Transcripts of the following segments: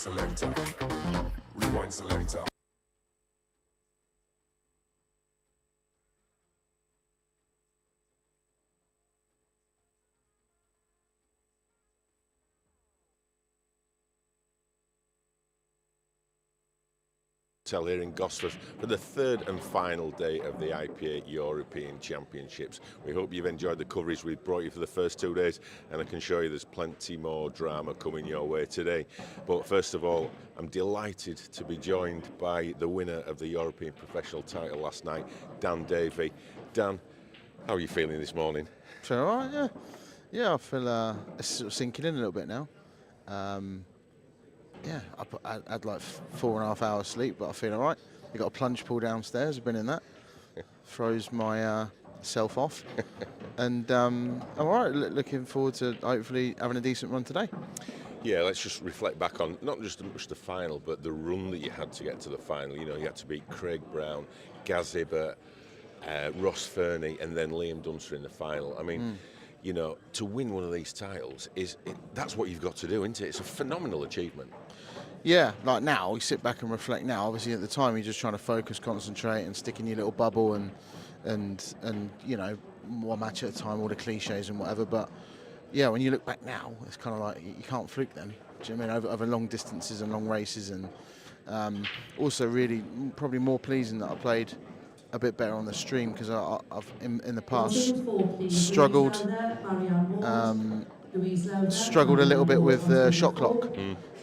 Rewind selector. Rewind selector. Here in Gosford for the third and final day of the IPA European Championships. We hope you've enjoyed the coverage we've brought you for the first 2 days, and I can show you there's plenty more drama coming your way today. But first of all, I'm delighted to be joined by the winner of the European Professional title last night, Dan Davey. Dan, how are you feeling this morning? All right, yeah. Yeah, I feel it's sort of sinking in a little bit now. Yeah, I had like 4.5 hours sleep, but I feel all right. You got a plunge pool downstairs. I've been in that. Throws my self off, and I'm all right. Looking forward to hopefully having a decent run today. Yeah, let's just reflect back on not just the final, but the run that you had to get to the final. You know, you had to beat Craig Brown, Gaz Ibbott, Ross Fernie, and then Liam Dunster in the final. I mean, you know, to win one of these titles that's what you've got to do, isn't it? It's a phenomenal achievement. Yeah, like now, you sit back and reflect now. Obviously, at the time, you're just trying to focus, concentrate, and stick in your little bubble and you know, one match at a time, all the cliches and whatever. But yeah, when you look back now, it's kind of like you can't fluke then. Do you know what I mean? Over long distances and long races, and also really probably more pleasing that I played a bit better on the stream, because I've in the past struggled a little bit with the shot clock.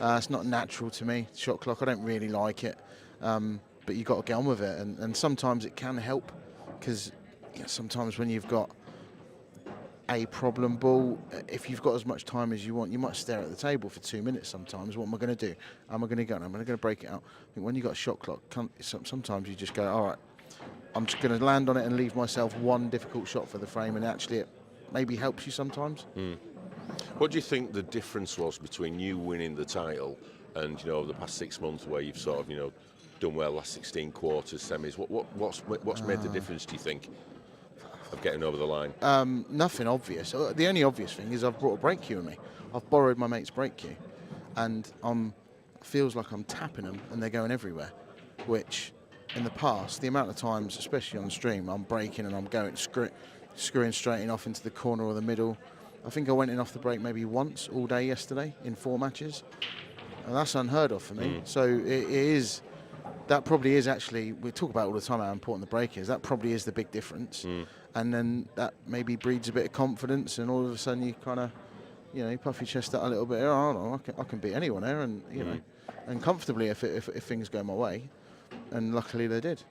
It's not natural to me, shot clock. I don't really like it, but you got to get on with it, and sometimes it can help, because sometimes when you've got a problem ball, if you've got as much time as you want, you might stare at the table for 2 minutes sometimes. What am I going to do? Am I going to go? Am I going to break it out? I think when you've got a shot clock, sometimes you just go, all right, I'm just going to land on it and leave myself one difficult shot for the frame, and actually it maybe helps you sometimes. What do you think the difference was between you winning the title and, you know, the past 6 months where you've sort of, you know, done well last 16 quarters, semis? What's made the difference, do you think, of getting over the line? Nothing obvious. The only obvious thing is I've brought a brake cue with me. I've borrowed my mate's brake cue, and feels like I'm tapping them and they're going everywhere, which in the past, the amount of times, especially on stream, I'm braking and I'm going screwing straight in off into the corner or the middle. I think I went in off the brake maybe once all day yesterday in 4 matches, and that's unheard of for me. So it is, that probably is actually, we talk about all the time how important the brake is, that probably is the big difference. And then that maybe breeds a bit of confidence, and all of a sudden you kind of, you know, you puff your chest out a little bit. Oh, no, I can beat anyone here, and you know, and comfortably if things go my way, and luckily they did.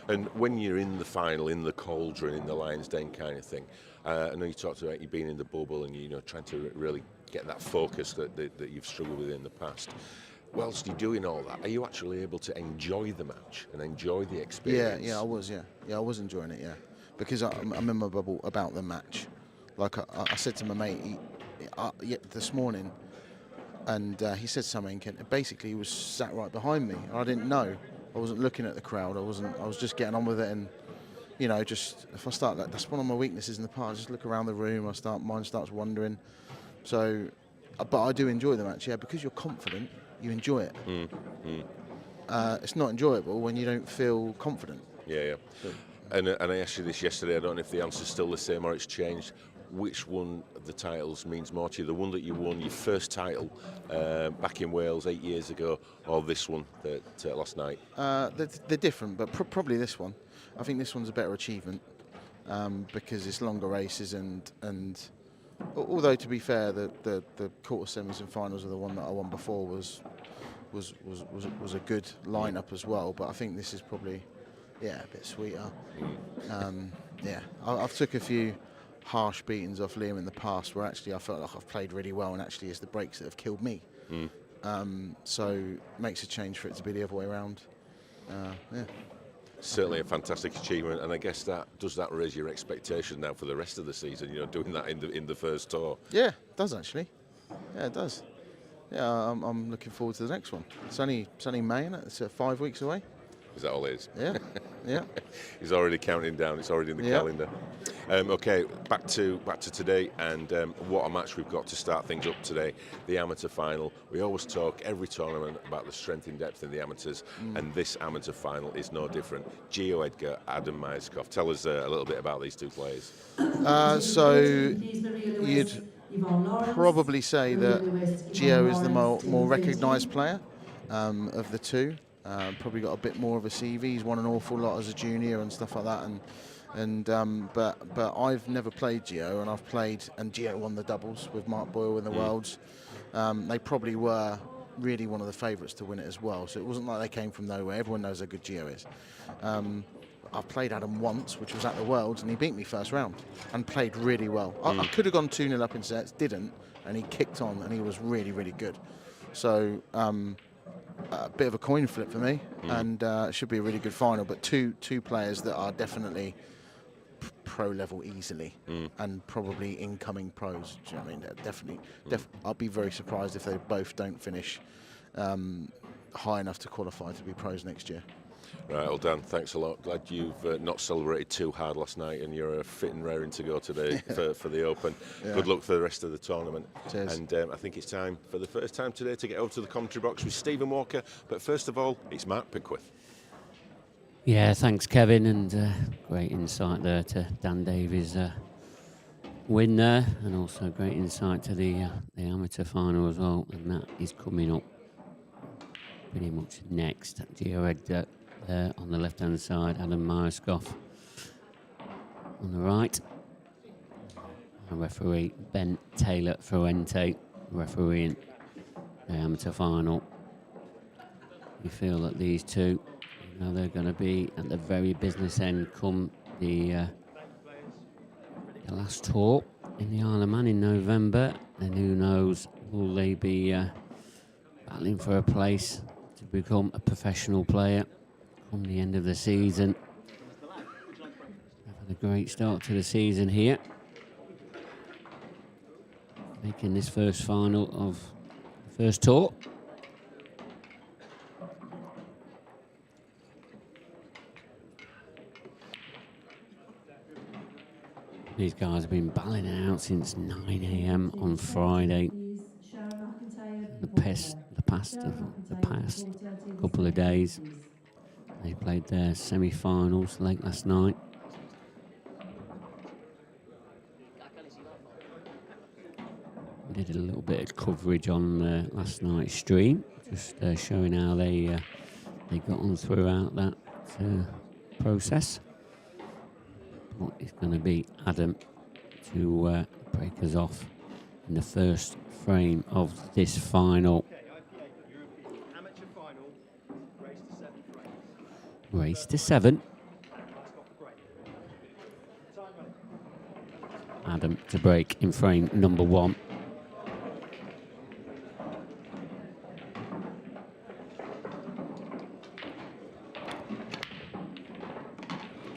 And when you're in the final, in the cauldron, in the lion's den kind of thing, I know you talked about you being in the bubble and, you know, trying to really get that focus that you've struggled with in the past. Whilst you're doing all that, are you actually able to enjoy the match and enjoy the experience? Yeah, I was. Yeah, I was enjoying it. Yeah, because I'm in my bubble about the match. Like I said to my mate this morning, and he said something, and basically he was sat right behind me. I didn't know. I wasn't looking at the crowd. I was just getting on with it, and you know, just if I start that's one of my weaknesses in the past. I just look around the room. Mine starts wandering. So, but I do enjoy the match. Yeah, because you're confident, you enjoy it. It's not enjoyable when you don't feel confident. Yeah. And I asked you this yesterday. I don't know if the answer's still the same or it's changed. Which one of the titles means more to you? The one that you won, your first title back in Wales 8 years ago, or this one that last night? They're different, but probably this one. I think this one's a better achievement because it's longer races, and although to be fair, the quarter semis and finals of the one that I won before was a good lineup as well. But I think this is probably a bit sweeter. I've took a few harsh beatings off Liam in the past where actually I felt like I've played really well, and actually it's the breaks that have killed me. So it makes a change for it to be the other way around. Certainly a fantastic achievement, and I guess that raise your expectation now for the rest of the season, you know, doing that in the first tour? Yeah, it does actually. Yeah, it does. Yeah, I'm looking forward to the next one. It's only May, and it's 5 weeks away. Is that all it is? Yeah. He's already counting down. It's already in the calendar. Okay, back to today, and what a match we've got to start things up today. The amateur final. We always talk every tournament about the strength and depth in the amateurs, and this amateur final is no different. Gio Edgar, Adam Myskov. Tell us a little bit about these two players. So you'd probably say that Gio is the more recognised player of the two. Probably got a bit more of a CV. He's won an awful lot as a junior and stuff like that. But I've never played Gio, and Gio won the doubles with Mark Boyle in the Worlds. They probably were really one of the favourites to win it as well. So it wasn't like they came from nowhere. Everyone knows how good Gio is. I've played Adam once, which was at the Worlds, and he beat me first round and played really well. I could have gone 2-0 up in sets, didn't, and he kicked on, and he was really, really good. So a bit of a coin flip for me, and it should be a really good final. But two players that are definitely pro level easily, and probably incoming pros. Do you know what I mean? They're definitely. I'll be very surprised if they both don't finish high enough to qualify to be pros next year. Right, well, Dan, thanks a lot. Glad you've not celebrated too hard last night, and you're fit and raring to go today for the Open. Yeah. Good luck for the rest of the tournament. Cheers. And I think it's time for the first time today to get over to the commentary box with Stephen Walker. But first of all, it's Mark Pickworth. Yeah, thanks, Kevin, and great insight there to Dan Davies' win there, and also great insight to the amateur final as well, and that is coming up pretty much next. Gio Edgar there on the left-hand side, Adam Myskov on the right. Our referee, Ben Taylor Fuente, refereeing the amateur final. We feel that these two, they're going to be at the very business end come the last tour in the Isle of Man in November, and who knows, will they be battling for a place to become a professional player come the end of the season. They've had a great start to the season here, making this first final of the first tour. These guys have been battling out since 9 a.m. on Friday. The past couple of days. They played their semi-finals late last night. We did a little bit of coverage on last night's stream, just showing how they got on throughout that process. But it's going to be Adam to break us off in the first frame of this final. Race to 7. Adam to break in frame number 1.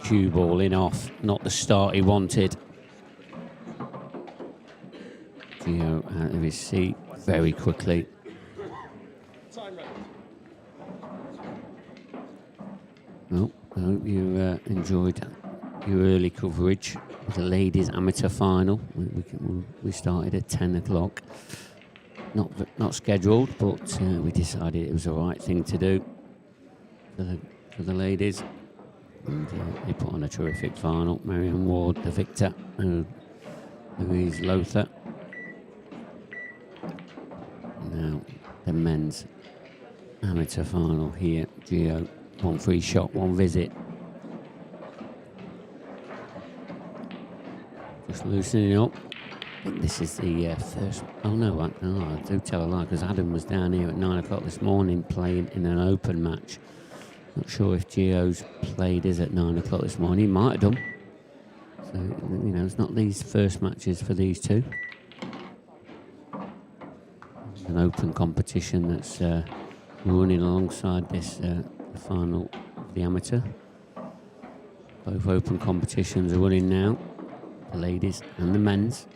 Cue ball in off, not the start he wanted. Gio out of his seat very quickly. Well, I hope you enjoyed your early coverage of the ladies amateur final. We started at 10 o'clock. Not scheduled, but we decided it was the right thing to do for the ladies. And they put on a terrific final. Marion Ward, the victor, Louise Lothar. Now the men's amateur final here. Gio, 1 free shot, 1 visit. Just loosening up. I think this is the first. Oh no, I do tell a lie, because Adam was down here at 9 o'clock this morning playing in an open match. Not sure if Gio's played his at 9 o'clock this morning. He might have done. So, it's not these first matches for these two. An open competition that's running alongside this the final of the amateur. Both open competitions are running now, the ladies and the men's.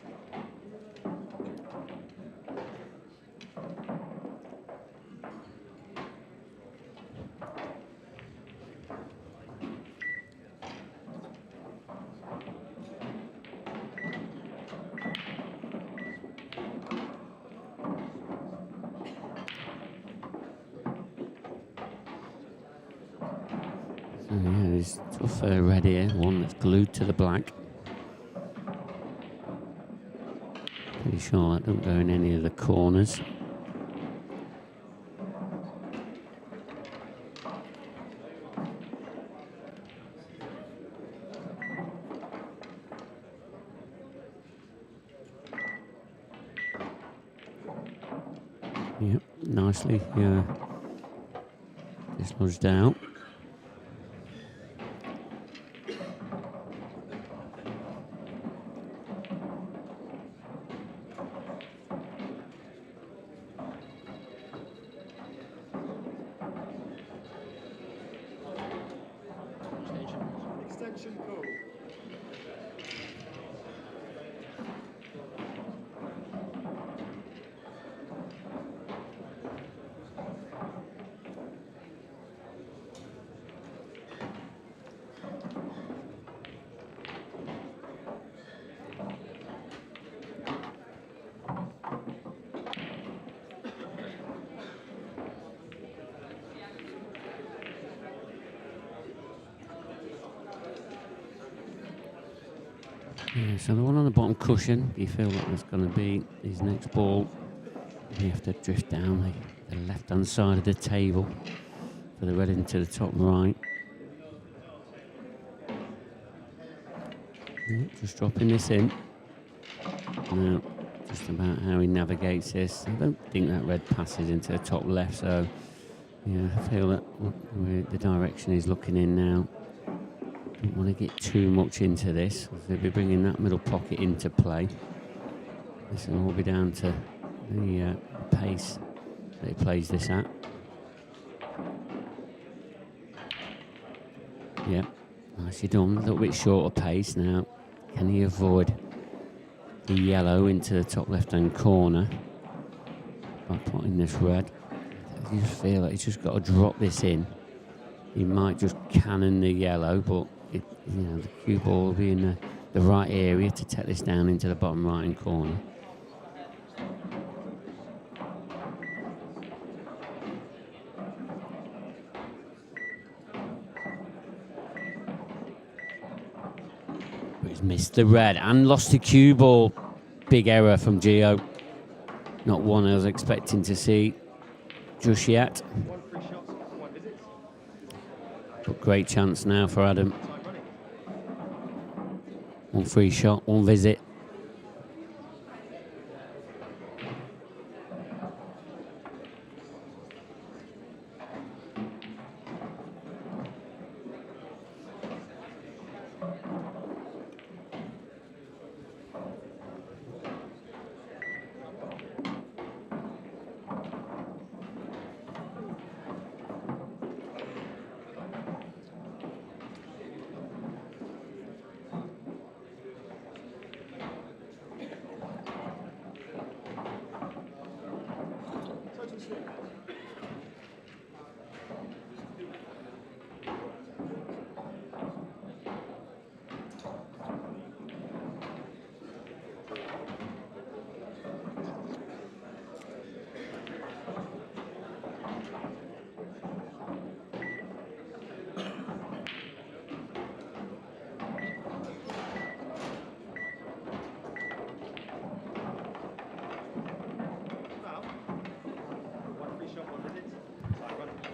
Yeah, there's tough red here, one that's glued to the black. Pretty sure that don't go in any of the corners. Yep, nicely dislodged out. Extension code. Yeah, so the one on the bottom cushion, you feel like that's going to be his next ball. You have to drift down the left-hand side of the table for the red into the top right. Yeah, just dropping this in. Now, just about how he navigates this. I don't think that red passes into the top left, so yeah, I feel that the direction he's looking in now. Don't want to get too much into this. They'll be bringing that middle pocket into play. This will all be down to the pace that he plays this at. Yep, nicely done. A little bit shorter pace now. Can he avoid the yellow into the top left-hand corner by putting this red? You just feel like he's just got to drop this in. He might just cannon the yellow, but the cue ball will be in the right area to take this down into the bottom right-hand corner. But he's missed the red and lost the cue ball. Big error from Gio. Not one I was expecting to see just yet. But great chance now for Adam. One free shot, one visit.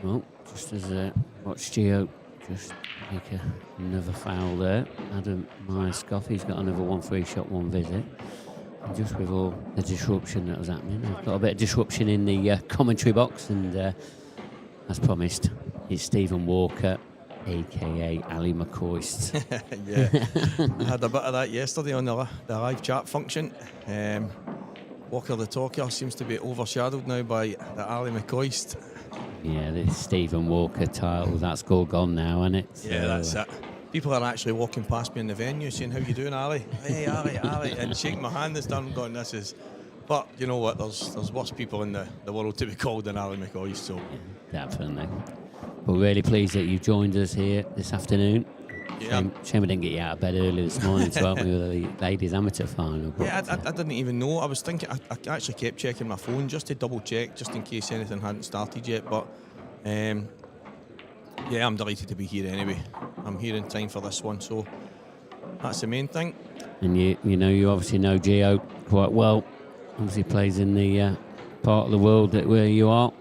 Well, just as watch Gio just make another foul there. Adam Myers-Scoff, he's got another one free shot, one visit. And just with all the disruption that was happening, I've got a bit of disruption in the commentary box, and as promised, it's Stephen Walker, aka Ali McCoist. Yeah, I had a bit of that yesterday on the live chat function. Walker the Talker seems to be overshadowed now by the Ali McCoist. Yeah, the Stephen Walker title, that's all gone now, isn't it? Yeah, that's it. People are actually walking past me in the venue saying, "How you doing, Ali?" "Hey, Ali, Ali," and shaking my hand this time, going, "This is..." But you know what? There's worse people in the world to be called than Ali McCoist. So yeah, definitely. But really pleased that you've joined us here this afternoon. yeah, Shame we didn't get you out of bed early this morning to help me with the ladies amateur final. But, yeah, I didn't even know. I was thinking. I actually kept checking my phone just to double check, just in case anything hadn't started yet. But yeah, Yeah, I'm delighted to be here anyway. I'm here in time for this one, so that's the main thing. And you obviously know Gio quite well. Obviously plays in the part of the world where you are.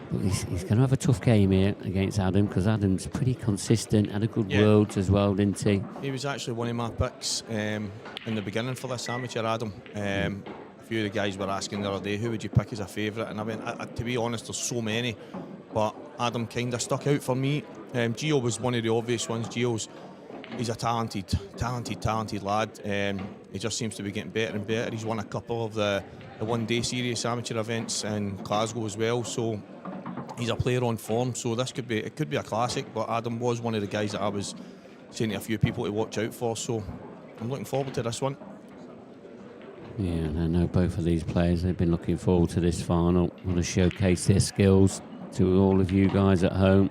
But he's going to have a tough game here against Adam, because Adam's pretty consistent, had a good Worlds as well, didn't he? He was actually one of my picks in the beginning for this amateur, Adam. A few of the guys were asking the other day, who would you pick as a favourite? And I mean, to be honest, there's so many. But Adam kind of stuck out for me. Gio was one of the obvious ones. He's a talented lad. He just seems to be getting better and better. He's won a couple of the one-day serious amateur events in Glasgow as well. So he's a player on form. So this could be a classic. But Adam was one of the guys that I was saying to a few people to watch out for. So I'm looking forward to this one. Yeah, and I know both of these players, they've been looking forward to this final. Want to showcase their skills to all of you guys at home.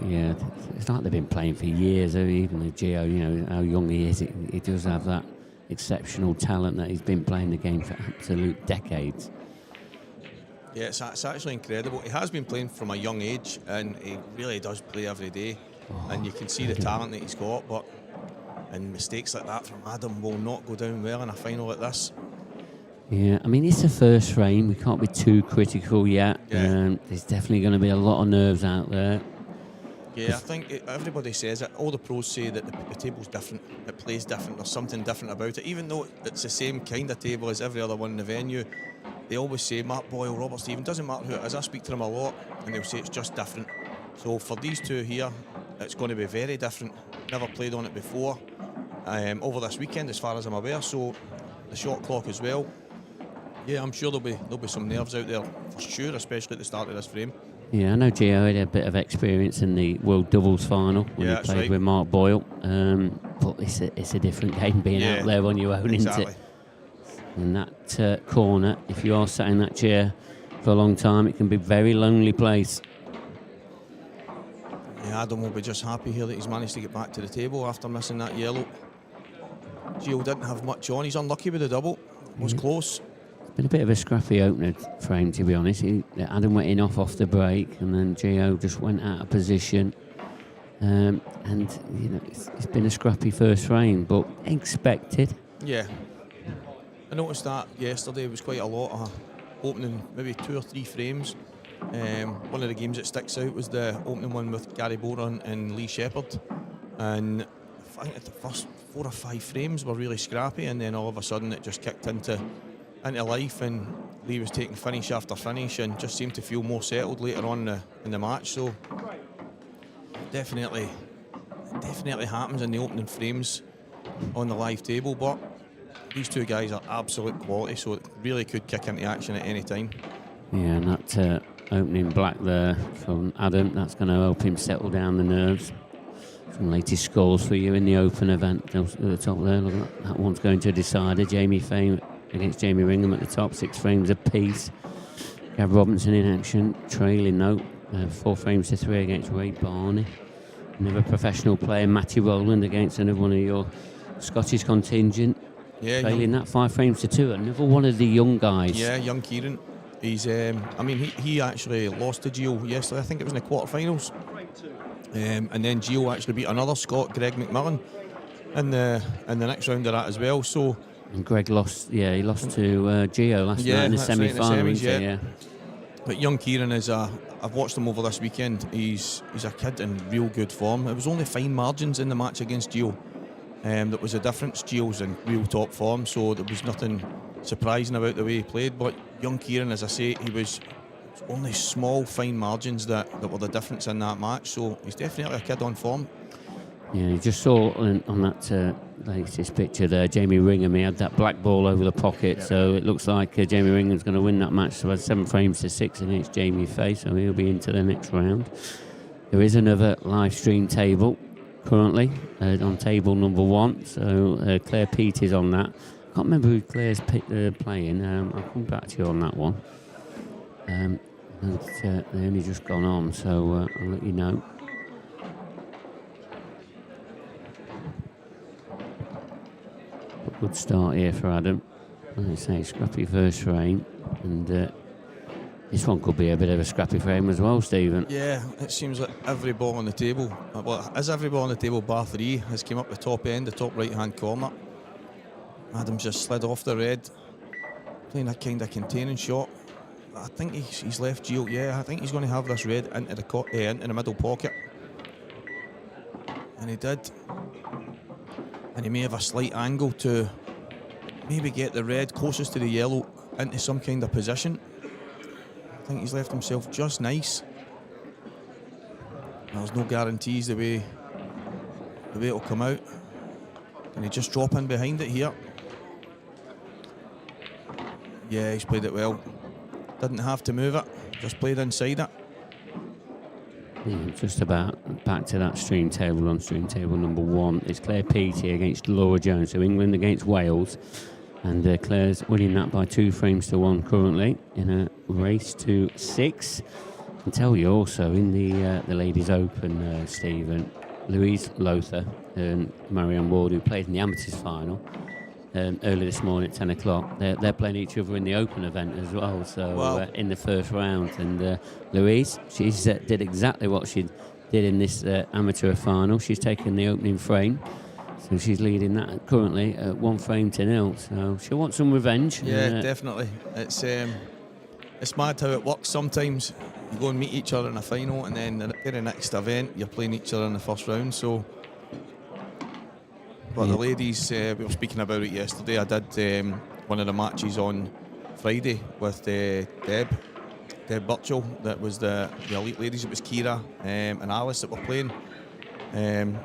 Yeah, it's like they've been playing for years. Even the Gio, you know how young he is, he does have that exceptional talent that he's been playing the game for absolute decades. Yeah, it's actually incredible. He has been playing from a young age, and he really does play every day. And you can see the talent that he's got, and mistakes like that from Adam will not go down well in a final like this. Yeah, I mean, it's the first frame. We can't be too critical yet. Yeah. There's definitely going to be a lot of nerves out there. Yeah, I think everybody says it. All the pros say that the table's different, it plays different, there's something different about it. Even though it's the same kind of table as every other one in the venue, they always say Mark Boyle, Robert Stephen, doesn't matter who it is. I speak to them a lot, and they'll say it's just different. So for these two here, it's going to be very different. Never played on it before. Over this weekend, as far as I'm aware, so the shot clock as well. Yeah, I'm sure there'll be some nerves out there for sure, especially at the start of this frame. Yeah, I know Gio had a bit of experience in the World Doubles final when he played with Mark Boyle. But it's a different game being out there on your own, isn't it? In that corner, if you are sat in that chair for a long time, it can be a very lonely place. Yeah, Adam will be just happy here that he's managed to get back to the table after missing that yellow. Gio didn't have much on. He's unlucky with the double. Was close. Been a bit of a scrappy opener frame, to be honest. Adam went in off the break, and then Gio just went out of position. And you know, it's been a scrappy first frame, but expected. Yeah, I noticed that yesterday. It was quite a lot opening, maybe 2 or 3 frames. One of the games that sticks out was the opening one with Gary Boran and Lee Shepherd, and I think the first 4 or 5 frames were really scrappy, and then all of a sudden it just kicked into life, and Lee was taking finish after finish and just seemed to feel more settled later on in the match. So definitely happens in the opening frames on the live table, but these two guys are absolute quality, so it really could kick into action at any time. Yeah, and that opening black there from Adam, that's going to help him settle down the nerves. Some latest scores for you in the open event at the top there. Look at that one's going to a decider. Jamie Fame against Jamie Ringham at the top, 6 frames apiece. Gav Robinson in action, trailing though, 4 frames to 3 against Ray Barney. Another professional player, Matty Rowland, against another one of your Scottish contingent. Yeah, trailing that 5 frames to 2. Another one of the young guys. Yeah, young Kieran. He's, he actually lost to Gio yesterday. I think it was in the quarterfinals. And then Gio actually beat another Scot, Greg McMillan, in the next round of that as well. So. And Greg lost, he lost to Gio last night in the semi-final. Yeah. But young Kieran is I've watched him over this weekend. He's a kid in real good form. It was only fine margins in the match against Gio. That was the difference. Gio's in real top form, so there was nothing surprising about the way he played. But young Kieran, as I say, he was only small, fine margins that were the difference in that match. So he's definitely a kid on form. Yeah, you just saw on that latest picture there, Jamie Ringham, he had that black ball over the pocket, so it looks like Jamie Ringham's going to win that match. So 7 frames to 6 against Jamie Fay, so he'll be into the next round. There is another live stream table currently on table number 1, so Claire Pete is on that. I can't remember who Claire's playing. I'll come back to you on that one. They only just gone on, so I'll let you know. Good start here for Adam. As I say, scrappy first frame, and This one could be a bit of a scrappy frame as well, Stephen. Yeah, it seems like every ball on the table, well, as every ball on the table, bar 3, has came up the top end, the top right-hand corner. Adam's just slid off the red, playing a kind of containing shot. I think he's left Gio. Yeah, I think he's going to have this red into the middle pocket. And he did. And he may have a slight angle to maybe get the red closest to the yellow into some kind of position. I think he's left himself just nice. There's no guarantees the way it'll come out. Can he just drop in behind it here? Yeah, he's played it well. Didn't have to move it, just played inside it. Yeah, just about back to that stream table on stream table number 1. It's Claire Peaty against Laura Jones, so England against Wales. And Claire's winning that by 2 frames to 1 currently in a race to 6. I can tell you also in the Ladies Open, Stephen, Louise Lothar and Marianne Ward, who played in the amateurs final early this morning at 10 o'clock, they're playing each other in the Open event as well, so wow. In the first round. And Louise, she's did exactly what she did in this amateur final. She's taken the opening frame. So she's leading that currently at 1 frame to 0. So she'll want some revenge. Yeah, definitely. It's mad how it works. Sometimes you go and meet each other in a final, and then the very next event you're playing each other in the first round. So, but the ladies, we were speaking about it yesterday. I did one of the matches on Friday with Deb Burchell. That was the elite ladies. It was Kira and Alice that were playing. And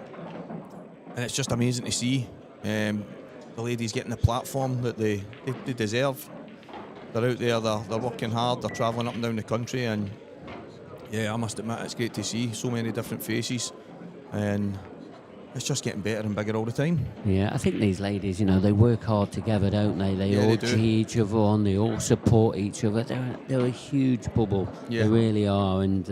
it's just amazing to see the ladies getting the platform that they deserve. They're out there, they're working hard, they're travelling up and down the country, and yeah, I must admit it's great to see so many different faces, and it's just getting better and bigger all the time. Yeah, I think these ladies, they work hard together, don't they? They all cheer each other on, they all support each other. They're a huge bubble, they really are, and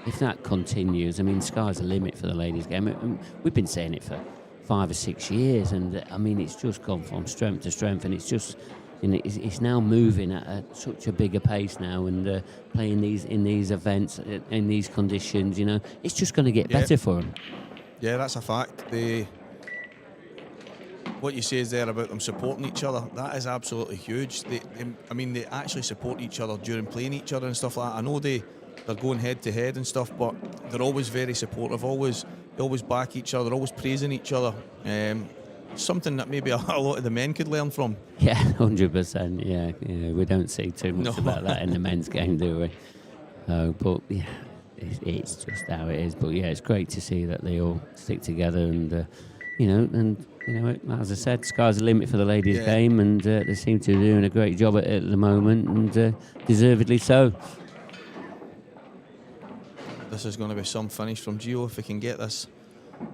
if that continues, I mean, sky's the limit for the ladies game. And we've been saying it for 5 or 6 years, and I mean, it's just gone from strength to strength, and it's just, it's now moving at such a bigger pace now, and playing in these events in these conditions, it's just going to get better for them. Yeah, that's a fact. What you say is there about them supporting each other, that is absolutely huge. They actually support each other during playing each other and stuff like that. I know they're going head to head and stuff, but they're always very supportive, they always back each other, always praising each other. Something that maybe a lot of the men could learn from. Yeah, 100%. Yeah, we don't see too much about that in the men's game, do we? But yeah, it's just how it is. But yeah, it's great to see that they all stick together, and as I said, sky's the limit for the ladies' game, and they seem to be doing a great job at the moment, and deservedly so. This is going to be some finish from Gio if he can get this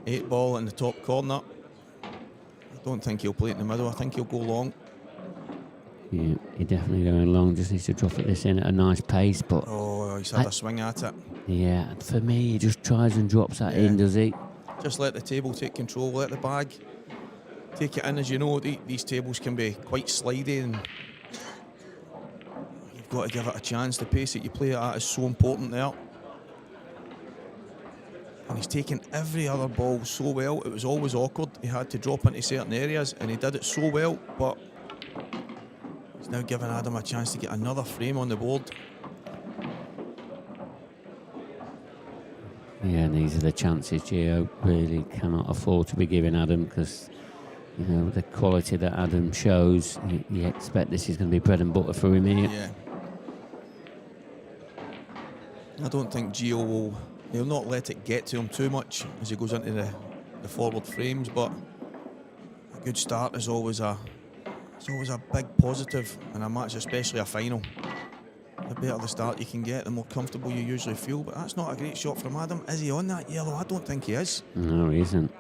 8 ball in the top corner. I don't think he'll play it in the middle. I think he'll go long. Yeah, he's definitely going long. Just needs to drop this in at a nice pace. But he's had a swing at it. Yeah, for me, he just tries and drops that in, does he? Just let the table take control. Let the bag take it in. As you know, these tables can be quite slidey, and you've got to give it a chance. The pace that you play it at is so important there. And he's taken every other ball so well. It was always awkward. He had to drop into certain areas, and he did it so well. But he's now giving Adam a chance to get another frame on the board. Yeah, and these are the chances Gio really cannot afford to be giving Adam, because the quality that Adam shows, you expect this is going to be bread and butter for him here. Yeah. I don't think Gio he'll not let it get to him too much as he goes into the forward frames, but a good start is always a big positive in a match, especially a final. The better the start you can get, the more comfortable you usually feel. But that's not a great shot from Adam. Is he on that yellow? I don't think he is. No, he isn't.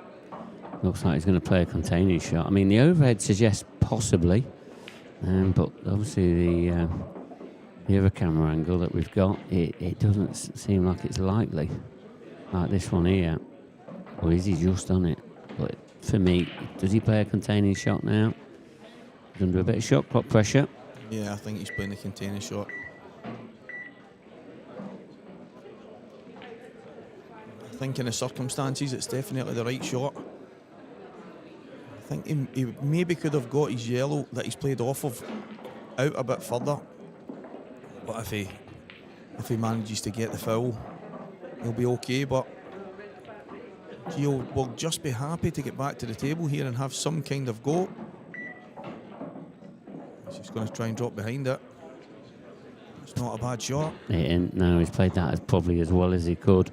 Looks like he's going to play a containing shot. I mean, the overhead suggests possibly, but obviously the other camera angle that we've got, it doesn't seem like it's likely. Like this one here. Or is he just on it? But for me, does he play a containing shot now? He's under a bit of shot clock pressure. Yeah, I think he's playing a containing shot. I think in the circumstances, it's definitely the right shot. I think he maybe could have got his yellow that he's played off of out a bit further. But if he manages to get the foul, he'll be okay. But Gio will just be happy to get back to the table here and have some kind of go. He's just going to try and drop behind it. It's not a bad shot. No, he's played that probably as well as he could.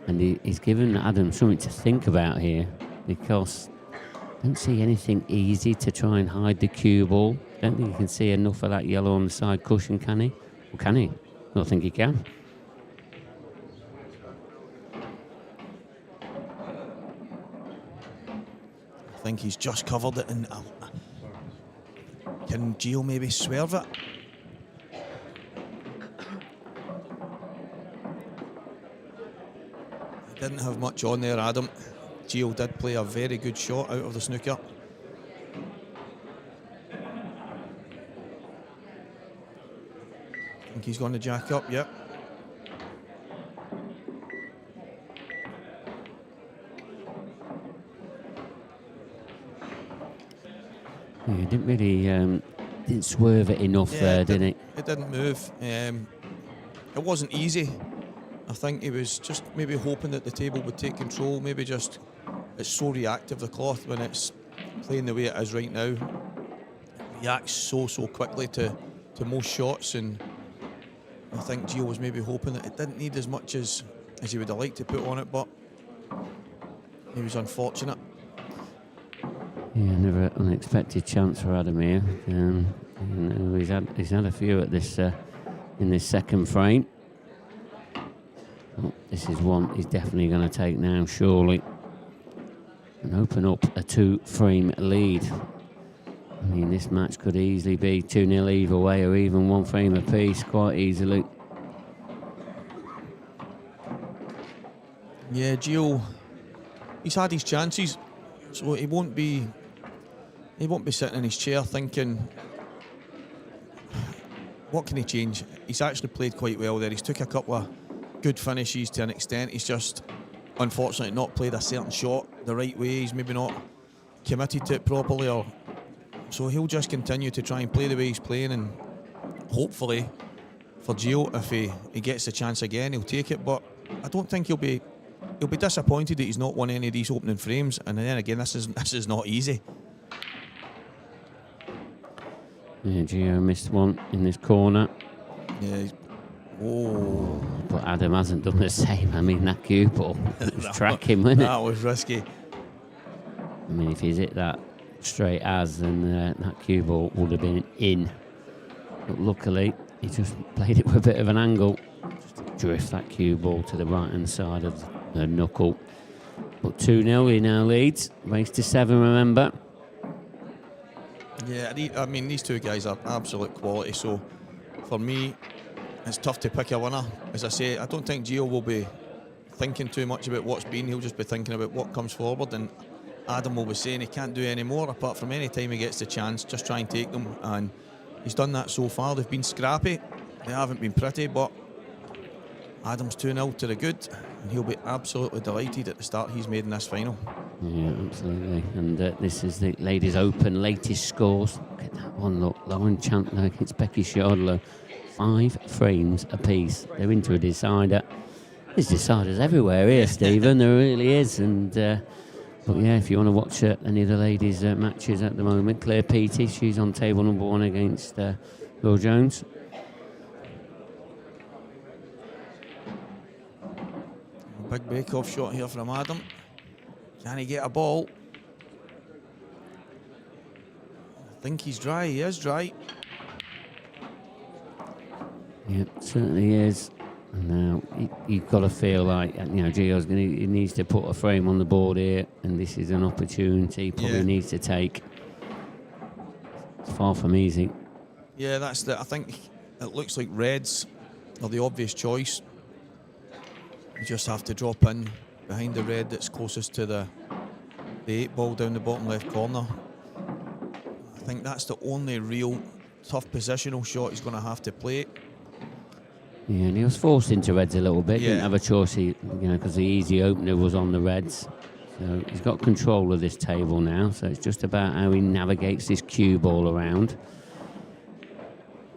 And he's given Adam something to think about here, because I don't see anything easy to try and hide the cue ball. Don't think he can see enough of that yellow on the side cushion, can he? Or can he? I don't think he can. I think he's just covered it in. Can Gio maybe swerve it? He didn't have much on there, Adam. Gio did play a very good shot out of the snooker. I think he's going to jack up, yep. Yeah, he didn't really didn't swerve it enough there, did it? It didn't move. It wasn't easy. I think he was just maybe hoping that the table would take control. Maybe just, it's so reactive, the cloth, when it's playing the way it is right now. It reacts so quickly to most shots, and I think Gio was maybe hoping that it didn't need as much as he would have liked to put on it, but he was unfortunate. Yeah, never an unexpected chance for Adam here. You know, he's had a few at this in this second frame. Oh, this is one he's definitely going to take now, surely, and open up a 2-frame lead. I mean, this match could easily be 2-0 either way, or even 1 frame apiece, quite easily. Yeah, Gio, he's had his chances, so he won't be sitting in his chair thinking, what can he change? He's actually played quite well there. He's took a couple of good finishes to an extent. He's just unfortunately not played a certain shot the right way. He's maybe not committed to it properly, or so he'll just continue to try and play the way he's playing, and hopefully for Gio, if he gets the chance again, he'll take it. But I don't think he'll be disappointed that he's not won any of these opening frames. And then again, this is not easy. Yeah, Gio missed one in this corner. Yeah. Oh. But Adam hasn't done the same. I mean, that cue ball was tracking, wasn't it? That was risky. I mean, if he's hit that straight as, then that cue ball would have been in. But luckily, he just played it with a bit of an angle. Just to drift that cue ball to the right-hand side of the knuckle. But 2-0, he now leads. Race to 7, remember. Yeah, I mean, these two guys are absolute quality. So, for me, it's tough to pick a winner. As I say, I don't think Gio will be thinking too much about what's been. He'll just be thinking about what comes forward. And Adam will be saying he can't do any more, apart from any time he gets the chance, just try and take them. And he's done that so far. They've been scrappy. They haven't been pretty, but Adam's 2-0 to the good. And he'll be absolutely delighted at the start he's made in this final. Yeah, absolutely. And this is the Ladies Open latest scores. Look at that one, look. Lauren Chandler against Becky Shardlow. 5 frames apiece. They're into a decider. There's deciders everywhere here, Stephen. There really is. And but yeah, if you want to watch any of the ladies' matches at the moment, Claire Peaty, she's on table number 1 against Laura Jones. Big bake-off shot here from Adam. Can he get a ball? I think he's dry. He is dry. Yeah, certainly is. And now you've got to feel like, you know, Gio's he needs to put a frame on the board here, and this is an opportunity he probably needs to take. It's far from easy. Yeah, I think it looks like reds are the obvious choice. You just have to drop in behind the red that's closest to the 8 ball down the bottom left corner. I think that's the only real tough positional shot he's going to have to play. Yeah, and he was forced into reds a little bit. Yeah. Didn't have a choice, because the easy opener was on the reds. So he's got control of this table now. So it's just about how he navigates this cue ball around.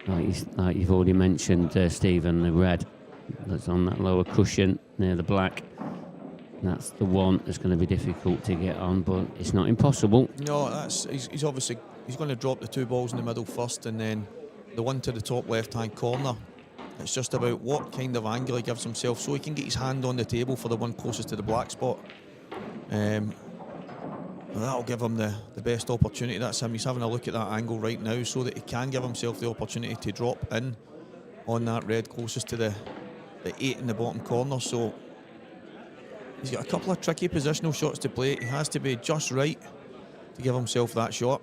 Like you've already mentioned, Stephen, the red that's on that lower cushion near the black. That's the one that's going to be difficult to get on, but it's not impossible. No, he's obviously going to drop the 2 balls in the middle first, and then the one to the top left-hand corner. It's just about what kind of angle he gives himself so he can get his hand on the table for the one closest to the black spot. That'll give him the best opportunity. That's him. He's having a look at that angle right now so that he can give himself the opportunity to drop in on that red closest to the 8 in the bottom corner. So he's got a couple of tricky positional shots to play. He has to be just right to give himself that shot.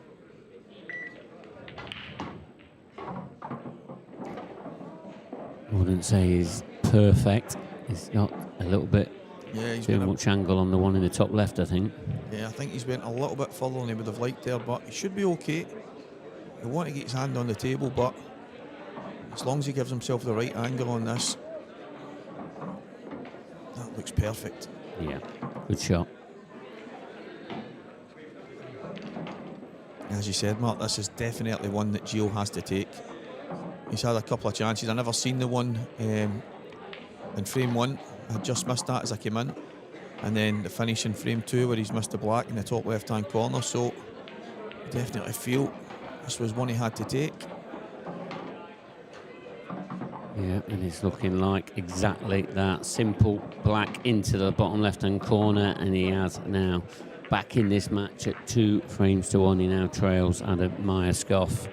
I wouldn't say he's perfect. He's got a little bit He's too much angle on the one in the top left, I think. Yeah, I think he's went a little bit further than he would have liked there, but he should be okay. He'll want to get his hand on the table, but as long as he gives himself the right angle on this, that looks perfect. Yeah, good shot. As you said, Mark, this is definitely one that Gio has to take. He's had a couple of chances. I've never seen the one in frame 1. I had just missed that as I came in. And then the finish in frame 2 where he's missed the black in the top left-hand corner. So I definitely feel this was one he had to take. Yeah, and it's looking like exactly that. Simple black into the bottom left-hand corner, and he has now back in this match at 2 frames to 1. He now trails Amatuer Scoff.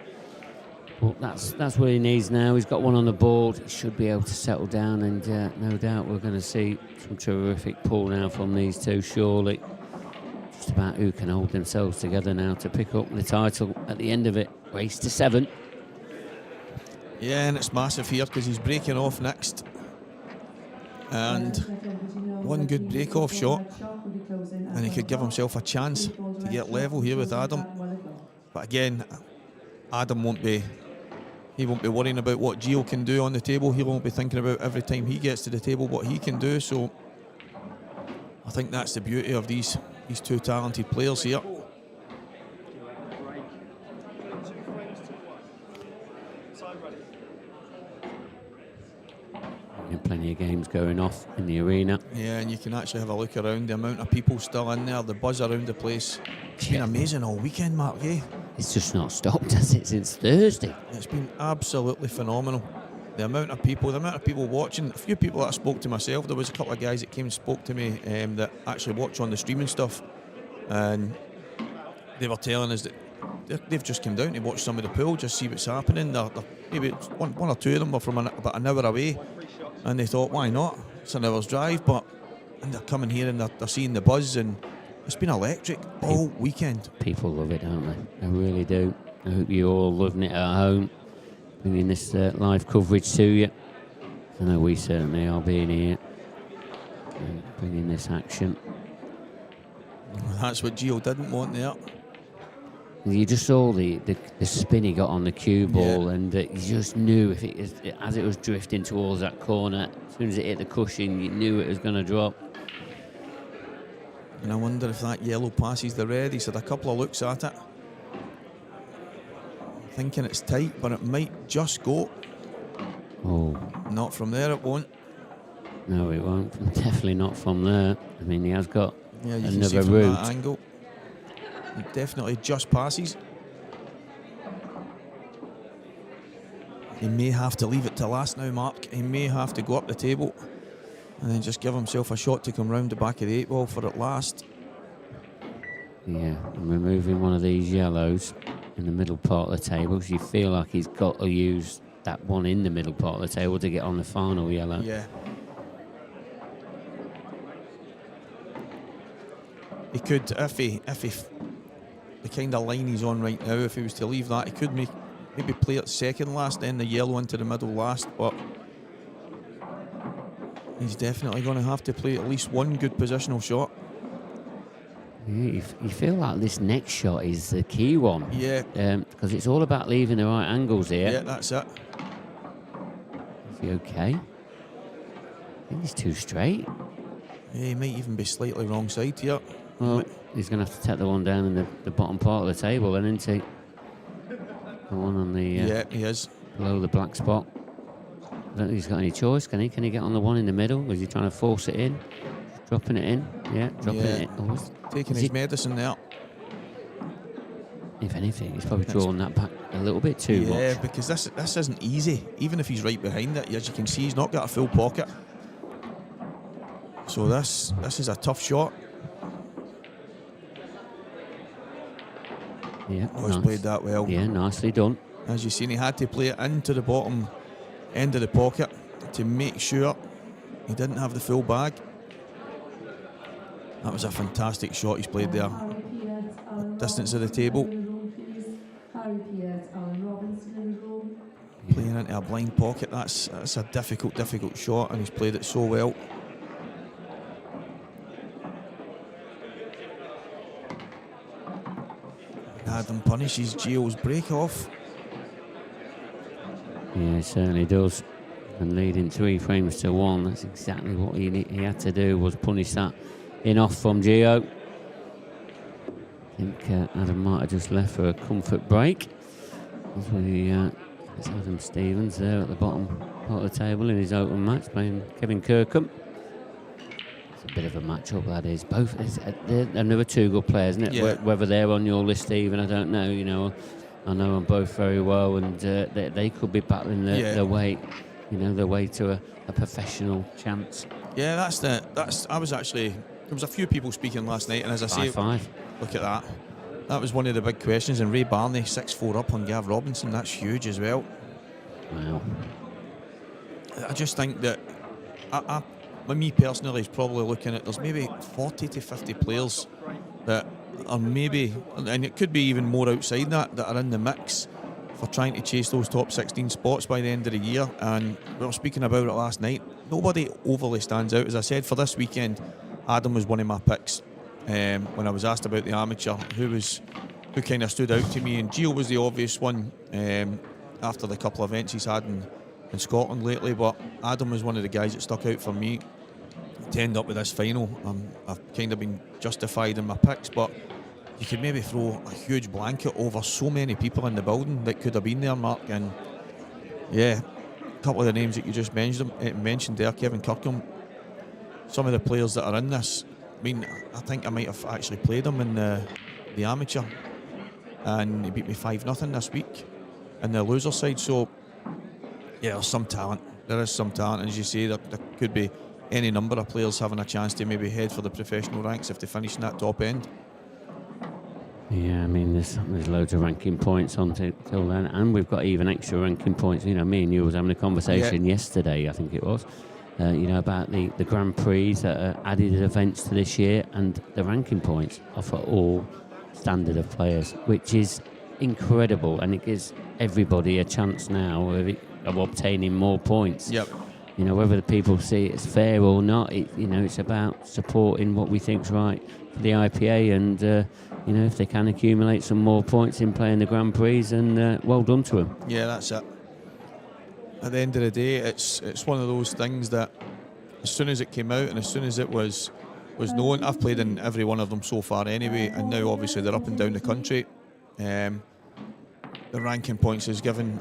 Well, that's what he needs now. He's got one on the board. He should be able to settle down, and no doubt we're going to see some terrific pull now from these two, surely. Just about who can hold themselves together now to pick up the title at the end of it. Race to 7. Yeah, and it's massive here because he's breaking off next. And one good break-off shot, and he could give himself a chance to get level here with Adam. But again, Adam won't be worrying about what Gio can do on the table. He won't be thinking about every time he gets to the table what he can do. So I think that's the beauty of these two talented players here. Plenty of games going off in the arena. Yeah, and you can actually have a look around the amount of people still in there, the buzz around the place. It's been amazing all weekend, Mark, eh? It's just not stopped, has it, since Thursday? It's been absolutely phenomenal. The amount of people watching. A few people that I spoke to myself. There was a couple of guys that came and spoke to me that actually watch on the streaming stuff, and they were telling us that they've just come down to watch some of the pool, just see what's happening. Maybe one or two of them were from about an hour away, and they thought, why not? It's an hour's drive, and they're coming here and they're seeing the buzz, and it's been electric all weekend. People love it, don't they? They really do. I hope you're all loving it at home, bringing this live coverage to you. I know we certainly are being here, bringing this action. That's what Gio didn't want there. You just saw the spin he got on the cue ball, and you just knew as it was drifting towards that corner, as soon as it hit the cushion, you knew it was going to drop. And I wonder if that yellow passes the red. He's had a couple of looks at it, thinking it's tight, but it might just go. Oh. Not from there, it won't. No, it won't. Definitely not from there. I mean, he has got you can another see from route. that angle. It definitely just passes. He may have to leave it to last now, Mark. He may have to go up the table and then just give himself a shot to come round the back of the 8 ball for it last. Yeah, and removing one of these yellows in the middle part of the table, because you feel like he's got to use that one in the middle part of the table to get on the final yellow. Yeah. He could, if he the kind of line he's on right now, if he was to leave that, he could maybe play it second last, then the yellow into the middle last, but he's definitely going to have to play at least one good positional shot. Yeah, you feel like this next shot is the key one. Yeah. Because it's all about leaving the right angles here. Yeah, that's it. be okay. I think he's too straight. Yeah, he might even be slightly wrong side here. Well, he's going to have to take the one down in the bottom part of the table then, isn't he? The one on the... yeah, he is. Below the black spot. I don't think he's got any choice, can he? Can he get on the one in the middle? Is he trying to force it in? Dropping it in? Yeah, dropping it in. Oh, taking his medicine there. If anything, he's probably drawn that back a little bit too much. Yeah, because this isn't easy. Even if he's right behind it, as you can see, he's not got a full pocket. So this is a tough shot. Yeah, he's played that well. Yeah, nicely done. As you've seen, he had to play it into the bottom end of the pocket to make sure he didn't have the full bag. That was a fantastic shot he's played there. Distance of the table. Playing into a blind pocket, that's a difficult shot, and he's played it so well. Adam punishes Gio's break off. Yeah, he certainly does. And leading 3 frames to 1, that's exactly what he had to do, was punish that in off from Gio. I think Adam might have just left for a comfort break. That's where it's Adam Stevens there at the bottom part of the table in his open match, playing Kevin Kirkham. It's a bit of a match-up, that is. Both, they're another 2 good players, isn't it? Yeah. Whether they're on your list, Stephen, I don't know. You know, I know them both very well, and they could be battling their way, their way to a professional chance. Yeah, I was actually, there was a few people speaking last night, and as I say, 5-5. Look at that. That was one of the big questions, and Ray Barney 6-4 up on Gav Robinson. That's huge as well. Wow. I just think that me personally is probably looking at, there's maybe 40 to 50 players that are maybe, and it could be even more outside that are in the mix for trying to chase those top 16 spots by the end of the year. And we were speaking about it last night. Nobody overly stands out. As I said, for this weekend, Adam was one of my picks. When I was asked about the amateur, who kind of stood out to me, and Gio was the obvious one after the couple of events he's had in Scotland lately, but Adam was one of the guys that stuck out for me to end up with this final. I've kind of been justified in my picks, but you could maybe throw a huge blanket over so many people in the building that could have been there, Mark. And yeah, a couple of the names that you just mentioned there, Kevin Kirkham, some of the players that are in this. I mean, I think I might have actually played him in the amateur, and he beat me 5-0 this week in the loser side. So yeah, there's some talent. There is some talent, and as you say, there could be any number of players having a chance to maybe head for the professional ranks if they finish in that top end. Yeah, I mean, there's loads of ranking points on till then, and we've got even extra ranking points. You know, me and you was having a conversation yesterday, I think it was, about the Grand Prix that are added events to this year, and the ranking points are for all standard of players, which is incredible, and it gives everybody a chance now of obtaining more points. Yep. You know, whether the people see it's fair or not, it's about supporting what we think's right for the IPA, and if they can accumulate some more points in playing the Grand Prix, and well done to them. Yeah, that's it. At the end of the day, it's one of those things that as soon as it came out and as soon as it was known, I've played in every one of them so far anyway, and now obviously they're up and down the country. The ranking points has given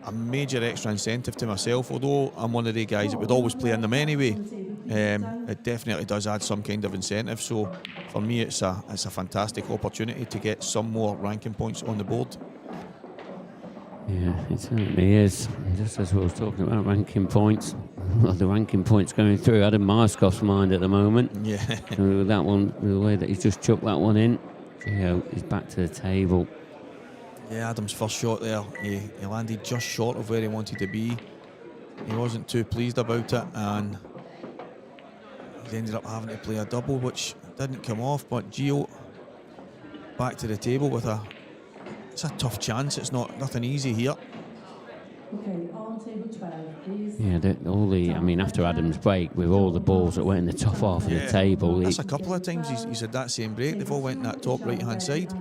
a major extra incentive to myself, although I'm one of the guys that would always play in them anyway. It definitely does add some kind of incentive, so for me it's a fantastic opportunity to get some more ranking points on the board. Yeah, it certainly is. Just as we were talking about ranking points, the ranking points going through Adam Myerscoff's mind at the moment. Yeah. So that one, the way that he's just chucked that one in, he's back to the table. Yeah, Adam's first shot there, he landed just short of where he wanted to be. He wasn't too pleased about it, and he ended up having to play a double, which didn't come off. But Gio back to the table with it's a tough chance. It's nothing easy here. Okay, on table 12, please. Yeah, after Adam's break, with all the balls that went in the top half of the table. That's a couple of times he's had that same break. They've all went in that top right-hand side.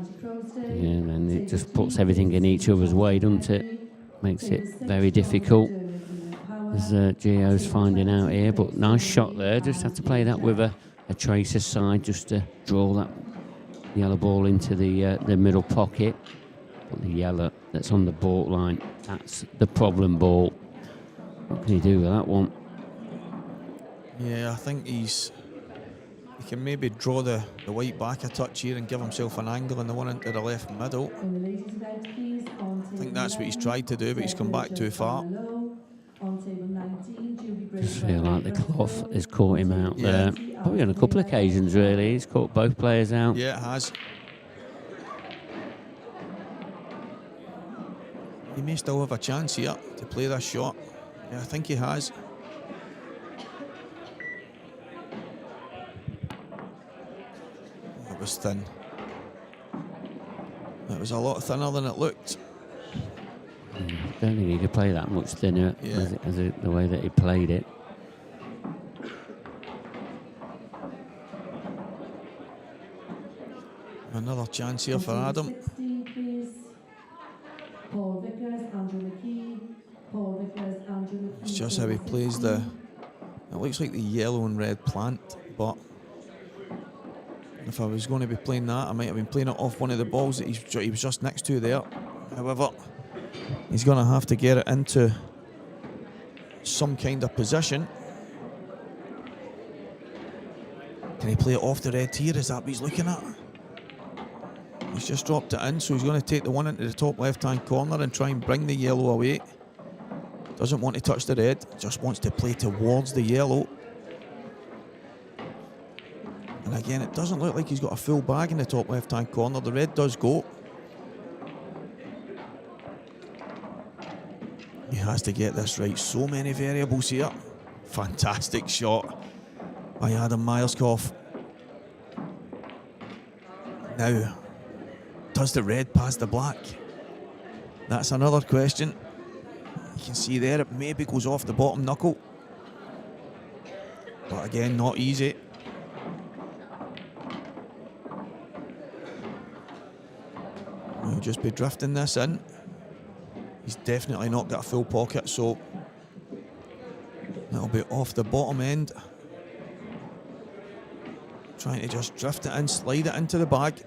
Yeah, and it just puts everything in each other's way, doesn't it? Makes it very difficult. as Gio's finding out here. But nice shot there. Just had to play that with a tracer side just to draw that yellow ball into the middle pocket. But the yellow that's on the baulk line, that's the problem ball. What can he do with that one? Yeah, I think he can maybe draw the white back a touch here and give himself an angle on the one into the left middle. I think that's what he's tried to do, but he's come back too far. Just feel like the cloth has caught him out there. Probably on a couple of occasions, really. He's caught both players out. Yeah, it has. He may still have a chance here to play this shot. Yeah, I think he has. It was thin. It was a lot thinner than it looked. Don't think he could play that much thinner the way that he played it. Another chance here for Adam. It's just how he plays it looks like the yellow and red plant, but if I was going to be playing that, I might have been playing it off one of the balls that he was just next to there. However, he's going to have to get it into some kind of position. Can he play it off the red here? Is that what he's looking at? He's just dropped it in, so he's going to take the one into the top left-hand corner and try and bring the yellow away. Doesn't want to touch the red, just wants to play towards the yellow. And again, it doesn't look like he's got a full bag in the top left-hand corner. The red does go. He has to get this right. So many variables here. Fantastic shot by Adam Myerscough. Now, does the red pass the black? That's another question. You can see there it maybe goes off the bottom knuckle. But again, not easy. He'll just be drifting this in. He's definitely not got a full pocket, so that'll be off the bottom end. Trying to just drift it in, slide it into the bag.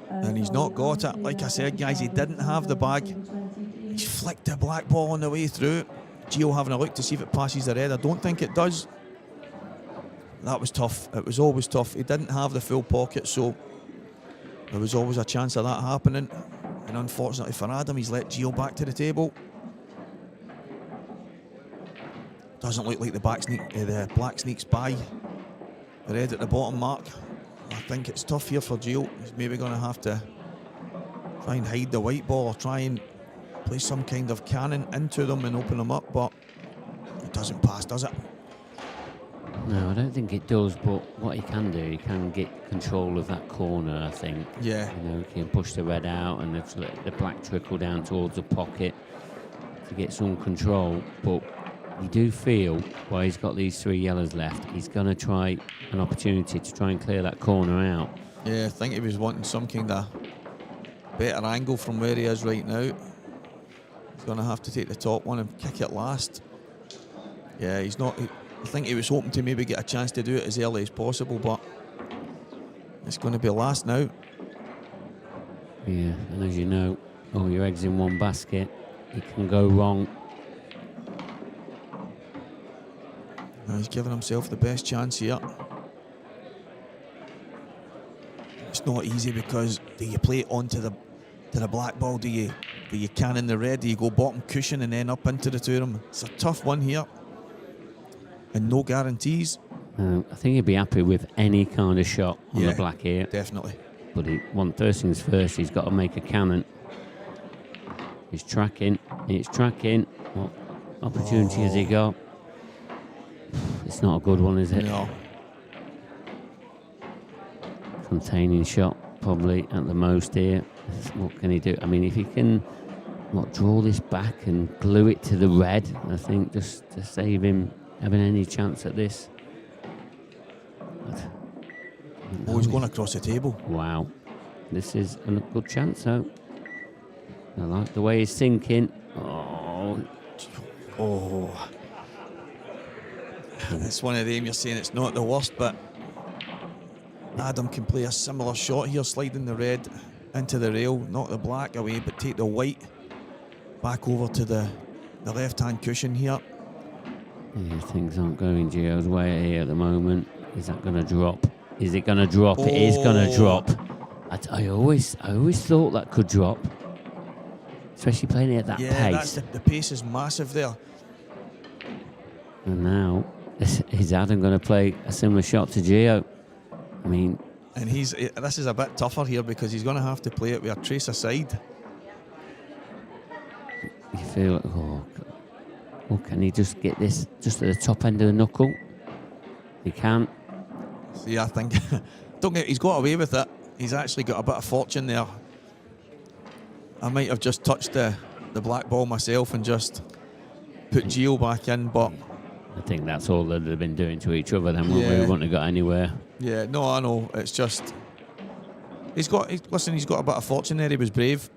And he's not got it. Like I said, guys, he didn't have the bag. He's flicked the black ball on the way through. Gio having a look to see if it passes the red. I don't think it does. That was tough. It was always tough. He didn't have the full pocket, so there was always a chance of that happening. And unfortunately for Adam, he's let Gio back to the table. Doesn't look like the black sneaks by the red at the bottom mark. I think it's tough here for Gio. He's maybe going to have to try and hide the white ball or try and play some kind of cannon into them and open them up, but it doesn't pass, does it? No, I don't think it does, but what he can do, he can get control of that corner, I think. Yeah. You know, he can push the red out and let the black trickle down towards the pocket to get some control, but you do feel, while he's got these three yellows left, he's going to try an opportunity to try and clear that corner out. Yeah, I think he was wanting some kind of better angle from where he is right now. He's going to have to take the top one and kick it last. Yeah, he's not... I think he was hoping to maybe get a chance to do it as early as possible, but it's going to be last now. Yeah, and as you know, all your eggs in one basket, it can go wrong. Now he's giving himself the best chance here. It's not easy because do you play it onto the black ball? Do you cannon the red? Do you go bottom cushion and then up into the two of them? It's a tough one here. And no guarantees. I think he'd be happy with any kind of shot on the black here. Definitely. But first things first, he's got to make a cannon. He's tracking. What opportunity has he got? It's not a good one, is it? No. Containing shot, probably, at the most here. What can he do? I mean, if he can draw this back and glue it to the red, I think, just to save him having any chance at this. Oh, he's going across the table. Wow. This is a good chance, though. I like the way he's thinking. Oh. It's one of them, you're saying it's not the worst, but Adam can play a similar shot here, sliding the red into the rail, knock the black away, but take the white back over to the left-hand cushion here. Yeah, things aren't going Gio's way here at the moment. Is that going to drop? Is it going to drop? It is going to drop. I always thought that could drop, especially playing it at that pace. The pace is massive there. And now, is Adam going to play a similar shot to Gio? I mean... And this is a bit tougher here because he's going to have to play it with a trace aside. You feel, oh, can he just get this just at the top end of the knuckle? He can. See, I think, he's got away with it. He's actually got a bit of fortune there. I might have just touched the black ball myself and just put Gio back in, but... I think that's all that they've been doing to each other then. We wouldn't have got anywhere. Yeah, no, I know. It's just... He's got a bit of fortune there. He was brave.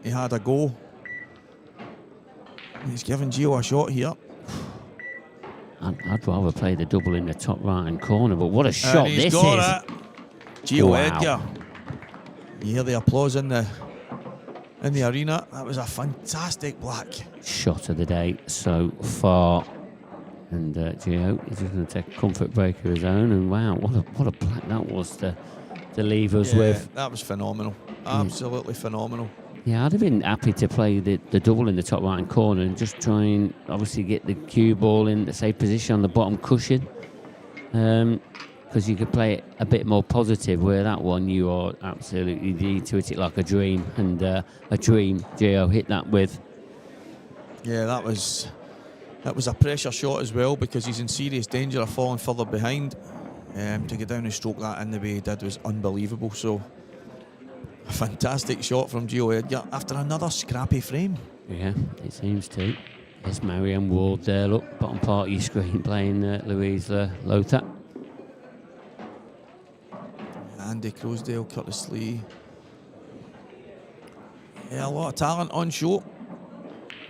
He had a go. He's giving Gio a shot here. I'd rather play the double in the top right-hand corner, but what a shot this is. It. Gio Wow. Edgar. You hear the applause in the arena. That was a fantastic black. Shot of the day so far. And Gio is just going to take a comfort break of his own. And wow, what a black that was to leave us with. That was phenomenal. Absolutely phenomenal. Yeah, I'd have been happy to play the double in the top right-hand corner and just try and obviously get the cue ball in the safe position on the bottom cushion. Because you could play it a bit more positive, where that one you are absolutely need to hit it like a dream. And a dream Gio hit that with. Yeah, that was a pressure shot as well because he's in serious danger of falling further behind. To get down and stroke that in the way he did was unbelievable. So, a fantastic shot from Gio Edgar after another scrappy frame. Yeah, it seems to. There's Marianne Ward there, look, bottom part of your screen playing Louise Lothar. Andy Crosdale, Curtis Lee. Yeah, a lot of talent on show.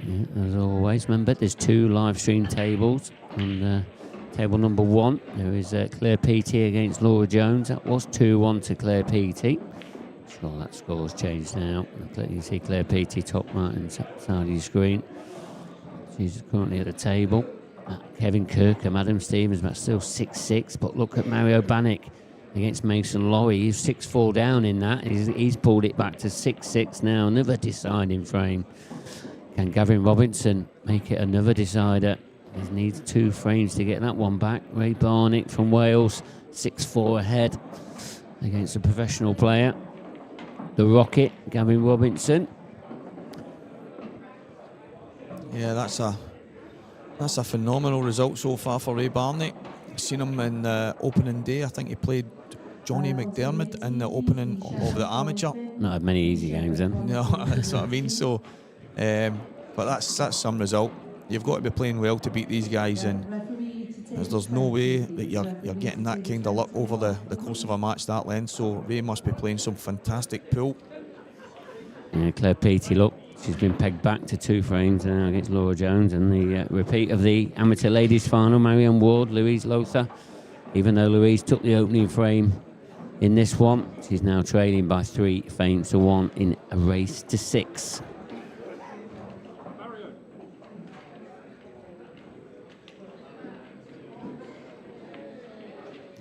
Yeah, as always, remember there's 2 live stream tables. On table number 1, there is Claire Peaty against Laura Jones. That was 2-1 to Claire Peaty. Sure, that score's changed now. You can see Claire Peaty top right hand side of your screen. She's currently at the table. Kevin Kirkham, Adam Stevens, but still 6-6. But look at Mario Bannock against Mason Laurie. He's 6-4 down in that. He's pulled it back to 6-6 now. Another deciding frame. Can Gavin Robinson make it another decider? He needs 2 frames to get that one back. Ray Barnett from Wales, 6-4 ahead against a professional player. The Rocket, Gavin Robinson. Yeah, that's a phenomenal result so far for Ray Barnett. Seen him in the opening day. I think he played Johnny McDermott in the opening of the Amateur. Not had many easy games then. No, that's what I mean. So, but that's some result. You've got to be playing well to beat these guys, and there's no way that you're getting that kind of luck over the course of a match that length. So Ray must be playing some fantastic pool. Yeah, Claire Peaty, look, she's been pegged back to 2 frames now against Laura Jones, and the repeat of the amateur ladies final, Marianne Ward, Louise Lothar. Even though Louise took the opening frame in this one, she's now trailing by 3 frames to 1 in a race to 6.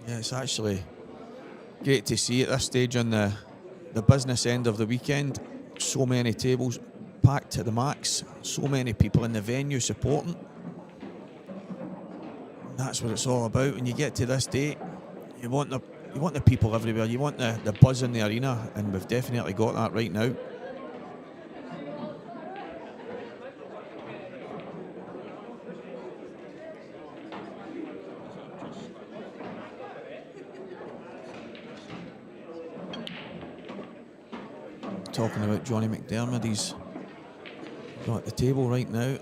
Yeah, it's actually great to see at this stage on the business end of the weekend. So many tables packed to the max. So many people in the venue supporting. That's what it's all about. When you get to this day, you want the people everywhere. You want the buzz in the arena, and we've definitely got that right now. Talking about Johnny McDermott, he's got at the table right now.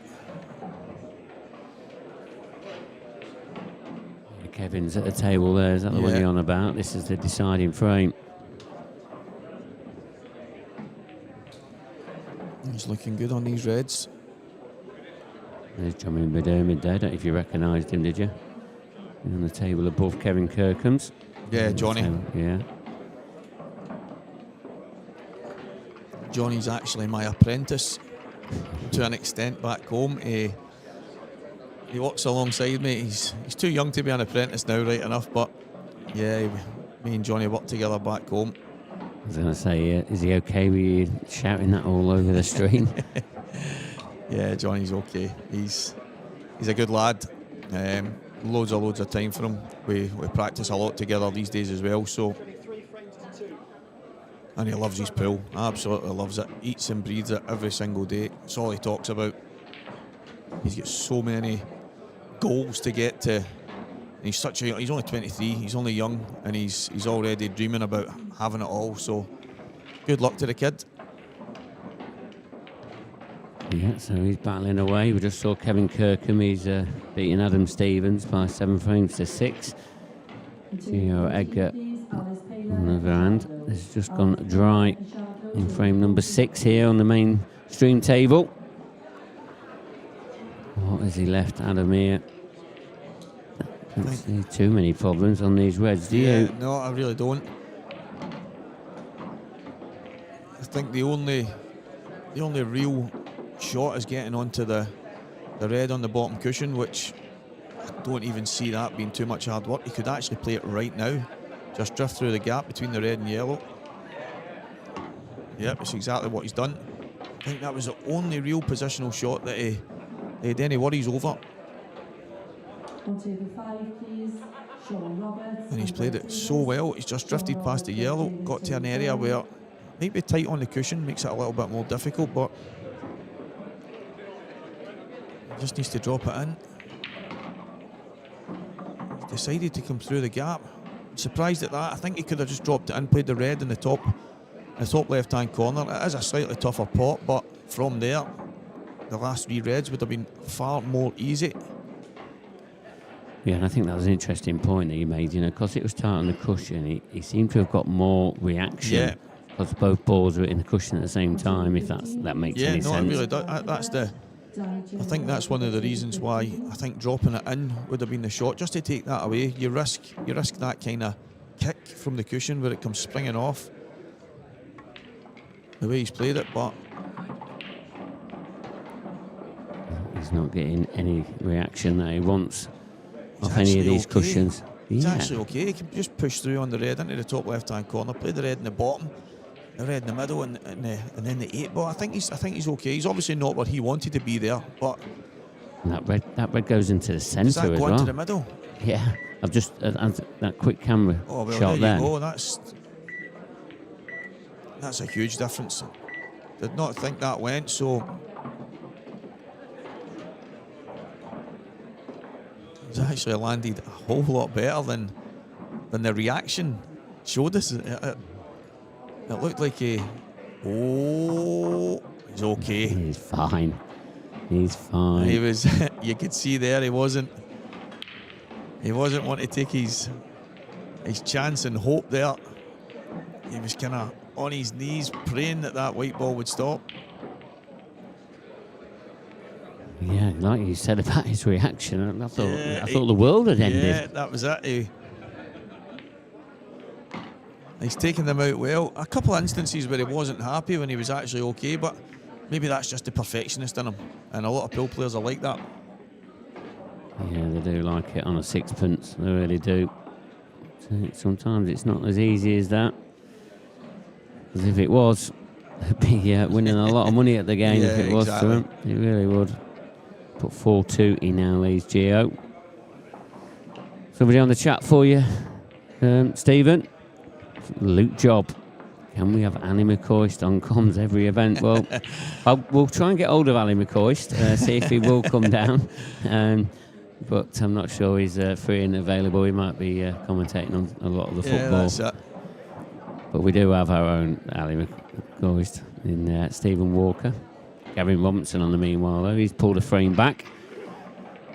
Kevin's at the table there. Is that the one you're on about? This is the deciding frame. He's looking good on these reds. There's Johnny McDermott there. I don't know if you recognised him, did you? On the table above Kevin Kirkham's. Yeah, Johnny. Yeah. Johnny's actually my apprentice to an extent back home. He works alongside me. He's too young to be an apprentice now, right enough, but yeah, me and Johnny work together back home. I was going to say, is he okay with you shouting that all over the stream? Yeah, Johnny's okay. He's a good lad. Loads of time for him. We practice a lot together these days as well. So, and he loves his pool. Absolutely loves it. Eats and breathes it every single day. That's all he talks about. He's got so many goals to get to. He's only 23. He's only young, and he's already dreaming about having it all. So, good luck to the kid. Yeah, so he's battling away. We just saw Kevin Kirkham. He's beating Adam Stevens by 7 frames to 6. Gio Edgar, on the other hand, has just gone dry in frame number 6 here on the main stream table. What has he left Adam here? Don't see too many problems on these reds, do you? No, I really don't. I think the only real shot is getting onto the red on the bottom cushion, which I don't even see that being too much hard work. He could actually play it right now, just drift through the gap between the red and yellow. Yep, it's exactly what he's done. I think that was the only real positional shot that he had any worries over. On table 5, please. Sean Roberts. And he's played it so well. He's just drifted past the yellow, got to an area where might be tight on the cushion, makes it a little bit more difficult, but he just needs to drop it in. He's decided to come through the gap. I'm surprised at that. I think he could have just dropped it in, played the red in the top left-hand corner. It is a slightly tougher pot, but from there, the last 3 reds would have been far more easy. Yeah, and I think that was an interesting point that you made, because it was tight on the cushion. He seemed to have got more reaction. Yeah. Because both balls were in the cushion at the same time, if that makes any sense. Yeah, no, it really does. I think that's one of the reasons why I think dropping it in would have been the shot, just to take that away. You risk that kind of kick from the cushion where it comes springing off. The way he's played it, but he's not getting any reaction that he wants off any of these okay. cushions. It's Yeah. actually okay. He can just push through on the red into the top left-hand corner, play the red in the bottom, the red in the middle, and then the 8 ball. I think he's okay. He's obviously not where he wanted to be there, but And that red goes into the does centre that as go well. into the middle? Yeah, I've just that quick camera Oh well, shot there there. you go. That's a huge difference. Did not think that went so. He's actually landed a whole lot better than the reaction showed us. It looked like he's okay. He's fine. He's fine. He was. You could see there he wasn't wanting to take his chance and hope there. He was kind of on his knees praying that white ball would stop. Yeah, like you said about his reaction, I thought the world had ended. Yeah, that was it. He's taken them out well. A couple of instances where he wasn't happy when he was actually okay, but maybe that's just the perfectionist in him. And a lot of pool players are like that. Yeah, they do like it on a sixpence. They really do. Sometimes it's not as easy as that. As if it was, they'd be winning a lot of money at the game if it was exactly. to them. It really would. Put 4-2, he now leads Gio. Somebody on the chat for you, Stephen. Luke Job. Can we have Ali McCoist on comms every event? Well, we'll try and get hold of Ali McCoist, see if he will come down. But I'm not sure he's free and available. He might be commentating on a lot of the football. Yeah, that's it. But we do have our own Ali McCoist in Stephen Walker. Gavin Robinson on the meanwhile, though. He's pulled a frame back.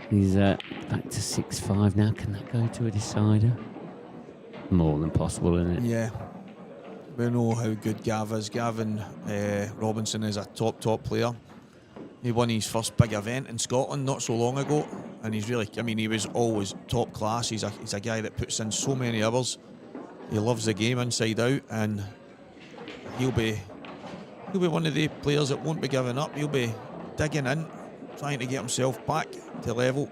He's back to 6-5 now. Can that go to a decider? More than possible, isn't it? Yeah. We know how good Gav is. Gavin Robinson is a top player. He won his first big event in Scotland not so long ago, and he's really, I mean, he was always top class. He's a guy that puts in so many hours. He loves the game inside out, and he'll be one of the players that won't be giving up. He'll be digging in, trying to get himself back to level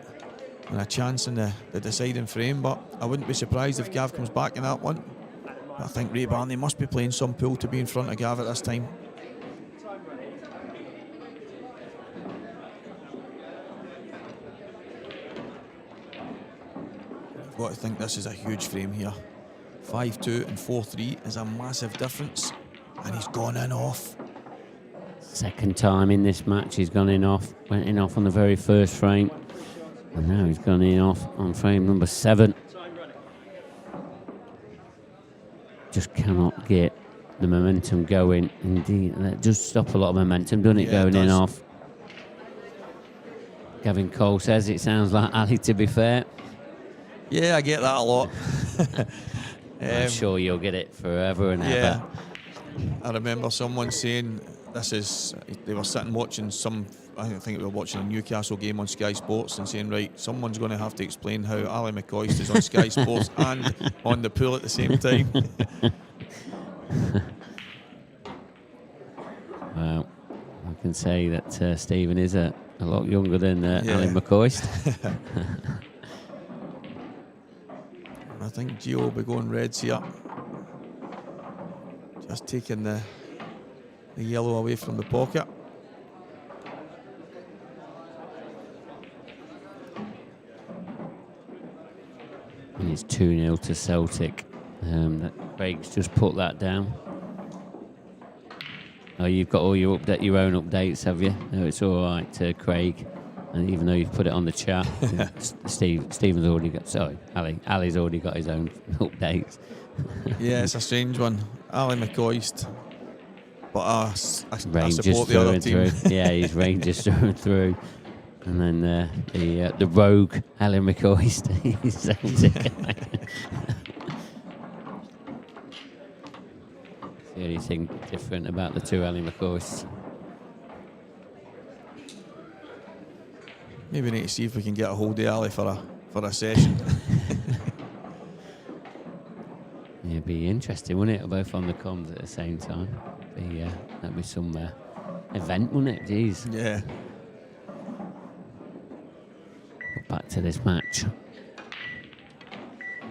and a chance in the deciding frame. But I wouldn't be surprised if Gav comes back in that one. I think Ray Barney must be playing some pool to be in front of Gav at this time. I've got to think this is a huge frame here. 5-2 and 4-3 is a massive difference, and he's gone in off. Second time in this match he's gone in off. Went in off on the very first frame, and now he's gone in off on frame number 7. Just cannot get the momentum going. Indeed, that does stop a lot of momentum, doesn't it, going in off? Gavin Cole says it sounds like Ali, to be fair. Yeah, I get that a lot. I'm sure you'll get it forever and yeah. ever. I remember someone saying they were sitting watching I think they were watching a Newcastle game on Sky Sports and saying, right, someone's going to have to explain how Ali McCoist is on Sky Sports and on the pool at the same time. Well, I can say that Stephen is a lot younger than Ali McCoist. I think Gio will be going reds here. Just taking the yellow away from the pocket. And it's 2-0 to Celtic. Craig's just put that down. Oh, you've got all your own updates, have you? No, it's all right, Craig. And even though you've put it on the chat, Stephen's already got. Sorry, Ali's already got his own updates. Yeah, it's a strange one. Ali McCoist, but I Rangers support the other team. Yeah, he's Rangers through. And then the rogue Alan McCoist. He's Celtic. The only thing different about the two Ali McCoists. Maybe we need to see if we can get a hold of Ali for a session. Yeah, it'd be interesting, wouldn't it? Both on the comms at the same time. That'd be some event, wouldn't it? Jeez. Yeah. But back to this match.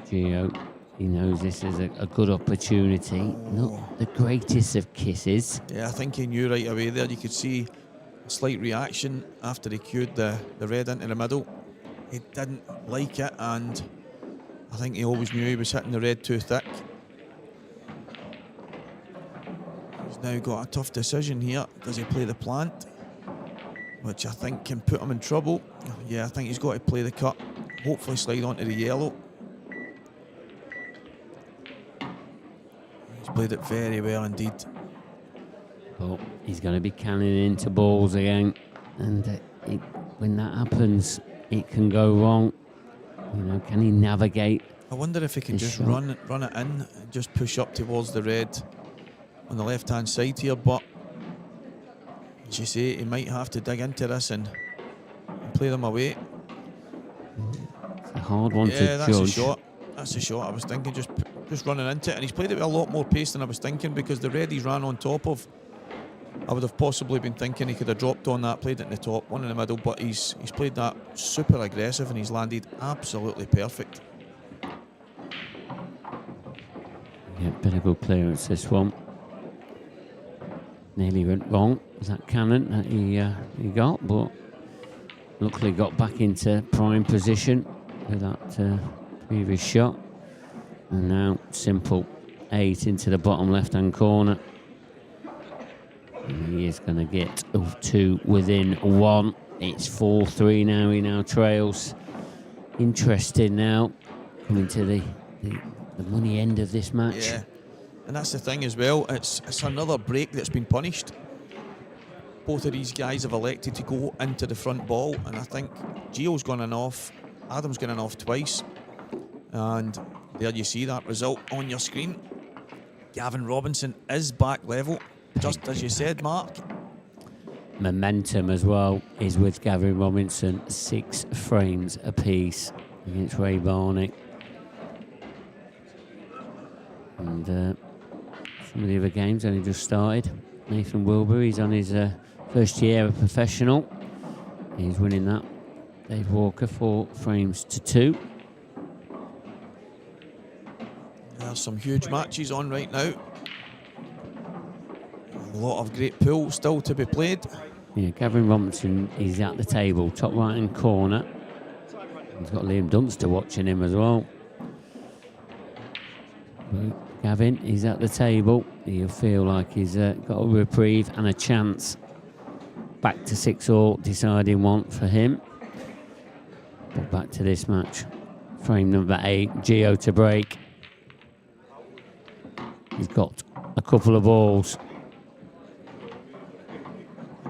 Gio, he knows this is a good opportunity. Not the greatest of kisses. Yeah, I think he knew right away there. You could see a slight reaction after he cued the red into the middle. He didn't like it, and I think he always knew he was hitting the red too thick. He's now got a tough decision here. Does he play the plant? Which I think can put him in trouble. Yeah, I think he's got to play the cut. Hopefully slide onto the yellow. He's played it very well indeed. But he's going to be canning into balls again. And when that happens, it can go wrong. You know, can he navigate? I wonder if he can just shot? run it in and just push up towards the red on the left-hand side here. But as you say, he might have to dig into this and play them away. It's a hard one to judge. Yeah, that's a shot. That's a shot. I was thinking just running into it, and he's played it with a lot more pace than I was thinking, because the red he's ran on top of, I would have possibly been thinking he could have dropped on that, played it in the top, one in the middle, but he's played that super aggressive and he's landed absolutely perfect. Yeah, bit of good clearance this one. Nearly went wrong. Was that cannon that he got, but luckily got back into prime position with that previous shot. And now simple 8 into the bottom left-hand corner. And he is going to get 2 within 1. It's 4-3 now. He now trails. Interesting now. Coming to the money end of this match. Yeah, and that's the thing as well. It's another break that's been punished. Both of these guys have elected to go into the front ball, and I think Gio's gone in off. Adam's gone in off twice. And there you see that result on your screen. Gavin Robinson is back level, just as you said, Mark. Momentum as well is with Gavin Robinson, 6 frames apiece against Ray Barney. And some of the other games only just started. Nathan Wilbur, he's on his first year of professional. He's winning that. Dave Walker, 4 frames to 2. There's some huge matches on right now. A lot of great pool still to be played. Yeah, Gavin Robinson is at the table, top right hand corner. He's got Liam Dunster watching him as well. But Gavin, he's at the table. He'll feel like he's got a reprieve and a chance. Back to 6-all, deciding one for him. But back to this match. Frame number 8, Gio to break. He's got a couple of balls.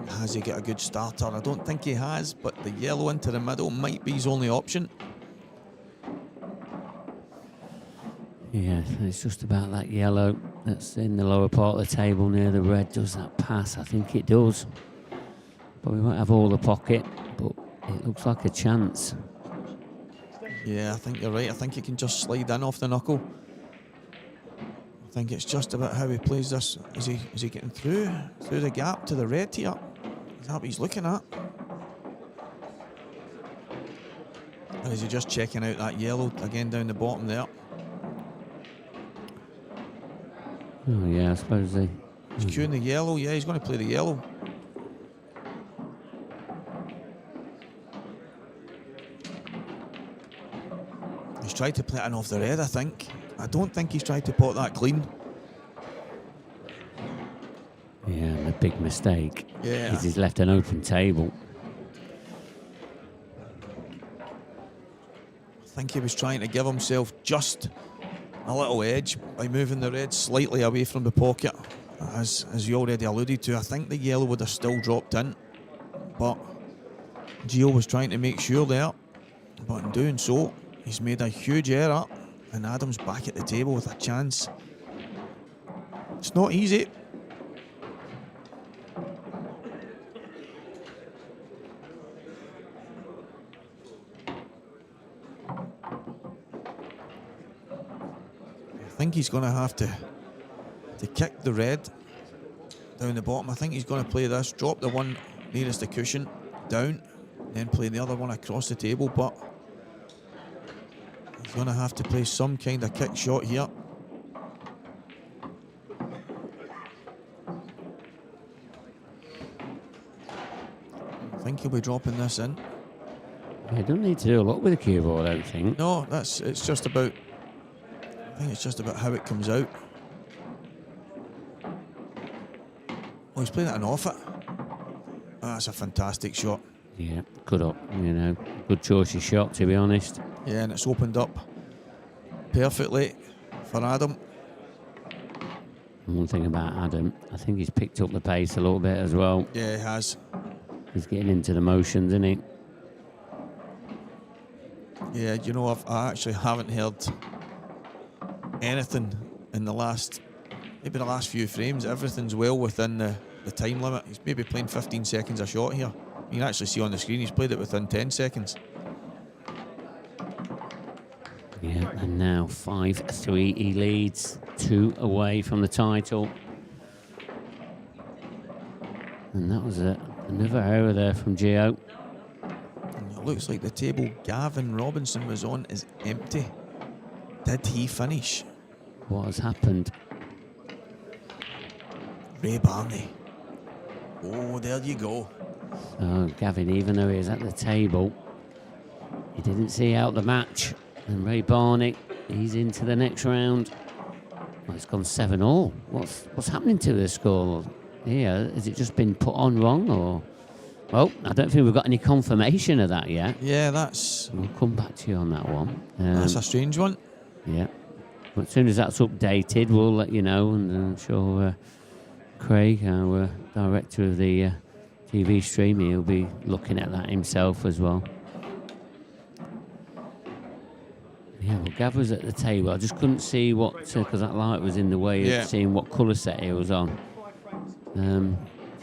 Has he got a good starter? I don't think he has, but the yellow into the middle might be his only option. Yeah, it's just about that yellow that's in the lower part of the table near the red. Does that pass? I think it does. But we won't have all the pocket, but it looks like a chance. Yeah, I think you're right. I think he can just slide in off the knuckle. I think it's just about how he plays this. Is he getting through the gap to the red here? Is that what he's looking at? Or is he just checking out that yellow again down the bottom there? Oh yeah, I suppose they... He's cueing the yellow. Yeah, he's going to play the yellow. He's tried to play it in off the red, I think. I don't think he's tried to pot that clean. Yeah, and a big mistake. Yeah. He's left an open table. I think he was trying to give himself just a little edge by moving the red slightly away from the pocket. As you already alluded to, I think the yellow would have still dropped in. But Gio was trying to make sure there. But in doing so, he's made a huge error. And Adam's back at the table with a chance. It's not easy. I think he's going to have to kick the red down the bottom. I think he's going to play this, drop the one nearest the cushion down, then play the other one across the table. But he's going to have to play some kind of kick shot here. I think he'll be dropping this in. You don't need to do a lot with the cue ball, I don't think. No, it's just about... I think it's just about how it comes out. Oh, he's playing it and off it. That's a fantastic shot. Yeah, good up, good choice of shot, to be honest. Yeah, and it's opened up perfectly for Adam. And one thing about Adam, I think he's picked up the pace a little bit as well. Yeah, he has. He's getting into the motions, isn't he? Yeah, I actually haven't heard anything in the last few frames. Everything's well within the time limit. He's maybe playing 15 seconds a shot here. You can actually see on the screen he's played it within 10 seconds. Yeah, and now 5-3 he leads, 2 away from the title. And that was another error there from Gio. And it looks like the table Gavin Robinson was on is empty. Did he finish? What has happened? Ray Barney. Oh, there you go. So Gavin, even though he was at the table, he didn't see out the match. And Ray Barney, he's into the next round. Well, it's gone 7-all. What's happening to the score here? Has it just been put on wrong, or? Well, I don't think we've got any confirmation of that yet. Yeah, We'll come back to you on that one. That's a strange one. Yeah. But as soon as that's updated, we'll let you know, and I'm sure Craig, our director of the TV stream, he'll be looking at that himself as well. Yeah, well, Gav was at the table. I just couldn't see what, because that light was in the way Yeah. of seeing what colour set he was on.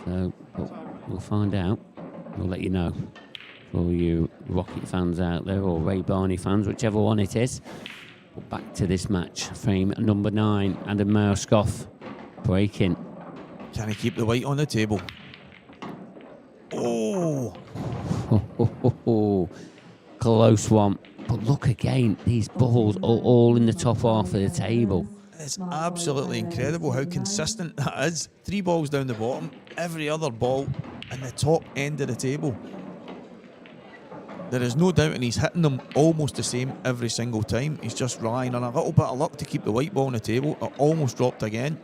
So but we'll find out. We'll let you know. For all you Rocket fans out there, or Ray Barney fans, whichever one it is. But back to this match. Frame number 9, Adam Mauskoff breaking. Can he keep the white on the table? Oh! Close one. But look again, these balls are all in the top half of the table. It's absolutely incredible how consistent that is. 3 balls down the bottom, every other ball in the top end of the table. There is no doubt, and he's hitting them almost the same every single time. He's just relying on a little bit of luck to keep the white ball on the table. It almost dropped again.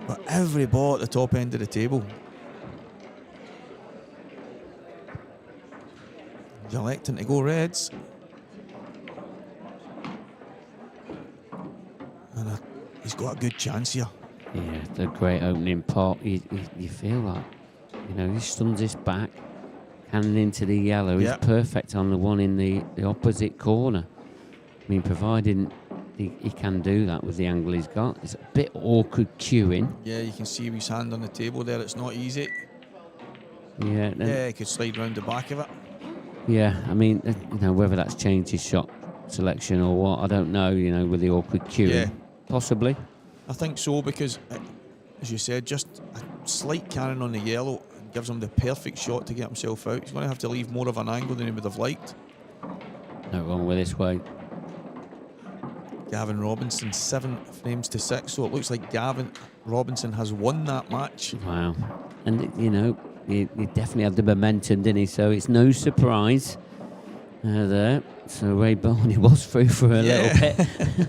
But every ball at the top end of the table. He's electing to go reds. And he's got a good chance here. Yeah, it's a great opening pot. You feel like, he stuns this back, cannon into the yellow. Yeah. He's perfect on the one in the opposite corner. I mean, providing he can do that with the angle he's got. It's a bit awkward cueing. Yeah, you can see his hand on the table there. It's not easy. Yeah, Yeah, he could slide round the back of it. Yeah, I mean, whether that's changed his shot selection or what, I don't know, with the awkward cueing. Yeah. Possibly. I think so, because, as you said, just a slight cannon on the yellow gives him the perfect shot to get himself out. He's going to have to leave more of an angle than he would have liked. No wrong with this way. Gavin Robinson, 7 frames to 6, so it looks like Gavin Robinson has won that match. Wow. And, he definitely had the momentum, didn't he? So it's no surprise there. So Ray Barney was through for a little bit.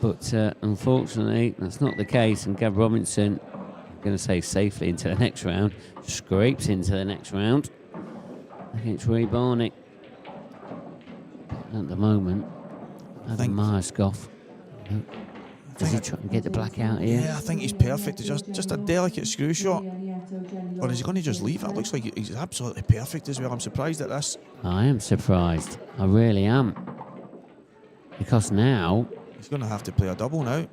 But unfortunately, that's not the case. And Gav Robinson, I'm going to say safely into the next round, scrapes into the next round against Ray Barney. But at the moment, Adam Mauskoff. Does he try and get the black out here? Yeah, I think he's perfect. It's just a delicate screw shot. Or is he going to just leave it? It looks like he's absolutely perfect as well. I'm surprised at this. I am surprised. I really am. Because now... He's going to have to play a double now.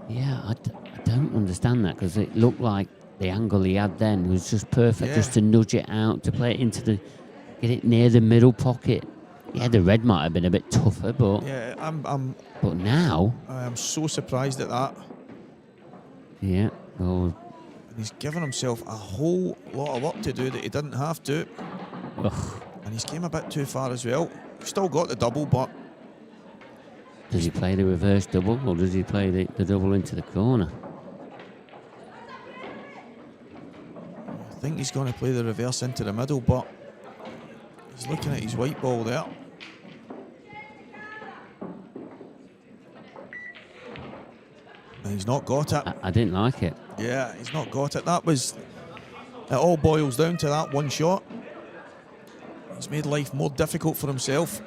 Yeah, I don't understand that, because it looked like the angle he had then was just perfect, just to nudge it out, to play it into get it near the middle pocket. Yeah, the red might have been a bit tougher, but... Yeah, But now... I am so surprised at that. Yeah, well... And he's given himself a whole lot of work to do that he didn't have to. Ugh. And he's came a bit too far as well. Still got the double, but... Does he play the reverse double, or does he play the double into the corner? I think he's going to play the reverse into the middle, but he's looking at his white ball there. And he's not got it. I didn't like it. Yeah, he's not got it. It all boils down to that one shot. He's made life more difficult for himself.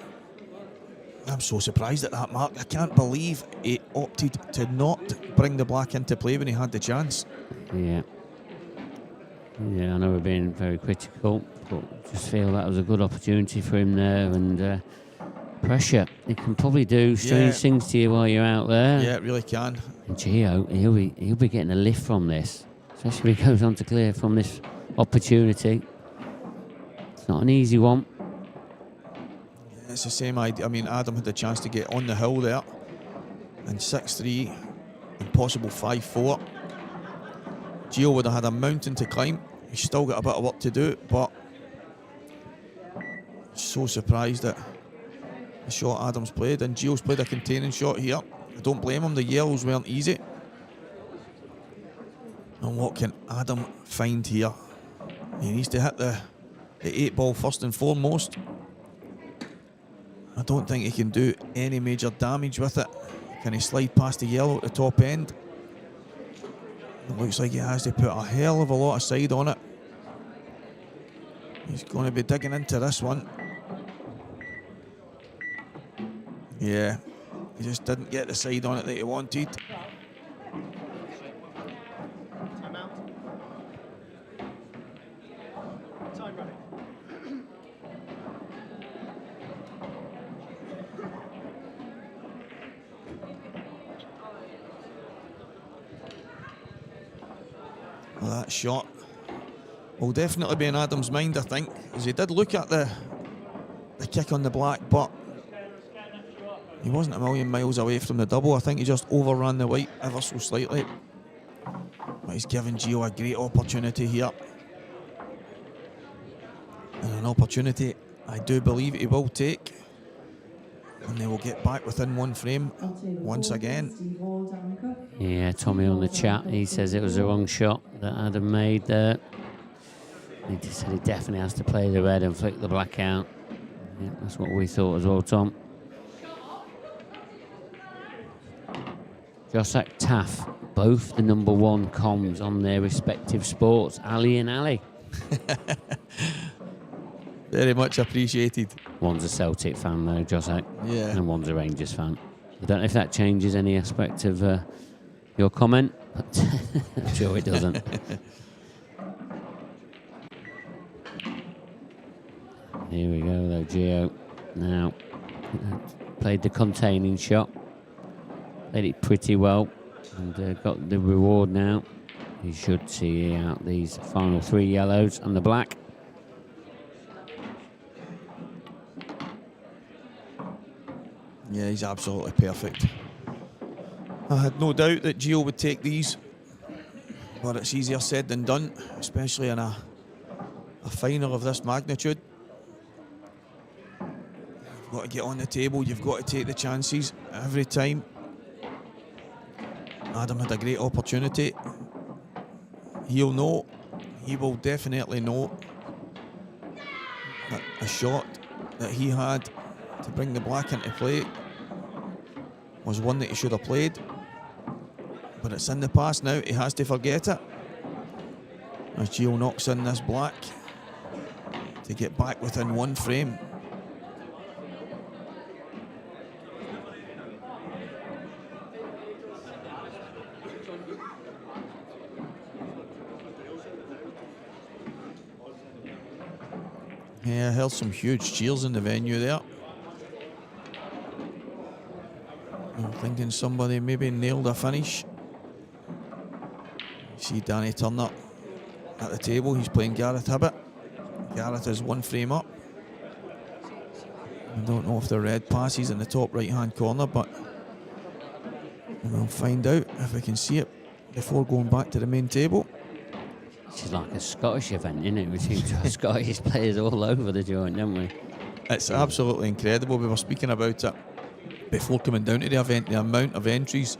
I'm so surprised at that, Mark. I can't believe he opted to not bring the black into play when he had the chance. Yeah. Yeah, I know we're being very critical, but just feel that was a good opportunity for him there, and pressure. He can probably do strange things to you while you're out there. Yeah, it really can. And Gio, he'll be getting a lift from this, especially if he goes on to clear from this opportunity. It's not an easy one. It's the same idea. I mean, Adam had the chance to get on the hill there, and 6-3 and possible 5-4. Gio would have had a mountain to climb. He's still got a bit of work to do, but so surprised at the shot Adam's played, and Gio's played a containing shot here. I don't blame him. The yellows weren't easy. And what can Adam find here? He needs to hit the 8 ball first and foremost. I don't think he can do any major damage with it. Can he slide past the yellow at the top end? It looks like he has to put a hell of a lot of side on it. He's going to be digging into this one. Yeah, he just didn't get the side on it that he wanted. that shot will definitely be in Adam's mind, I think, as he did look at the kick on the black, but he wasn't a million miles away from the double. I think he just overran the white ever so slightly. But he's given Gio a great opportunity here. And an opportunity I do believe he will take. And they will get back within one frame once again. Yeah, Tommy on the chat, he says it was the wrong shot that Adam made there. He just said he definitely has to play the red and flick the black out. Yeah, that's what we thought as well, Tom. Jossack Taff, both the #1 comms on their respective sports, Ali and Ali. Very much appreciated. One's a Celtic fan though, Jossack, Yeah. and one's a Rangers fan. I don't know if that changes any aspect of your comment, but I'm sure it doesn't. Here we go though, Gio. Now, played the containing shot. Played it pretty well and got the reward now. He should see out these final 3 yellows and the black. Yeah, he's absolutely perfect. I had no doubt that Gio would take these, but it's easier said than done, especially in a final of this magnitude. You've got to get on the table, you've got to take the chances every time. Adam had a great opportunity. He'll know, he will definitely know that a shot that he had to bring the black into play was one that he should have played, but it's in the past now. He has to forget it as Gio knocks in this black to get back within one frame. Yeah, I heard some huge cheers in the venue there. I'm thinking somebody maybe nailed a finish. See Danny Turner at the table. He's playing Gareth Hibbett. Gareth is 1 frame up. I don't know if the red passes in the top right hand corner, but we'll find out if we can see it before going back to the main table. This is like a Scottish event, isn't it? We seem to have Scottish players all over the joint, don't we? It's absolutely incredible. We were speaking about it before coming down to the event, the amount of entries,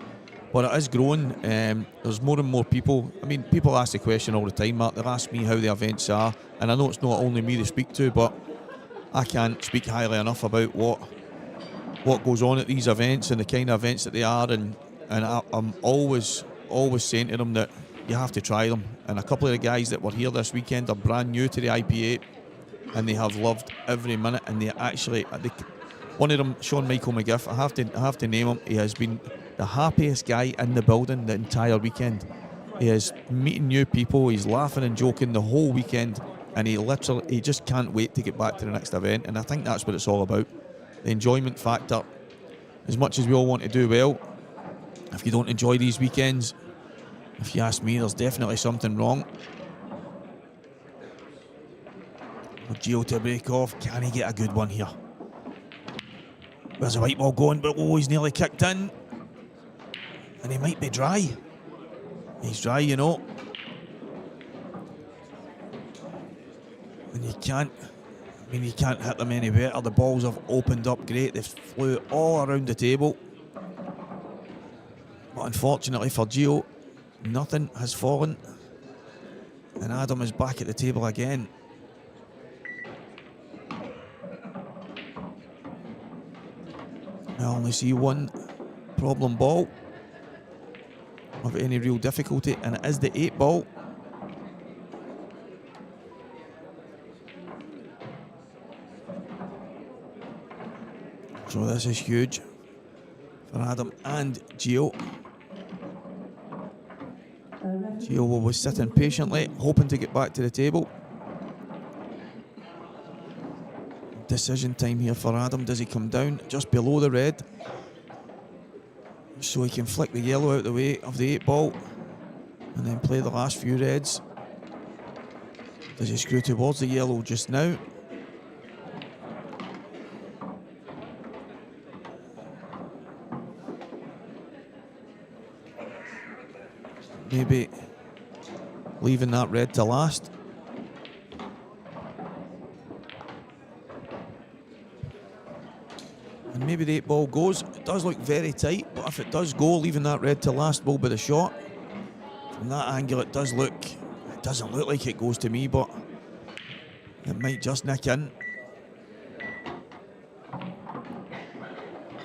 but it is growing. There's more and more people. I mean, people ask the question all the time, Mark. They ask me how the events are, and I know it's not only me to speak to, but I can't speak highly enough about what goes on at these events and the kind of events that they are, and I'm always saying to them that you have to try them. And a couple of the guys that were here this weekend are brand new to the IPA, and they have loved every minute. And they actually, one of them, Sean Michael McGiff, I have to name him. He has been the happiest guy in the building the entire weekend. He is meeting new people. He's laughing and joking the whole weekend, and he just can't wait to get back to the next event. And I think that's what it's all about. The enjoyment factor. As much as we all want to do well, if you don't enjoy these weekends, if you ask me, there's definitely something wrong. Gio to break off. Can he get a good one here? Where's the white ball going? But he's nearly kicked in. And he might be dry. He's dry, you know. And you can't hit them any better. The balls have opened up great. They've flew all around the table. But unfortunately for Gio, nothing has fallen. And Adam is back at the table again. I only see one problem ball of any real difficulty, and it is the 8 ball. So this is huge for Adam and Gio. Gio will be sitting patiently, hoping to get back to the table. Decision time here for Adam. Does he come down just below the red so he can flick the yellow out the way of the 8 ball and then play the last few reds? Does he screw towards the yellow just now? Maybe leaving that red to last. And maybe the 8-ball goes. It does look very tight, but if it does go, leaving that red to last will be the shot. From that angle, it doesn't look like it goes to me, but it might just nick in.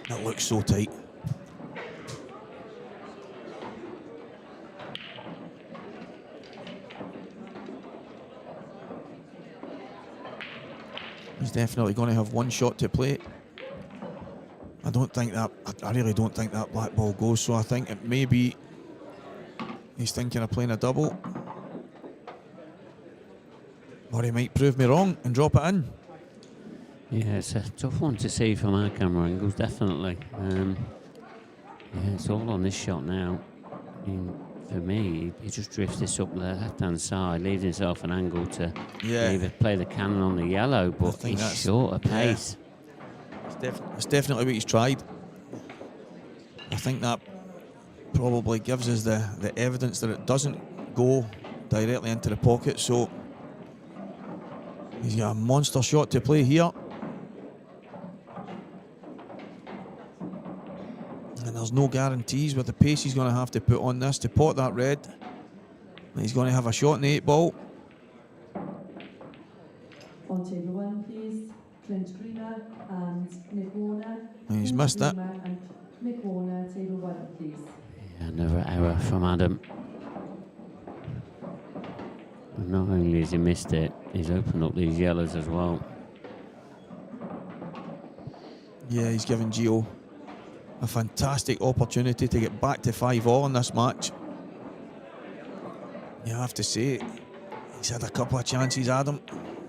That looks so tight. He's definitely going to have one shot to play. I really don't think that black ball goes, so I think it may be he's thinking of playing a double. Or he might prove me wrong and drop it in. Yeah, it's a tough one to see from our camera angles, definitely. Yeah, it's all on this shot now. I mean, for me, he just drifts this up the left-hand side, leaves himself an angle to either play the cannon on the yellow, but he's short of pace. It's definitely what he's tried. I think that probably gives us the evidence that it doesn't go directly into the pocket, so he's got a monster shot to play here. And there's no guarantees with the pace he's going to have to put on this to pot that red. And he's going to have a shot in the 8-ball. On table 1, please. Clint Greener and Nick Warner. And he's missed that. And Nick Warner, table 1, please. Yeah, another error from Adam. And not only has he missed it, he's opened up these yellows as well. Yeah, he's given Gio a fantastic opportunity to get back to 5-all in this match. You have to say, he's had a couple of chances, Adam,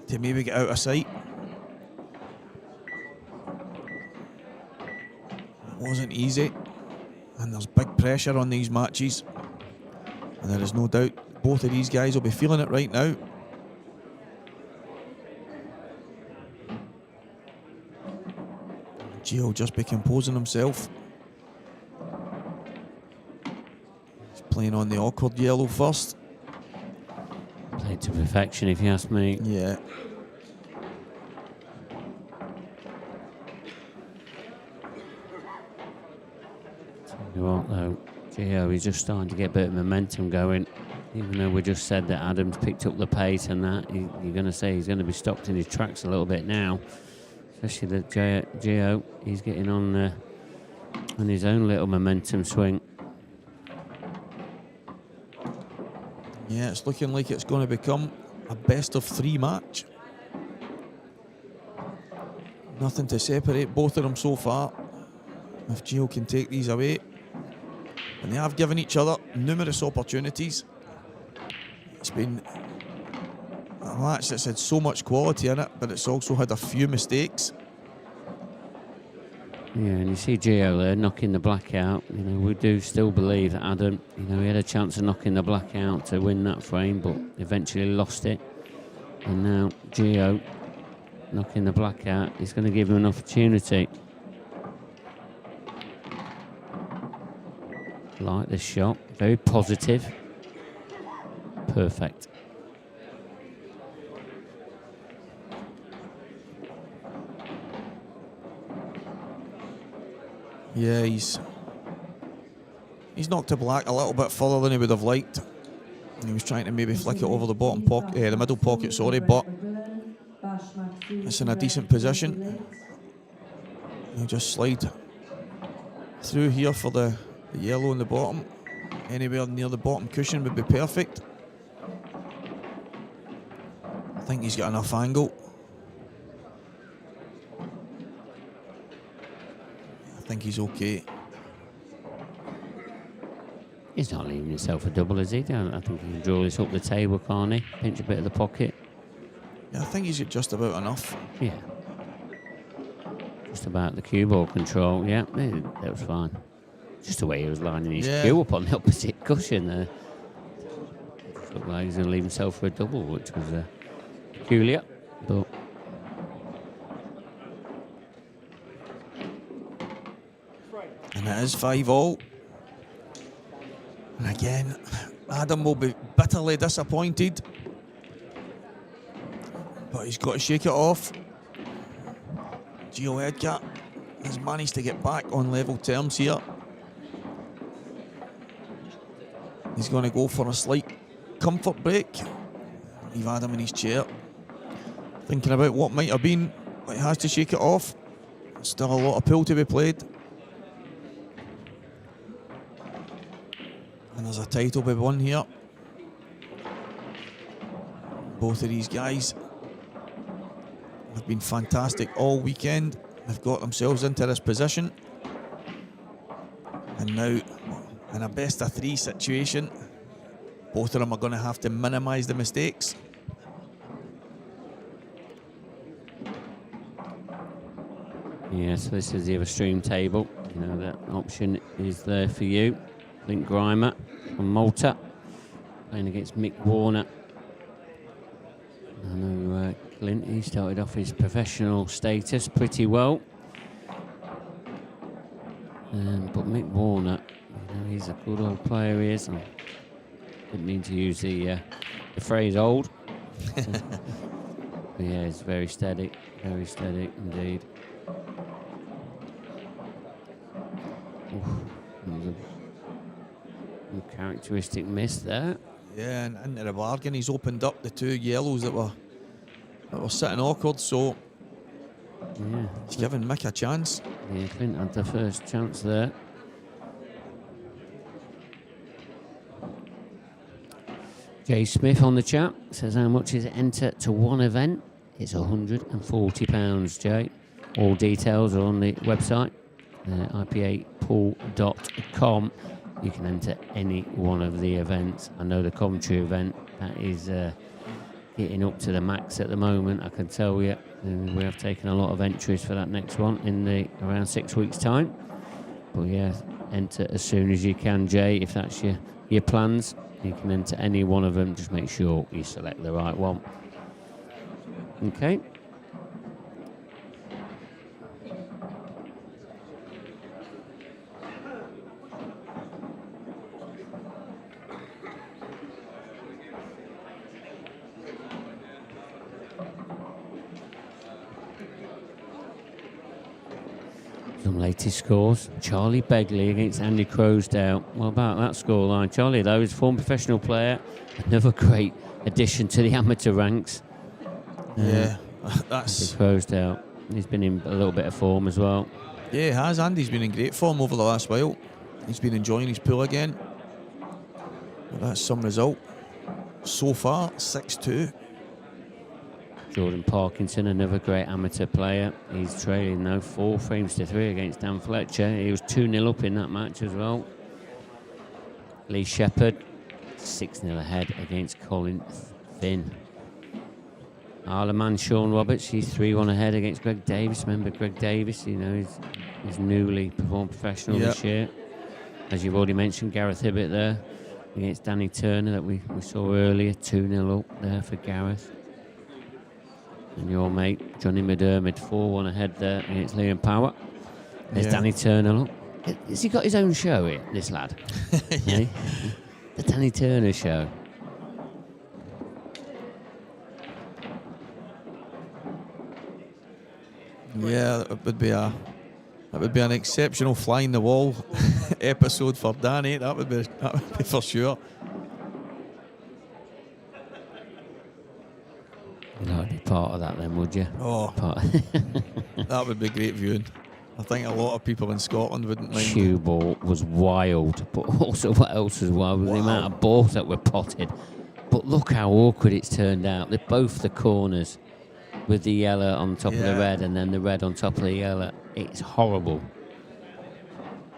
to maybe get out of sight. It wasn't easy, and there's big pressure on these matches, and there is no doubt both of these guys will be feeling it right now. Gio just be composing himself. He's playing on the awkward yellow first. Played to perfection, if you ask me. Yeah. Tell you what, though, Gio, he's just starting to get a bit of momentum going. Even though we just said that Adams picked up the pace and that, you're going to say he's going to be stopped in his tracks a little bit now. Especially that Gio, he's getting on his own little momentum swing. Yeah, it's looking like it's going to become a best-of-3 match. Nothing to separate both of them so far. If Gio can take these away. And they have given each other numerous opportunities. It's been a match that's had so much quality in it, but it's also had a few mistakes. Yeah, and you see Gio there knocking the black out. You know, we do still believe that Adam, you know, he had a chance of knocking the black out to win that frame, but eventually lost it. And now Gio knocking the black out is going to give him an opportunity. Like this shot, very positive. Perfect. Yeah, he's knocked the black a little bit further than he would have liked. He was trying to maybe flick it over the bottom pocket, the middle pocket, sorry, but it's in a decent position. He'll just slide through here for the yellow in the bottom. Anywhere near the bottom cushion would be perfect. I think he's got enough angle. I think he's okay. He's not leaving himself a double, is he? I think he can draw this up the table, can't he? Pinch a bit of the pocket. Yeah, I think he's got just about enough. Yeah. Just about the cue ball control. Yeah, that was fine. Just the way he was lining his cue up on the opposite cushion there. Looked like he was going to leave himself for a double, which was peculiar, but And it is 5-all. And again, Adam will be bitterly disappointed. But he's got to shake it off. Gio Edgar has managed to get back on level terms here. He's going to go for a slight comfort break. Leave Adam in his chair. Thinking about what might have been, but he has to shake it off. Still a lot of pool to be played. And there's a title to be won here. Both of these guys have been fantastic all weekend. They've got themselves into this position. And now, in a best of 3 situation, both of them are going to have to minimise the mistakes. yeah, so this is the other stream table. You know, that option is there for you. Link Grimer from Malta playing against Mick Warner. I know Clint, he started off his professional status pretty well. But Mick Warner, you know, he's a good old player, he is. I didn't mean to use the phrase old. But yeah, he's very steady indeed. Oof, a characteristic miss there. Yeah, and into the bargain, he's opened up the 2 yellows that were sitting awkward, so Yeah, he's giving Mick a chance. yeah, Clint had the first chance there. Jay Smith on the chat says, how much is it enter to one event? It's £140, Jay. All details are on the website, ipapool.com. You can enter any one of the events. I know the commentary event, that is getting up to the max at the moment, I can tell you. And we have taken a lot of entries for that next one in around 6 weeks' time. But yeah, enter as soon as you can, Jay, if that's your plans. You can enter any one of them, just make sure you select the right one. Okay. Some latest scores. Charlie Begley against Andy Crowsdale. What about that scoreline? Charlie, though, is a former professional player. Another great addition to the amateur ranks. Yeah, that's... Andy Crowsdale. He's been in a little bit of form as well. Yeah, he has. Andy's been in great form over the last while. He's been enjoying his pool again. But that's some result. So far, 6-2. Jordan Parkinson, another great amateur player. He's trailing now 4 frames to 3 against Dan Fletcher. He was 2-0 up in that match as well. Lee Shepherd, 6-0 ahead against Colin Finn. Isle of Man, Sean Roberts, he's 3-1 ahead against Greg Davis. Remember Greg Davis, you know, he's newly performed professional this year. As you've already mentioned, Gareth Hibbett there against Danny Turner that we saw earlier. 2-0 up there for Gareth. And your mate, Johnny McDermott, 4-1 ahead there against Liam Power. There's Danny Turner. Look. Has he got his own show here, this lad? Yeah. The Danny Turner show. Yeah, that would be an exceptional fly in the wall episode for Danny. That would be for sure. You'd like to be part of that then, would you? Oh, that would be great viewing. I think a lot of people in Scotland wouldn't mind. Cue ball was wild, but also what else was wild was the amount of balls that were potted. But look how awkward it's turned out. They're both the corners with the yellow on top of the red and then the red on top of the yellow. It's horrible.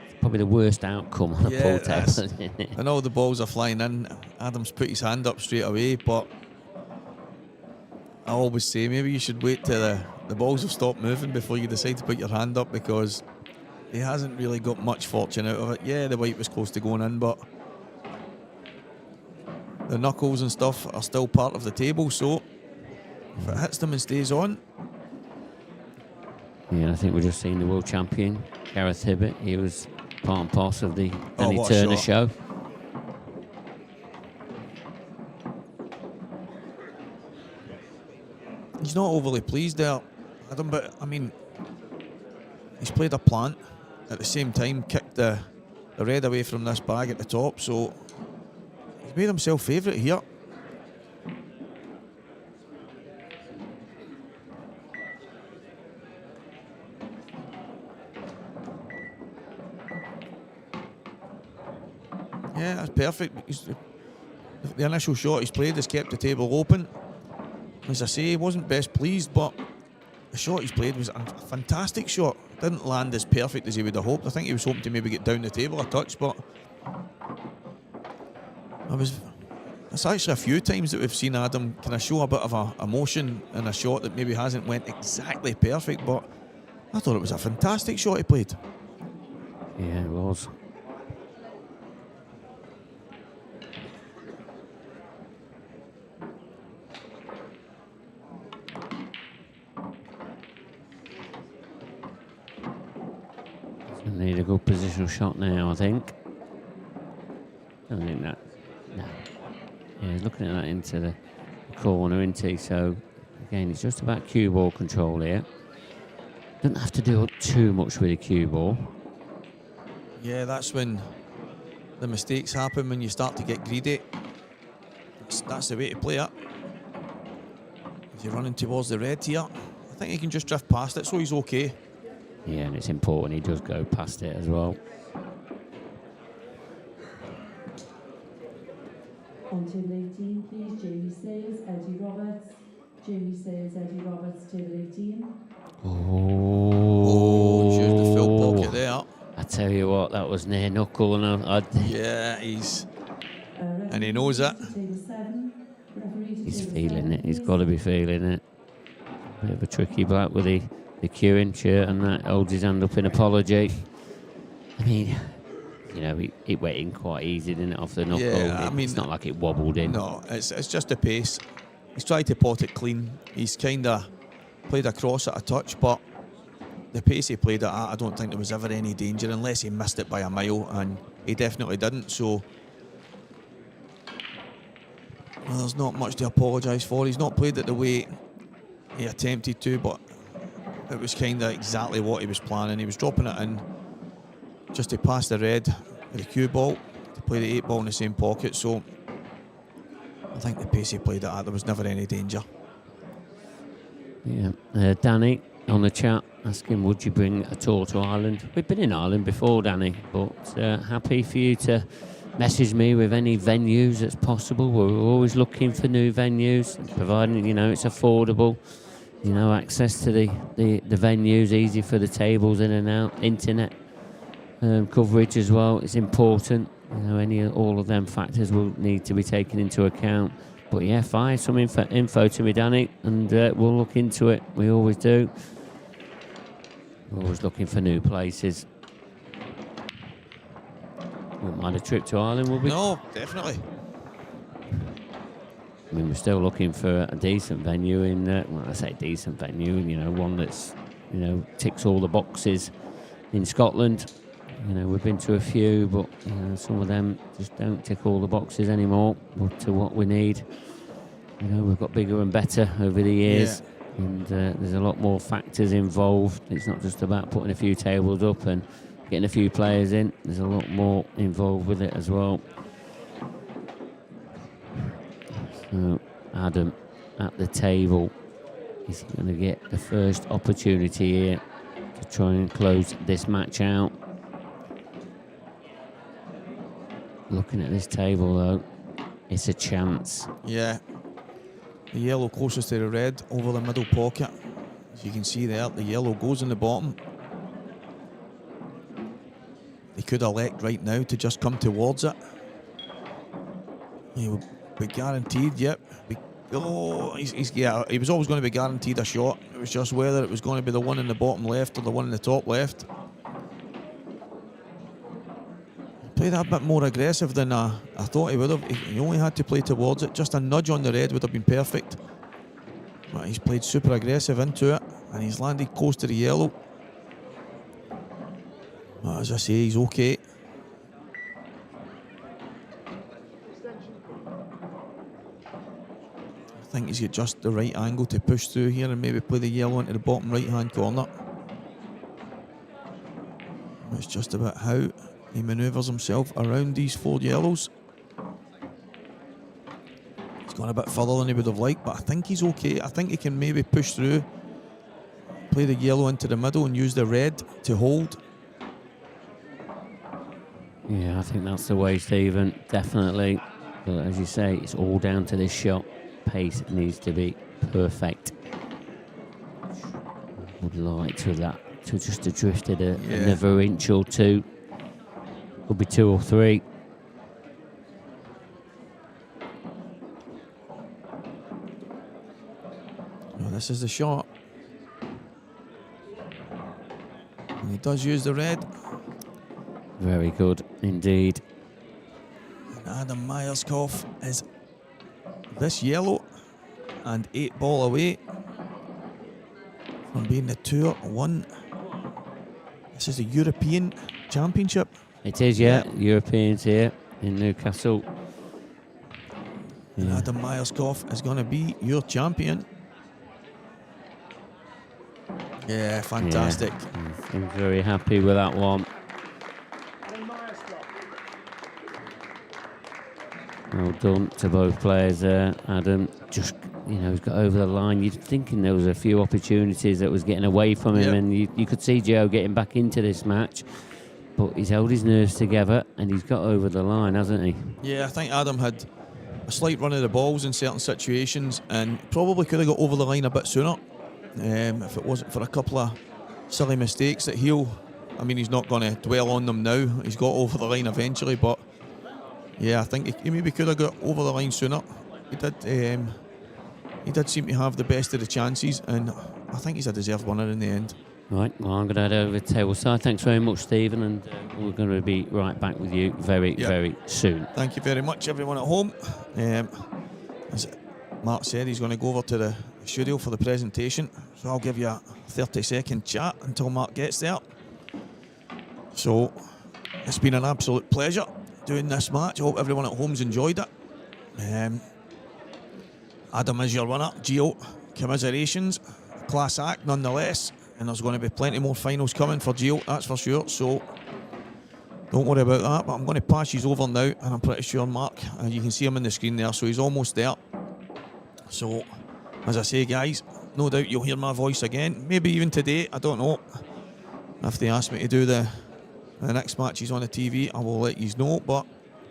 It's probably the worst outcome on a pool table, isn't it? And all the balls are flying in. Adam's put his hand up straight away, but I always say maybe you should wait till the balls have stopped moving before you decide to put your hand up, because he hasn't really got much fortune out of it. Yeah, the white was close to going in, but the knuckles and stuff are still part of the table, so If it hits them and stays on. Yeah, I think we've just seen the world champion, Gareth Hibbert. He was part and parcel of the Danny what a Turner shot. show. He's not overly pleased there, Adam, but I mean, he's played a plant. At the same time, kicked the red away from this bag at the top, so he's made himself favourite here. Yeah, that's perfect. The initial shot he's played has kept the table open. As I say, he wasn't best pleased, but the shot he's played was a fantastic shot. Didn't land as perfect as he would have hoped. I think he was hoping to maybe get down the table a touch, but it's actually a few times that we've seen Adam kind of show a bit of a emotion in a shot that maybe hasn't went exactly perfect, but I thought it was a fantastic shot he played. Yeah, it was. Need a good positional shot now, I think. Don't think that. No. Yeah, he's looking at that into the corner, isn't he? So, again, it's just about cue ball control here. Doesn't have to do too much with the cue ball. Yeah, that's when the mistakes happen, when you start to get greedy. That's the way to play it. As you're running towards the red here, I think he can just drift past it, so he's okay. Yeah, and it's important he does go past it as well. On table 18, please, Jamie Sayers, Eddie Roberts. Jamie Sayers, Eddie Roberts, table 18. Oh, he's used the full pocket there. I tell you what, that was near knuckle, and Yeah, and he knows it. Table 7. Referee to he's table feeling 7, it. He's please. got to be feeling it. Bit of a tricky black with the queuing shirt, and that holds his hand up in apology. I mean, you know, it went in quite easy, didn't it, off the knuckle? Yeah, I mean, it's not like it wobbled in. No, it's just the pace. He's tried to pot it clean. He's kind of played across at a touch, but the pace he played it at, I don't think there was ever any danger unless he missed it by a mile, and he definitely didn't. So well, there's not much to apologise for. He's not played it the way he attempted to, but it was kind of exactly what he was planning. He was dropping it in just to pass the red with the cue ball, to play the 8 ball in the same pocket. So I think the pace he played it at, there was never any danger. Yeah, Danny on the chat asking, would you bring a tour to Ireland? We've been in Ireland before, Danny, but happy for you to message me with any venues that's possible. We're always looking for new venues, providing, you know, it's affordable. You know, access to the venues, easy for the tables in and out, internet coverage as well. It's important. You know, all of them factors will need to be taken into account. But yeah, fire some info to me, Danny, and we'll look into it. We always do. We're always looking for new places. Wouldn't mind a trip to Ireland, would we? No, definitely. I mean, we're still looking for a decent venue in, well, I say decent venue, you know, one that's, you know, ticks all the boxes in Scotland. You know, we've been to a few, but, you know, some of them just don't tick all the boxes anymore to what we need. You know, we've got bigger and better over the years, and there's a lot more factors involved. It's not just about putting a few tables up and getting a few players in. There's a lot more involved with it as well. So Adam at the table is going to get the first opportunity here to try and close this match out. Looking at this table though, it's a chance. Yeah. The yellow closest to the red over the middle pocket. As you can see there, the yellow goes in the bottom. He could elect right now to just come towards it. He would be guaranteed, yep. He was always going to be guaranteed a shot. It was just whether it was going to be the one in the bottom left or the one in the top left. Played a bit more aggressive than I thought he would have. He only had to play towards it. Just a nudge on the red would have been perfect. But he's played super aggressive into it, and he's landed close to the yellow. But as I say, he's okay. I think he's got just the right angle to push through here and maybe play the yellow into the bottom right-hand corner. It's just about how he manoeuvres himself around these 4 yellows. He's gone a bit further than he would have liked, but I think he's okay. I think he can maybe push through, play the yellow into the middle and use the red to hold. Yeah, I think that's the way, Stephen, definitely. But as you say, it's all down to this shot. Pace needs to be perfect. Would like to just have drifted another inch or two. Could be 2 or 3. Well, this is the shot. And he does use the red. Very good indeed. And Adam Myerscough is this yellow and 8 ball away from being the Tour 1. This is the European Championship. It is, yeah. Europeans here in Newcastle. And Adam Myerscough is going to be your champion. Yeah, fantastic. Yeah. I'm very happy with that one. Well done to both players there. Adam just, he's got over the line. You're thinking there was a few opportunities that was getting away from him, and you could see Joe getting back into this match. But he's held his nerves together and he's got over the line, hasn't he? Yeah, I think Adam had a slight run of the balls in certain situations and probably could have got over the line a bit sooner. If it wasn't for a couple of silly mistakes that he's not going to dwell on them now. He's got over the line eventually, but yeah, I think he maybe could have got over the line sooner. He did seem to have the best of the chances, and I think he's a deserved winner in the end. Right, well, I'm going to head over to table side. Thanks very much, Stephen, and we're going to be right back with you very soon. Thank you very much, everyone at home. As Mark said, he's going to go over to the studio for the presentation, so I'll give you a 30-second chat until Mark gets there. So, it's been an absolute pleasure doing this match. I hope everyone at home's enjoyed it. Adam is your winner. Gio, commiserations. Class act nonetheless. And there's going to be plenty more finals coming for Gio, that's for sure. So don't worry about that. But I'm going to pass you over now, and I'm pretty sure Mark, you can see him on the screen there, so he's almost there. So, as I say, guys, no doubt you'll hear my voice again. Maybe even today, I don't know. If they ask me to do the next matches on the TV, I will let you know. But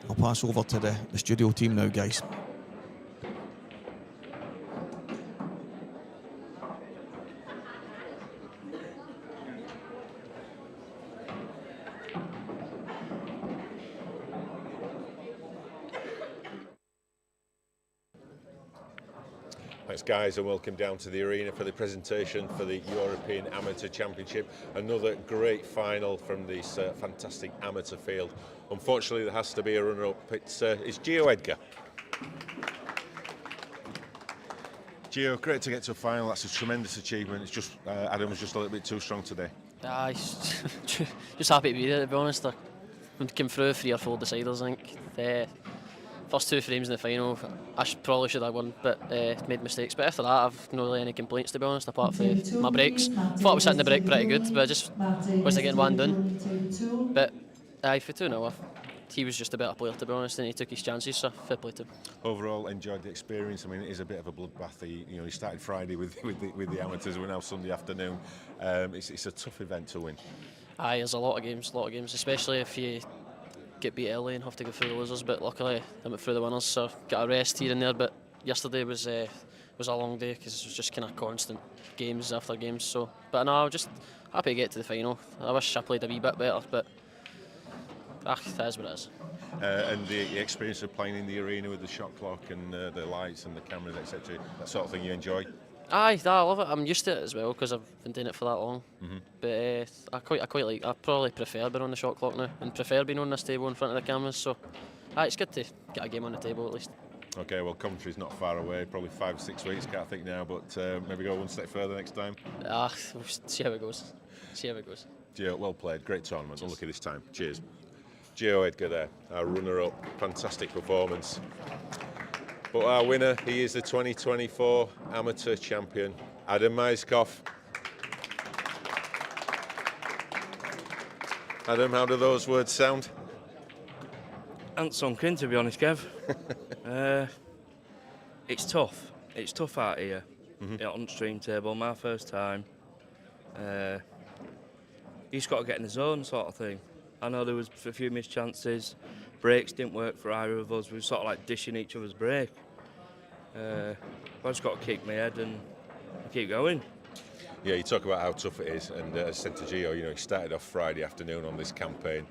I'll pass over to the studio team now, guys. Thanks, guys, and welcome down to the arena for the presentation for the European Amateur Championship. Another great final from this fantastic amateur field. Unfortunately, there has to be a runner-up. It's Gio Edgar. Gio, great to get to a final. That's a tremendous achievement. It's just Adam was just a little bit too strong today. Just happy to be there, to be honest. I came through 3 or 4 deciders, I think. First 2 frames in the final, probably should have won, but made mistakes. But after that, I've not really any complaints, to be honest, apart from my breaks. Thought I was hitting the break pretty good, but I just wasn't getting one done. But for 2-0, he was just a better player, to be honest, and he took his chances, so fair play to him. Overall, enjoyed the experience. I mean, it is a bit of a bloodbath. He started Friday with the amateurs. We're now Sunday afternoon. It's a tough event to win. There's a lot of games, especially if you get beat early and have to go through the losers, but luckily I went through the winners, so got a rest here and there. But yesterday was a long day because it was just kind of constant games after games. So, but no, I'm just happy to get to the final. I wish I played a wee bit better, but that is what it is. And the experience of playing in the arena with the shot clock and the lights and the cameras, etc., that sort of thing you enjoy? I love it. I'm used to it as well because I've been doing it for that long. But I quite like. I probably prefer being on the shot clock now and prefer being on this table in front of the cameras. So, it's good to get a game on the table at least. Okay, well, Coventry's not far away, probably 5 or 6 weeks, can't think now, but maybe go one step further next time. We'll see how it goes. See how it goes. Gio, well played, great tournament, unlucky this time. Cheers. Gio Edgar there, our runner-up, fantastic performance. But our winner, he is the 2024 amateur champion, Adam Maiskov. Adam, how do those words sound? Ain't sunk in, to be honest, Kev. It's tough. It's tough out here. On the stream table, my first time. You just got to get in the zone, sort of thing. I know there was a few missed chances. Breaks didn't work for either of us. We were sort of like dishing each other's break. I just got to keep my head and keep going. Yeah, you talk about how tough it is, and as I said to Gio, he started off Friday afternoon on this campaign.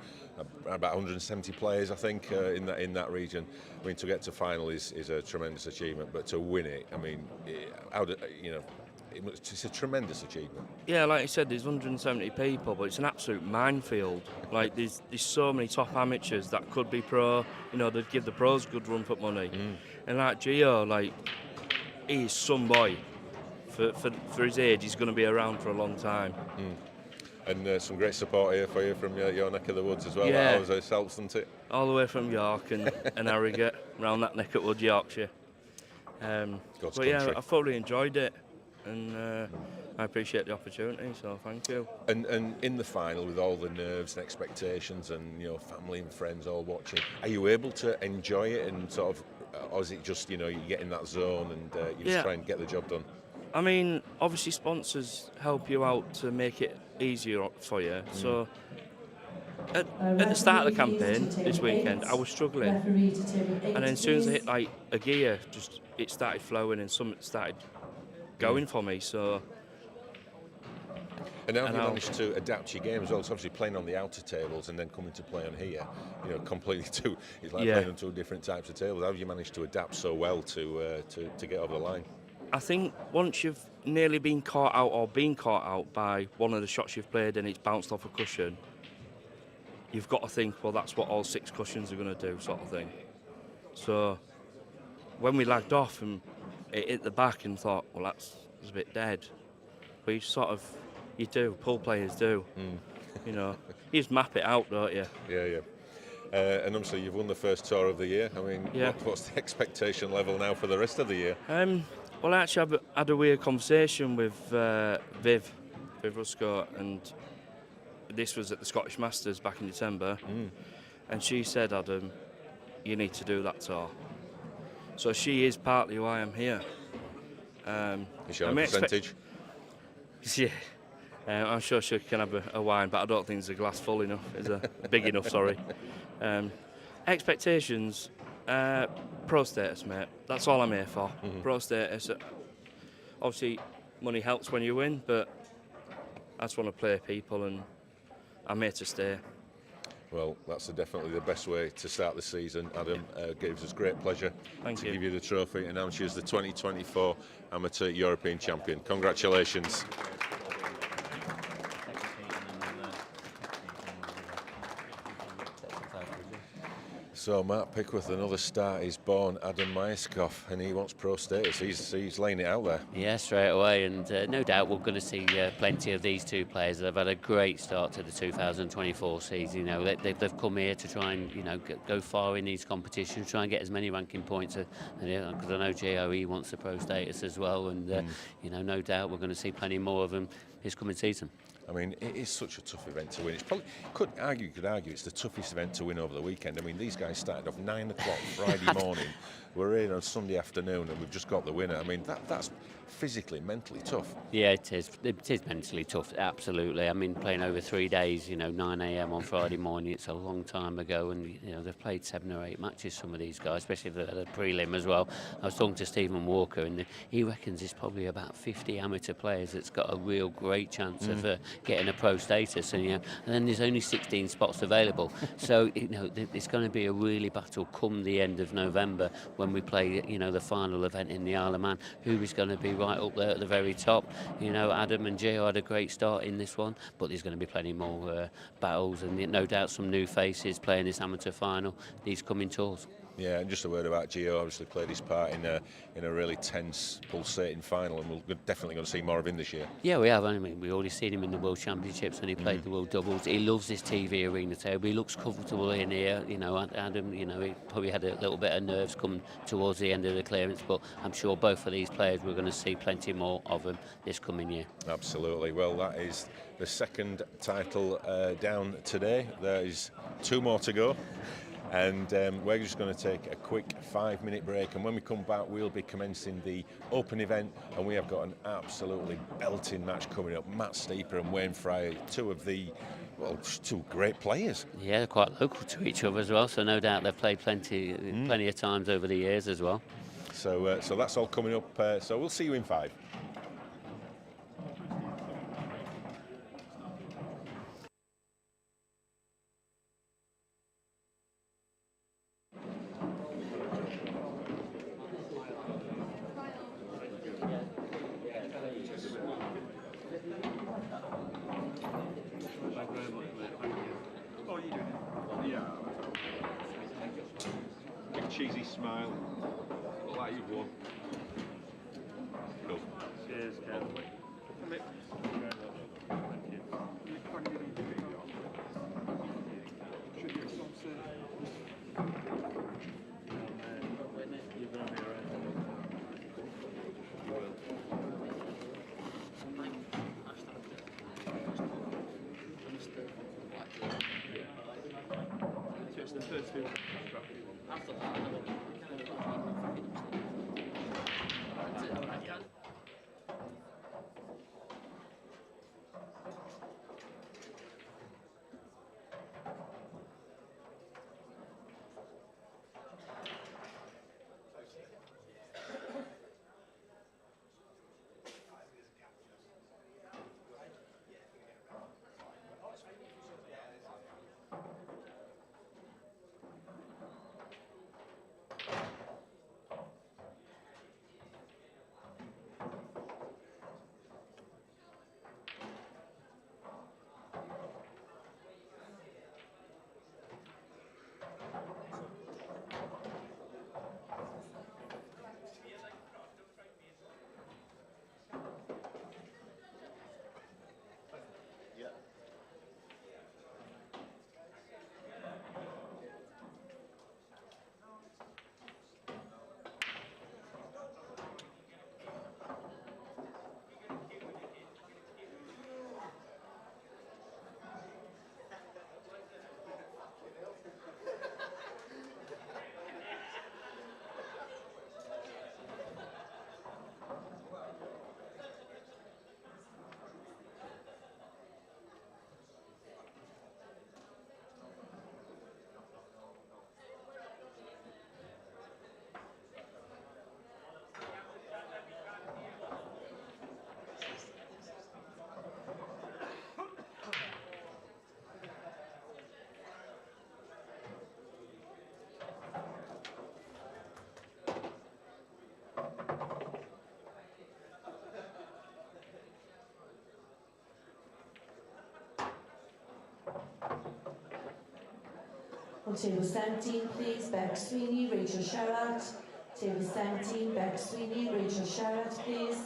About 170 players, I think, in that region. I mean, to get to final is a tremendous achievement, but to win it, I mean, it's a tremendous achievement. Yeah, like you said, there's 170 people, but it's an absolute minefield. Like there's so many top amateurs that could be pro. They'd give the pros a good run for money. And like Gio, like he's some boy. For his age, he's going to be around for a long time. And some great support here for you from your neck of the woods as well. Yeah. That always helps, doesn't it? All the way from York and Harrogate, around that neck of wood, Yorkshire. But yeah, I thoroughly enjoyed it, and I appreciate the opportunity, so thank you. And in the final, with all the nerves and expectations and family and friends all watching, are you able to enjoy it and sort of, or is it just you get in that zone and you just try and get the job done? I mean, obviously sponsors help you out to make it easier for you. So at the start of the campaign this weekend, I was struggling, and then as soon as I hit like a gear, just it started flowing and something started going for me. So. And now you managed to adapt your game as well. It's obviously playing on the outer tables and then coming to play on here, completely two. It's like playing on two different types of tables. How have you managed to adapt so well to get over the line? I think once you've nearly been caught out or been caught out by one of the shots you've played and it's bounced off a cushion, you've got to think, well, that's what all 6 cushions are going to do, sort of thing. So when we lagged off and it hit the back and thought, well, that's a bit dead. But you do, pool players do. You just map it out, don't you? Yeah. And obviously you've won the first tour of the year. I mean, what's the expectation level now for the rest of the year? Well, I actually had a weird conversation with Viv Ruscott, and this was at the Scottish Masters back in December. And she said, Adam, you need to do that tour. So she is partly why I'm here. Is she on a percentage? Yeah. I'm sure she can have a wine, but I don't think there's a glass full enough. Is a big enough, sorry. Expectations, pro status, mate. That's all I'm here for. Pro status. Obviously, money helps when you win, but I just want to play people, and I'm here to stay. Well, that's definitely the best way to start the season, Adam. Gives us great pleasure to give you the trophy and announce you as the 2024 Amateur European Champion. Congratulations. So Matt Pickworth, another star is born, Adam Maiskov, and he wants pro status. He's laying it out there. Yeah, straight away, and no doubt we're going to see plenty of these two players that have had a great start to the 2024 season. They've come here to try and go far in these competitions, try and get as many ranking points. Because I know GOE wants the pro status as well, and no doubt we're going to see plenty more of them this coming season. I mean, it is such a tough event to win. It's probably, you could argue it's the toughest event to win over the weekend. I mean, these guys started off 9 o'clock Friday morning. We're in on Sunday afternoon and we've just got the winner. I mean, that's physically, mentally tough. Yeah, it is. It is mentally tough, absolutely. I mean, playing over 3 days, 9 a.m. on Friday morning, it's a long time ago, and they've played 7 or 8 matches, some of these guys, especially the prelim as well. I was talking to Stephen Walker, and he reckons there's probably about 50 amateur players that's got a real great chance of getting a pro status, and then there's only 16 spots available. So it's going to be a really battle come the end of November when we play the final event in the Isle of Man. Who is going to be right up there at the very top? Adam and Gio had a great start in this one, but there's going to be plenty more battles, and no doubt some new faces playing this amateur final these coming tours. Yeah, and just a word about Gio. Obviously played his part in a really tense, pulsating final, and we're definitely going to see more of him this year. Yeah, we have. I mean, we already seen him in the World Championships when he played the World Doubles. He loves this TV arena table. He looks comfortable in here. You know, Adam, you know, he probably had a little bit of nerves coming towards the end of the clearance, but I'm sure both of these players we're going to see plenty more of them this coming year. Absolutely. Well, that is the second title down today. There is 2 more to go. And we're just going to take a quick 5-minute break, and when we come back we'll be commencing the open event, and we have got an absolutely belting match coming up. Matt Steeper and Wayne Fry, two great players. Yeah, they're quite local to each other as well, so no doubt they've played plenty of times over the years as well. So that's all coming up, so we'll see you in 5. Cheesy smile, look like you've won. Cool. Cheers, Ken. It's the first two. After that, I don't On table 17, please, Beck Sweeney, Rachel Sherratt. Table 17, Beck Sweeney, Rachel Sherratt, please.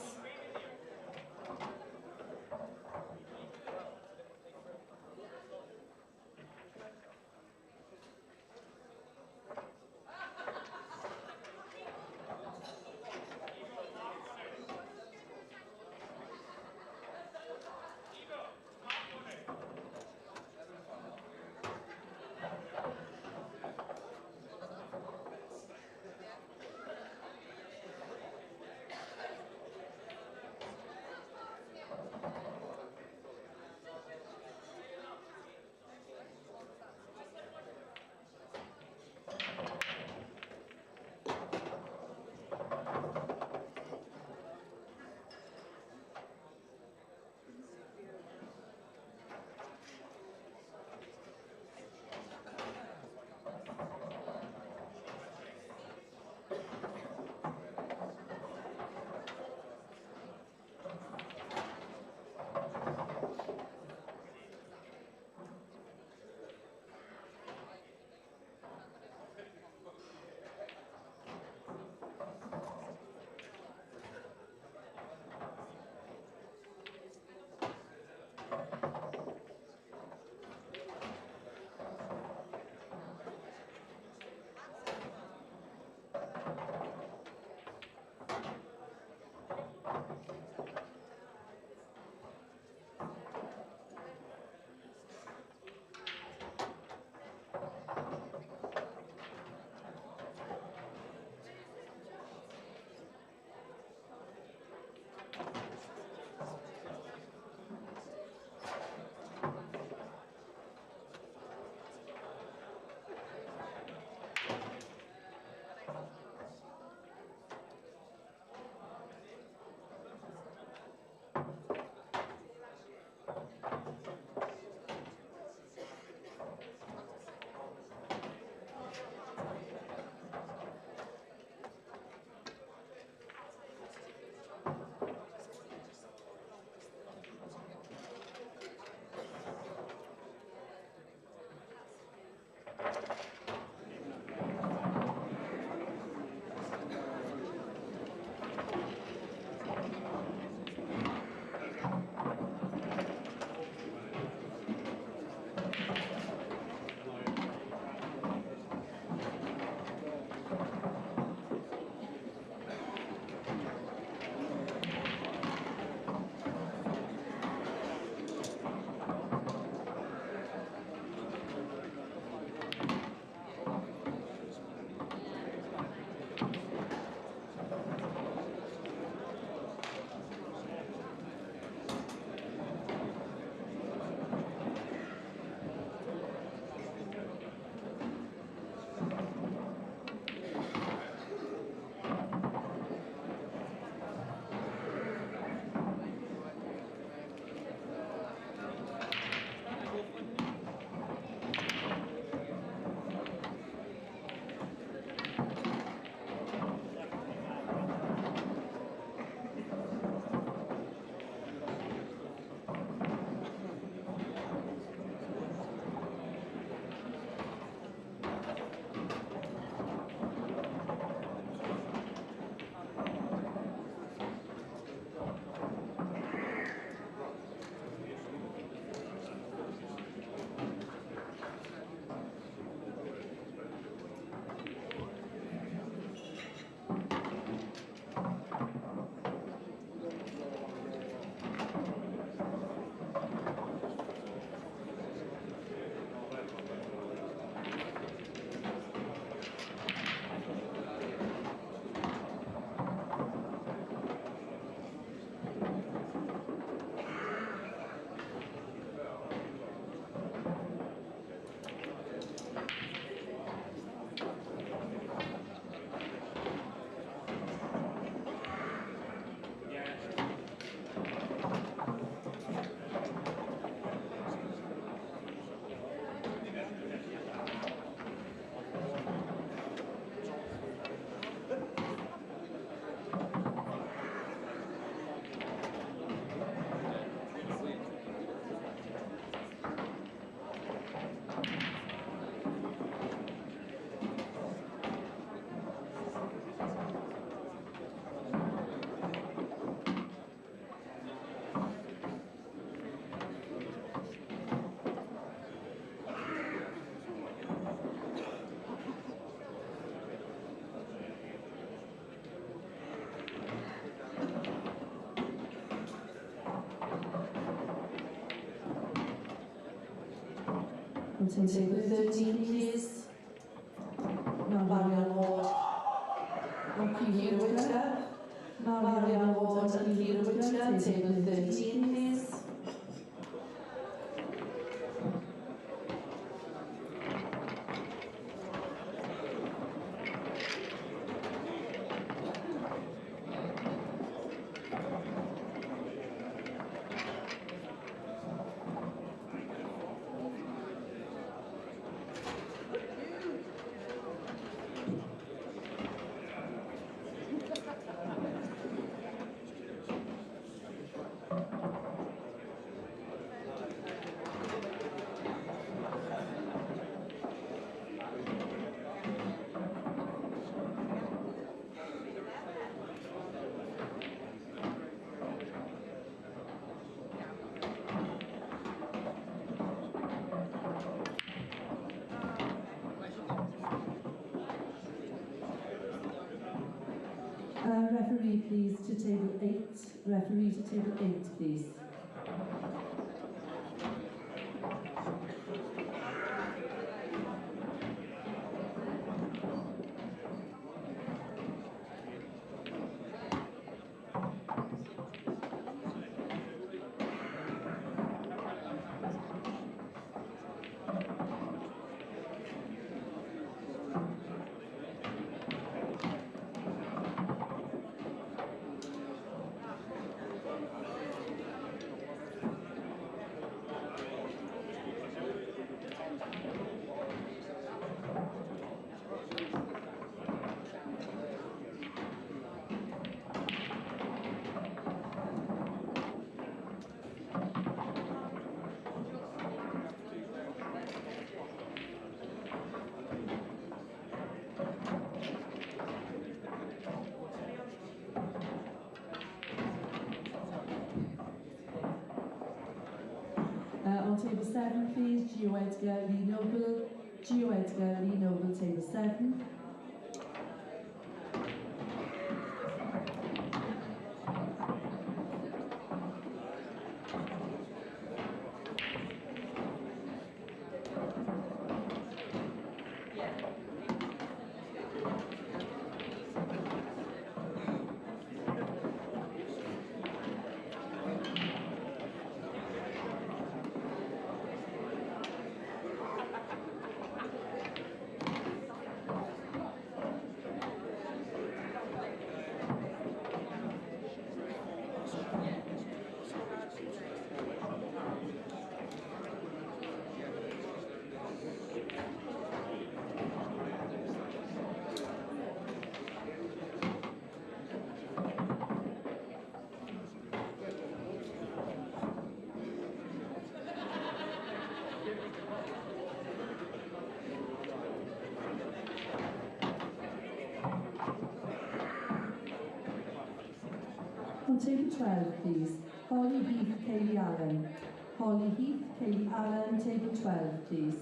On table 13, please. Marion Ward. On Keira Whittaker. Marion Ward and Keira Whittaker. Table 13, please. Referee, please, to table 8. Referee to table 8, please. On table 7, please, Gio Edgar, Lee Noble. Gio Edgar, Lee Noble, table 7. On table 12, please. Holly Heath, Kaylee Allen. Holly Heath, Kaylee Allen, table 12, please.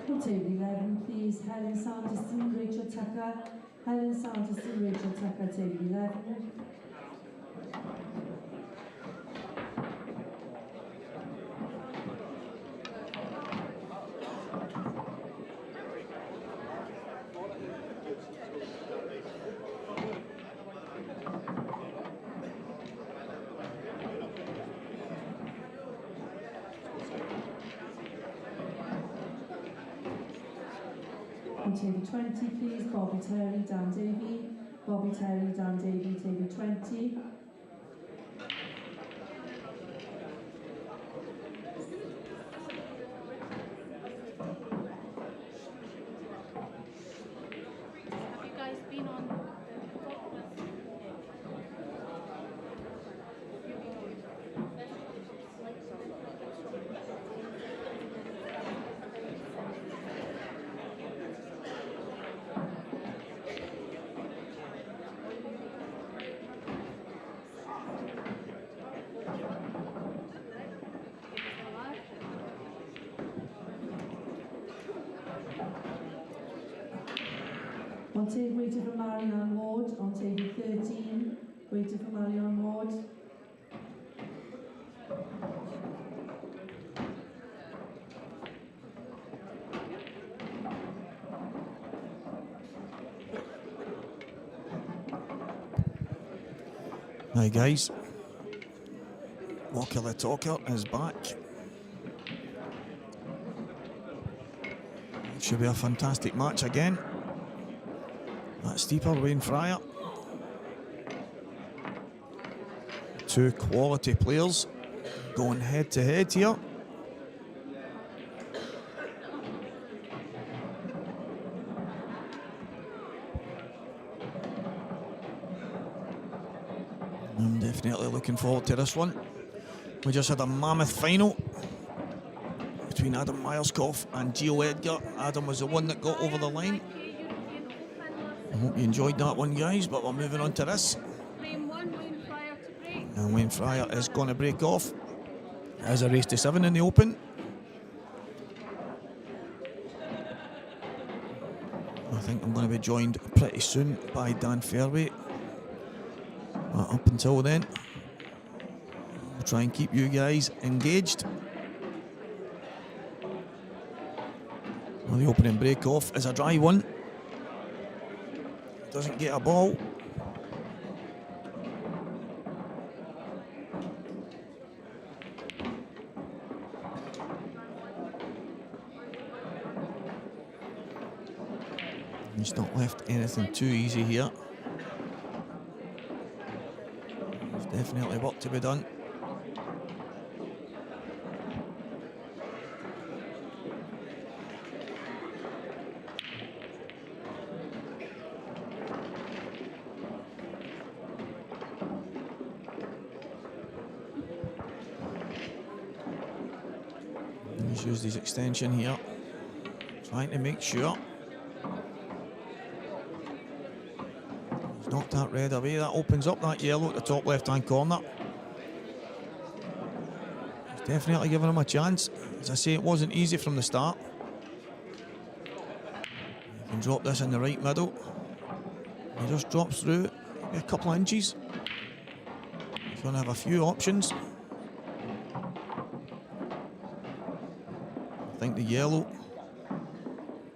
On table 11, please. Helen Sanderson, Rachel Tucker. Helen Sanderson, Rachel Tucker, table 11. On table 20, please. Bobby Terry, Dan Davey. Bobby Terry, Dan Davey, table 20. waiting for Marianne Ward on table 13. Waiting for Marianne Ward. Hi guys, Walker the Talker is back. It should be a fantastic match again. Matt Steeper, Wayne Fryer. Two quality players going head to head here. I'm definitely looking forward to this one. We just had a mammoth final between Adam Myerscough and Gio Edgar. Adam was the one that got over the line. I hope you enjoyed that one, guys, but we're moving on to this. And Wayne Fryer is going to break off. As a race to 7 in the Open. I think I'm going to be joined pretty soon by Dan Fairway. Up until then, we'll try and keep you guys engaged. Well, the opening break-off is a dry one. Doesn't get a ball. He's not left anything too easy here. There's definitely work to be done. He's used his extension here, trying to make sure. He's knocked that red away. That opens up that yellow at the top left-hand corner. He's definitely giving him a chance. As I say, it wasn't easy from the start. You can drop this in the right middle. He just drops through a couple of inches. He's going to have a few options. I think the yellow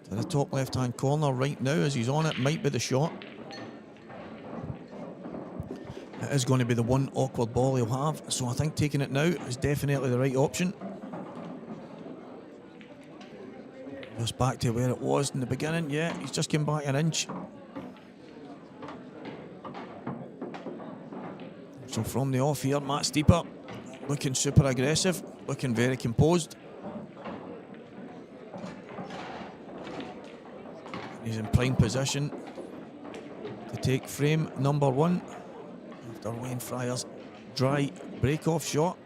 to the top left-hand corner right now as he's on it might be the shot. It is going to be the one awkward ball he'll have, so I think taking it now is definitely the right option. Just back to where it was in the beginning. Yeah, he's just came back an inch. So from the off here, Matt Steeper looking super aggressive, looking very composed. He's in prime position to take frame number 1 after Wayne Fryer's dry break-off shot.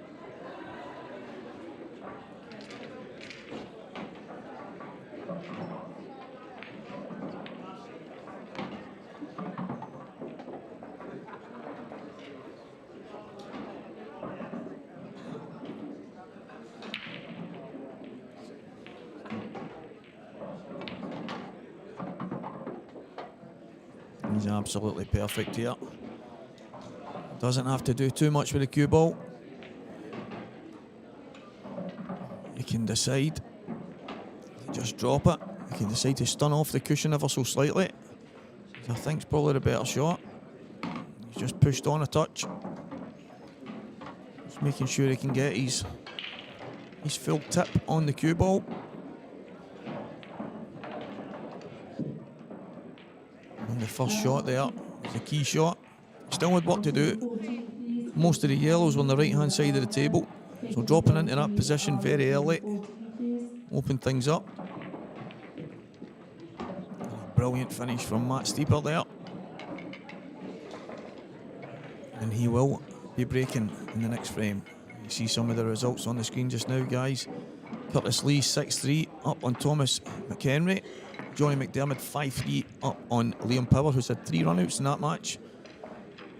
He's absolutely perfect here. Doesn't have to do too much with the cue ball. He can decide to just drop it. He can decide to stun off the cushion ever so slightly. I think it's probably the better shot. He's just pushed on a touch. Just making sure he can get his full tip on the cue ball. And the first shot there is a key shot. Still had work to do. Most of the yellows were on the right hand side of the table, so dropping into that position very early opened things up. Brilliant finish from Matt Steeper there, and he will be breaking in the next frame. You see some of the results on the screen just now, guys. Curtis Lee 6-3 up on Thomas McHenry. Johnny McDermott 5-3 up on Liam Power, who's had 3 runouts in that match.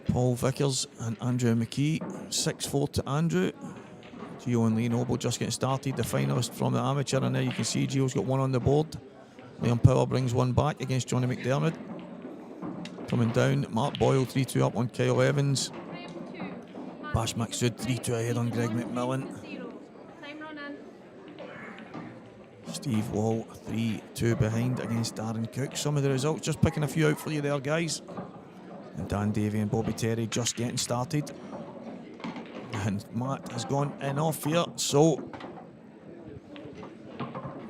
Paul Vickers and Andrew McKee 6-4 to Andrew. Gio and Lee Noble just getting started, the finalist from the amateur, and there you can see Gio's got one on the board. Liam Power brings one back against Johnny McDermott. coming down. Mark Boyle 3-2 up on Kyle Evans. Bash Maxud 3-2 ahead on Greg McMillan. Steve Wall 3-2 behind against Darren Cook. Some of the results, just picking a few out for you there, guys. And Dan Davey and Bobby Terry just getting started. And Matt has gone in off here, so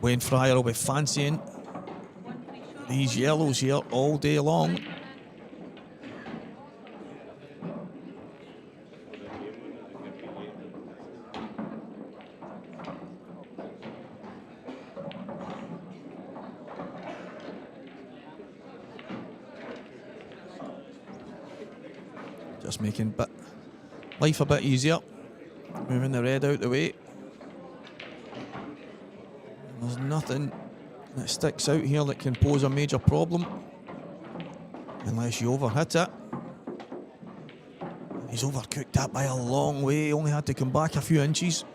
Wayne Fryer will be fancying these yellows here all day long. Just making life a bit easier. Moving the red out the way. There's nothing that sticks out here that can pose a major problem unless you overhit it. He's overcooked that by a long way. He only had to come back a few inches.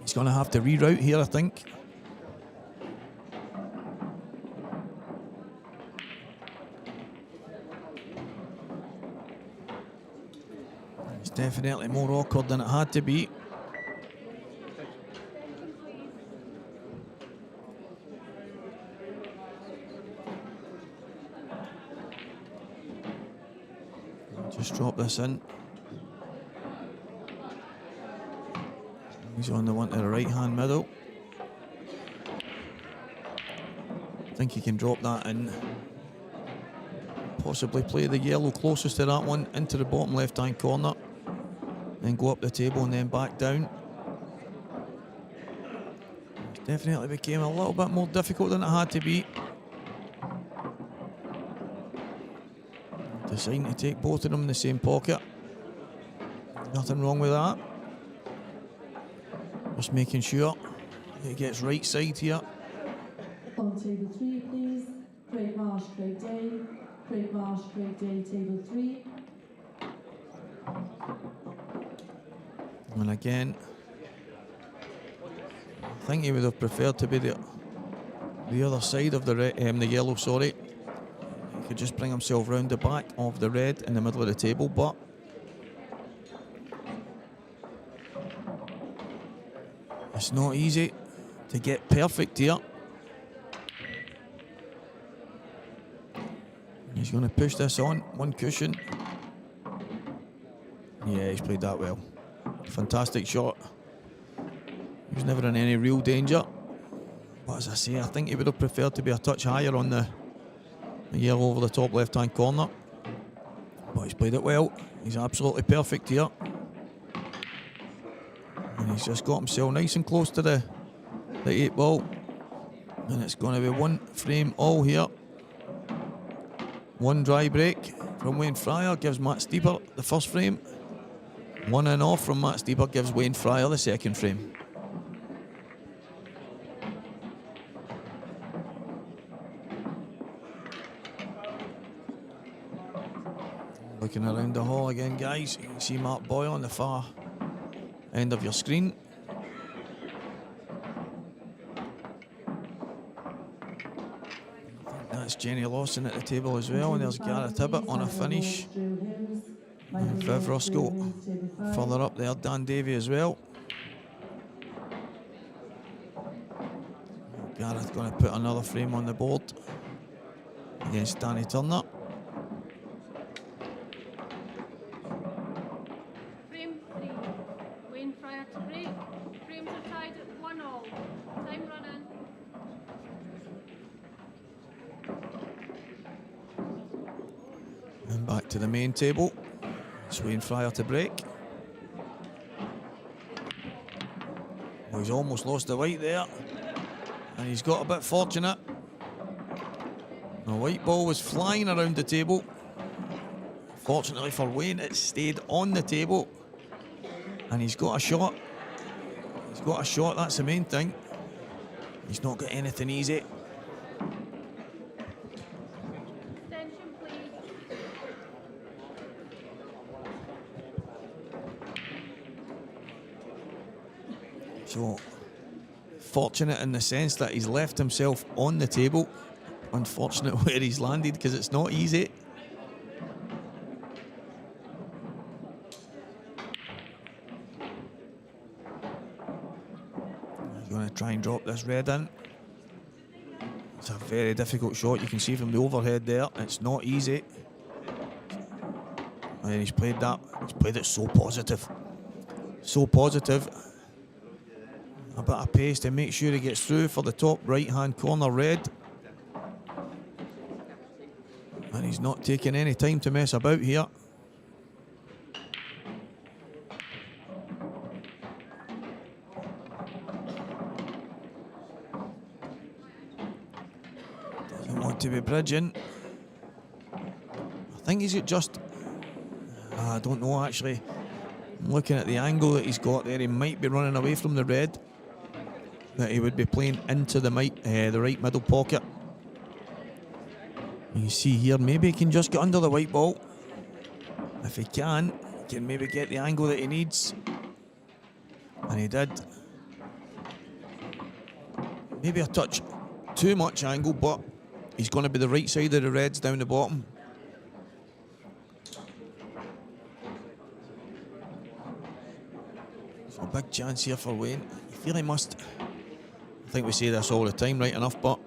He's going to have to reroute here, I think. It's definitely more awkward than it had to be. Just drop this in. He's on the one to the right hand middle. I think he can drop that in. Possibly play the yellow closest to that one into the bottom left hand corner. Then go up the table and then back down. It definitely became a little bit more difficult than it had to be. Deciding to take both of them in the same pocket. Nothing wrong with that. Just making sure he gets right side here. On table 3, please. Craig Marsh, Craig Day. Craig Marsh, Craig Day, table 3. And again, I think he would have preferred to be the other side of the yellow, sorry. He could just bring himself round the back of the red in the middle of the table, but it's not easy to get perfect here. He's going to push this on, one cushion. Yeah, he's played that well. Fantastic shot. He was never in any real danger. But as I say, I think he would have preferred to be a touch higher on the yellow over the top left-hand corner. But he's played it well. He's absolutely perfect here. And he's just got himself nice and close to the 8 ball. And it's going to be one frame all here. One dry break from Wayne Fryer gives Matt Steeper the first frame. One and off from Matt Steeper gives Wayne Fryer the second frame. Looking around the hall again, guys, you can see Mark Boyle on the far end of your screen. That's Jenny Lawson at the table as well, and there's Gareth Hibbett on a finish. And Viv Roscoe further up there, Dan Davey as well. Gareth going to put another frame on the board against Danny Turner. Frame 3, Wayne Fryer to break. Frames are tied at 1-1. Time running. And back to the main table. It's Wayne Fryer to break. Oh, he's almost lost the white there. And he's got a bit fortunate. The white ball was flying around the table. Fortunately for Wayne, it stayed on the table. And he's got a shot. He's got a shot, that's the main thing. He's not got anything easy. Extension, please. So, fortunate in the sense that he's left himself on the table unfortunate where he's landed because it's not easy. He's going to try and drop this red in. It's a very difficult shot. You can see from the overhead there, it's not easy. And he's played that. He's played it so positive. So positive. A bit of pace to make sure he gets through for the top right-hand corner red. And he's not taking any time to mess about here. Doesn't want to be bridging. I think he's just... I don't know actually. I'm looking at the angle that he's got there. He might be running away from the red. That he would be playing into the right middle pocket. You see here, maybe he can just get under the white ball. If he can maybe get the angle that he needs. And he did. Maybe a touch too much angle, but he's going to be the right side of the reds down the bottom. So a big chance here for Wayne. You feel he must... I think we say this all the time, right enough, but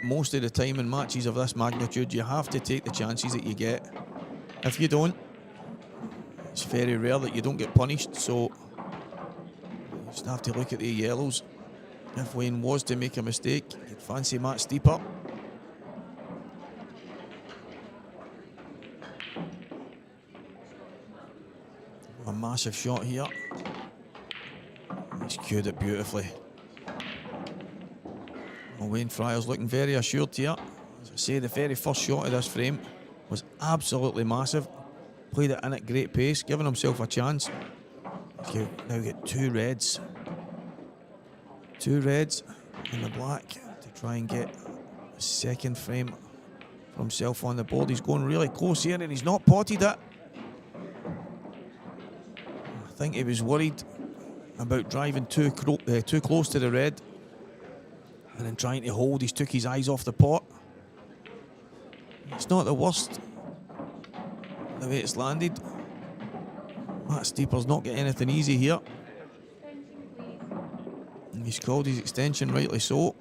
most of the time in matches of this magnitude, you have to take the chances that you get. If you don't, it's very rare that you don't get punished, so you just have to look at the yellows. If Wayne was to make a mistake, you'd fancy Matt Steeper. A massive shot here. He's cued it beautifully. Well, Wayne Fryer's looking very assured here. As I say, the very first shot of this frame was absolutely massive. Played it in at great pace, giving himself a chance. He's now got two reds. Two reds and the black to try and get a second frame for himself on the board. He's going really close here and he's not potted it. I think he was worried about driving too close to the red and then trying to hold. He's took his eyes off the pot. It's not the worst the way it's landed. Matt Steeper's not getting anything easy here. And he's called his extension, rightly so.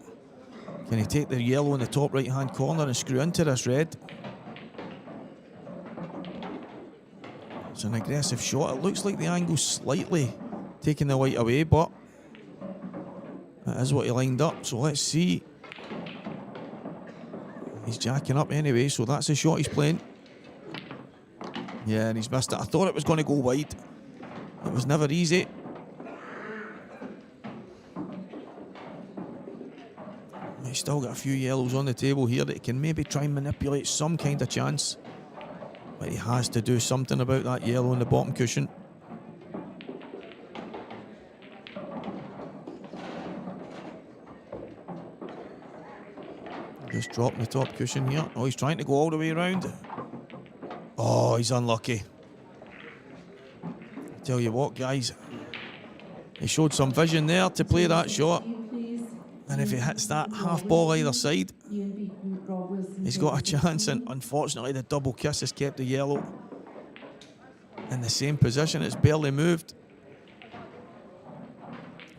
Can he take the yellow in the top right hand corner and screw into this red? It's an aggressive shot. It looks like the angle's slightly taking the white away, but that is what he lined up. So let's see. He's jacking up anyway, so that's the shot he's playing. Yeah, and he's missed it. I thought it was going to go wide. It was never easy. He's still got a few yellows on the table here that he can maybe try and manipulate some kind of chance. But he has to do something about that yellow on the bottom cushion. Just dropping the top cushion here. Oh, he's trying to go all the way around. Oh, he's unlucky. Tell you what, guys. He showed some vision there to play that shot. And if he hits that half ball either side, he's got a chance. And unfortunately, the double kiss has kept the yellow in the same position. It's barely moved.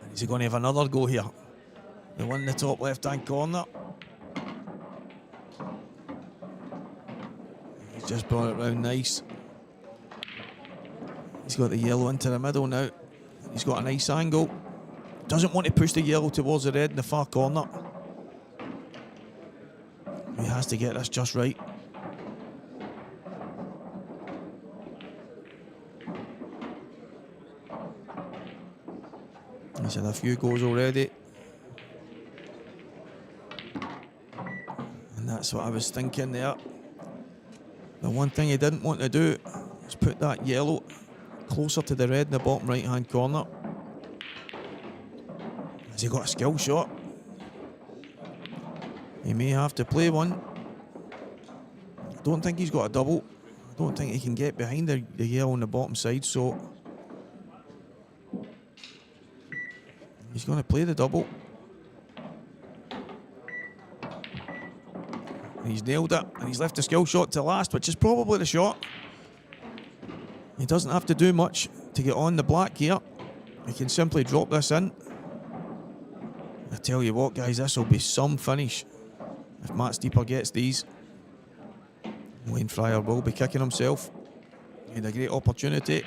And is he going to have another go here? He won the top left-hand corner. He's just brought it round nice. He's got the yellow into the middle now. He's got a nice angle. Doesn't want to push the yellow towards the red in the far corner. He has to get this just right. He's had a few goals already. And that's what I was thinking there. The one thing he didn't want to do is put that yellow closer to the red in the bottom right hand corner. Has he got a skill shot? He may have to play one. I don't think he's got a double. I don't think he can get behind the yellow on the bottom side, so he's going to play the double. he's nailed it, and he's left the skill shot to last, which is probably the shot. He doesn't have to do much to get on the black here. He can simply drop this in. I tell you what, guys, this will be some finish if Matt Steeper gets these. Wayne Fryer will be kicking himself. He had a great opportunity.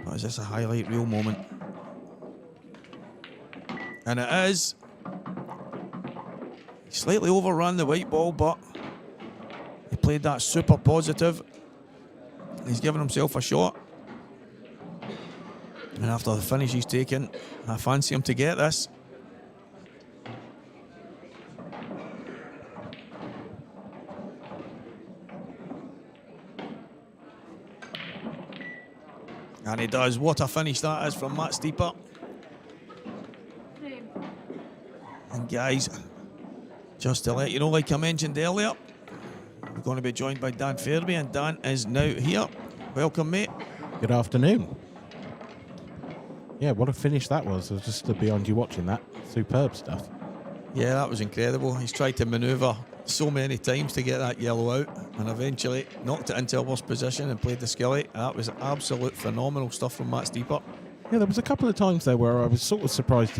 But is this a highlight reel moment? And it is. He slightly overran the white ball, but he played that super positive. He's given himself a shot. And after the finish he's taken, I fancy him to get this. And he does. What a finish that is from Matt Steeper. And guys, just to let you know, like I mentioned earlier, we're going to be joined by Dan Fairby, and Dan is now here. Welcome, mate. Good afternoon. Yeah, what a finish that was. I was just behind you watching that. Superb stuff. Yeah, that was incredible. He's tried to manoeuvre so many times to get that yellow out, and eventually knocked it into a worse position and played the skilly. That was absolute phenomenal stuff from Matt Steeper. Yeah, there was a couple of times there where I was sort of surprised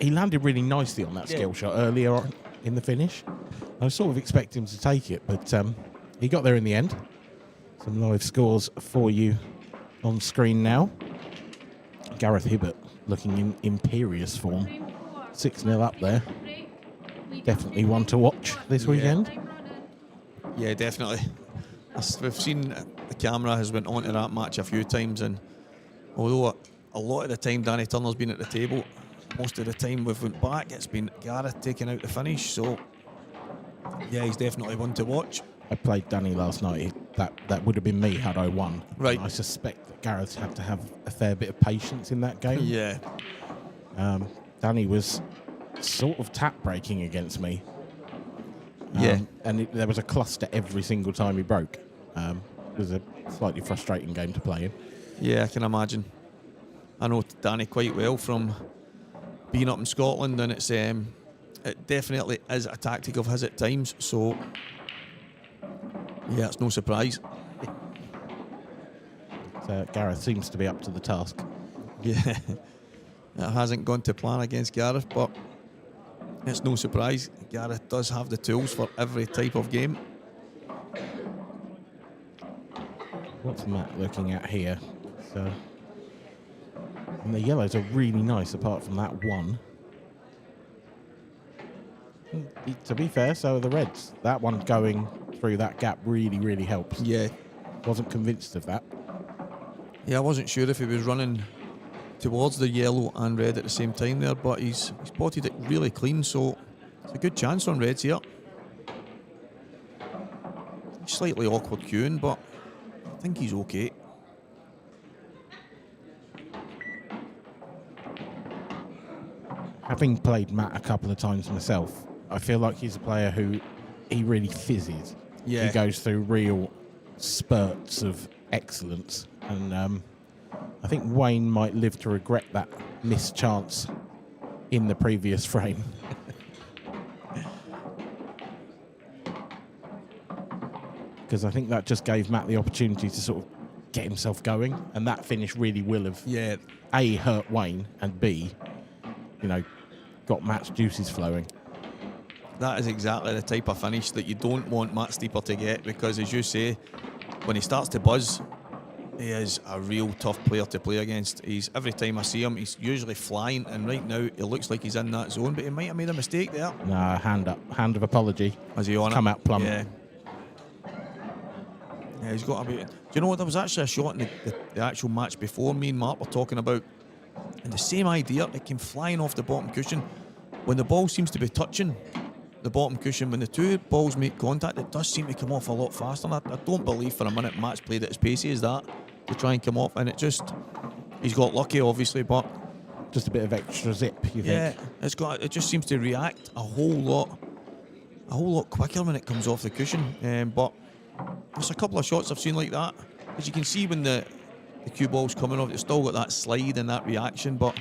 he landed really nicely on that skill shot earlier on in the finish. I was sort of expecting him to take it, but he got there in the end. Some live scores for you on screen now. Gareth Hibbert looking in imperious form. 6-0 up there. Definitely one to watch this weekend. Yeah, definitely. We've seen the camera has went onto that match a few times, and although a lot of the time Danny Turner's been at the table, most of the time we've went back, it's been Gareth taking out the finish. So yeah, he's definitely one to watch. I played Danny last night. That would have been me had I won. Right. And I suspect that Gareth had to have a fair bit of patience in that game. Yeah. Danny was sort of tap breaking against me. And there was a cluster every single time he broke. It was a slightly frustrating game to play in. Yeah, I can imagine. I know Danny quite well from being up in Scotland, and it definitely is a tactic of his at times. So yeah, it's no surprise. Gareth seems to be up to the task. Yeah, it hasn't gone to plan against Gareth, but it's no surprise. Gareth does have the tools for every type of game. What's Matt looking at here? And the yellows are really nice apart from that one. To be fair, so are the reds. That one going through that gap really, really helps. Yeah. Wasn't convinced of that. Yeah, I wasn't sure if he was running towards the yellow and red at the same time there, but he's spotted it really clean, so it's a good chance on reds here. Slightly awkward queuing, but I think he's okay. Having played Matt a couple of times myself, I feel like he's a player who he really fizzes. Yeah. He goes through real spurts of excellence, and I think Wayne might live to regret that missed chance in the previous frame. Because I think that just gave Matt the opportunity to sort of get himself going, and that finish really will have A, hurt Wayne, and B, got Matt's juices flowing. That is exactly the type of finish that you don't want Matt Steeper to get, because as you say, when he starts to buzz, he is a real tough player to play against. Every time I see him, he's usually flying, and right now it looks like he's in that zone, but he might have made a mistake there. Nah, hand of apology. Has he on it? Come out plumb. Yeah. Yeah, he's got a bit. Do you know what? There was actually a shot in the actual match before me and Mark were talking about, and the same idea. It came flying off the bottom cushion. When the ball seems to be touching the bottom cushion, when the two balls make contact, it does seem to come off a lot faster. And I don't believe for a minute Matt's played it as pacey as that to try and come off, and he's got lucky, obviously, but just a bit of extra zip, you think? Yeah, it just seems to react a whole lot quicker when it comes off the cushion. But there's a couple of shots I've seen like that. As you can see, when the cue ball's coming off, it's still got that slide and that reaction, but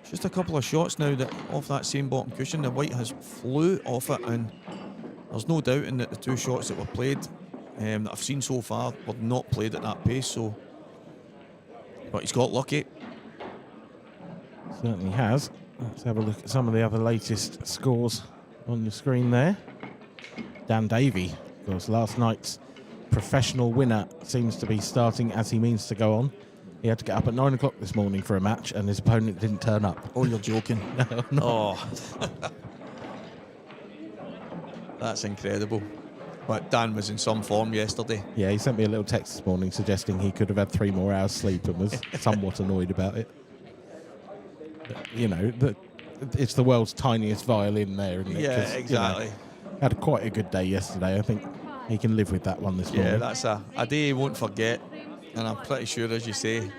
Just a couple of shots now that off that same bottom cushion, the white has flew off it, and there's no doubting that the 2 shots that were played that I've seen so far were not played at that pace. So, but he's got lucky. Certainly has. Let's have a look at some of the other latest scores on the screen there. Dan Davey, of course, last night's professional winner, seems to be starting as he means to go on. He had to get up at 9 o'clock this morning for a match, and his opponent didn't turn up. Oh, you're joking. No. Oh. That's incredible. But Dan was in some form yesterday. Yeah, he sent me a little text this morning suggesting he could have had 3 more hours sleep and was somewhat annoyed about it. But, you know, it's the world's tiniest violin there, isn't it? Yeah, 'Cause, exactly. You know, had quite a good day yesterday. I think he can live with that one this morning. Yeah, that's a day he won't forget. And I'm pretty sure, as you say,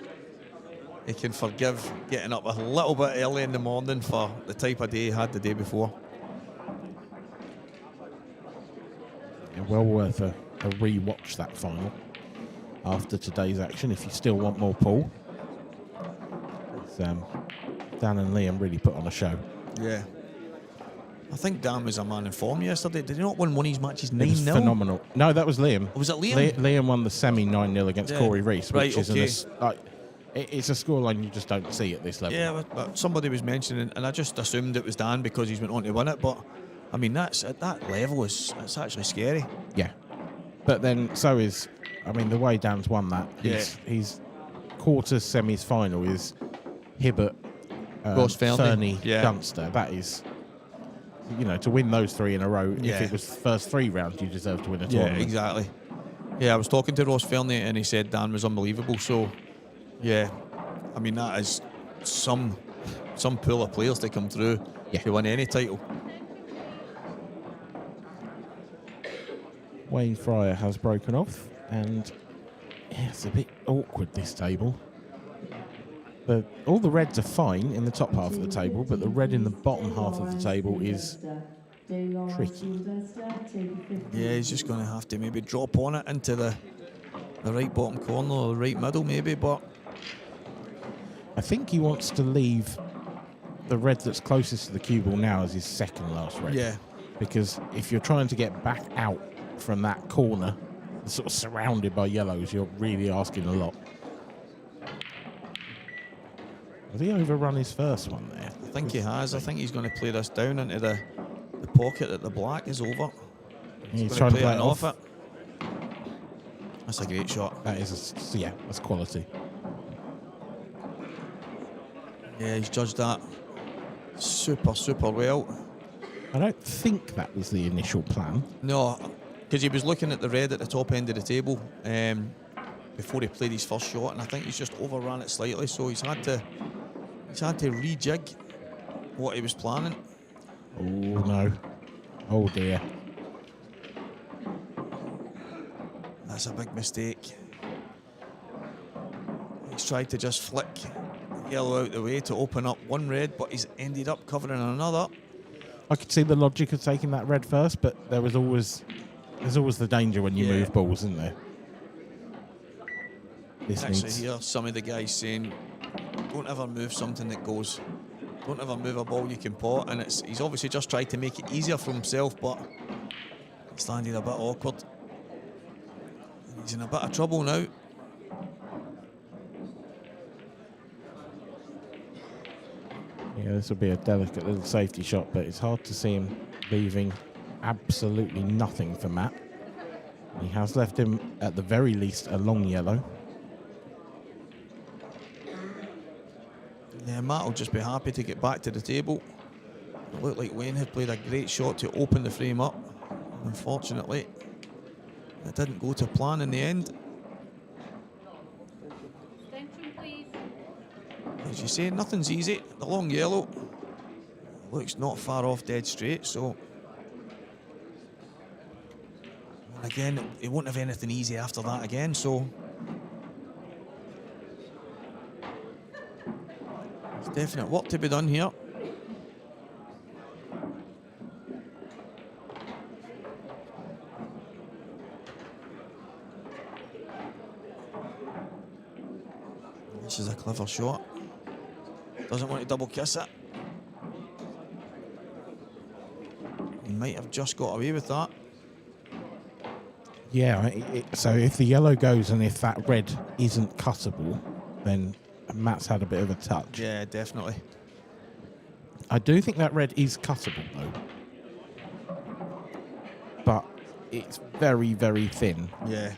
he can forgive getting up a little bit early in the morning for the type of day he had the day before. Yeah, well worth a re-watch that final after today's action if you still want more pool. Dan and Liam really put on a show. Yeah. I think Dan was a man in form yesterday. Did he not win one of his matches 9-0? It was phenomenal. No, that was Liam. Was it Liam? Liam won the semi 9-0 against Corey Reese, Right, which okay. is it's a scoreline you just don't see at this level. Yeah, but somebody was mentioning, and I just assumed it was Dan because he's went on to win it. But I mean, that's at that level it's actually scary. Yeah. But then so is, I mean, the way Dan's won that, he's quarters, semis, final is Hibbert, Ross Fernie, yeah. Dunster. That is, you know, to win those 3 in a row, Yeah. if it was the first 3 rounds, you deserve to win a Yeah, tournament. exactly. Yeah, I was talking to Ross Fernie and he said Dan was unbelievable. So, yeah, I mean, that is some pool of players to come through to win any title. Wayne Fryer has broken off, and it's a bit awkward, this table. All the reds are fine in the top half of the table, but the red in the bottom half of the table is tricky. Yeah, he's just going to have to maybe drop on it into the right bottom corner or the right middle maybe, but I think he wants to leave the red that's closest to the cue ball now as his second last red. Yeah. Because if you're trying to get back out from that corner, sort of surrounded by yellows, you're really asking a lot. Has he overrun his first one there? I think he has. I think he's going to play this down into the pocket that the black is over. He's trying to play it off it. That's a great shot. That is, that's quality. Yeah, he's judged that super well. I don't think that was the initial plan. No, because he was looking at the red at the top end of the table before he played his first shot, and I think he's just overran it slightly, so he's had to rejig what he was planning. Oh no. Oh dear. That's a big mistake. He's tried to just flick yellow out the way to open up one red, but he's ended up covering another. I could see the logic of taking that red first, but there's always the danger when you move balls, isn't there? This Actually, hear some of the guys saying, don't ever move something that goes. Don't ever move a ball you can pot, and he's obviously just tried to make it easier for himself, but it's landed a bit awkward. He's in a bit of trouble now. Yeah, this will be a delicate little safety shot, but it's hard to see him leaving absolutely nothing for Matt. He has left him, at the very least, a long yellow. Yeah, Matt will just be happy to get back to the table. It looked like Wayne had played a great shot to open the frame up. Unfortunately, it didn't go to plan in the end. Attention, please. As you say, nothing's easy. The long yellow looks not far off dead straight, so again, he won't have anything easy after that again, so there's definite work to be done here. This is a clever shot. Doesn't want to double kiss it. He might have just got away with that. Yeah, so if the yellow goes and if that red isn't cuttable, then Matt's had a bit of a touch. Yeah, definitely. I do think that red is cuttable, though. But it's very, very thin. Yeah.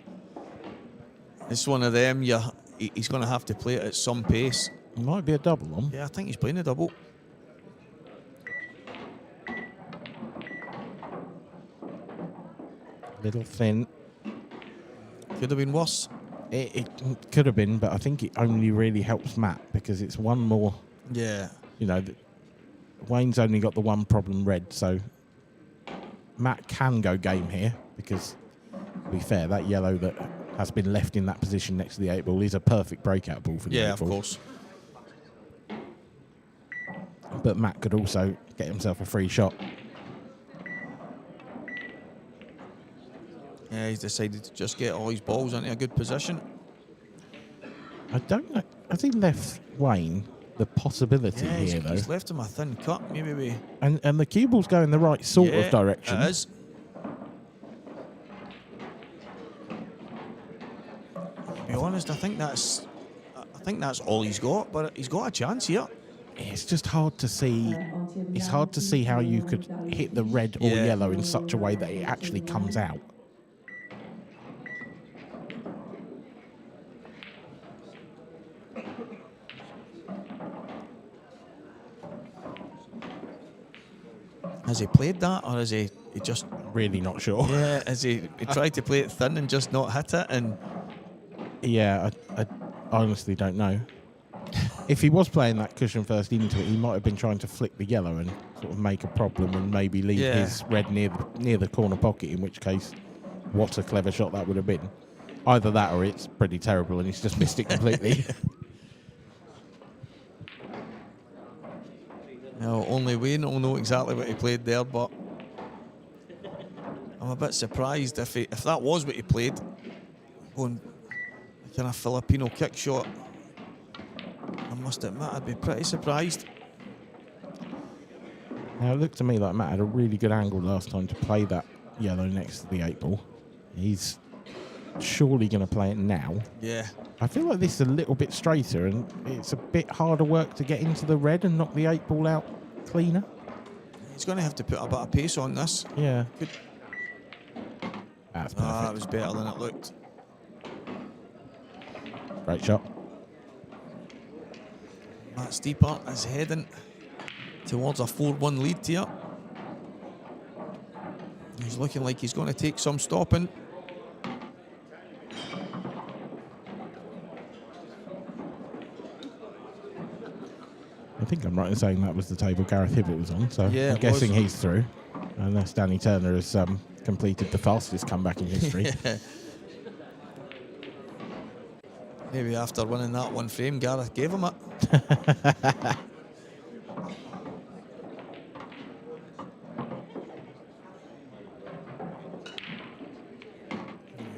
It's one of them, he's going to have to play it at some pace. It might be a double on. Yeah, I think he's playing a double. Little thin. Could have been worse. It could have been, but I think it only really helps Matt because it's one more. Yeah. You know, Wayne's only got the one problem red, so Matt can go game here because, to be fair, that yellow that has been left in that position next to the 8 ball is a perfect breakout ball for the 8 Yeah, ball. of course. But Matt could also get himself a free shot. Yeah, he's decided to just get all his balls into a good position. I don't know. Has he left Wayne the possibility Yeah, here, though? he's left him a thin cut. Maybe we... And the cue ball's going the right sort of direction. It is. To be honest, I think that's all he's got, but he's got a chance here. It's just hard to see. It's hard to see how you could hit the red or yellow in such a way that it actually comes out. Has he played that, or is he just... Really not sure. Yeah, has he tried to play it thin and just not hit it? And Yeah, I honestly don't know. If he was playing that cushion first into it, he might have been trying to flick the yellow and sort of make a problem and maybe leave his red near the corner pocket, in which case, what a clever shot that would have been. Either that or it's pretty terrible and he's just missed it completely. no, only Wayne will know exactly what he played there, but I'm a bit surprised if that was what he played. Going a kind of Filipino kick shot. I must admit, I'd be pretty surprised. Now, it looked to me like Matt had a really good angle last time to play that yellow next to the 8 ball. He's surely going to play it now. Yeah. I feel like this is a little bit straighter and it's a bit harder work to get into the red and knock the 8 ball out cleaner. He's going to have to put a bit of pace on this. Yeah. Good. That's perfect. That was better than it looked. Great shot. Matt Steeper is heading towards a 4-1 lead here. He's looking like he's going to take some stopping. I think I'm right in saying that was the table Gareth Hibbett was on, so Yeah, I'm it guessing was. he's through. Unless Danny Turner has completed the fastest comeback in history. Maybe after winning that one frame, Gareth gave him it.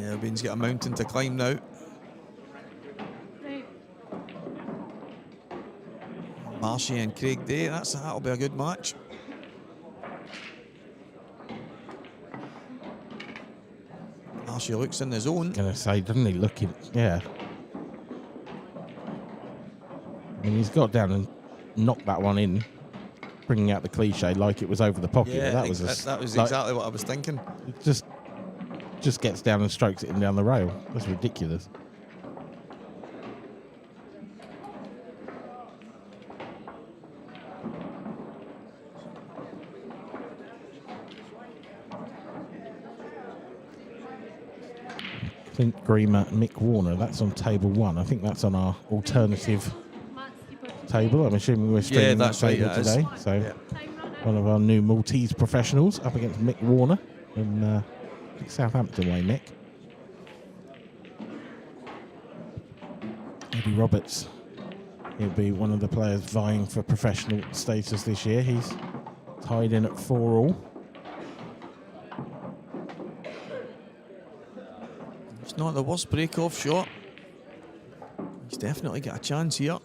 Yeah, Bean's got a mountain to climb now. Right. Marshy and Craig Day, that'll be a good match. Marshy looks in the zone. Gonna say, doesn't he? Looking, yeah. I mean, he's got down and knocked that one in, bringing out the cliche like it was over the pocket. Yeah, that was that was like, exactly what I was thinking. Just gets down and strokes it in down the rail. That's ridiculous. Clint Greener, Mick Warner, that's on table 1. I think that's on our alternative Matt Steeper. table. I'm assuming we're streaming that that's right, table that is. today. So Yeah. Time runner. one of our new Maltese professionals up against Mick Warner from Southampton way, Mick. Eddie Roberts, he'll be one of the players vying for professional status this year. He's tied in at 4-all. It's not the worst break-off shot. He's definitely got a chance here.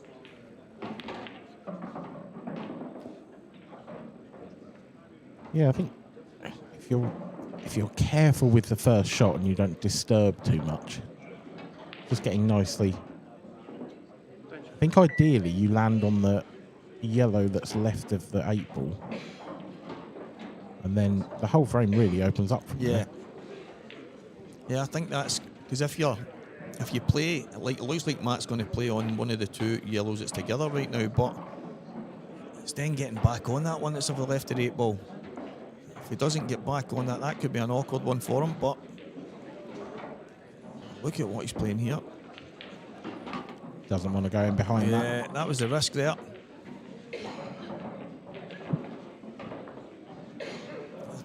Yeah, I think if you're careful with the first shot and you don't disturb too much, just getting nicely. I think ideally you land on the yellow that's left of the 8 ball, and then the whole frame really opens up from there. Yeah, I think that's because if you play, like, it looks like Matt's going to play on one of the 2 yellows that's together right now, but it's then getting back on that one that's of the left of the 8 ball. If he doesn't get back on that, that could be an awkward one for him, but look at what he's playing here. Doesn't want to go in behind that. Yeah, that was the risk there.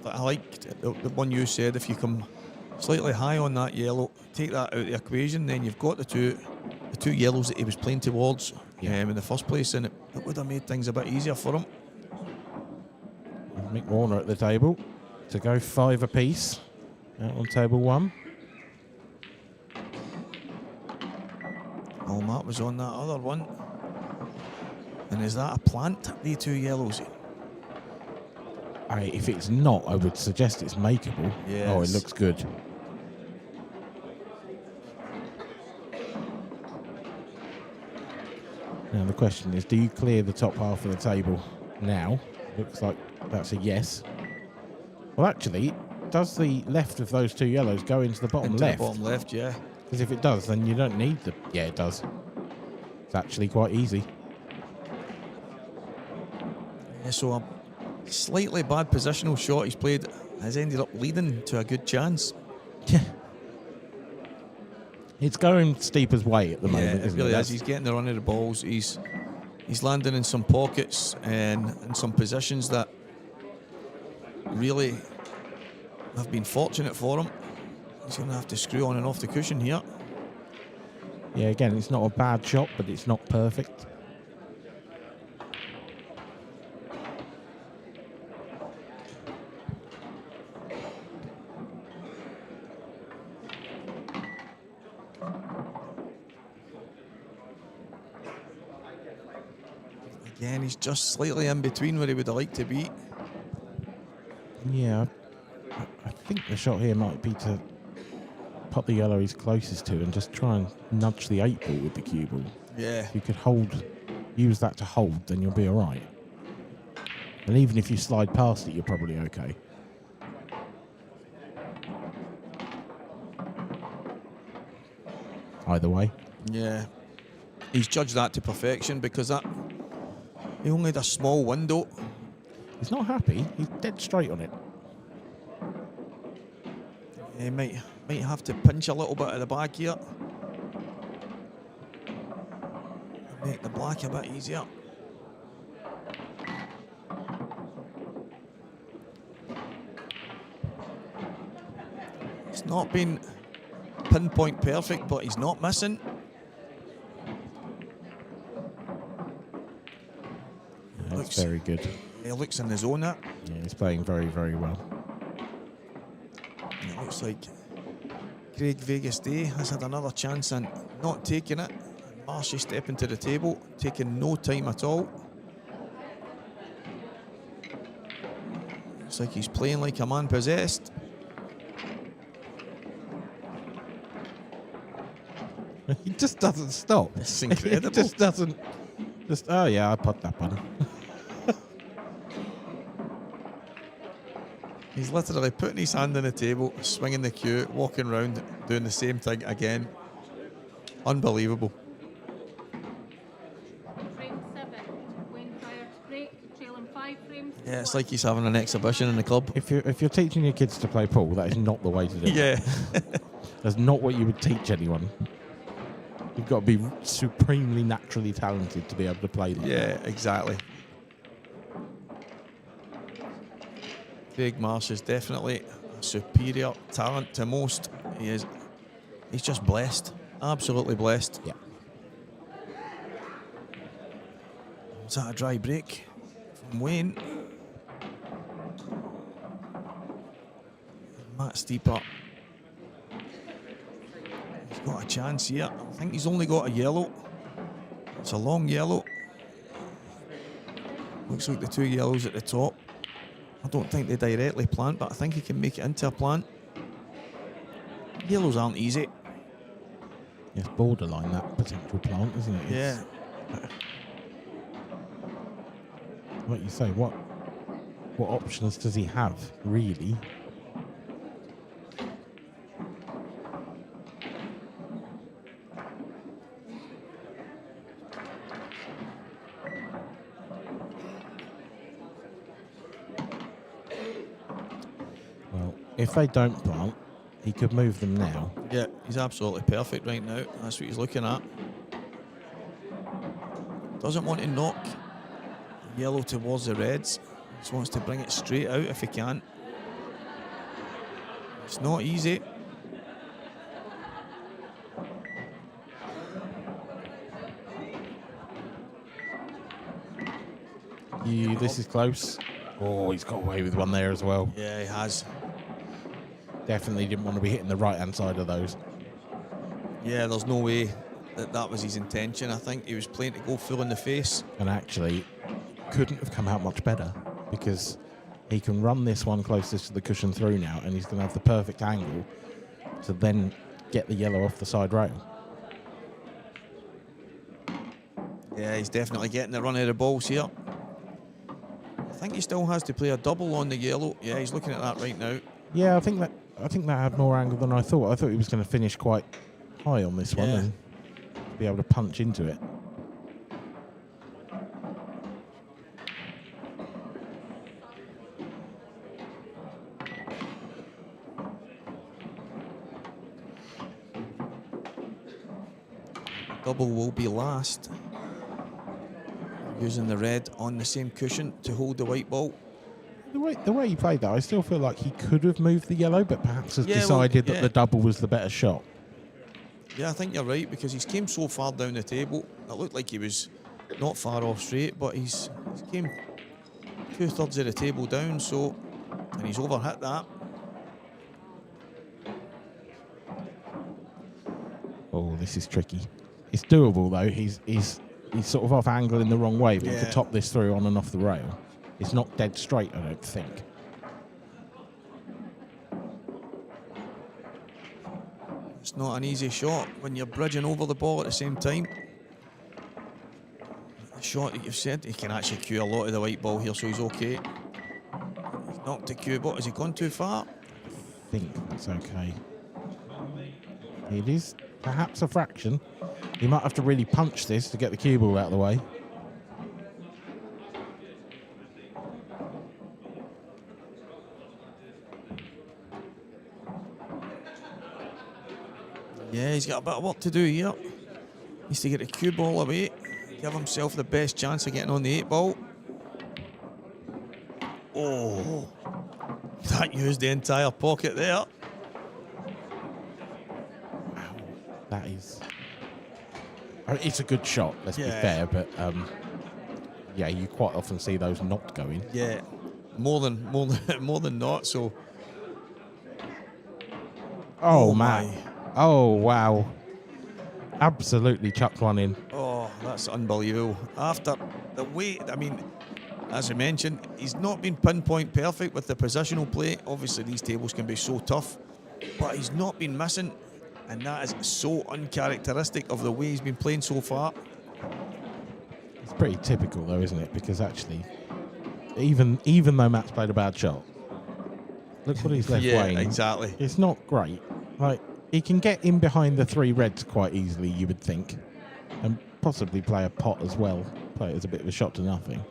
I liked the one you said, if you come slightly high on that yellow, take that out of the equation, then you've got the two yellows that he was playing towards in the first place, and it would have made things a bit easier for him. Mick Warner at the table to go 5 apiece out on table 1. Oh, Matt was on that other one. And is that a plant, the 2 yellows? If it's not, I would suggest it's makeable. Yes. Oh, it looks good. Now the question is, do you clear the top half of the table now? Looks like that's a yes. Well, actually, does the left of those 2 yellows go into the bottom left? The bottom left, yeah. Because if it does, then you don't need the... Yeah, it does. It's actually quite easy. Yeah, so a slightly bad positional shot he's played has ended up leading to a good chance. Yeah. It's going Steeper's way at the moment, it isn't really it? is. He's getting the run of the balls. He's landing in some pockets and in some positions that really have been fortunate for him. He's going to have to screw on and off the cushion here. Yeah, again, it's not a bad shot, but it's not perfect. Again, he's just slightly in between where he would have liked to be. Yeah, I think the shot here might be to put the yellow he's closest to and just try and nudge the 8 ball with the cue ball. Yeah. If you could use that to hold, then you'll be all right. And even if you slide past it, you're probably okay. Either way. Yeah. He's judged that to perfection because he only had a small window. He's not happy. He's dead straight on it. He might have to pinch a little bit at the back here. Make the black a bit easier. It's not been pinpoint perfect, but he's not missing. That's very good. He looks in the zone there. Yeah, he's playing very, very well. It looks like Craig Vegas Day has had another chance and not taking it. Marshy stepping to the table, taking no time at all. Looks like he's playing like a man possessed. He just doesn't stop. It's incredible. He just doesn't. Oh yeah, I put that button. He's literally putting his hand on the table, swinging the cue, walking around, doing the same thing again. Unbelievable. Frame 7, when prior to break, trailing 5 frames. Yeah, it's like he's having an exhibition in the club. If you're teaching your kids to play pool, that is not the way to do it. Yeah. That's not what you would teach anyone. You've got to be supremely naturally talented to be able to play like that. Yeah, exactly. Craig Marsh is definitely a superior talent to most. He's just blessed. Absolutely blessed. Yeah. Is that a dry break from Wayne? Matt Steeper. He's got a chance here. I think he's only got a yellow. It's a long yellow. Looks like the 2 yellows at the top. I don't think they directly plant, but I think he can make it into a plant. Yellows aren't easy. It's borderline that potential plant, isn't it? Yeah. Like you say, what options does he have, really? Well, if they don't plant, he could move them now. Yeah, he's absolutely perfect right now. That's what he's looking at. Doesn't want to knock yellow towards the reds. Just wants to bring it straight out if he can. It's not easy. This is close. Oh, he's got away with one there as well. Yeah, he has. Definitely didn't want to be hitting the right-hand side of those. Yeah, there's no way that was his intention. I think he was playing to go full in the face. And actually, couldn't have come out much better, because he can run this one closest to the cushion through now, and he's going to have the perfect angle to then get the yellow off the side rail. Yeah, he's definitely getting the run of the balls here. I think he still has to play a double on the yellow. Yeah, he's looking at that right now. Yeah, I think that had more angle than I thought. I thought he was going to finish quite high on this one and be able to punch into it. Double will be last. Using the red on the same cushion to hold the white ball. The way he played that, I still feel like he could have moved the yellow, but perhaps has decided that the double was the better shot. Yeah, I think you're right, because he's came so far down the table. It looked like he was not far off straight, but he's came 2/3 of the table down, so, and he's overhit that. Oh, this is tricky. It's doable though. He's sort of off angle in the wrong way, but he could top this through on and off the rail. It's not dead straight, I don't think. It's not an easy shot when you're bridging over the ball at the same time. The shot that you've said, he can actually cue a lot of the white ball here, so he's okay. He's knocked the cue, but has he gone too far? I think that's okay. It is perhaps a fraction. He might have to really punch this to get the cue ball out of the way. Yeah, he's got a bit of work to do here. Needs to get the cue ball away, give himself the best chance of getting on the 8 ball. Oh, that used the entire pocket there. Wow, that is... It's a good shot, let's be fair, but yeah, you quite often see those not going. Yeah, more than not. So. Oh man. Oh wow. Absolutely chucked one in. Oh, that's unbelievable. After the way, I mean, as I mentioned, he's not been pinpoint perfect with the positional play. Obviously, these tables can be so tough, but he's not been missing. And that is so uncharacteristic of the way he's been playing so far. It's pretty typical though, isn't it? Because actually, even though Matt's played a bad shot, look what he's left weighing. Yeah, exactly. It's not great. Like, he can get in behind the 3 reds quite easily, you would think. And possibly play a pot as well. Play it as a bit of a shot to nothing.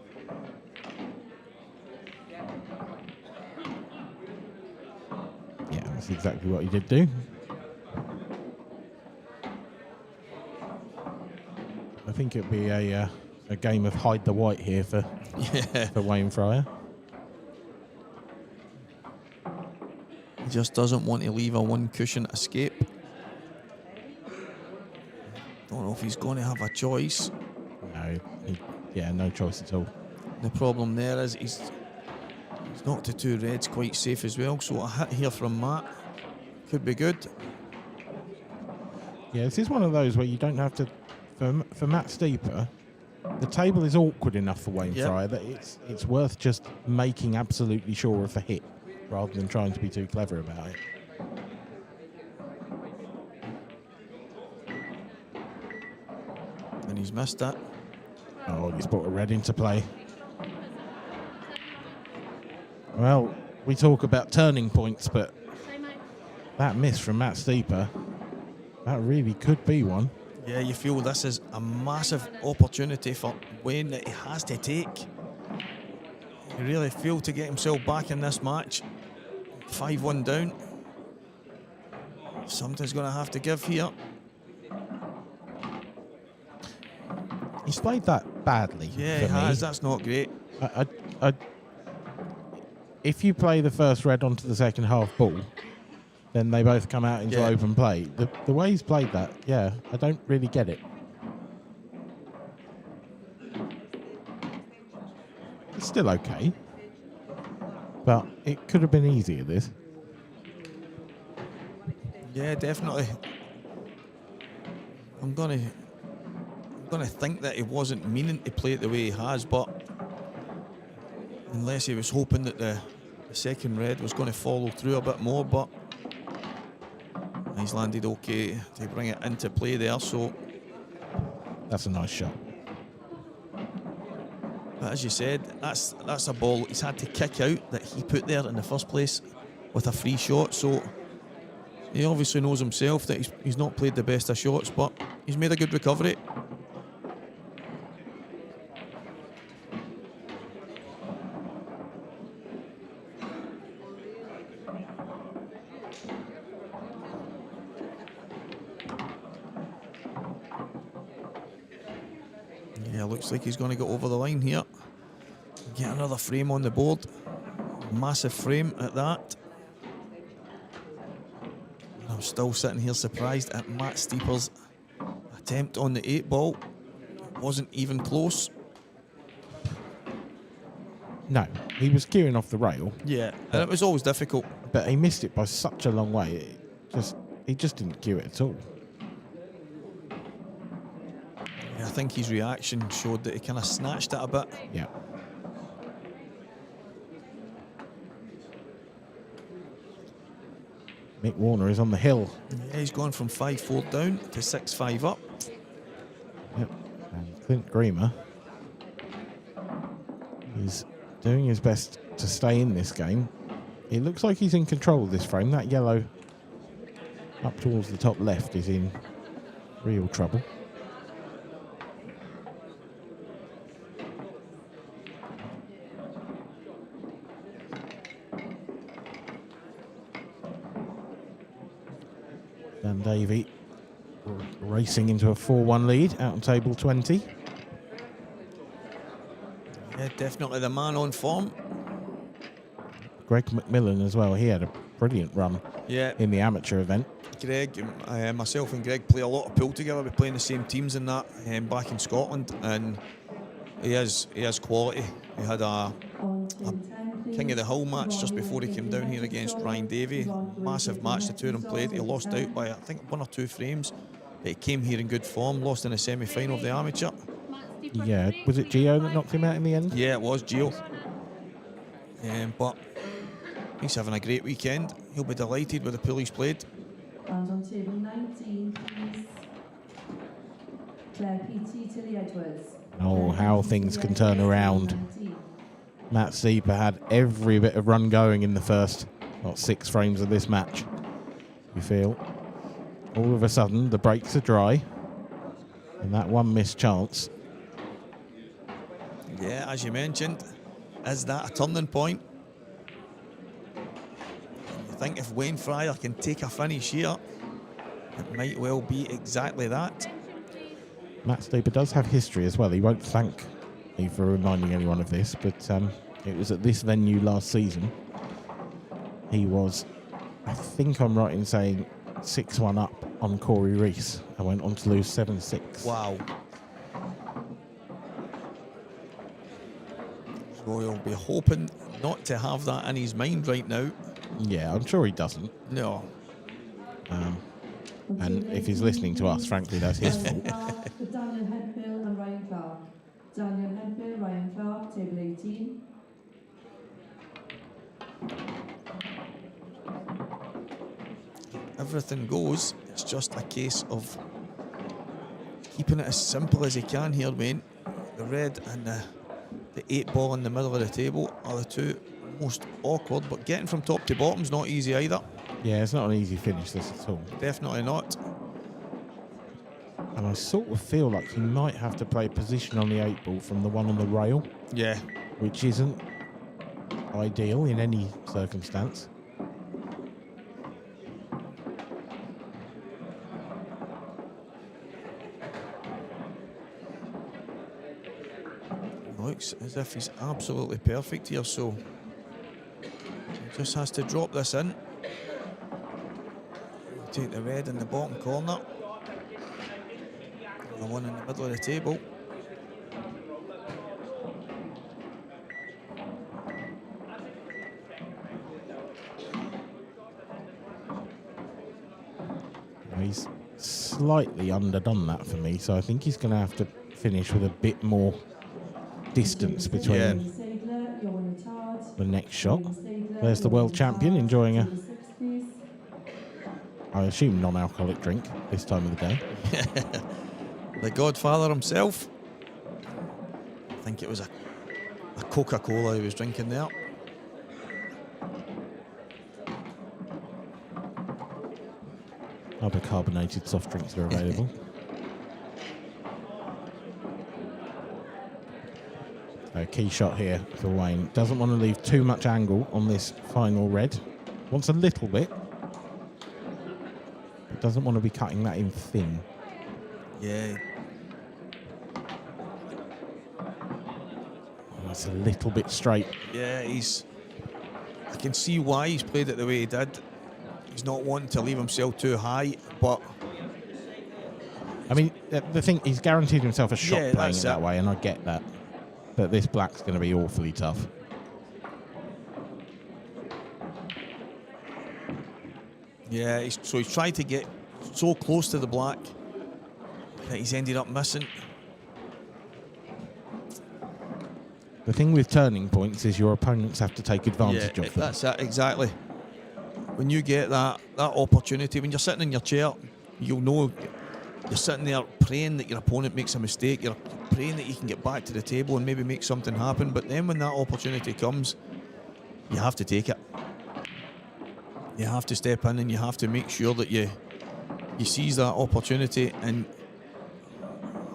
Yeah, that's exactly what he did do. I think it'd be a game of hide the white here for Wayne Fryer. He just doesn't want to leave a one cushion escape. Don't know if he's going to have a choice. No, no choice at all. The problem there is he's knocked the 2 reds quite safe as well, so a hit here from Matt could be good. Yeah, this is one of those where you don't have to... For Matt Steeper, the table is awkward enough for Wayne Yep. Fryer that it's worth just making absolutely sure of a hit rather than trying to be too clever about it. And he's missed that. Oh, he's brought a red into play. Well, we talk about turning points, but that miss from Matt Steeper, that really could be one. Yeah, you feel this is a massive opportunity for Wayne that he has to take. He really feel to get himself back in this match. 5-1 down. Something's going to have to give here. He's played that badly. Yeah, for he me. has. That's not great. If you play the first red onto the second half ball, then they both come out into Yeah. open play. The way he's played that, yeah, I don't really get it. It's still okay, but it could have been easier, this. Yeah, definitely. I'm gonna think that he wasn't meaning to play it the way he has, but unless he was hoping that the second red was going to follow through a bit more, but he's landed okay to bring it into play there. So That's a nice shot. but as you said, that's a ball he's had to kick out that he put there in the first place with a free shot. So he obviously knows himself that he's not played the best of shots, but he's made a good recovery. Yeah, looks like he's going to go over the line here. Get another frame on the board. Massive frame at that. I'm still sitting here surprised at Matt Steeper's attempt on the 8-ball. Wasn't even close. No, he was gearing off the rail, Yeah, and it was always difficult. but he missed it by such a long way. He just didn't cue it at all. Yeah, I think his reaction showed that he kind of snatched it a bit. Yeah. Mick Warner is on the hill. Yeah, he's gone from 5-4 down to 6-5 up. Yep. And Clint Greamer is doing his best to stay in this game. It looks like he's in control of this frame. That yellow up towards the top left is in real trouble. Dan Davey racing into a 4-1 lead out on table 20. Yeah, definitely the man on form. Greg McMillan as well. He had a brilliant run Yeah, in the amateur event. Greg, myself and Greg play a lot of pool together. We play in the same teams and that back in Scotland, and he has quality. He had a King of the Hill match just before he came down here against Ryan Davey. Massive match the two of them played. He lost out by I think 1 or 2 frames, but he came here in good form. Lost in the semi-final of the amateur. Yeah, was it Gio that knocked him out in the end? Yeah, it was Gio. But he's having a great weekend. He'll be delighted with the pool he's played. And on table 19, please. Claire Peaty, Tilly Edwards. Oh, how things can turn around. Matt Steeper had every bit of run going in the first 6 frames of this match. You feel all of a sudden the brakes are dry, and that one missed chance. Yeah, as you mentioned, is that a turning point? I think if Wayne Fryer can take a finish here, it might well be exactly that. Matt Steeper does have history as well. He won't thank me for reminding anyone of this, but it was at this venue last season. He was, I think I'm right in saying, 6-1 up on Corey Reese and went on to lose 7-6. Wow. So he'll be hoping not to have that in his mind right now. Yeah, I'm sure he doesn't. No. And if he's listening to us, frankly, that's his fault. Daniel Headmill and Ryan Clark. Daniel Hempel, Ryan Clark, table 18. Everything goes. It's just a case of keeping it as simple as you can here, Wayne. The red and the 8 ball in the middle of the table are the two most awkward, but getting from top to bottom is not easy either. Yeah, it's not an easy finish, this at all. Definitely not. And I sort of feel like he might have to play position on the 8 ball from the one on the rail, Yeah. which isn't ideal in any circumstance. Looks as if he's absolutely perfect here, so he just has to drop this in. Take the red in the bottom corner. The one in the middle of the table. He's slightly underdone that for me, so I think he's going to have to finish with a bit more distance between the next shot. There's the world champion enjoying a, I assume, non-alcoholic drink this time of the day. The Godfather himself. I think it was a Coca-Cola he was drinking there. Other carbonated soft drinks are available. A key shot here for Wayne. Doesn't want to leave too much angle on this final red. Wants a little bit. But doesn't want to be cutting that in thin. Yeah. It's a little bit straight. Yeah, I can see why he's played it the way he did. He's not wanting to leave himself too high, but I mean, the thing, he's guaranteed himself a shot Yeah, playing it that's that it. way, and I get that. But this black's going to be awfully tough. yeah, so he's tried to get so close to the black that he's ended up missing. The thing with turning points is your opponents have to take advantage of them. That's it, exactly. When you get that opportunity, when you're sitting in your chair, you'll know you're sitting there praying that your opponent makes a mistake. You're praying that you can get back to the table and maybe make something happen. But then when that opportunity comes, you have to take it. You have to step in and you have to make sure that you seize that opportunity. And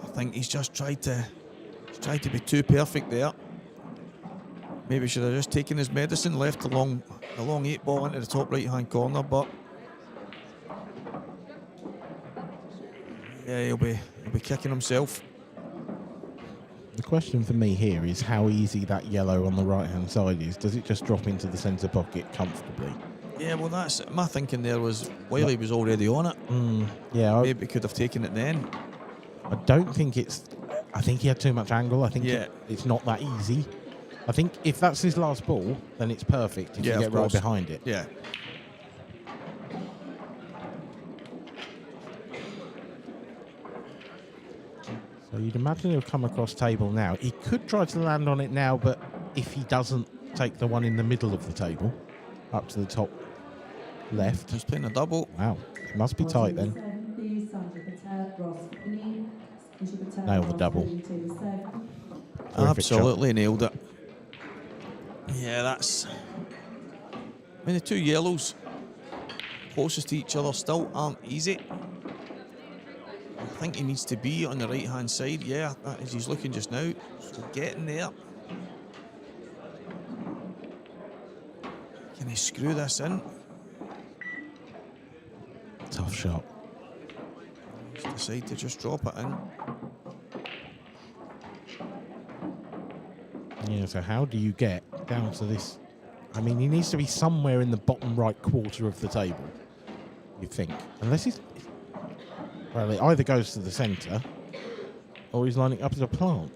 I think he's just tried to be too perfect there. Maybe should have just taken his medicine, left the long 8 ball into the top right hand corner, but yeah, he'll be kicking himself. The question for me here is how easy that yellow on the right hand side is. Does it just drop into the centre pocket comfortably? Yeah, well, that's my thinking there was while he was already on it. Yeah, Maybe he could have taken it then. I don't think it's. I think he had too much angle. I think Yeah. it's not that easy. I think if that's his last ball, then it's perfect if Yeah, you of get right course. behind it. Yeah. So you'd imagine he'll come across table now. He could try to land on it now, but if he doesn't take the one in the middle of the table, up to the top left. He's playing a double. Wow, it must be tight then. Nail the double. Terrific Absolutely nailed it. Yeah, that's. I mean, the two yellows closest to each other still aren't easy. I think he needs to be on the right hand side. Yeah, that is he's looking just now. So getting there. Can he screw this in? Tough shot. He's decided to just drop it in. Yeah, so how do you get down to this? I mean, he needs to be somewhere in the bottom right quarter of the table, you'd think. Unless he's... Well, it either goes to the centre or he's lining up as a plant.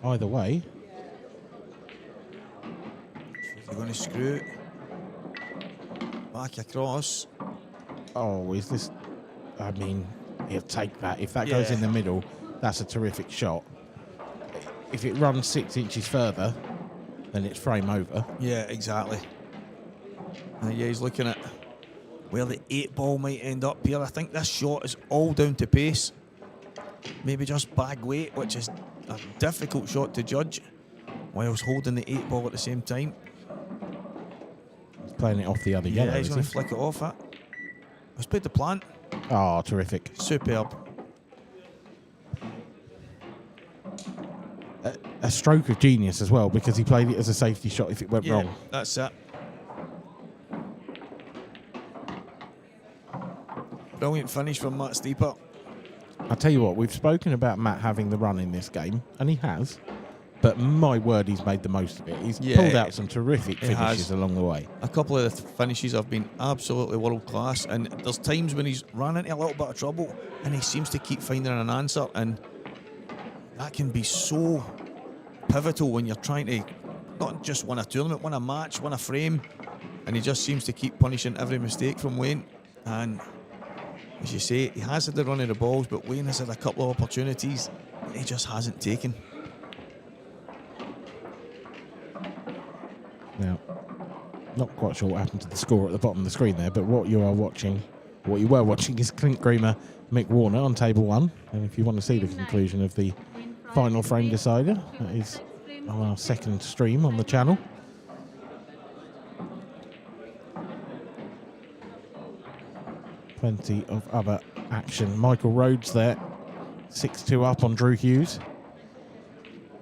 Either way. Is he going to screw back across? Oh, is this... I mean, he'll take that. If that goes in the middle, that's a terrific shot. If it runs 6 inches further, then it's frame over. Yeah, exactly. Yeah, he's looking at where the 8-ball might end up here. I think this shot is all down to pace. Maybe just bag weight, which is a difficult shot to judge, whilst holding the 8-ball at the same time. He's playing it off the other yellow. Yeah, he's going to flick it off that. He's played the plant. Oh, terrific. Superb. A stroke of genius as well, because he played it as a safety shot if it went wrong. That's it. Brilliant finish from Matt Steeper. I'll tell you what, we've spoken about Matt having the run in this game, and he has. But my word, he's made the most of it. He's pulled out some terrific finishes along the way. A couple of the finishes have been absolutely world class, and there's times when he's run into a little bit of trouble and he seems to keep finding an answer, and that can be so pivotal when you're trying to not just win a tournament, win a match, win a frame, and he just seems to keep punishing every mistake from Wayne. And as you say, he has had the run of the balls, but Wayne has had a couple of opportunities he just hasn't taken. Now, not quite sure what happened to the score at the bottom of the screen there, but what you were watching is Clint Creamer, Mick Warner on table 1. And if you want to see the conclusion of the final frame decider, that is on our second stream on the channel. Plenty of other action. Michael Rhodes there, 6-2 up on Drew Hughes.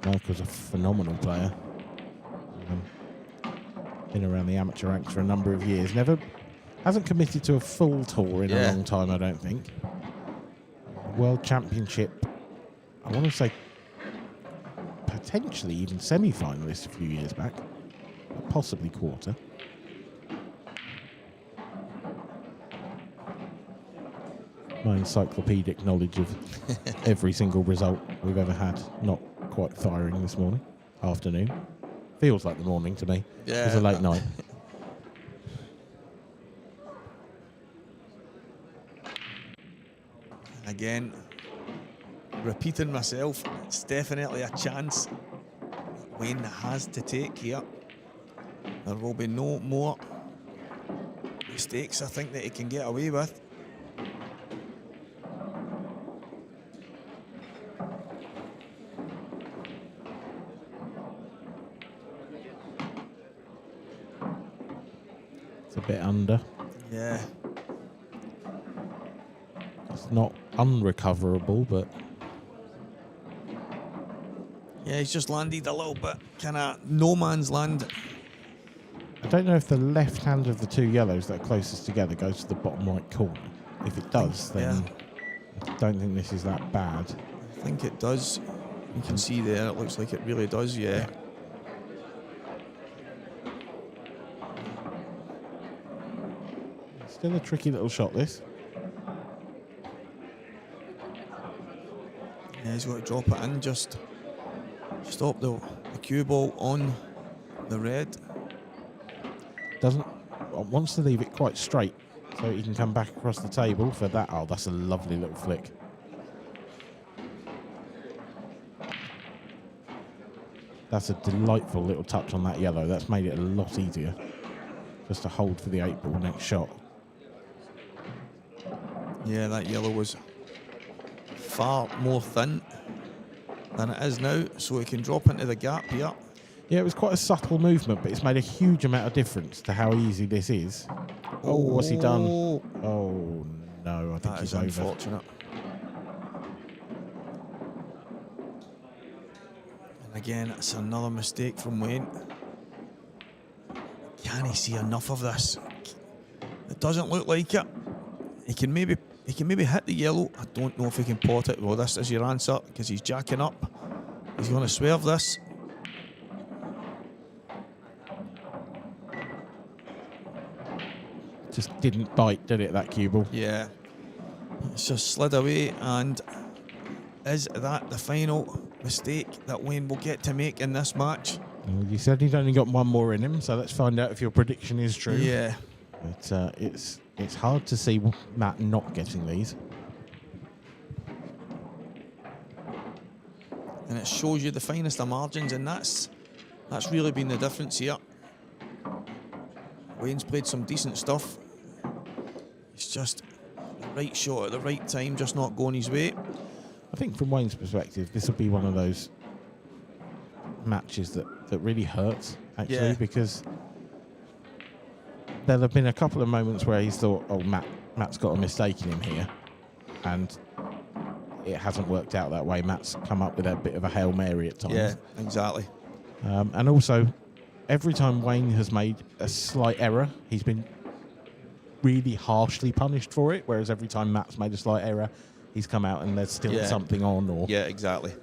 Michael's a phenomenal player. Been around the amateur ranks for a number of years. Hasn't committed to a full tour in a long time, I don't think. World Championship, I want to say potentially even semi-finalist a few years back, possibly quarter. My encyclopedic knowledge of every single result we've ever had, not quite firing this afternoon. Feels like the morning to me. Yeah. It was a late night. Again, repeating myself, it's definitely a chance Wayne has to take here. There will be no more mistakes, I think, that he can get away with. Bit under. Yeah. It's not unrecoverable, but yeah, he's just landed a little bit kind of no man's land. I don't know if the left hand of the two yellows that are closest together goes to the bottom right corner. If it does, then I don't think this is that bad. I think it does. You can see there, it looks like it really does, yeah. Still a tricky little shot, this. Yeah, he's got to drop it in, just stop the cue ball on the red. Wants to leave it quite straight so he can come back across the table for that. Oh, that's a lovely little flick. That's a delightful little touch on that yellow. That's made it a lot easier just to hold for the 8-ball next shot. Yeah, that yellow was far more thin than it is now, so he can drop into the gap here. Yeah, it was quite a subtle movement, but it's made a huge amount of difference to how easy this is. Oh, what's he done? Oh, no, I think he's over. Unfortunate. And again, it's another mistake from Wayne. Can he see enough of this? It doesn't look like it. He can maybe hit the yellow. I don't know if he can pot it. Well, this is your answer because he's jacking up. He's going to swerve this. Just didn't bite, did it, that cue ball? Yeah. It's just slid away, and is that the final mistake that Wayne will get to make in this match? Well, you said he's only got one more in him, so let's find out if your prediction is true. Yeah. But it's hard to see Matt not getting these. and it shows you the finest of margins, and that's really been the difference here. Wayne's played some decent stuff. It's just the right shot at the right time, just not going his way. I think from Wayne's perspective, this will be one of those matches that really hurts, actually, because there'll have been a couple of moments where he's thought, oh, Matt's got a mistake in him here, and it hasn't worked out that way. Matt's come up with a bit of a Hail Mary at times. Yeah, exactly. And also, every time Wayne has made a slight error, he's been really harshly punished for it, whereas every time Matt's made a slight error, he's come out and there's still something on. Or yeah, exactly.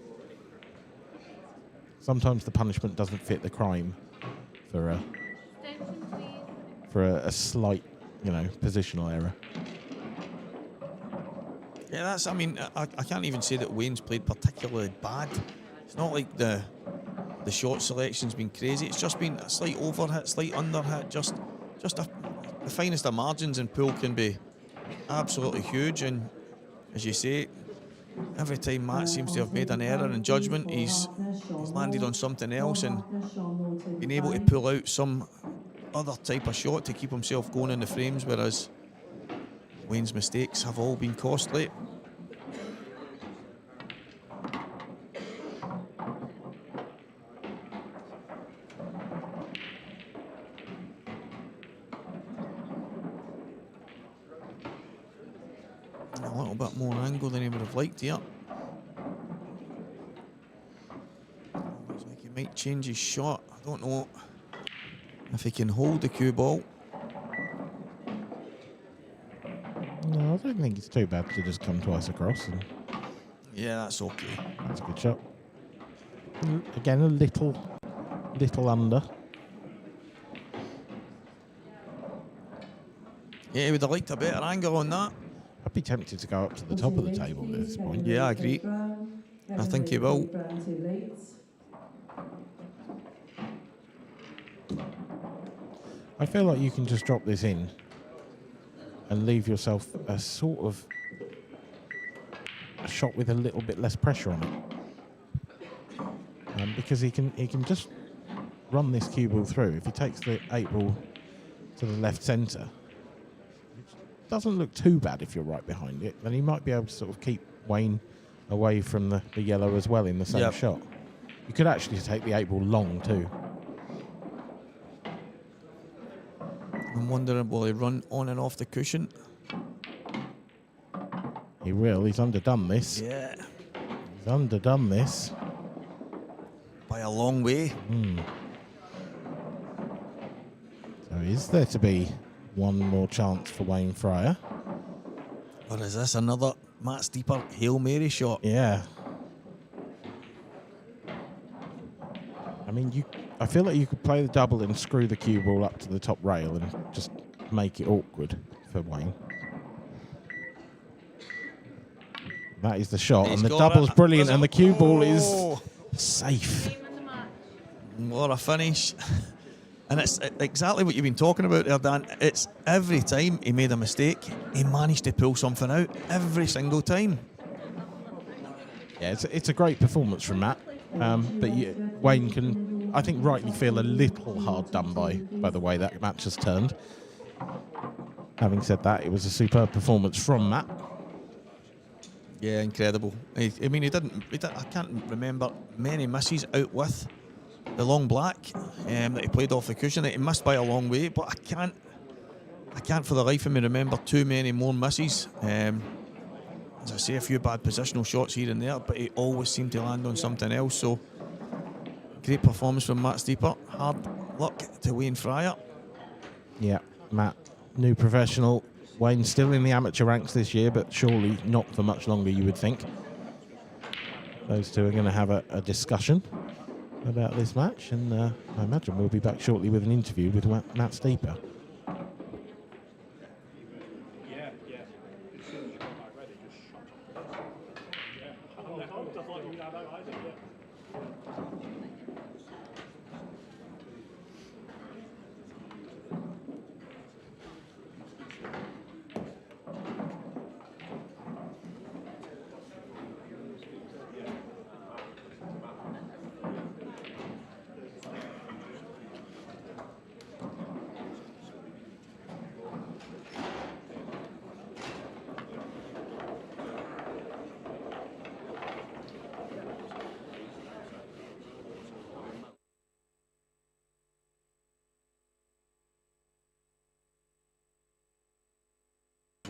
Sometimes the punishment doesn't fit the crime for a slight, positional error. Yeah, that's. I mean, I can't even say that Wayne's played particularly bad. It's not like the shot selection's been crazy. It's just been a slight overhit, slight underhit. Just the finest of margins in pool can be absolutely huge. And as you say, every time Matt seems to have made an error in judgment, he's landed on something else and been able to pull out some other type of shot to keep himself going in the frames, whereas Wayne's mistakes have all been costly. A little bit more angle than he would have liked here. Looks like he might change his shot. I don't know if he can hold the cue ball. No, I don't think it's too bad to just come twice across. And yeah, that's okay. That's a good shot. Again, a little under. Yeah, he would have liked a better angle on that. I'd be tempted to go up to the top of the table at this point. Yeah, I agree. I think he will. I feel like you can just drop this in and leave yourself a sort of a shot with a little bit less pressure on it, because he can just run this cue ball through. If he takes the 8 ball to the left centre, it doesn't look too bad if you're right behind it, then he might be able to sort of keep Wayne away from the yellow as well in the same shot. You could actually take the 8 ball long too. I'm wondering, will he run on and off the cushion? He will. He's underdone this. Yeah. He's underdone this. By a long way. So is there to be one more chance for Wayne Fryer? Or is this another Matt Steeper Hail Mary shot? Yeah. I mean, I feel like you could play the double and screw the cue ball up to the top rail and just make it awkward for Wayne. That is the shot, and the double's brilliant, and the cue ball is safe. What a finish. And it's exactly what you've been talking about there, Dan. It's every time he made a mistake, he managed to pull something out every single time. Yeah, it's a great performance from Matt. But Wayne can, I think, rightly feel a little hard done by the way that match has turned. Having said that, it was a superb performance from Matt. Yeah, incredible. I mean, he didn't. I can't remember many misses out with the long black that he played off the cushion. He missed by a long way, but I can't for the life of me remember too many more misses. As I say, a few bad positional shots here and there, but he always seemed to land on something else. So, great performance from Matt Steeper. Hard luck to Wayne Fryer. Yeah, Matt, new professional. Wayne still in the amateur ranks this year, but surely not for much longer, you would think. Those two are going to have a discussion about this match, and I imagine we'll be back shortly with an interview with Matt Steeper.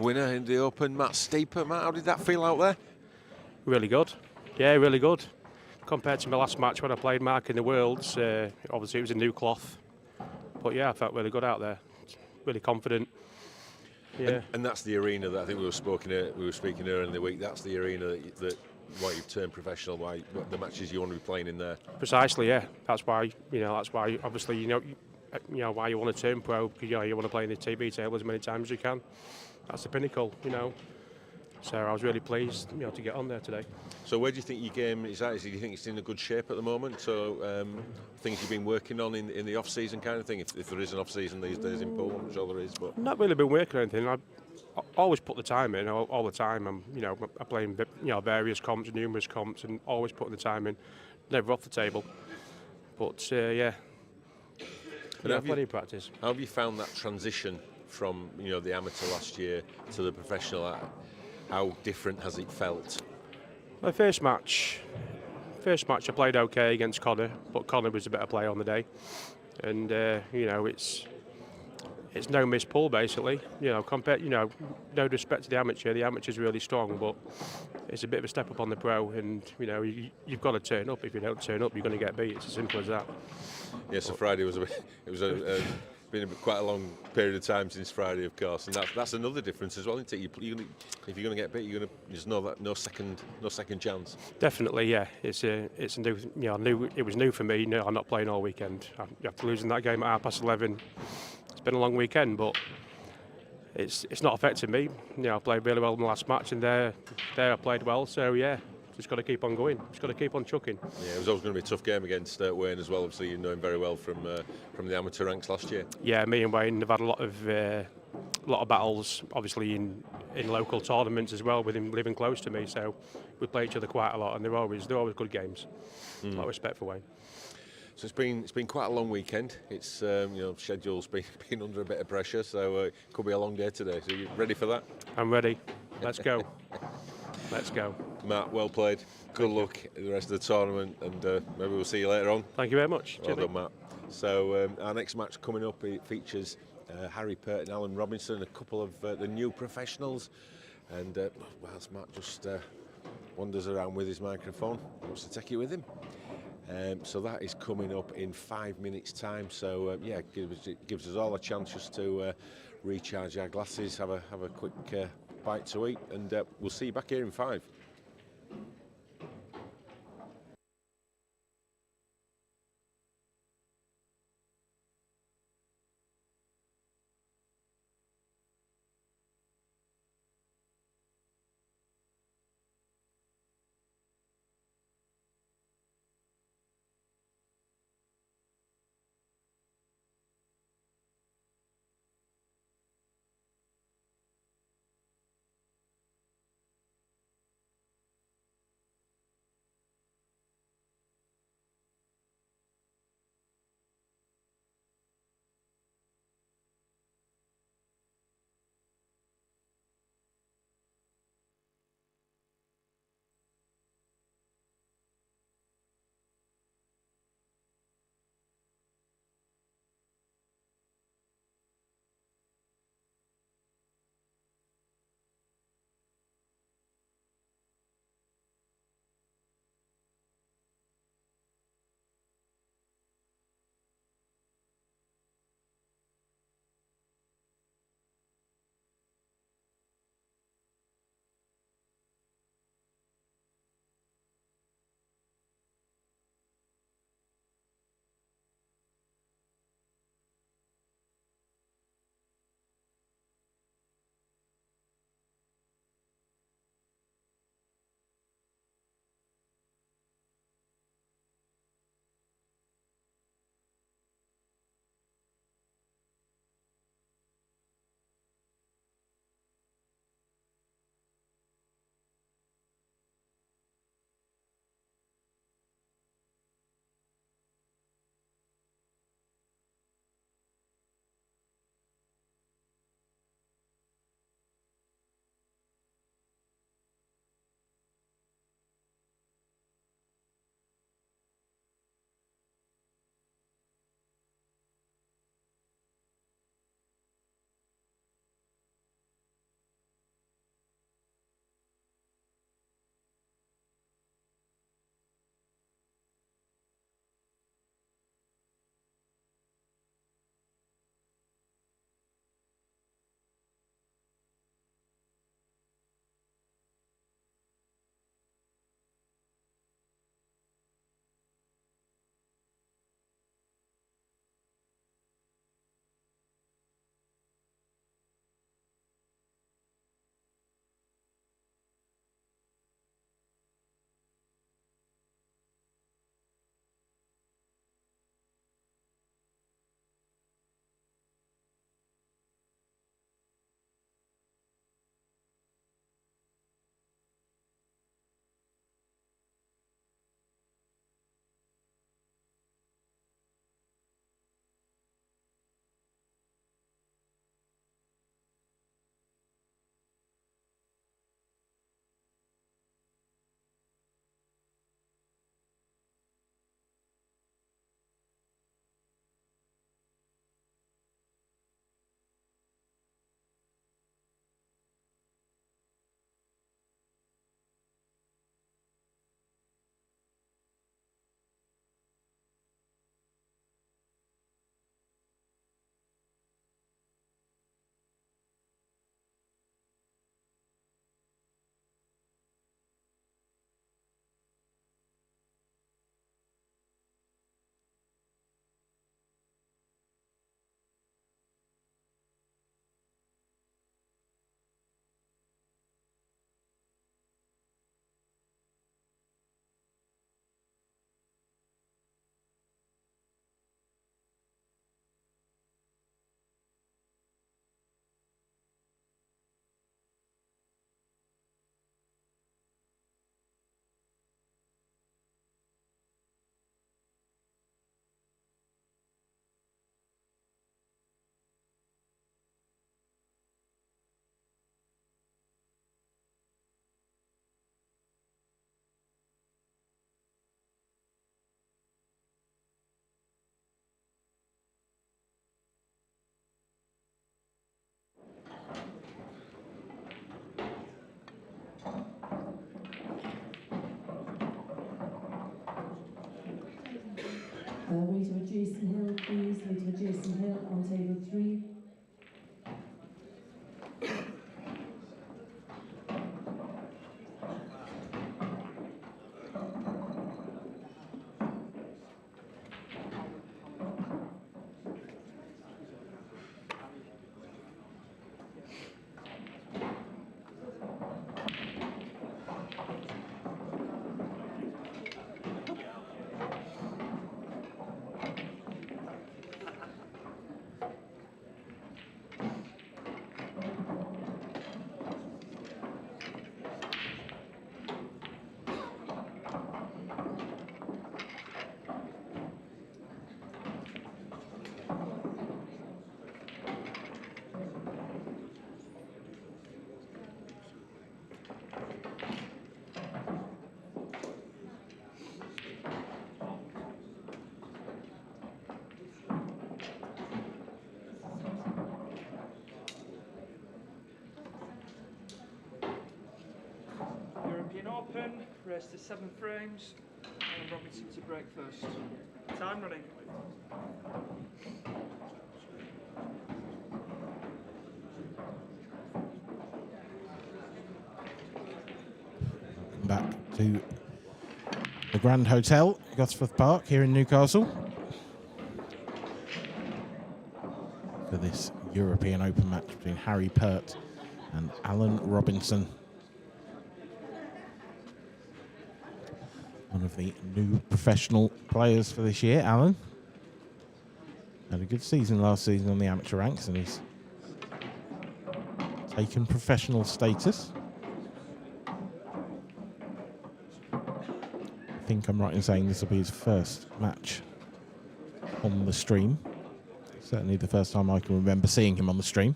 winner in the Open, Matt Steeper. Matt, how did that feel out there? Really good. Yeah, really good. Compared to my last match when I played Mark in the Worlds, obviously it was a new cloth. But yeah, I felt really good out there. Really confident. Yeah. And that's the arena that I think we were speaking earlier in the week. That's the arena that why you've turned professional, why the matches you want to be playing in there. Precisely, yeah. That's why obviously why you want to turn pro, because you want to play in the TV table as many times as you can. That's the pinnacle, So I was really pleased, to get on there today. So where do you think your game is at? Do you think it's in a good shape at the moment? So things you've been working on in the off-season kind of thing, if there is an off-season these days in pool, I'm sure there is. But not really been working on anything. I always put the time in, all the time. I play in various comps, numerous comps, and always putting the time in. Never off the table. But yeah. Plenty of practice. How have you found that transition from the amateur last year to the professional? How different has it felt? My first match I played okay against Connor, but Connor was a better player on the day, and it's no miss pull basically. Compared, no disrespect to the amateur. The amateur's really strong, but it's a bit of a step up on the pro, and you've got to turn up. If you don't turn up, you're going to get beat. It's as simple as that. Yeah, so Friday was been quite a long period of time since Friday, of course, and that's another difference as well, isn't it? If you're going to get beat, there's no second chance. Definitely, yeah. It's a new. It was new for me. No, I'm not playing all weekend. After losing that game at 11:30, it's been a long weekend, but it's not affected me. I played really well in the last match, and there I played well. So yeah. Just got to keep on going. Just got to keep on chucking. Yeah, it was always going to be a tough game against Wayne as well. Obviously, you know him very well from the amateur ranks last year. Yeah, me and Wayne have had a lot of battles, obviously in local tournaments as well, with him living close to me. So we play each other quite a lot, and they're always good games. A lot of respect for Wayne. So it's been quite a long weekend. It's schedule's been under a bit of pressure, so it could be a long day today. So you ready for that? I'm ready. Let's go. Let's go. Matt, well played. Good luck in the rest of the tournament, and maybe we'll see you later on. Thank you very much. Well done, Matt. So our next match coming up, it features Harry Pert and Alan Robinson, a couple of the new professionals. And whilst Matt just wanders around with his microphone, wants to take it with him. So that is coming up in 5 minutes' time. So it gives us all a chance just to recharge our glasses, have a quick bite to eat, and we'll see you back here in 5. Waiter Jason Hill, please. Waiter Jason Hill on table 3. European Open, race to 7 frames, and Robinson to break first. Time running. Back to the Grand Hotel, Gosforth Park here in Newcastle for this European Open match between Harry Pert and Alan Robinson. One of the new professional players for this year, Alan. Had a good season last season on the amateur ranks and he's taken professional status. I think I'm right in saying this will be his first match on the stream. Certainly the first time I can remember seeing him on the stream.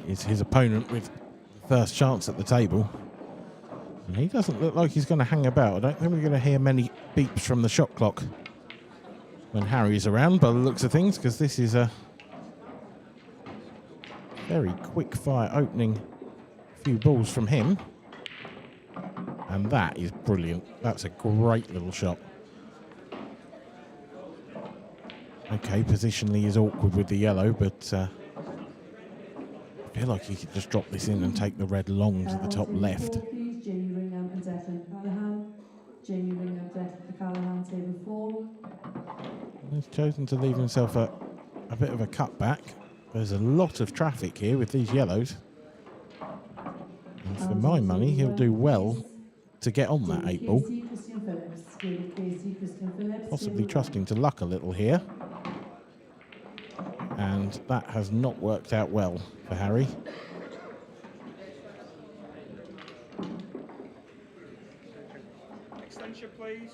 Is his opponent with the first chance at the table. And he doesn't look like he's going to hang about. I don't think we're going to hear many beeps from the shot clock when Harry's around by the looks of things, because this is a very quick fire opening few balls from him. And that is brilliant. That's a great little shot. Okay, positionally is awkward with the yellow, but I feel like he could just drop this in and take the red long to the top left. Jamie Ringham and Declan Callahan. Jamie Ringham, Declan Callahan, table 4. He's chosen to leave himself a bit of a cutback. There's a lot of traffic here with these yellows. And for my money, he'll do well to get on that 8 ball. Possibly trusting to luck a little here. And that has not worked out well for Harry. Extension, please.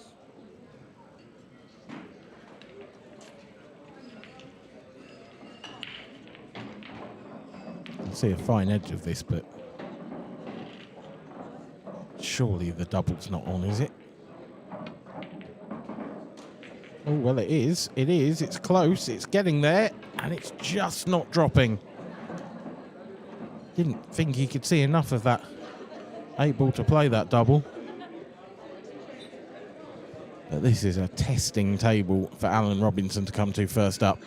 You can see a fine edge of this, but surely the double's not on, is it? Oh, well, it is. It is. It's close. It's getting there, and it's just not dropping. Didn't think he could see enough of that 8 ball to play that double. But this is a testing table for Alan Robinson to come to first up.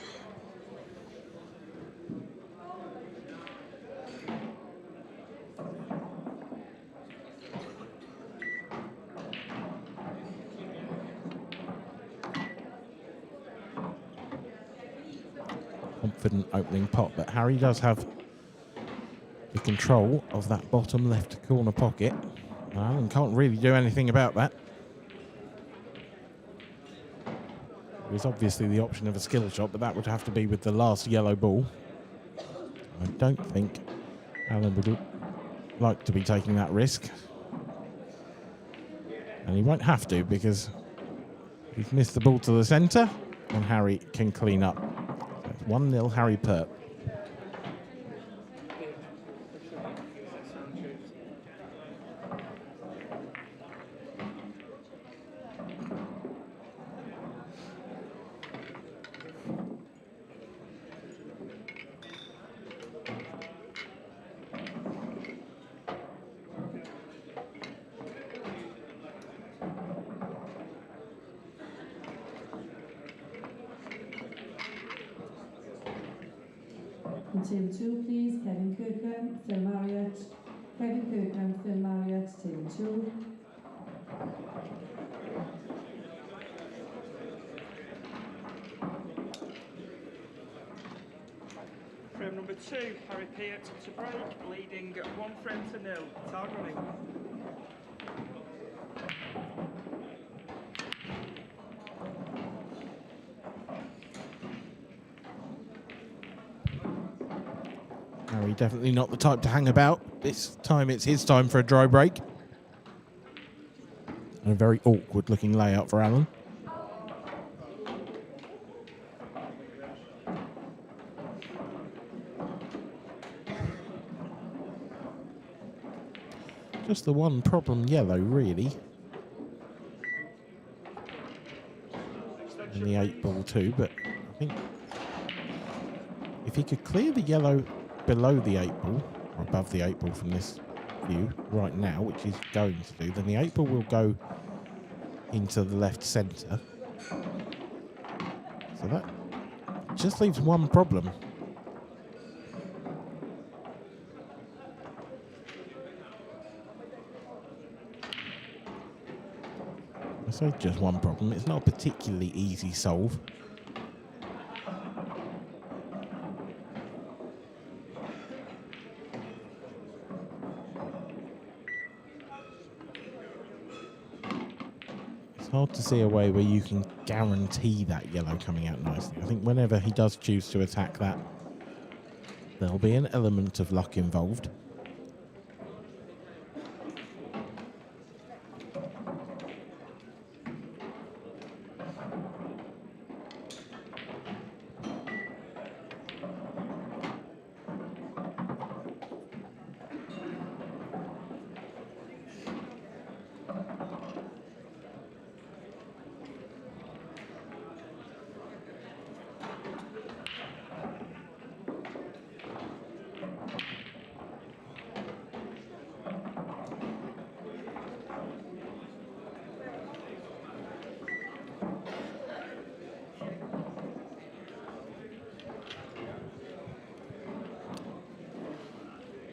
Confident opening pot, but Harry does have the control of that bottom left corner pocket. Alan can't really do anything about that. There's obviously the option of a skill shot, but that would have to be with the last yellow ball. I don't think Alan would like to be taking that risk. And he won't have to, because he's missed the ball to the centre, and Harry can clean up. 1-0 Harry Pert. On table 2, please, Kevin Kirkham, Phil Marriott. Kevin Kirkham, Phil Marriott, table 2. Frame number 2, Harry Peart to break, leading 1 frame to 0. Tag running. Harry definitely not the type to hang about. This time it's his time for a dry break. And a very awkward looking layout for Alan. Just the one problem yellow, really. And the 8 ball too, but I think if he could clear the yellow below the 8 ball, or above the 8 ball from this view right now, which he's going to do, then the 8 ball will go into the left centre. So that just leaves one problem. I say just one problem. It's not a particularly easy solve. It's hard to see a way where you can guarantee that yellow coming out nicely. I think whenever he does choose to attack that, there'll be an element of luck involved.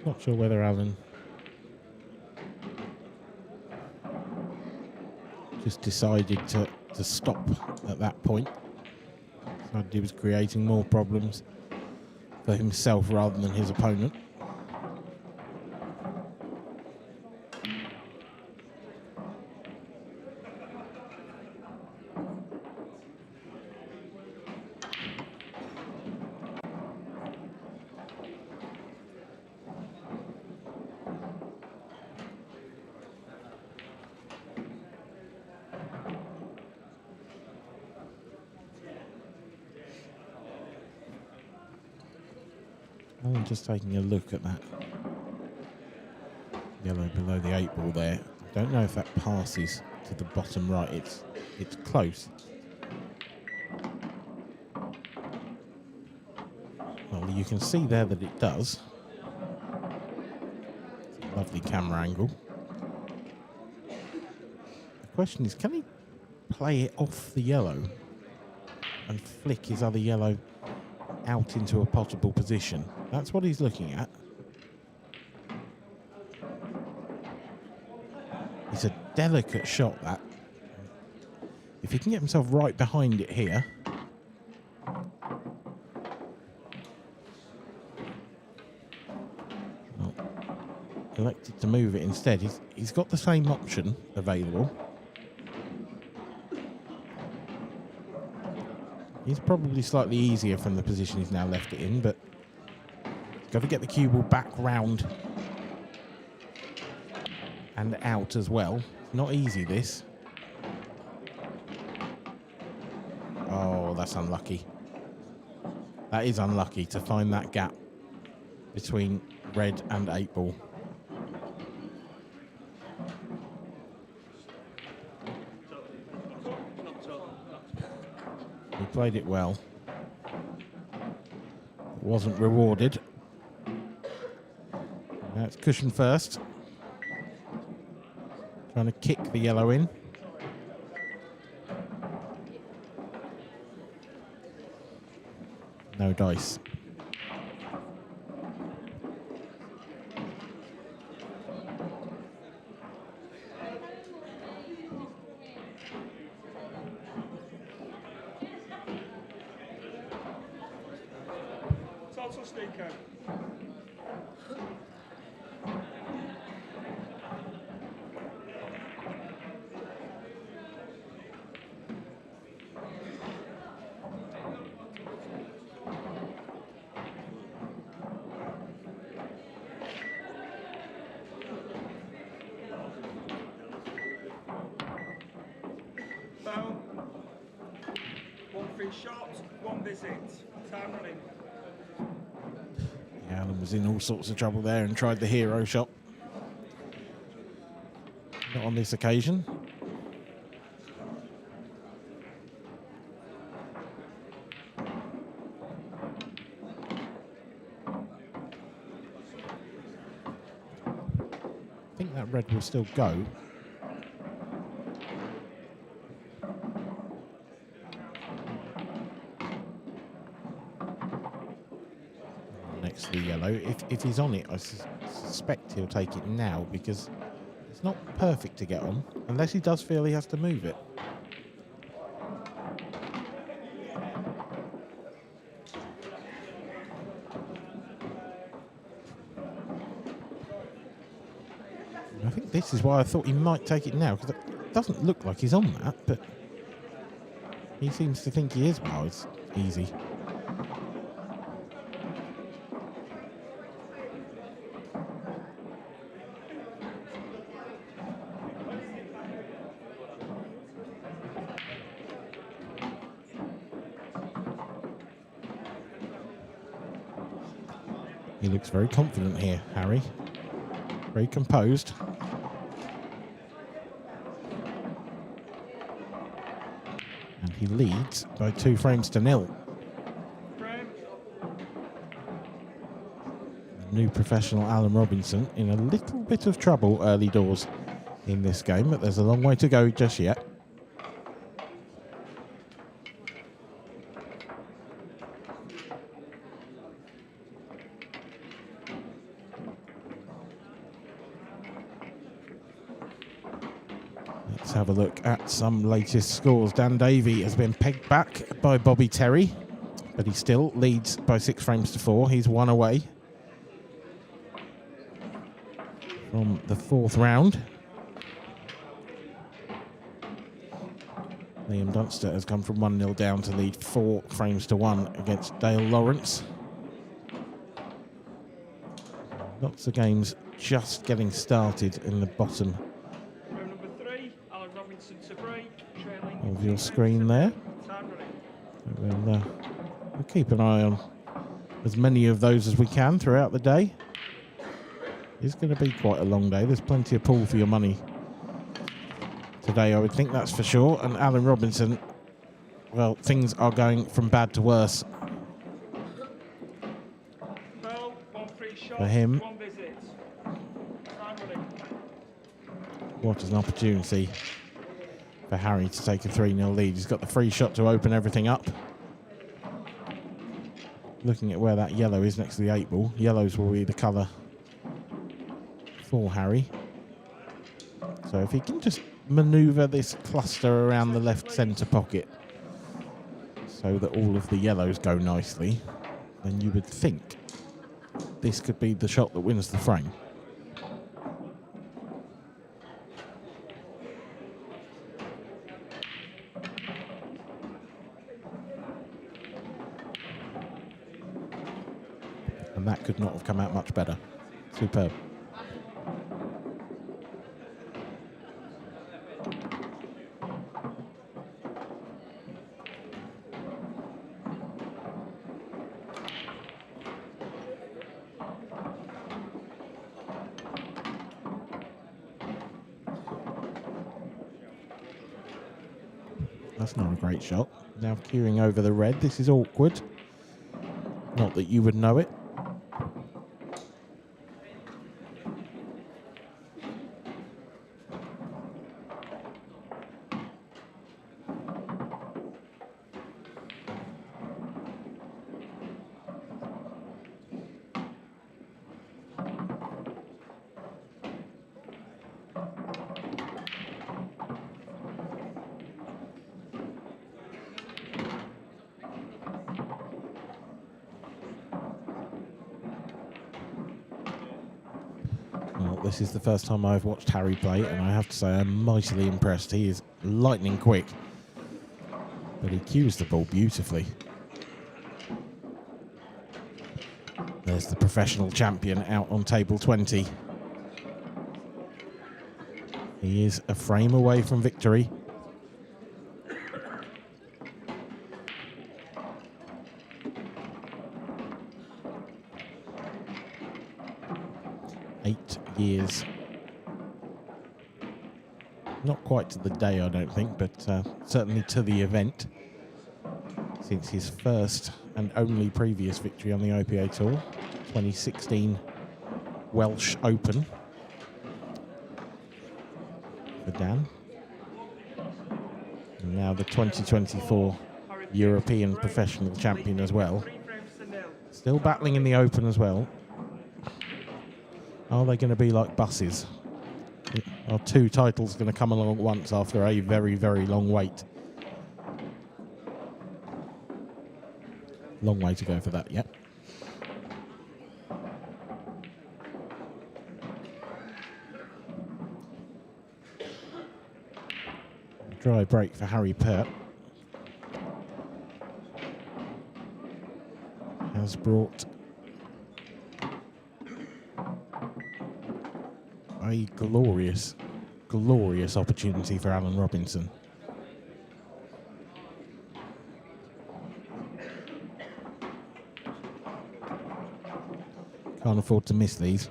Not sure whether Alan just decided to stop at that point. Decided he was creating more problems for himself rather than his opponent. I'm just taking a look at that yellow below the 8 ball there. I don't know if that passes to the bottom right. It's close. Well, you can see there that it does. It's a lovely camera angle. The question is, can he play it off the yellow and flick his other yellow out into a potable position? That's what he's looking at. It's a delicate shot, that. If he can get himself right behind it here. Well, elected to move it instead. He's got the same option available. He's probably slightly easier from the position he's now left it in, but got to get the cue ball back round and out as well. Not easy, this. Oh, that's unlucky. That is unlucky to find that gap between red and 8 ball. He played it well. Wasn't rewarded. Now it's cushion first. Trying to kick the yellow in. No dice. Newcastle, Stico. Foul. 1 free shot, 1 visit. Time running. Yeah, Alan was in all sorts of trouble there and tried the hero shot. Not on this occasion. I think that red will still go. Next to the yellow. If he's on it, I suspect he'll take it now because it's not perfect to get on, unless he does feel he has to move it. I think this is why I thought he might take it now, because it doesn't look like he's on that, but he seems to think he is. Wow, it's easy. He looks very confident here, Harry. Very composed. And he leads by 2 frames to 0. The new professional Alan Robinson in a little bit of trouble early doors in this game, but there's a long way to go just yet. Let's have a look at some latest scores. Dan Davey has been pegged back by Bobby Terry, but he still leads by 6 frames to 4. He's 1 away from the 4th round. Liam Dunster has come from 1-0 down to lead 4 frames to 1 against Dale Lawrence. Lots of games just getting started in the bottom of your screen there. We'll keep an eye on as many of those as we can throughout the day. It's going to be quite a long day. There's plenty of pool for your money today, I would think, that's for sure. And Alan Robinson, well, things are going from bad to worse for him. What an opportunity for Harry to take a 3-0 lead. He's got the free shot to open everything up. Looking at where that yellow is next to the 8 ball. Yellows will be the colour for Harry. So if he can just manoeuvre this cluster around the left centre pocket so that all of the yellows go nicely, then you would think this could be the shot that wins the frame. And that could not have come out much better. Superb. That's not a great shot. Now queuing over the red. This is awkward. Not that you would know it. This is the first time I've watched Harry play, and I have to say I'm mightily impressed. He is lightning quick, but he cues the ball beautifully. There's the professional champion out on table 20. He is a frame away from victory. Years. Not quite to the day, I don't think, but certainly to the event. Since his first and only previous victory on the IPA Tour, 2016 Welsh Open for Dan. And now the 2024 European Professional Champion as well. Still battling in the Open as well. Are they going to be like buses? Are 2 titles going to come along at once after a very, very long wait? Long way to go for that, yet. Dry break for Harry Pert. Has brought a glorious, glorious opportunity for Alan Robinson. Can't afford to miss these.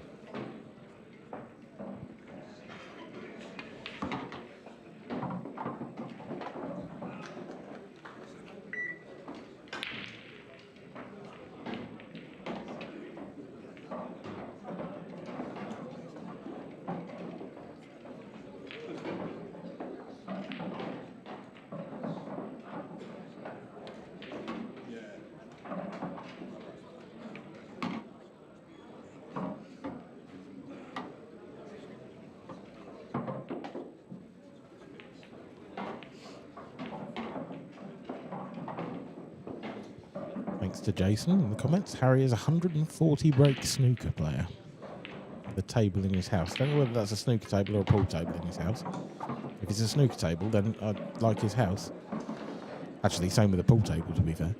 Thanks to Jason in the comments. Harry is a 140 break snooker player. The table in his house. Don't know whether that's a snooker table or a pool table in his house. If it's a snooker table, then I'd like his house. Actually, same with a pool table, to be fair.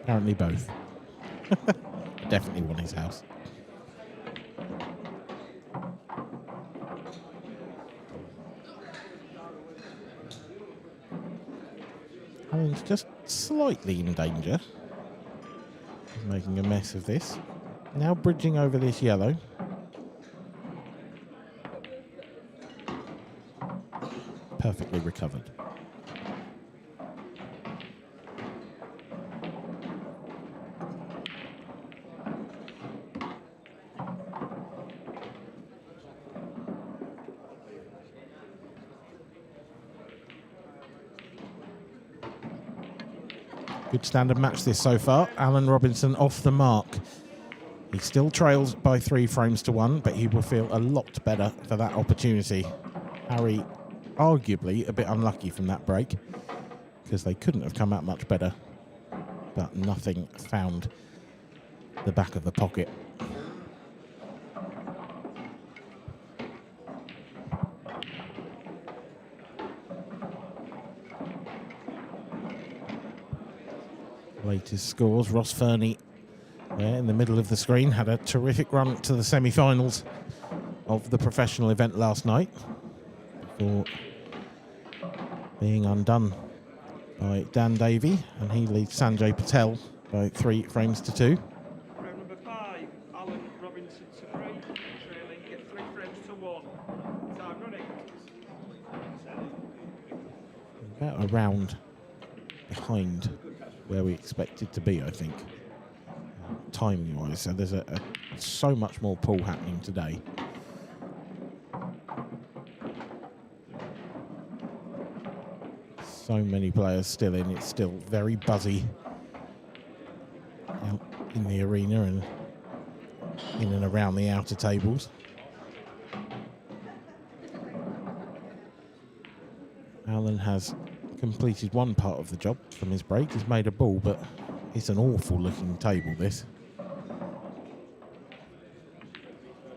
Apparently both. Definitely want his house. Alan's just slightly in danger. He's making a mess of this. Now bridging over this yellow. Perfectly recovered. Good standard match this so far. Alan Robinson off the mark. He still trails by 3 frames to 1, but he will feel a lot better for that opportunity. Harry, arguably a bit unlucky from that break, because they couldn't have come out much better, but nothing found the back of the pocket. Latest scores, Ross Fernie there in the middle of the screen had a terrific run to the semi-finals of the professional event last night before being undone by Dan Davey, and he leads Sanjay Patel by 3 frames to 2. Round number 5, Alan Robinson to break, trailing at 3 frames to 1. Time running. About a round behind where we expected to be, I think. timing-wise. So there's so much more pull happening today. So many players still in. It's still very buzzy out in the arena and in and around the outer tables. Alan has completed one part of the job from his break. He's made a ball, but it's an awful looking table, this.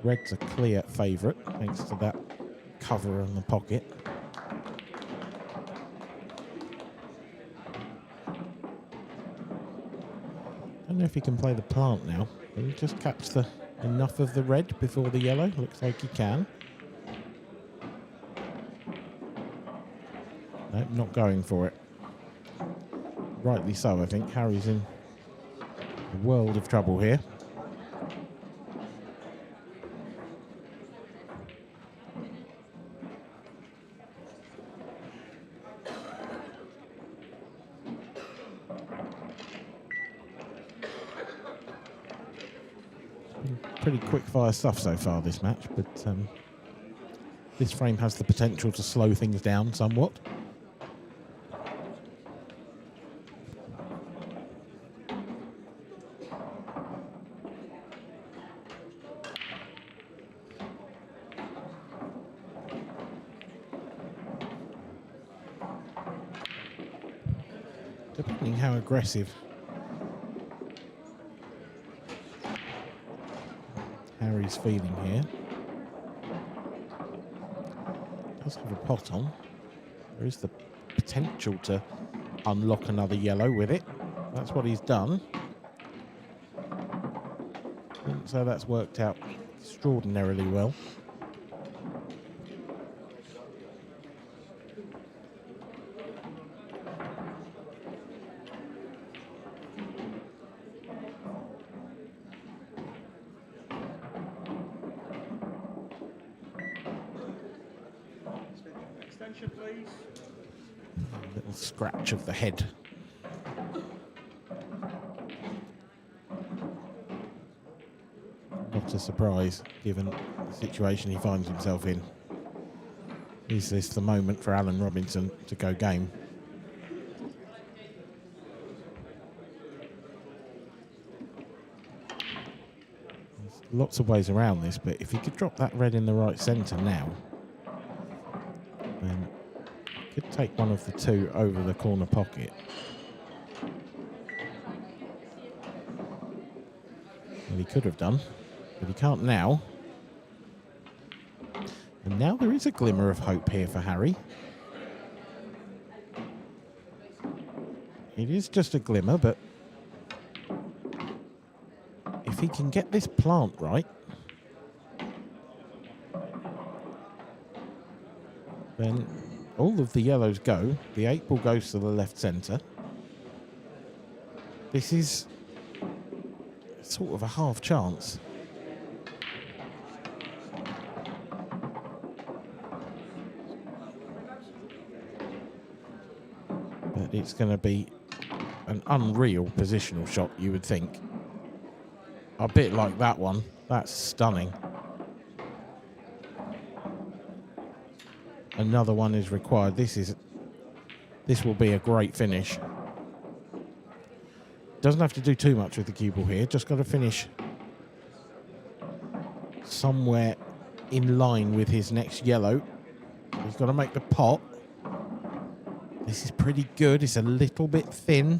Red's a clear favourite, thanks to that cover on the pocket. I don't know if he can play the plant now. Will he just catch enough of the red before the yellow? Looks like he can. No, not going for it. Rightly so, I think. Harry's in a world of trouble here. Pretty quick fire stuff so far this match, but this frame has the potential to slow things down somewhat. Depending how aggressive Harry's feeling here. Does have a pot on. There is the potential to unlock another yellow with it. That's what he's done. And so that's worked out extraordinarily well. Please. A little scratch of the head. Not a surprise, given the situation he finds himself in. Is this the moment for Alan Robinson to go game? There's lots of ways around this, but if he could drop that red in the right centre now, then could take one of the two over the corner pocket. Well, he could have done, but he can't now. And now there is a glimmer of hope here for Harry. It is just a glimmer, but if he can get this plant right, then all of the yellows go. The 8 ball goes to the left centre. This is sort of a half chance. But it's going to be an unreal positional shot, you would think. A bit like that one. That's stunning. Another one is required. This will be a great finish. Doesn't have to do too much with the cue ball here. Just got to finish somewhere in line with his next yellow. He's got to make the pot. This is pretty good. It's a little bit thin.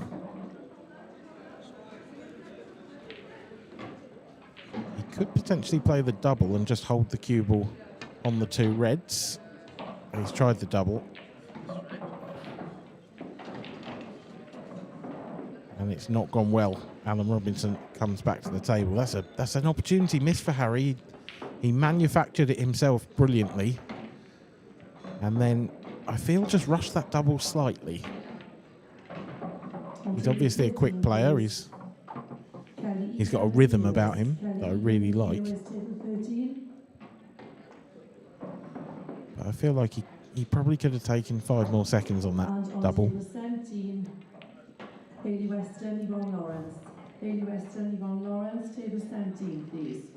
He could potentially play the double and just hold the cue ball on the two reds. He's tried the double. And it's not gone well. Alan Robinson comes back to the table. That's an opportunity missed for Harry. He manufactured it himself brilliantly. And then I feel just rushed that double slightly. He's obviously a quick player. He's got a rhythm about him that I really like. But I feel like he probably could have taken 5 more seconds on that double. Hayley Weston, Yvonne Lawrence, table 17, please.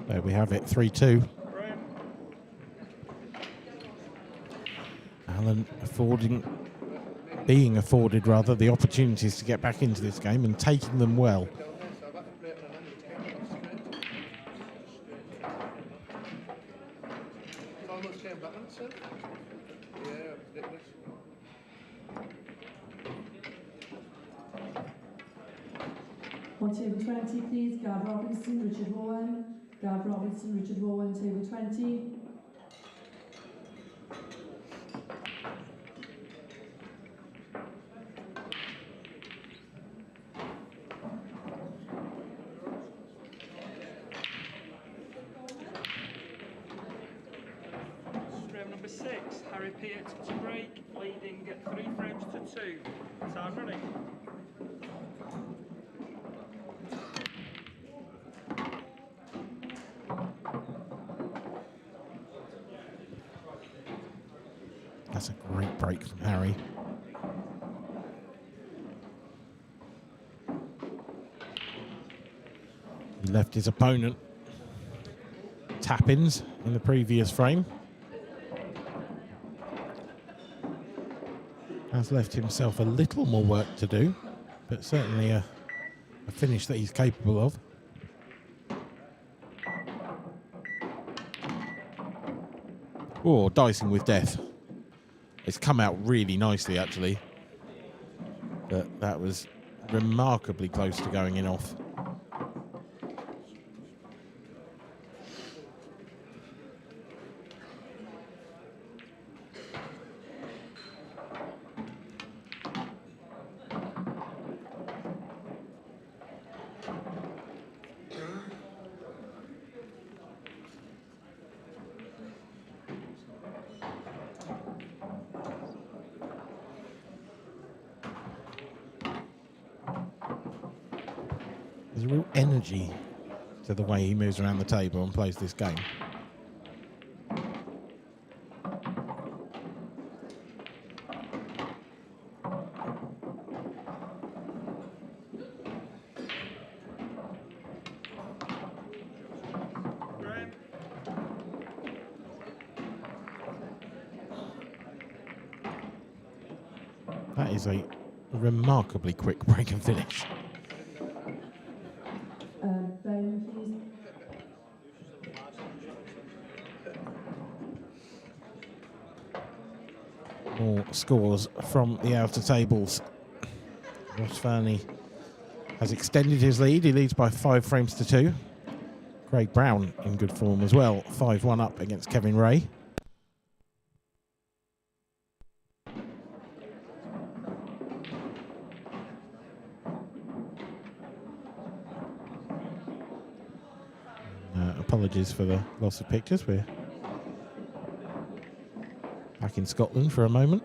There we have it, 3-2. Alan being afforded the opportunities to get back into this game and taking them well. On table 20, please, Gav Robinson, Richard Rowan. Gav Robinson, Richard Rowan, table 20. Frame number 6, Harry Piet to break, leading 3 frames to 2. Time running. That's a great break from Harry. He left his opponent tap-ins in the previous frame. Has left himself a little more work to do, but certainly a finish that he's capable of. Oh, dicing with death. It's come out really nicely, actually. But that was remarkably close to going in off. There's a real energy to the way he moves around the table and plays this game. That is a remarkably quick break and finish. Bowman, please. More scores from the outer tables. Ross Fernie has extended his lead. He leads by 5 frames to 2. Craig Brown in good form as well. 5-1 up against Kevin Ray. Apologies for the loss of pictures. We're back in Scotland for a moment.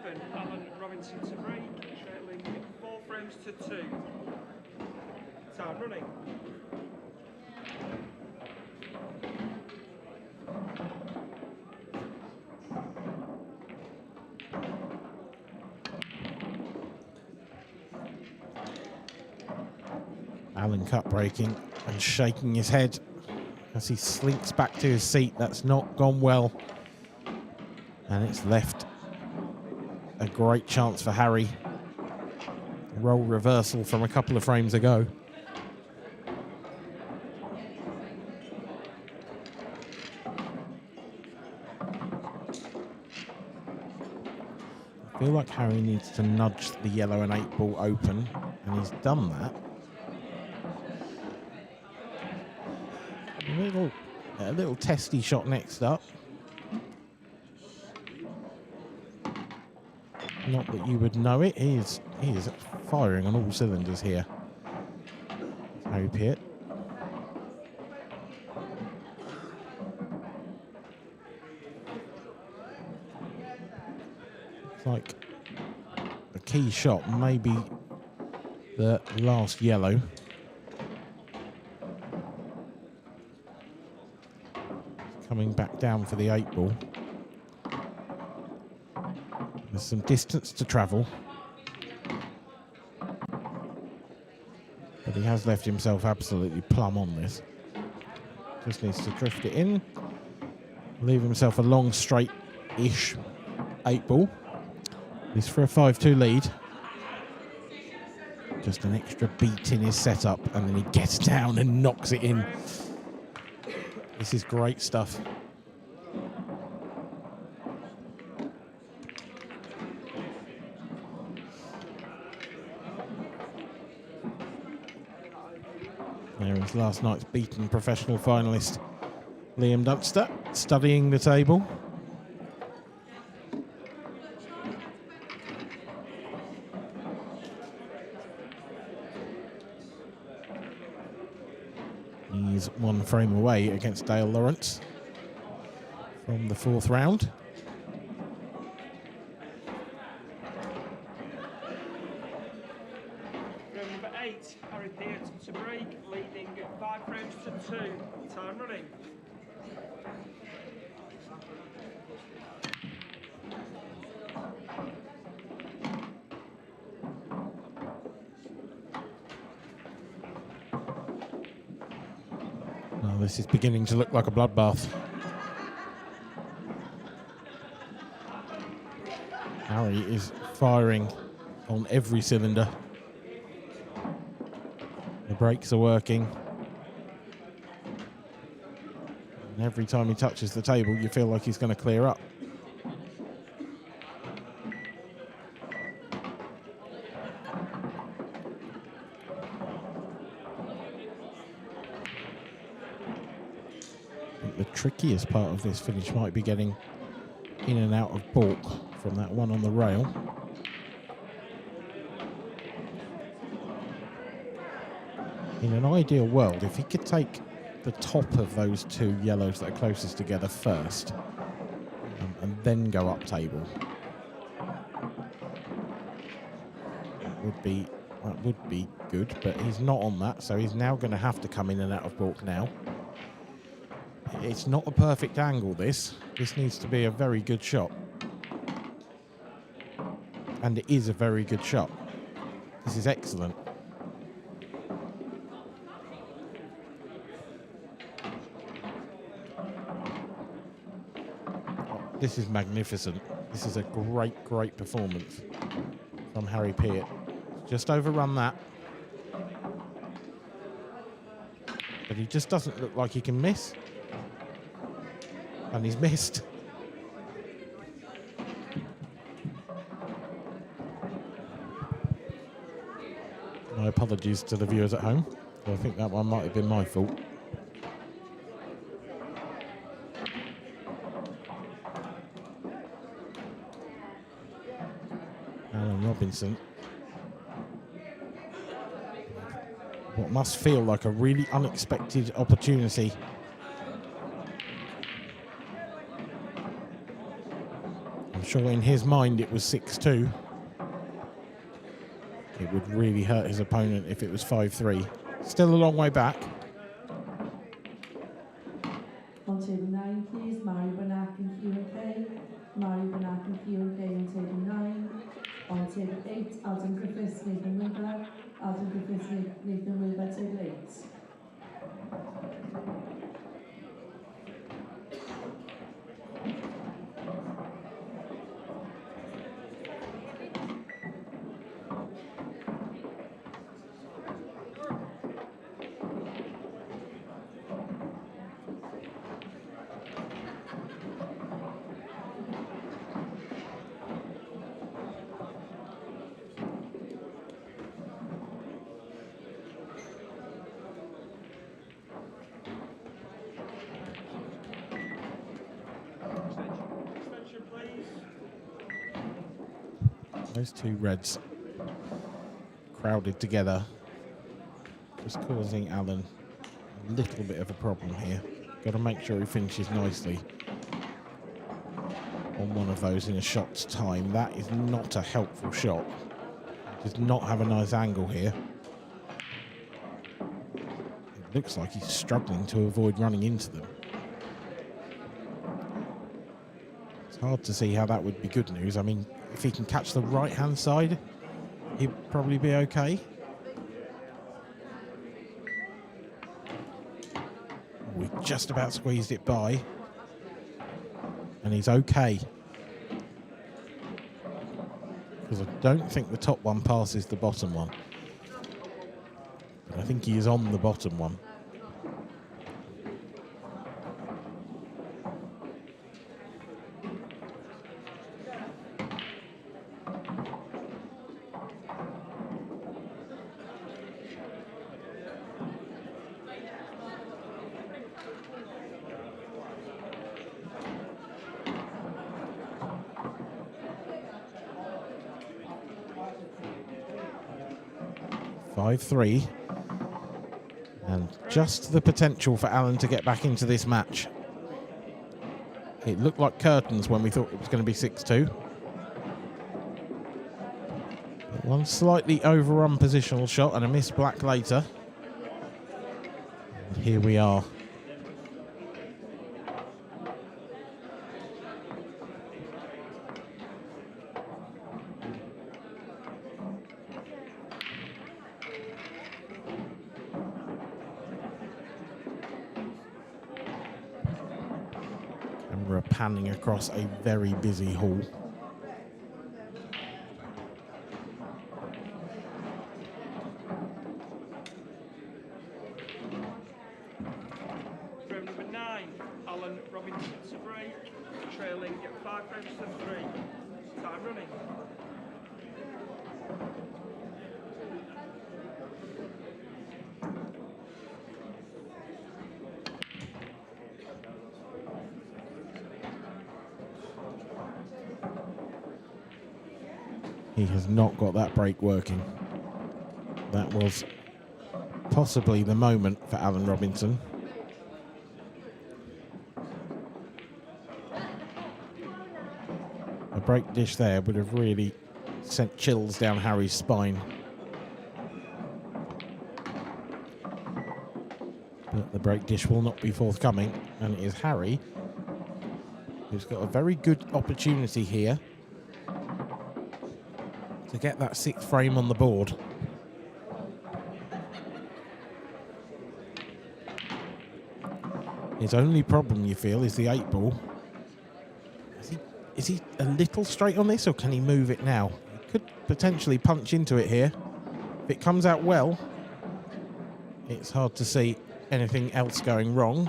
7, Alan Robinson to break, trailing 4 frames to 2. Time running. Alan cut breaking and shaking his head as he slinks back to his seat. That's not gone well. And it's left a great chance for Harry. Role reversal from a couple of frames ago. I feel like Harry needs to nudge the yellow and 8 ball open, and he's done that. A little testy shot next up. Not that you would know it. He is firing on all cylinders here. Harry Pitt. It's like the key shot may be the last yellow. Coming back down for the 8 ball. There's some distance to travel. But he has left himself absolutely plumb on this. Just needs to drift it in. Leave himself a long, straight-ish 8 ball. He's for a 5-2 lead. Just an extra beat in his setup, and then he gets down and knocks it in. This is great stuff. There is last night's beaten professional finalist, Liam Dunster, studying the table. He's 1 frame away against Dale Lawrence from the 4th round. Frame number 8, Harry Pitt to break, leading 5 frames to 2. Time running. This is beginning to look like a bloodbath. Harry is firing on every cylinder. The brakes are working. And every time he touches the table, you feel like he's going to clear up. The trickiest part of this finish might be getting in and out of balk from that one on the rail. In an ideal world, if he could take the top of those 2 yellows that are closest together first and then go up table, that would be good, but he's not on that, so he's now going to have to come in and out of balk now. It's not a perfect angle, this. This needs to be a very good shot. And it is a very good shot. This is excellent. This is magnificent. This is a great, great performance from Harry Pitt. Just overrun that. But he just doesn't look like he can miss. And he's missed. My apologies to the viewers at home. I think that one might have been my fault. Alan Robinson. What must feel like a really unexpected opportunity. I'm sure in his mind it was 6-2. It would really hurt his opponent if it was 5-3. Still a long way back. On table 9, please, Mary Banach and Q&K. Mary Banach and Q&K on table 9. On table 8, Alden Griffiths, Nathan Wilber. Alden Griffiths, Nathan Wilber, table 8. Those two reds crowded together, just causing Alan a little bit of a problem here. Got to make sure he finishes nicely on one of those in a shot's time. That is not a helpful shot. Does not have a nice angle here. It looks like he's struggling to avoid running into them. It's hard to see how that would be good news. I mean, if he can catch the right-hand side, he'd probably be okay. We just about squeezed it by. And he's okay. Because I don't think the top one passes the bottom one. But I think he is on the bottom one. Three, and just the potential for Alan to get back into this match. It looked like curtains when we thought it was going to be 6-2. One slightly overrun positional shot and a missed black later. And here we are. Panning across a very busy hall. Frame number 9, Alan Robinson to break, trailing at 5 frames to 3. Time running. He has not got that break working. That was possibly the moment for Alan Robinson. A break dish there would have really sent chills down Harry's spine. But the break dish will not be forthcoming, and it is Harry who's got a very good opportunity here to get that 6th frame on the board. His only problem, you feel, is the 8 ball. Is he a little straight on this, or can he move it now? He could potentially punch into it here. If it comes out well, it's hard to see anything else going wrong.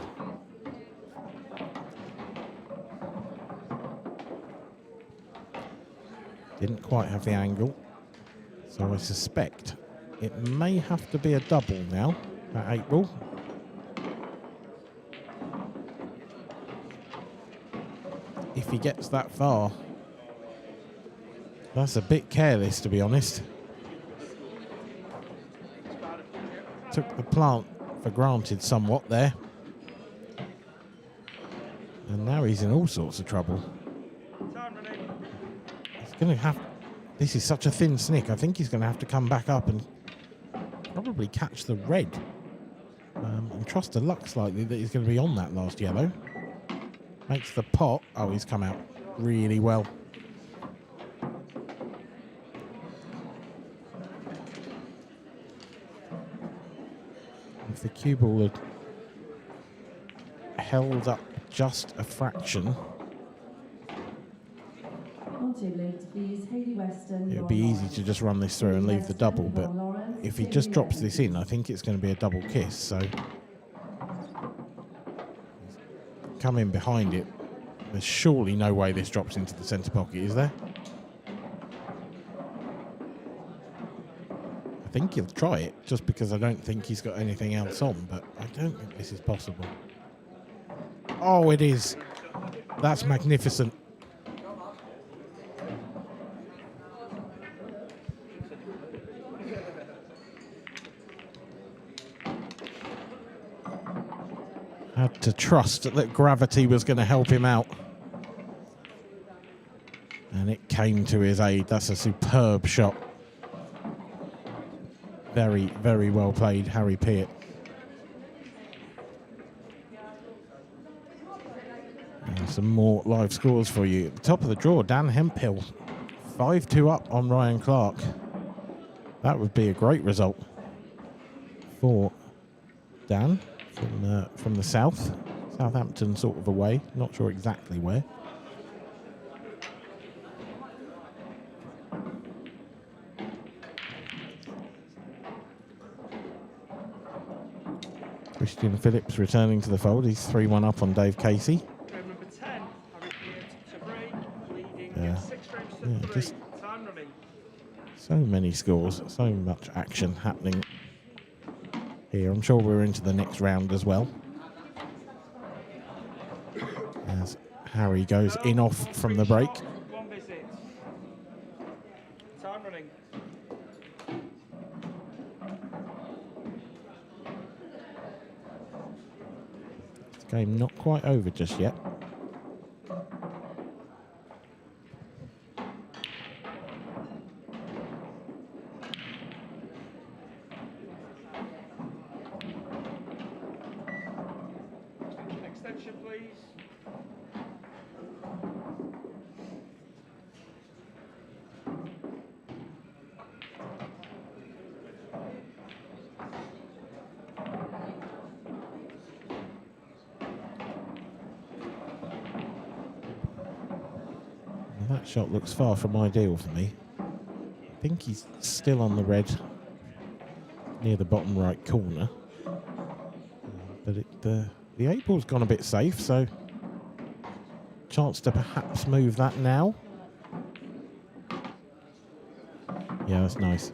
Didn't quite have the angle, so I suspect it may have to be a double now, that 8 ball. If he gets that far. That's a bit careless, to be honest. Took the plant for granted somewhat there. And now he's in all sorts of trouble. Time running. going to have... This is such a thin snick. I think he's going to have to come back up and probably catch the red. And trust to luck slightly that he's going to be on that last yellow. Makes the pot. Oh, he's come out really well. If the cue ball had held up just a fraction, it would be easy to just run this through and leave the double, but if he just drops this in, I think it's going to be a double kiss, so come in behind it. There's surely no way this drops into the centre pocket, is there? I think he'll try it, just because I don't think he's got anything else on, but I don't think this is possible. Oh, it is. That's magnificent. Had to trust that gravity was going to help him out. And it came to his aid. That's a superb shot. Very, very well played, Harry Peart. And some more live scores for you. At the top of the draw, Dan Hemphill, 5-2 up on Ryan Clark. That would be a great result for Dan from the south. Southampton sort of away, not sure exactly where. Christian Phillips returning to the fold. He's 3-1 up on Dave Casey. Number 10, Harry Peart to break, leading 6 frames to 3. Just Time running. so many scores, so much action happening here. I'm sure we're into the next round as well, as Harry goes in off from the break. 1 visit. Time running. Game not quite over just yet. Extension, please. Well, that shot looks far from ideal for me. I think he's still on the red near the bottom right corner. But the 8-ball's gone a bit safe, so chance to perhaps move that now. Yeah, that's nice.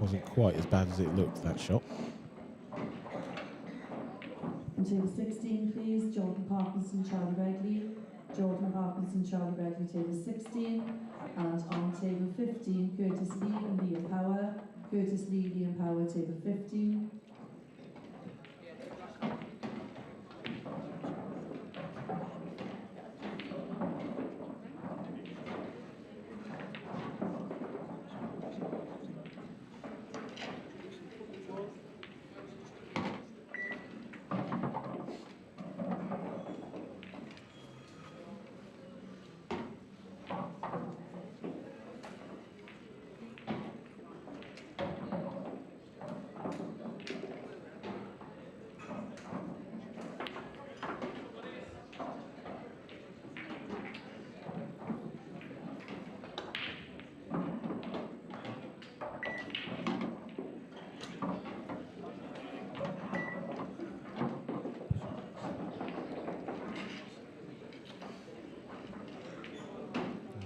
Wasn't quite as bad as it looked, that shot. On table 16, please, Jordan Parkinson, Charlie Regley. Jordan Parkinson, Charlie Regley, table 16. And on table 15, Curtis Lee and Liam Power. Curtis Lee, Liam Power, table 15.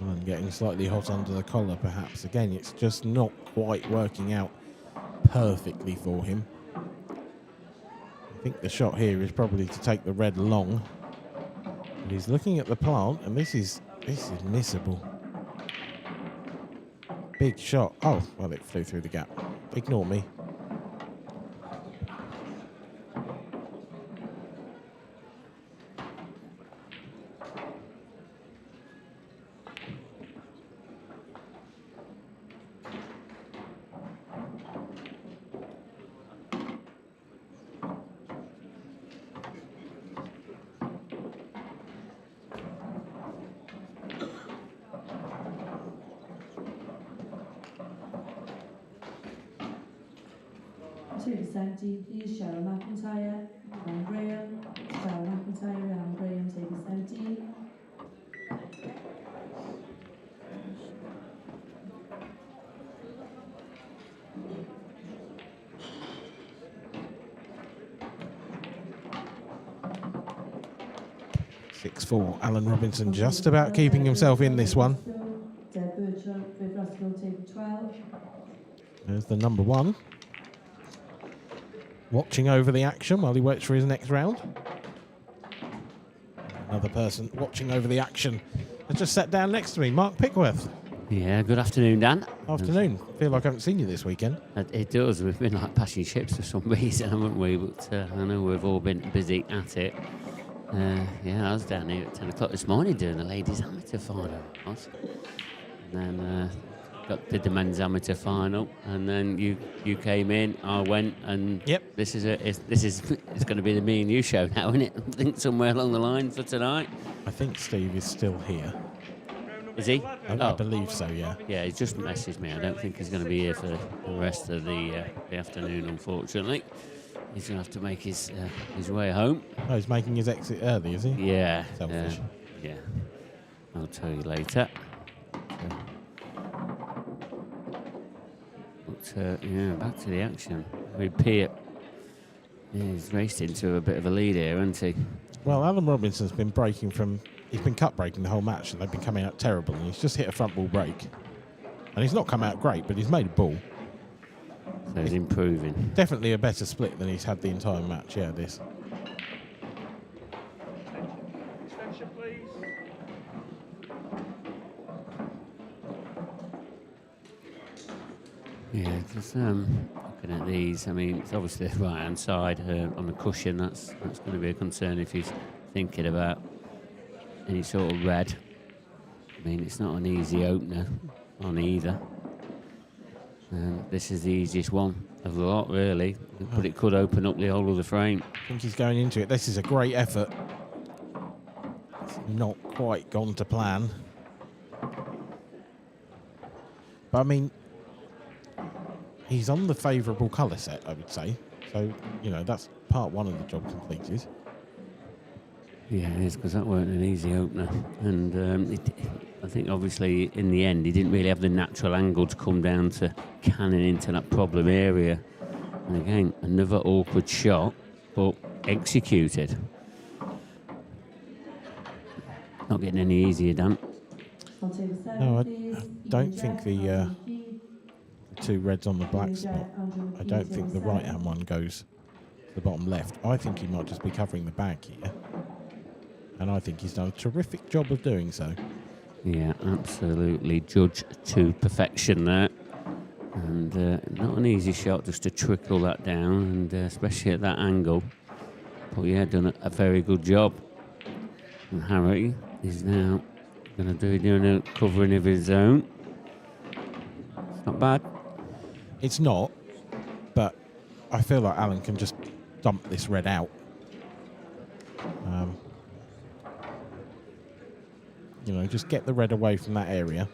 And getting slightly hot under the collar, perhaps. Again, it's just not quite working out perfectly for him. I think the shot here is probably to take the red long. But he's looking at the plant, and this is missable. Big shot. Oh, well, it flew through the gap. Ignore me. Table 17, please, Cheryl McIntyre, Ryan Graham, Cheryl McIntyre, Ryan Graham, table 17. (6-4). Alan Robinson just about keeping himself in this one. Deb Birchall, Viv Ruskell, table 12. There's the number 1. Watching over the action while he waits for his next round. Another person watching over the action has just sat down next to me, Mark Pickworth. Yeah, good afternoon, Dan. Afternoon. Feel like I haven't seen you this weekend. It does. We've been like passing ships for some reason, haven't we? But I know we've all been busy at it. Yeah, I was down here at 10 o'clock this morning doing the ladies' amateur final. And then did the men's amateur final, and then you came in, I went, and yep. It's going to be the me and you show now, isn't it? I think somewhere along the line for tonight. I think Steve is still here. Is he? I believe so, yeah. Yeah, he's just messaged me. I don't think he's going to be here for the rest of the afternoon, unfortunately. He's going to have to make his way home. Oh, he's making his exit early, is he? Yeah. Selfish. Yeah. I'll tell you later. But yeah, back to the action. Peart, he's raced into a bit of a lead here, hasn't he? Well, Alan Robinson's been he's been cut breaking the whole match, and they've been coming out terrible, and he's just hit a front ball break. And he's not come out great, but he's made a ball. So he's improving. Definitely a better split than he's had the entire match, yeah, this. Extension, please. Yeah, just looking at these, I mean, it's obviously the right-hand side on the cushion. That's going to be a concern if he's thinking about any sort of red. I mean, it's not an easy opener on either. This is the easiest one of the lot, really. But it could open up the whole of the frame. I think he's going into it. This is a great effort. It's not quite gone to plan. But, I mean, he's on the favourable colour set, I would say. So, that's part 1 of the job completed. Yeah, it is, because that weren't an easy opener. And I think, obviously, in the end, he didn't really have the natural angle to come down to cannon into that problem area. And again, another awkward shot, but executed. Not getting any easier, Dan. No, I don't think the 2 reds on the black spot, I don't think the right-hand one goes to the bottom left. I think he might just be covering the bag here. And I think he's done a terrific job of doing so. Yeah, absolutely. Judged to perfection there. And not an easy shot just to trickle that down, and especially at that angle. But yeah, done a very good job. And Harry is now going to doing a covering of his own. It's not bad. It's not, but I feel like Alan can just dump this red out. Just get the red away from that area.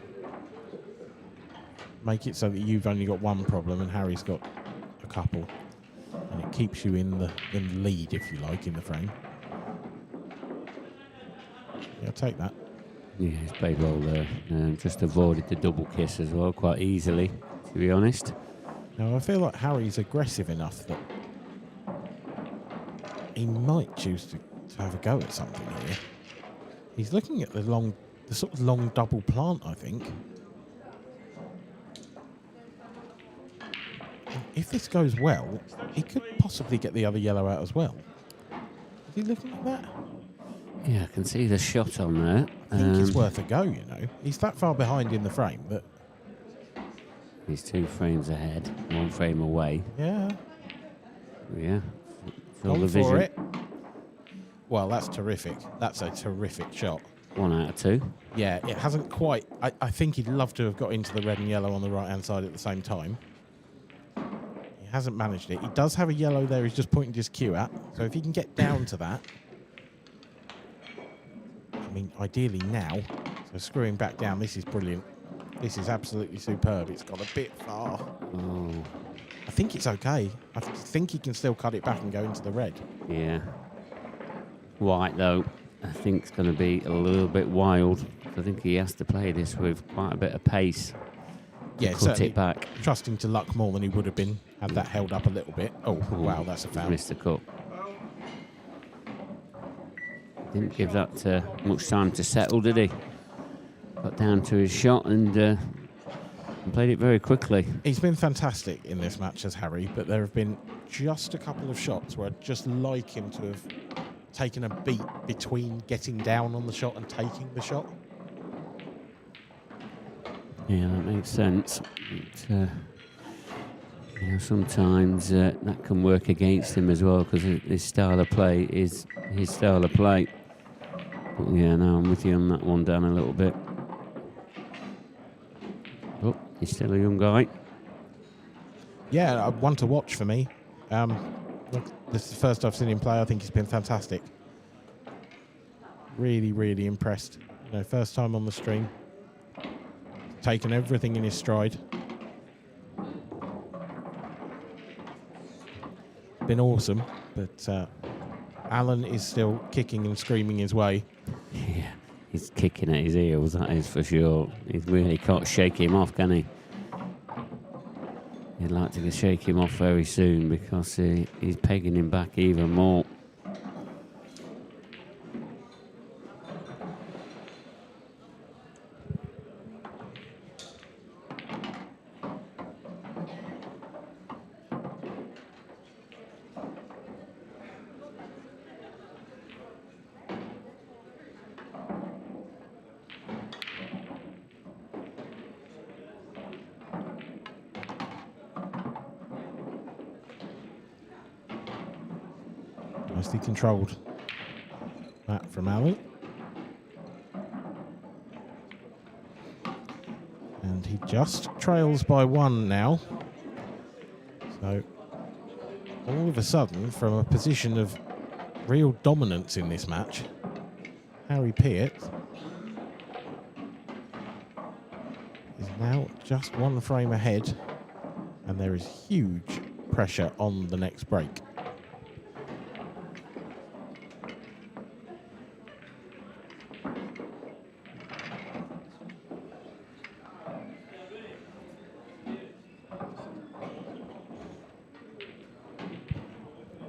Make it so that you've only got one problem and Harry's got a couple. And it keeps you in the lead, if you like, in the frame. Yeah, I'll take that. Yeah, he's played well there. Just avoided the double kiss as well quite easily, to be honest. Now, I feel like Harry's aggressive enough that he might choose to have a go at something here. He's looking at the sort of long double plant, I think. And if this goes well, he could possibly get the other yellow out as well. Is he looking at that? Yeah, I can see the shot on there. I think it's worth a go, He's that far behind in the frame that... He's 2 frames ahead, 1 frame away. Yeah. Yeah. Gone for it. Well, that's terrific. That's a terrific shot. 1 out of 2. Yeah, it hasn't quite... I think he'd love to have got into the red and yellow on the right-hand side at the same time. He hasn't managed it. He does have a yellow there he's just pointing his cue at. So if he can get down to that... I mean, ideally now. So screwing back down, this is brilliant. This is absolutely superb. It's got a bit far. Oh. I think it's okay. I think he can still cut it back and go into the red. Yeah. White, though, I think it's going to be a little bit wild. I think he has to play this with quite a bit of pace. Yeah, cut certainly it back. trusting to luck more than he would have been had that held up a little bit. Oh, wow, that's a He's foul. missed the cut. Didn't give that much time to settle, did he? Got down to his shot and played it very quickly. He's been fantastic in this match as Harry, but there have been just a couple of shots where I'd just like him to have taken a beat between getting down on the shot and taking the shot. Yeah, that makes sense. But, sometimes that can work against him as well because his style of play is his style of play. But yeah, no, I'm with you on that one, Dan, a little bit. Oh, he's still a young guy. Yeah, one to watch for me. This is the first I've seen him play. I think he's been fantastic. Really, really impressed. First time on the stream. Taken everything in his stride. Been awesome, but Alan is still kicking and screaming his way. Yeah, he's kicking at his heels, that is for sure. He's really can't shake him off, can he? You'd like to shake him off very soon because he's pegging him back even more. Nicely controlled. That from Alan. And he just trails by one now. So, all of a sudden, from a position of real dominance in this match, Harry Peart is now just one frame ahead, and there is huge pressure on the next break.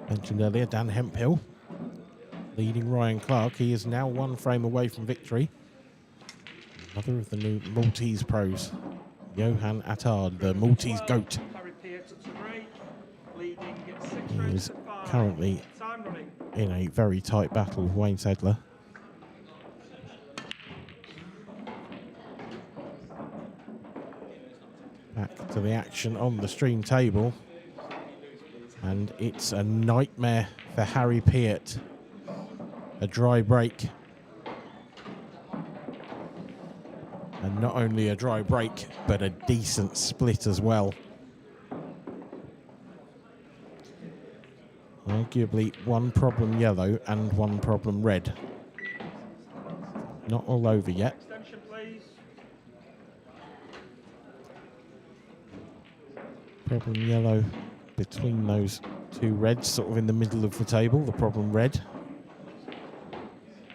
Mentioned earlier, Dan Hemphill leading Ryan Clark. He is now one frame away from victory. Another of the new Maltese pros, Johan Attard, the Maltese GOAT. He is currently in a very tight battle with Wayne Sedler. Back to the action on the stream table. And it's a nightmare for Harry Peart. A dry break. And not only a dry break, but a decent split as well. Arguably one problem yellow and one problem red. Not all over yet. Extension, please. Problem yellow between those two reds, sort of in the middle of the table, the problem red.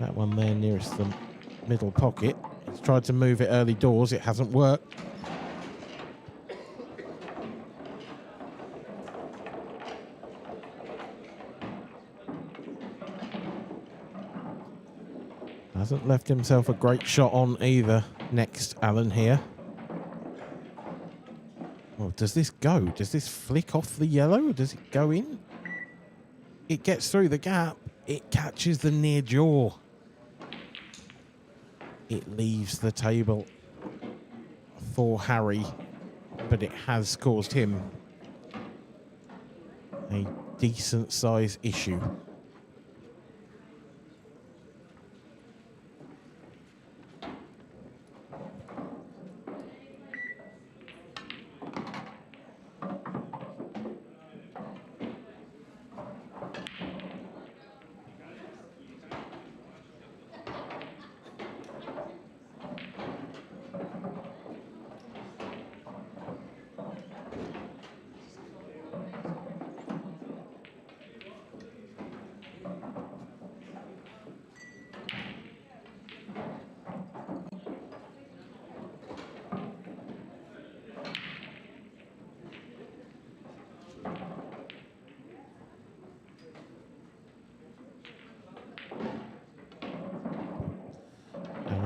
That one there nearest the middle pocket. He's tried to move it early doors, it hasn't worked. Hasn't left himself a great shot on either. Next, Alan here. Well, does this go? Does this flick off the yellow or does it go in? It gets through the gap. It catches the near jaw. It leaves the table for Harry, but it has caused him a decent size issue.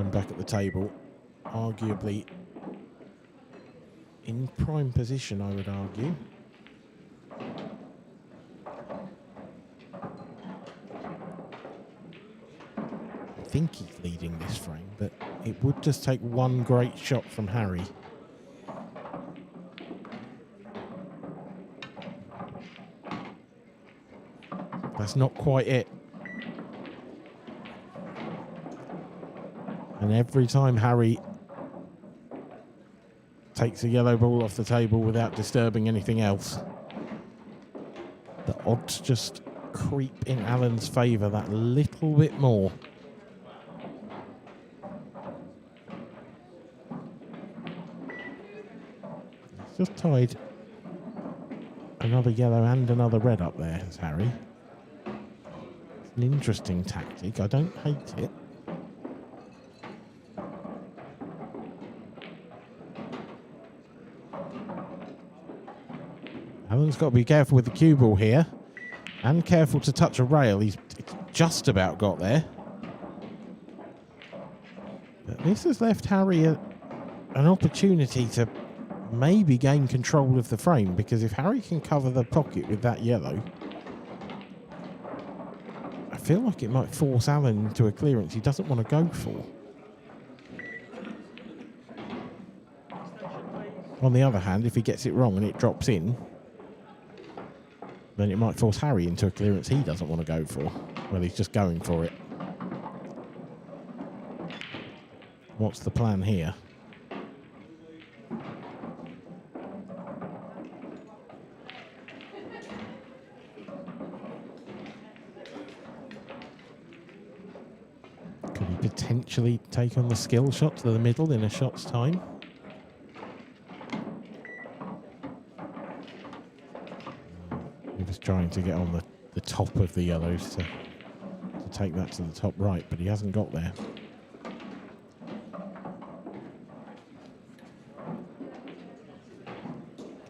Alan back at the table, arguably in prime position, I would argue. I think he's leading this frame, but it would just take one great shot from Harry. That's not quite it. And every time Harry takes a yellow ball off the table without disturbing anything else, the odds just creep in Alan's favour that little bit more. He's just tied another yellow and another red up there, has Harry. It's an interesting tactic. I don't hate it. Alan's got to be careful with the cue ball here and careful to touch a rail. He's just about got there. But this has left Harry an opportunity to maybe gain control of the frame, because if Harry can cover the pocket with that yellow, I feel like it might force Alan into a clearance he doesn't want to go for. On the other hand, if he gets it wrong and it drops in, then it might force Harry into a clearance he doesn't want to go for. Well, he's just going for it. What's the plan here? Could he potentially take on the skill shot to the middle in a shot's time? Trying to get on the top of the yellows to take that to the top right, but he hasn't got there.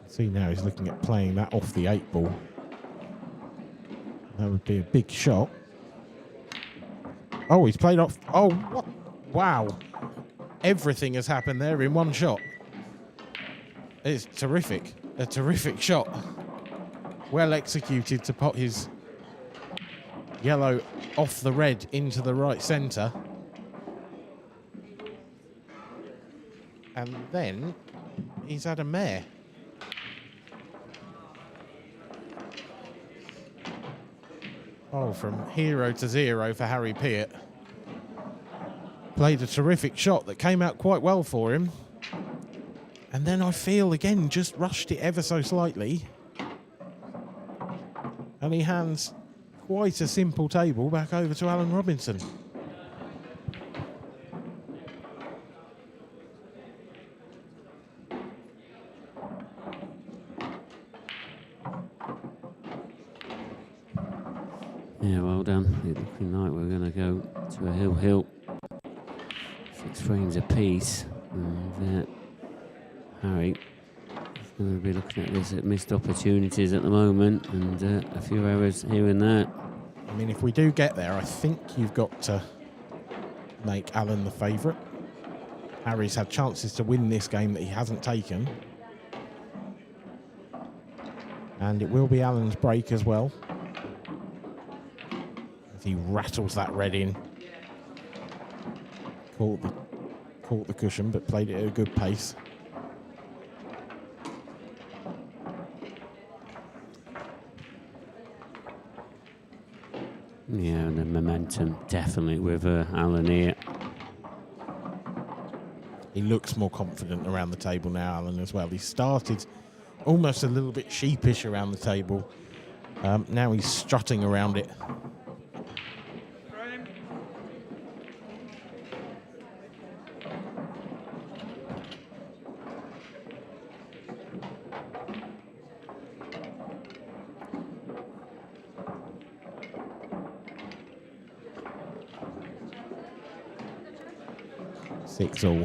See, now he's looking at playing that off the 8 ball. That would be a big shot. Oh, he's played off. Oh, what? Wow. Everything has happened there in one shot. It's terrific. A terrific shot. Well executed to pot his yellow off the red into the right centre. And then he's had a mare. Oh, from hero to zero for Harry Peart. Played a terrific shot that came out quite well for him. And then I feel, again, just rushed it ever so slightly. And he hands quite a simple table back over to Alan Robinson. Yeah, well done. It's looking like we're going to go to a hill. 6 frames apiece. And Harry is going to be looking at this at missed opportunities at the moment, and a few errors here and there. I mean, if we do get there, I think you've got to make Alan the favourite. Harry's had chances to win this game that he hasn't taken. And it will be Alan's break as well, as he rattles that red in. Caught the cushion, but played it at a good pace. Yeah, and the momentum definitely with Alan here. He looks more confident around the table now, Alan, as well. He started almost a little bit sheepish around the table. Now he's strutting around it. Frame. 6-all.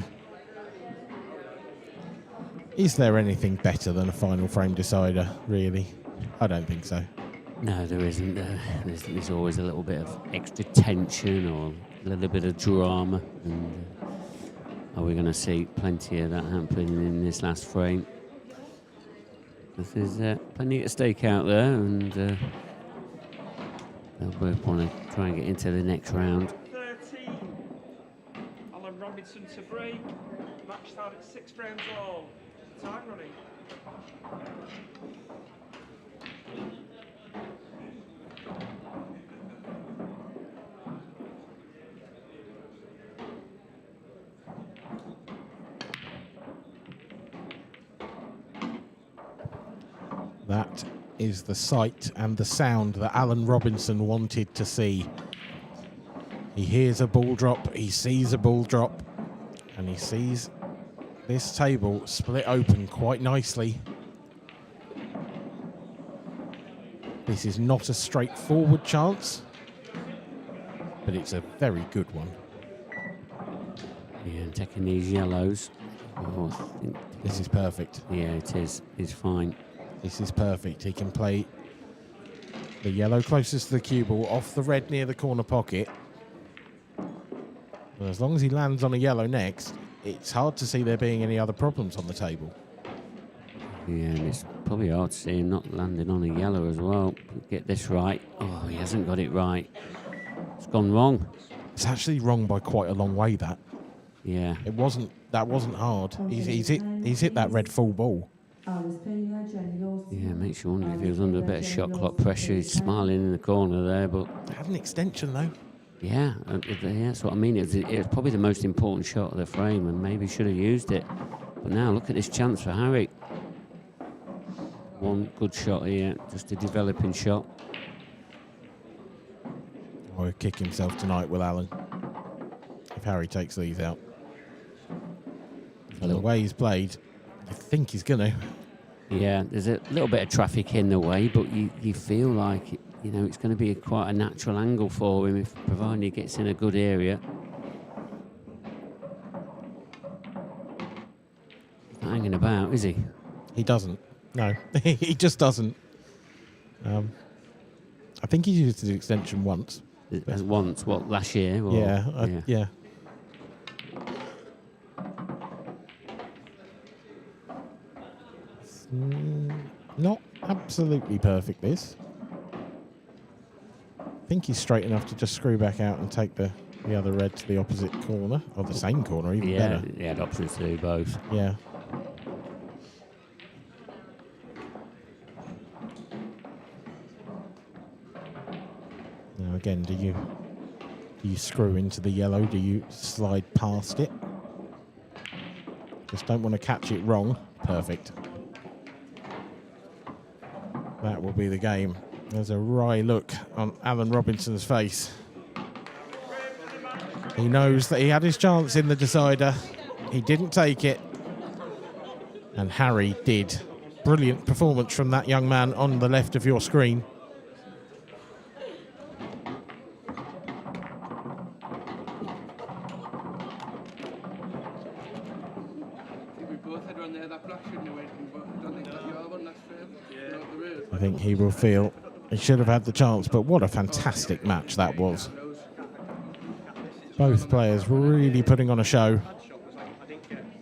Is there anything better than a final frame decider, really? I don't think so. No, there isn't. There's always a little bit of extra tension or a little bit of drama, and are we going to see plenty of that happening in this last frame? There's plenty at stake out there, and they'll both want to try and get into the next round. 13. Alan Robinson to break. Match start at 6 frames all. Time running. That is the sight and the sound that Alan Robinson wanted to see. He hears a ball drop, he sees a ball drop, and he sees this table split open quite nicely. This is not a straightforward chance, but it's a very good one. Yeah, taking these yellows. Oh, I think this is perfect. Yeah, it is. It's fine. This is perfect. He can play the yellow closest to the cue ball off the red near the corner pocket. And as long as he lands on a yellow next, it's hard to see there being any other problems on the table. Yeah, and it's probably hard to see him not landing on a yellow as well. Get this right. Oh, he hasn't got it right. It's gone wrong. It's actually wrong by quite a long way, that. Yeah. That wasn't hard. He's hit that red full ball. Yeah, makes you wonder if he was under a bit of shot clock pressure. He's smiling in the corner there, but had an extension though. Yeah, that's what I mean. It was probably the most important shot of the frame, and maybe should have used it. But now look at this chance for Harry. One good shot here, just a developing shot. Oh, he'll kick himself tonight, will Alan, if Harry takes these out. And the way he's played, I think he's gonna. Yeah, there's a little bit of traffic in the way, but you feel like it's going to be quite a natural angle for him if providing he gets in a good area. He's not hanging about, is he? He doesn't. No, he just doesn't. I think he used the extension once. Once, what, last year? Or, yeah. Not absolutely perfect, this. I think he's straight enough to just screw back out and take the other red to the opposite corner, or the same corner, even better. Yeah, the opposite to do both. Yeah. Now again, do you screw into the yellow? Do you slide past it? Just don't want to catch it wrong. Perfect. That will be the game. There's a wry look on Alan Robinson's face. He knows that he had his chance in the decider. He didn't take it. And Harry did. Brilliant performance from that young man on the left of your screen. I think he will feel he should have had the chance, but what a fantastic match that was. Both players really putting on a show.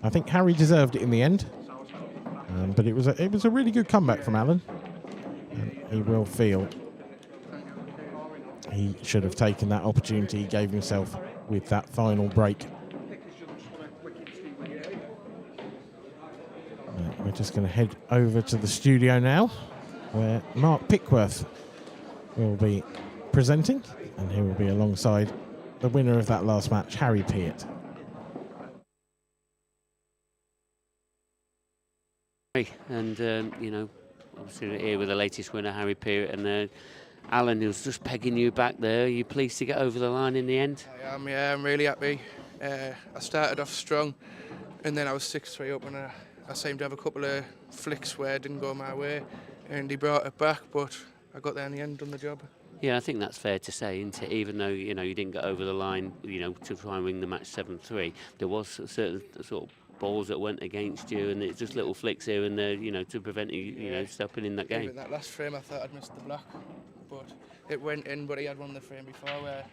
I think Harry deserved it in the end, but it was a really good comeback from Alan. And he will feel he should have taken that opportunity he gave himself with that final break. We're just going to head over to the studio now, where Mark Pickworth will be presenting, and he will be alongside the winner of that last match, Harry Peart. And, obviously we're here with the latest winner, Harry Peart, and Alan, who's just pegging you back there. Are you pleased to get over the line in the end? I am, yeah, I'm really happy. I started off strong, and then I was 6-3 up, and I seemed to have a couple of flicks where it didn't go my way, and he brought it back, but I got there in the end, done the job. Yeah, I think that's fair to say, isn't it? Even though, you didn't get over the line, to try and win the match 7-3, there was certain sort of balls that went against you, and it's just little flicks here and there, to prevent you, stepping in that game. Even that last frame, I thought I'd missed the black, but it went in. But he had one in the frame before where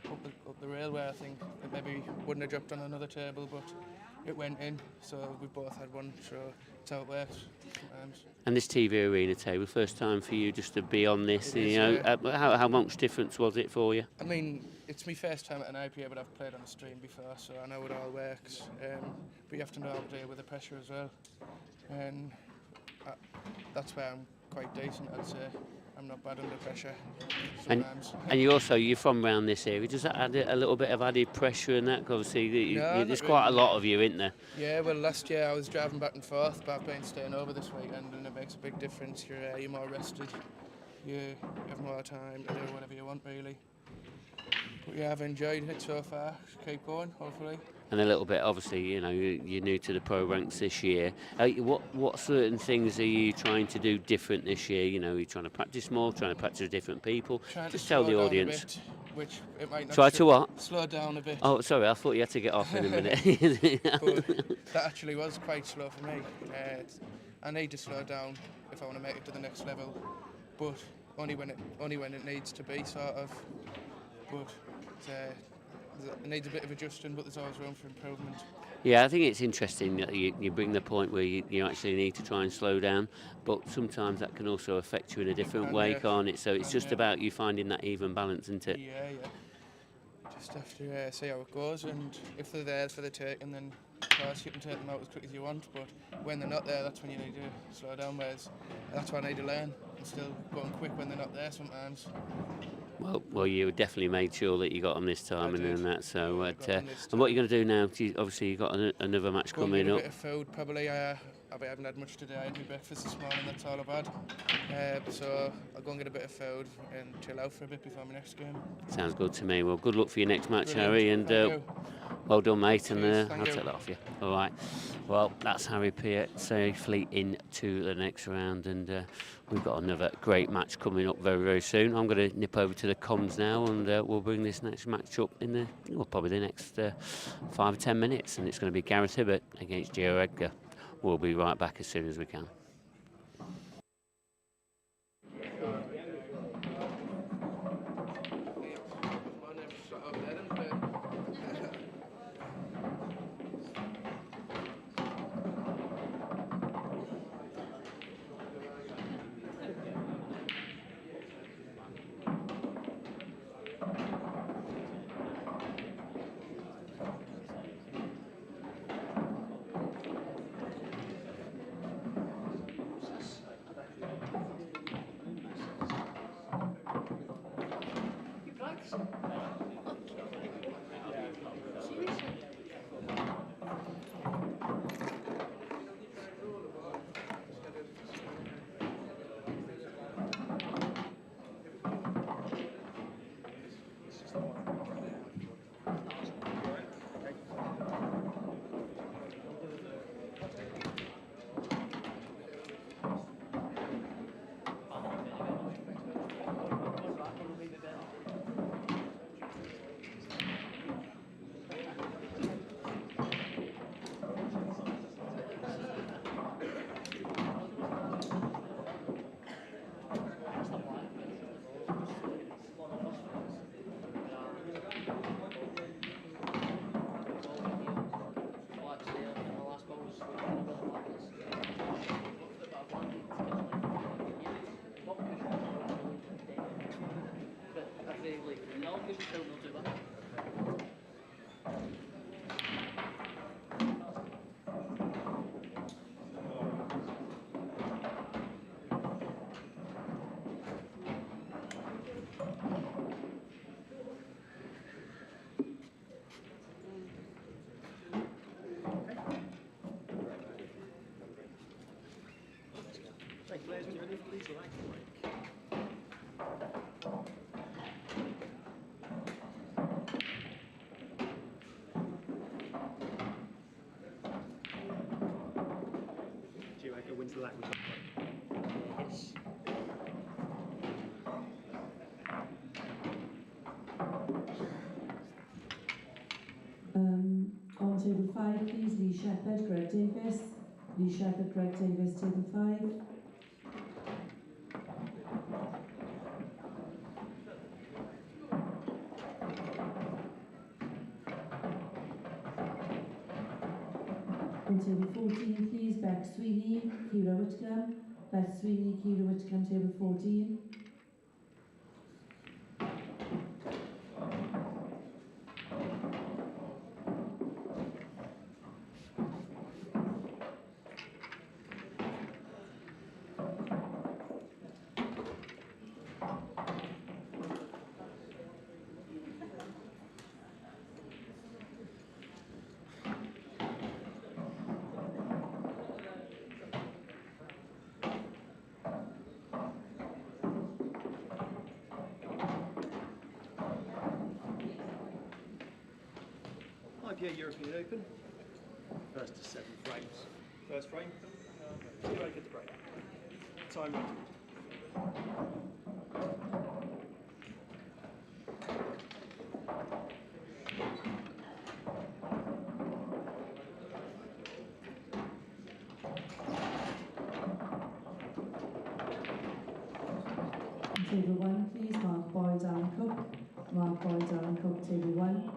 up the railway, I think it maybe wouldn't have dropped on another table, but it went in. So we both had one, so it's how it works sometimes. And this TV arena table, first time for you just to be on this. It You is, know, yeah. how much difference was it for you? I mean, it's my first time at an IPA, but I've played on a stream before, so I know it all works. But you have to know how to deal with the pressure as well. And that's where I'm quite decent, I'd say. I'm not bad under pressure sometimes. And you're from around this area. Does that add a little bit of added pressure in that? 'Cause obviously, No, there's not quite really. a lot of you, isn't there? Yeah, well, last year I was driving back and forth, but I've been staying over this weekend, and it makes a big difference. You're more rested. You have more time to do whatever you want, really. But yeah, I've enjoyed it so far. Just keep going, hopefully. And a little bit, obviously, you know, you're new to the pro ranks this year. What certain things are you trying to do different this year? You know, are you trying to practice more, trying to practice with different people? Trying Just to tell slow the down a audience. bit, which it might not Try to what? Slow down a bit. Oh, sorry, I thought you had to get off in a minute. But that actually was quite slow for me. I need to slow down if I want to make it to the next level, but only when it needs to be, sort of. But it needs a bit of adjusting, but there's always room for improvement. Yeah, I think it's interesting that you bring the point where you actually need to try and slow down, but sometimes that can also affect you in a different way, can't it? So it's just about you finding that even balance, isn't it? Yeah. Just have to see how it goes, and if they're there for the taking, then of course you can take them out as quick as you want, but when they're not there, that's when you need to slow down, whereas that's what I need to learn. I'm still going quick when they're not there sometimes. Well, you definitely made sure that you got on this time and that. So, and what are you going to do now? Obviously, you've got another match coming up. A bit of food, probably. I haven't had much today. I had my breakfast this morning. That's all I've had. So I'll go and get a bit of food and chill out for a bit before my next game. Sounds good to me. Well, good luck for your next match, Harry, and well done, mate. And I'll take that off you. All right. Well, that's Harry Peart safely into the next round, and we've got another great match coming up very, very soon. I'm going to nip over to the comms now, and we'll bring this next match up in probably the next 5 or 10 minutes, and it's going to be Gareth Hibbert against Gio Edgar. We'll be right back as soon as we can. Wins the lap. Yes. On table 5, please, Lee Shepherd, Greg Davis. Lee Shepherd, Greg Davis, table 5. on table 14, please. Beck Sweeney, Kira Whitcomb. Beck Sweeney, Kira Whitcomb, table 14. IPA European Open. First to 7 frames. First frame. You're ready to break. Time run. Table 1, please. Mark Boyd, Alan Cook. Mark Boyd, Alan Cook, table 1.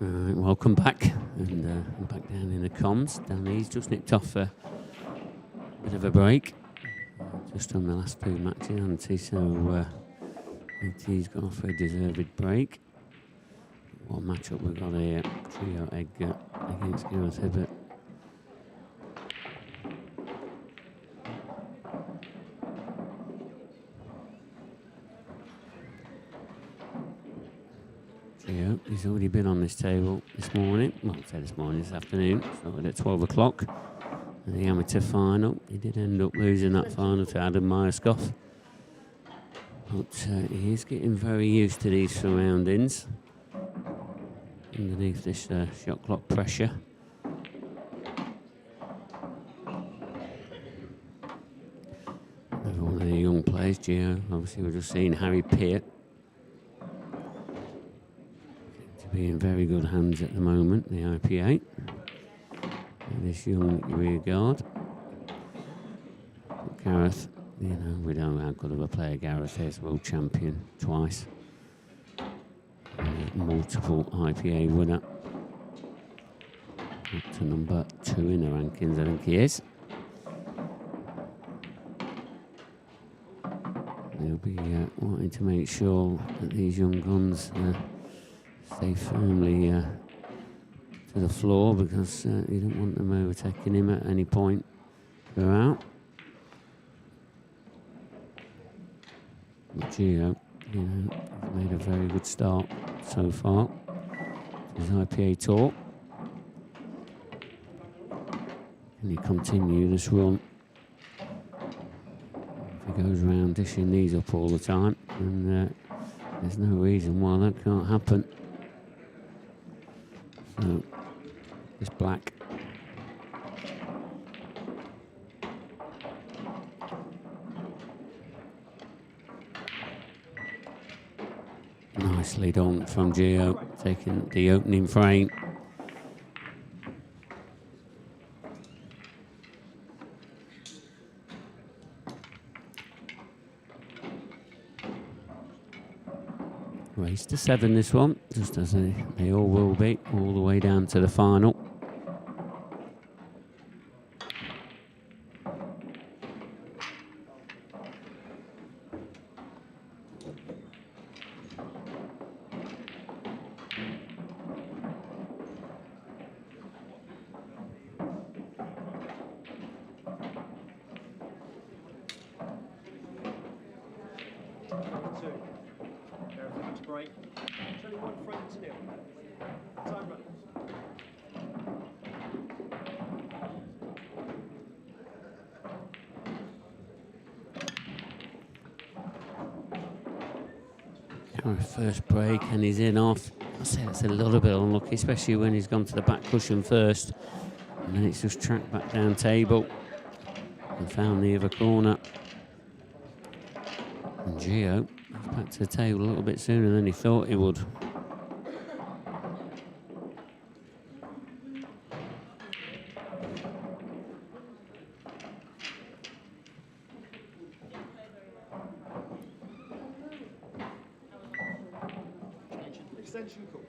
Right, welcome back, and I'm back down in the comms. Danny's just nipped off a bit of a break, just on the last 2 matches, hasn't he? So he's gone for a deserved break. What matchup we've got here? Trio Edgar against Gareth Hibbert. Trio, he's already been on this table this morning. Well, I say this morning, this afternoon. Started at 12 o'clock. In the amateur final, he did end up losing that final to Adam Myerscough. But he is getting very used to these surroundings underneath this shot clock pressure. Another one of the young players, Gio. Obviously, we're just seeing Harry Peart to be in very good hands at the moment, the IPA. And this young rear guard. Gareth, you know, we don't know how good of a player Gareth is, world champion twice. Multiple IPA winner. Up to number 2 in the rankings, I think he is. They'll be wanting to make sure that these young guns stay firmly to the floor, because you don't want them overtaking him at any point throughout. But Gio, you know, he's made a very good start so far to his IPA tour. Can he continue this run? If he goes around dishing these up all the time, then there's no reason why that can't happen. So, it's black. Nicely done from Gio, taking the opening frame. Race to 7 this one, just as they all will be, all the way down to the final. Break. There's only 1 frame to nil. Time run. First break, and he's in off. I say that's a little bit unlucky, especially when he's gone to the back cushion first, and then it's just tracked back down table and found the other corner. And Gio is back to the table a little bit sooner than he thought he would. Extension call.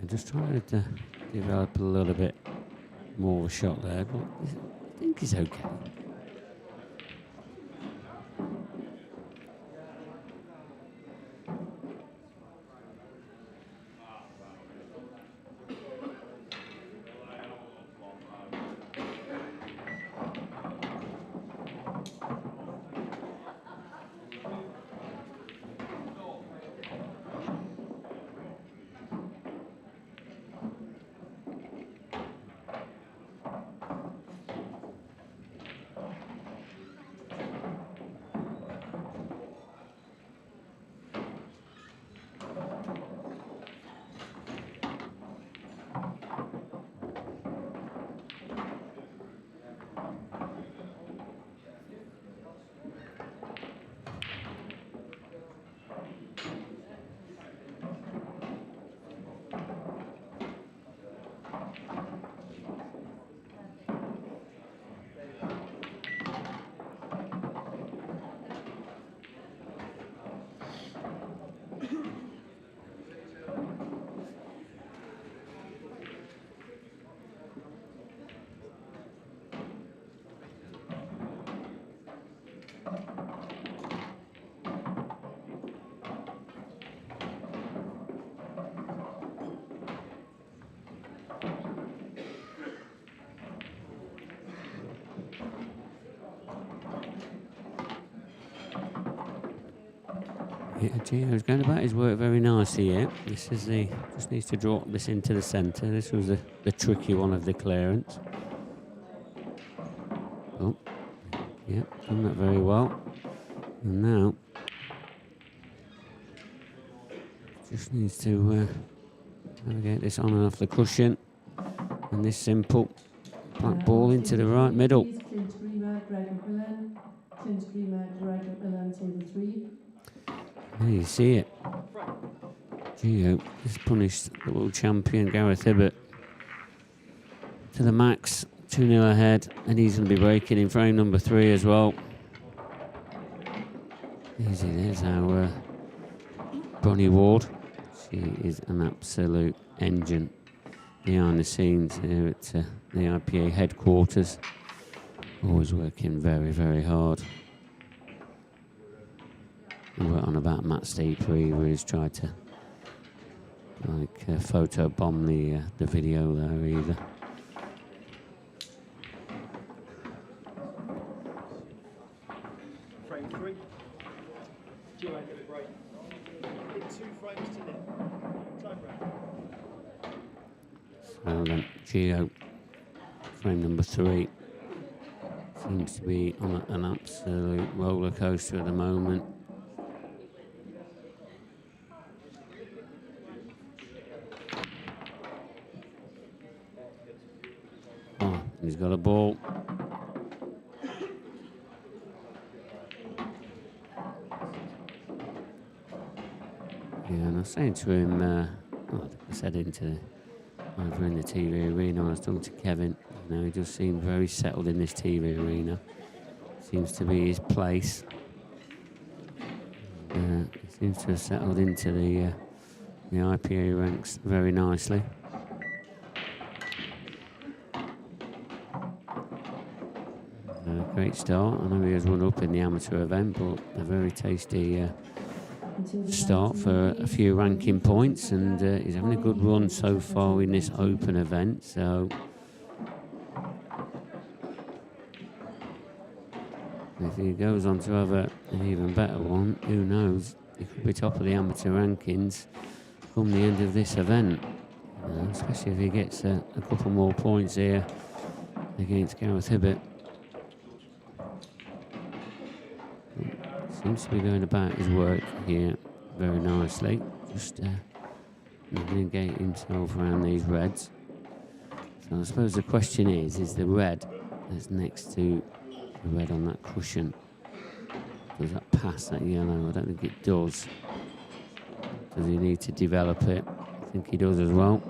Just trying to develop a little bit more of a shot there, but I think he's okay. Yeah, Gio's going about his work very nicely here. This is just needs to drop this into the centre. This was the tricky one of the clearance. Oh, yeah, done that very well. And now, just needs to navigate this on and off the cushion. And this simple black ball into the right middle. There you see it. Gio has punished the world champion Gareth Hibbert to the max, 2-0 ahead, and he's going to be breaking in frame number 3 as well. Easy, there's our Bronnie Ward. She is an absolute engine behind the scenes here at the IPA headquarters. Always working very, very hard. We were on about Matt Steepery, where he's tried to photo bomb the video there either. Frame 3. Gio get the break. In 2 frames to nil. Time break. So then, Gio, frame number 3, seems to be on an absolute roller coaster at the moment. He's got a ball. Yeah, and I was saying to him, I said over in the TV arena, I was talking to Kevin, he just seemed very settled in this TV arena. Seems to be his place. He seems to have settled into the IPA ranks very nicely. Great start. I know he has run up in the amateur event, but a very tasty start for a few ranking points, and he's having a good run so far in this open event. So if he goes on to have an even better one, who knows? He could be top of the amateur rankings come the end of this event. Especially if he gets a couple more points here against Gareth Hibbert. Seems to be going about his work here very nicely. Just navigate himself around these reds. So I suppose the question is the red that's next to the red on that cushion, does that pass that yellow? I don't think it does. Does he need to develop it? I think he does as well.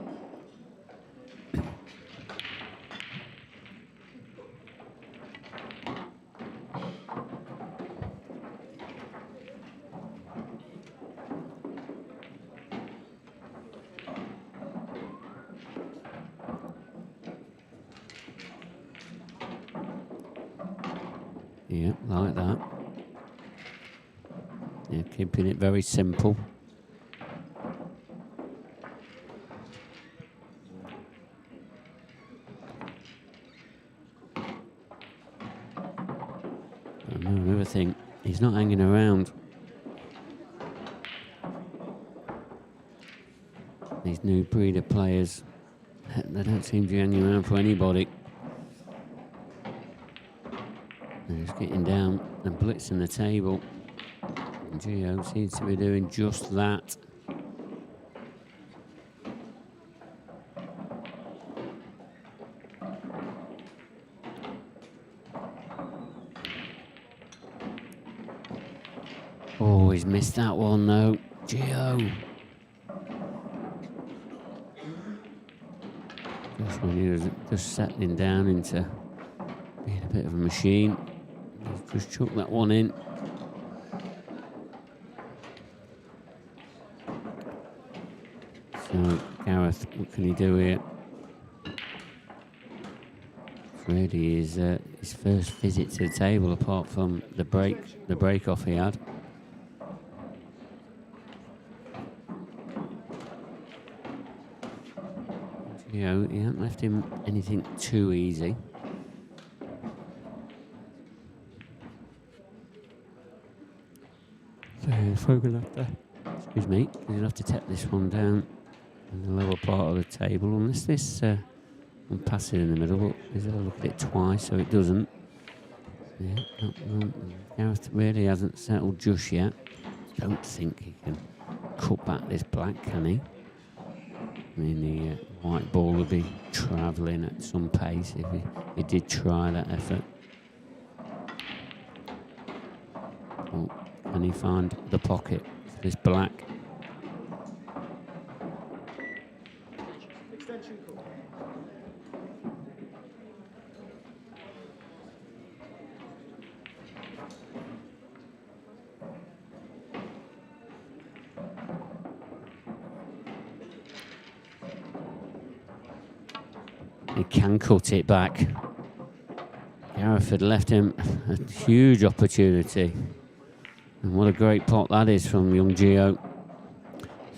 Yeah, like that. Yeah, keeping it very simple. Another thing, he's not hanging around. These new breed of players, they don't seem to be hanging around for anybody. They're just getting down and blitzing the table. And Gio seems to be doing just that. Oh, he's missed that one though. Gio. Just when he was just settling down into being a bit of a machine. He's just chucked that one in. So, Gareth, what can he do here? Really is his first visit to the table, apart from the break off he had. You know, he hasn't left him anything too easy. So Fogel have to, excuse me, he'll have to tap this one down in the lower part of the table, unless this one passes in the middle. But he's got to look at it twice, so it doesn't. Yeah, Gareth really hasn't settled just yet. Don't think he can cut back this black, can he? I mean, the white ball would be travelling at some pace if he did try that effort. Oh, can he find the pocket for this black? Extension call. He can cut it back. Gareth had left him a huge opportunity. And what a great pot that is from young Gio.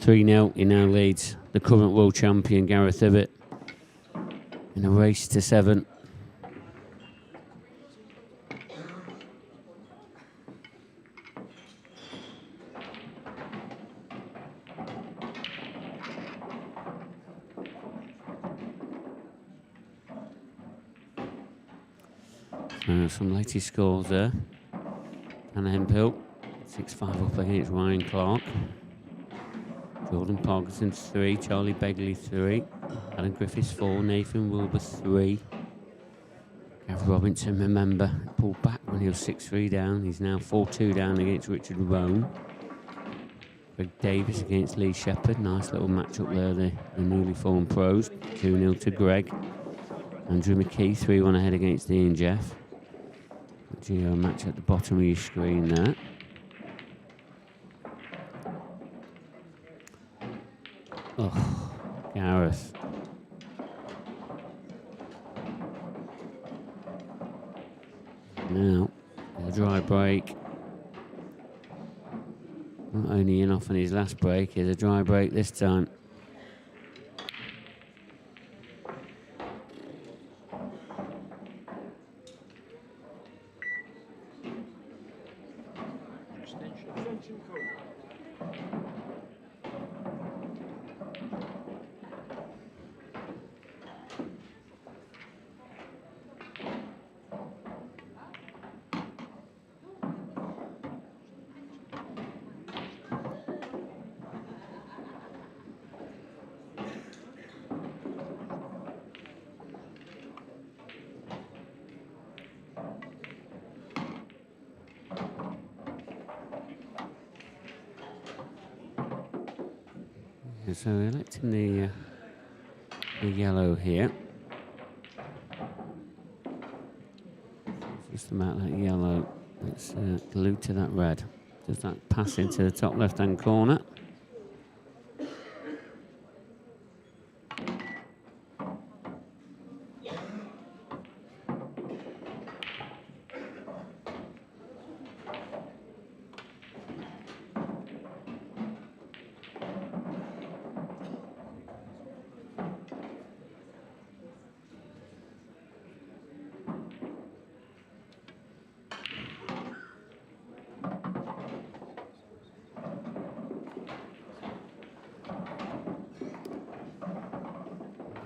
3-0, he now leads the current world champion, Gareth Ibbott, in a race to 7. Some latest scores there. Anna Hemphill, 6-5 up against Ryan Clark. Jordan Parkinson 3, Charlie Begley 3, Alan Griffiths 4, Nathan Wilbur 3. Gav Robinson, remember, pulled back when he was 6-3 down. He's now 4-2 down against Richard Roan. Greg Davis against Lee Shepherd. Nice little match up there, the newly formed pros. 2-0 to Greg. Andrew McKee 3-1 ahead against Ian Jeff. Geo match at the bottom of your screen there. Oh, Gareth. Now, a dry break. Not only in off on his last break, here's a dry break this time. Extension call. Yeah, so electing the yellow here. Just about that yellow. It's glued to that red. Does that pass into the top left-hand corner?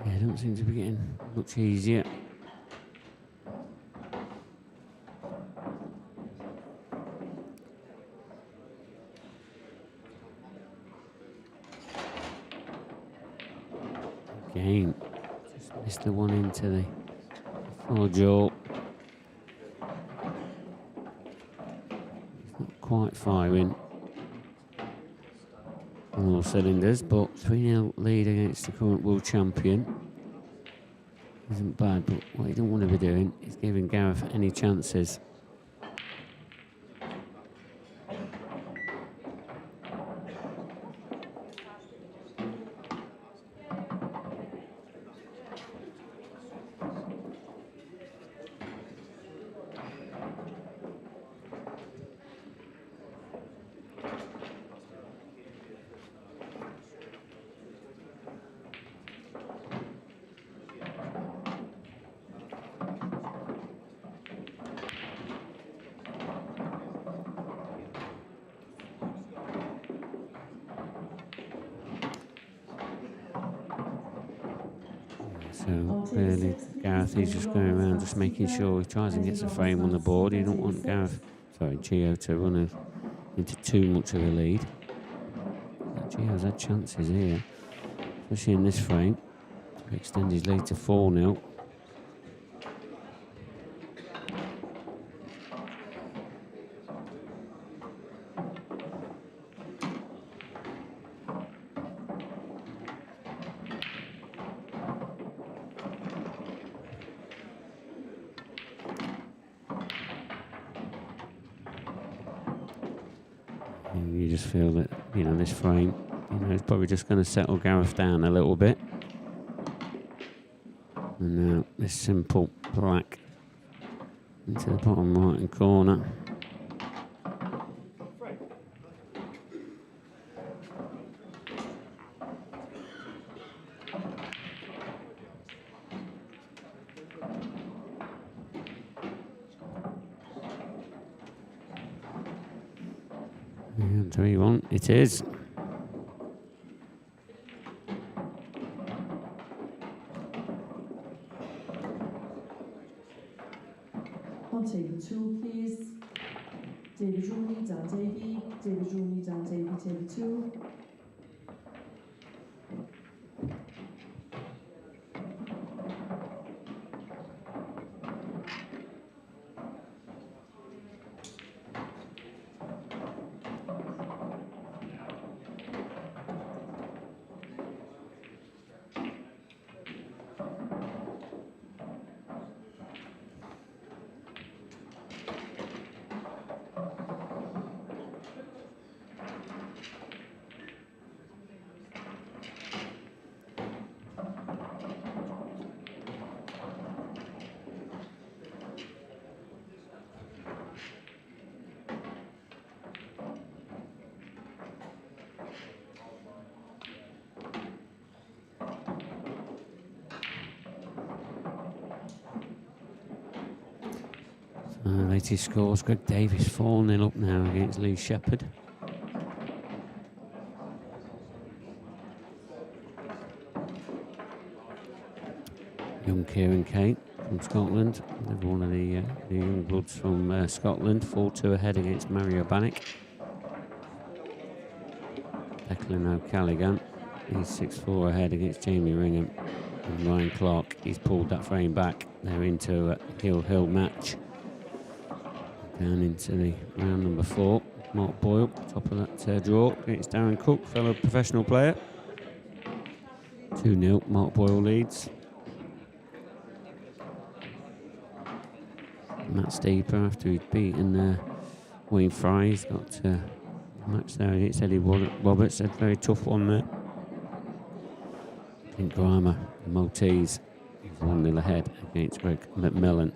Yeah, don't seem to be getting much easier. Again, just missed the one into the forejaw. It's not quite firing on all cylinders, but 3-0 lead against the current world champion isn't bad, but what you don't want to be doing is giving Gareth any chances. So really, Gareth, he's just going around just making sure he tries and gets a frame on the board. You don't want Gio to run into too much of a lead. Gio's had chances here, especially in this frame, to extend his lead to 4-0. You just feel that, this frame, is probably just going to settle Gareth down a little bit. And now this simple black into the bottom right-hand corner. And 3-1, it is. On table 2, please. David Rooney, Dan Davey. David Rooney, Dan Davey, table 2. Latest scores, Greg Davies 4-0 up now against Lee Shepherd. Young Kieran Kate from Scotland, another one of the young bloods from Scotland, 4-2 ahead against Mario Bannock. Declan O'Callaghan, he's 6-4 ahead against Jamie Ringham. And Ryan Clark, he's pulled that frame back. They're into a hill match. Down into the round number 4. Mark Boyle, top of that draw against Darren Cook, fellow professional player. 2-0, Mark Boyle leads. Matt Steeper, after he'd beaten Wayne Fry, he's got a match there against Eddie Roberts, a very tough one there. Pink Grimer, the Maltese, he's 1-0 ahead against Greg McMillan.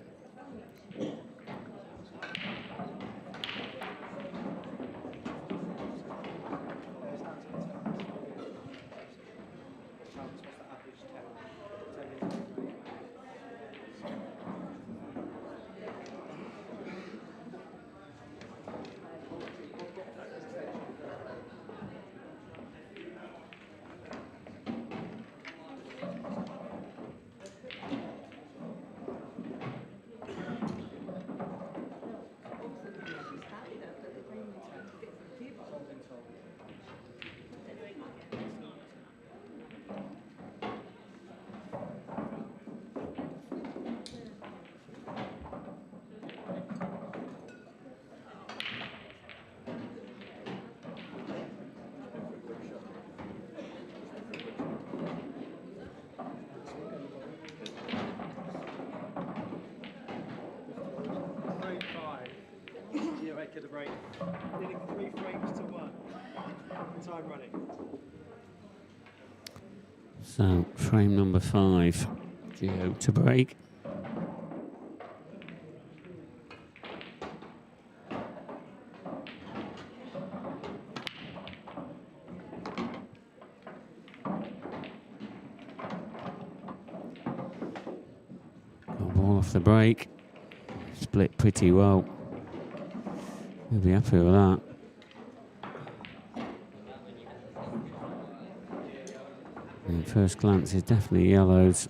Get the break. Nearly 3 frames to 1. Time running. So, frame number 5, Gio to break. Got ball off the break. Split pretty well. He'll be happy with that. And first glance is definitely yellows.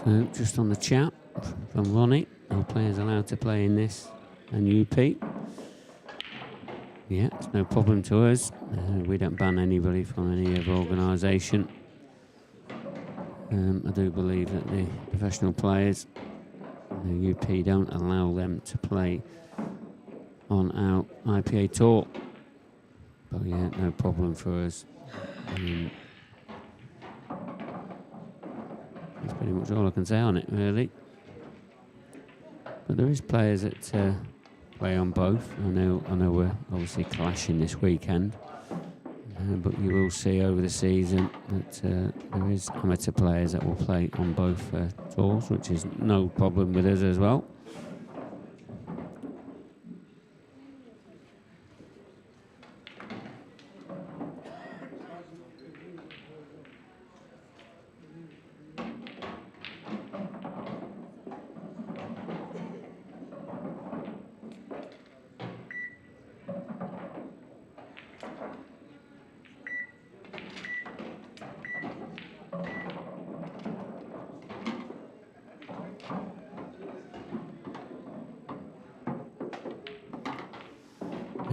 So just on the chat from Ronnie, are players allowed to play in this and UP? Yeah, it's no problem to us. We don't ban anybody from any other organisation. I do believe that the professional players, the UP don't allow them to play on our IPA tour. But yeah, no problem for us. That's pretty much all I can say on it, really. But there is players that play on both. I know we're obviously clashing this weekend, but you will see over the season that there is amateur players that will play on both tours, which is no problem with us as well.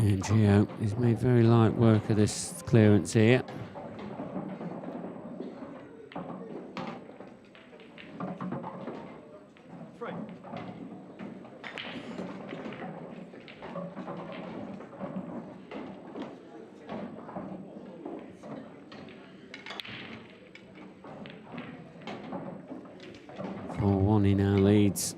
And Gio has made very light work of this clearance here. Frame. He now leads.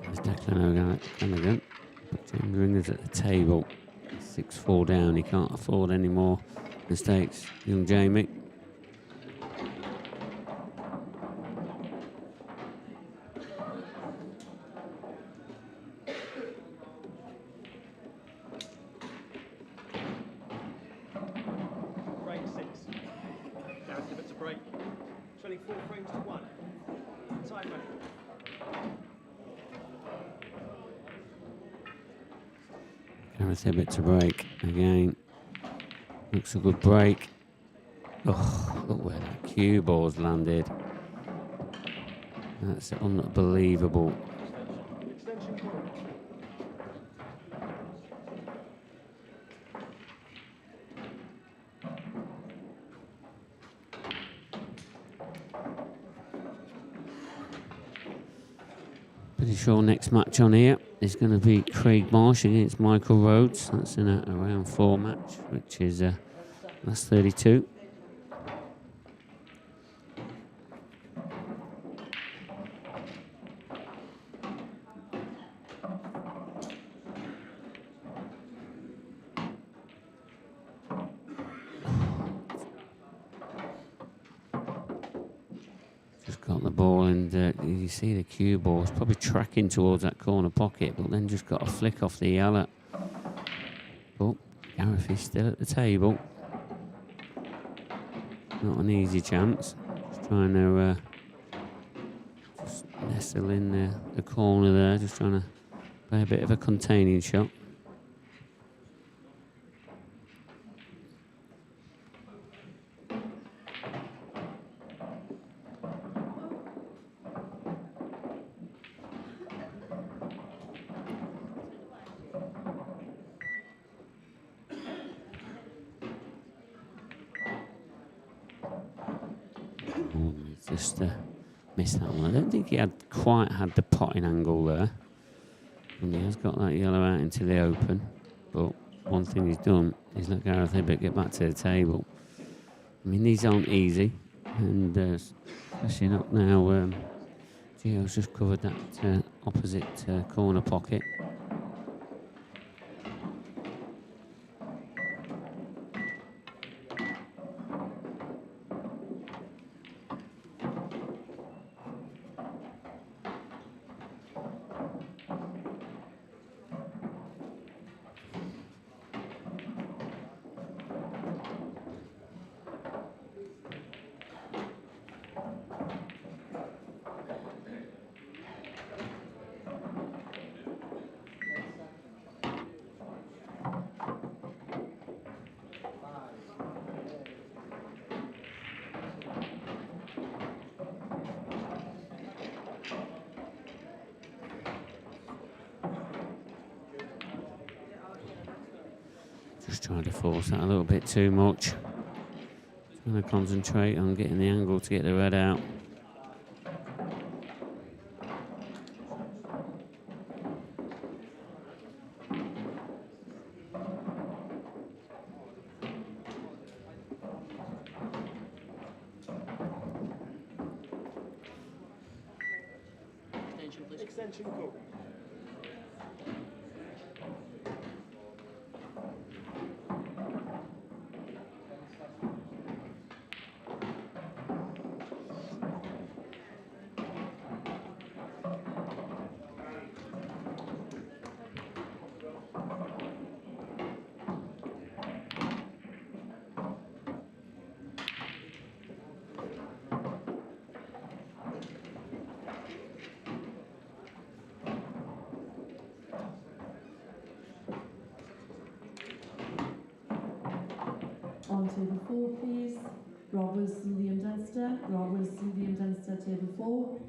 There's Declan O'Callaghan, but James Ringer's at the table. 6-4 down. He can't afford any more mistakes, young Jamie. Frame 6. Down to the bit to break. Trailing 4 frames to 1. Time running. Gareth Hibbett to break again. Looks a good break. Oh, look where that cue ball's landed. That's unbelievable. Extension call. Pretty sure next match on here is going to be Craig Marsh against Michael Rhodes. That's in a round 4 match, which is last 32. Just got the ball, and you see the cue ball is probably tracking towards that corner pocket, but then just got a flick off the yellow. But Gareth is still at the table. Not an easy chance. Just trying to just nestle in the corner there, just trying to play a bit of a containing shot. Just missed that one. I don't think he had quite had the potting angle there. And he has got that yellow out into the open. But one thing he's done is let Gareth Hibbett get back to the table. I mean, these aren't easy. And especially not now. Gio's just covered that opposite corner pocket. Just trying to force that a little bit too much. Trying to concentrate on getting the angle to get the red out. Extension call. On table 4, please. Rob Wilson, Liam Dunster. Rob Wilson, Liam Dunster, table 4.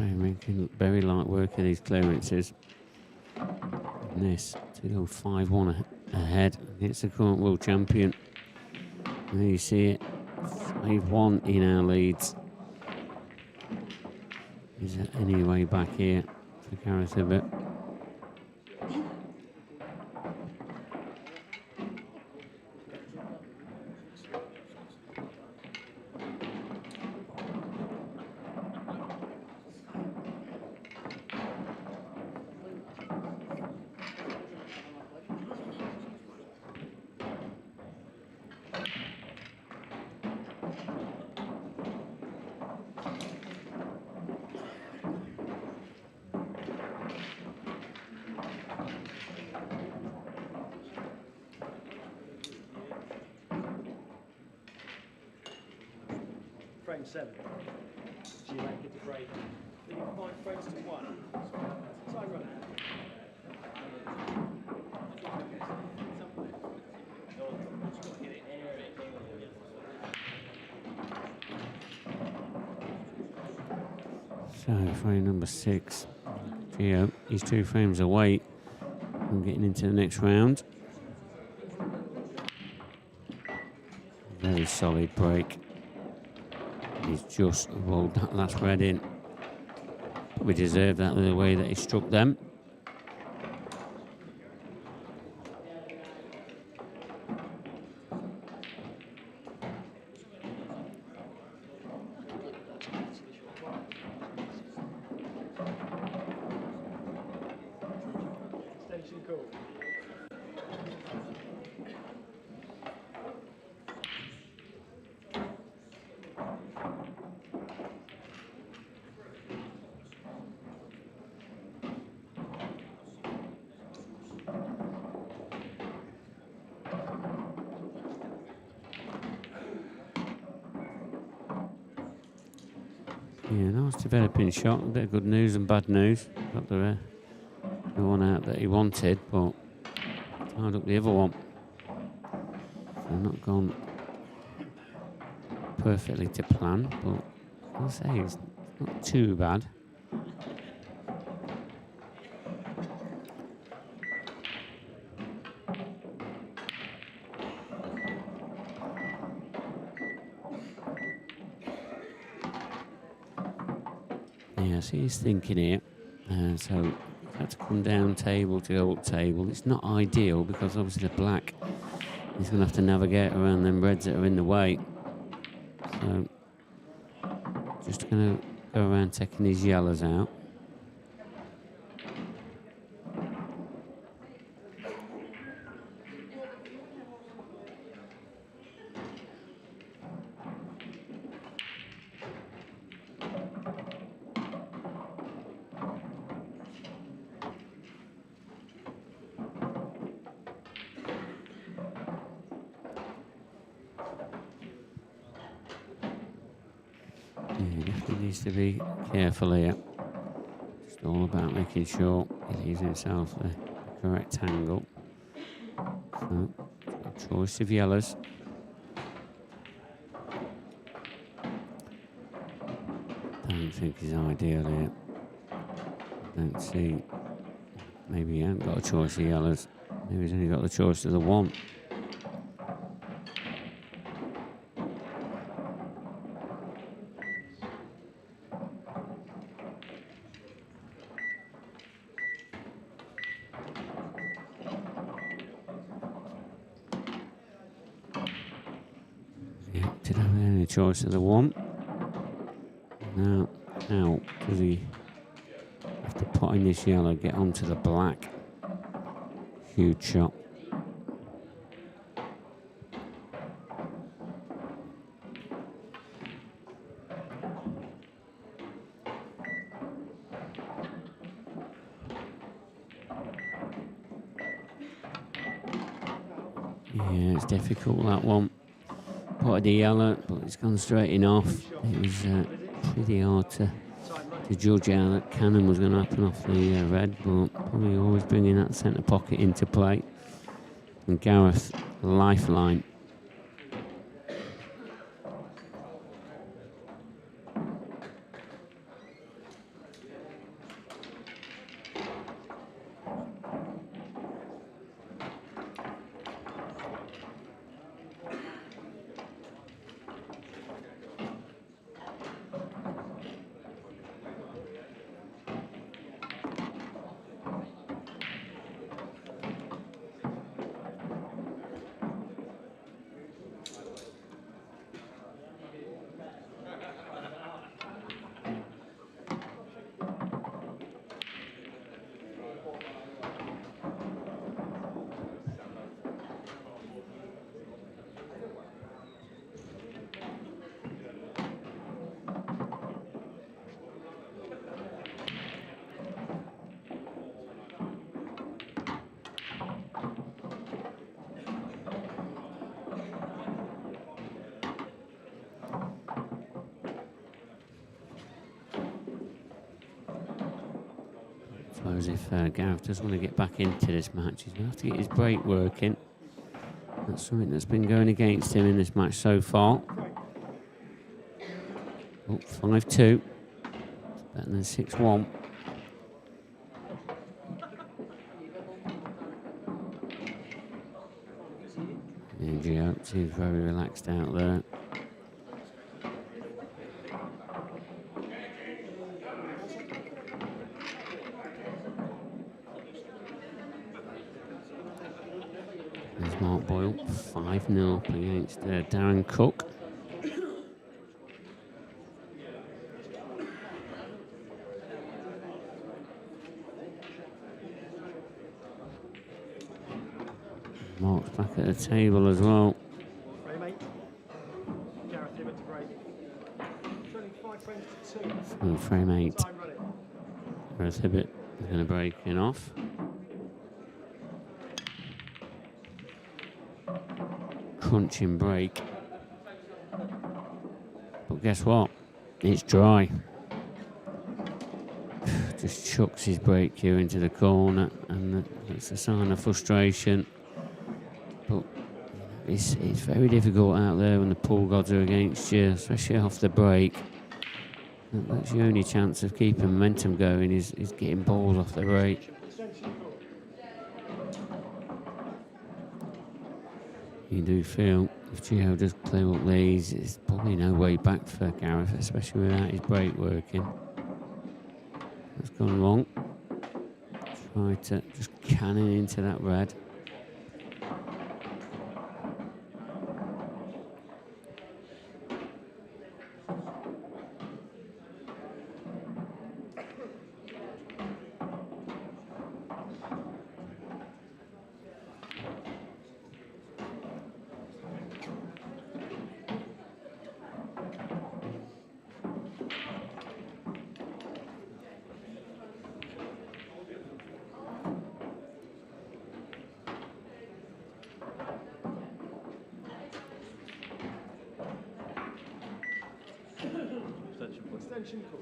making very light work of these clearances. And this to go 5-1 ahead against the current world champion. And there you see it, 5-1 he now leads. Is there any way back here for Gareth a bit? Frame 7. So you don't get the break. Then you combine frames to 1. So I run out. So frame number 6. Gio, he's 2 frames away from getting into the next round. Very solid break. He's just rolled that last red in. We deserve that with the way that he struck them. Extension call. Yeah, nice developing shot. A bit of good news and bad news. Got the one out that he wanted, but tied up the other one. So not gone perfectly to plan, but I'll say it's not too bad. Yeah, so he's thinking here. So had to come down table to go up table. It's not ideal because obviously the black is going to have to navigate around them reds that are in the way. So just going to go around taking these yellows out. Yeah, definitely needs to be careful here. Just all about making sure he leaves himself the correct angle. So, a choice of yellows. Don't think he's ideal here. Don't see. Maybe he hasn't got a choice of yellows. Maybe he's only got the choice of the one. Yeah, did have any choice of the one. Now, how does he have to put in this yellow, get onto the black? Huge shot. Yeah, it's difficult, that one. Potted the yellow, but it's gone straight in off. It was pretty hard to judge how that cannon was going to happen off the red, but probably always bringing that centre pocket into play. And Gareth, lifeline. suppose if Gareth does want to get back into this match, he's going to have to get his break working. That's something that's been going against him in this match so far. Oh, 5-2. Better than 6-1. And Gio seems very relaxed out there. There's Mark Boyle, 5-0 up against Darren Cook. Mark's back at the table as well. Frame 8. Gareth Hibbett is going to break in off. Crunching break. But guess what? It's dry. Just chucks his break cue into the corner, and that's a sign of frustration. But it's very difficult out there when the pool gods are against you, especially off the break. That's your only chance of keeping momentum going is getting balls off the break. You do feel if Gio does clear up these, there's probably no way back for Gareth, especially without his break working. That's gone wrong. Try to just cannon into that red. Extension call.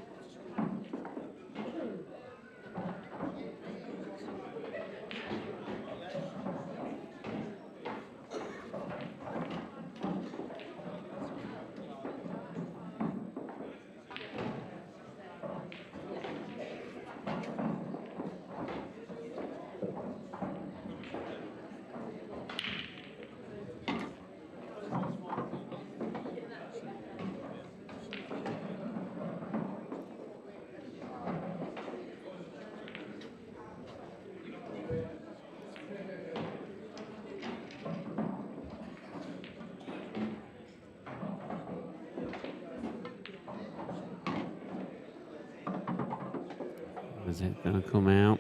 Is it going to come out?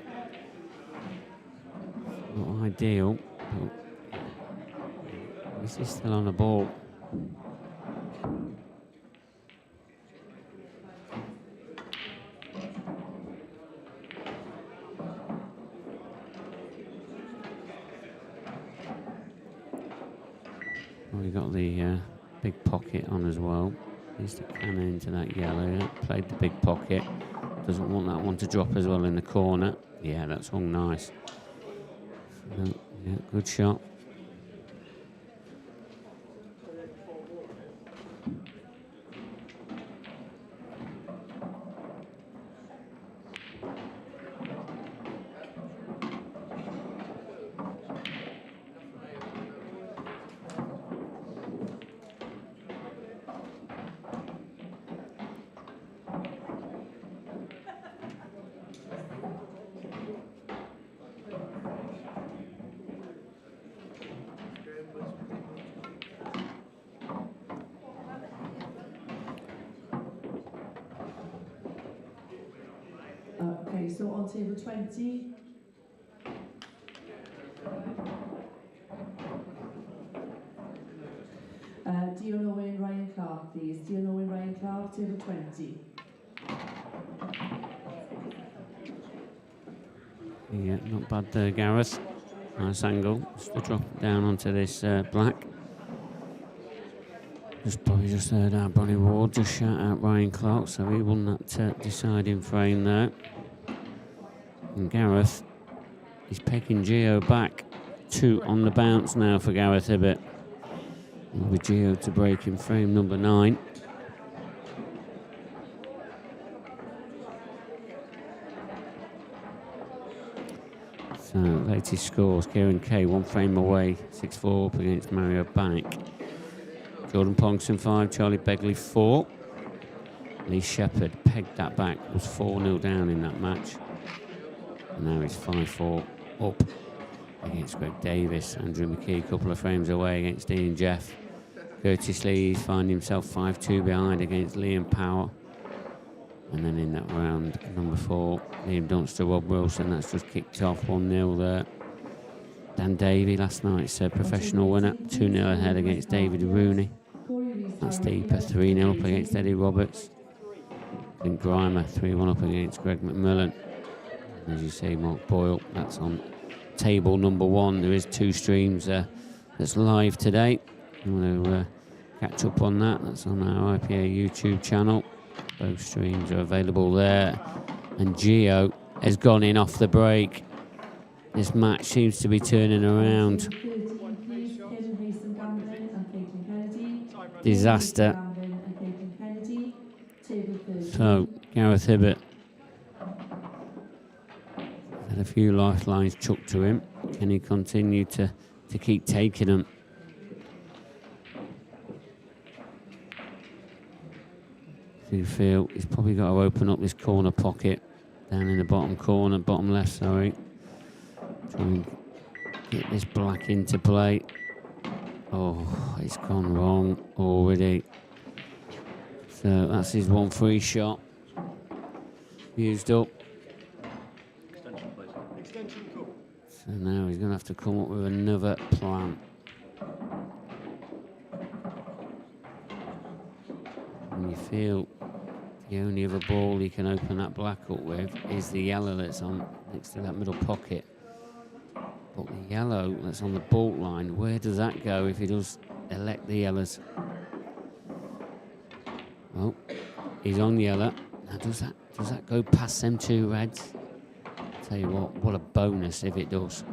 Not ideal, but is he still on the ball? Well, we got the big pocket on as well. Needs to cannon into that yellow. Played the big pocket. Doesn't want that one to drop as well in the corner. Yeah, that's all nice. Yeah, good shot. Okay, so on table 20. Dion Owen, Ryan Clark, please. Dion Owen, Ryan Clark, table 20. Yeah, not bad there, Gareth. Nice angle. Just to drop it down onto this black. Probably just heard our Bonnie Ward just shout out Ryan Clark, so he won that deciding frame there. And Gareth is pegging Gio back. 2 on the bounce now for Gareth Hibbett. With Gio to break in frame number 9. So, latest scores, Kieran Kay 1 frame away, 6-4 up against Mario Bannock. Jordan Pongson 5, Charlie Begley 4. Lee Shepherd pegged that back, was 4-0 down in that match. And now he's 5-4 up against Greg Davis. Andrew McKee a couple of frames away against Ian Jeff. Curtis Lee finding himself 5-2 behind against Liam Power. And then in that round, number 4, Liam Dunster, Rob Wilson, that's just kicked off 1-0 there. Dan Davey, last night's professional winner, 2-0 ahead against David Rooney. Matt Steeper, 3-0 up against Eddie Roberts. Clint Grimer, 3-1 up against Greg McMillan. And as you see, Mark Boyle, that's on table number 1. There is 2 streams that's live today. You want to catch up on that, that's on our IPA YouTube channel. Both streams are available there. And Gio has gone in off the break. This match seems to be turning around. Disaster. So, Gareth Hibbett had a few lifelines chucked to him. Can he continue to keep taking them? Do feel he's probably got to open up this corner pocket down in the bottom corner, bottom left, sorry. Try and get this black into play. Oh, it's gone wrong already. So that's his 1 free shot. Used up. So now he's going to have to come up with another plan. And you feel the only other ball he can open that black up with is the yellow that's on next to that middle pocket. But the yellow that's on the baulk line, where does that go if he does elect the yellows? Oh, he's on yellow. Now does that go past them 2 reds? Tell you what a bonus if it does.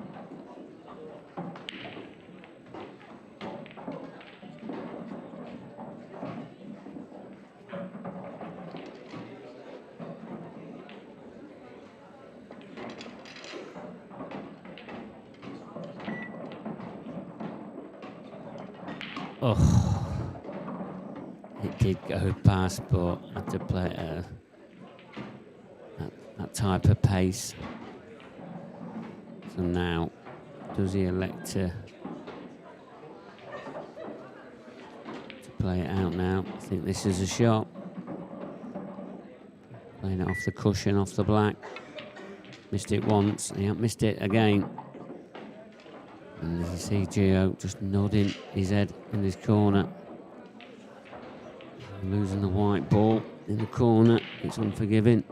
Oh, it did go past, but had to play at that type of pace. So now, does he elect to play it out now? I think this is a shot. Playing it off the cushion, off the black. Missed it once, he hasn't missed it again. And as you see Gio just nodding his head in his corner. Losing the white ball in the corner, it's unforgiving.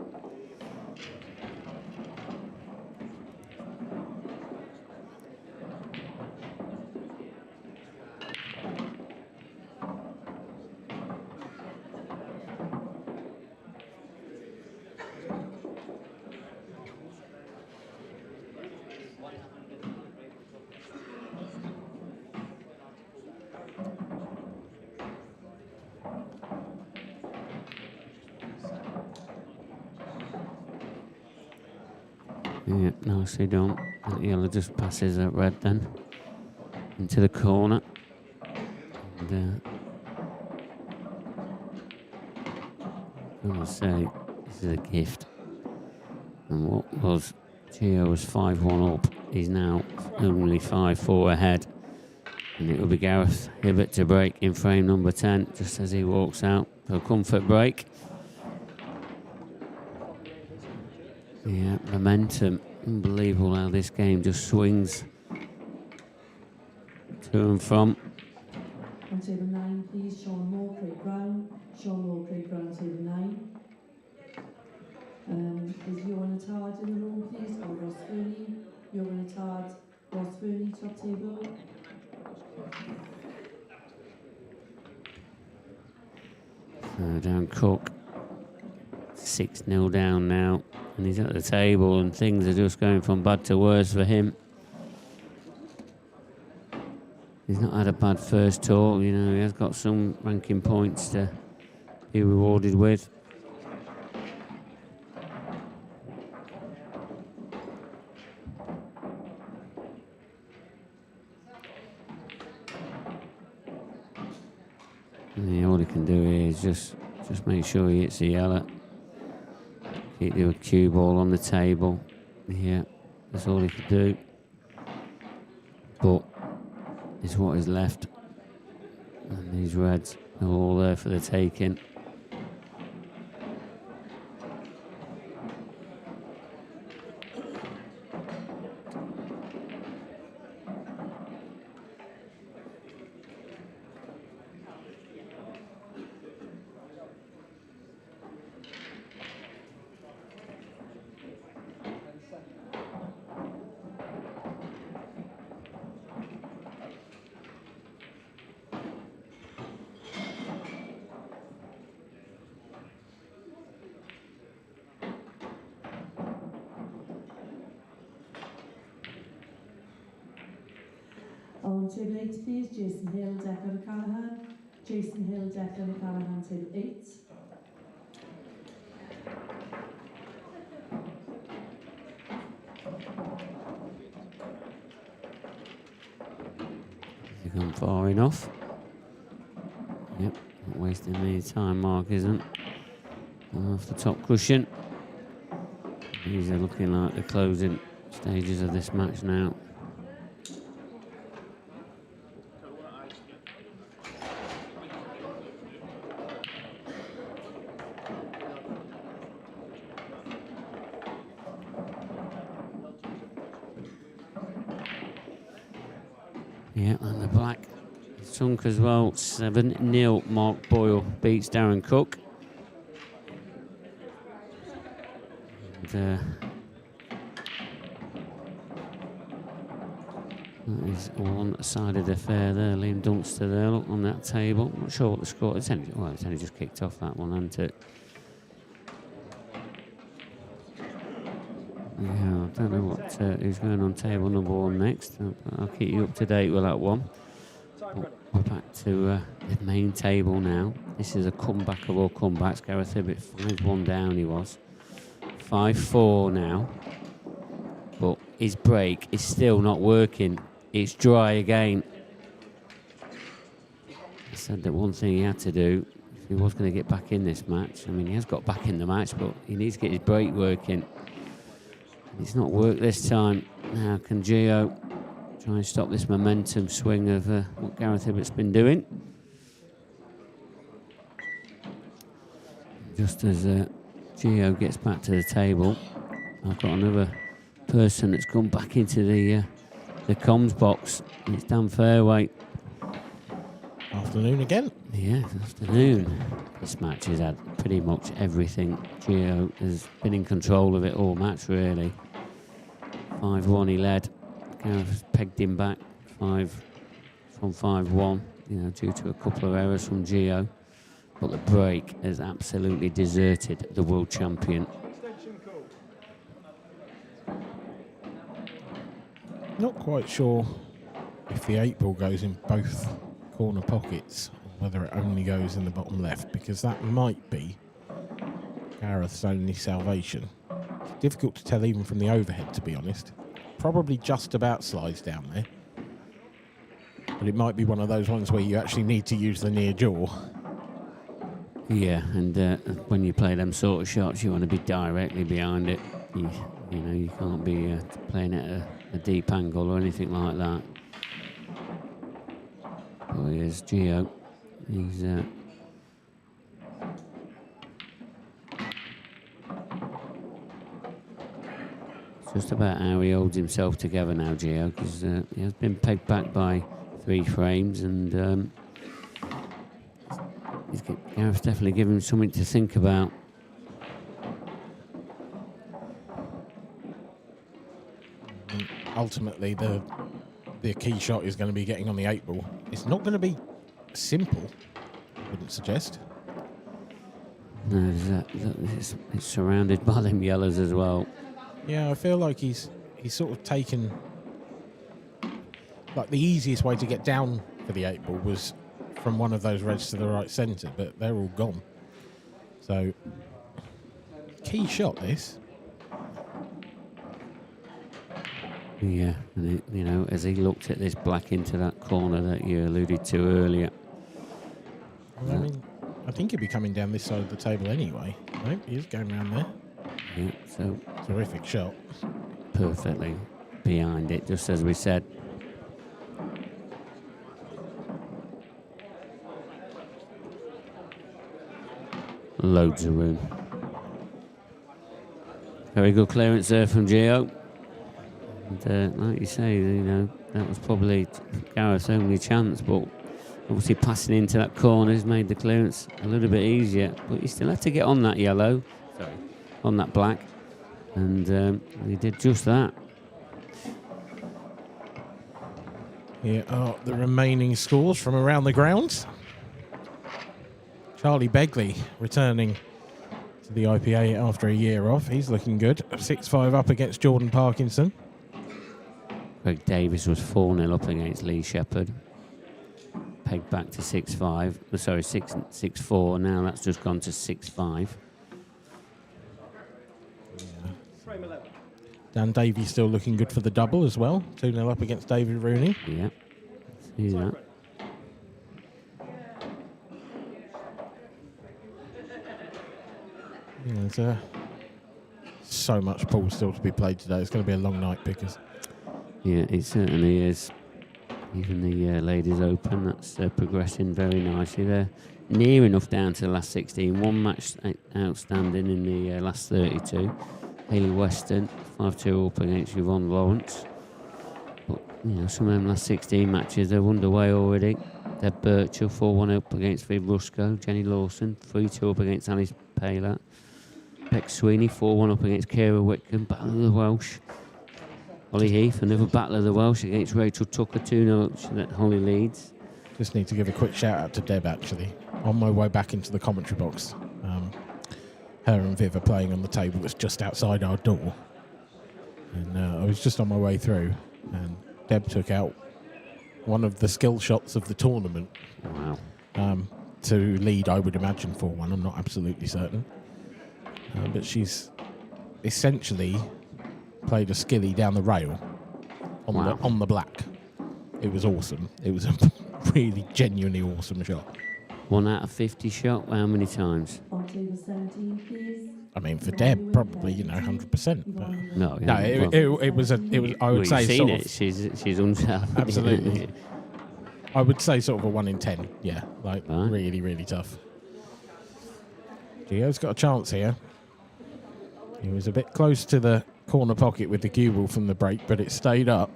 Yeah, nicely done. That yellow just passes that red then into the corner. And I'm going to say this is a gift. And what was Gio was 5-1 up. He's now only 5-4 ahead. And it will be Gareth Hibbett to break in frame number 10 just as he walks out for a comfort break. Yeah, momentum. Unbelievable how this game just swings to and from. On table 9, please, Sean Moore, Craig Brown. Sean Moore, Craig Brown, table 9. Is Johan Attard in the room, please, or Ross Fernie? Johan Attard, Ross Fernie, top table. So down Cook. 6-0 down now and he's at the table, and things are just going from bad to worse for him. He's not had a bad first tour, you know, he has got some ranking points to be rewarded with. And all he can do here is just make sure he hits the yellow. Keep the cue ball on the table. Yeah, that's all he can do. But it's what is left. And these reds are all there for the taking. On table 8, please, Jason Hill, Declan O'Callaghan. Jason Hill, Declan O'Callaghan, table 8. Has he gone far enough? Yep, not wasting any time, Mark isn't. Off the top cushion. These are looking like the closing stages of this match now. Yeah, and the black sunk as well. 7-0. Mark Boyle beats Darren Cook. And, that is a one-sided affair there. Liam Dunster there, look on that table. Not sure what the score is. It's only just kicked off that one, hasn't it? Yeah, I don't know who's going on table number 1 next. I'll keep you up to date with that one. But we're back to the main table now. This is a comeback of all comebacks. Gareth Hibbett 5-1 down he was. 5-4 now. But his break is still not working. It's dry again. I said that one thing he had to do if he was going to get back in this match. I mean, he has got back in the match, but he needs to get his break working. It's not worked this time. Now can Gio try and stop this momentum swing of what Gareth Hibbett's been doing? Just as Gio gets back to the table, I've got another person that's gone back into the comms box. It's Dan Fairway. Afternoon again. Yeah, afternoon. This match has had pretty much everything. Gio has been in control of it all match, really. 5-1 he led. Gareth pegged him back 5-1, you know, due to a couple of errors from Gio. But the break has absolutely deserted the world champion. Not quite sure if the 8-ball goes in both corner pockets or whether it only goes in the bottom left, because that might be Gareth's only salvation. It's difficult to tell even from the overhead, to be honest. Probably just about slides down there. But it might be one of those ones where you actually need to use the near jaw. Yeah, and when you play them sort of shots, you want to be directly behind it. You know, you can't be playing at a deep angle or anything like that. Oh, here's Gio. He's just about how he holds himself together now, Gio, because he has been pegged back by 3 frames, and Gareth's definitely given him something to think about. Ultimately, the key shot is going to be getting on the 8-ball. It's not going to be simple, I wouldn't suggest. It's surrounded by them yellows as well. Yeah, I feel like he's sort of taken, like, the easiest way to get down for the 8 ball was from one of those reds to the right centre, but they're all gone. So, key shot this. Yeah, and you know, as he looked at this black into that corner that you alluded to earlier. Well, I mean, I think he'd be coming down this side of the table anyway. Nope, he is going around there. Yeah, so terrific shot. Perfectly behind it, just as we said. Loads of room. Very good clearance there from Gio. And like you say, you know, that was probably Gareth's only chance, but obviously passing into that corner has made the clearance a little bit easier. But he still had to get on that yellow, on that black, and he did just that. Here are the remaining scores from around the grounds. Charlie Begley returning to the IPA after a year off. He's looking good. 6-5 up against Jordan Parkinson. Greg Davis was 4-0 up against Lee Shepherd. Pegged back to 6-5. Sorry, 6-4. Now that's just gone to 6-5. Frame 11. Dan Davies still looking good for the double as well. 2-0 up against David Rooney. Yeah, see that. There's so much pool still to be played today. It's going to be a long night, Pickers. Yeah, it certainly is. Even the Ladies Open, that's progressing very nicely. They're near enough down to the last 16. One match outstanding in the last 32. Hayley Weston, 5-2 up against Yvonne Lawrence. But, you know, some of them last 16 matches, they're underway already. Deb Birchall, 4-1 up against Viv Rusco. Jenny Lawson, 3-2 up against Alice Paylor. Beck Sweeney, 4-1 up against Kira Whitcomb, Battle of the Welsh. Holly Heath, another Battle of the Welsh against Rachel Tucker, 2-0 up that Holly leads. Just need to give a quick shout out to Deb, actually. On my way back into the commentary box, her and Viv are playing on the table that's just outside our door. And I was just on my way through, and Deb took out one of the skill shots of the tournament. Wow. To lead, I would imagine, 4-1. I'm not absolutely certain. But she's essentially played a skilly down the rail on the black. It was awesome. It was a really genuinely awesome shot. 1 out of 50 shot, how many times? On table 17, please. I mean, for Deb, probably 100%. But No, it was. I would say you've seen sort it. of, She's unself. absolutely. I would say sort of a 1 in 10. Yeah, like Right. really, really tough. Gio's got a chance here. He was a bit close to the corner pocket with the cue ball from the break, but it stayed up.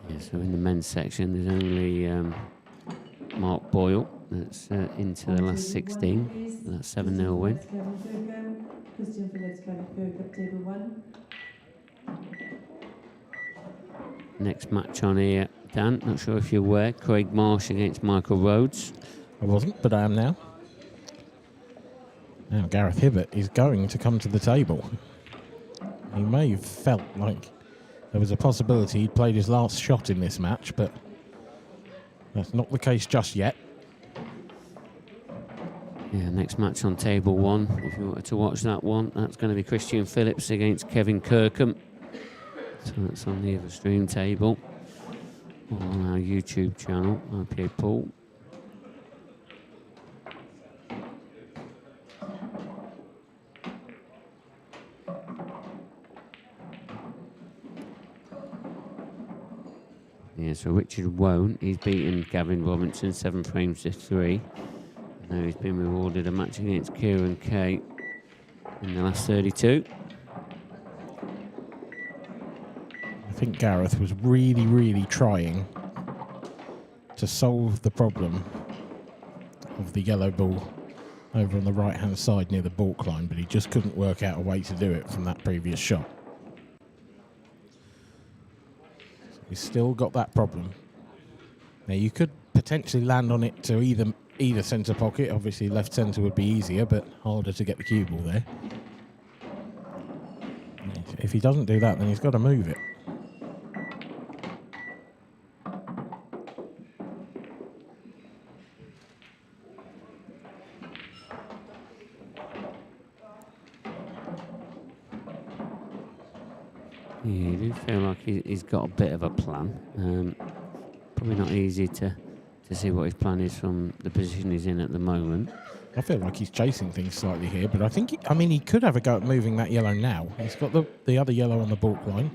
Yeah, so in the men's section, there's only Mark Boyle that's into the last 16. That's 7-0 win. Christian Phillips, Kevin Kirk at table 1. Next match on here, Dan, not sure if you're aware, Craig Marsh against Michael Rhodes. I wasn't, but I am now. Now Gareth Hibbert is going to come to the table. He may have felt like there was a possibility he'd played his last shot in this match, but that's not the case just yet. Yeah, next match on table 1, if you wanted to watch that one, that's going to be Christian Phillips against Kevin Kirkham. So that's on the other stream table on our YouTube channel, IPA Pool. Yeah, so Richard Wone, he's beaten Gavin Robinson 7 frames to 3. Now he's been rewarded a match against Kieran Kay in the last 32. I think Gareth was really, really trying to solve the problem of the yellow ball over on the right-hand side near the balk line, but he just couldn't work out a way to do it from that previous shot. He's still got that problem. Now you could potentially land on it to either centre pocket. Obviously, left centre would be easier, but harder to get the cue ball there. If he doesn't do that, then he's got to move it. Yeah, I do feel like he's got a bit of a plan. Probably not easy to see what his plan is from the position he's in at the moment. I feel like he's chasing things slightly here, but I think, he could have a go at moving that yellow now. He's got the other yellow on the baulk line.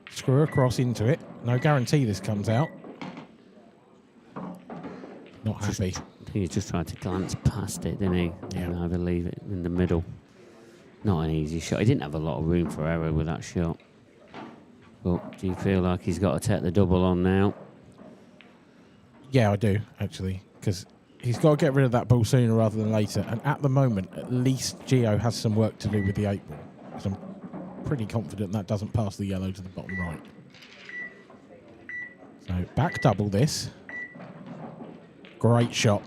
Screw across into it. No guarantee this comes out. Not happy. I think he just tried to glance past it, didn't he? Yeah. And either leave it in the middle. Not an easy shot. He didn't have a lot of room for error with that shot. But do you feel like he's got to take the double on now? Yeah, I do, actually, because he's got to get rid of that ball sooner rather than later. And at the moment, at least Gio has some work to do with the 8 ball. Because I'm pretty confident that doesn't pass the yellow to the bottom right. So back double this. Great shot.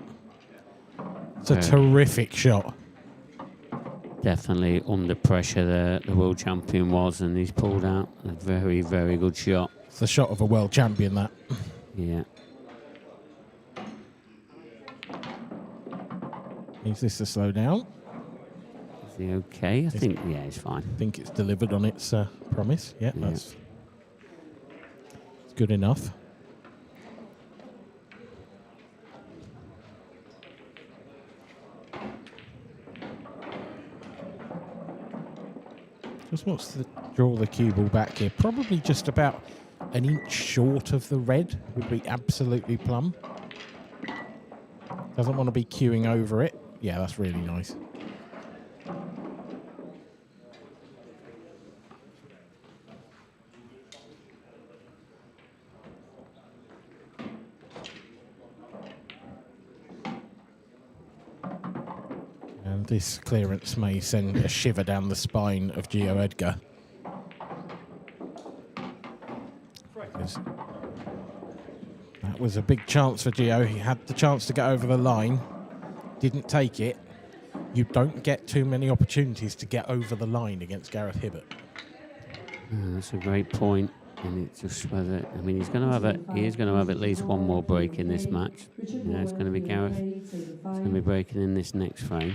It's a terrific shot. Definitely under pressure the world champion was, and he's pulled out a very, very good shot. It's the shot of a world champion, that. Yeah. Is this a slow down? Is he okay? I think, yeah, he's fine. I think it's delivered on its promise. Yeah, that's it's good enough. Just wants to draw the cue ball back here. Probably just about an inch short of the red would be absolutely plumb. Doesn't want to be queuing over it. Yeah, that's really nice. And this clearance may send a shiver down the spine of Gio Edgar. That was a big chance for Gio. He had the chance to get over the line, didn't take it. You don't get too many opportunities to get over the line against Gareth Hibbert. That's a great point. And it's just whether, he's going to have he is going to have at least one more break in this match. It's going to be Gareth. It's going to be breaking in this next frame.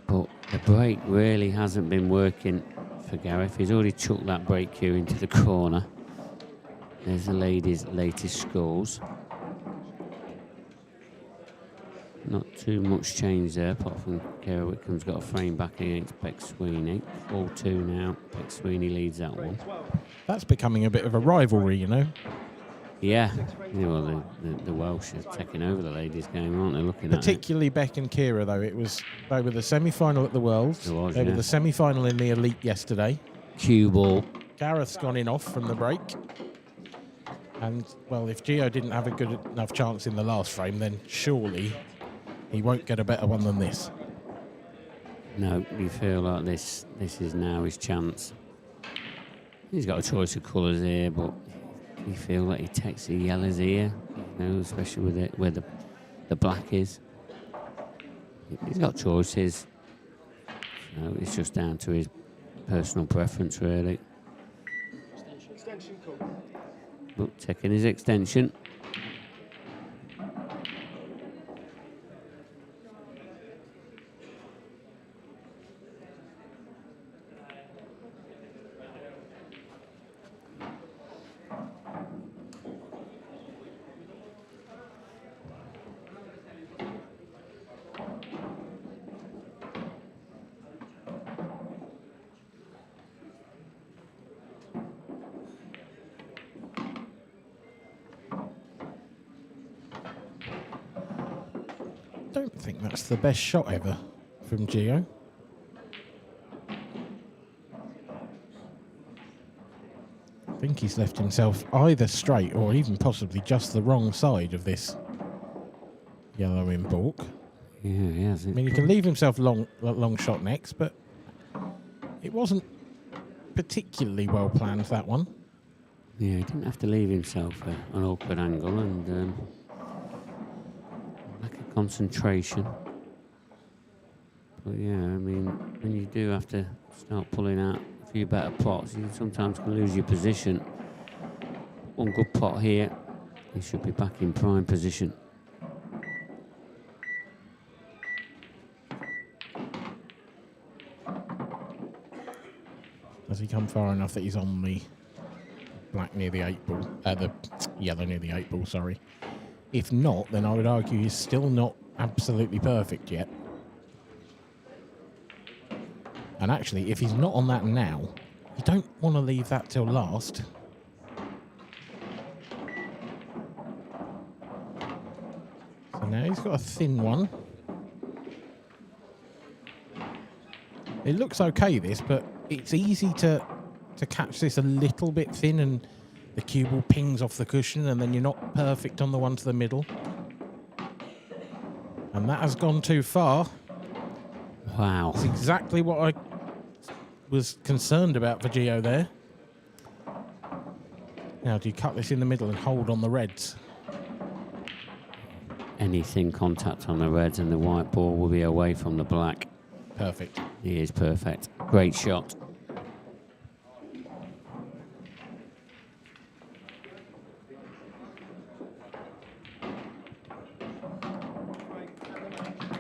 But the break really hasn't been working for Gareth. He's already chucked that break cue into the corner. There's the ladies' latest scores. Not too much change there, apart from Kara Wickham's got a frame back against Beck Sweeney. 4-2 now. Beck Sweeney leads that one. That's becoming a bit of a rivalry, you know. Yeah. Well, the Welsh are taking over the ladies' game, aren't they? Looking particularly Beck and Kira, though. They were the semi-final at the Worlds. They were the semi-final in the Elite yesterday. Cue ball. Gareth's gone in off from the break. And, well, if Gio didn't have a good enough chance in the last frame, then surely he won't get a better one than this. No, you feel like this is now his chance. He's got a choice of colours here, but you feel like he takes the yellows here, especially with it where the black is. He's got choices. So it's just down to his personal preference, really. Extension cool. Look, taking his extension. I don't think that's the best shot ever from Gio. I think he's left himself either straight or even possibly just the wrong side of this yellow in baulk. Yeah, he has. He can leave himself long shot next, but it wasn't particularly well planned, that one. Yeah, he didn't have to leave himself an awkward angle and lack of concentration. But yeah, I mean, when you do have to start pulling out a few better pots, you sometimes can lose your position. One good pot here, he should be back in prime position. Has he come far enough that he's on the black near the 8 ball? The yellow near the 8 ball, sorry. If not, then I would argue he's still not absolutely perfect yet. And actually, if he's not on that now, you don't want to leave that till last. So now he's got a thin one. It looks okay, this, but it's easy to catch this a little bit thin and the cue ball pings off the cushion and then you're not perfect on the one to the middle. And that has gone too far. Wow. That's exactly what I was concerned about for Gio there. Now, do you cut this in the middle and hold on the reds? Anything contact on the reds and the white ball will be away from the black. Perfect. He is perfect. Great shot.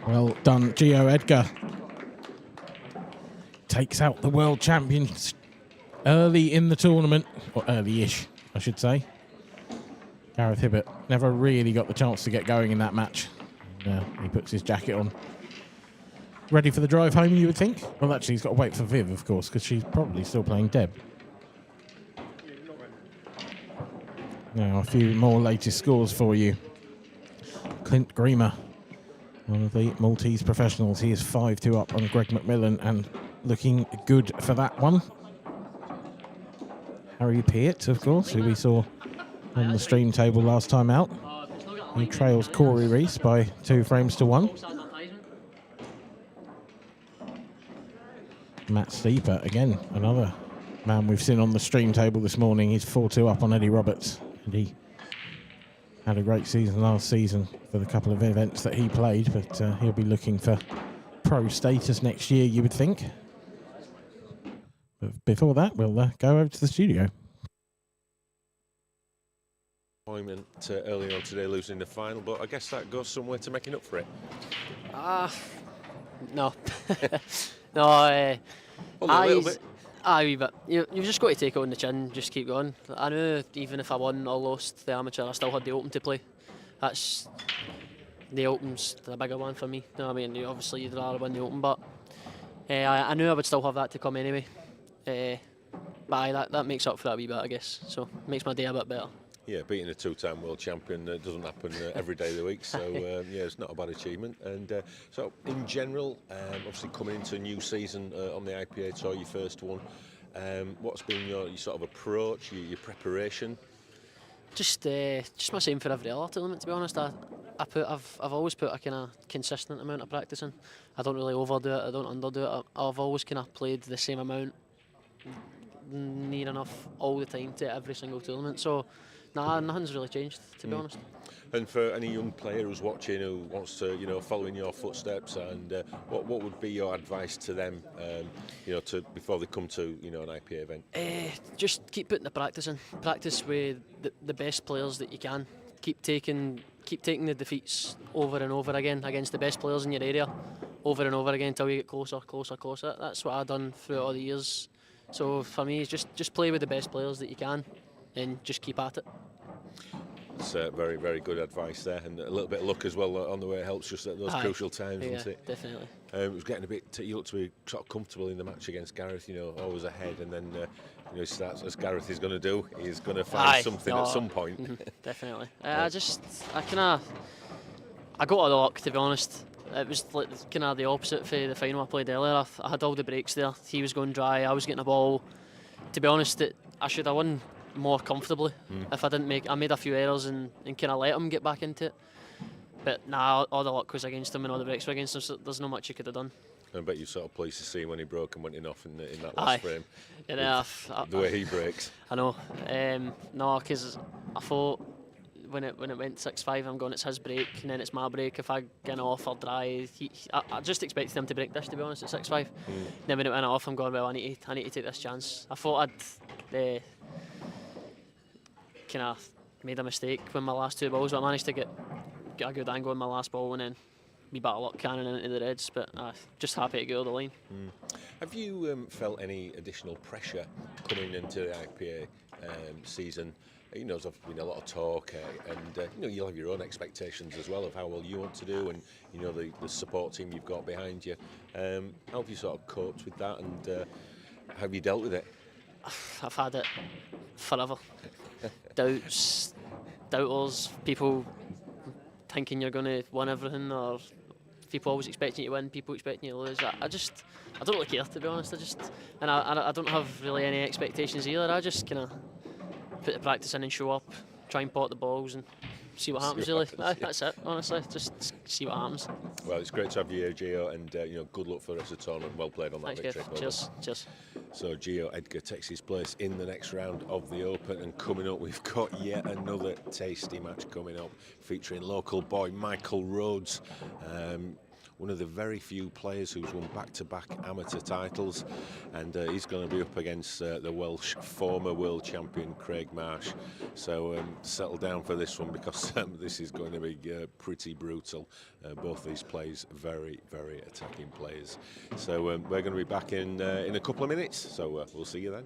Well done, Gio Edgar. Takes out the world champions early in the tournament, or early-ish, I should say. Gareth Hibbert never really got the chance to get going in that match. He puts his jacket on. Ready for the drive home, you would think? Well, actually, he's got to wait for Viv, of course, because she's probably still playing Deb. Now, a few more latest scores for you. Clint Greamer, one of the Maltese professionals. He is 5-2 up on Greg McMillan and looking good for that one. Harry Peart, of course, who we saw on the stream table last time out. He trails Corey Reese by 2 frames to 1. Matt Steeper, again, another man we've seen on the stream table this morning. He's 4-2 up on Eddie Roberts. And he had a great season last season for the couple of events that he played, but he'll be looking for pro status next year, you would think. But before that, we'll go over to the studio. Early on today, losing the final, but I guess that goes somewhere to making up for it. No. No, a little bit. Wee bit. You've just got to take it on the chin, just keep going. I knew even if I won or lost the amateur, I still had the Open to play. That's the Open's the bigger one for me. You know what I mean? Obviously you'd rather win the Open, but I knew I would still have that to come anyway. But that makes up for that a wee bit, I guess. So makes my day a bit better. Yeah, beating a 2-time world champion doesn't happen every day of the week, so yeah, it's not a bad achievement. And so, in general, obviously coming into a new season on the IPA tour, your first one, what's been your sort of approach, your preparation? Just my same for every other tournament, to be honest. I've always put a kind of consistent amount of practice in. I don't really overdo it, I don't underdo it. I've always kind of played the same amount, near enough all the time to every single tournament. So. Nah, nothing's really changed, to be honest. And for any young player who's watching who wants to, follow in your footsteps, and what would be your advice to them, before they come to, an IPA event? Just keep putting the practice in. Practice with the best players that you can. Keep taking the defeats over and over again against the best players in your area, over and over again until you get closer. That's what I've done throughout all the years. So for me, just play with the best players that you can, and just keep at it. It's very, very good advice there, and a little bit of luck as well on the way helps just at those crucial times, doesn't it? Definitely. It was getting a bit. You look to be sort of comfortable in the match against Gareth, always ahead, and then he starts as Gareth is going to do. He's going to find something at some point. Definitely. I got a lot of luck, to be honest. It was like kind of the opposite for the final I played earlier. I had all the breaks there. He was going dry. I was getting a ball. To be honest, I should have won more comfortably if I didn't I made a few errors and kind of let him get back into it. But all the luck was against him and all the breaks were against him, so there's not much you could have done. I bet you're sort of pleased to see him when he broke and went in off in that Aye. last frame. Yeah, The way he breaks. I know. No, because I thought when it went 6-5, I'm going, it's his break, and then it's my break. If I get off or dry, I just expected him to break this, to be honest, at 6-5. Then when it went off, I'm going, well, I need to take this chance. I thought I'd kind of made a mistake with my last two balls, but I managed to get a good angle in my last ball, and then we battle luck cannon into the reds, but just happy to get over the line. Have you felt any additional pressure coming into the IPA season? You know, there's been a lot of talk, and you know, you'll have your own expectations as well of how well you want to do, and you know the support team you've got behind you. How have you sort of coped with that, and how have you dealt with it? I've had it forever. Doubters, people thinking you're going to win everything, or people always expecting you to win, people expecting you to lose. I don't really care, to be honest. I don't have really any expectations either. I just kind of put the practice in and show up, try and pot the balls and see what happens. Really, that's it. Honestly, just see what happens. Well, it's great to have you here, Gio, and you know, good luck for the rest of the tournament. Well played on that Thanks, victory. Kev. Cheers. So Gio Edgar takes his place in the next round of the Open, and coming up we've got yet another tasty match coming up featuring local boy Michael Rhodes, one of the very few players who's won back-to-back amateur titles, and he's going to be up against the Welsh former world champion Craig Marsh. So settle down for this one, because this is going to be pretty brutal. Both these players very, very attacking players. So we're going to be back in a couple of minutes, so we'll see you then.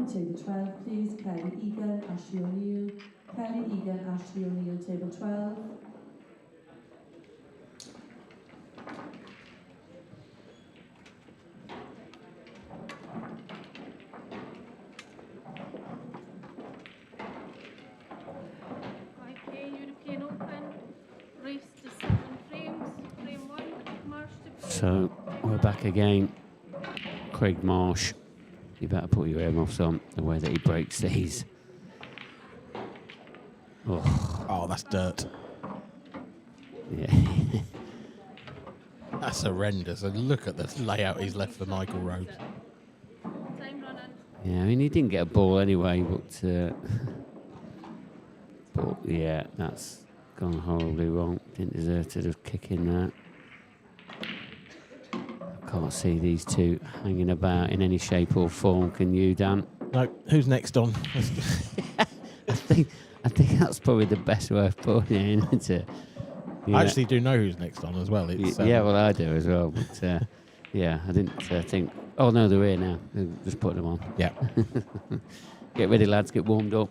On table 12, please, Kelly Egan, Ashley O'Neill. Kelly Egan, Ashley O'Neill, table 12. IPA European Open, race to 7 frames. Frame 1, Marsh to So we're back again. Craig Marsh, you better put your earmuffs on, the way that he breaks these. Oh, that's dirt. Yeah. That's horrendous. And look at the layout he's left for Michael Rhodes. time running. Yeah, I mean, he didn't get a ball anyway, but yeah, that's gone horribly wrong. Didn't deserve to just kick in there. I can't see these two hanging about in any shape or form. Can you, Dan? No, who's next on? I think that's probably the best way of putting it in, isn't it? Yeah. I actually do know who's next on as well. It's, yeah, well, I do as well. But yeah, I didn't think. Oh no, they're here now. Just put them on. Yeah. Get ready, lads. Get warmed up.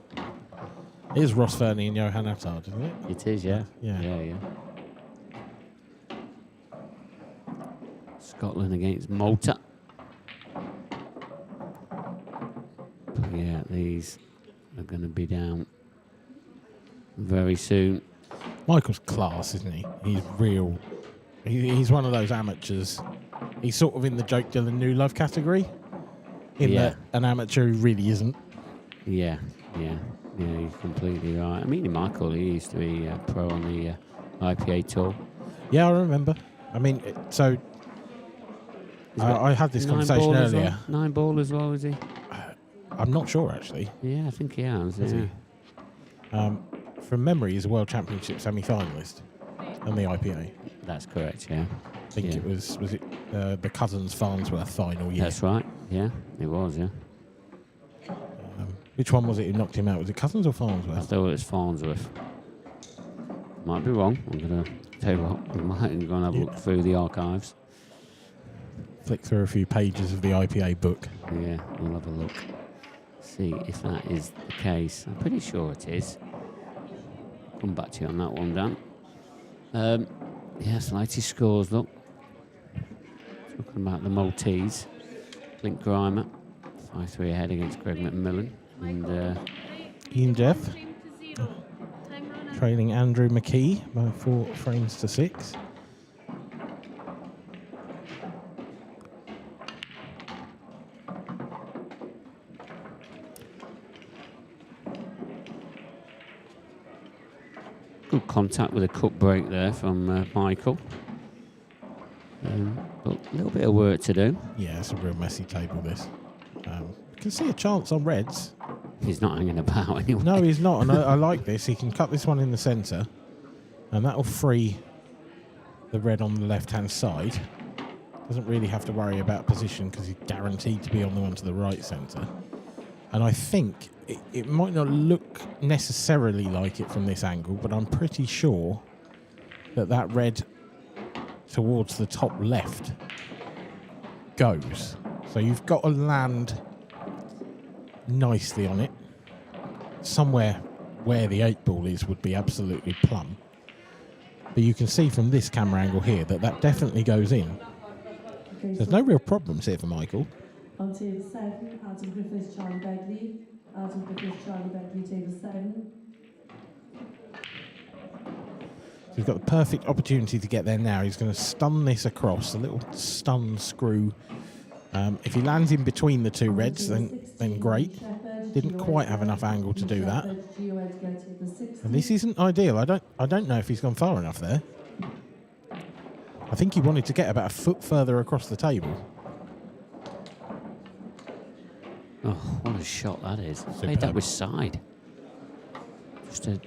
It is Ross Fernie and Johan Attard, isn't it? It is, yeah. Yeah. Scotland against Malta. But yeah, these are going to be down very soon. Michael's class, isn't he? He's real. He's one of those amateurs. He's sort of in the Joke Dylan New Love category. That an amateur who really isn't. Yeah, you're completely right. I mean, Michael, he used to be a pro on the IPA tour. Yeah, I remember. I mean, so I had this conversation earlier. 9 ball as well, is he? I'm not sure, actually. Yeah, I think he has. Is he? From memory, he's a World Championship semi-finalist on the IPA. That's correct, yeah. I think it was it the Cousins Farnsworth final year? That's right, yeah, it was, yeah. Which one was it who knocked him out? Was it Cousins or Farnsworth? I thought it was Farnsworth. Might be wrong. I'm going to tell you what, we might go and have a look through the archives. Flick through a few pages of the IPA book. Yeah, we'll have a look. See if that is the case. I'm pretty sure it is. Come back to you on that one, Dan. Yes, latest scores, look. Talking about the Maltese. Clint Grimer, 5-3 ahead against Greg McMillan. And Ian Jeff trailing Andrew McKee by 4 frames to 6. good contact with a cut break there from Michael. But a little bit of work to do. Yeah, it's a real messy table, this. You can see a chance on reds. He's not hanging about anyway. No, he's not, and I like this. He can cut this one in the centre, and that'll free the red on the left-hand side. Doesn't really have to worry about position because he's guaranteed to be on the one to the right centre. And I think it might not look necessarily like it from this angle, but I'm pretty sure that red towards the top left goes. So you've got to land nicely on it. Somewhere where the 8 ball is would be absolutely plumb. But you can see from this camera angle here that definitely goes in. There's no real problems here for Michael. On table 7, Adam Griffiths, Charlie Begley. Adam Griffiths, Charlie Begley, table 7. So he's got the perfect opportunity to get there now. He's going to stun this across, a little stun screw. If he lands in between the 2 reds, then great. Didn't quite have enough angle to do that. And this isn't ideal. I don't know if he's gone far enough there. I think he wanted to get about a foot further across the table. Oh, what a shot that is. Superb. Made that with side. Just to,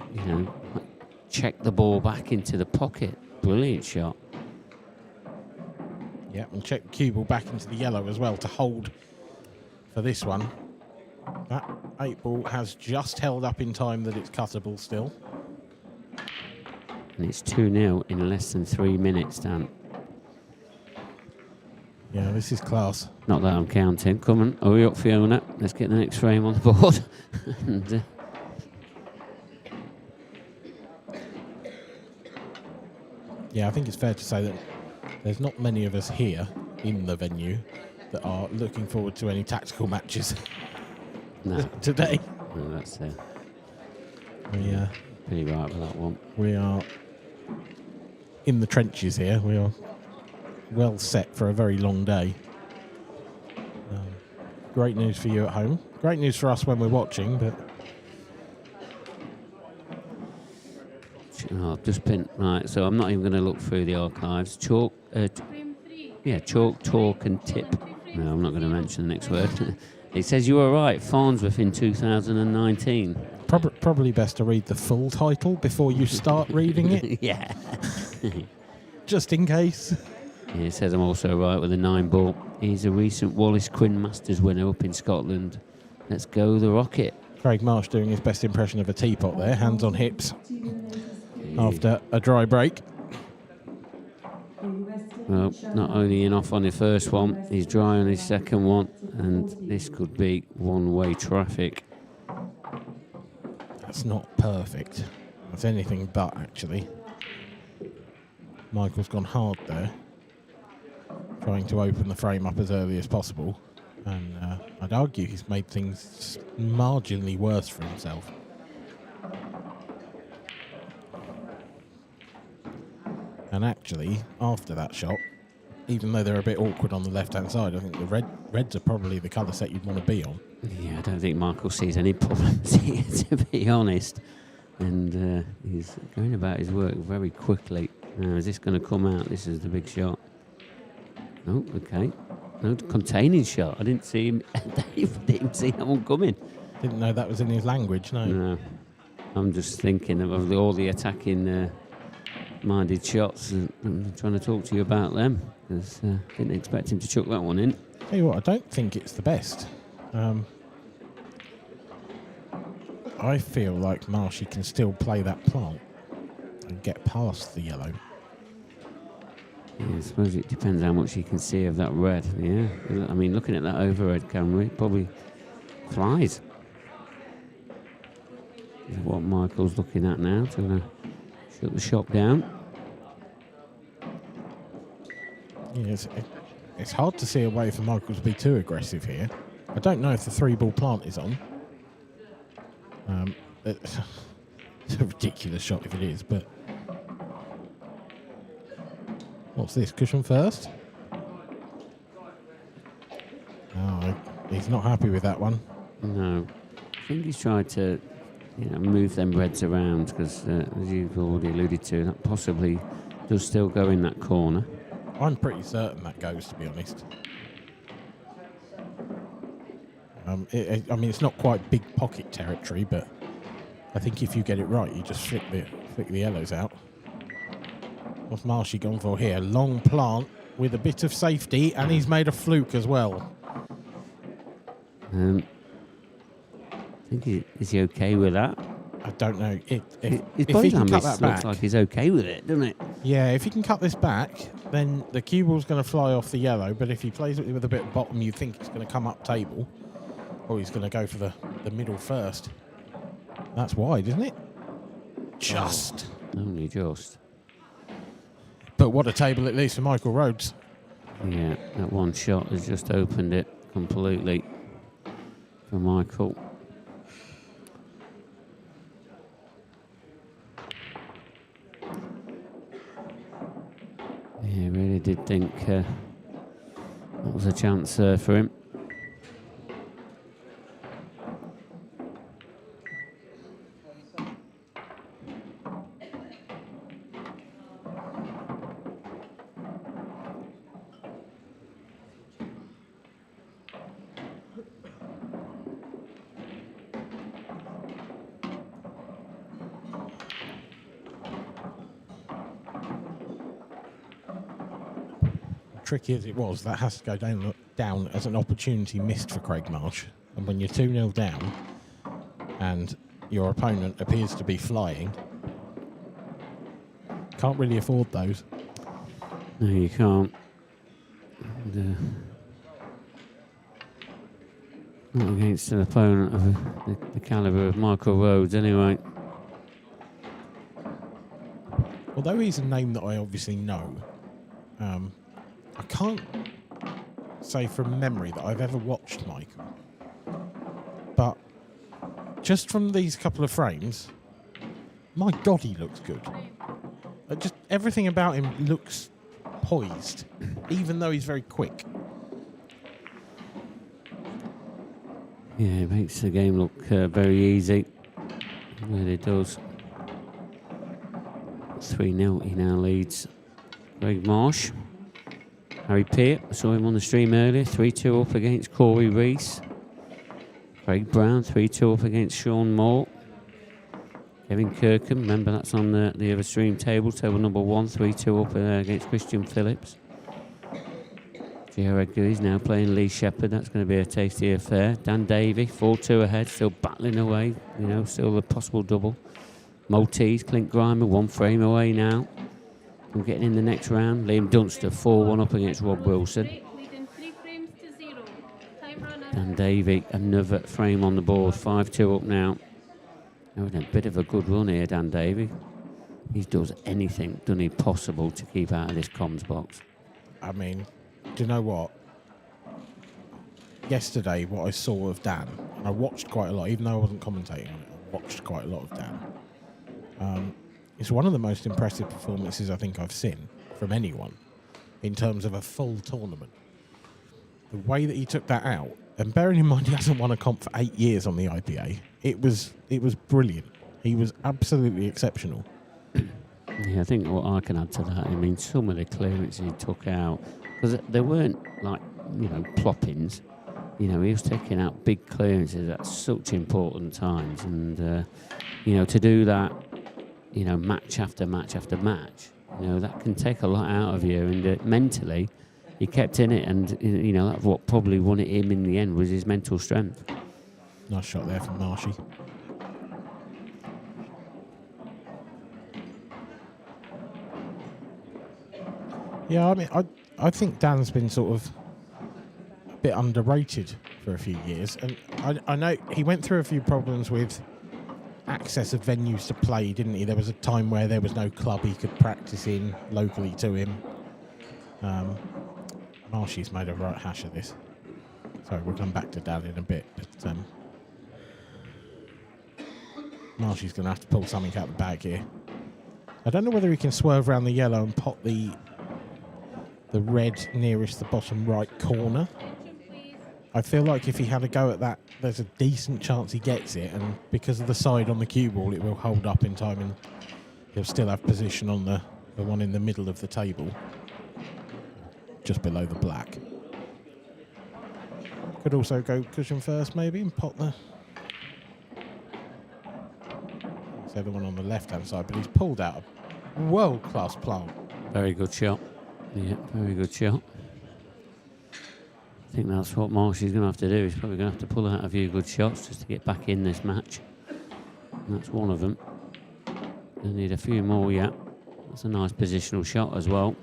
check the ball back into the pocket. Brilliant shot. Yeah, and check the cue ball back into the yellow as well to hold for this one. That 8 ball has just held up in time that it's cuttable still. And it's 2-0 in less than 3 minutes, Dan. Yeah, this is class. Not that I'm counting. Come on, hurry up, Fiona. Let's get the next frame on the board. And, Yeah, I think it's fair to say that there's not many of us here in the venue that are looking forward to any tactical matches no. today. No, that's We, pretty right for that one. we are in the trenches here. We are well set for a very long day. Great news for you at home. Great news for us when we're watching, but I've just pinned. Right, so I'm not even going to look through the archives. Chalk, chalk, talk, and tip. No, I'm not going to mention the next word. It says you were right, Farnsworth in 2019. probably best to read the full title before you start reading it. Yeah. Just in case. Yeah, it says I'm also right with a 9-ball. He's a recent Wallace Quinn Masters winner up in Scotland. Let's go the Rocket. Craig Marsh doing his best impression of a teapot there, hands on hips, after a dry break. Well, not only in off on the first one, he's dry on his second one, and this could be one-way traffic. That's not perfect. That's anything but, actually. Michael's gone hard there, trying to open the frame up as early as possible. And I'd argue he's made things marginally worse for himself. And actually, after that shot, even though they're a bit awkward on the left-hand side, I think the reds are probably the colour set you'd want to be on. Yeah, I don't think Michael sees any problems here, to be honest. And he's going about his work very quickly. Now, is this going to come out? This is the big shot. Oh, okay. No, containing shot. I didn't see him. Dave didn't see that one coming. Didn't know that was in his language, no. No. I'm just thinking of all the attacking minded shots, and I'm trying to talk to you about them, because didn't expect him to chuck that one in. Tell you what, I don't think it's the best. I feel like Marshy can still play that plant and get past the yellow. Yeah, I suppose it depends how much you can see of that red. Yeah, I mean, looking at that overhead camera, it probably flies. Is what Michael's looking at now, to shut the shop down. Yeah, it's hard to see a way for Michael to be too aggressive here. I don't know if the 3-ball plant is on. It's a ridiculous shot if it is, but... What's this, cushion first? Oh, he's not happy with that one. No. I think he's tried to move them reds around, because as you've already alluded to, that possibly does still go in that corner. I'm pretty certain that goes, to be honest. I mean, it's not quite big pocket territory, but I think if you get it right, you just flick the yellows out. What's Marshy gone for here? Long plant with a bit of safety, and he's made a fluke as well. I think is he okay with that? I don't know. His body language looks like he's okay with it, doesn't it? Yeah, if he can cut this back, then the cue ball's going to fly off the yellow, but if he plays it with a bit of bottom, you think it's going to come up table, or he's going to go for the middle first. That's wide, isn't it? Just. Oh, only just. But what a table it leaves for Michael Rhodes. Yeah, that one shot has just opened it completely for Michael. Yeah, really did think that was a chance for him. Tricky as it was, that has to go down as an opportunity missed for Craig Marsh. And when you're 2-0 down and your opponent appears to be flying, can't really afford those. No, you can't. And, not against an opponent of the calibre of Michael Rhodes, anyway. Although he's a name that I obviously know, I can't say from memory that I've ever watched Michael. But just from these couple of frames, my God, he looks good. Just everything about him looks poised, even though he's very quick. Yeah, it makes the game look very easy. It really does. 3-0, he now leads Greg Marsh. Harry Peart, I saw him on the stream earlier, 3-2 up against Corey Reese. Craig Brown, 3-2 up against Sean Moore. Kevin Kirkham, remember that's on the other stream table number 1, 3-2 up against Christian Phillips. Gio Edgar is now playing Lee Shepherd, that's going to be a tasty affair. Dan Davey, 4-2 ahead, still battling away, still a possible double. Maltese, Clint Grimer, 1 frame away now from getting in the next round. Liam Dunster, 4-1 up against Rob Wilson. Dan Davey, another frame on the board, 5-2 up now. Having a bit of a good run here, Dan Davey. He does anything, done it possible to keep out of this comms box. I mean, do you know what? Yesterday, what I saw of Dan, and I watched quite a lot, even though I wasn't commentating on it, I watched quite a lot of Dan. It's one of the most impressive performances I think I've seen from anyone in terms of a full tournament. The way that he took that out, and bearing in mind he hasn't won a comp for 8 years on the IPA, it was brilliant. He was absolutely exceptional. Yeah, I think what I can add to that, I mean, some of the clearances he took out, because they weren't like, ploppings. He was taking out big clearances at such important times, and to do that, match after match after match, that can take a lot out of you. And mentally, he kept in it, and that's what probably won it him in the end was his mental strength. Nice shot there from Marshy. Yeah, I mean, I think Dan's been sort of a bit underrated for a few years, and I know he went through a few problems with access of venues to play, didn't he? There was a time where there was no club he could practice in locally to him. Marshy's made a right hash of this. Sorry, we'll come back to Dan in a bit, but Marshy's going to have to pull something out of the bag here. I don't know whether he can swerve around the yellow and pot the red nearest the bottom right corner. I feel like if he had a go at that, there's a decent chance he gets it, and because of the side on the cue ball, it will hold up in time and he'll still have position on the one in the middle of the table, just below the black. Could also go cushion first maybe and pot the other one on the left-hand side, but he's pulled out a world-class plant. Very good shot. Yeah, very good shot. I think that's what Marshy's going to have to do. He's probably going to have to pull out a few good shots just to get back in this match. And that's one of them. He'll need a few more yet. That's a nice positional shot as well.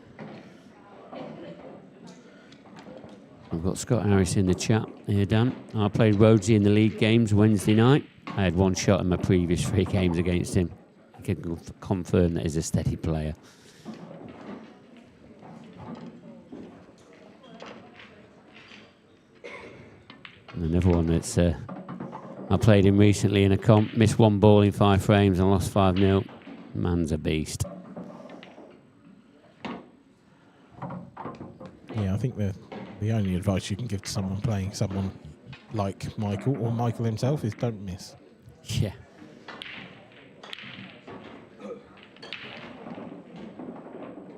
We've got Scott Harris in the chat here, Dan. I played Rhodesy in the league games Wednesday night. I had one shot in my previous 3 games against him. I can confirm that he's a steady player. And another one that's I played him recently in a comp, missed 1 ball in 5 frames and lost 5-0. Man's a beast. Yeah, I think the only advice you can give to someone playing someone like Michael or Michael himself is don't miss. Yeah.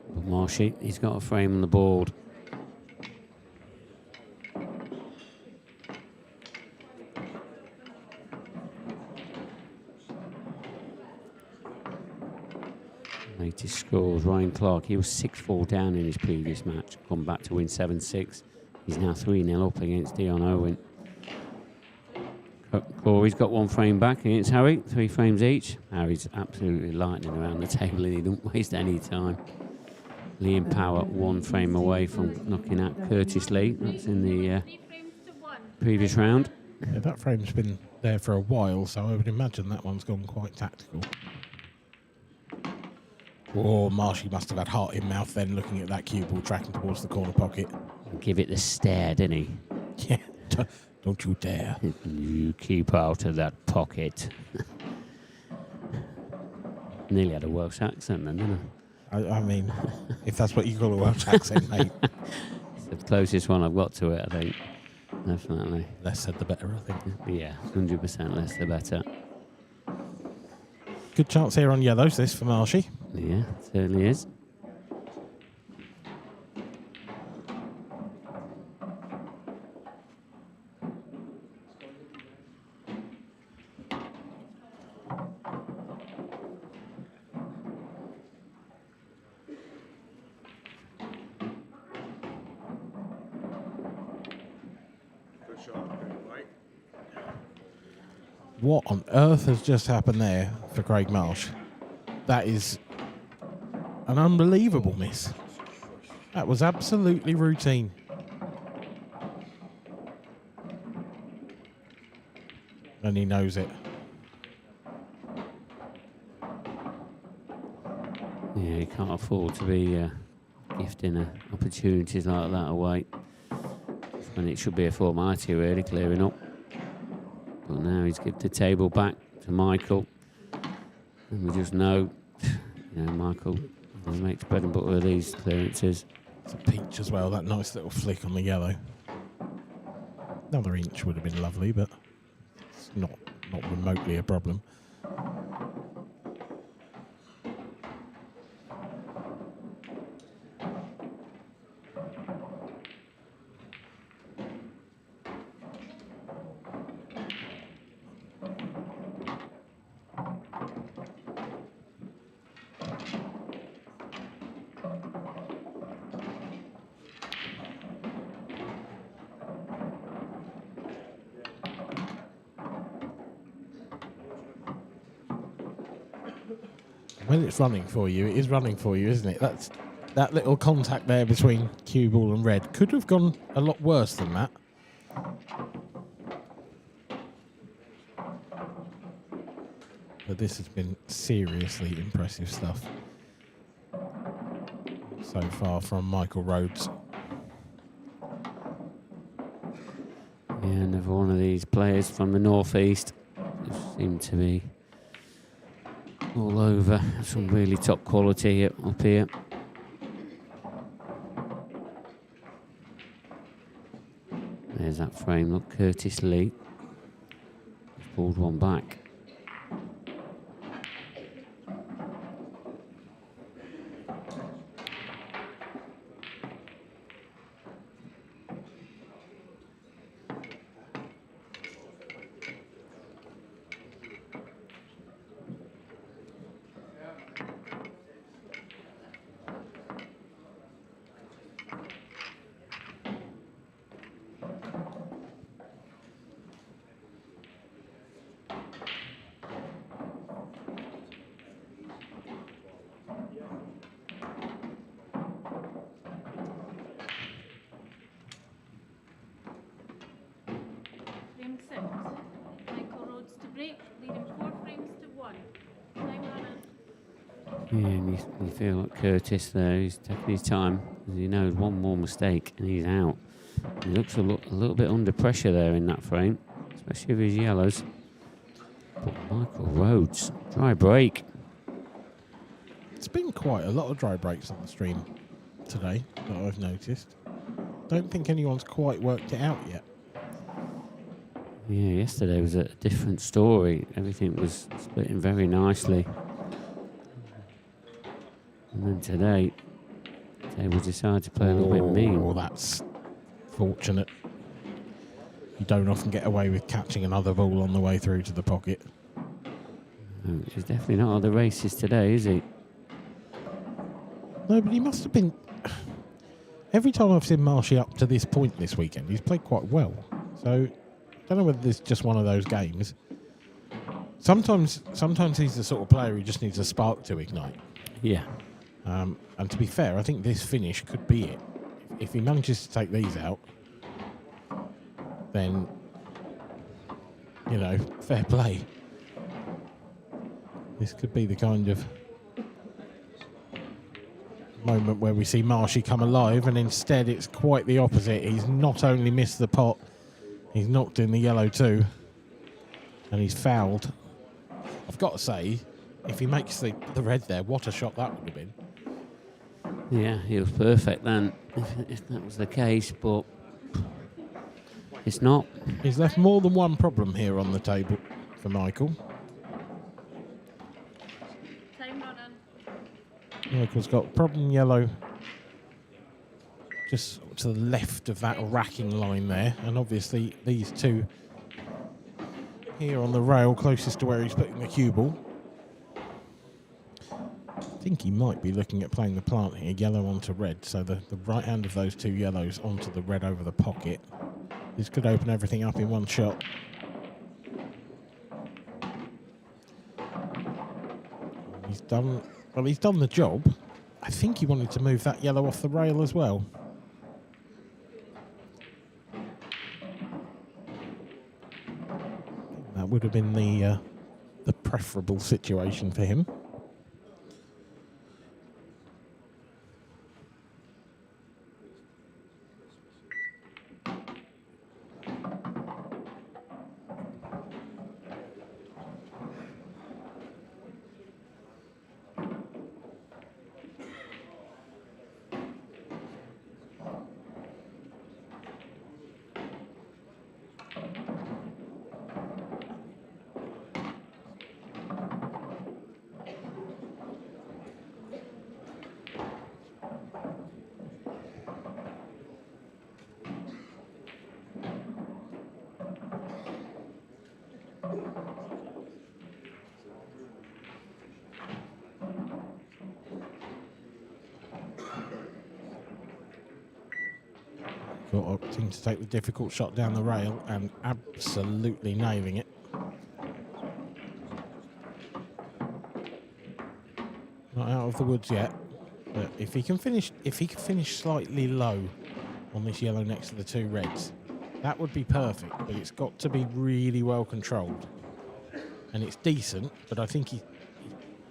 But Marshy, he's got a frame on the board. Latest scores, Ryan Clark, he was 6-4 down in his previous match, come back to win 7-6. He's now 3-0 up against Dion Owen. Corey's got 1 frame back against Harry, 3 frames each. Harry's absolutely lightning around the table and he don't waste any time. Liam Power 1 frame away from knocking out Curtis Lee. That's in the previous round. Yeah, that frame's been there for a while, so I would imagine that one's gone quite tactical. Oh, Marshy must have had heart in mouth then, looking at that cue ball tracking towards the corner pocket. Give it the stare, didn't he? Yeah, don't you dare. You keep out of that pocket. Nearly had a Welsh accent then, didn't I mean, if that's what you call a Welsh accent, mate. It's the closest one I've got to it, I think. Definitely. Less said the better, I think. Yeah, 100% less the better. Good chance here on yellows, this for Marshy. Yeah, certainly is. What on earth has just happened there for Craig Marsh? That is an unbelievable miss. That was absolutely routine. And he knows it. Yeah, you can't afford to be gifting opportunities like that away. When it should be a formality, really, clearing up. But now he's given the table back to Michael. And we just know, Michael makes bread and butter of these clearances. It's a peach as well, that nice little flick on the yellow. Another inch would have been lovely, but it's not remotely a problem. When it's running for you, it is running for you, isn't it? That little contact there between cue ball and red could have gone a lot worse than that. But this has been seriously impressive stuff so far from Michael Rhodes. Yeah, another one of these players from the northeast just seem to be all over. Some really top quality up here. There's that frame. Look, Curtis Lee pulled one back. Frame 6. Michael Rhodes to break, leading 4 frames to 1. Time running. Yeah, and you feel like Curtis there, he's taking his time. As he knows one more mistake and he's out. He looks a little bit under pressure there in that frame, especially with his yellows. But Michael Rhodes, dry break. It's been quite a lot of dry breaks on the stream today that I've noticed. Don't think anyone's quite worked it out yet. Yeah, yesterday was a different story. Everything was splitting very nicely. And then today, they will decide to play a little bit mean. Oh, that's fortunate. You don't often get away with catching another ball on the way through to the pocket. No, he's definitely not on the races today, is he? No, but he must have been... Every time I've seen Marshy up to this point this weekend, he's played quite well. So, I don't know whether this is just one of those games. Sometimes he's the sort of player who just needs a spark to ignite. Yeah. And to be fair, I think this finish could be it. If he manages to take these out, then, you know, fair play. This could be the kind of moment where we see Marshy come alive, and instead it's quite the opposite. He's not only missed the pot, he's knocked in the yellow too, and he's fouled. I've got to say, if he makes the red there, what a shot that would have been. Yeah, he was perfect then, if that was the case, but it's not. He's left more than one problem here on the table for Michael. Time running. Michael's got problem yellow just to the left of that racking line there, and obviously these two here on the rail closest to where he's putting the cue ball. I think he might be looking at playing the plant here, yellow onto red, so the right hand of those two yellows onto the red over the pocket. This could open everything up in one shot. He's done the job. I think he wanted to move that yellow off the rail as well. That would have been the preferable situation for him. Opting to take the difficult shot down the rail and absolutely nailing it. Not out of the woods yet, but if he can finish slightly low on this yellow next to the two reds, that would be perfect. But it's got to be really well controlled, and it's decent. But I think he's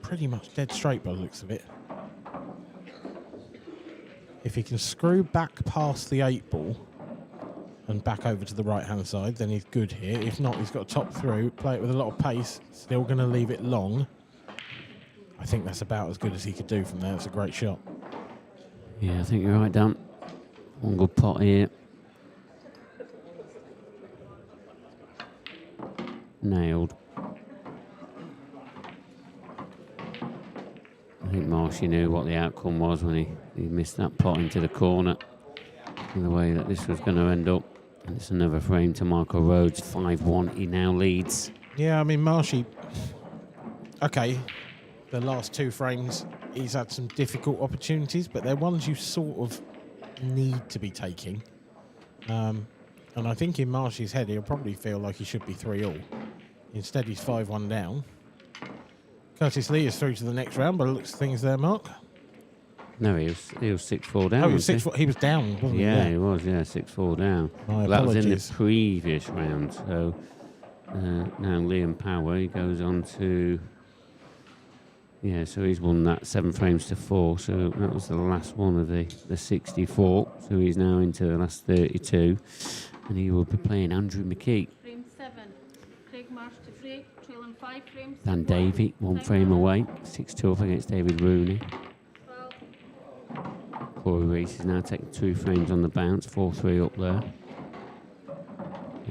pretty much dead straight by the looks of it. If he can screw back past the 8-ball and back over to the right-hand side, then he's good here. If not, he's got to top through, play it with a lot of pace, still going to leave it long. I think that's about as good as he could do from there. It's a great shot. Yeah, I think you're right, Dan. One good pot here. Nailed. I think Marshy knew what the outcome was when he missed that pot into the corner, and the way that this was going to end up. And it's another frame to Michael Rhodes, 5-1. He now leads. Yeah, I mean, Marshy, okay, the last two frames, he's had some difficult opportunities, but they're ones you sort of need to be taking. And I think in Marshy's head, he'll probably feel like he should be 3-all. Instead, he's 5-1 down. Curtis Lee is through to the next round, but it looks things there, Mark. No, he was 6-4 down. Oh, he was 6-4. He was down, wasn't he? Yeah, he was. Yeah, 6-4 down. My that was in the apologies. previous round. So now Liam Power, he goes on to. Yeah, so he's won that 7 frames to 4. So that was the last one of the 64. So he's now into the last 32, and he will be playing Andrew McKee. Frame 7. Craig Marsh to free, trailing 5 frames. Dan Davey, 1 frame away, 6-2 up against David Rooney. Corey Reese is now taking 2 frames on the bounce, 4-3 up there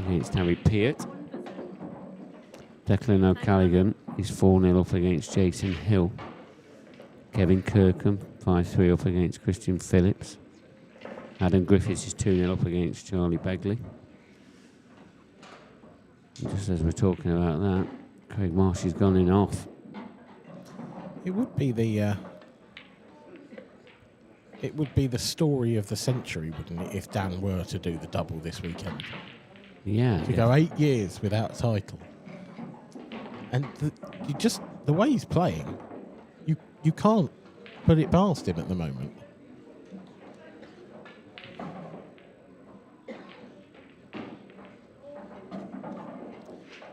against Harry Peart. Declan O'Callaghan is 4-0 up against Jason Hill. Kevin Kirkham, 5-3 up against Christian Phillips. Adam Griffiths is 2-0 up against Charlie Begley. And just as we're talking about that, Craig Marsh has gone in off. It would be the story of the century, wouldn't it, if Dan were to do the double this weekend? Yeah. To go 8 years without a title. And the way he's playing, you can't put it past him at the moment.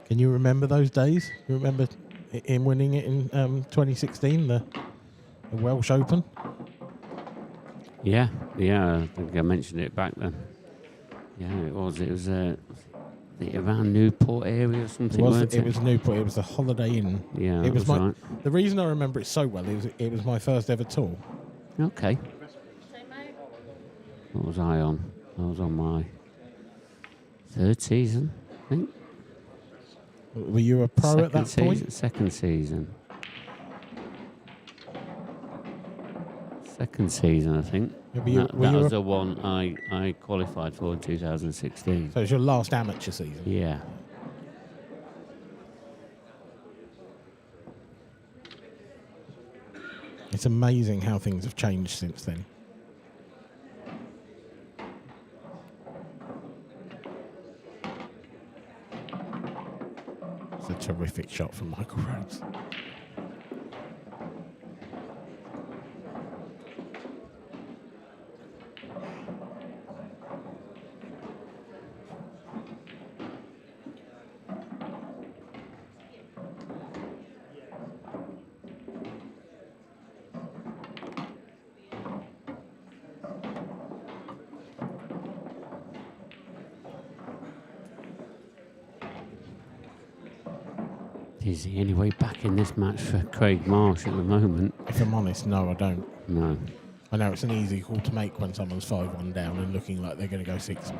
Can you remember those days? You remember him winning it in 2016, the Welsh Open? Yeah, I think I mentioned it back then. Yeah, it was. It was around Newport area or something. It was Newport. It was the Holiday Inn. Yeah, it was my. right. The reason I remember it so well it was my first ever tour. Okay. What was I on? I was on my third season, I think. Were you a pro at that point? Second season. Second season, I think. Yeah, that was the one I qualified for in 2016. So it was your last amateur season? Yeah. It's amazing how things have changed since then. It's a terrific shot from Michael Rhodes. Is he any way back in this match for Craig Marsh at the moment? If I'm honest, no, I don't. No. I know it's an easy call to make when someone's 5-1 down and looking like they're going to go 6-1,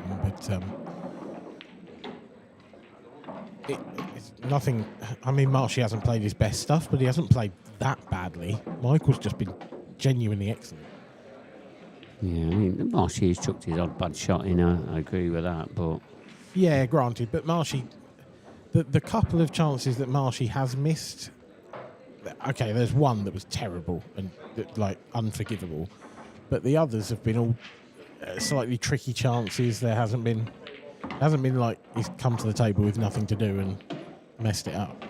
but it's nothing. I mean, Marshy hasn't played his best stuff, but he hasn't played that badly. Michael's just been genuinely excellent. Yeah, I mean, Marshy has chucked his odd bad shot in, I agree with that, but... Yeah, granted, but Marshy... The couple of chances that Marshy has missed, okay, there's one that was terrible and like unforgivable, but the others have been all slightly tricky chances. There hasn't been like he's come to the table with nothing to do and messed it up.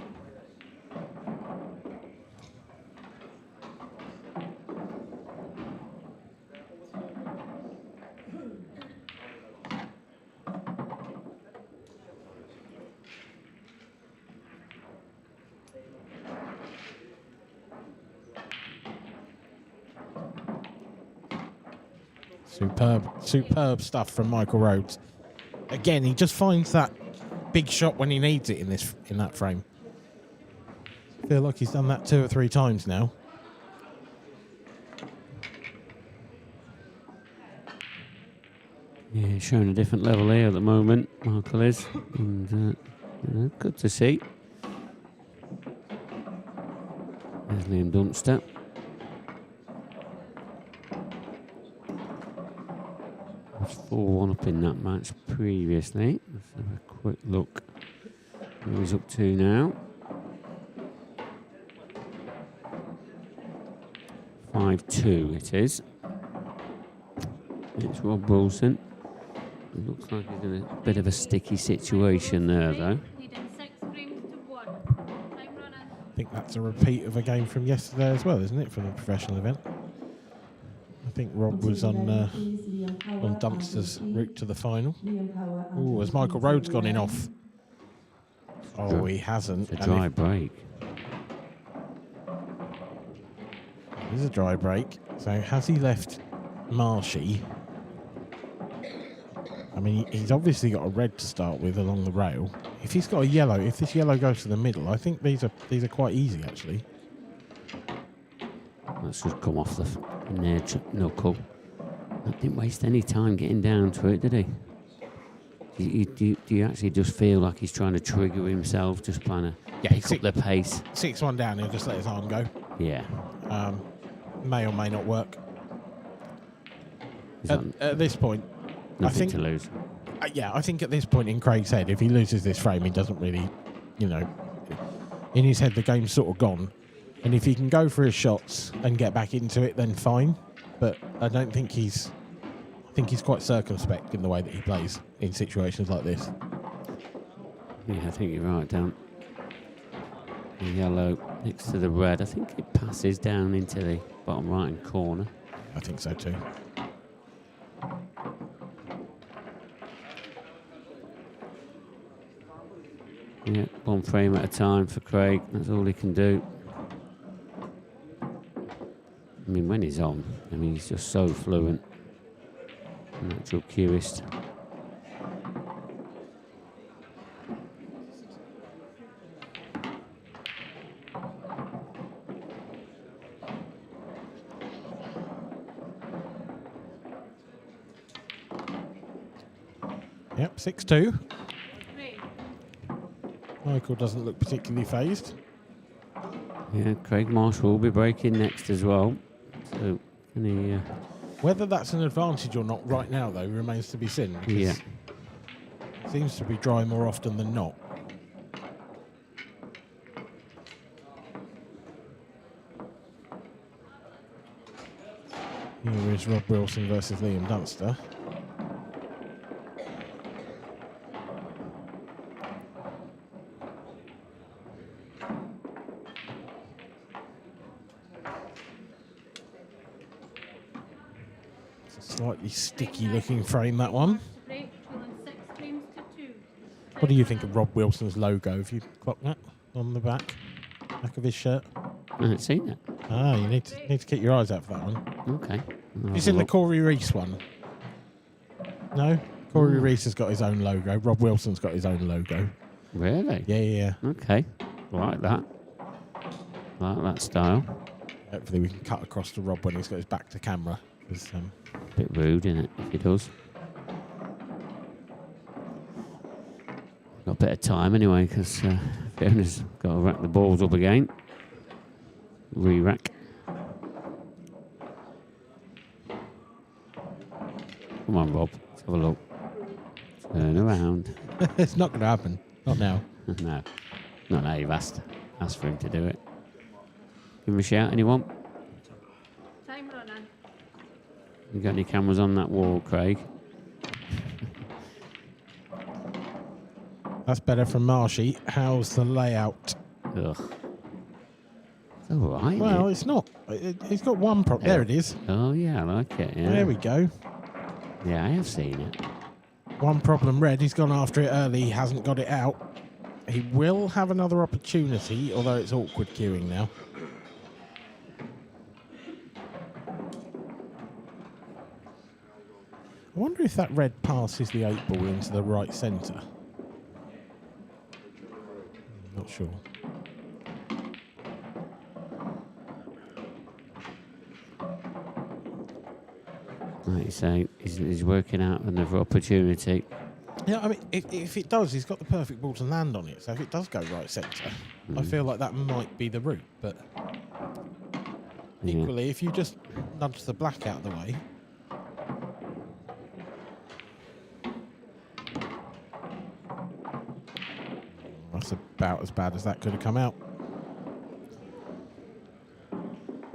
Superb stuff from Michael Rhodes. Again, he just finds that big shot when he needs it in that frame. I feel like he's done that 2 or 3 times now. Yeah, showing a different level here at the moment, Michael is. And good to see. There's Liam Dunster. Was 4-1 up in that match previously. Let's have a quick look what he's up to now. 5-2 it is. It's Rob Wilson. It looks like he's in a bit of a sticky situation there, though. I think that's a repeat of a game from yesterday as well, isn't it, from the professional event? I think Rob was on Dunster's route to the final. Oh, has Michael Rhodes gone in off? Oh, he hasn't. It's a dry break. It is a dry break. So has he left Marshy? I mean, he's obviously got a red to start with along the rail. If he's got a yellow, if this yellow goes to the middle, I think these are quite easy actually. That's just come off the near knuckle. That didn't waste any time getting down to it, did he? Do you actually just feel like he's trying to trigger himself, just trying to pick up the pace? 6-1 down, he'll just let his arm go. Yeah. May or may not work. At this point, nothing to lose. I think at this point in Craig's head, if he loses this frame, he doesn't really, in his head the game's sort of gone. And if he can go for his shots and get back into it, then fine. But I think he's quite circumspect in the way that he plays in situations like this. Yeah, I think you're right, Dan. The yellow next to the red. I think it passes down into the bottom right-hand corner. I think so too. Yeah, one frame at a time for Craig. That's all he can do. I mean, when he's on, I mean, he's just so fluent. Natural cueist. Yep, 6-2. Three. Michael doesn't look particularly phased. Yeah, Craig Marshall will be breaking next as well. So, can he... Whether that's an advantage or not right now, though, remains to be seen. Yeah. It seems to be dry more often than not. Here is Rob Wilson versus Liam Dunster. Slightly sticky looking frame, that one. Break, trailing 6 frames to 2. What do you think of Rob Wilson's logo? Have you clocked that on the back of his shirt? I haven't seen it. Ah, you need to keep your eyes out for that one. Okay. Have you seen the Corey Reese one? No? Corey Reese has got his own logo. Rob Wilson's got his own logo. Really? Yeah. Okay. Like that. Like that style. Hopefully we can cut across to Rob when he's got his back to camera. Bit rude, isn't it, if he does? Got a bit of time anyway, because Fiona's got to rack the balls up again. Re-rack. Come on, Rob. Let's have a look. Turn around. It's not going to happen. Not now. No. Not now. You've asked for him to do it. Give him a shout, anyone? Time running. You got any cameras on that wall, Craig? That's better from Marshy. How's the layout? Ugh. It's all right. Well, it's not. He's got one problem. There it is. Oh, yeah, I like it. Yeah. There we go. Yeah, I have seen it. One problem red. He's gone after it early. He hasn't got it out. He will have another opportunity, although it's awkward queuing now. I wonder if that red passes the 8 ball into the right centre. Not sure. Like you say, he's working out another opportunity. Yeah, I mean, if it does, he's got the perfect ball to land on it. So if it does go right centre, I feel like that might be the route. But equally, if you just nudge the black out of the way. That's about as bad as that could have come out.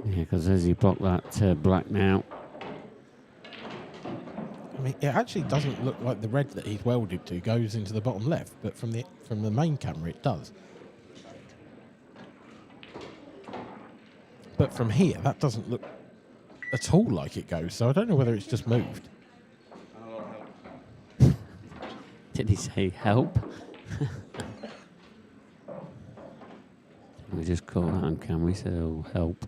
Yeah, because as he blocked that black now. I mean, it actually doesn't look like the red that he's welded to goes into the bottom left, but from the main camera it does. But from here, that doesn't look at all like it goes, so I don't know whether it's just moved. Did he say help? We just caught that on camera. We said, oh, help.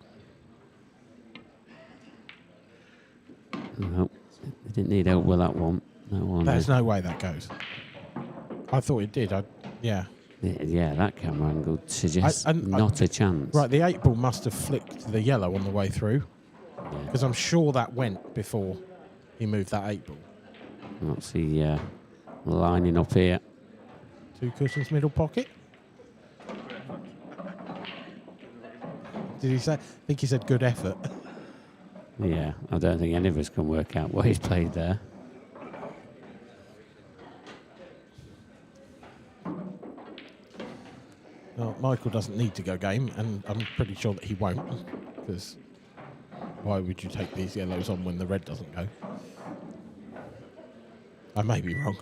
No, they didn't need help with that one. That one. There's no way that goes. I thought it did. Yeah. Yeah, that camera angle suggests not a chance. Right, the 8 ball must have flicked the yellow on the way through, because I'm sure that went before he moved that 8 ball. What's he lining up here? 2 cushions, middle pocket. Did he say? I think he said good effort. Yeah, I don't think any of us can work out what he's played there. Well, Michael doesn't need to go game, and I'm pretty sure that he won't, because why would you take these yellows on when the red doesn't go? I may be wrong.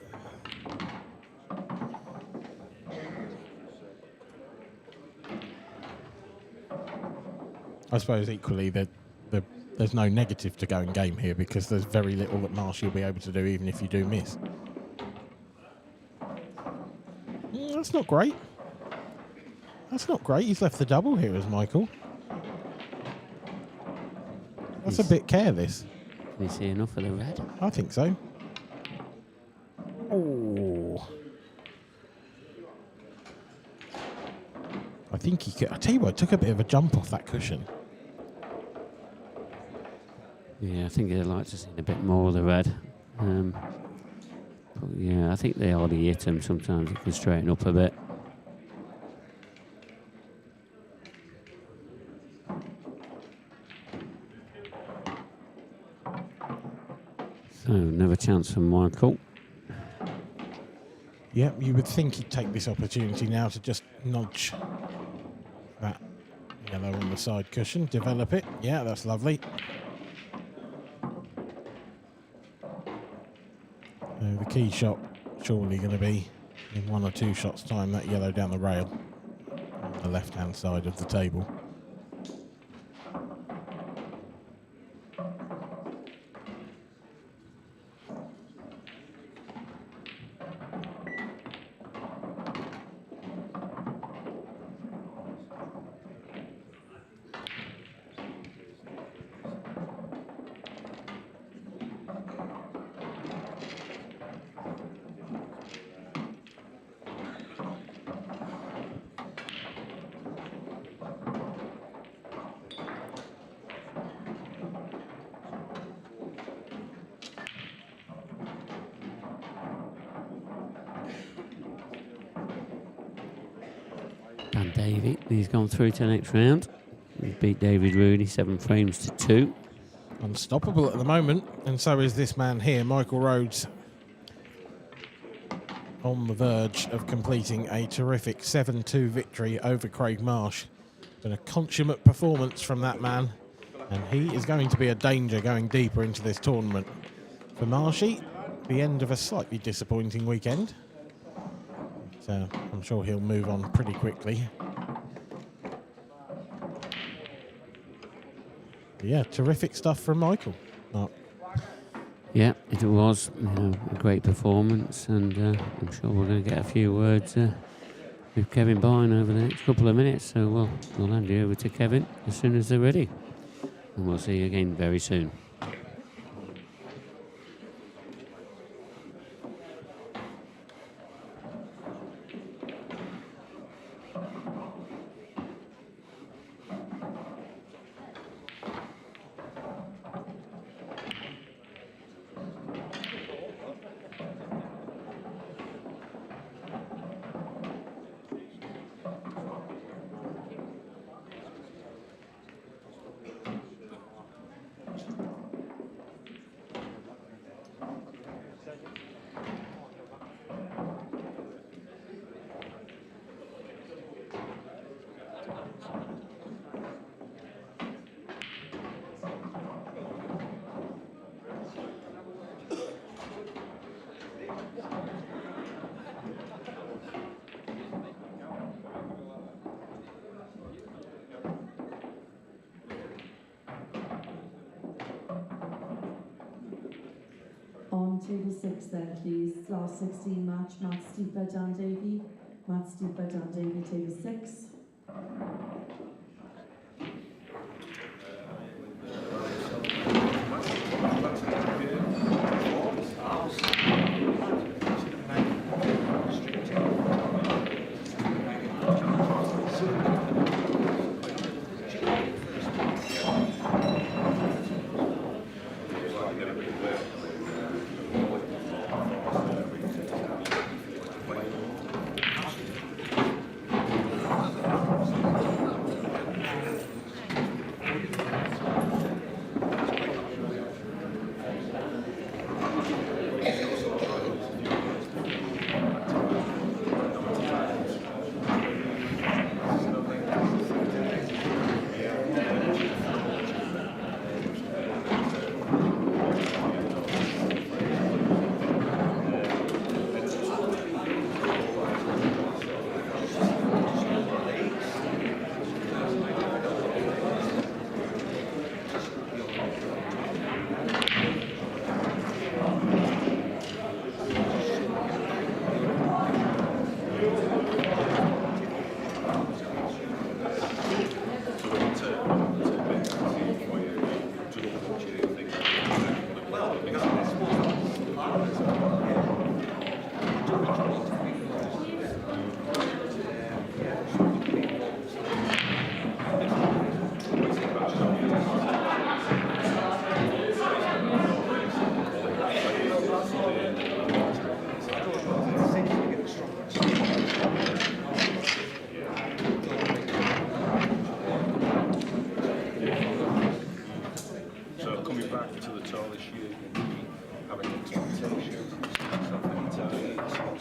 I suppose equally that there's no negative to going game here because there's very little that Marshy will be able to do even if you do miss. That's not great. That's not great. He's left the double here as Michael. That's a bit careless. Can you see enough of the red? I think so. Oh. I think he could. I tell you what, took a bit of a jump off that cushion. Yeah, I think I'd like to see a bit more of the red. But yeah, I think they hardly hit him. Sometimes he can straighten up a bit. So, another chance for Michael. Yeah, you would think he'd take this opportunity now to just nudge that yellow on the side cushion, develop it. Yeah, that's lovely. The key shot surely going to be in 1 or 2 shots time, that yellow down the rail on the left hand side of the table. And Davey, he's gone through to the next round. He's beat David Rooney 7 frames to 2. Unstoppable at the moment, and so is this man here, Michael Rhodes, on the verge of completing a terrific 7-2 victory over Craig Marsh. Been a consummate performance from that man, and he is going to be a danger going deeper into this tournament. For Marshy, the end of a slightly disappointing weekend. But, I'm sure he'll move on pretty quickly. Yeah, terrific stuff from Michael. Mark. Yeah, it was a great performance, and I'm sure we're going to get a few words with Kevin Byrne over the next couple of minutes. So we'll hand you over to Kevin as soon as they're ready, and we'll see you again very soon. On table 6 then, please. Last 16 match, Matt Steeper, Dan Davey. Matt Steeper, Dan Davey, table 6.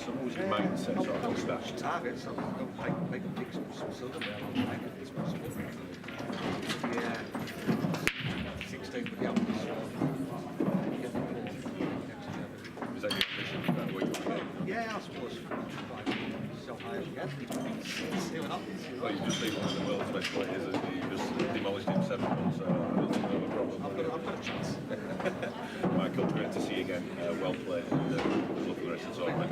What was your mindset sort of coming back? Targets, I'll make a pick some silver there on the back if it's possible. Yeah. 16 for the others. Was that your ambition? Is that what you were doing? Yeah, I suppose. So high as you get. See what happens. Well, you just beat one of the world's best players, and you just demolished him 7 months, so I don't think we'll have a problem. I've got a chance. Michael, great to see you again. Well played, and good luck for the rest of the tournament.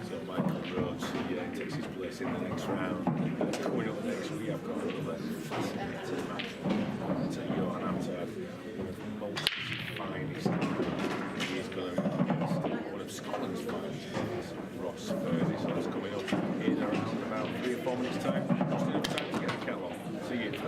So Michael Rhodes, he takes his place in the next round. Coming up next, we have got another fascinating match. To Johan Amatuer, one of the most finest. He's going to be against one of Scotland's finest, Ross Purdy. So that's coming up in around about 3 or 4 minutes' time. Just enough time to get the kettle on. See you in 3.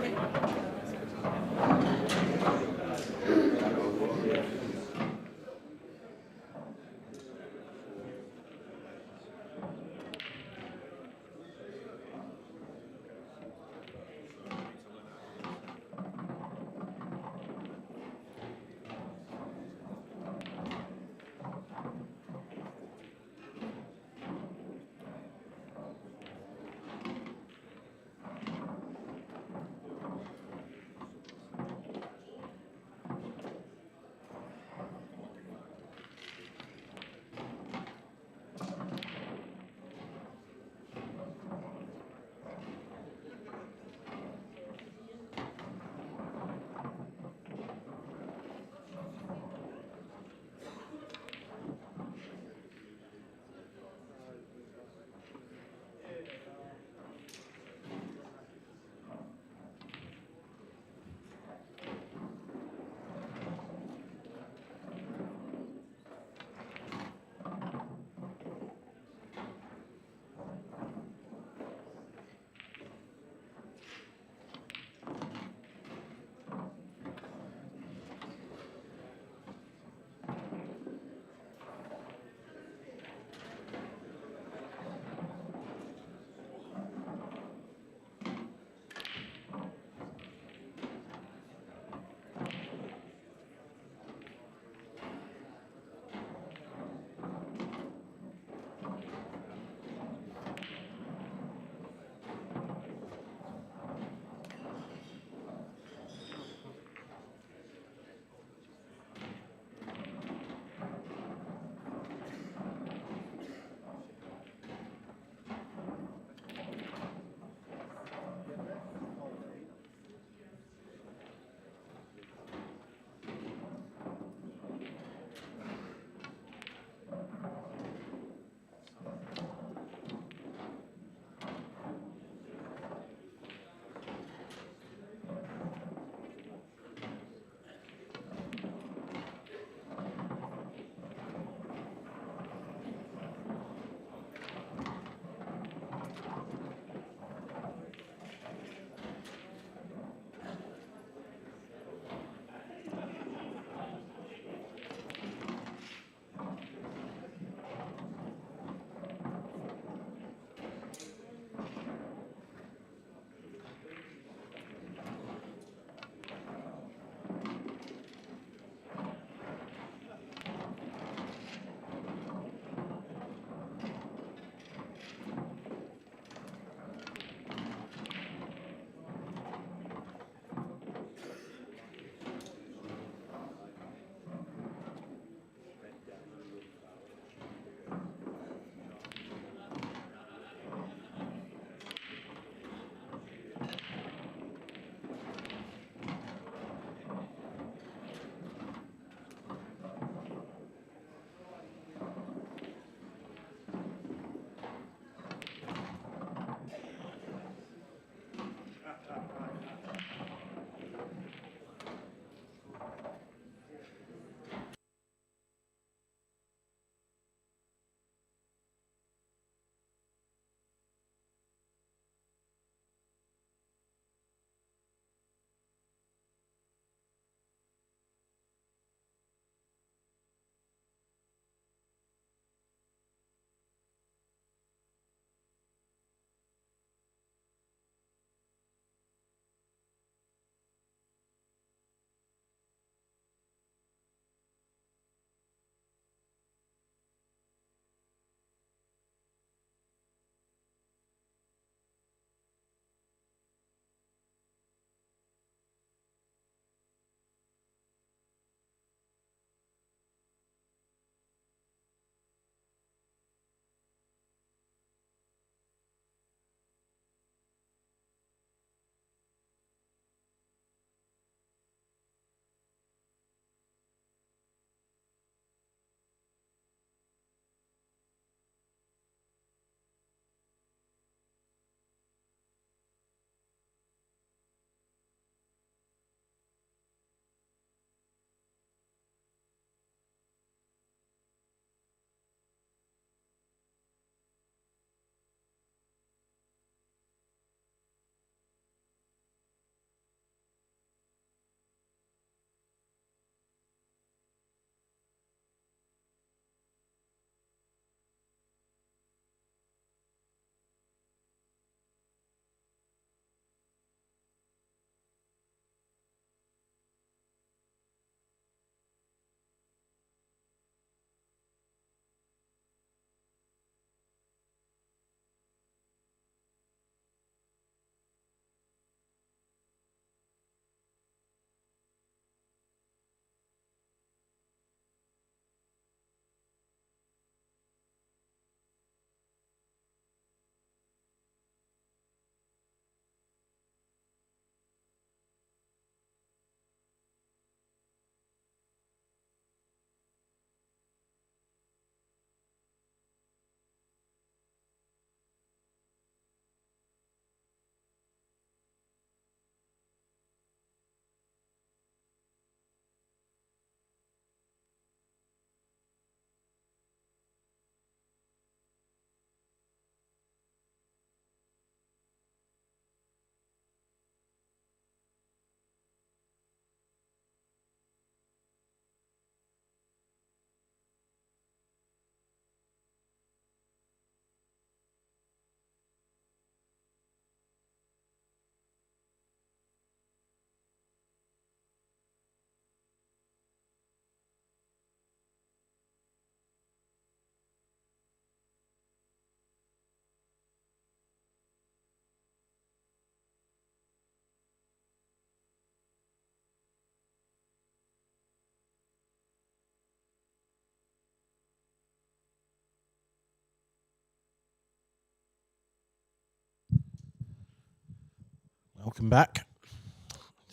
Welcome back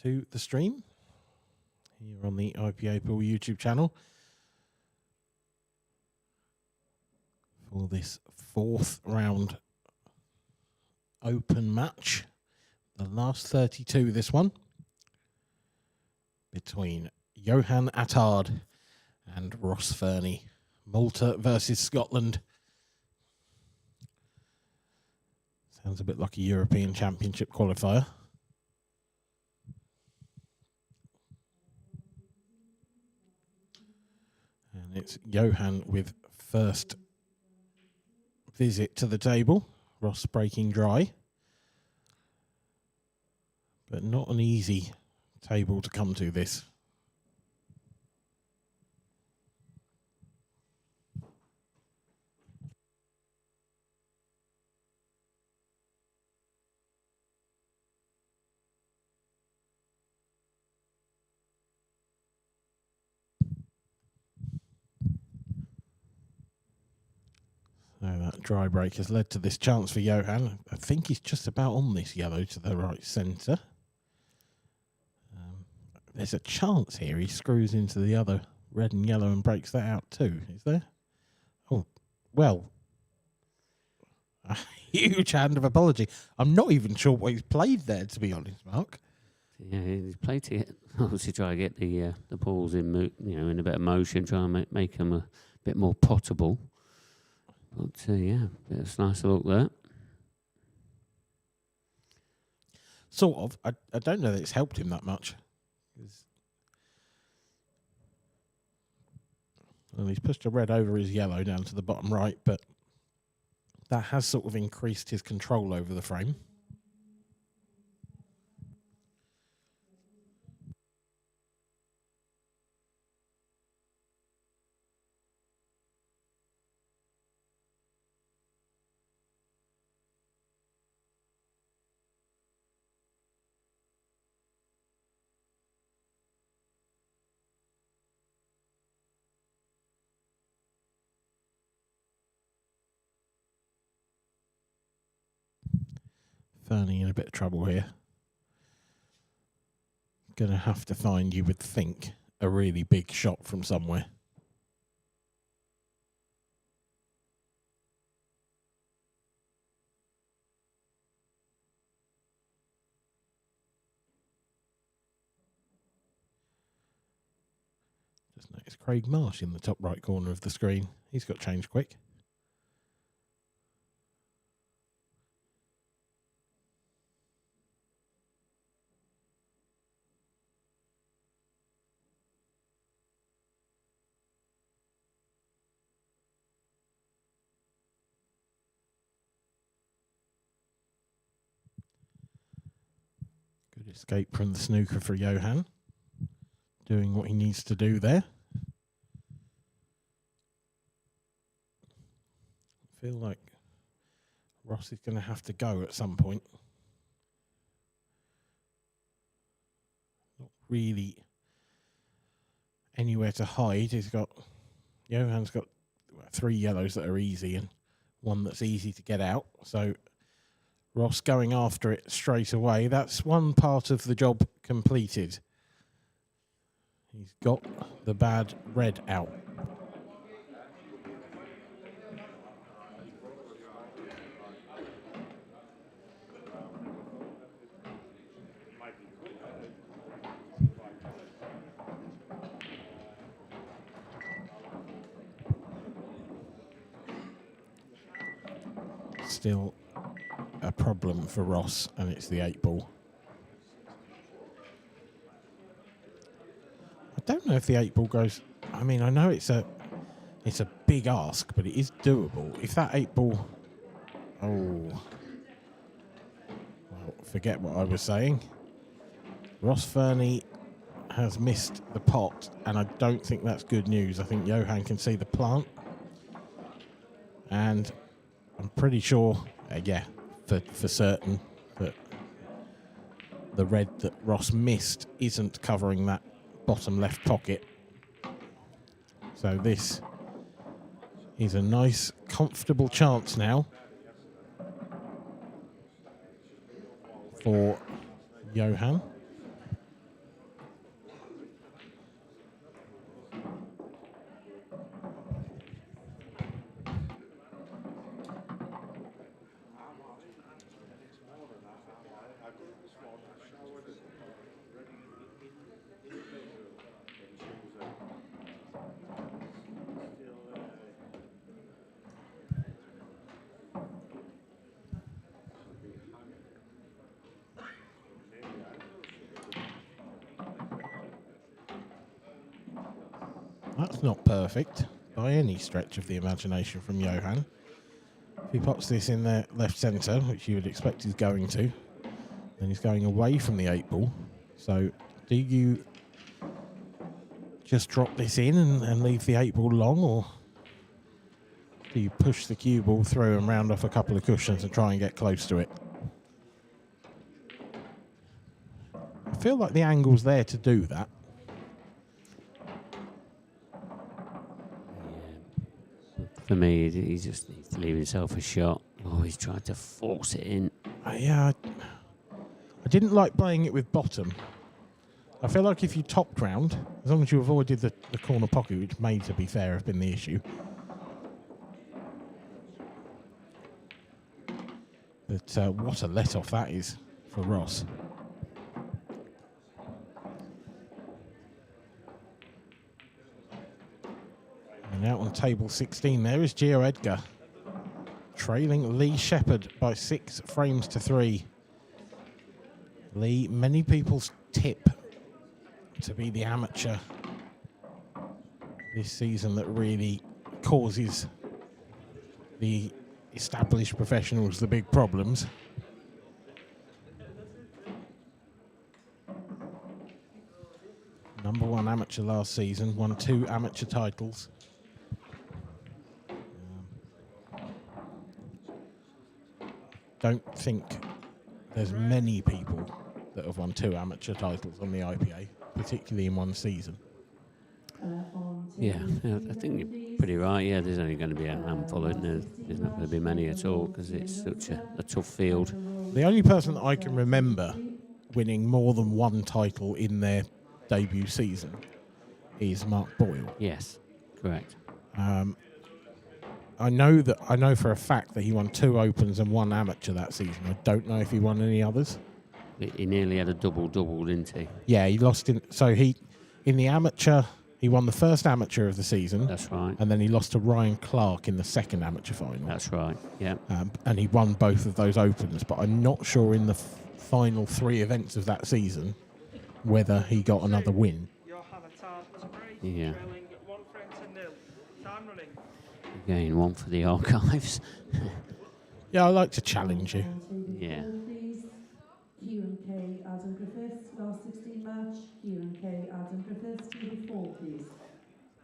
to the stream here on the IPA Pool YouTube channel for this 4th round open match. The last 32, this one, between Johan Attard and Ross Fernie. Malta versus Scotland. Sounds a bit like a European Championship qualifier. And it's Johan with first visit to the table. Ross breaking dry. But not an easy table to come to, this. So that dry break has led to this chance for Johan. I think he's just about on this yellow to the right centre. There's a chance here he screws into the other red and yellow and breaks that out too, is there? Oh, well, a huge hand of apology. I'm not even sure what he's played there, to be honest, Mark. Yeah, he's played to obviously try to get the balls in, in a bit of motion, try and make them a bit more potable. But yeah, bit of nice look there. Sort of. I don't know that it's helped him that much. Well, he's pushed a red over his yellow down to the bottom right, but that has sort of increased his control over the frame. Fernie in a bit of trouble here. Gonna have to find, you would think, a really big shot from somewhere. Just notice Craig Marsh in the top right corner of the screen. He's got changed quick. Good escape from the snooker for Johan. Doing what he needs to do there. I feel like Ross is going to have to go at some point. Not really anywhere to hide. Johan's got 3 yellows that are easy and 1 that's easy to get out. So Ross going after it straight away. That's one part of the job completed. He's got the bad red out. Still a problem for Ross, and it's the 8 ball. I don't know if the 8 ball goes. I mean, I know it's a big ask, but it is doable. If that 8 ball, well, forget what I was saying. Ross Fernie has missed the pot, and I don't think that's good news. I think Johan can see the plant, and I'm pretty sure, for certain, that the red that Ross missed isn't covering that bottom left pocket. So this is a nice, comfortable chance now for Johan. That's not perfect by any stretch of the imagination from Johan. If he pops this in the left centre, which you would expect he's going to, then he's going away from the 8 ball. So do you just drop this in and leave the 8 ball long, or do you push the cue ball through and round off a couple of cushions and try and get close to it? I feel like the angle's there to do that. For me, he just needs to leave himself a shot. Oh, he's tried to force it in. Yeah, I didn't like playing it with bottom. I feel like if you topped round, as long as you avoided the corner pocket, which may, to be fair, have been the issue. But what a let-off that is for Ross. And out on table 16 there is Gio Edgar, trailing Lee Shepherd by 6 frames to 3. Lee, many people's tip to be the amateur this season that really causes the established professionals the big problems. Number 1 amateur last season, won 2 amateur titles. Don't think there's many people that have won 2 amateur titles on the IPA, particularly in one season. Yeah, I think you're pretty right. Yeah, there's only going to be a handful, isn't there? There's not going to be many at all because it's such a tough field. The only person that I can remember winning more than 1 title in their debut season is Mark Boyle. Yes, correct. I know for a fact that he won 2 Opens and 1 amateur that season. I don't know if he won any others. He nearly had a double-double, didn't he? Yeah, he lost in the amateur. He won the first amateur of the season. That's right. And then he lost to Ryan Clark in the second amateur final. That's right, yeah. And he won both of those Opens, but I'm not sure in the final 3 events of that season whether he got another win. Yeah. Again, one for the archives. Yeah, I like to challenge you. Yeah. Kieran K. Adam Griffiths, last 16 match. Kieran K. Adam Griffiths, table 4, please.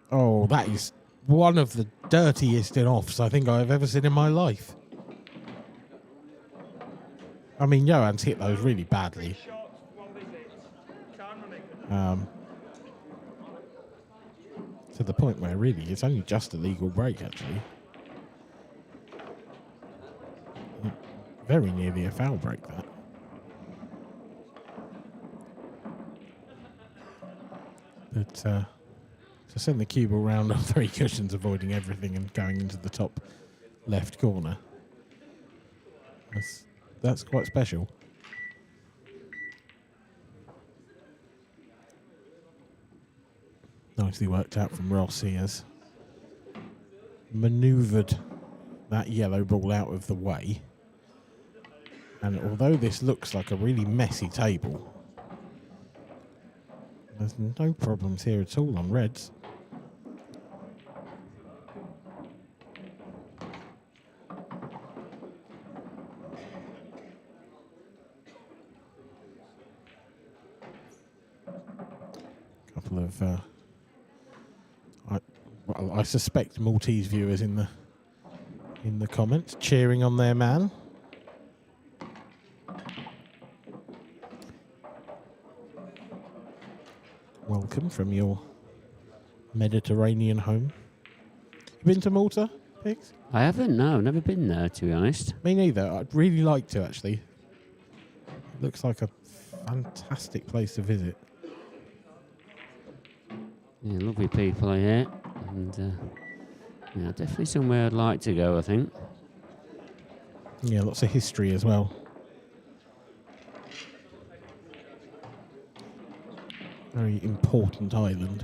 Oh, that is one of the dirtiest in-offs I think I've ever seen in my life. I mean, Johan's hit those really badly. To the point where really it's only just a legal break, actually. Very nearly a foul break, that. But to send the cue ball round on 3 cushions, avoiding everything and going into the top left corner, that's quite special. Nicely worked out from Ross. He has manoeuvred that yellow ball out of the way. And although this looks like a really messy table, there's no problems here at all on reds. Couple of I suspect Maltese viewers in the comments cheering on their man. Welcome from your Mediterranean home. You been to Malta, Pigs? I haven't, no, never been there, to be honest. Me neither. I'd really like to, actually. It looks like a fantastic place to visit. Yeah, lovely people here, and definitely somewhere I'd like to go, I think. Yeah, lots of history as well. Very important island.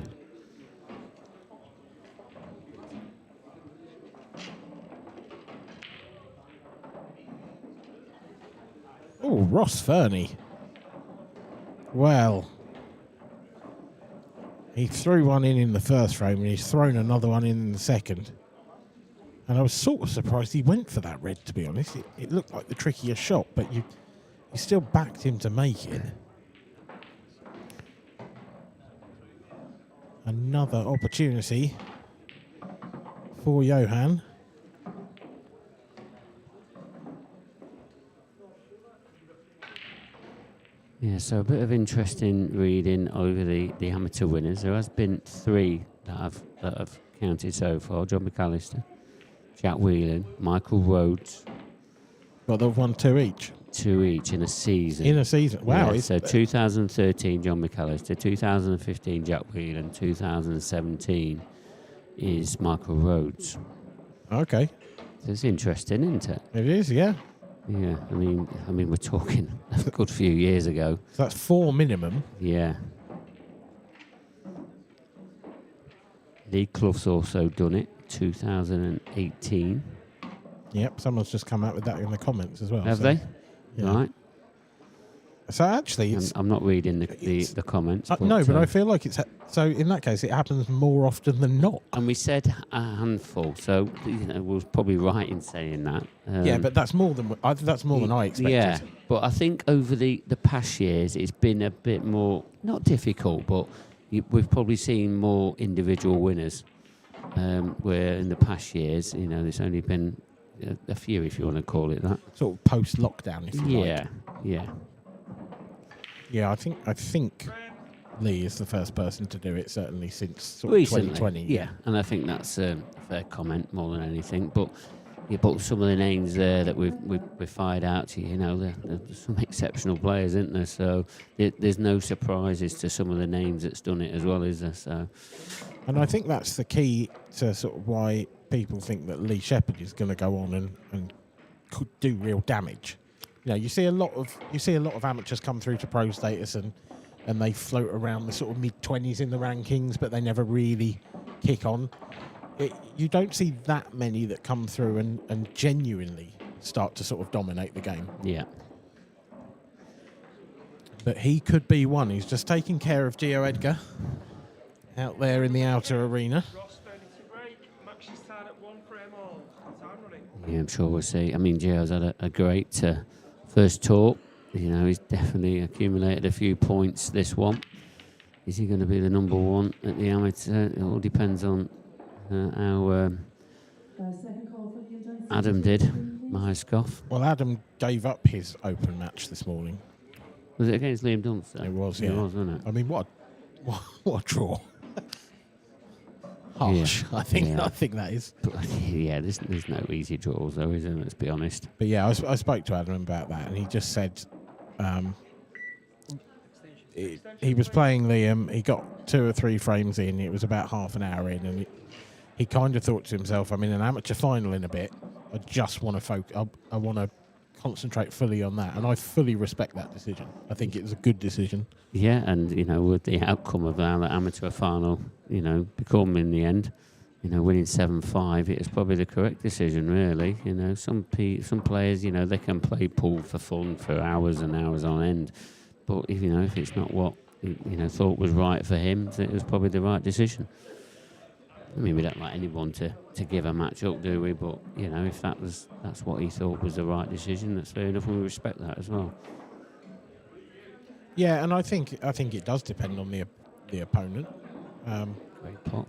Oh, Ross Fernie. Well, he threw one in the first frame and he's thrown another one in the second. And I was sort of surprised he went for that red, to be honest. It looked like the trickier shot, but you still backed him to make it. Another opportunity for Johan. Yeah, so a bit of interesting reading over the amateur winners. There has been 3 that have counted so far. John McAllister, Jack Whelan, Michael Rhodes. Well, they've won 2 each. 2 each in a season. In a season, wow. Yeah, so 2013, John McAllister, 2015, Jack Whelan, 2017 is Michael Rhodes. Okay. So it's interesting, isn't it? It is, yeah. Yeah, I mean, we're talking a good few years ago. So that's 4 minimum. Yeah. Lee Clough's also done it, 2018. Yep, someone's just come out with that in the comments as well. Have they? Yeah. Right. So actually, I'm not reading the comments. No, but I feel like it's... So in that case, it happens more often than not. And we said a handful, so we're probably right in saying that. Yeah, but that's more than I expected. Yeah, but I think over the past years, it's been a bit more, not difficult, but we've probably seen more individual winners. Where in the past years, there's only been a few, if you want to call it that. Sort of post-lockdown, if you like. Yeah. Yeah, I think Lee is the first person to do it, certainly since sort of Recently, 2020. Yeah, and I think that's a fair comment more than anything. But some of the names there that we've fired out to you, there's some exceptional players, isn't there? So there's no surprises to some of the names that's done it as well, is there? So, and I think that's the key to sort of why people think that Lee Shepherd is going to go on and could do real damage. You see a lot of amateurs come through to pro status and they float around the sort of mid-20s in the rankings, but they never really kick on. You don't see that many that come through and genuinely start to sort of dominate the game. Yeah. But he could be one. He's just taking care of Gio Edgar out there in the outer arena. Yeah, I'm sure we'll see. I mean, Gio's had a great first tour. He's definitely accumulated a few points this one. Is he going to be the number 1 at the amateur? It all depends on how Adam did, Myskoff. Well, Adam gave up his open match this morning. Was it against Liam Dunster? It was, yeah. It was, wasn't it? I mean, what a draw. Harsh, yeah. I think that is. Yeah, there's no easy draws though, is there? Let's be honest. But yeah, I spoke to Adam about that, and he just said he was playing Liam. He got 2 or 3 frames in. It was about half an hour in, and he kind of thought to himself, "I'm in an amateur final in a bit. I just want to focus. I want to concentrate fully on that," and I fully respect that decision. I think it was a good decision. Yeah, and with the outcome of our amateur final, become in the end, winning 7-5, it is probably the correct decision, really. Some players, they can play pool for fun for hours and hours on end, but if it's not what thought was right for him, it was probably the right decision. I mean, we don't like anyone to give a match up, do we? But if that's what he thought was the right decision, that's fair enough, and we respect that as well. Yeah, and I think it does depend on the opponent. Great pot.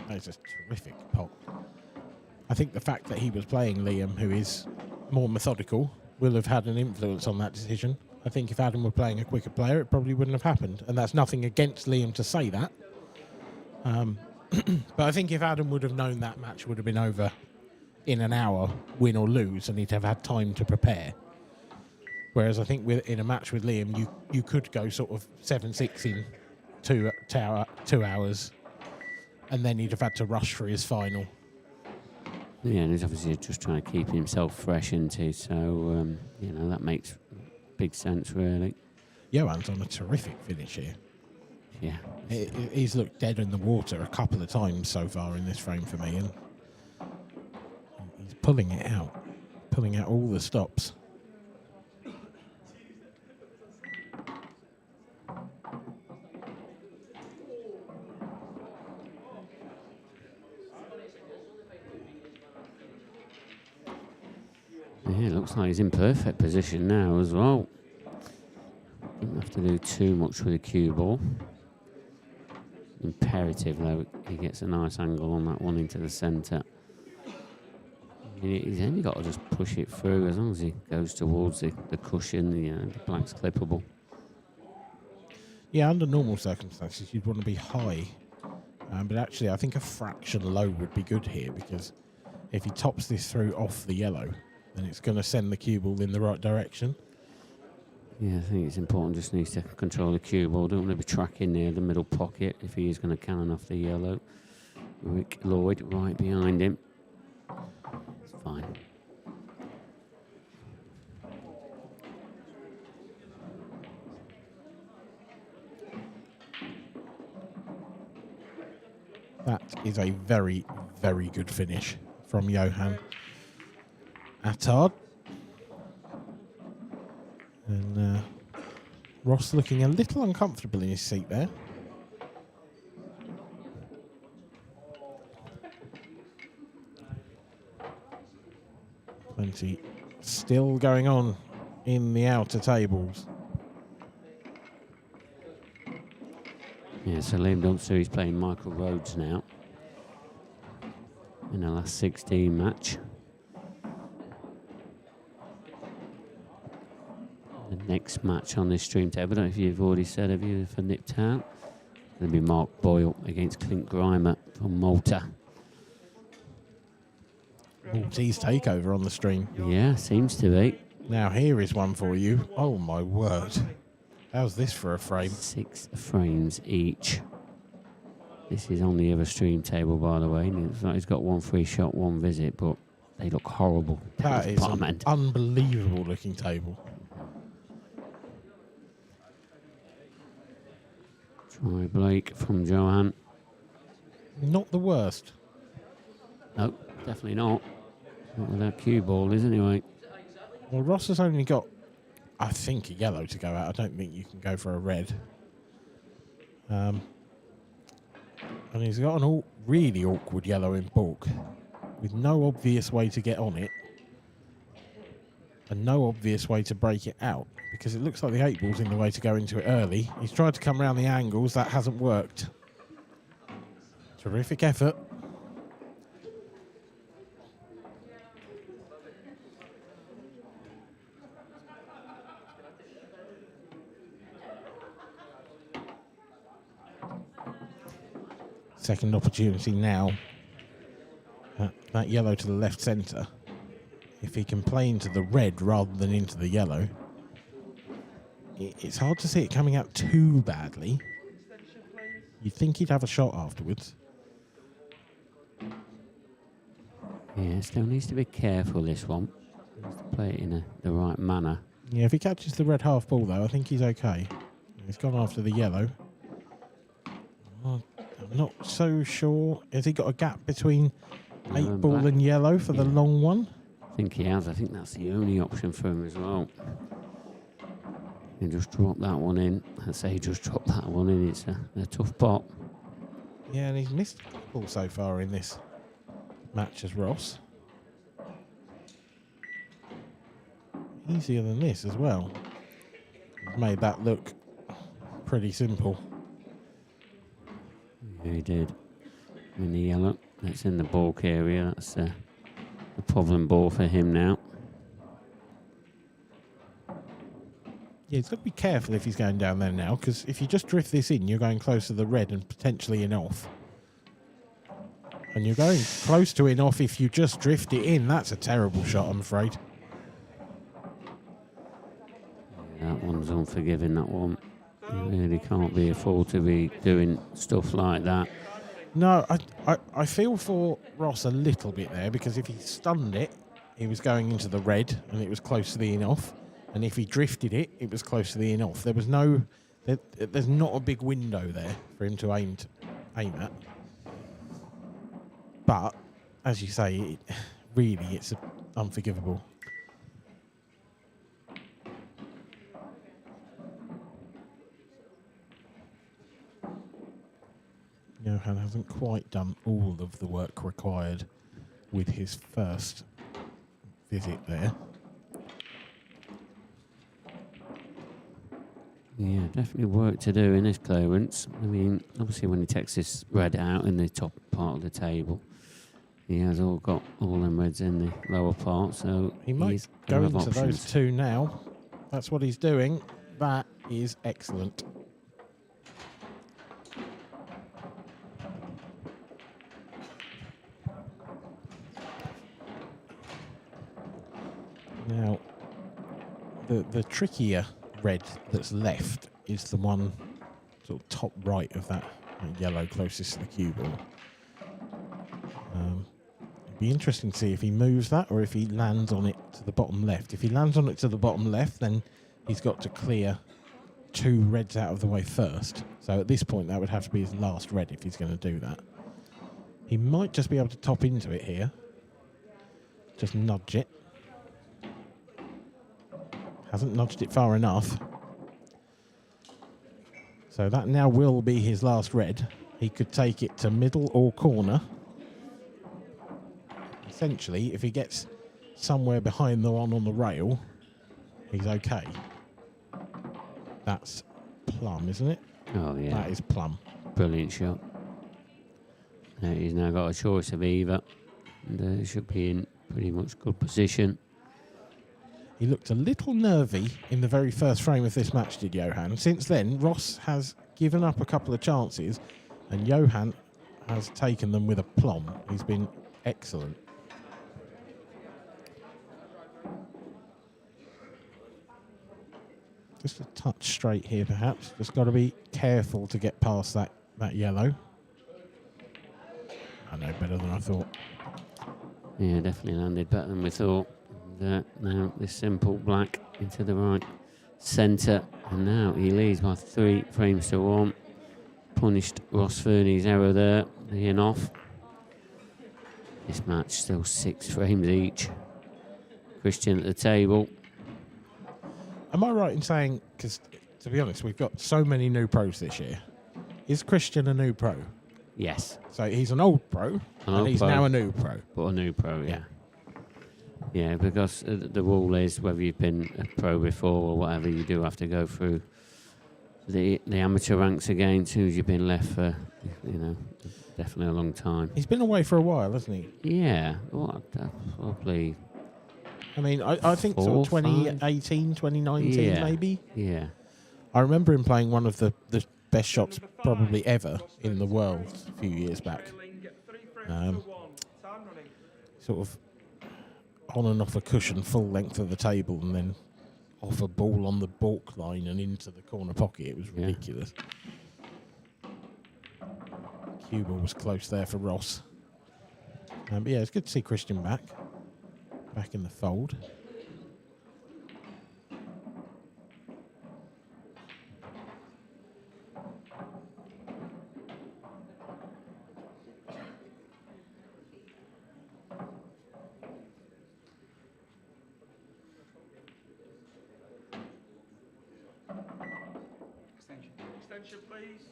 It's a terrific pot. I think the fact that he was playing Liam, who is more methodical, will have had an influence on that decision. I think if Adam were playing a quicker player, it probably wouldn't have happened. And that's nothing against Liam to say that. But I think if Adam would have known that match would have been over in an hour, win or lose, and he'd have had time to prepare, Whereas I think in a match with Liam, you could go sort of 7-6 in 2 hours, and then he'd have had to rush for his final. Yeah, and he's obviously just trying to keep himself fresh, isn't he? So, that makes big sense, really. Johan's on a terrific finish here. Yeah. He's looked dead in the water a couple of times so far in this frame for me, and he's pulling out all the stops. Yeah, it looks like he's in perfect position now as well. Didn't have to do too much with the cue ball. Imperative though, he gets a nice angle on that one into the centre. He's only got to just push it through as long as he goes towards the cushion, the blank's clippable. Yeah, under normal circumstances, you'd want to be high. But actually, I think a fraction low would be good here, because if he tops this through off the yellow, then it's going to send the cue ball in the right direction. Yeah, I think it's important, just needs to control the cue ball. Don't want to be tracking near the middle pocket if he is going to cannon off the yellow. Rick Lloyd right behind him. It's fine. That is a very, very good finish from Johan Attard. And Ross looking a little uncomfortable in his seat there. Plenty still going on in the outer tables. Yeah, so Liam Dunster is playing Michael Rhodes now in the last 16 match. The next match on this stream table, I don't know if you've already said, have you, for Niptown? It's going to be Mark Boyle against Clint Grimer from Malta. Maltese takeover on the stream. Yeah, seems to be. Now here is one for you. Oh my word. How's this for a frame? 6 frames each. This is on the other stream table, by the way. And it's like he's got 1 free shot, 1 visit, but they look horrible. That is an unbelievable looking table. Try Blake from Johan. Not the worst. No, definitely not. Not with that cue ball is anyway. Well, Ross has only got, I think, a yellow to go out. I don't think you can go for a red. And he's got an really awkward yellow in bulk with no obvious way to get on it and no obvious way to break it out, because it looks like the 8 ball's in the way to go into it early. He's tried to come around the angles. That hasn't worked. Terrific effort. Second opportunity now. That yellow to the left centre. If he can play into the red rather than into the yellow, it's hard to see it coming out too badly. You'd think he'd have a shot afterwards. Yeah, still needs to be careful, this one. Needs to play it in the right manner. Yeah, if he catches the red half ball, though, I think he's okay. He's gone after the yellow. Oh, I'm not so sure. Has he got a gap between 8 ball black. and yellow for the long one? I think he has. I think that's the only option for him as well. He just dropped that one in. I say he just dropped that one in. It's a tough pot. Yeah, and he's missed a ball so far in this match as Ross. Easier than this as well. He's made that look pretty simple. Yeah, he did. In the yellow. That's in the bulk area. That's the problem ball for him now. Yeah, he's got to be careful if he's going down there now, because if you just drift this in, you're going close to the red and potentially in off. And you're going close to in off if you just drift it in. That's a terrible shot, I'm afraid. one's unforgiving, that one. You really can't be afford to be doing stuff like that. No, I feel for Ross a little bit there, because if he stunned it, he was going into the red and it was close to the in-off. And if he drifted it, it was close to the in-off. There was there's not a big window there for him to aim at. But, as you say, really it's unforgivable. Johan hasn't quite done all of the work required with his first visit there. Yeah, definitely work to do in this clearance. I mean, obviously when he takes this red out in the top part of the table, he has got all them reds in the lower part, so he might go into those two now. That's what he's doing. That is excellent. Now, the trickier red that's left is the one sort of top right of that yellow closest to the cue ball. It'd be interesting to see if he moves that or if he lands on it to the bottom left. If he lands on it to the bottom left, then he's got to clear 2 reds out of the way first. So at this point, that would have to be his last red if he's going to do that. He might just be able to top into it here. Just nudge it. Hasn't nudged it far enough. So that now will be his last red. He could take it to middle or corner. Essentially, if he gets somewhere behind the one on the rail, he's okay. That's plum, isn't it? Oh, yeah. That is plum. Brilliant shot. He's now got a choice of either. And he should be in pretty much good position. He looked a little nervy in the very first frame of this match, did Johan. Since then, Ross has given up a couple of chances, and Johan has taken them with a plum. He's been excellent. Just a touch straight here, perhaps. Just got to be careful to get past that yellow. I know, better than I thought. Yeah, definitely landed better than we thought. Now this simple black into the right centre, and now he leads by 3 frames to 1. Punished Ross Fernie's error there, the in-off. This match still 6 frames each. Christian at the table. Am I right in saying, because to be honest, we've got so many new pros this year. Is Christian a new pro? Yes. So he's an old pro, and he's now a new pro. But a new pro, yeah. Yeah, because the rule is whether you've been a pro before or whatever, you do have to go through the amateur ranks again, as soon as you've been left for, definitely a long time. He's been away for a while, hasn't he? Yeah, probably. I mean, I think sort of 2018, 2019 maybe. Yeah. I remember him playing one of the best shots probably ever in the world a few years back. Sort of on and off a cushion, full length of the table, and then off a ball on the balk line and into the corner pocket. It was ridiculous. Cue ball was close there for Ross. But yeah, it's good to see Christian back in the fold. Extension, please.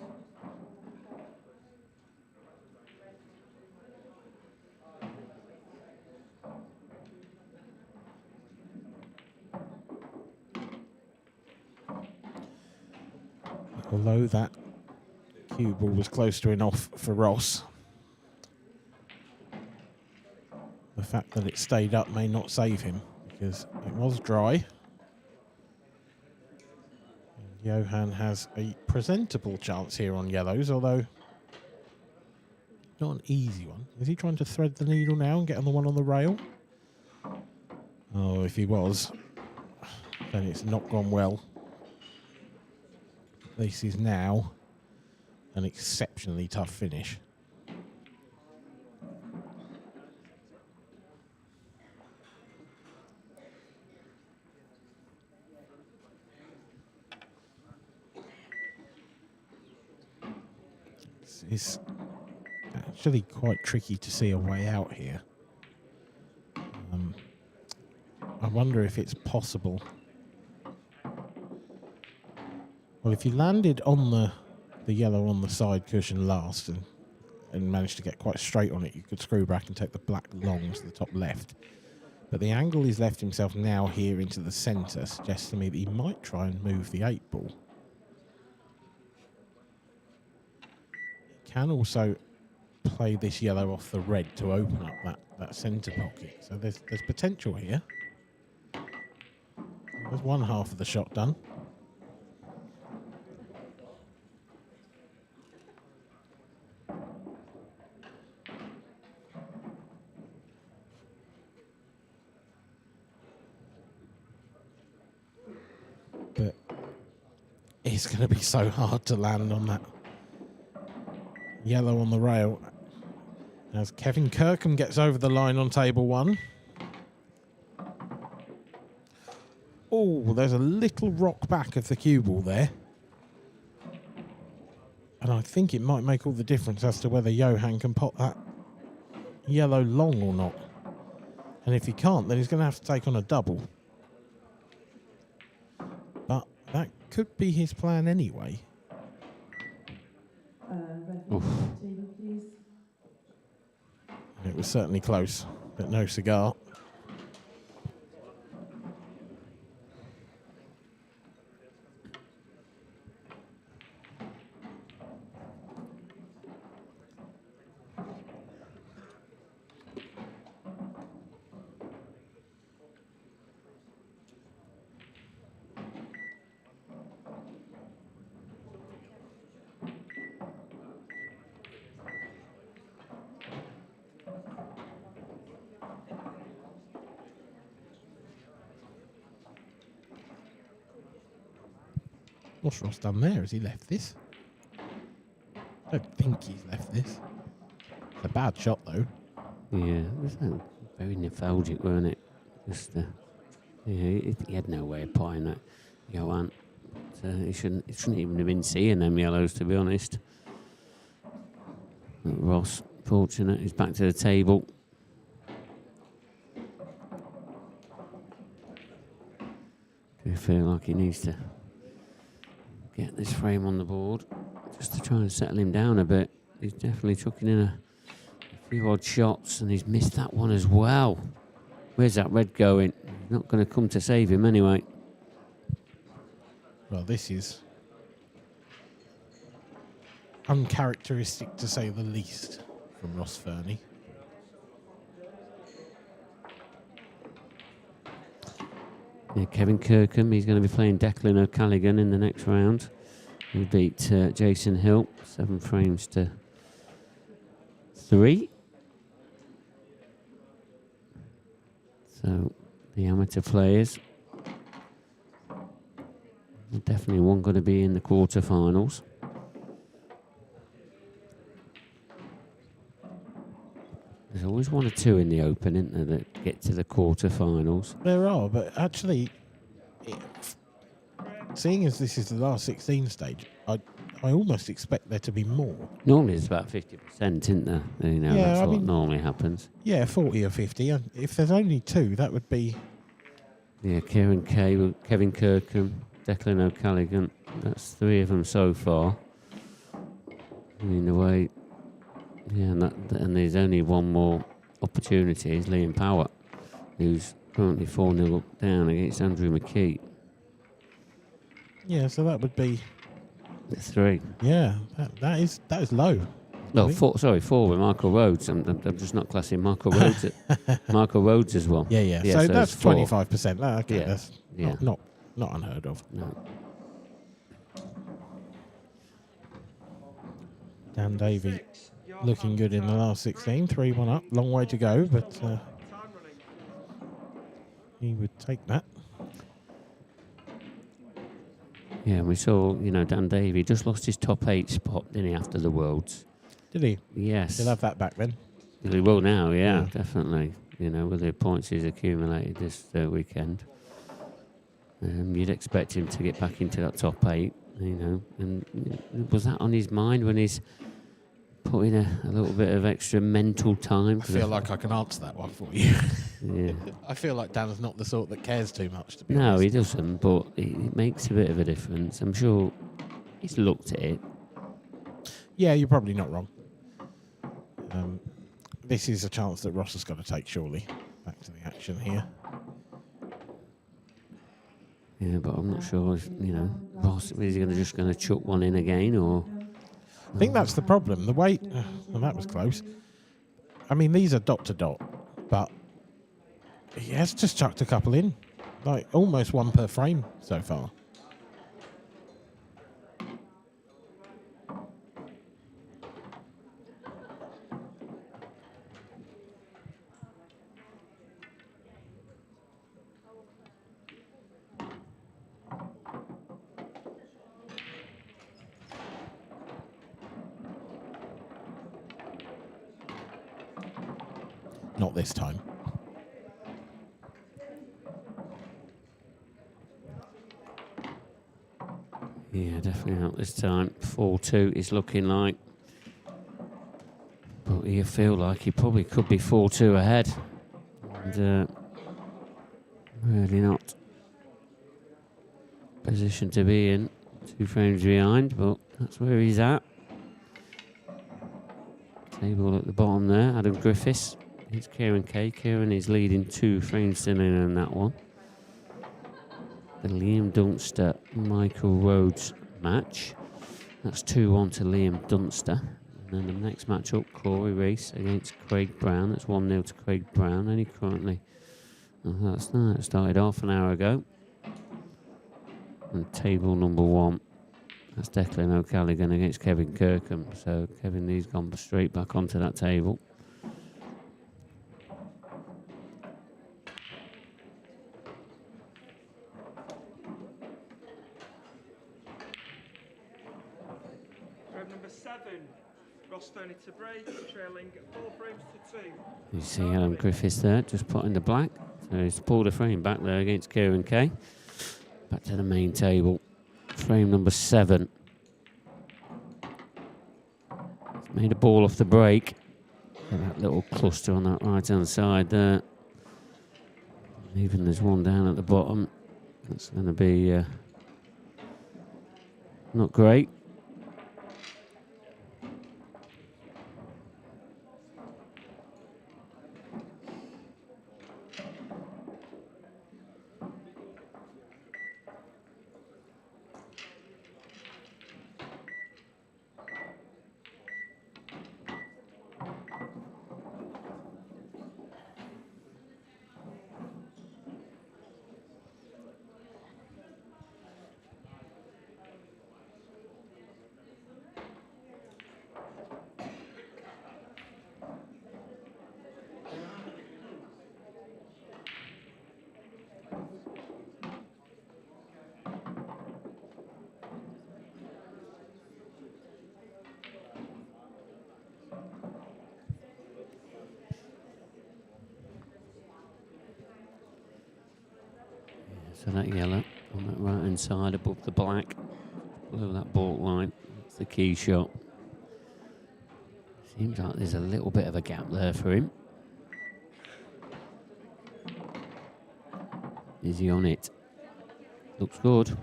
Although that cue ball was close to an off for Ross, the fact that it stayed up may not save him, because it was dry. Johan has a presentable chance here on yellows, although not an easy one. Is he trying to thread the needle now and get on the one on the rail? Oh, if he was, then it's not gone well. this is now an exceptionally tough finish. It's actually quite tricky to see a way out here. I wonder if it's possible. Well, if you landed on the yellow on the side cushion last and managed to get quite straight on it, you could screw back and take the black long to the top left. But the angle he's left himself now here into the centre suggests to me that he might try and move the 8 ball. He can also play this yellow off the red to open up that centre pocket. So there's potential here. There's one half of the shot done. But it's going to be so hard to land on that yellow on the rail as Kevin Kirkham gets over the line on table 1. Oh, there's a little rock back of the cue ball there. And I think it might make all the difference as to whether Johan can pot that yellow long or not. And if he can't, then he's going to have to take on a double. But that could be his plan anyway. It was certainly close, but no cigar. What's Ross done there? Has he left this? I don't think he's left this. It's a bad shot, though. Yeah, it was very nostalgic, weren't it? Just, yeah, he had no way of potting that, Johan. He shouldn't even have been seeing them yellows, to be honest. But Ross, fortunate, he's back to the table. Do you feel like he needs to get this frame on the board just to try and settle him down a bit? He's definitely chucking in a few odd shots, and he's missed that one as well. Where's that red going? He's not going to come to save him anyway. Well, this is uncharacteristic, to say the least, from Ross Fernie. Yeah, Kevin Kirkham, he's going to be playing Declan O'Callaghan in the next round. He beat Jason Hill, 7 frames to 3. So the amateur players, definitely one going to be in the quarterfinals. There's always 1 or 2 in the Open, isn't there, that get to the quarterfinals? There are, but actually, seeing as this is the last 16 stage, I almost expect there to be more. Normally it's about 50%, isn't there? You know, Yeah, that's I what mean, normally happens. Yeah, 40 or 50. If there's only 2, that would be... Yeah, Kieran Kay, Kevin Kirkham, Declan O'Callaghan. That's 3 of them so far. I mean, the way... Yeah, and there's only one more opportunity. Is Liam Power, who's currently 4-0 up down against Andrew McKee. Yeah, so that would be... 3. Yeah, that is low. No, 4 with Michael Rhodes. I'm just not classing Michael Rhodes Michael Rhodes as well. Yeah. So that's 25%. Okay, yeah. That's not unheard of. No. Dan Davey looking good in the last 16. 3-1 up. Long way to go, but he would take that. Yeah, we saw, Dan Davey just lost his top 8 spot, didn't he, after the Worlds? Did he? Yes. He'll have that back then. Well, he will now, yeah, Yeah. definitely. With the points he's accumulated this weekend. You'd expect him to get back into that top 8, And was that on his mind when he's put in a little bit of extra mental time? I feel like I can answer that one for you. Yeah. I feel like Dan's not the sort that cares too much, to be No, honest. he doesn't, but it makes a bit of a difference. I'm sure he's looked at it. Yeah, you're probably not wrong. This is a chance that Ross has got to take, surely. Back to the action here. Yeah, but I'm not sure if, Ross, is he just going to chuck one in again, or... I think that's the problem. The weight... well, that was close. I mean, these are dot to dot, but he has just chucked a couple in. Like, almost one per frame so far. Not this time. Yeah, definitely not this time. 4-2 is looking like. But you feel like he probably could be 4-2 ahead. And really not position to be in. 2 frames behind, but that's where he's at. Table at the bottom there, Adam Griffiths. It's Kieran Kay. Kieran is leading 2 frames to nil in that one. The Liam Dunster Michael Rhodes match. That's 2-1 to Liam Dunster. And then the next match up, Corey Reese against Craig Brown. That's 1-0 to Craig Brown. And he currently... that started half an hour ago. And table number 1. That's Declan O'Callaghan against Kevin Kirkham. So Kevin, he's gone straight back onto that table. Number 7, Ross Furniture break, trailing 4 frames to 2. You see Adam Griffiths there, just put in the black. So he's pulled a frame back there against Kieran Kay. Back to the main table. Frame number 7. He's made a ball off the break. That little cluster on that right-hand side there. Even there's one down at the bottom. That's going to be not great. So that yellow on that right hand side above the black, below that baulk line, that's the key shot. Seems like there's a little bit of a gap there for him. Is he on it? Looks good.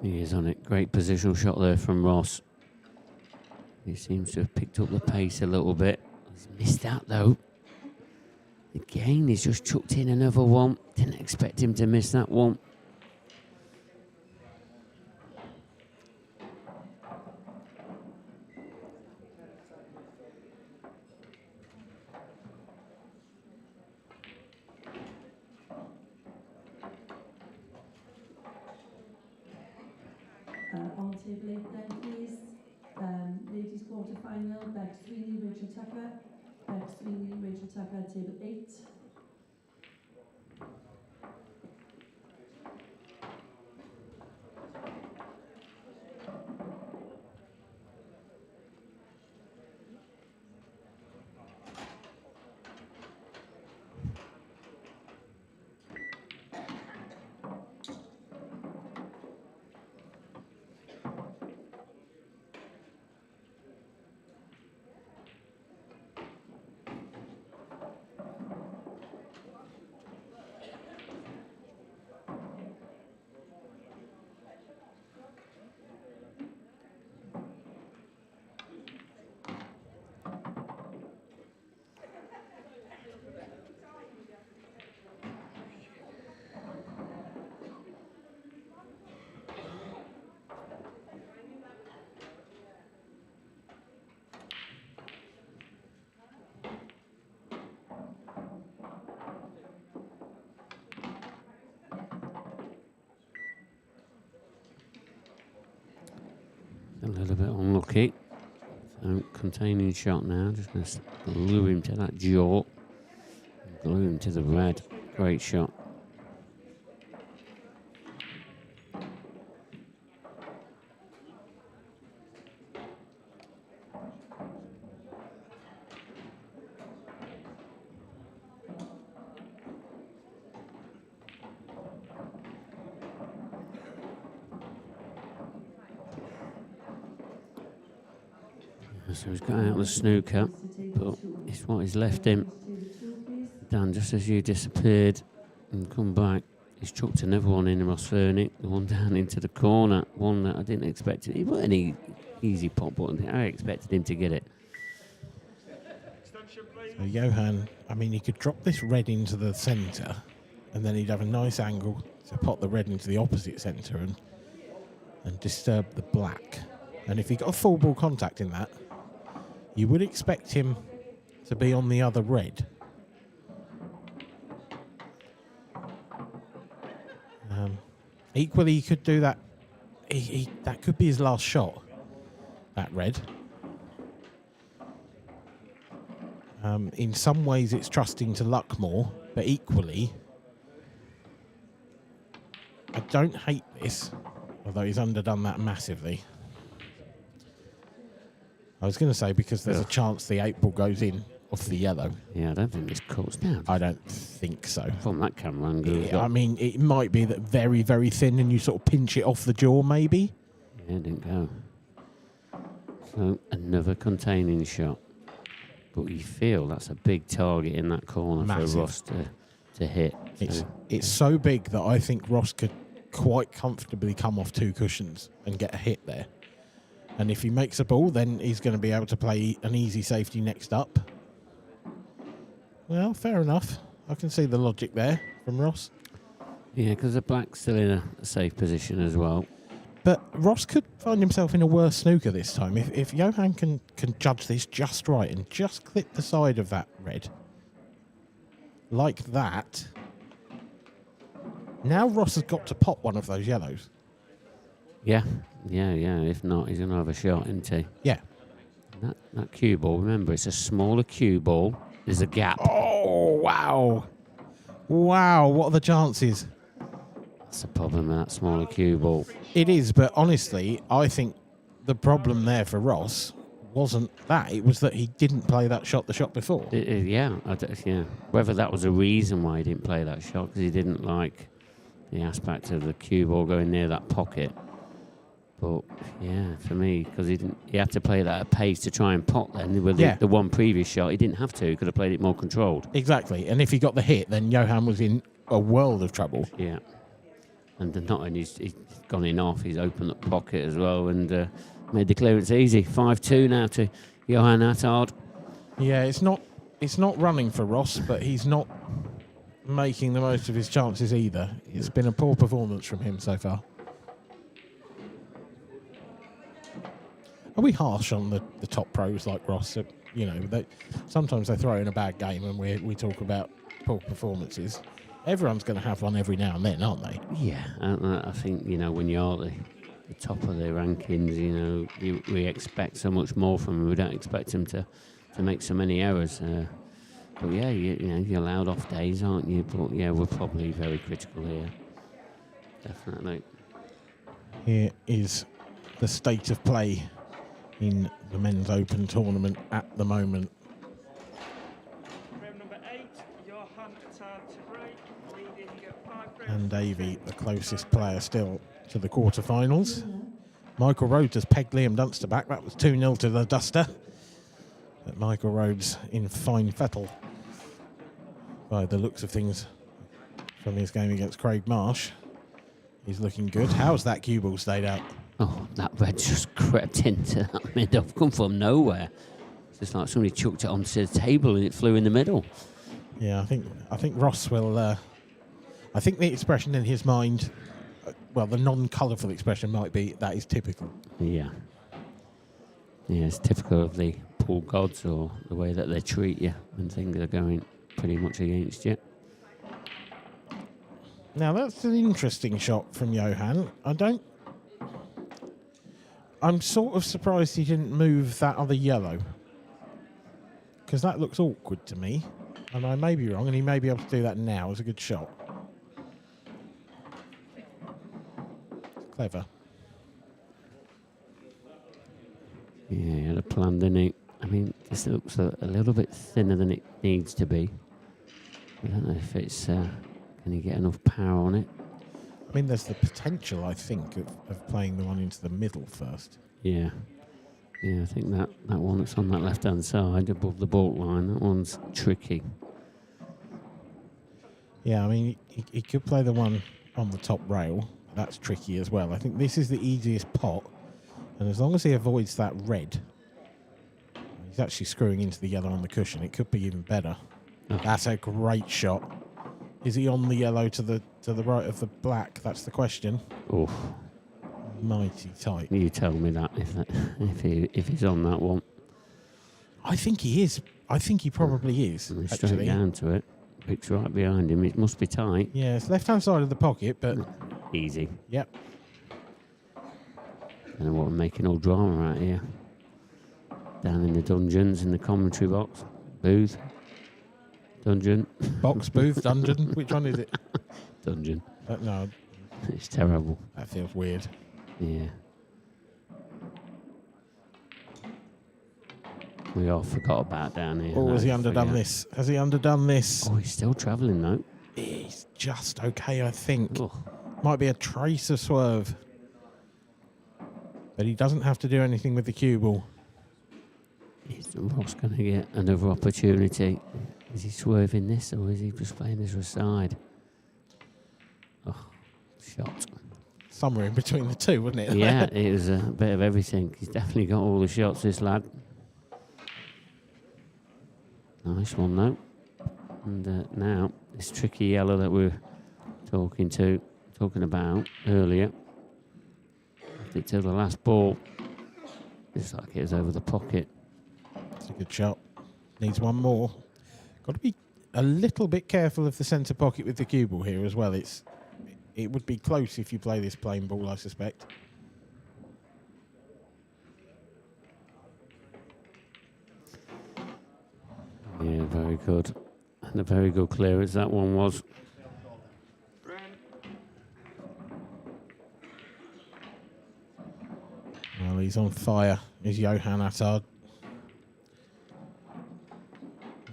He is on it. Great positional shot there from Ross. He seems to have picked up the pace a little bit. He's missed that though. Again, he's just chucked in another one. Didn't expect him to miss that one. On table 8 then, please. Ladies quarter final, Bex Sweeney, Rachel Tucker. Bex Sweeney, Rachel Tucker, table 8. little bit unlucky. So containing shot now. Just going to glue him to that jaw. Glue him to the red. Great shot. So he's got out the snooker, but it's what he's left him. Dan, just as you disappeared and come back, he's chucked another one in Ross Fernick, the one down into the corner, one that I didn't expect. It wasn't any easy pot button. I expected him to get it. So Johan, I mean, he could drop this red into the centre, and then he'd have a nice angle to pot the red into the opposite centre and disturb the black. And if he got a full ball contact in that, you would expect him to be on the other red. Equally, he could do that. That could be his last shot, that red. In some ways, it's trusting to luck more, but equally, I don't hate this, although he's underdone that massively. I was going to say because there's a chance the 8 ball goes in off the yellow. Yeah, I don't think this cuts down. I don't think so. From that camera angle. Yeah, I mean, it might be that very, very thin and you sort of pinch it off the jaw, maybe. Yeah, it didn't go. So, another containing shot. But you feel that's a big target in that corner Massive. for Ross to hit. It's so big that I think Ross could quite comfortably come off 2 cushions and get a hit there. And if he makes a ball, then he's going to be able to play an easy safety next up. Well, fair enough. I can see the logic there from Ross. Yeah, because the black's still in a safe position as well. But Ross could find himself in a worse snooker this time. If Johan can judge this just right and just clip the side of that red, like that, now Ross has got to pop one of those yellows. Yeah. If not, he's going to have a shot, isn't he? Yeah. That cue ball, remember, it's a smaller cue ball. There's a gap. Oh, wow. Wow, what are the chances? That's the problem with that smaller cue ball. It is, but honestly, I think the problem there for Ross wasn't that. It was that he didn't play that shot the shot before. Yeah. Whether that was a reason why he didn't play that shot, because he didn't like the aspect of the cue ball going near that pocket. But yeah, for me, because he had to play that at pace to try and pot then. With the one previous shot, he didn't have to. He could have played it more controlled. Exactly. And if he got the hit, then Johan was in a world of trouble. Yeah. And not only he's gone in off, he's opened the pocket as well and made the clearance easy. 5-2 now to Johan Attard. Yeah, it's not running for Ross, but he's not making the most of his chances either. It's been a poor performance from him so far. Are we harsh on the top pros like Ross? Sometimes they throw in a bad game and we talk about poor performances. Everyone's going to have one every now and then, aren't they? Yeah, I think, when you're the top of the rankings, we expect so much more from them. We don't expect them to make so many errors. But yeah, you're allowed off days, aren't you? But yeah, we're probably very critical here. Definitely. Here is the state of play in the Men's Open tournament at the moment. Frame number 8, Johan Attard to break, leading 5 frames. And Davey, the closest player still to the quarterfinals. Michael Rhodes has pegged Liam Dunster back. That was 2-0 to the Duster. But Michael Rhodes in fine fettle by the looks of things from his game against Craig Marsh. He's looking good. How's that cue ball stayed out? Oh, that red just crept into that mid-off, come from nowhere. It's just like somebody chucked it onto the table and it flew in the middle. Yeah, I think Ross will. I think the expression in his mind, the non-colourful expression might be that is typical. Yeah. Yeah, it's typical of the pool gods or the way that they treat you when things are going pretty much against you. I'm sort of surprised he didn't move that other yellow, because that looks awkward to me. And I may be wrong, and he may be able to do that now. It's a good shot. Clever. Yeah, he had a plan, didn't he? I mean, this looks a little bit thinner than it needs to be. I don't know if it's... can he get enough power on it? I mean, there's the potential, I think, of playing the one into the middle first. Yeah. Yeah, I think that one that's on that left-hand side above the baulk line, that one's tricky. Yeah, I mean, he could play the one on the top rail. That's tricky as well. I think this is the easiest pot. And as long as he avoids that red, he's actually screwing into the yellow on the cushion. It could be even better. Oh. That's a great shot. Is he on the yellow to the right of the black? That's the question. Oof. Mighty tight. You tell me that if he's on that one. I think he is. I think he probably is. Straight Actually, down to it. Pick's right behind him. It must be tight. yeah, it's left-hand side of the pocket, but Easy. yep. I don't know what we're making all drama out here. Down in the dungeons, in the commentary box. Booth. Dungeon. Box, booth, dungeon. Which one is it? Dungeon. No, It's terrible. that feels weird. Yeah. We all forgot about down here. Or has he I underdone forget. this? Has he underdone this? Oh, he's still travelling though. He's just okay, I think. Oh. Might be a trace of swerve. But he doesn't have to do anything with the cue ball. Is Ross going to get another opportunity? Is he swerving this or is he just playing this aside? Oh, shot. Somewhere in between the two, wasn't it? Yeah, it was a bit of everything. He's definitely got all the shots, this lad. Nice one, though. And now, this tricky yellow that we were talking about earlier. Left it to the last ball. Looks like it was over the pocket. It's a good shot. Needs one more. Got to be a little bit careful of the centre pocket with the cue ball here as well. It would be close if you play this plain ball, I suspect. Yeah, very good. And a very good clearance that one was. Well, he's on fire, is Johan Attard.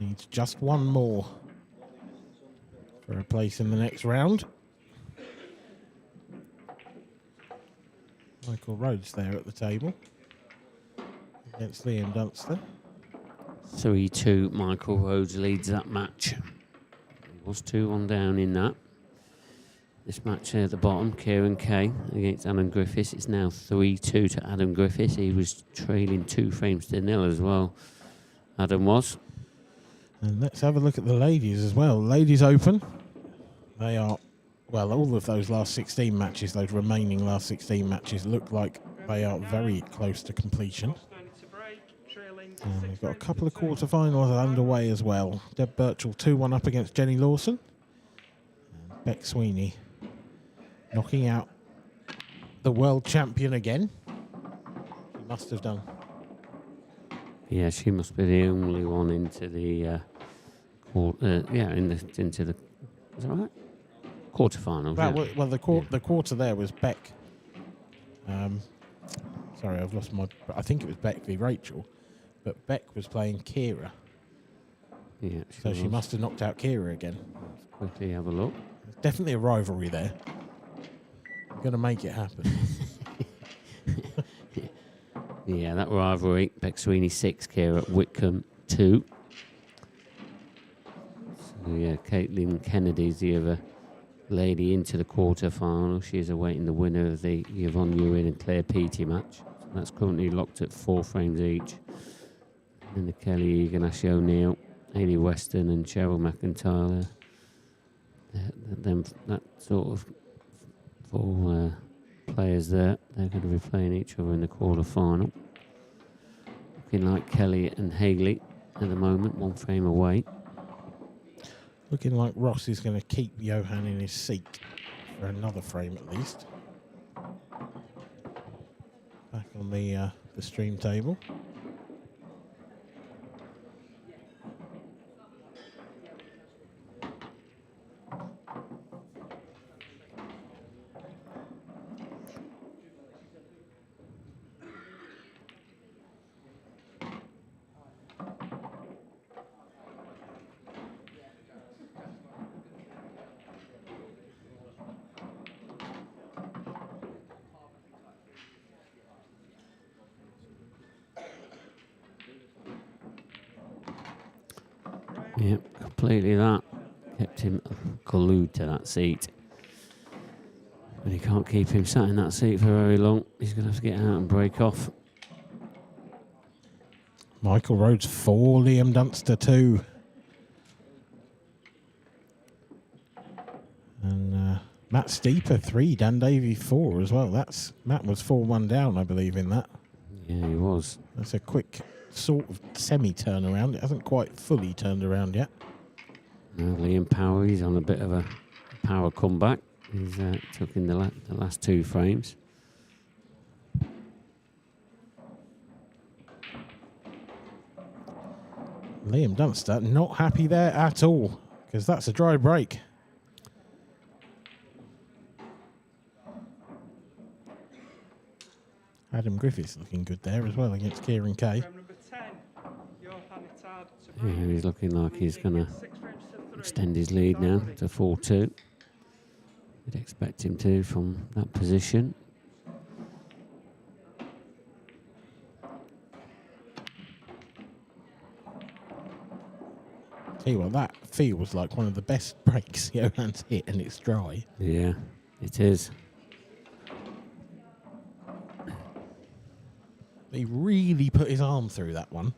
Needs just one more for a place in the next round. Michael Rhodes there at the table against Liam Dunster. 3-2, Michael Rhodes leads that match. It was 2-1 down in that. This match at the bottom, Kieran Kay against Adam Griffiths. It's now 3-2 to Adam Griffiths. He was trailing 2 frames to nil as well. Adam was. And let's have a look at the ladies as well. Ladies Open. They are, well, all of those last 16 matches, those remaining last 16 matches, look like they are very close to completion. And we've got a couple of quarterfinals underway as well. Deb Birchall 2-1 up against Jenny Lawson. And Beck Sweeney knocking out the world champion again. She must have done. Yeah, she must be the only one into the into the. Is that right? Quarterfinals. Well, the quarter there was Beck. Sorry, I've lost my. I think it was Beck v Rachel, but Beck was playing Kira. Yeah. So she must have knocked out Kira again. Let's quickly have a look. There's definitely a rivalry there. We're going to make it happen. Yeah, that rivalry. Beck Sweeney 6, Kira Whitcomb 2. So yeah, Caitlin Kennedy's the other lady into the quarter-final. She is awaiting the winner of the Yvonne Ewing and Claire Peaty match. So that's currently locked at 4 frames each. And the Kelly Egan, Ashley O'Neill, Hayley Weston and Cheryl McIntyre. That sort of 4 players there. They're going to be playing each other in the quarter-final. Looking like Kelly and Hayley at the moment, 1 frame away. Looking like Ross is going to keep Johan in his seat for another frame at least. back on the stream table. Yep, completely that. Kept him glued to that seat. And you can't keep him sat in that seat for very long. He's going to have to get out and break off. Michael Rhodes 4, Liam Dunster 2. And Matt Steeper 3, Dan Davey 4 as well. Matt was 4-1 down, I believe, in that. Yeah, he was. That's a quick sort of semi-turnaround. It hasn't quite fully turned around yet. Liam Power, he's on a bit of a power comeback. He's took in the last 2 frames. Liam Dunster not happy there at all, because that's a dry break. Adam Griffiths looking good there as well against Kieran Kay. Yeah, he's looking like he's going to extend his lead now to 4-2. You'd expect him to from that position. Tell you what, that feels like one of the best breaks Johan's hit, and it's dry. Yeah, it is. He really put his arm through that one.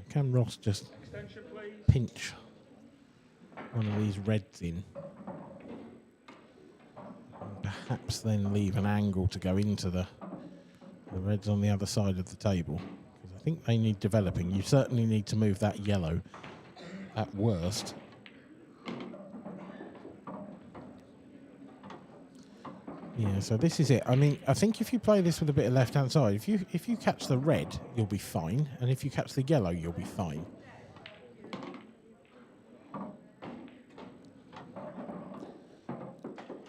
Can Ross just pinch one of these reds in? And perhaps then leave an angle to go into the reds on the other side of the table. Because I think they need developing. You certainly need to move that yellow at worst. Yeah, so this is it. I mean, I think if you play this with a bit of left-hand side, if you catch the red, you'll be fine. And if you catch the yellow, you'll be fine.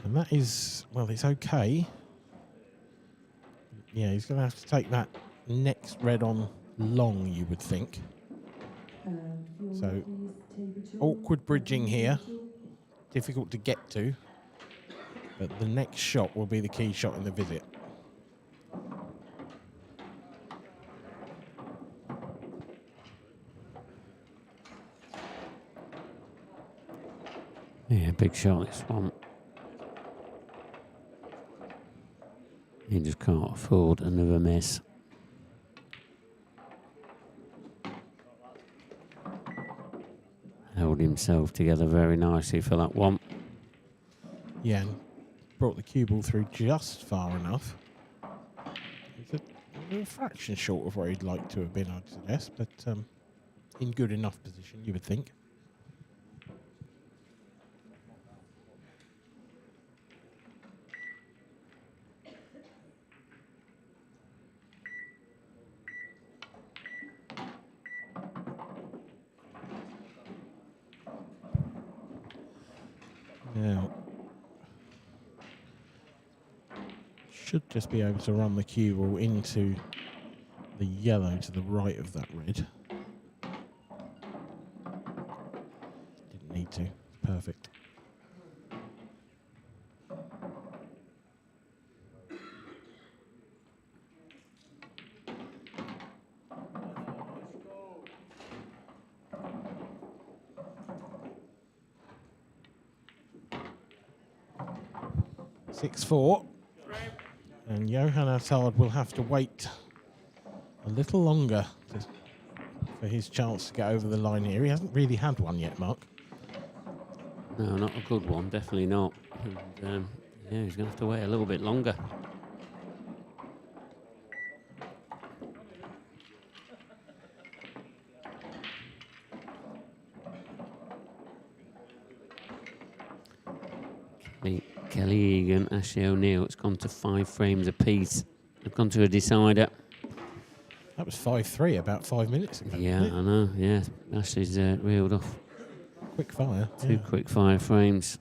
And that is, well, it's okay. Yeah, he's going to have to take that next red on long, you would think. So, awkward bridging here. Difficult to get to. But the next shot will be the key shot in the visit. Yeah, big shot this one. He just can't afford another miss. Held himself together very nicely for that one. Yeah, and brought the cue ball through just far enough. It's a fraction short of where he'd like to have been, I'd suggest, but in good enough position, you would think. Now, should just be able to run the cue ball into the yellow to the right of that red. Didn't need to. Perfect. Six-4. And Johan Attard will have to wait a little longer for his chance to get over the line here. He hasn't really had one yet, Mark. No, not a good one, definitely not. And, yeah, he's going to have to wait a little bit longer. beat Kelly Egan, Ashley O'Neill. It's gone to 5 frames apiece. They've gone to a decider. That was 5-3 about 5 minutes ago. Yeah, I know. Yeah, Ashley's reeled off Quick fire. 2 quick fire frames.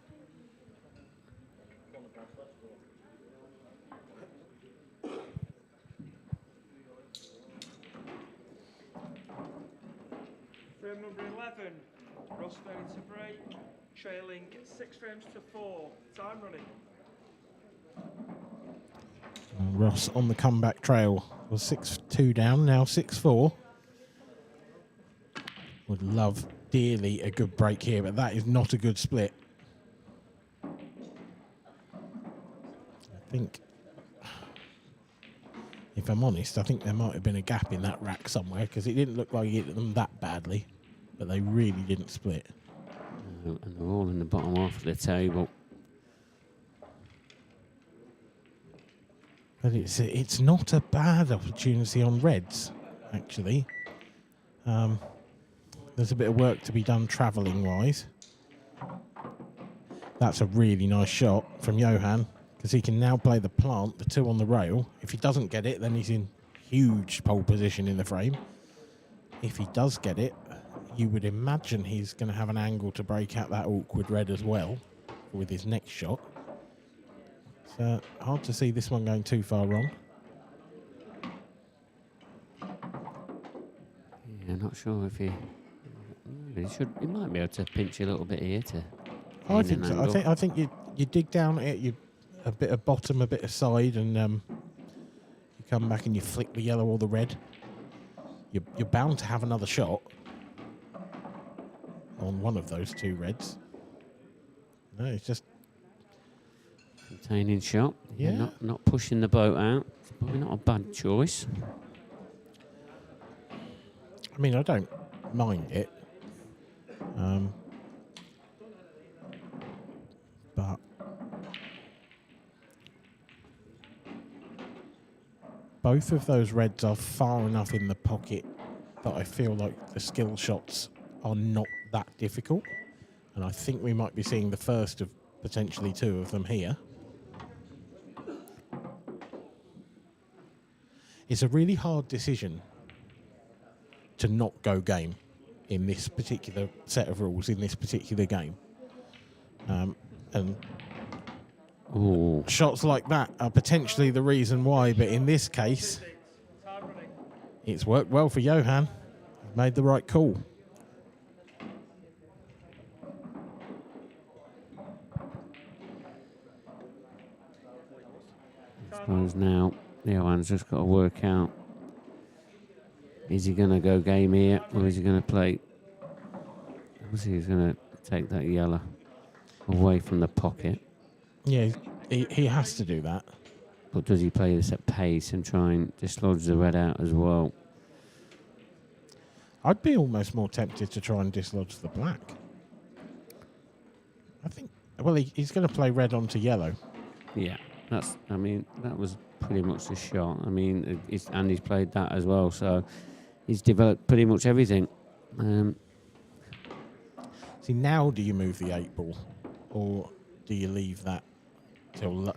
Frame number 11, Ross ready to break, trailing 6 frames to 4, time running. And Ross on the comeback trail. Was 6-2 down, now 6-4. Would love dearly a good break here, but that is not a good split. I think, if I'm honest, I think there might have been a gap in that rack somewhere because it didn't look like he hit them that badly, but they really didn't split. And they're all in the bottom half of the table. But it's not a bad opportunity on reds, actually. There's a bit of work to be done travelling-wise. That's a really nice shot from Johan, because he can now play the plant, the 2 on the rail. If he doesn't get it, then he's in huge pole position in the frame. If he does get it, you would imagine he's going to have an angle to break out that awkward red as well with his next shot. So hard to see this one going too far wrong. Yeah, not sure if he should. He might be able to pinch a little bit here to. I think so. I think you dig down at it, a bit of bottom, a bit of side, and you come back and you flick the yellow or the red. You're bound to have another shot on one of those 2 reds. No, it's just Containing shot. Yeah. Not pushing the boat out. It's probably not a bad choice. I mean, I don't mind it. But both of those reds are far enough in the pocket that I feel like the skill shots are not that difficult. And I think we might be seeing the first of potentially 2 of them here. It's a really hard decision to not go game in this particular set of rules, in this particular game. And shots like that are potentially the reason why, but in this case, it's worked well for Johan. He's made the right call. I suppose now Johan's just got to work out, is he going to go game here or is he going to play? Obviously he's going to take that yellow away from the pocket. Yeah, he has to do that. But does he play this at pace and try and dislodge the red out as well? I'd be almost more tempted to try and dislodge the black. I think, well, he's going to play red onto yellow. Yeah, I mean, that was pretty much the shot. I mean, and he's played that as well, so he's developed pretty much everything. See, now do you move the 8 ball, or do you leave that till?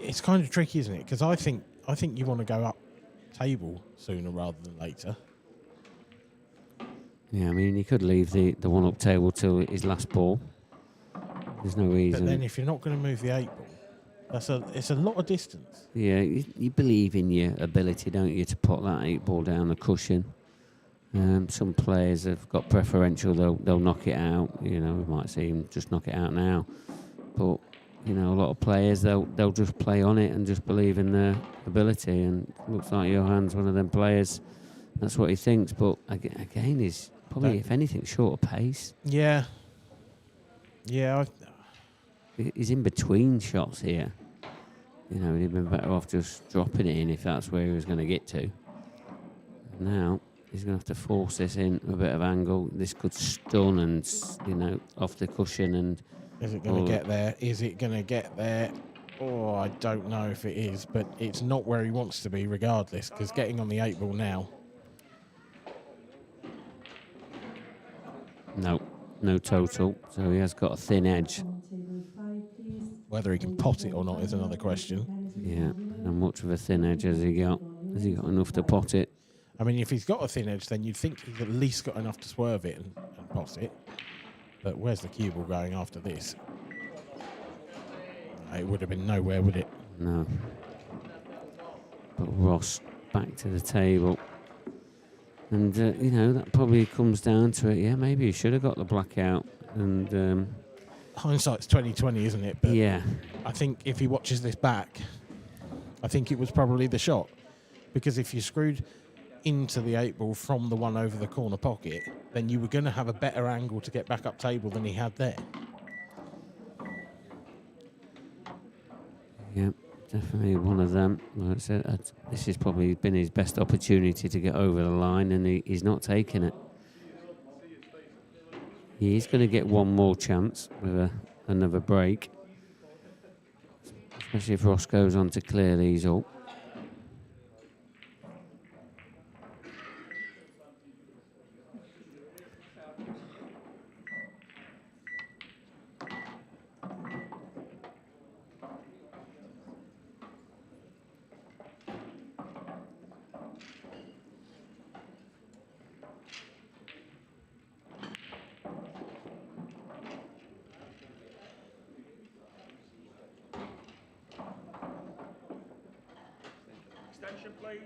It's kind of tricky, isn't it? Because I think you want to go up table sooner rather than later. Yeah, I mean, he could leave the 1 up table till his last ball. There's no reason. But then if you're not going to move the 8 ball, it's a lot of distance. Yeah, you believe in your ability, don't you, to put that 8 ball down the cushion. Some players have got preferential; they'll knock it out. You know, we might see him just knock it out now. But you know, a lot of players they'll just play on it and just believe in their ability. And it looks like Johan's one of them players. That's what he thinks. But again, he's probably, if anything, short of pace. Yeah. He's in between shots here. You know, he'd been better off just dropping it in if that's where he was going to get to. Now he's going to have to force this in a bit of angle. This could stun and, you know, off the cushion. And is it going to get there? Is it going to get there? Oh, I don't know if it is, but it's not where he wants to be regardless, because getting on the 8 ball now. No total. So he has got a thin edge. Whether he can pot it or not is another question. Yeah, how much of a thin edge has he got? Has he got enough to pot it? I mean, if he's got a thin edge, then you'd think he's at least got enough to swerve it and pot it. But where's the cue ball going after this? It would have been nowhere, would it? No. But Ross back to the table. And, you know, that probably comes down to it. Yeah, maybe he should have got the blackout. And hindsight's 20/20, isn't it? But yeah. I think if he watches this back, I think it was probably the shot. Because if you screwed into the 8-ball from the one over the corner pocket, then you were going to have a better angle to get back up table than he had there. Yeah, definitely one of them. Like I said, this has probably been his best opportunity to get over the line, and he's not taking it. He's going to get one more chance with another break, especially if Ross goes on to clear these all. Extension, please.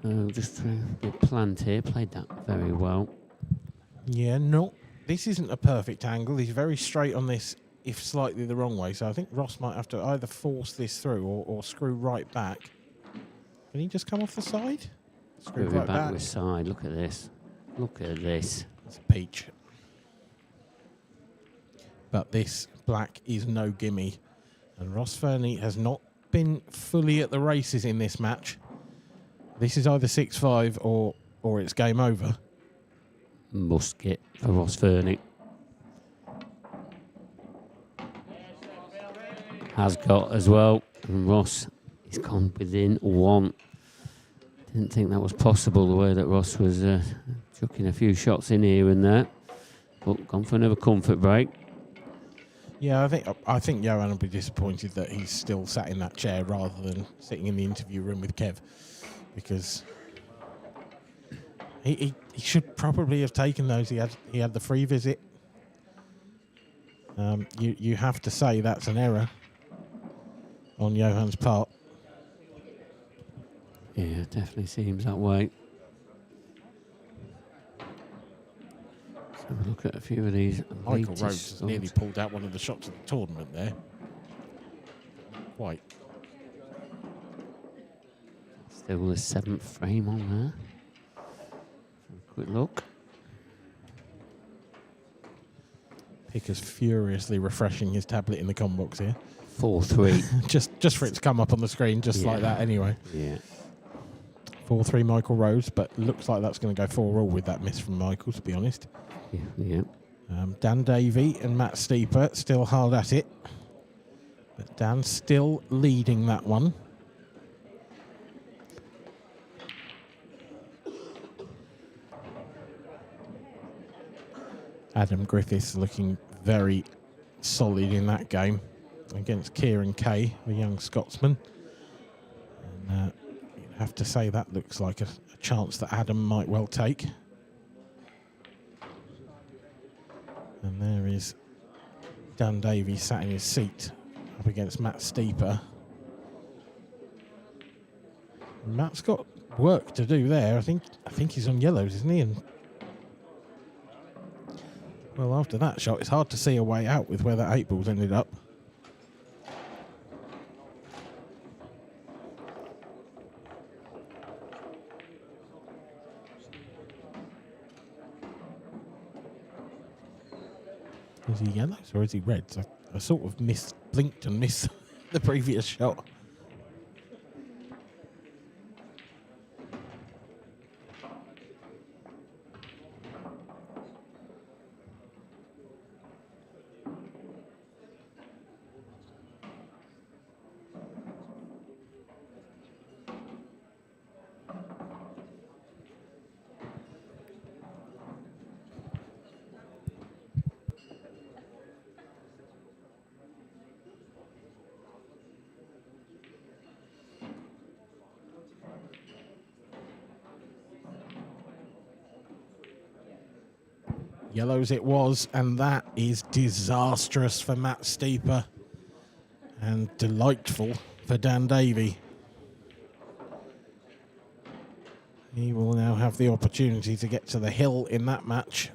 So just through the plant here, played that very well. Yeah, no, this isn't a perfect angle. He's very straight on this, if slightly the wrong way. So I think Ross might have to either force this through or screw right back. Can he just come off the side? Screw right back with side. Look at this. Look at this. It's a peach. But this black is no gimme. And Ross Fernie has not been fully at the races in this match. This is either 6-5 or it's game over. Musket for Ross Fernie. Has got as well. And Ross is gone within one. Didn't think that was possible, the way that Ross was chucking a few shots in here and there. But gone for another comfort break. Yeah, I think Johan will be disappointed that he's still sat in that chair rather than sitting in the interview room with Kev, because he should probably have taken those. He had the free visit. You have to say that's an error on Johan's part. Yeah, it definitely seems that way. Let's have a look at a few of these. Michael Rhodes has nearly pulled out one of the shots of the tournament there. Quite. Still the 7th frame on there. Have a quick look. Picker's furiously refreshing his tablet in the com box here. 4-3. just for it to come up on the screen, just like that anyway. Yeah. 4-3 Michael Rhodes, but looks like that's going to go 4-all with that miss from Michael, to be honest. Yeah. Dan Davey and Matt Steeper still hard at it. But Dan's still leading that one. Adam Griffiths looking very solid in that game against Kieran Kay, the young Scotsman. And you'd have to say that looks like a chance that Adam might well take. And there is Dan Davies sat in his seat up against Matt Steeper. And Matt's got work to do there. I think he's on yellows, isn't he? And well, after that shot, it's hard to see a way out with where that 8-ball's ended up. Is he yellows or is he reds? I sort of blinked and missed the previous shot. Yellows it was, and that is disastrous for Matt Steeper and delightful for Dan Davey. He will now have the opportunity to get to the hill in that match.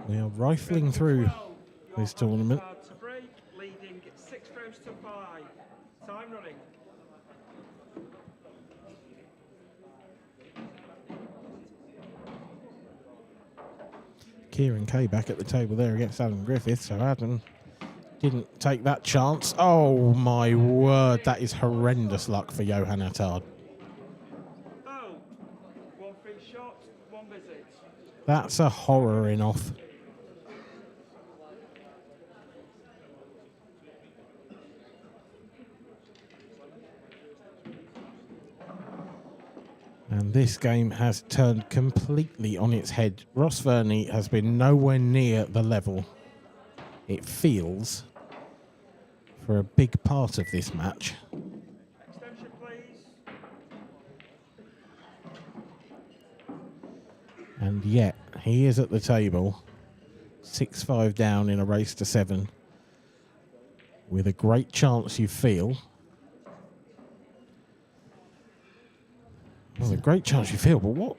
We are rifling through this tournament. To break, leading 6 frames to 5. Time running. Kieran Kay back at the table there against Adam Griffith, so Adam didn't take that chance. Oh my word, that is horrendous luck for Johan Attard. Oh, 1 free shot, 1 visit. That's a horror in off. And this game has turned completely on its head. Ross Verney has been nowhere near the level it feels for a big part of this match. Extension, please. And yet, he is at the table, 6-5 down in a race to 7, with a great chance, you feel. Well, a great chance you feel, but what?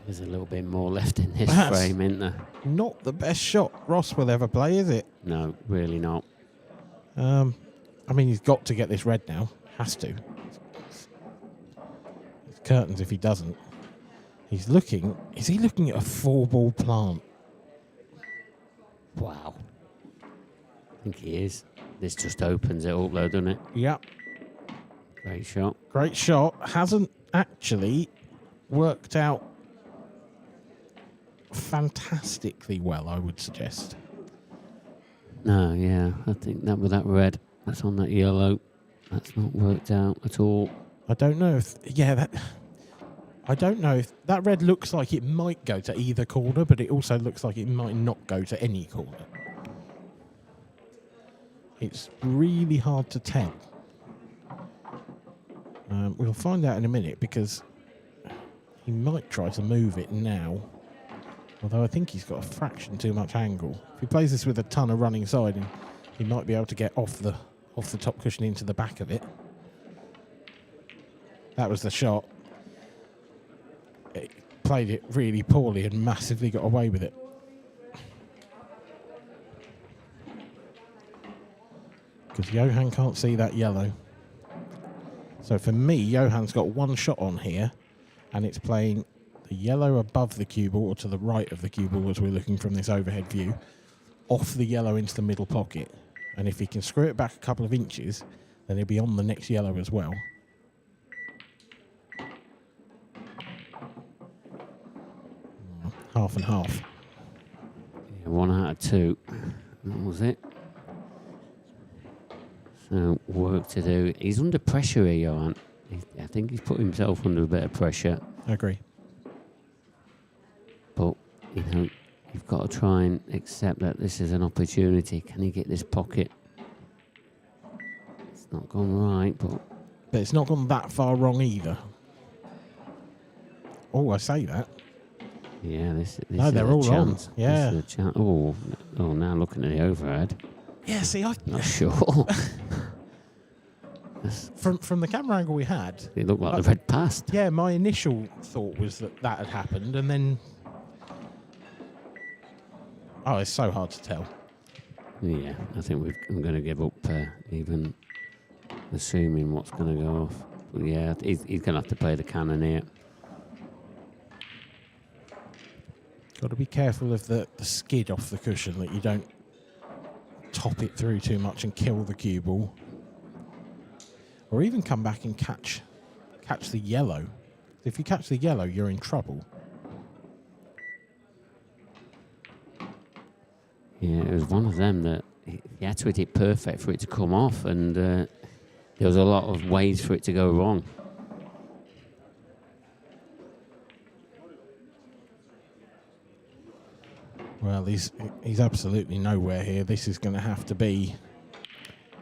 There's a little bit more left in this That's frame, isn't there? not the best shot Ross will ever play, is it? No, really not. I mean, he's got to get this red now. Has to. It's curtains if he doesn't. He's looking... Is he looking at a 4-ball plant? Wow. I think he is. This just opens it up, though, doesn't it? Yep. Great shot. Great shot. Hasn't actually worked out fantastically well, I would suggest. No, yeah. I think that with that red, that's on that yellow. That's not worked out at all. I don't know if... Yeah, that... I don't know if... That red looks like it might go to either corner, but it also looks like it might not go to any corner. It's really hard to tell. We'll find out in a minute because he might try to move it now. Although I think he's got a fraction too much angle. If he plays this with a ton of running siding, he might be able to get off the top cushion into the back of it. That was the shot. It played it really poorly and massively got away with it. Because Johan can't see that yellow. So for me, Johan's got one shot on here, and it's playing the yellow above the cue ball, or to the right of the cue ball as we're looking from this overhead view, off the yellow into the middle pocket. And if he can screw it back a couple of inches, then he'll be on the next yellow as well. Half and half. Yeah, 1 out of 2. That was it. So, work to do. He's under pressure here, Johan. I think he's put himself under a bit of pressure. I agree. But, you know, you've got to try and accept that this is an opportunity. Can he get this pocket? It's not gone right, but it's not gone that far wrong either. Oh, I say that. Yeah, this no, is they're a all chance. on. Yeah. This is a chance. Oh, now looking at the overhead. Yeah, see, I'm not sure. From the camera angle we had, It looked like the red passed. Yeah, my initial thought was that had happened, and then... Oh, it's so hard to tell. Yeah, I think I'm going to give up even assuming what's going to go off. But yeah, he's going to have to play the cannon here. Got to be careful of the skid off the cushion, that you don't top it through too much and kill the cue ball. Or even come back and catch the yellow. If you catch the yellow, you're in trouble. Yeah, it was one of them that he had to hit it perfect for it to come off, and there was a lot of ways for it to go wrong. Well, he's absolutely nowhere here. This is going to have to be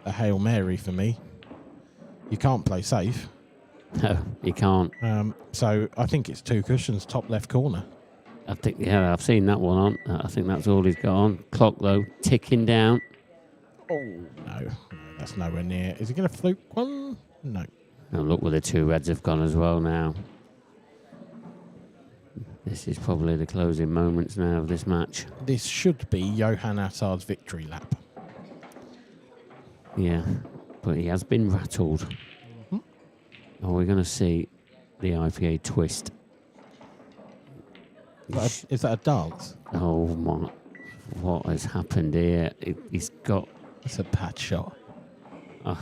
a Hail Mary for me. You can't play safe. No, you can't. So I think it's 2 cushions, top left corner. I think, yeah, I've seen that one on. I think that's all he's got on. Clock, though, ticking down. Oh, no. That's nowhere near. Is he going to fluke one? No. And look where the 2 reds have gone as well now. This is probably the closing moments now of this match. This should be Johan Attard's victory lap. Yeah, but he has been rattled. Are we going to see the IPA twist? Is that a dance? Oh my, what has happened here? He's got... It's a bad shot. That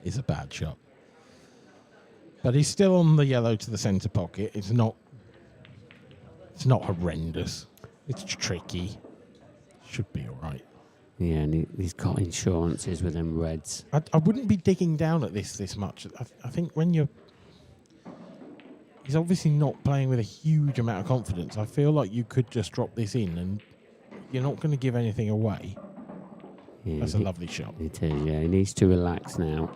is a bad shot. But he's still on the yellow to the centre pocket. It's not horrendous. It's tricky. Should be all right. Yeah, and he's got insurances with them reds. I wouldn't be digging down at this much. I think when you're... He's obviously not playing with a huge amount of confidence. I feel like you could just drop this in and you're not going to give anything away. Yeah, that's a lovely shot. It is, yeah. He needs to relax now.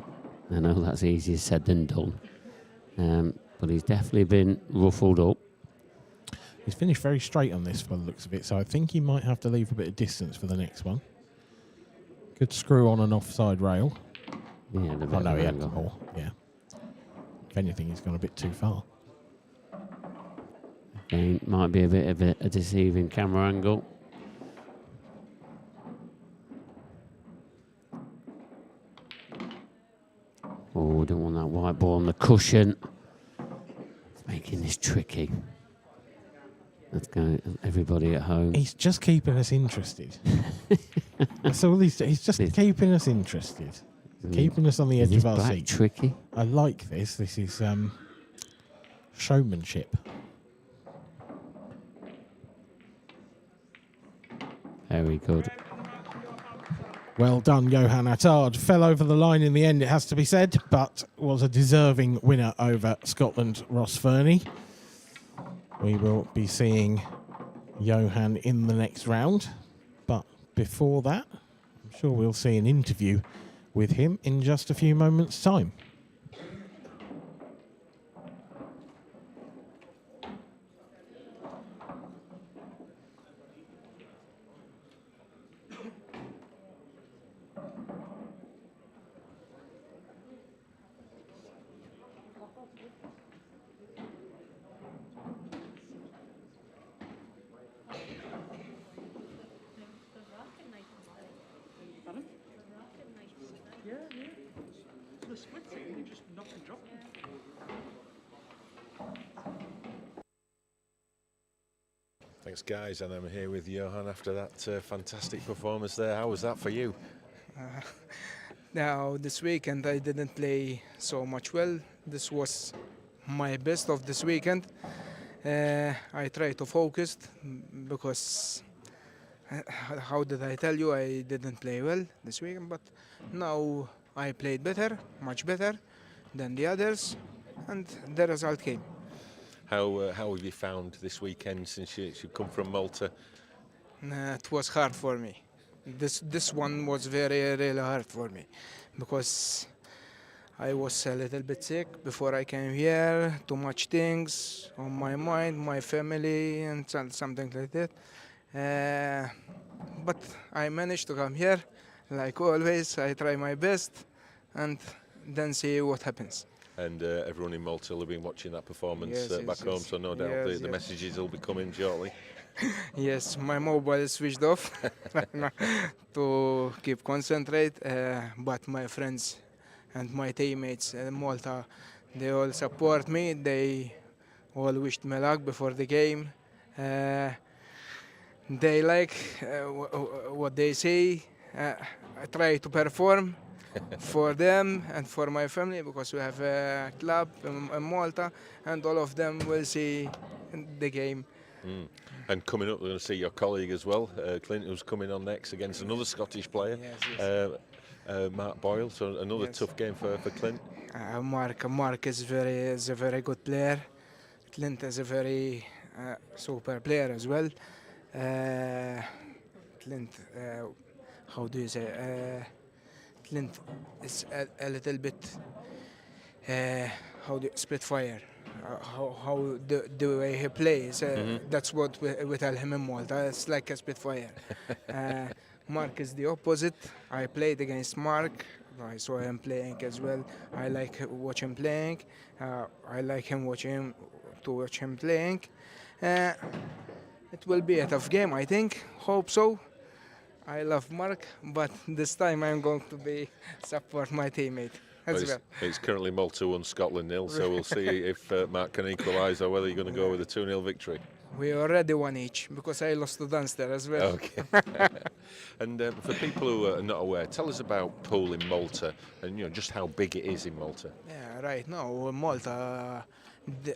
I know that's easier said than done. But he's definitely been ruffled up. He's finished very straight on this by the looks of it, so I think he might have to leave a bit of distance for the next one. Could screw on an offside rail. Yeah, oh no, he had more. Yeah. If anything, he's gone a bit too far. Again, might be a bit of a deceiving camera angle. Oh, we don't want that white ball on the cushion. It's making this tricky. Let's go, everybody at home. He's just keeping us interested. That's all he's just keeping us interested. Keeping us on the edge of our seat. Tricky. I like this. This is showmanship. Very good. Well done, Johan Attard. Fell over the line in the end, it has to be said, but was a deserving winner over Scotland's Ross Fernie. We will be seeing Johan in the next round, but before that, I'm sure we'll see an interview with him in just a few moments' time. Thanks, guys, and I'm here with Johan after that fantastic performance there. How was that for you? Now, this weekend I didn't play so much well. This was my best of this weekend. I tried to focus because, how did I tell you, I didn't play well this weekend, but now I played better, much better than the others, and the result came. How have you found this weekend since you come from Malta? It was hard for me. This one was really hard for me because I was a little bit sick before I came here. Too much things on my mind, my family, and something like that. But I managed to come here. Like always, I try my best, and then see what happens. And everyone in Malta will have been watching that performance back home, so no doubt the messages will be coming shortly. Yes, my mobile is switched off to keep concentrate, but my friends and my teammates in Malta, they all support me. They all wished me luck before the game. They like what they say. I try to perform for them and for my family because we have a club in Malta, and all of them will see the game. And coming up, we're going to see your colleague as well, Clint, who's coming on next against another Scottish player, Mark Boyle. So another tough game for Clint. Mark is a very good player. Clint is a very super player as well. Clint, how do you say? Clint is a little bit split fire. How the way he plays, that's what we tell him in Malta. It's like a spitfire. Mark is the opposite. I played against Mark. I saw him playing as well. I like watch him playing. I like him watch him playing. It will be a tough game, I think. Hope so. I love Mark, but this time I'm going to support my teammate as well. It's currently Malta 1, Scotland 0, so we'll see if Mark can equalise or whether you're going to go with a 2-0 victory. We already won each because I lost to Dunster as well. Okay. And for people who are not aware, tell us about pool in Malta and just how big it is in Malta. Yeah, right now Malta,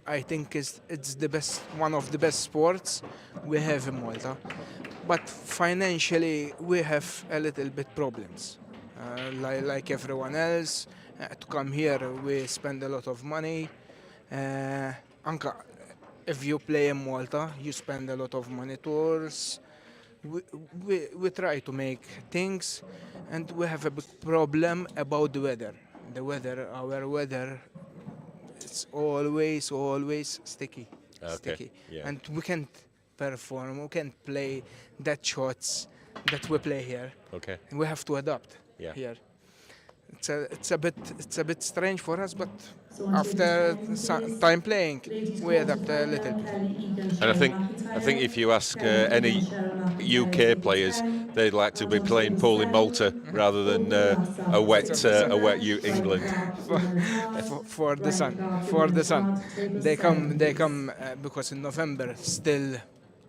I think it's the best, one of the best sports we have in Malta. But financially, we have a little bit problems. Like everyone else, to come here, we spend a lot of money. If you play in Malta, you spend a lot of money tours. We try to make things, and we have a big problem about the weather. Our weather, it's always sticky. Okay. Yeah. And we can't perform, we can't play that shots that we play here. Okay. And we have to adapt here. It's a bit strange for us, but after some time playing, we adapt a little bit. And I think if you ask any UK players, they'd like to be playing pool in Malta rather than a wet England. For the sun, they come because in November still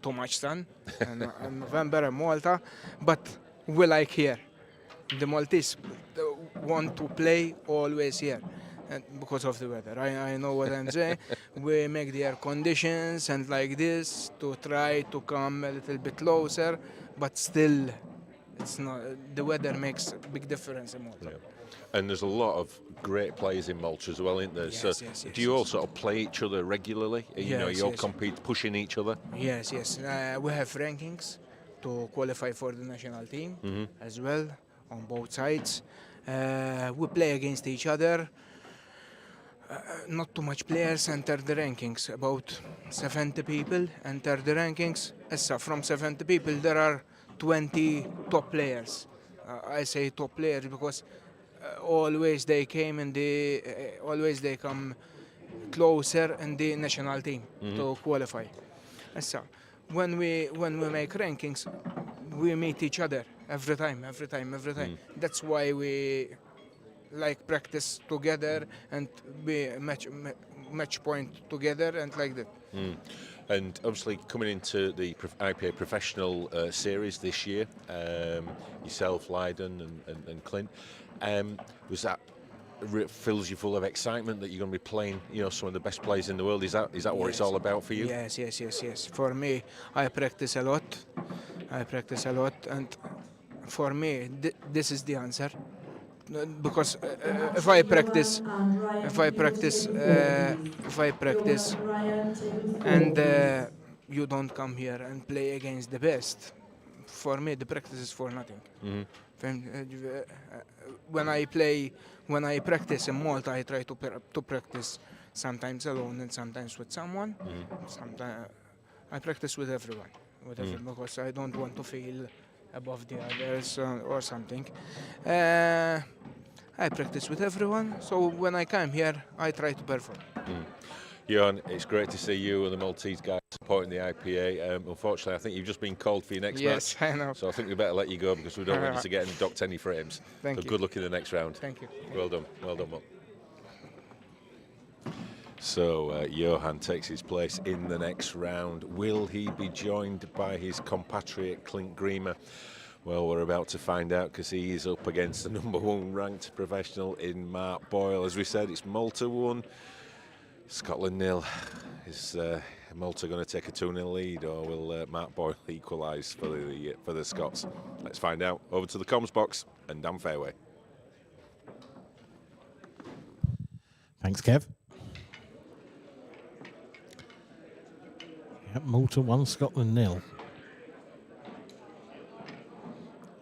too much sun, and in November in Malta, but we like here. The Maltese want to play always here, and because of the weather. I know what I'm saying. We make the air conditions and like this to try to come a little bit closer, but still, it's not. The weather makes a big difference in Malta. Yeah. And there's a lot of great players in Malta as well, isn't there? Yes, Do you all sort of play each other regularly? You all Yes. compete, pushing each other? Yes. We have rankings to qualify for the national team as well on both sides. We play against each other. Not too much players enter the rankings. About 70 people enter the rankings. From 70 people, there are 20 top players. I say top players because always they come closer in the national team to qualify. So when we make rankings, we meet each other every time. That's why we like practice together and be match point together and like that. And obviously coming into the IPA professional series this year, yourself, Lydon and Clint, was that fills you full of excitement that you're going to be playing, some of the best players in the world? Is that what it's all about for you? Yes. For me, I practice a lot, and for me, this is the answer. Because if I practice, and you don't come here and play against the best, for me the practice is for nothing. When I practice in Malta, I try to practice sometimes alone and sometimes with someone. Sometimes I practice with everyone, because I don't want to feel above the others or something. I practice with everyone, so when I come here, I try to perform. Johan, it's great to see you and the Maltese guys supporting the IPA. Unfortunately, I think you've just been called for your next match. Yes, I know. So I think we better let you go because we don't want you to get docked any frames. Thank you. Good luck in the next round. Thank you. Well done, Mark. So Johan takes his place in the next round. Will he be joined by his compatriot Clint Griemer? Well, we're about to find out, because he is up against the #1 ranked professional in Mark Boyle. As we said, it's Malta 1, Scotland 0. Is Malta going to take a 2-0 lead, or will Mark Boyle equalise for the Scots? Let's find out. Over to the comms box and Dan Fairway. Thanks, Kev. Yep, Malta 1, Scotland 0.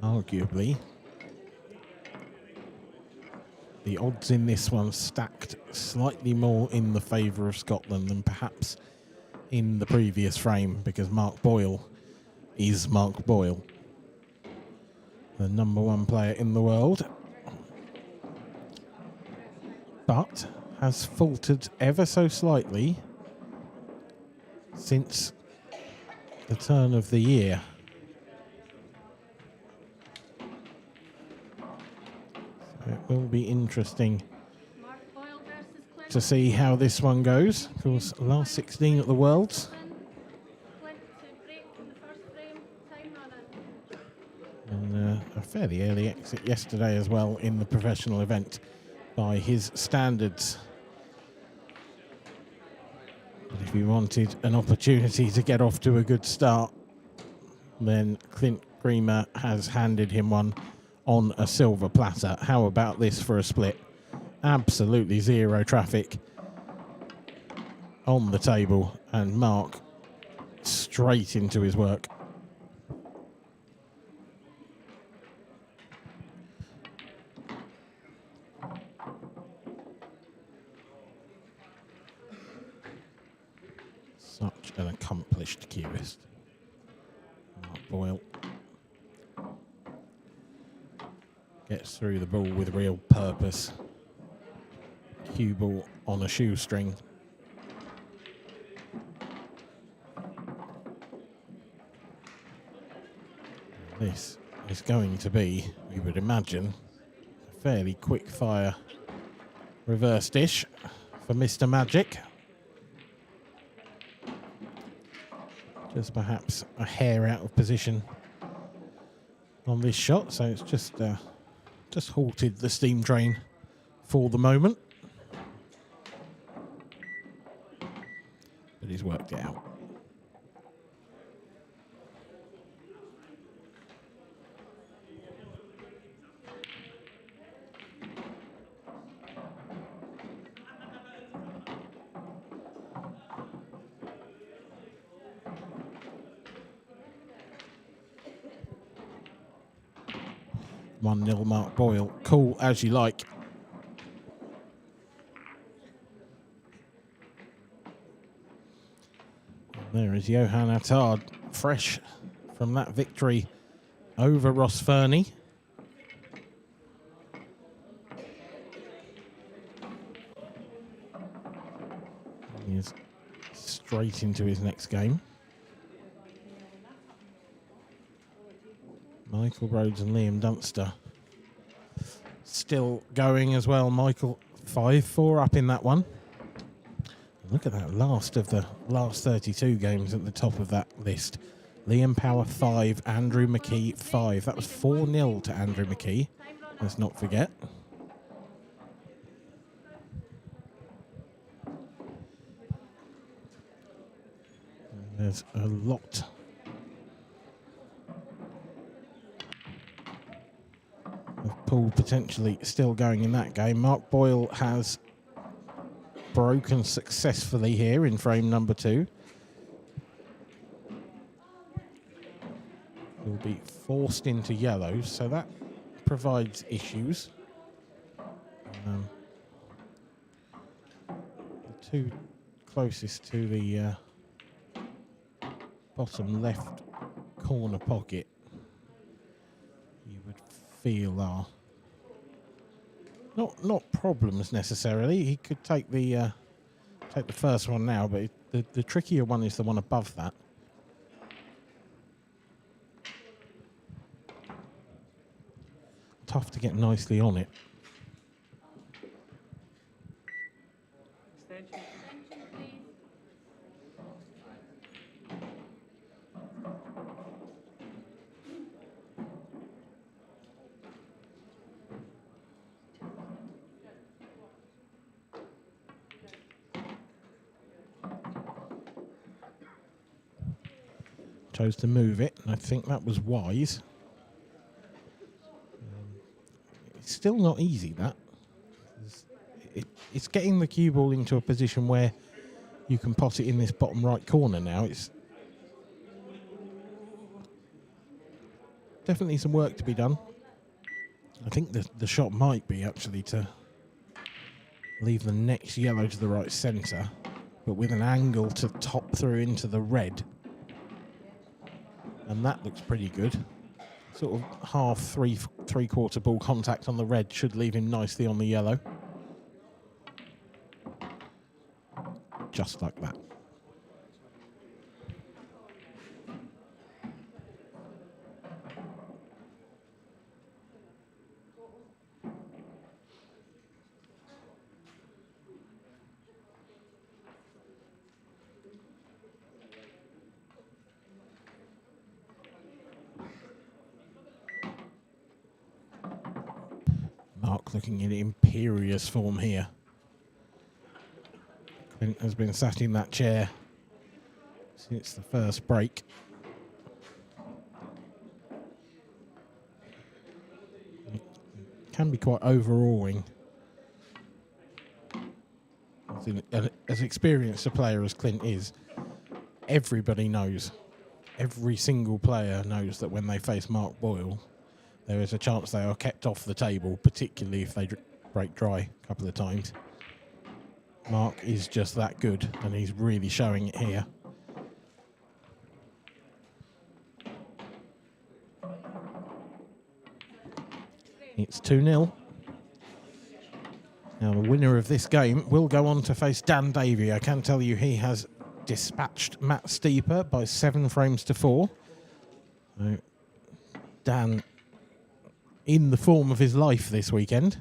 Arguably, the odds in this one stacked slightly more in the favour of Scotland than perhaps in the previous frame, because Mark Boyle is Mark Boyle, the #1 player in the world, but has faltered ever so slightly since the turn of the year. So it will be interesting to see how this one goes. Of course, last 16 at the Worlds. And a fairly early exit yesterday as well in the professional event by his standards. But if he wanted an opportunity to get off to a good start, then Clint Griemer has handed him one on a silver platter. How about this for a split? Absolutely zero traffic on the table, and Mark straight into his work. Such an accomplished cubist. Mark Boyle gets through the ball with real purpose. Cue ball on a shoestring. This is going to be, we would imagine, a fairly quick fire reverse dish for Mr. Magic. Just perhaps a hair out of position on this shot, so it's just halted the steam train for the moment. But he's worked it out. One-nil Mark Boyle. Cool as you like. There is Johan Attard, fresh from that victory over Ross Fernie. He is straight into his next game. Michael Rhodes and Liam Dunster still going as well. Michael 5-4 up in that one. Look at that last of the last 32 games at the top of that list. Liam Power 5, Andrew McKee 5. That was 4-0 to Andrew McKee. Let's not forget. And there's a lot of pool potentially still going in that game. Mark Boyle has broken successfully here in frame number 2. He'll be forced into yellows, so that provides issues. The two closest to the bottom left corner pocket, you would feel are not problems necessarily. He could take the first one now, but the trickier one is the one above that. Tough to get nicely on it. Chose to move it, and I think that was wise. It's still not easy, that. It's getting the cue ball into a position where you can pot it in this bottom right corner now. It's definitely some work to be done. I think the shot might be actually to leave the next yellow to the right centre, but with an angle to top through into the red. And that looks pretty good. Sort of half, three-quarter ball contact on the red should leave him nicely on the yellow. Just like that. Mark looking in imperious form here. Clint has been sat in that chair since the first break. It can be quite overawing. As experienced a player as Clint is, everybody knows, every single player knows that when they face Mark Boyle, there is a chance they are kept off the table, particularly if they break dry a couple of times. Mark is just that good, and he's really showing it here. It's 2-0. Now the winner of this game will go on to face Dan Davey. I can tell you he has dispatched Matt Steeper by 7 frames to 4. So Dan in the form of his life this weekend.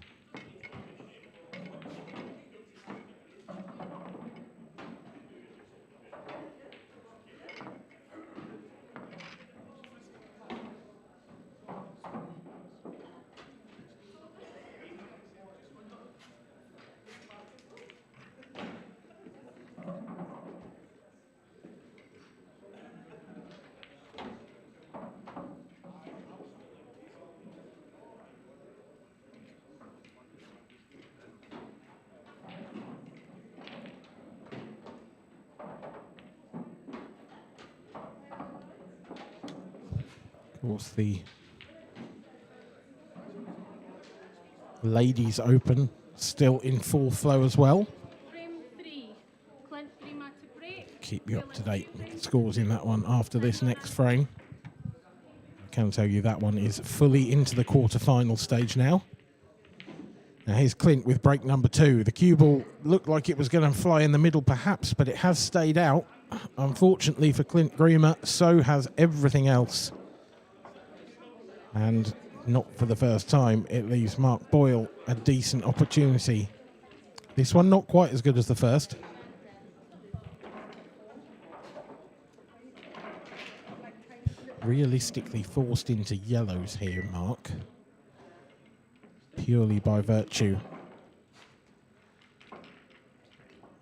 Of course, the Ladies Open still in full flow as well. Frame 3, Clint Freeman to break. Keep you up to date with the scores in that one after this next frame. I can tell you that one is fully into the quarter-final stage now. Now here's Clint with break number 2. The cue ball looked like it was going to fly in the middle perhaps, but it has stayed out. Unfortunately for Clint Griemer, so has everything else. And not for the first time, it leaves Mark Boyle a decent opportunity. This one not quite as good as the first. Realistically forced into yellows here, Mark. Purely by virtue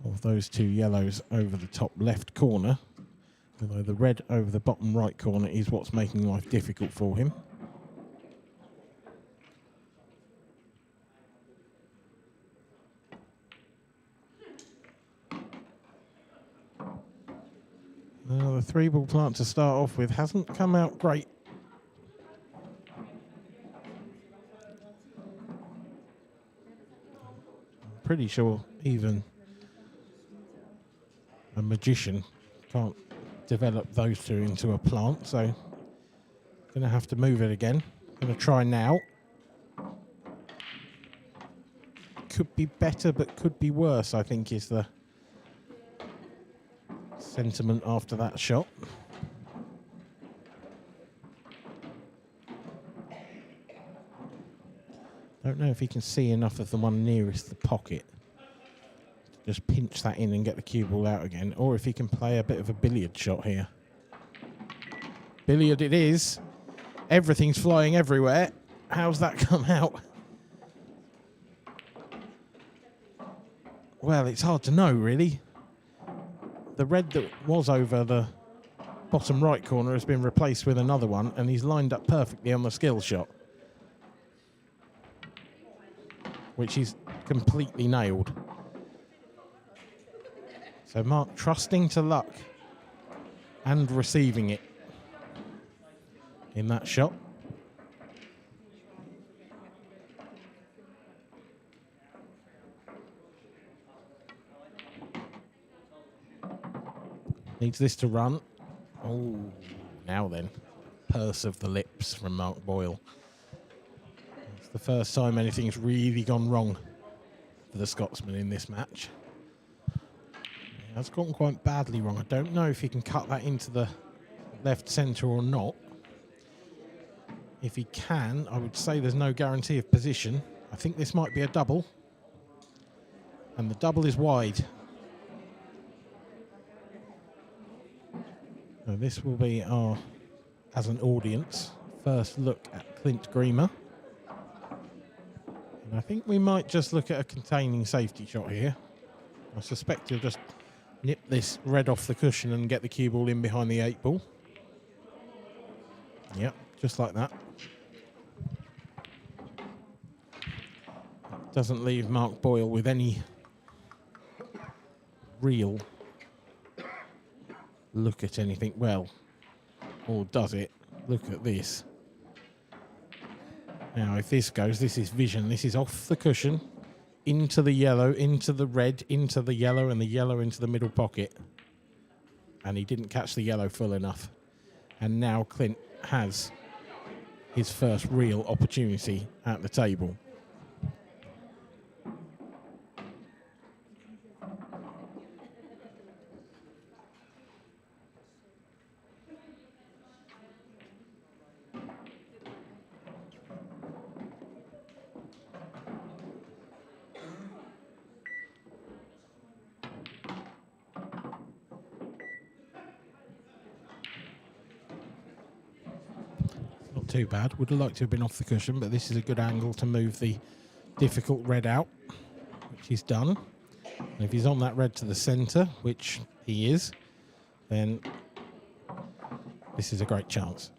of those 2 yellows over the top left corner. Although the red over the bottom right corner is what's making life difficult for him. The 3-ball plant to start off with hasn't come out great. I'm pretty sure even a magician can't develop those 2 into a plant, so going to have to move it again. Going to try now. Could be better, but could be worse, I think, is the sentiment after that shot. Don't know if he can see enough of the one nearest the pocket. Just pinch that in and get the cue ball out again, or if he can play a bit of a billiard shot here. Billiard it is. Everything's flying everywhere. How's that come out? Well, it's hard to know, really. The red that was over the bottom right corner has been replaced with another one, and he's lined up perfectly on the skill shot, which he's completely nailed. So Mark trusting to luck and receiving it in that shot. Needs this to run. Oh, now then. Purse of the lips from Mark Boyle. It's the first time anything's really gone wrong for the Scotsman in this match. It has gone quite badly wrong. I don't know if he can cut that into the left centre or not. If he can, I would say there's no guarantee of position. I think this might be a double. And the double is wide. So this will be our, as an audience, first look at Clint Greamer. And I think we might just look at a containing safety shot here. I suspect he'll just nip this red off the cushion and get the cue ball in behind the 8 ball. Yep, just like that. Doesn't leave Mark Boyle with any real look at anything. Well, or does it? Look at this. Now, if this goes, this is vision. This is off the cushion, into the yellow, into the red, into the yellow, and the yellow into the middle pocket. And he didn't catch the yellow full enough. And now Clint has his first real opportunity at the table. Too bad. Would have liked to have been off the cushion, but this is a good angle to move the difficult red out, which he's done. And if he's on that red to the centre, which he is, then this is a great chance.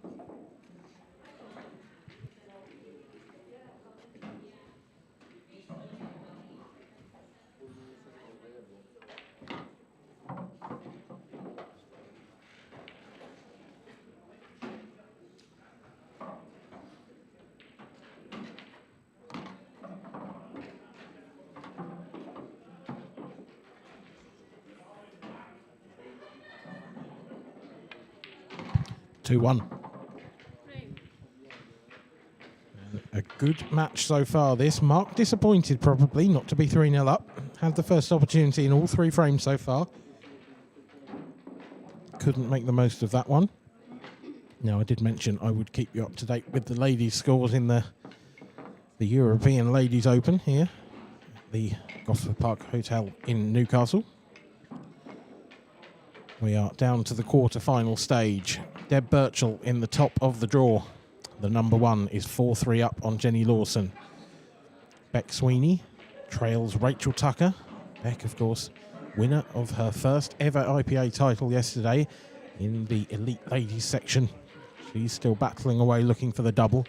A good match so far this. Mark disappointed probably not to be 3-0 up. Had the first opportunity in all 3 frames so far. Couldn't make the most of that one. Now, I did mention I would keep you up to date with the ladies' scores in the European Ladies Open here at the Gosford Park Hotel in Newcastle. We are down to the quarter-final stage. Deb Birchall in the top of the draw. The number 1 is 4-3 up on Jenny Lawson. Beck Sweeney trails Rachel Tucker. Beck, of course, winner of her first ever IPA title yesterday in the elite ladies section. She's still battling away looking for the double,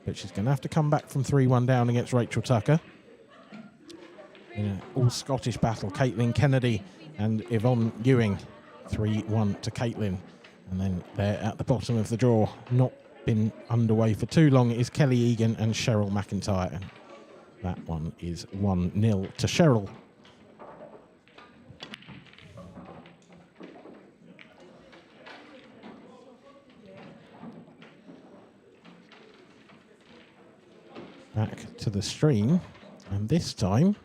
but she's going to have to come back from 3-1 down against Rachel Tucker. In an all-Scottish battle, Caitlin Kennedy and Yvonne Ewing. 3-1 to Caitlin. And then there at the bottom of the draw, not been underway for too long, is Kelly Egan and Cheryl McIntyre. And that one is 1-0 to Cheryl. Back to the stream, and this time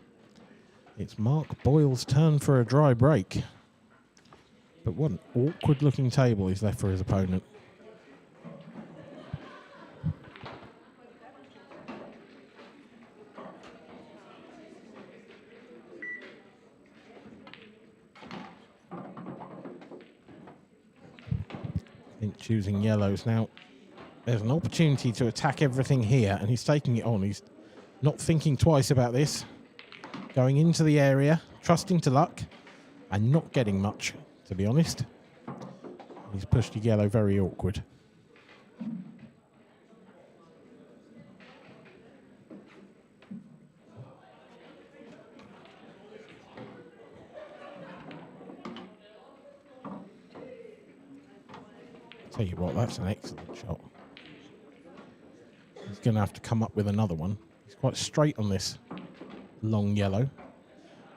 it's Mark Boyle's turn for a dry break. But what an awkward looking table he's left for his opponent. I think choosing yellows now. There's an opportunity to attack everything here, and he's taking it on. He's not thinking twice about this. Going into the area, trusting to luck, and not getting much, to be honest. He's pushed a yellow very awkward. Tell you what, that's an excellent shot. He's going to have to come up with another one. He's quite straight on this long yellow.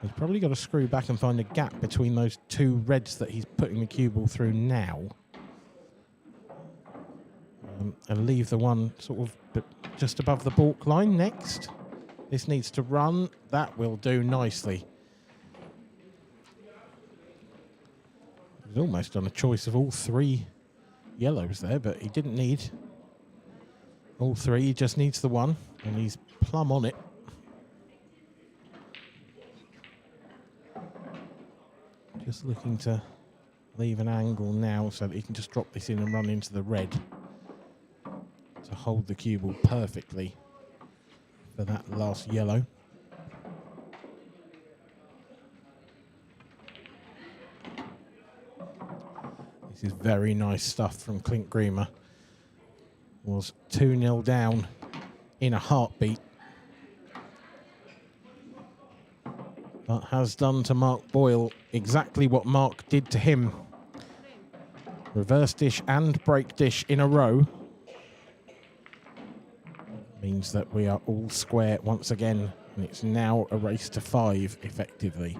He's probably got to screw back and find a gap between those two reds that he's putting the cue ball through now. And leave the one sort of just above the balk line next. This needs to run. That will do nicely. He's almost done a choice of all three yellows there, but he didn't need all three. He just needs the one, and he's plumb on it. Just looking to leave an angle now so that he can just drop this in and run into the red to hold the cue ball perfectly for that last yellow. This is very nice stuff from Clint Griemer. Was 2-0 down in a heartbeat, but has done to Mark Boyle exactly what Mark did to him. Reverse dish and break dish in a row. Means that we are all square once again, and it's now a race to 5 effectively.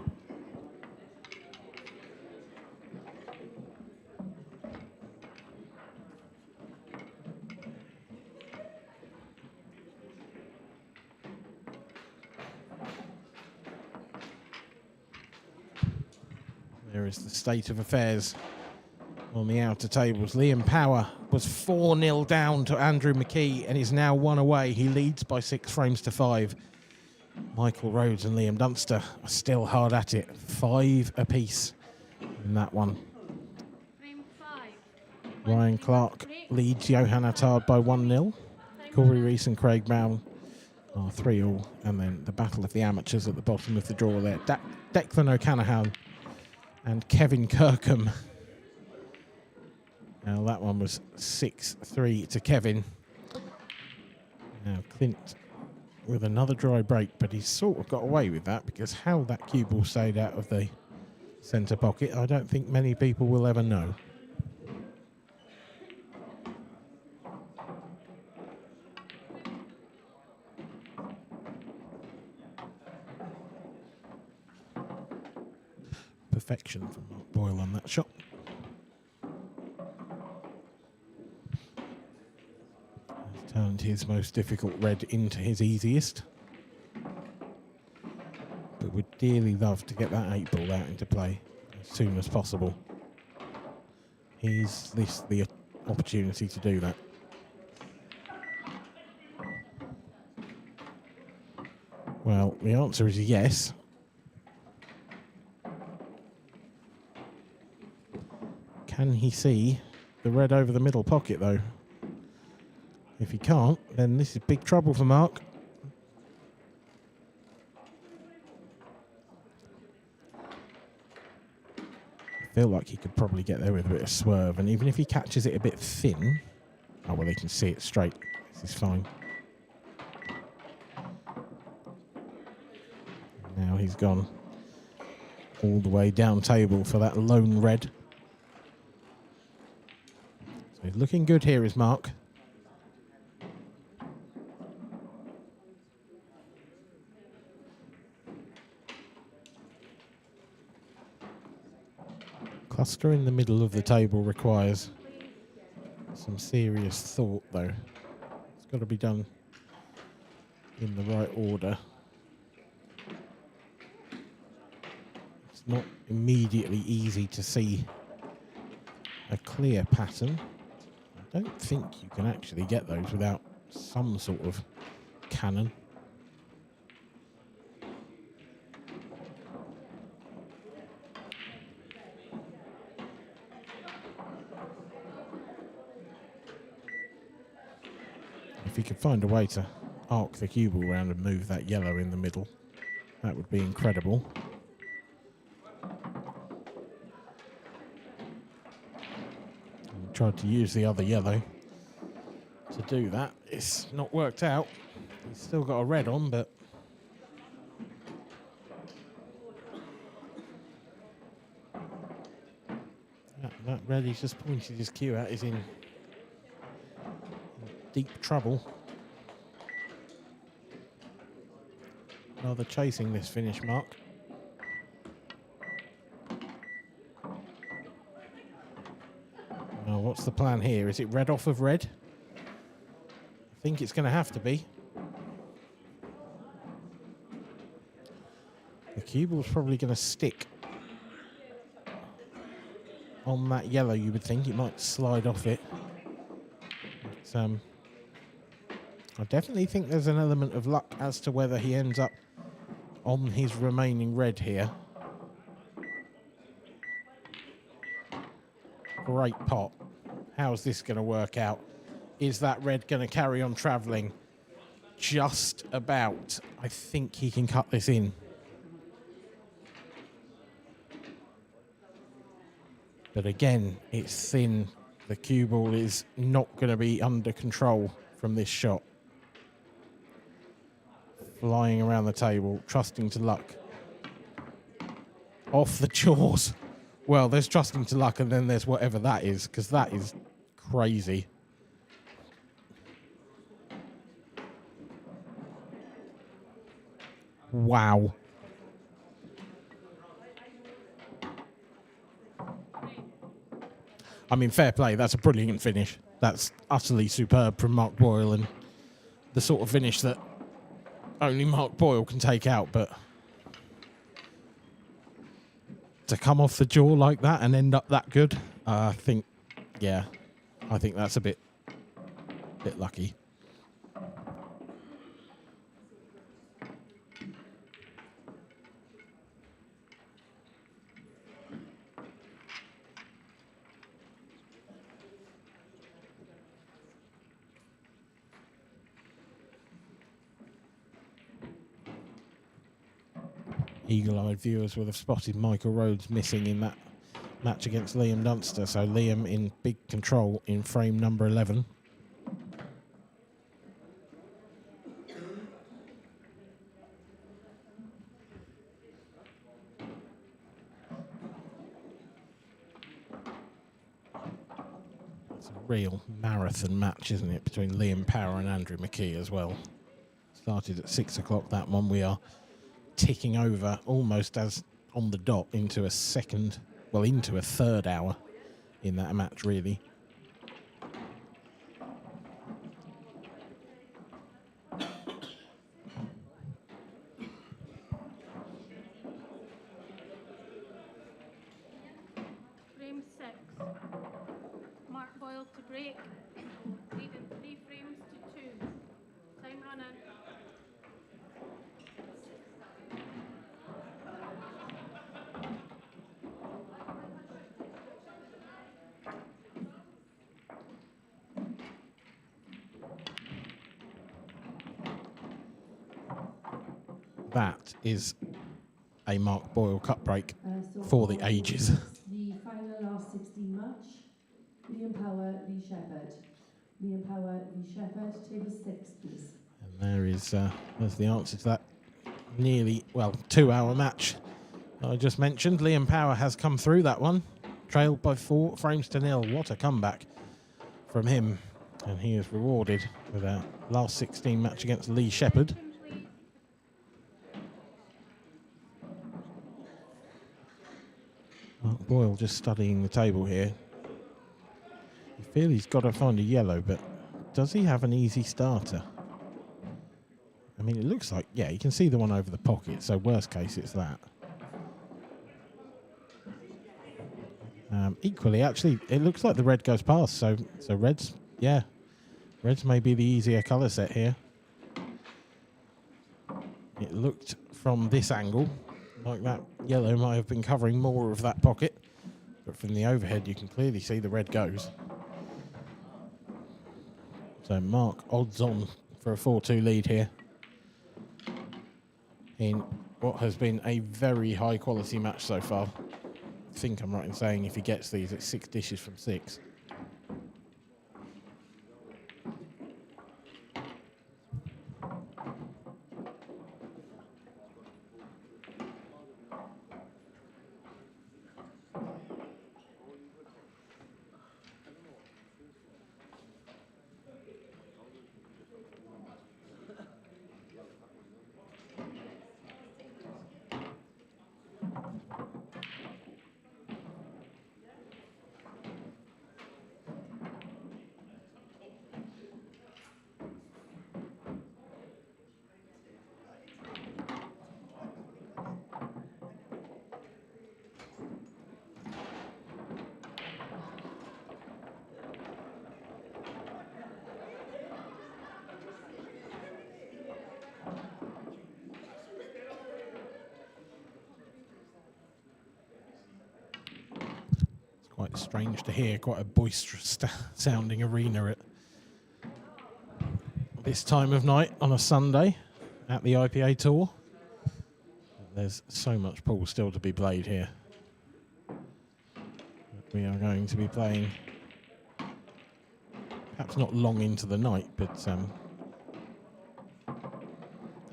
There is the state of affairs on the outer tables. Liam Power was 4-0 down to Andrew McKee and is now 1 away. He leads by 6 frames to 5. Michael Rhodes and Liam Dunster are still hard at it. 5 apiece in that one. Ryan Clark leads Johan Attard by 1-0. Corey Rees and Craig Brown are 3-all. And then the battle of the amateurs at the bottom of the draw there. Declan O'Callaghan and Kevin Kirkham. Now that one was 6-3 to Kevin. Now Clint with another dry break, but he's sort of got away with that because how that cue ball stayed out of the centre pocket, I don't think many people will ever know. Perfection from Mark Boyle on that shot. He's turned his most difficult red into his easiest. But would dearly love to get that 8 ball out into play as soon as possible. Is this the opportunity to do that? Well, the answer is yes. Can he see the red over the middle pocket, though? If he can't, then this is big trouble for Mark. I feel like he could probably get there with a bit of swerve, and even if he catches it a bit thin... Oh, well, they can see it straight. This is fine. Now he's gone all the way down table for that lone red. So he's looking good here, is Mark. Cluster in the middle of the table requires some serious thought, though. It's got to be done in the right order. It's not immediately easy to see a clear pattern. I don't think you can actually get those without some sort of cannon. If he could find a way to arc the cue ball around and move that yellow in the middle, that would be incredible. tried to use the other yellow to do that. It's not worked out. He's still got a red on, but that red he's just pointed his cue at is in deep trouble. Rather chasing this finish, Mark. Now, what's the plan here? Is it red off of red? I think it's going to have to be. The cue ball's probably going to stick on that yellow, you would think. It might slide off it. But, I definitely think there's an element of luck as to whether he ends up on his remaining red here. Great pot. How's this going to work out? Is that red going to carry on travelling? Just about. I think he can cut this in. But again, it's thin. The cue ball is not going to be under control from this shot. Flying around the table, trusting to luck. Off the jaws. Well, there's trusting to luck, and then there's whatever that is, because that is crazy. Wow. I mean, fair play. That's a brilliant finish. That's utterly superb from Mark Boyle, and the sort of finish that only Mark Boyle can take out. But to come off the jaw like that and end up that good, I think that's a bit lucky. Eagle-eyed viewers will have spotted Michael Rhodes missing in that match against Liam Dunster. So Liam in big control in frame number 11. It's a real marathon match, isn't it, between Liam Power and Andrew McKee as well. Started at 6 o'clock, that one. We are ticking over almost as on the dot into a third hour in that match, really. Frame 6. Mark Boyle to break. Leading 3 frames to 2. Time running. That is a Mark Boyle cut break for the ages. The final last 16 match. Liam Power, Lee Shepherd. Liam Power, Lee Shepherd. Table 6, please. And there's the answer to that nearly, 2-hour match I just mentioned. Liam Power has come through that one, trailed by 4 frames to 0. What a comeback from him. And he is rewarded with a last 16 match against Lee Shepherd. Mark Boyle just studying the table here. You feel he's got to find a yellow, but does he have an easy starter? I mean, it looks like, you can see the one over the pocket, so worst case, it's that. Equally, actually, it looks like the red goes past, so reds may be the easier colour set here. It looked from this angle like that yellow might have been covering more of that pocket, but from the overhead you can clearly see the red goes. So Mark odds on for a 4-2 lead here in what has been a very high quality match so far. I think I'm right in saying if he gets these, it's 6 dishes from 6. Strange to hear, quite a boisterous sounding arena at this time of night on a Sunday at the IPA Tour. There's so much pool still to be played here. We are going to be playing, perhaps not long into the night, but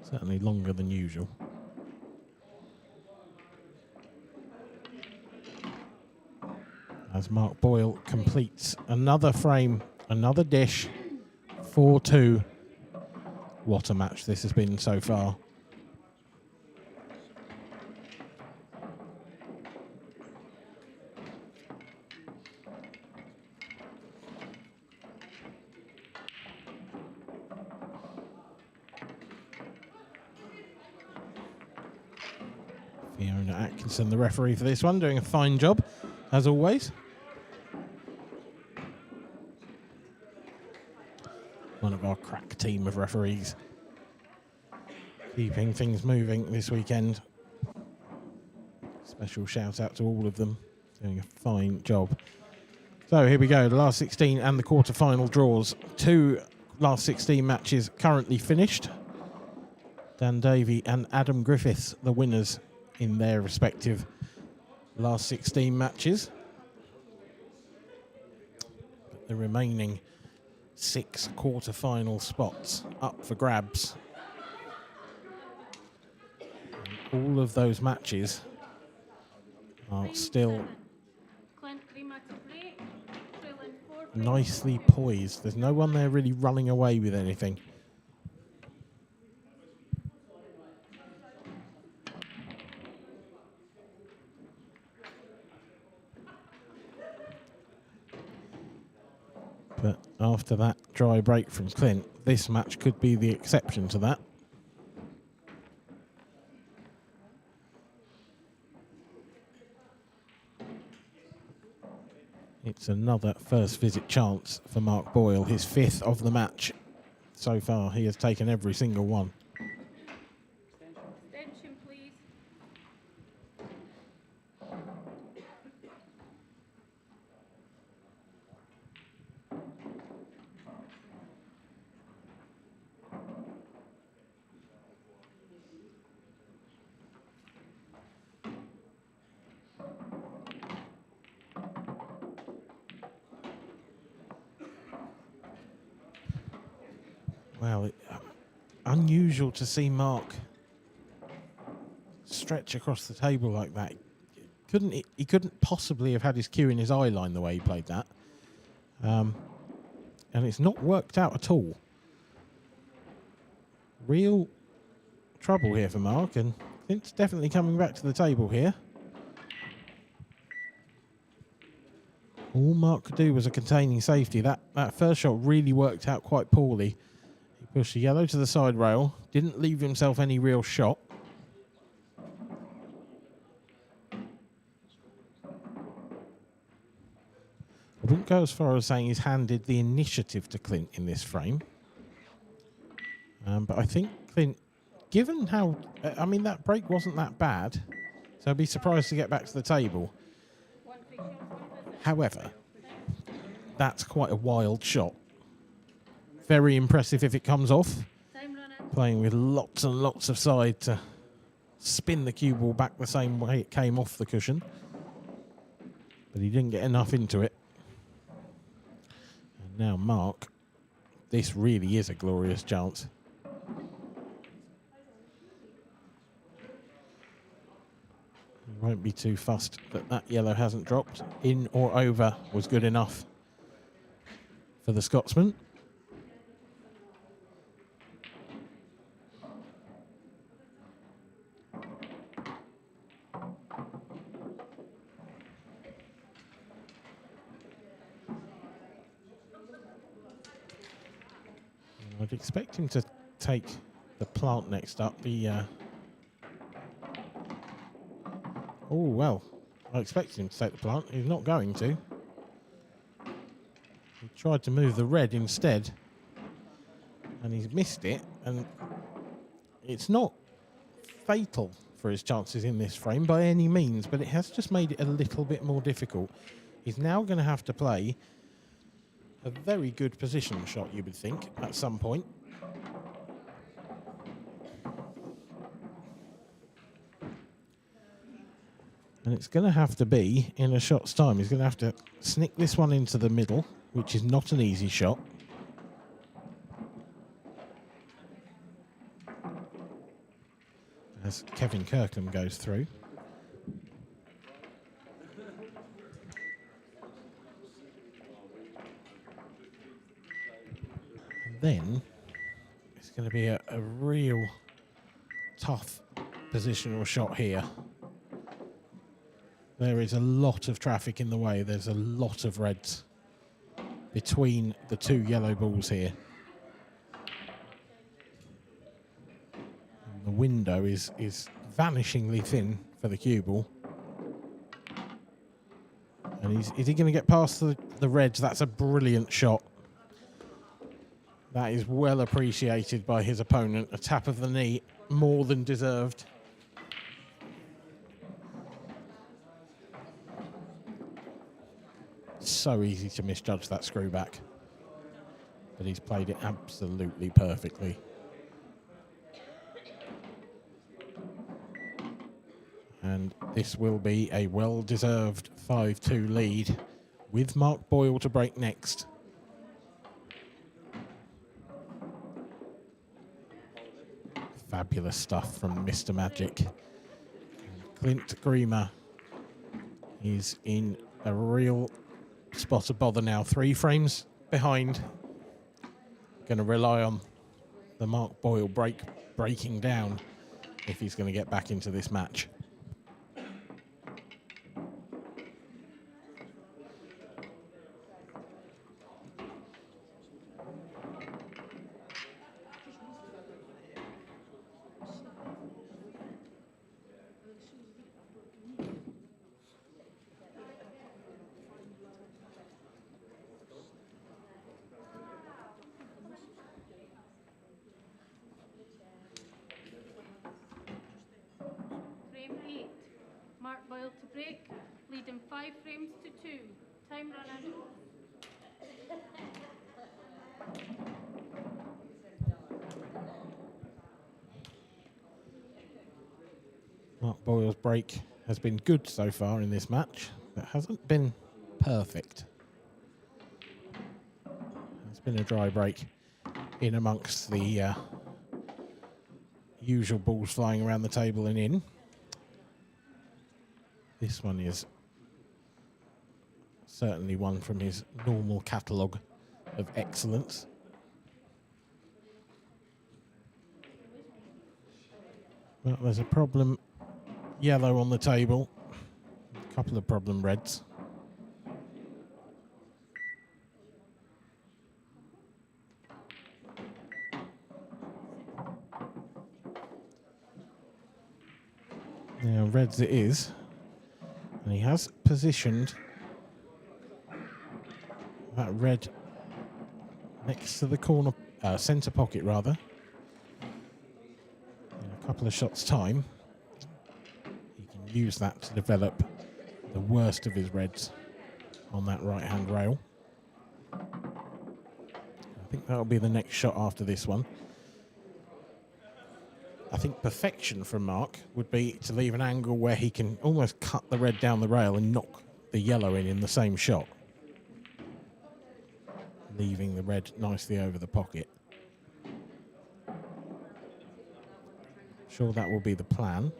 certainly longer than usual. As Mark Boyle completes another frame, another dish, 4-2. What a match this has been so far. Fiona Atkinson, the referee for this one, doing a fine job, as always. One of our crack team of referees. Keeping things moving this weekend. Special shout out to all of them, doing a fine job. So here we go, the last 16 and the quarter-final draws. 2 last 16 matches currently finished. Dan Davey and Adam Griffiths, the winners in their respective last 16 matches. The remaining 6 quarter-final spots up for grabs. And all of those matches are still nicely poised. There's no one there really running away with anything. But after that dry break from Clint, this match could be the exception to that. It's another first visit chance for Mark Boyle, his 5th of the match. So far, he has taken every single one. Extension, please. Well, unusual to see Mark stretch across the table like that. He couldn't possibly have had his cue in his eye line the way he played that. And it's not worked out at all. Real trouble here for Mark, and it's definitely coming back to the table here. All Mark could do was a containing safety. That first shot really worked out quite poorly. He pushed the yellow to the side rail, didn't leave himself any real shot. I wouldn't go as far as saying he's handed the initiative to Clint in this frame. But I think Clint, given how... I mean, that break wasn't that bad, so I'd be surprised to get back to the table. However, that's quite a wild shot. Very impressive if it comes off. Playing with lots and lots of side to spin the cue ball back the same way it came off the cushion. But he didn't get enough into it. And now Mark, this really is a glorious chance. He won't be too fussed that that yellow hasn't dropped. In or over was good enough for the Scotsman. I'd expect him to take the plant next up. Oh, well, I expected him to take the plant. He's not going to. He tried to move the red instead, and he's missed it. And it's not fatal for his chances in this frame by any means, but it has just made it a little bit more difficult. He's now going to have to play a very good positional shot, you would think, at some point. And it's going to have to be in a shot's time. He's going to have to snick this one into the middle, which is not an easy shot. As Kevin Kirkham goes through. And then it's going to be a real tough positional shot here. There is a lot of traffic in the way. There's a lot of reds between the two yellow balls here. And the window is vanishingly thin for the cue ball. And is he going to get past the reds? That's a brilliant shot. That is well appreciated by his opponent. A tap of the knee, more than deserved. So easy to misjudge that screw back. But he's played it absolutely perfectly. And this will be a well-deserved 5-2 lead with Mark Boyle to break next. Fabulous stuff from Mr. Magic. And Clint Greamer is in a real spot of bother now. 3 frames behind. Going to rely on the Mark Boyle breaking down if he's going to get back into this match. Frame 8. Mark Boyle to break, leading 5 frames to 2. Time running. Mark Boyle's break has been good so far in this match, but hasn't been perfect. It's been a dry break in amongst the usual balls flying around the table and in. This one is certainly one from his normal catalogue of excellence. Well, there's a problem yellow on the table, a couple of problem reds. Now, reds it is, and he has positioned that red next to the corner, centre pocket rather. In a couple of shots' time, he can use that to develop the worst of his reds on that right-hand rail. I think that'll be the next shot after this one. I think perfection from Mark would be to leave an angle where he can almost cut the red down the rail and knock the yellow in the same shot, leaving the red nicely over the pocket. Sure, that will be the plan.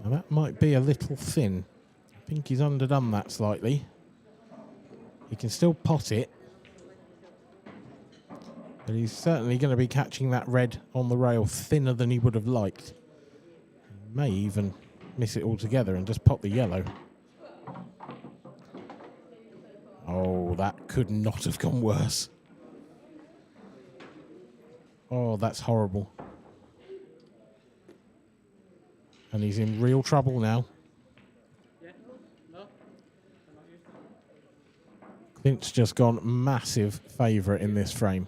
Now that might be a little thin. I think he's underdone that slightly. He can still pot it, but he's certainly going to be catching that red on the rail thinner than he would have liked. He may even miss it altogether and just pop the yellow. Oh, that could not have gone worse. Oh, that's horrible. And he's in real trouble now. Clint's just gone massive favourite in this frame.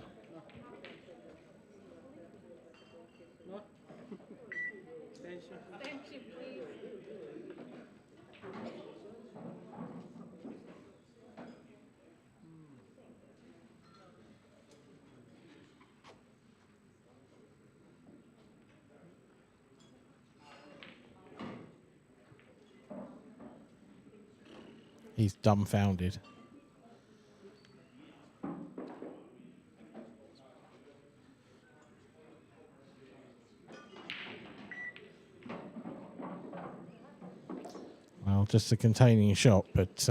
He's dumbfounded. Well, just a containing shot, but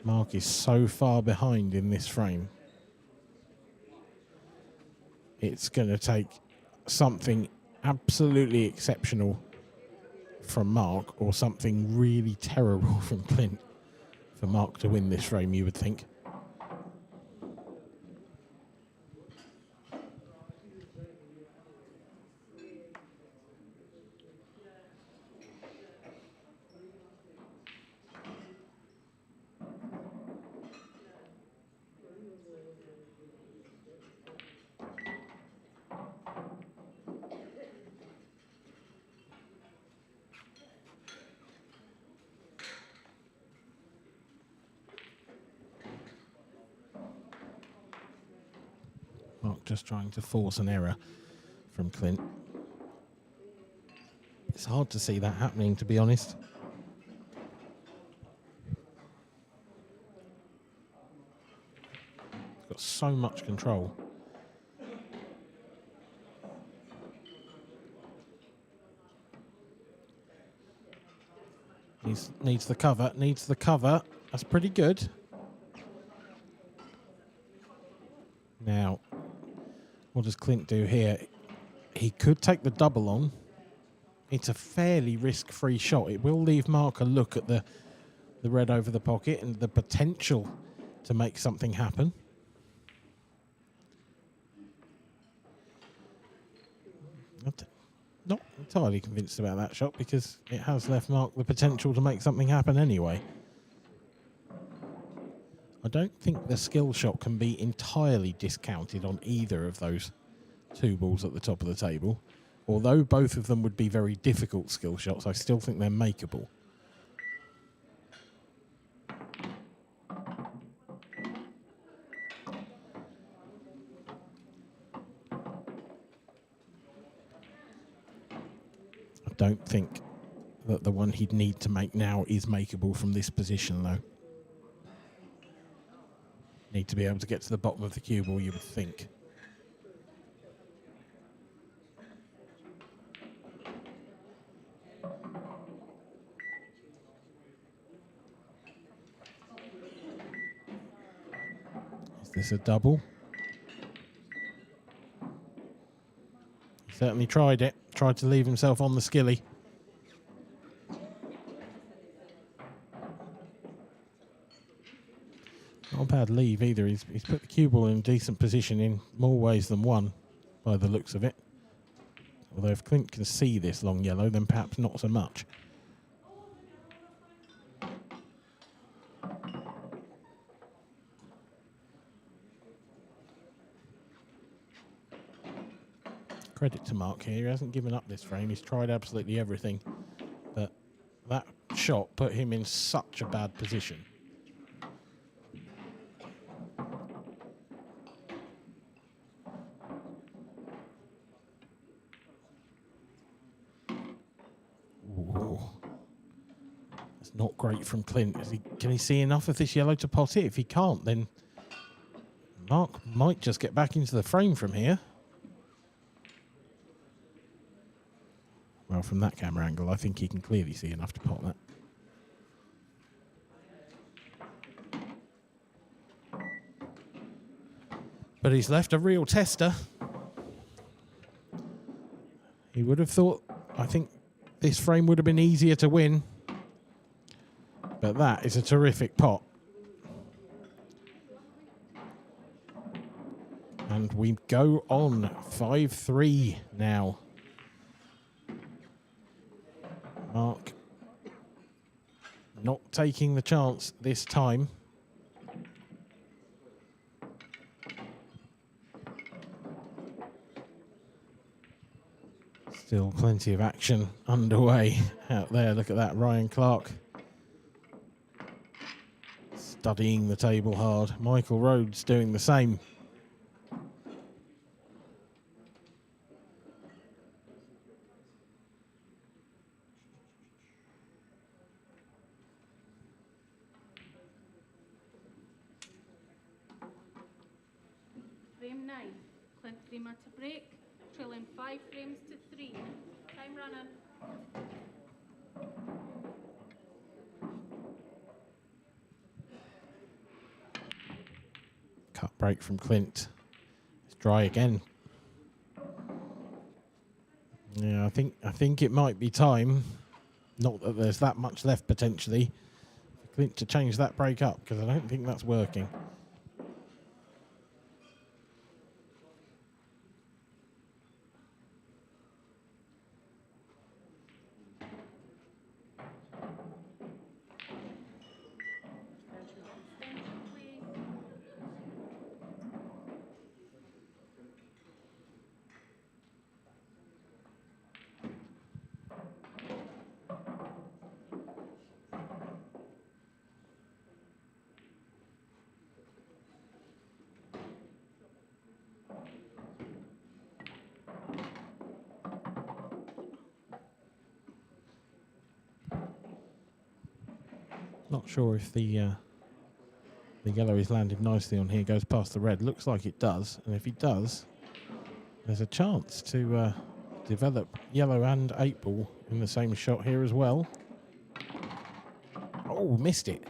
Mark is so far behind in this frame. It's going to take something absolutely exceptional from Mark or something really terrible from Clint for Mark to win this frame, you would think. Mark just trying to force an error from Clint. It's hard to see that happening, to be honest. He's got so much control. Needs the cover, That's pretty good. Now, what does Clint do here? He could take the double on. It's a fairly risk-free shot. It will leave Mark a look at the red over the pocket and the potential to make something happen. Not entirely convinced about that shot because it has left Mark the potential to make something happen anyway. I don't think the skill shot can be entirely discounted on either of those two balls at the top of the table. Although both of them would be very difficult skill shots, I still think they're makeable. I don't think that the one he'd need to make now is makeable from this position, though. Need to be able to get to the bottom of the cue ball, you would think. Is this a double? He certainly tried it. Tried to leave himself on the skilly. Not a bad leave either. He's put the cue ball in a decent position in more ways than one, by the looks of it. Although if Clint can see this long yellow, then perhaps not so much. Credit to Mark here. He hasn't given up this frame. He's tried absolutely everything. But that shot put him in such a bad position. Ooh. That's not great from Clint. Can he see enough of this yellow to pot it? If he can't, then Mark might just get back into the frame from here. Well, from that camera angle, I think he can clearly see enough to pot that. But he's left a real tester. He would have thought, I think this frame would have been easier to win. But that is a terrific pot. And we go on 5-3 now. Mark not taking the chance this time. Still plenty of action underway out there. Look at that, Ryan Clark studying the table hard. Michael Rhodes doing the same. frame 9. Clint Grima to break, trailing 5 frames to 3. Time running. Cut break from Clint. It's dry again. Yeah, I think it might be time. Not that there's that much left potentially for Clint to change that break up, because I don't think that's working. Not sure if the yellow is landed nicely on here, goes past the red. Looks like it does, and if it does, there's a chance to develop yellow and 8-ball in the same shot here as well. Oh, missed it.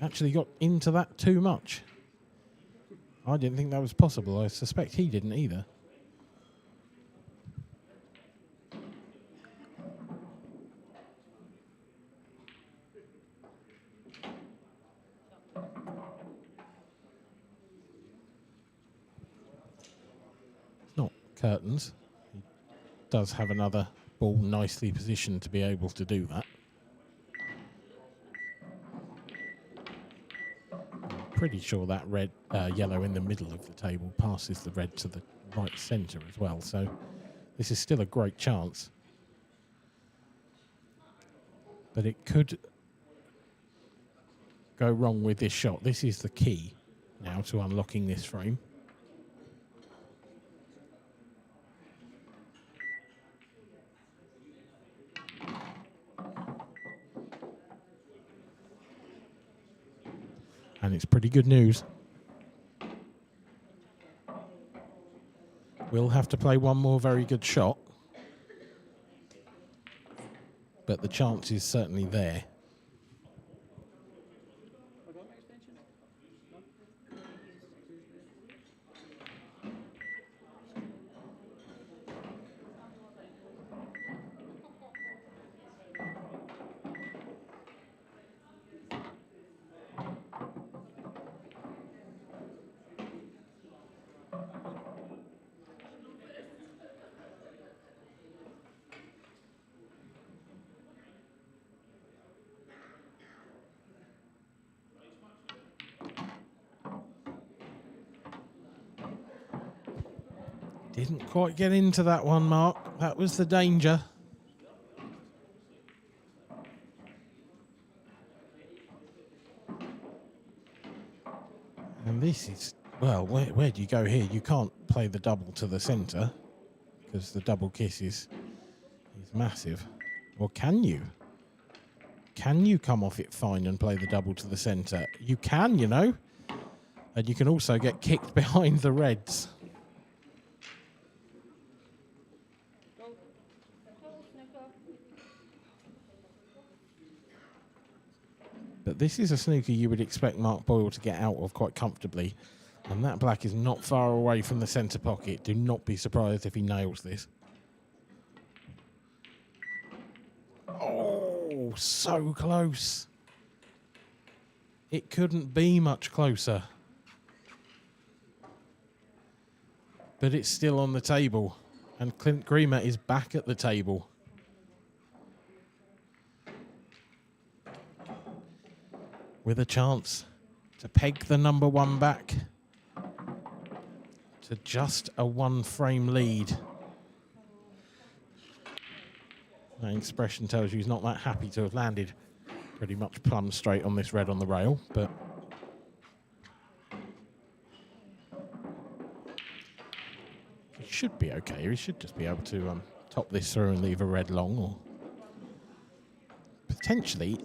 Actually got into that too much. I didn't think that was possible. I suspect he didn't either. Not curtains. He does have another ball nicely positioned to be able to do that. Pretty sure that yellow in the middle of the table passes the red to the right centre as well, so this is still a great chance. But it could go wrong with this shot. This is the key now to unlocking this frame. And it's pretty good news. We'll have to play one more very good shot, but the chance is certainly there. Didn't quite get into that one, Mark. That was the danger. And this is, well, where do you go here? You can't play the double to the centre because the double kiss is massive. Or can you? Can you come off it fine and play the double to the centre? You can, you know. And you can also get kicked behind the reds. But this is a snooker you would expect Mark Boyle to get out of quite comfortably. And that black is not far away from the centre pocket. Do not be surprised if he nails this. Oh, so close. It couldn't be much closer. But it's still on the table. And Clint Grima is back at the table. With a chance to peg the number one back to just a 1-frame lead. That expression tells you he's not that happy to have landed pretty much plumb straight on this red on the rail, but he should be okay. He should just be able to top this through and leave a red long, or potentially,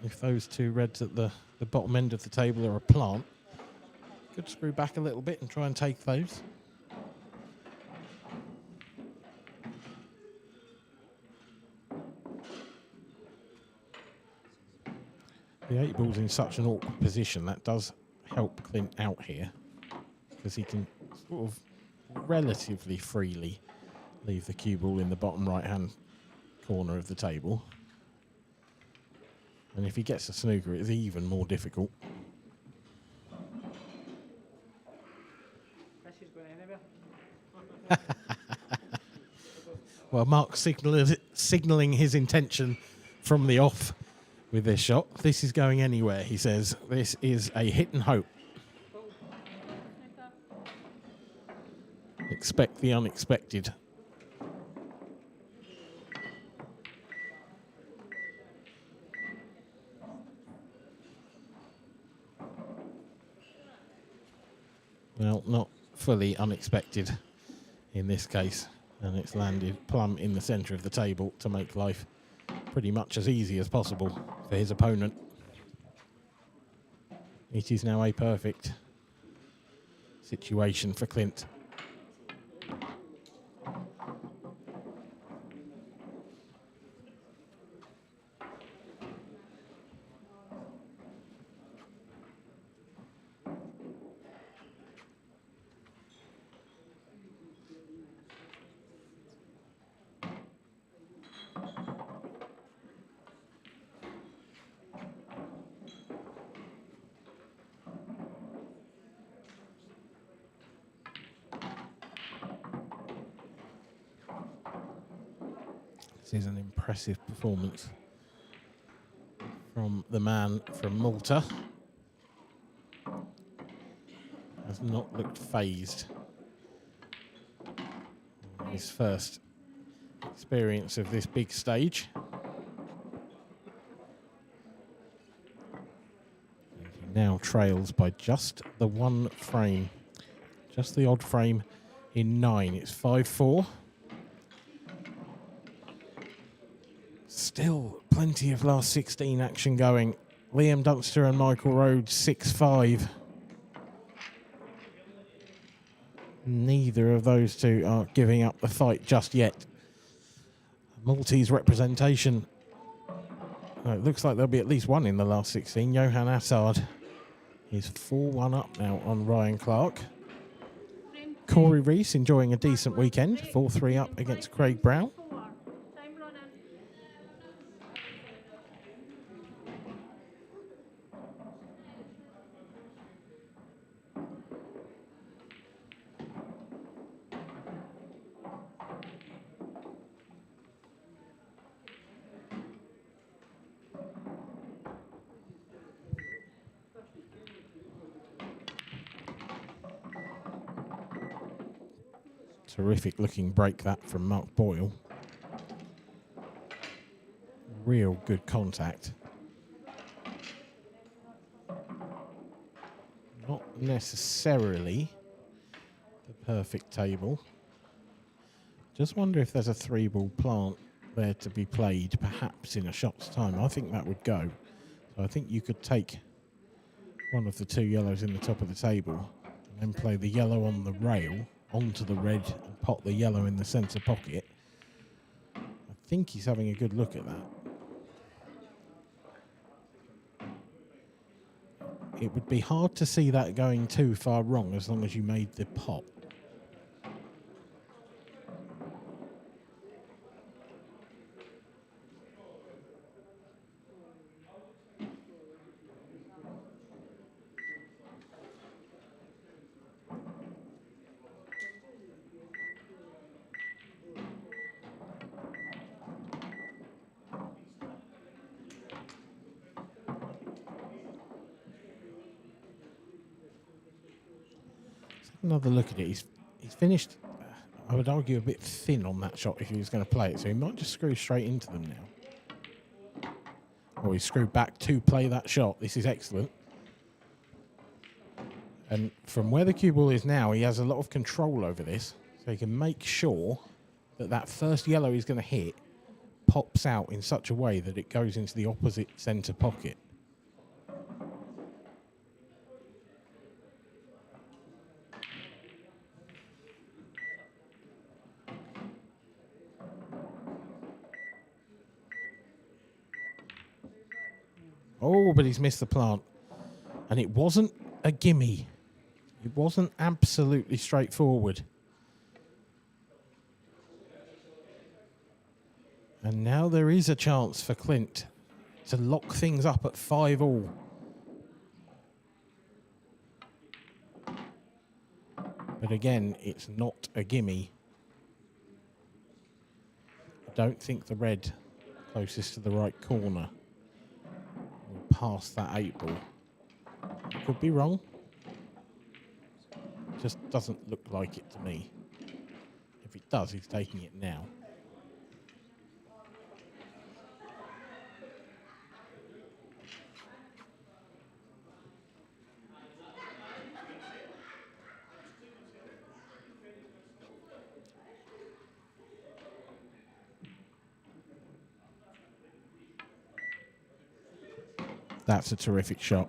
if those two reds at the bottom end of the table are a plant, Could screw back a little bit and try and take those. The 8 ball's in such an awkward position, that does help Clint out here, because he can sort of relatively freely leave the cue ball in the bottom right-hand corner of the table. And if he gets a snooker, it's even more difficult. Well, Mark signalling his intention from the off with this shot. This is going anywhere, he says. This is a hit and hope. Expect the unexpected. Well, not fully unexpected in this case. And it's landed plumb in the centre of the table to make life pretty much as easy as possible for his opponent. It is now a perfect situation for Clint. This is an impressive performance from the man from Malta. Has not looked phased. His first experience of this big stage. And he now trails by just the one frame. Just the odd frame in 9. It's 5-4. Still plenty of last 16 action going. Liam Dunster and Michael Rhodes 6-5. Neither of those two are giving up the fight just yet. Maltese representation. It looks like there'll be at least one in the last 16. Johan Assad is 4-1 up now on Ryan Clark. Corey Rees enjoying a decent weekend. 4-3 up against Craig Brown. Terrific looking break that from Mark Boyle. Real good contact. Not necessarily the perfect table. Just wonder if there's a 3-ball plant there to be played, perhaps in a shot's time. I think that would go. So I think you could take one of the 2 yellows in the top of the table and then play the yellow on the rail onto the red and pot the yellow in the centre pocket. I think he's having a good look at that. It would be hard to see that going too far wrong as long as you made the pot. Another look at it. He's finished, I would argue, a bit thin on that shot if he was going to play it, so he might just screw straight into them now. Or he screwed back to play that shot. This is excellent. And from where the cue ball is now, he has a lot of control over this, so he can make sure that that first yellow he's going to hit pops out in such a way that it goes into the opposite centre pocket. Oh, but he's missed the plant. And it wasn't a gimme. It wasn't absolutely straightforward. And now there is a chance for Clint to lock things up at 5-all. But again, it's not a gimme. I don't think the red closest to the right corner will pass that 8-ball. Could be wrong. Just doesn't look like it to me. If it does, he's taking it now. That's a terrific shot.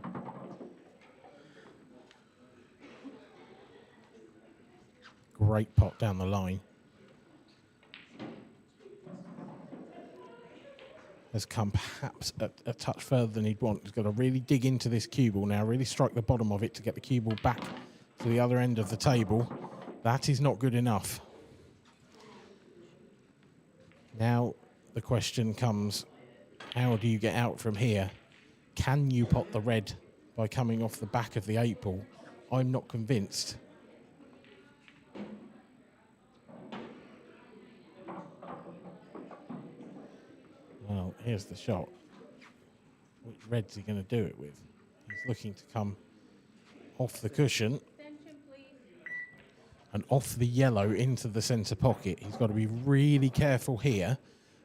Great pot down the line. Has come perhaps a touch further than he'd want. He's got to really dig into this cue ball now, really strike the bottom of it to get the cue ball back to the other end of the table. That is not good enough. Now the question comes, how do you get out from here? Can you pot the red by coming off the back of the 8-ball? I'm not convinced. Well, here's the shot. Which red's he going to do it with? He's looking to come off the cushion and off the yellow into the centre pocket. He's got to be really careful here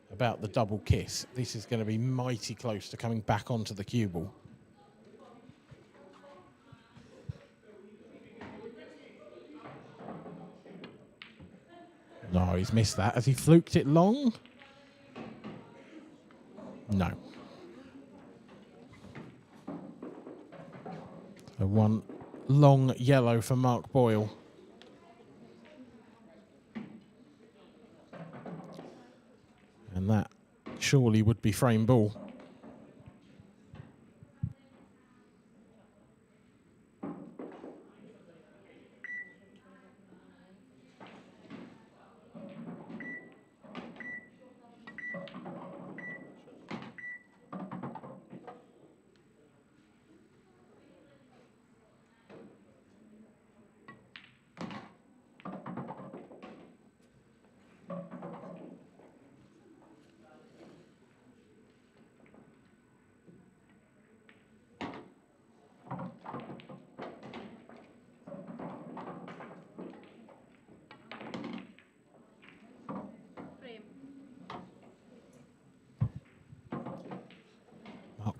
about the double kiss. This is going to be mighty close to coming back onto the cue ball. No, he's missed that. Has he fluked it long? No. So one long yellow for Mark Boyle. And that surely would be frame ball.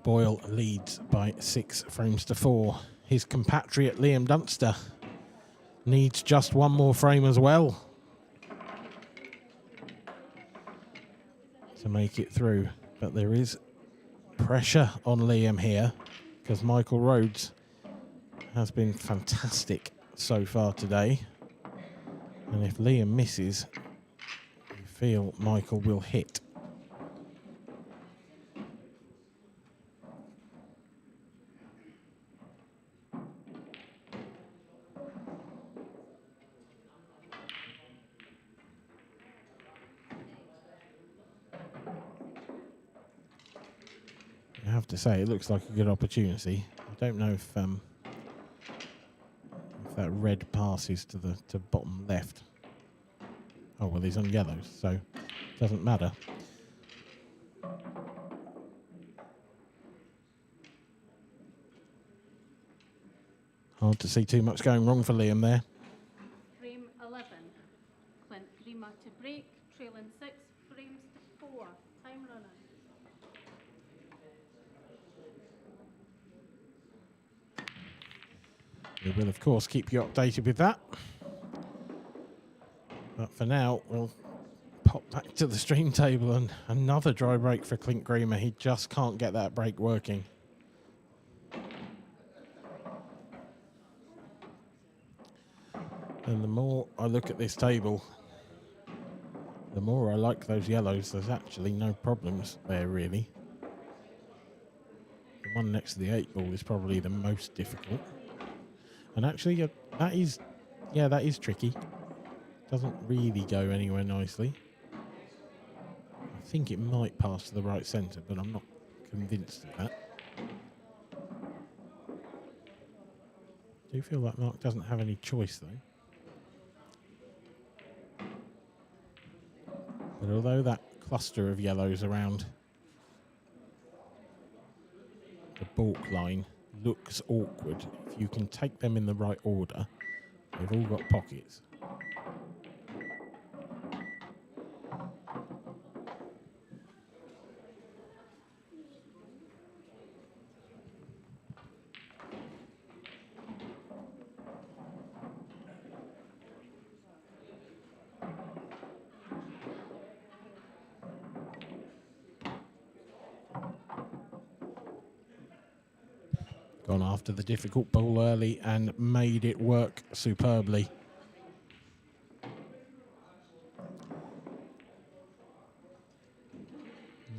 Boyle leads by 6 frames to 4. His compatriot Liam Dunster needs just one more frame as well to make it through. But there is pressure on Liam here because Michael Rhodes has been fantastic so far today. And if Liam misses, you feel Michael will hit. I have to say, it looks like a good opportunity. I don't know if that red passes to the bottom left. Oh, well, he's on yellows, so it doesn't matter. Hard to see too much going wrong for Liam there. Frame 11. Clint Grima to break, trailing 6 frames to 4. Time running. We will, of course, keep you updated with that. But for now, we'll pop back to the stream table and another dry break for Clint Grima. He just can't get that break working. And the more I look at this table, the more I like those yellows. There's actually no problems there, really. The one next to the 8 ball is probably the most difficult. And actually, that is tricky. Doesn't really go anywhere nicely. I think it might pass to the right centre, but I'm not convinced of that. I do feel like Mark doesn't have any choice, though. But although that cluster of yellows around the balk line looks awkward, if you can take them in the right order, they've all got pockets. Gone after the difficult ball early and made it work superbly.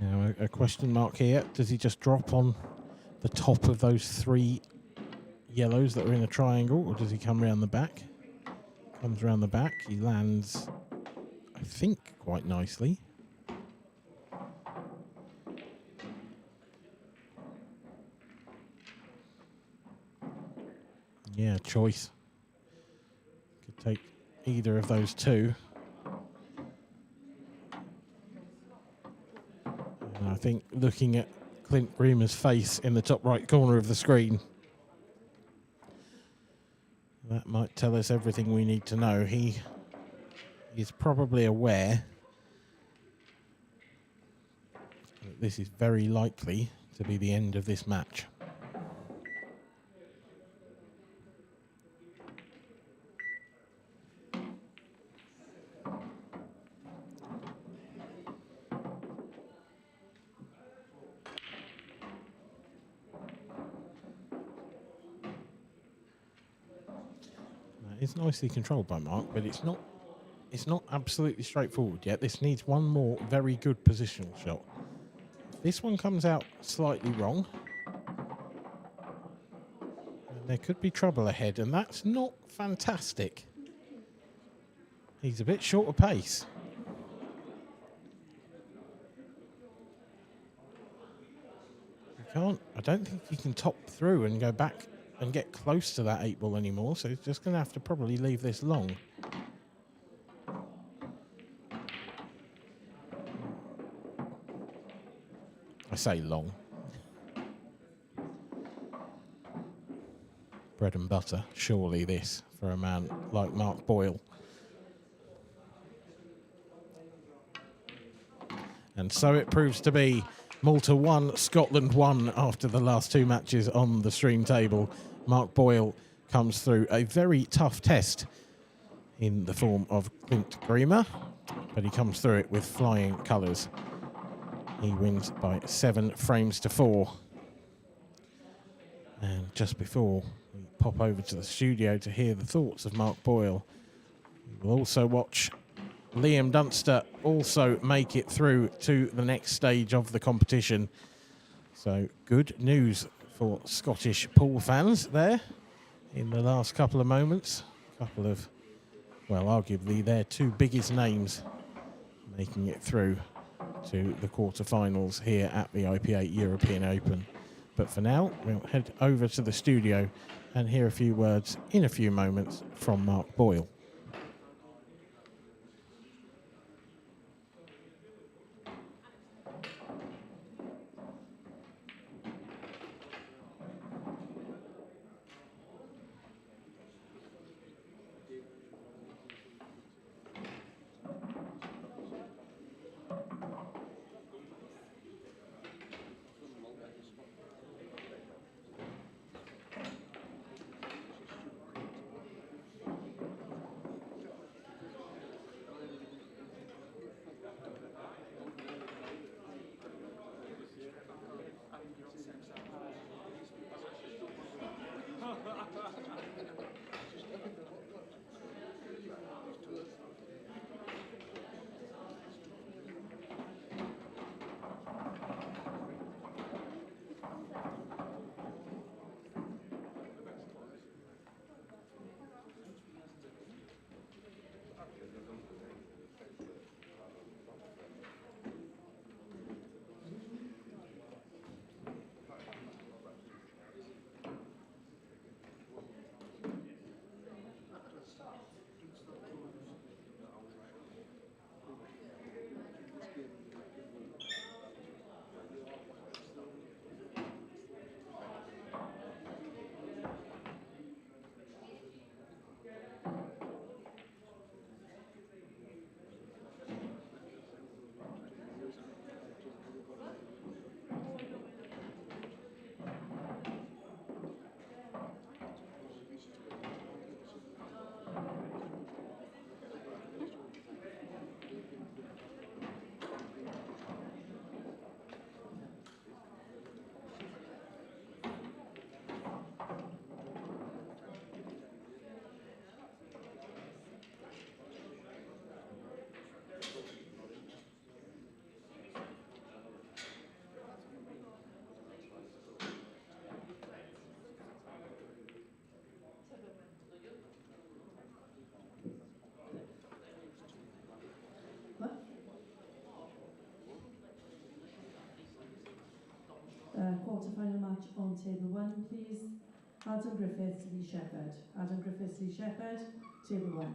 Now a question mark here. Does he just drop on the top of those 3 yellows that are in a triangle, or does he come around the back? Comes around the back. He lands, I think, quite nicely. Yeah, choice. Could take either of those 2. And I think looking at Clint Bremer's face in the top right corner of the screen, that might tell us everything we need to know. He is probably aware that this is very likely to be the end of this match. It's nicely controlled by Mark, but it's not absolutely straightforward yet. This needs one more very good positional shot. If this one comes out slightly wrong, then there could be trouble ahead, and that's not fantastic. He's a bit short of pace. I don't think he can top through and go back and get close to that 8 ball anymore, so he's just going to have to probably leave this long. I say long. Bread and butter, surely this, for a man like Mark Boyle. And so it proves to be. Malta 1, Scotland 1 after the last 2 matches on the stream table. Mark Boyle comes through a very tough test in the form of Clint Bremer, but he comes through it with flying colours. He wins by 7 frames to 4. And just before we pop over to the studio to hear the thoughts of Mark Boyle, we'll also watch Liam Dunster also make it through to the next stage of the competition. So good news for Scottish pool fans there in the last couple of moments. Couple of, well, arguably their 2 biggest names making it through to the quarterfinals here at the IPA European Open. But for now, we'll head over to the studio and hear a few words in a few moments from Mark Boyle. quarter-final match on table 1, please. Adam Griffiths, Lee Shepherd. Adam Griffiths, Lee Shepherd, table 1.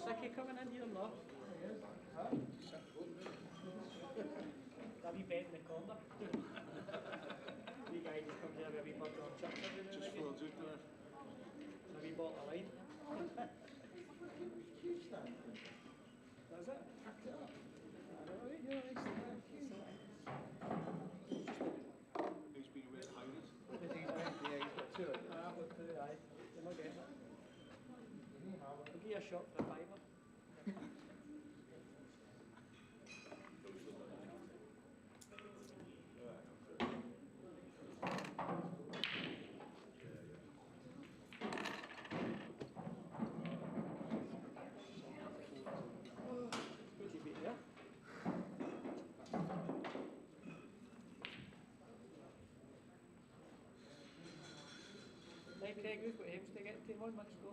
Sickie coming in here, no? That wee bed in the corner. Wee guy just comes here with a wee burger on chips every now and again. Just for a drink there. And a wee bottle of wine. That's it? Packed it up. Alright, you're nice there. He's been away at Hines. Yeah, he's got two. I've got two, aye. You're not getting it. shot for a fiver. Who'd you beat there? Right, Craig, we've got aims to get to. One much go.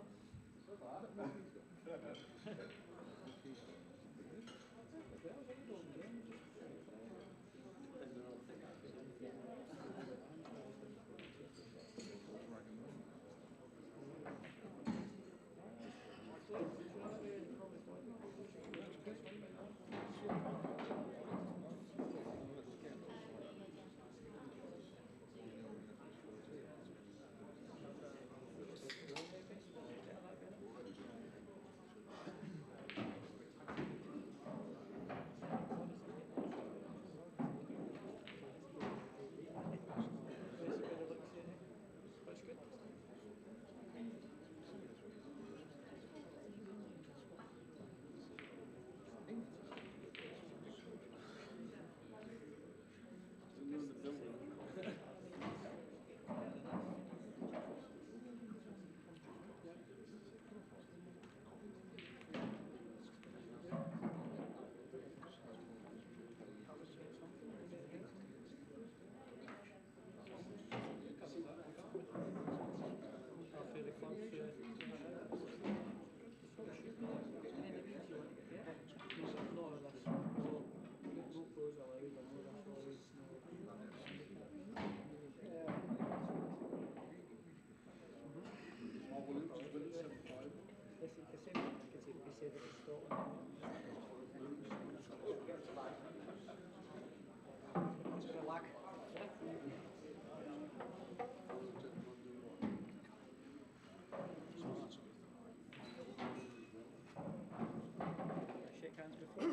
Shake hands before.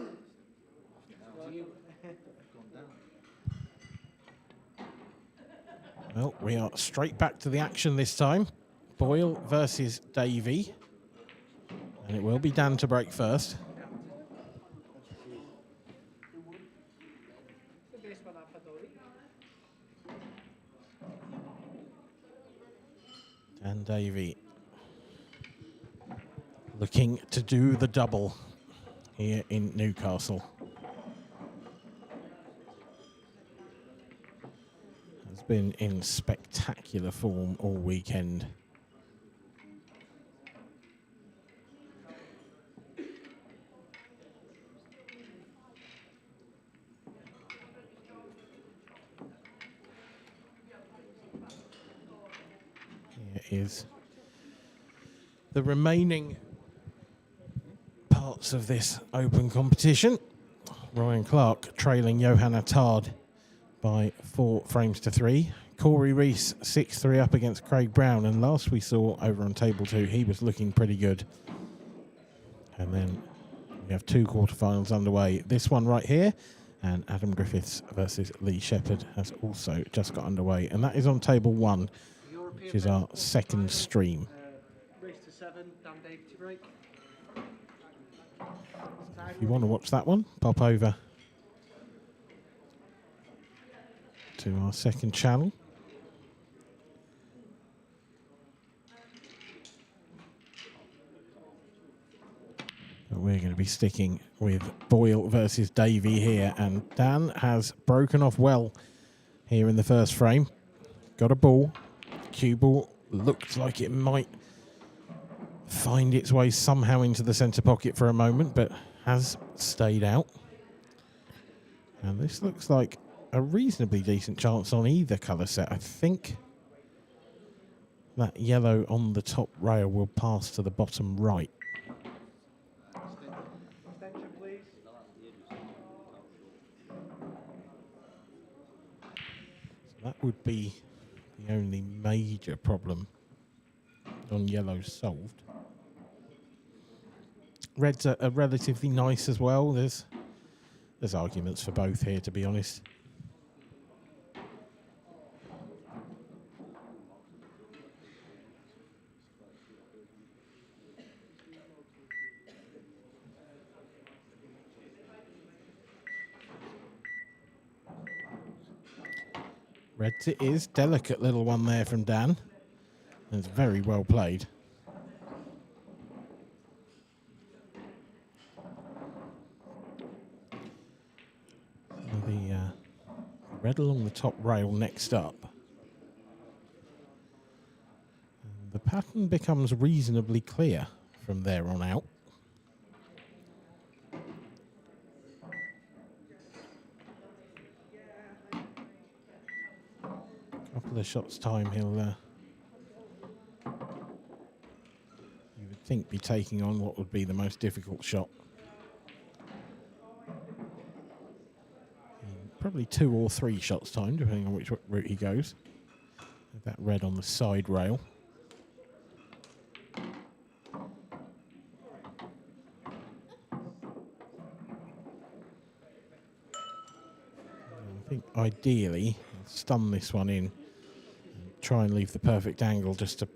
Well, we are straight back to the action this time. Boyle versus Davey. And it will be Dan to break first. Dan Davey looking to do the double here in Newcastle. Has been in spectacular form all weekend. Here is the remaining parts of this open competition. Ryan Clark trailing Johan Attard by 4 frames to 3. Corey Rees 6-3 up against Craig Brown, and last we saw over on table 2 he was looking pretty good. And then we have 2 quarterfinals underway. This one right here, and Adam Griffiths versus Lee Shepherd has also just got underway, and that is on table 1, which is our second stream. Race to 7, Dan Dave to break. If you want to watch that one, pop over to our second channel. But we're going to be sticking with Boyle versus Davey here, and Dan has broken off well here in the first frame. Got a ball. Cue ball looked like it might find its way somehow into the centre pocket for a moment, but has stayed out. And this looks like a reasonably decent chance on either colour set. I think that yellow on the top rail will pass to the bottom right. Extension, please. So that would be the only major problem on yellow solved. Reds are relatively nice as well. There's arguments for both here, to be honest. Reds it is. Delicate little one there from Dan. It's very well played. The red along the top rail next up. And the pattern becomes reasonably clear from there on out. Couple of shots time he'll you would think be taking on what would be the most difficult shot. Probably 2 or 3 shots time, depending on which route he goes. With that red on the side rail. I think ideally, stun this one in, and try and leave the perfect angle just to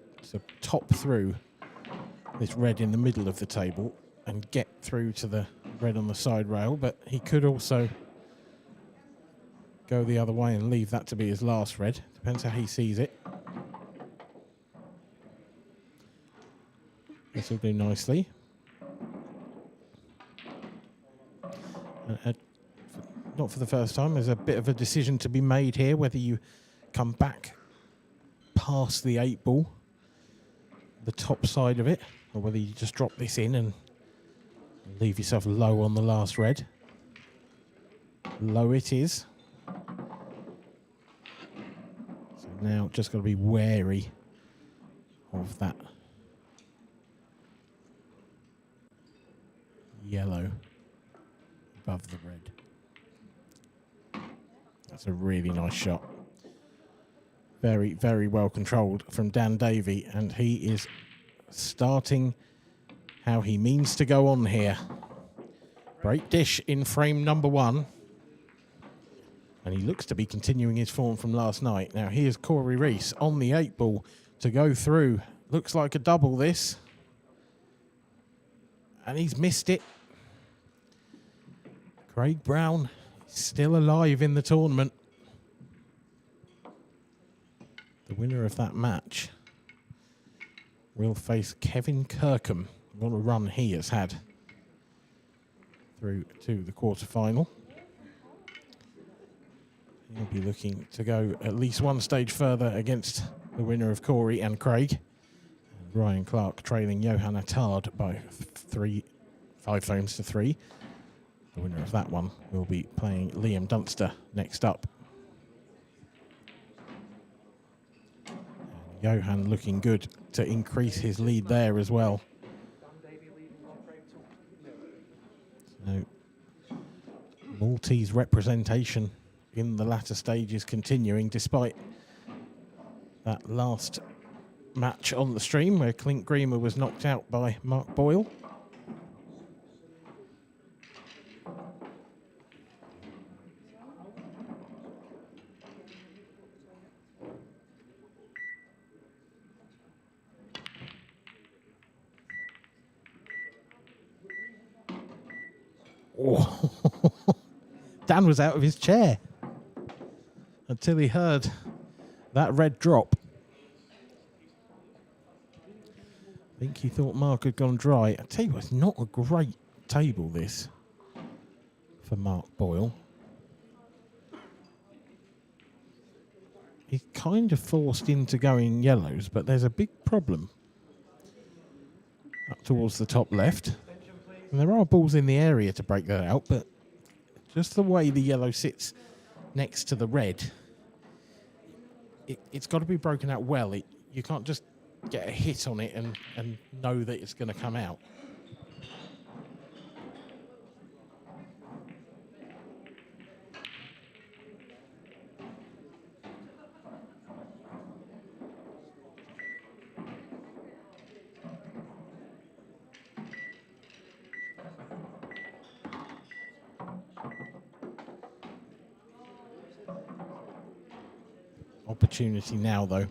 top through this red in the middle of the table and get through to the red on the side rail, but he could also go the other way and leave that to be his last red. Depends how he sees it. This will do nicely. Not for the first time. There's a bit of a decision to be made here, whether you come back past the 8 ball, the top side of it, or whether you just drop this in and leave yourself low on the last red. Low it is. So now just got to be wary of that yellow above the red. That's a really nice shot. Very, very well controlled from Dan Davey, and he is starting how he means to go on here. Break dish in frame number 1. And he looks to be continuing his form from last night. Now here's Corey Reese on the 8 ball to go through. Looks like a double this. And he's missed it. Craig Brown still alive in the tournament. The winner of that match will face Kevin Kirkham. What a run he has had through to the quarterfinal. He'll be looking to go at least one stage further against the winner of Corey and Craig. And Ryan Clark trailing Johan Attard by 5 frames to 3. The winner of that one will be playing Liam Dunster next up. And Johan looking good to increase his lead there as well. So, Maltese representation in the latter stages continuing, despite that last match on the stream where Clint Greener was knocked out by Mark Boyle. Oh. Dan was out of his chair until he heard that red drop. I think he thought Mark had gone dry. I tell you what, it's not a great table, this, for Mark Boyle. He's kind of forced into going yellows, but there's a big problem up towards the top left. And there are balls in the area to break that out, but just the way the yellow sits next to the red, it's got to be broken out well. You can't just get a hit on it and know that it's going to come out. Opportunity now, though.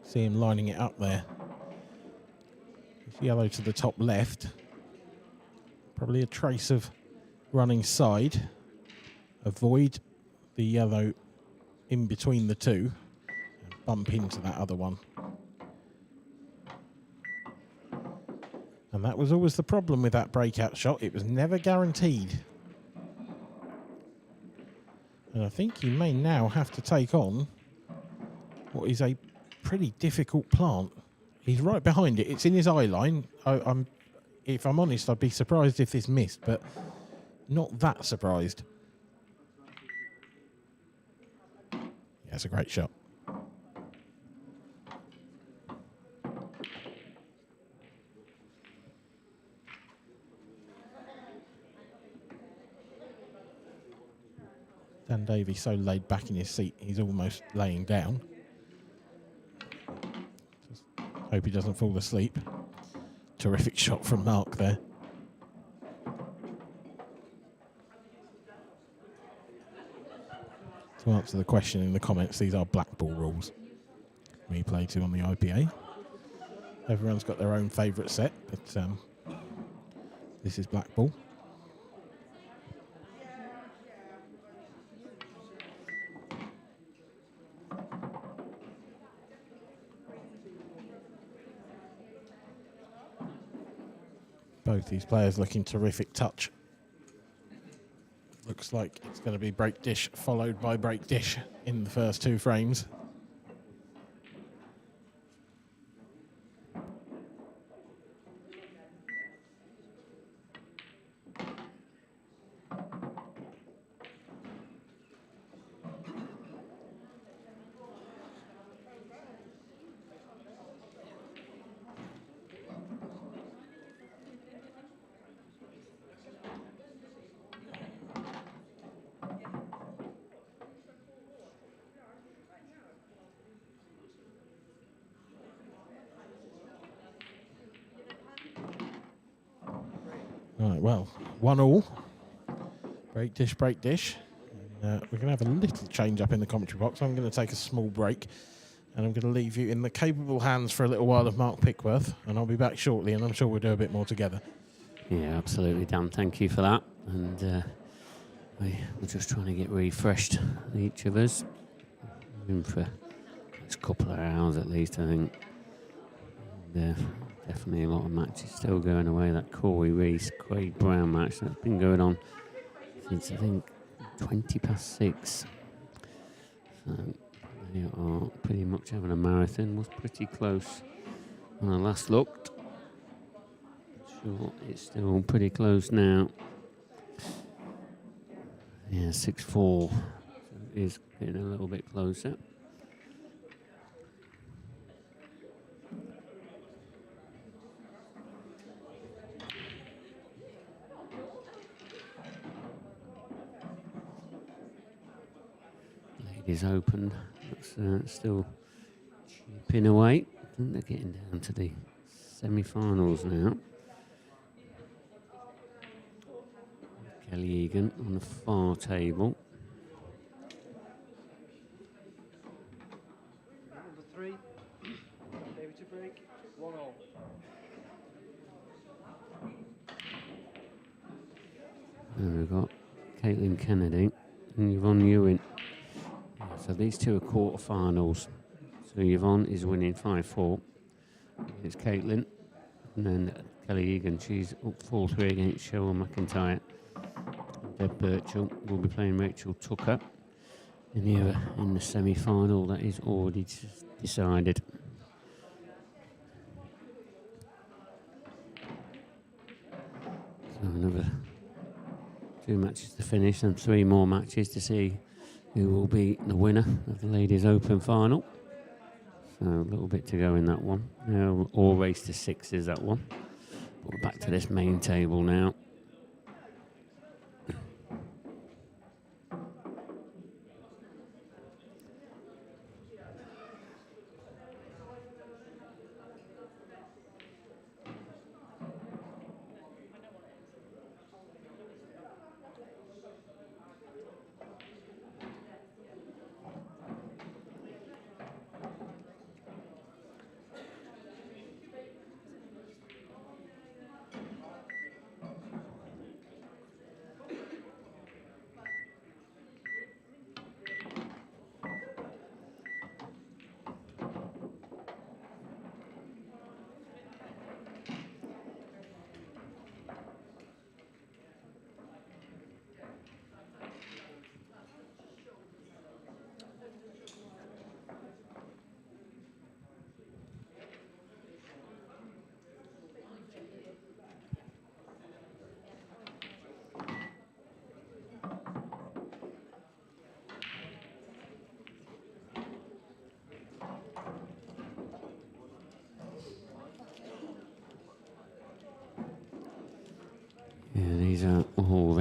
See him lining it up there. It's yellow to the top left. Probably a trace of running side, avoid the yellow in between the two, and bump into that other one. And that was always the problem with that breakout shot. It was never guaranteed. And I think he may now have to take on what is a pretty difficult plant. He's right behind it. It's in his eye line. If I'm honest, I'd be surprised if this missed, but not that surprised. Yeah, it's a great shot. Dan Davies so laid back in his seat, he's almost laying down. Just hope he doesn't fall asleep. Terrific shot from Mark there. To answer the question in the comments, these are blackball rules. We play to on the IPA. Everyone's got their own favourite set, but this is blackball. Both these players looking terrific touch. Looks like it's going to be break dish followed by break dish in the first two frames. Right, well, 1-1. Break dish, break dish. We're going to have a little change up in the commentary box. I'm going to take a small break, and I'm going to leave you in the capable hands for a little while of Mark Pickworth, and I'll be back shortly, and I'm sure we'll do a bit more together. Yeah, absolutely, Dan. Thank you for that. And we're just trying to get refreshed, each of us. In for a couple of hours at least, I think. And, definitely a lot of matches still going away. That Corey Reese, Craig Brown match that's been going on since I think 6:20. So they are pretty much having a marathon. Was pretty close when I last looked. Sure, it's still pretty close now. Yeah, 6-4. So it is getting a little bit closer. Ladies Open, that's still chipping away. I think they're getting down to the semi-finals now. Kelly Egan on the far table. Number 3, David to break, 1-0. And we've got Caitlin Kennedy and Yvonne Ewing. So these two are quarterfinals. So Yvonne is winning 5-4. It's Caitlin. And then Kelly Egan, she's up 4-3 against Cheryl McIntyre. Deb Birchall will be playing Rachel Tucker in the semi-final. That is already decided. So another 2 matches to finish and 3 more matches to see who will be the winner of the Ladies Open final. So a little bit to go in that one. Now all race to 6 is that one. But we're back to this main table now.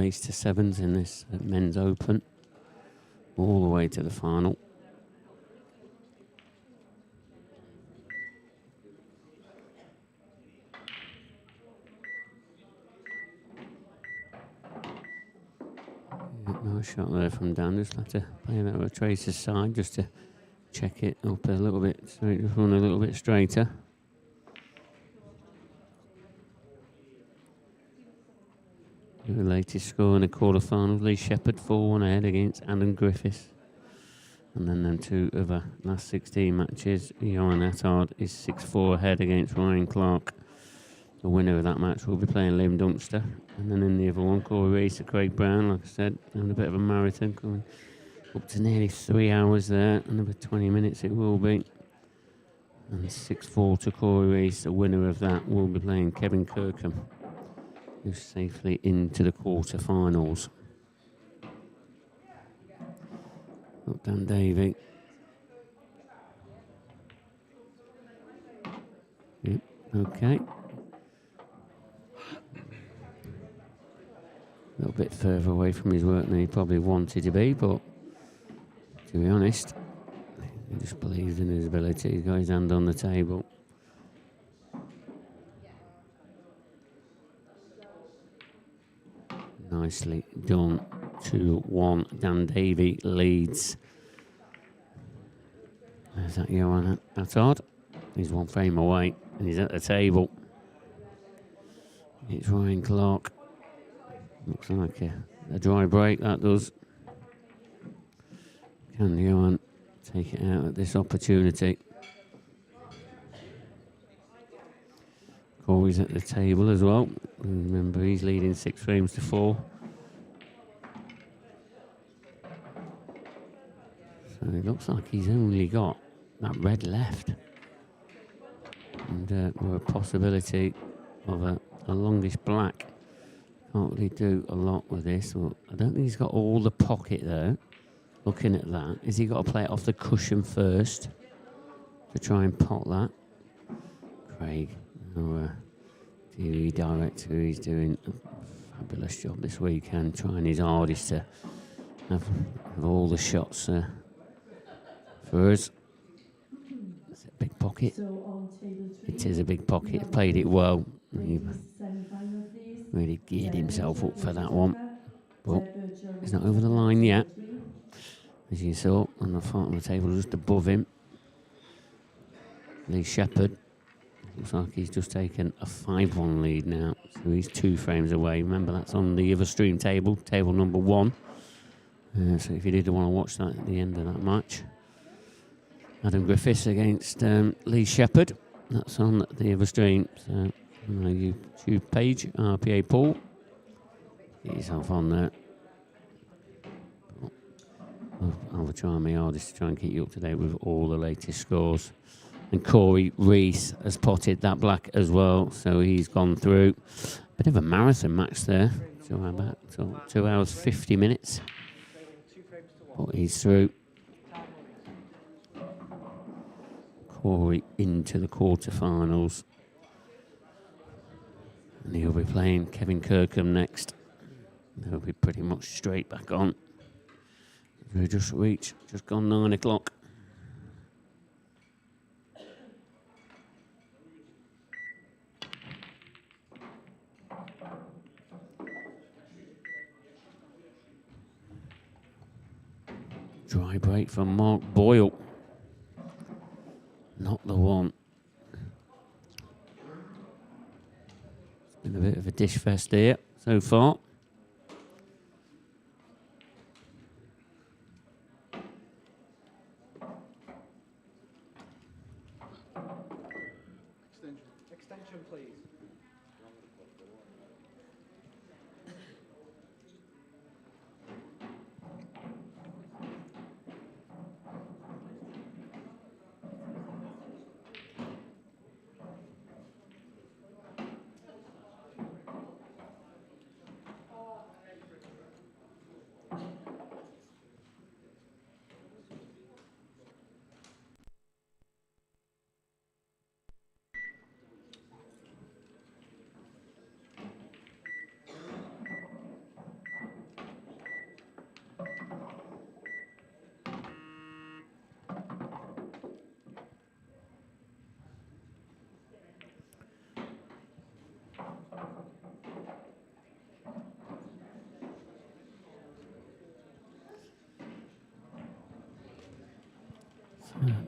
ace to sevens in this men's open, all the way to the final. Nice shot there from Dan. Just had to play that with Tracer's side just to check it up a little bit, so it just run a little bit straighter. The latest score in the quarterfinals, Lee Shepherd 4-1 ahead against Adam Griffiths. And then them two other last 16 matches, Johan Attard is 6-4 ahead against Ryan Clark. The winner of that match will be playing Liam Dunster. And then in the other one, Corey Reese to Craig Brown, like I said, having a bit of a marathon, coming up to nearly 3 hours there. Another 20 minutes it will be. And 6-4 to Corey Reese. The winner of that will be playing Kevin Kirkham, who's safely into the quarterfinals. Up Dan Davey. Yep, okay. A little bit further away from his work than he probably wanted to be, but to be honest, he just believes in his ability. He's got his hand on the table. Nicely done. 2-1. Dan Davey leads. There's that Johan Attard. He's one frame away and he's at the table. It's Ryan Clark. Looks like a dry break, that does. Can Johan take it out at this opportunity? Corey's at the table as well. Remember, he's leading 6 frames to 4. So it looks like he's only got that red left. And with a possibility of a longish black. Can't really do a lot with this. Well, I don't think he's got all the pocket there. Looking at that, is he got to play it off the cushion first to try and pot that? Craig, our TV director, he's doing a fabulous job this weekend, trying his hardest to have all the shots for us. It's a big pocket. It is a big pocket. Played it well. He really geared himself up for that one. But he's not over the line yet. As you saw on the front of the table, just above him, Lee Shepherd. Looks like he's just taken a 5-1 lead now. So he's 2 frames away. Remember, that's on the other stream table, table number 1. So if you did want to watch that at the end of that match. Adam Griffiths against Lee Shepherd. That's on the other stream. So on our YouTube page, IPA Pool. Get yourself on there. I'll try my hardest to try and keep you up to date with all the latest scores. And Corey Reese has potted that black as well, so he's gone through. Bit of a marathon match there. So about 2 hours 50 minutes. But he's through. Corey into the quarterfinals. And he'll be playing Kevin Kirkham next. They'll be pretty much straight back on. We just gone 9 o'clock. Dry break from Mark Boyle. Not the one. It's been a bit of a dish fest here so far. Extension, please.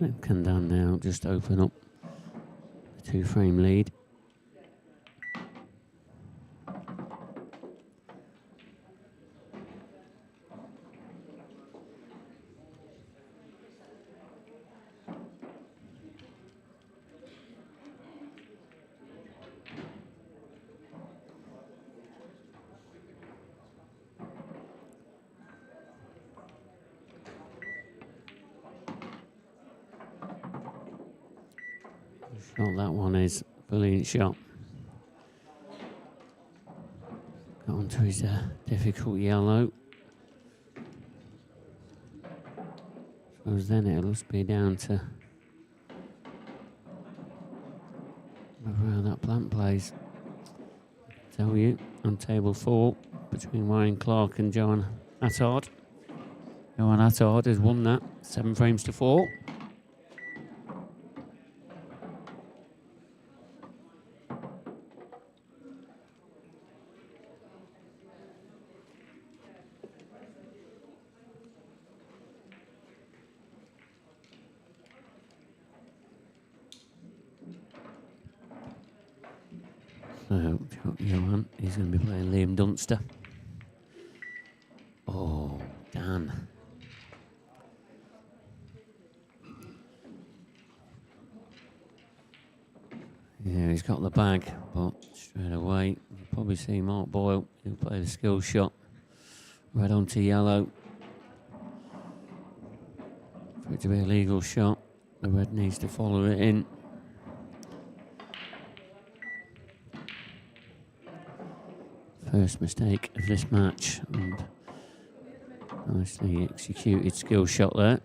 Let come down now, just open up the 2-frame lead. Shot that one is brilliant shot. Got onto his difficult yellow. So then it'll just be down to how that plant plays. Tell you on table 4 between Ryan Clark and Johan Attard. Johan Attard has won that 7 frames to 4. So, Johan, he's going to be playing Liam Dunster. Oh, Dan. Yeah, he's got the bag, but straight away, you'll probably see Mark Boyle. He'll play the skill shot. Red onto yellow. For it to be a legal shot, the red needs to follow it in. First mistake of this match, and nicely executed skill shot there.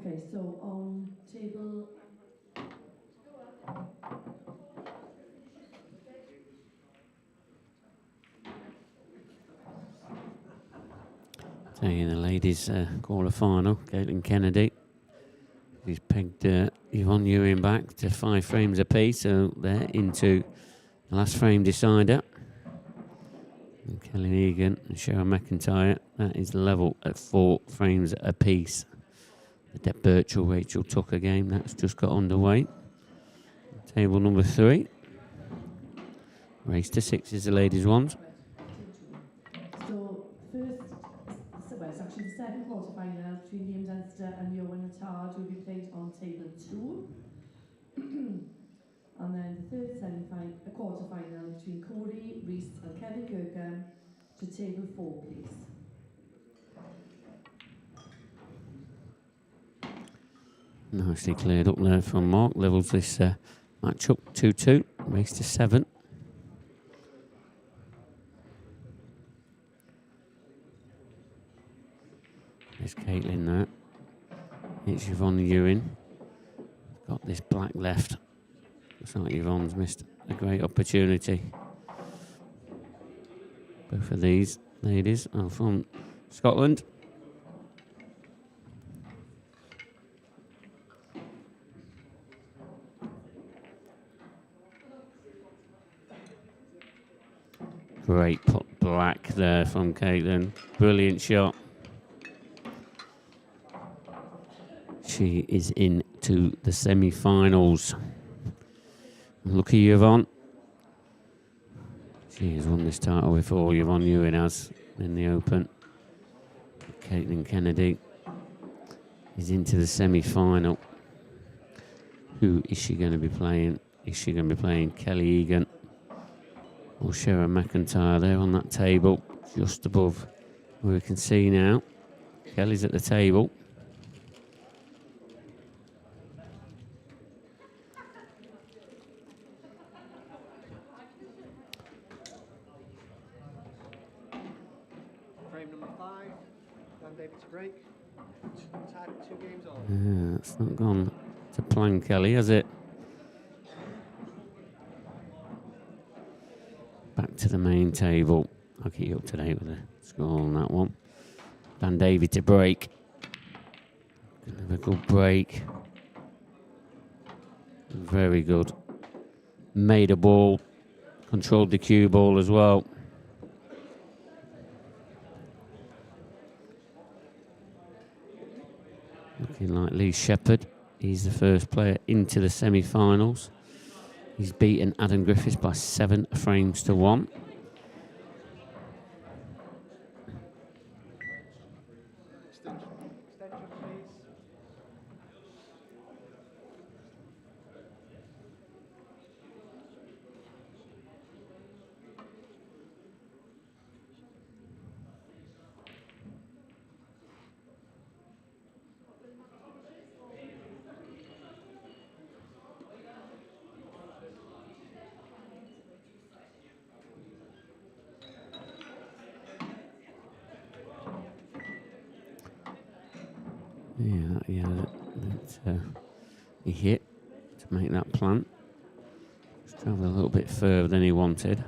Okay, so on table in the ladies' quarter-final, Caitlin Kennedy. She's pegged Yvonne Ewing back to 5 frames apiece, so they're into the last frame decider. And Kelly Egan and Sharon McIntyre, that is level at 4 frames apiece. The Deb Birchall, Rachel Tucker game, that's just got underway. Table number 3. Race to 6 is the ladies' ones. So well, it's actually the second quarter-final between Liam Dunster and Johan Attard will be played on table 2. And then the third quarter-final between Corey, Reese and Kevin Kirkham to table 4, please. Nicely cleared up there from Mark. Levels this match up 2-2. Race to 7. There's Caitlin there. It's Yvonne Ewing. Got this black left. Looks like Yvonne's missed a great opportunity. Both of these ladies are from Scotland. Great put black there from Caitlin. Brilliant shot. She is into the semi-finals. Lucky Yvonne. She has won this title before. Yvonne Ewing has in the Open. Caitlin Kennedy is into the semi-final. Who is she going to be playing? Is she going to be playing Kelly Egan or Sharon McIntyre there on that table, just above where we can see now? Kelly's at the table. Frame number 5, Dan David to break. Tied at 2 games all. Yeah, it's not gone to plan, Kelly, has it? Back to the main table. I'll keep you up to date with the score on that one. Dan David to break. Gonna have a good break. Very good. Made a ball. Controlled the cue ball as well. Looking like Lee Shepherd. He's the first player into the semi-finals. He's beaten Adam Griffiths by 7 frames to 1. He hit to make that plant. Just travelled a little bit further than he wanted.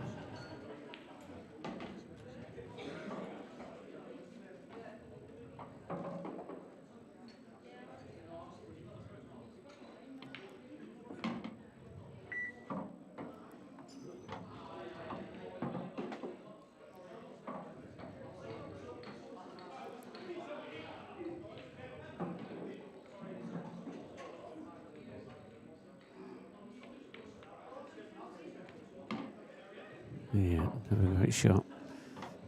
Yeah, have a great shot.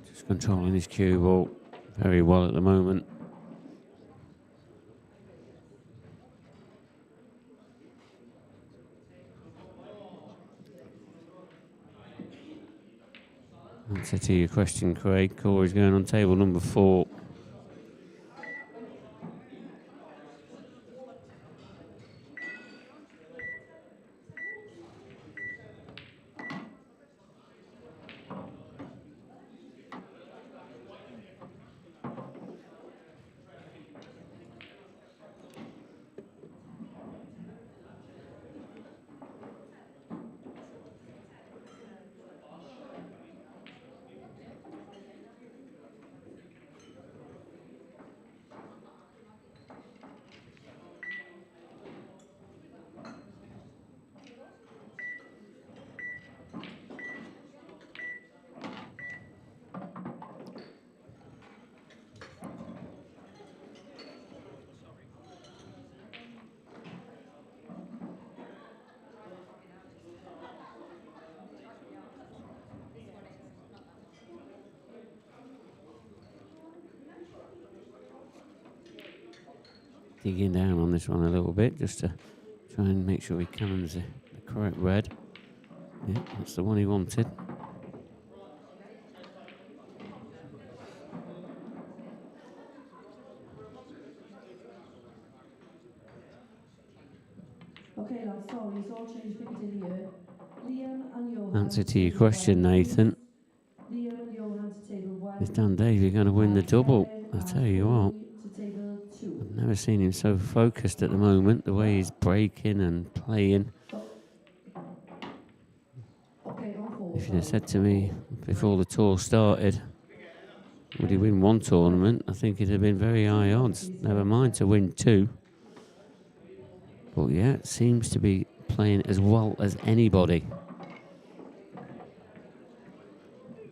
Just controlling his cue ball very well at the moment. Answer to your question, Craig. Corey's going on table number 4. Digging down on this one a little bit just to try and make sure he cannons the correct red. Yeah, that's the one he wanted. Okay, lads, sorry, it's all changed Piccadilly here. Liam and Johan. Answer to your question, Nathan. Liam and Johan to table 1. Is Dan Davey going to win the double? I tell you what. To table 2. I've never seen him so focused at the moment, the way he's breaking and playing. If you'd have said to me before the tour started, would he win one tournament, I think it'd have been very high odds. Never mind to win 2. But yeah, it seems to be playing as well as anybody.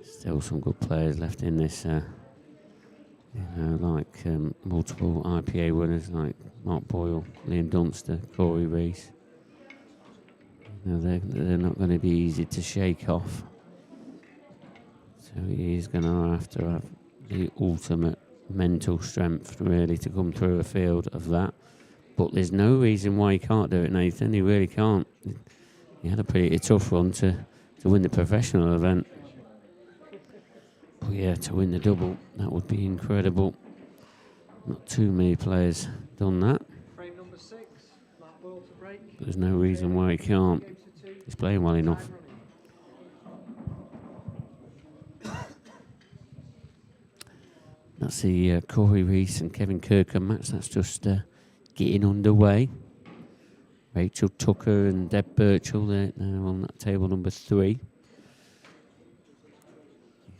Still some good players left in this, like multiple IPA winners like Mark Boyle, Liam Dunster, Corey Rees. They're not going to be easy to shake off. So he's going to have the ultimate mental strength really to come through a field of that. But there's no reason why he can't do it, Nathan. He really can't. He had a pretty tough run to win the professional event. But yeah, to win the double, that would be incredible. Not too many players done that. Frame number 6, blackball to break. But there's no reason why he can't. He's playing well enough. That's the Corey Reese and Kevin Kirkham match. That's just getting underway. Rachel Tucker and Deb Birchall, they're on that table number 3. You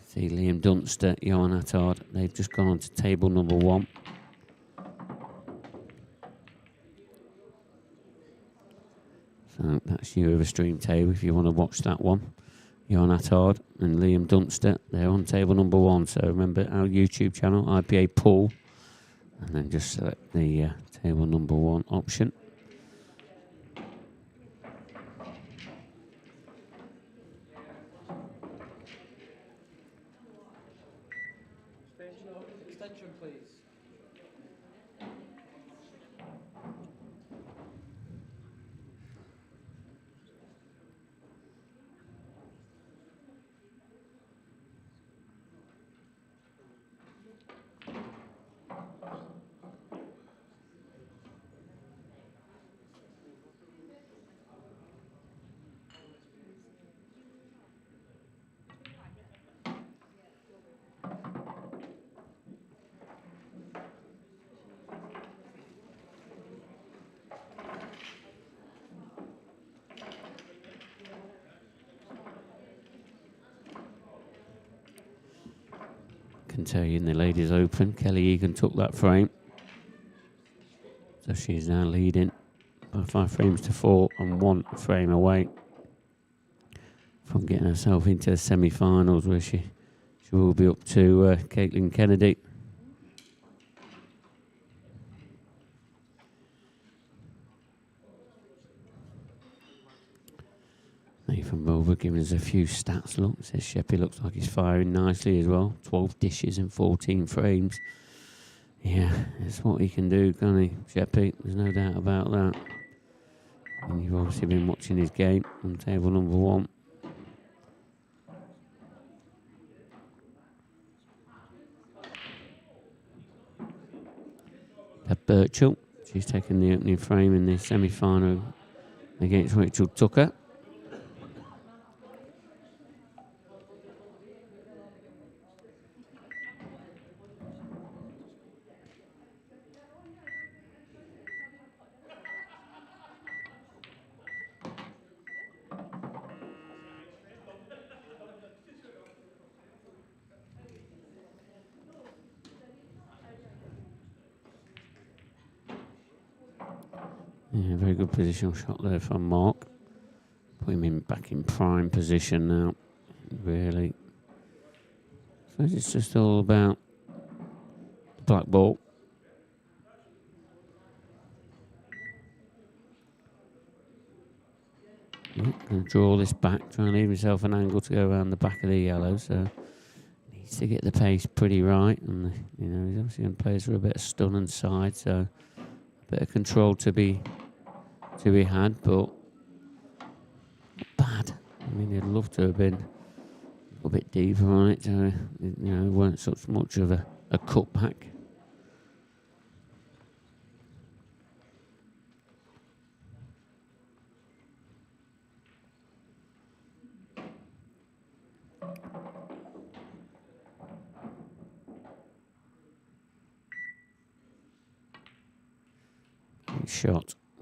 see Liam Dunster, Johan Attard, they've just gone on to table number 1. So that's your stream table if you want to watch that one. Johan Attard and Liam Dunster, they're on table number 1. So remember our YouTube channel, IPA Pool, and then just select the table number 1 option. Extension, please. Can tell you in the ladies open, Kelly Egan took that frame, so she's now leading by 5 frames to 4 and 1 frame away from getting herself into the semi-finals, where she will be up to Caitlin Kennedy. Nathan Rover giving us a few stats. Look, says Sheppy looks like he's firing nicely as well. 12 dishes and 14 frames. Yeah, that's what he can do, can't he, Sheppy? There's no doubt about that. And you've obviously been watching his game on table number 1. Deb Birchall, she's taken the opening frame in the semi-final against Rachel Tucker. Yeah, very good positional shot there from Mark. Put him in back in prime position now. Really. So it's just all about the black ball. Going to draw this back, try and leave himself an angle to go around the back of the yellow. So needs to get the pace pretty right, and you know he's obviously going to play us for a bit of stun and side. So a bit of control to be had, but not bad. I mean, he'd love to have been a little bit deeper on it. So you know, it weren't such much of a cutback.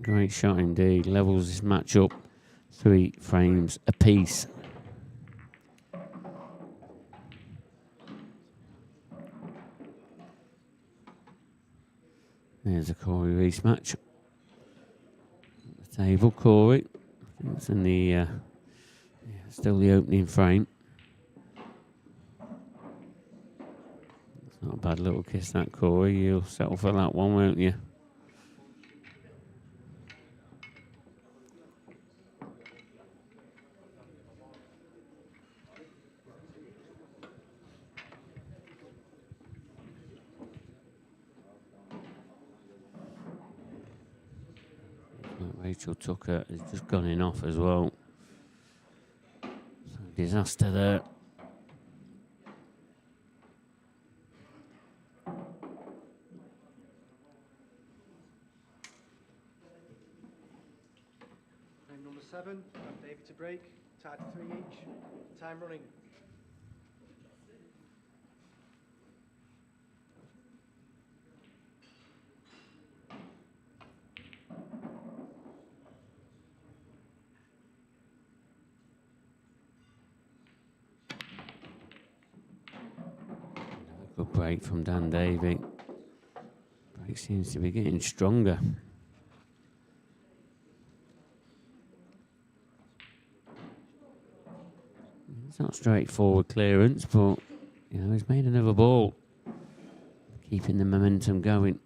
Great shot indeed. Levels this match up 3 frames apiece. There's a Corey Reese match. The table, Corey. It's in the still the opening frame. It's not a bad little kiss, that, Corey. You'll settle for that one, won't you? Rachel Tucker has just gone in off as well. So disaster there. Time number 7, and David to break. Tied to 3 each. Time running. Good break from Dan Davey. Break seems to be getting stronger. It's not straightforward clearance, but you know he's made another ball, keeping the momentum going.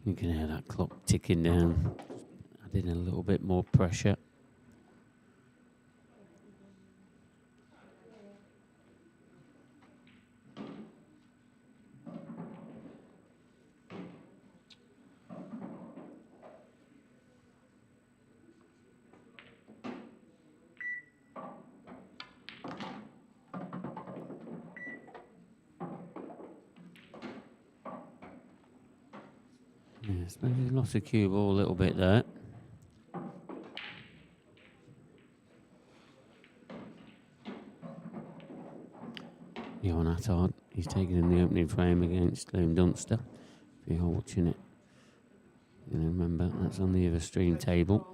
You can hear that clock ticking down, adding a little bit more pressure. Yeah, I suppose he's lost the cue ball a little bit there. Johan Attard, he's taken in the opening frame against Liam Dunster. If you're watching it, you know, remember that's on the other stream table.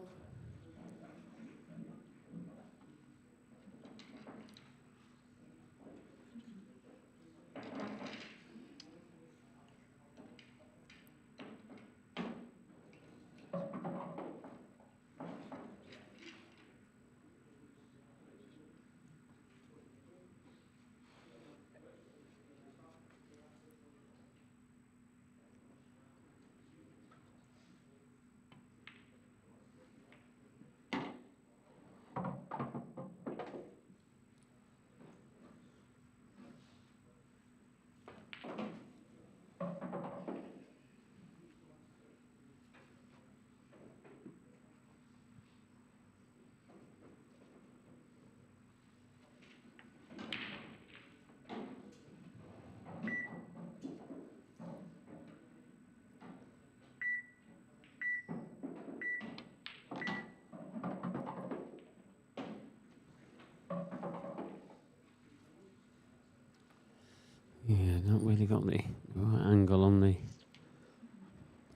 Yeah, not really got the right angle on the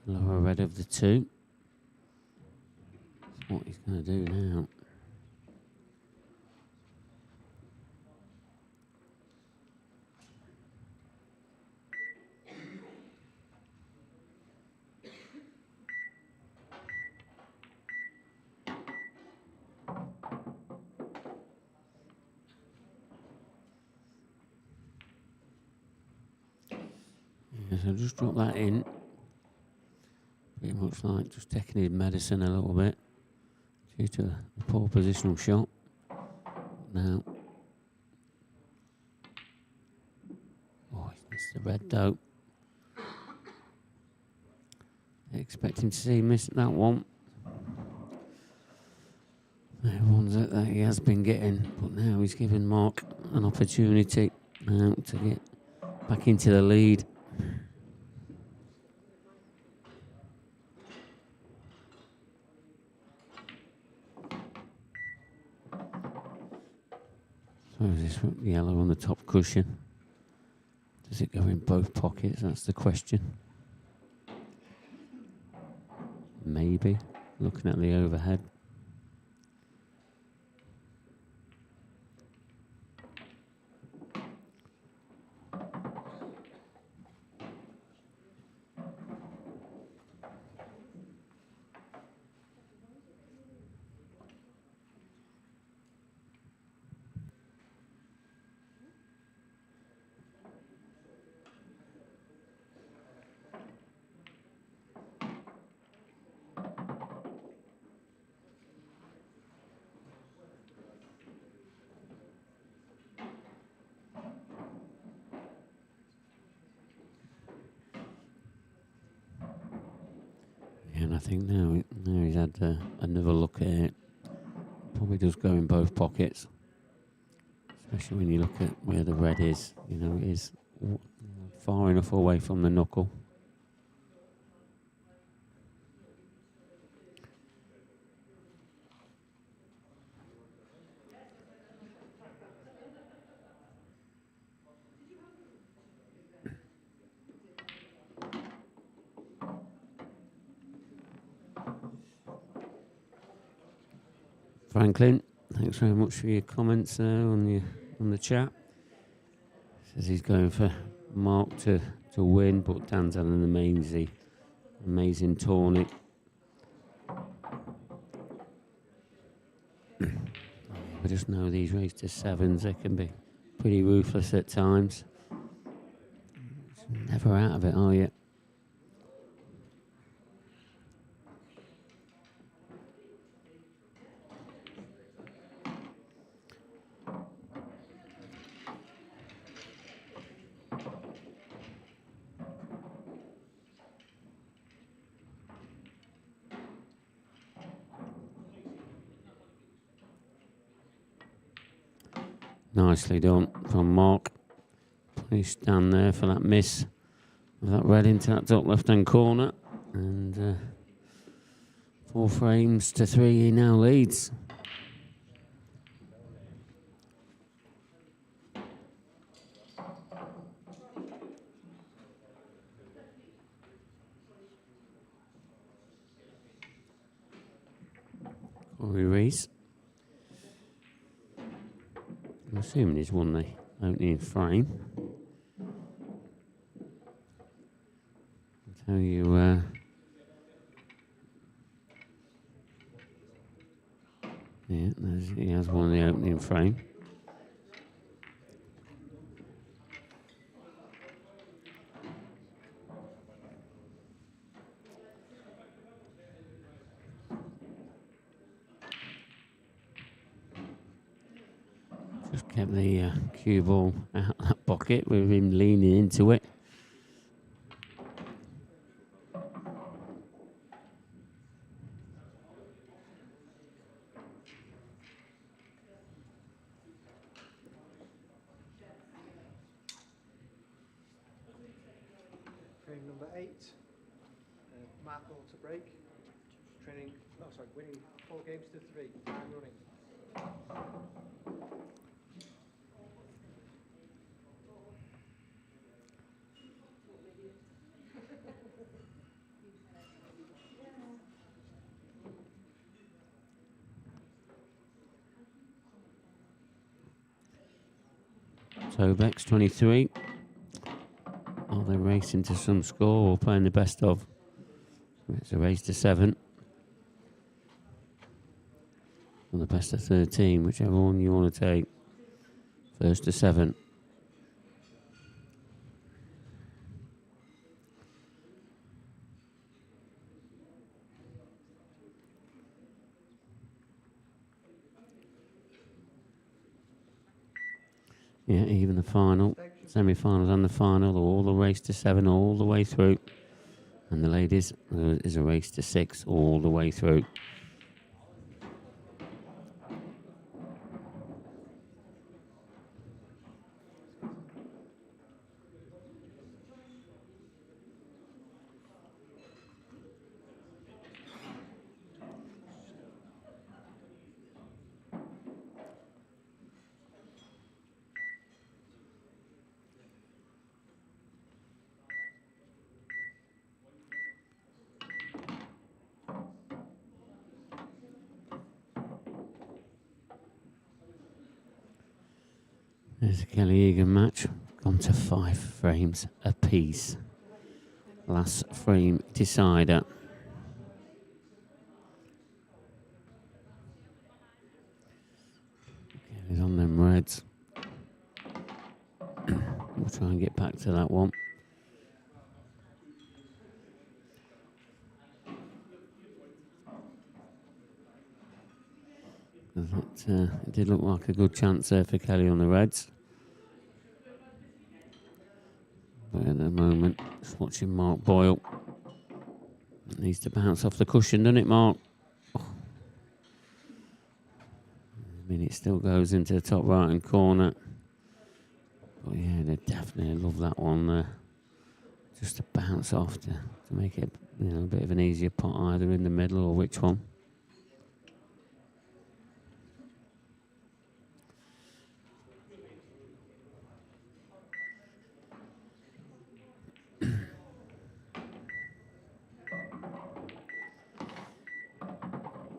lower red of the two. That's what he's going to do now. Yeah, so just drop that in. Pretty much like just taking his medicine a little bit due to the poor positional shot. Now, oh, he's missed the red though. Expecting to see him miss that one. The ones that he has been getting, but now he's giving Mark an opportunity now to get back into the lead. So is this yellow on the top cushion? Does it go in both pockets? That's the question. Maybe, looking at the overhead. and I think now he's had another look at it. Probably does go in both pockets, especially when you look at where the red is. You know, it is far enough away from the knuckle. Franklin, thanks very much for your comments there on the chat. Says he's going for Mark to win, but Dan's had an amazing tourney. We just know these race to sevens, they can be pretty ruthless at times. Never out of it, are you? Nicely done from Mark. Please stand there for that miss of that red into that top left-hand corner. And 4 frames to 3, he now leads. Corey Reese. I'm assuming he's won the opening frame. I'll tell you, yeah, he has won the opening frame. Just kept the cue ball out of that pocket with him leaning into it. Frame number 8, Mark ball to break. Winning 4 games to 3, time running. Tobex 23. Are they racing to some score or playing the best of? It's a race to 7. Or the best of 13, whichever one you want to take. First to 7. Yeah, even the final, semi-finals and the final, all the race to 7 all the way through. And the ladies is a race to 6 all the way through. There's a Kelly Egan match, gone to 5 frames apiece. Last frame decider. Kelly's on them reds. We'll try and get back to that one. It did look like a good chance there for Kelly on the reds. But at the moment, just watching Mark Boyle. Needs to bounce off the cushion, doesn't it, Mark? Oh. I mean, it still goes into the top right-hand corner. But yeah, they definitely love that one there. Just to bounce off to make it, a bit of an easier pot either in the middle or which one.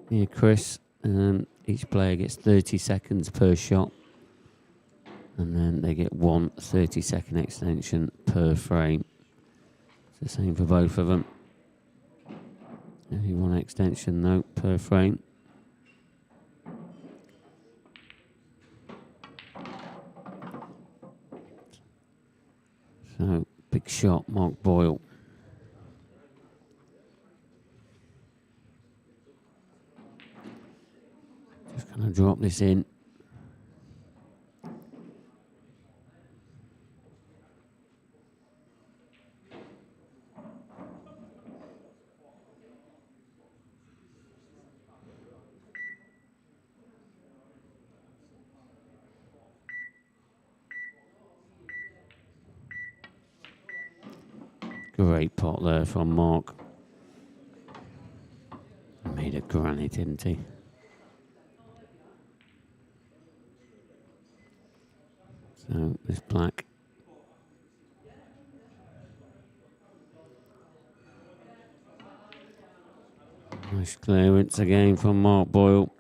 Yeah, Chris, each player gets 30 seconds per shot, and then they get one 30-second extension per frame. It's the same for both of them. Only one extension, though, per frame. So, big shot, Mark Boyle. Just going to drop this in. Great pot there from Mark. Made a granny, didn't he? So this black. Nice clearance again from Mark Boyle.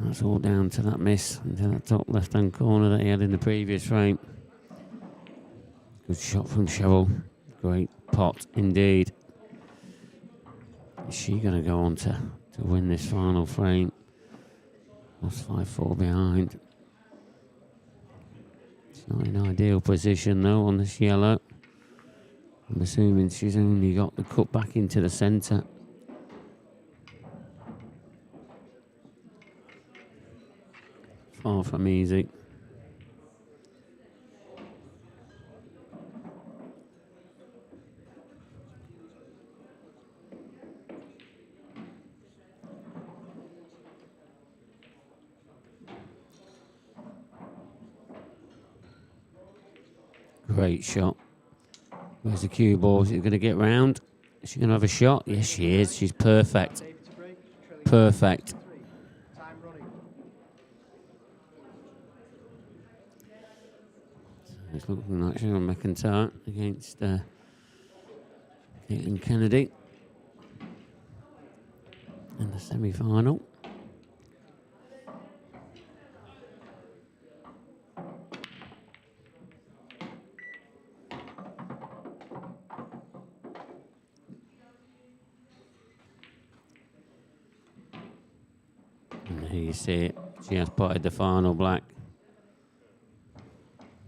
That's all down to that miss into that top left-hand corner that he had in the previous frame. Good shot from Cheryl. Great pot indeed. Is she going to go on to win this final frame? That's 5-4 behind. It's not in ideal position though on this yellow. I'm assuming she's only got the cut back into the centre. Far from easy. Great shot. Where's the cue ball? Is it going to get round? Is she going to have a shot? Yes, she is. She's perfect. Perfect. So it's looking like Sharon McIntyre against Caitlin Kennedy in the semi-final. And here you see it. She has potted the final black.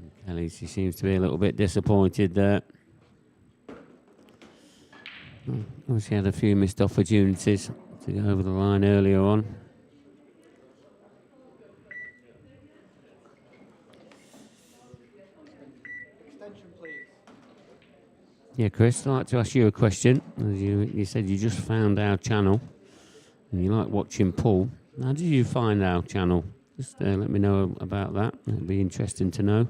And Kelly, she seems to be a little bit disappointed there. Oh, she had a few missed opportunities to go over the line earlier on. Extension, please. Yeah, Chris, I'd like to ask you a question. As you said you just found our channel and you like watching pool. How did you find our channel? Just let me know about that. It'd be interesting to know.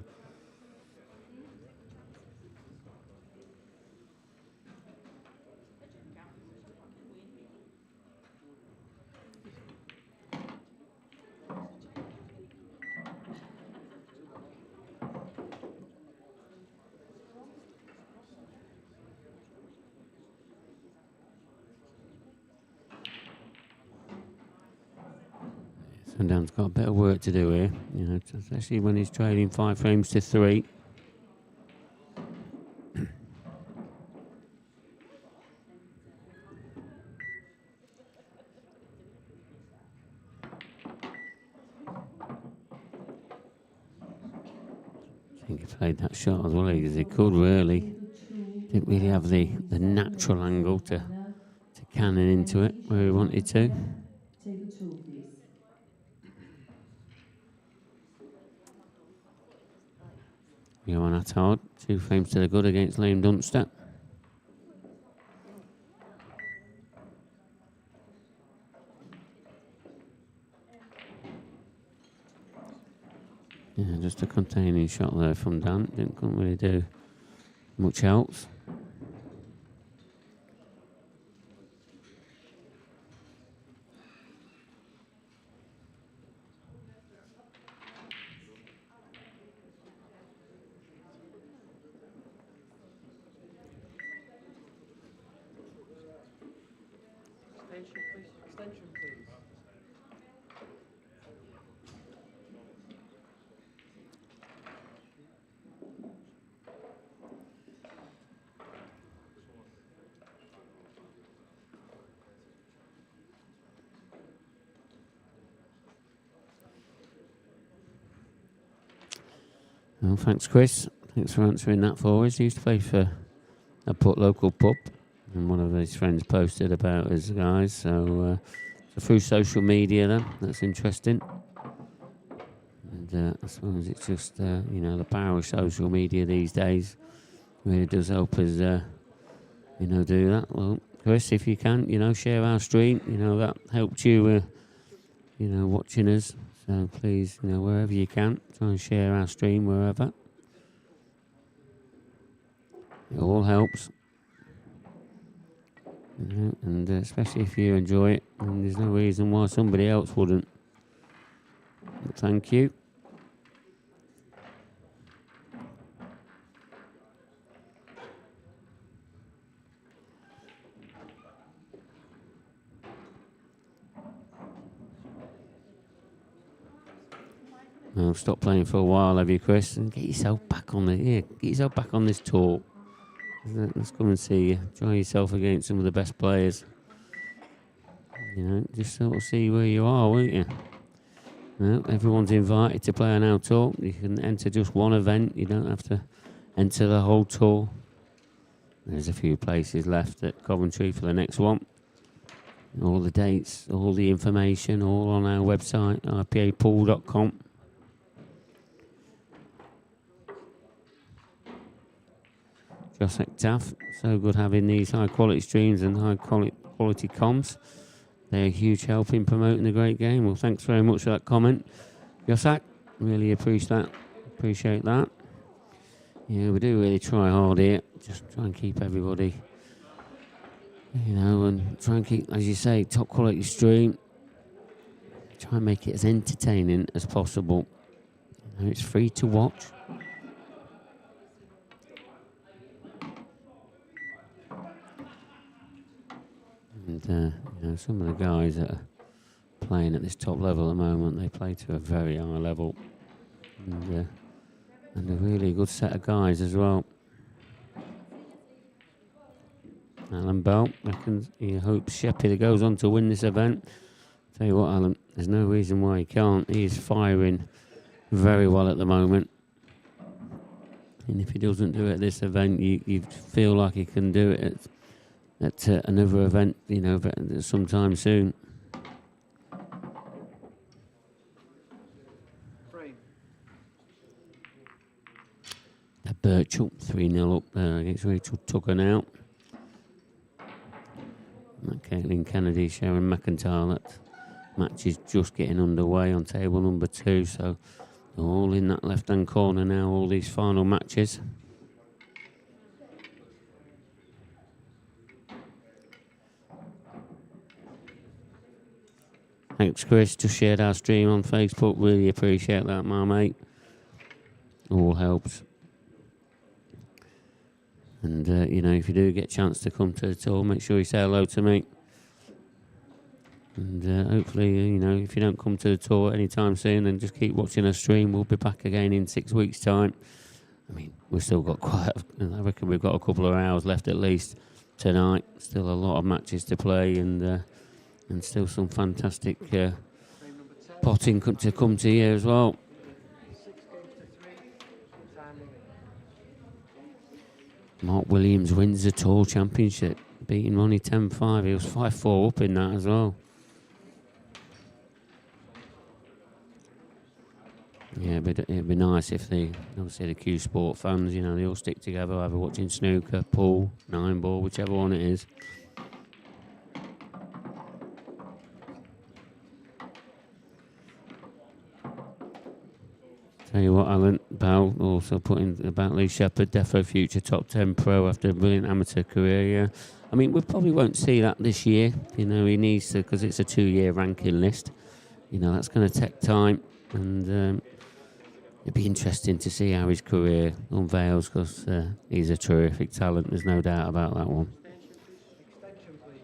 Sundown's got a bit of work to do here, especially when he's trailing 5 frames to 3. I think he played that shot as well as he could, really. Didn't really have the natural angle to cannon into it where he wanted to. Table 2, please. Johan Attard, 2 frames to the good against Liam Dunster. containing shot there from Dan. Couldn't really do much else. Extension, please. Well, thanks, Chris. Thanks for answering that for us. He used to play for a local pub, and one of his friends posted about us guys. So through social media, then that's interesting. And I suppose it's just the power of social media these days really does help us do that. Well, Chris, if you can, share our stream. That helped you watching us. So please, wherever you can, try and share our stream wherever. It all helps. And especially if you enjoy it, and there's no reason why somebody else wouldn't. But thank you. Well, stop playing for a while, have you, Chris? And get yourself back on this tour. Let's come and see you. Try yourself against some of the best players. Just sort of see where you are, won't you? Well, everyone's invited to play on our tour. You can enter just one event. You don't have to enter the whole tour. There's a few places left at Coventry for the next one. All the dates, all the information, all on our website, ipapool.com. Josek Taff, so good having these high quality streams and high quality comms. They're a huge help in promoting the great game. Well, thanks very much for that comment, Josek. Really appreciate that. Yeah, we do really try hard here. Just try and keep everybody, and try and keep, as you say, top quality stream. Try and make it as entertaining as possible. It's free to watch. And some of the guys that are playing at this top level at the moment, they play to a very high level, and a really good set of guys as well. Alan Bell reckons he hopes Sheppey goes on to win this event. Tell you what, Alan, there's no reason why he can't. He's firing very well at the moment, and if he doesn't do it at this event, you feel like he can do it at another event, sometime soon. Birchall 3-0 up against Rachel Tucker now. Caitlin Kennedy, Sharon McIntyre. That match is just getting underway on table number 2, so all in that left-hand corner now, all these final matches. Thanks, Chris. Just shared our stream on Facebook. Really appreciate that, my mate. All helps. And, if you do get a chance to come to the tour, make sure you say hello to me. And hopefully, if you don't come to the tour anytime soon, then just keep watching our stream. We'll be back again in 6 weeks' time. I mean, we've still got I reckon we've got a couple of hours left at least tonight. Still a lot of matches to play, and still some fantastic potting to come to you as well. Mark Williams wins the Tour Championship, beating Ronnie 10-5. He was 5-4 up in that as well. Yeah, it'd be nice if obviously the Cuesports fans, they all stick together, either watching snooker, pool, 9-ball, whichever one it is. Tell you what, Alan Bell also putting about Lee Shepherd, defo future top 10 pro after a brilliant amateur career. Yeah, I mean, we probably won't see that this year. You know, he needs to, because it's a 2-year ranking list. You know, that's going to take time, and it'd be interesting to see how his career unveils, because he's a terrific talent. There's no doubt about that one. Extension, please.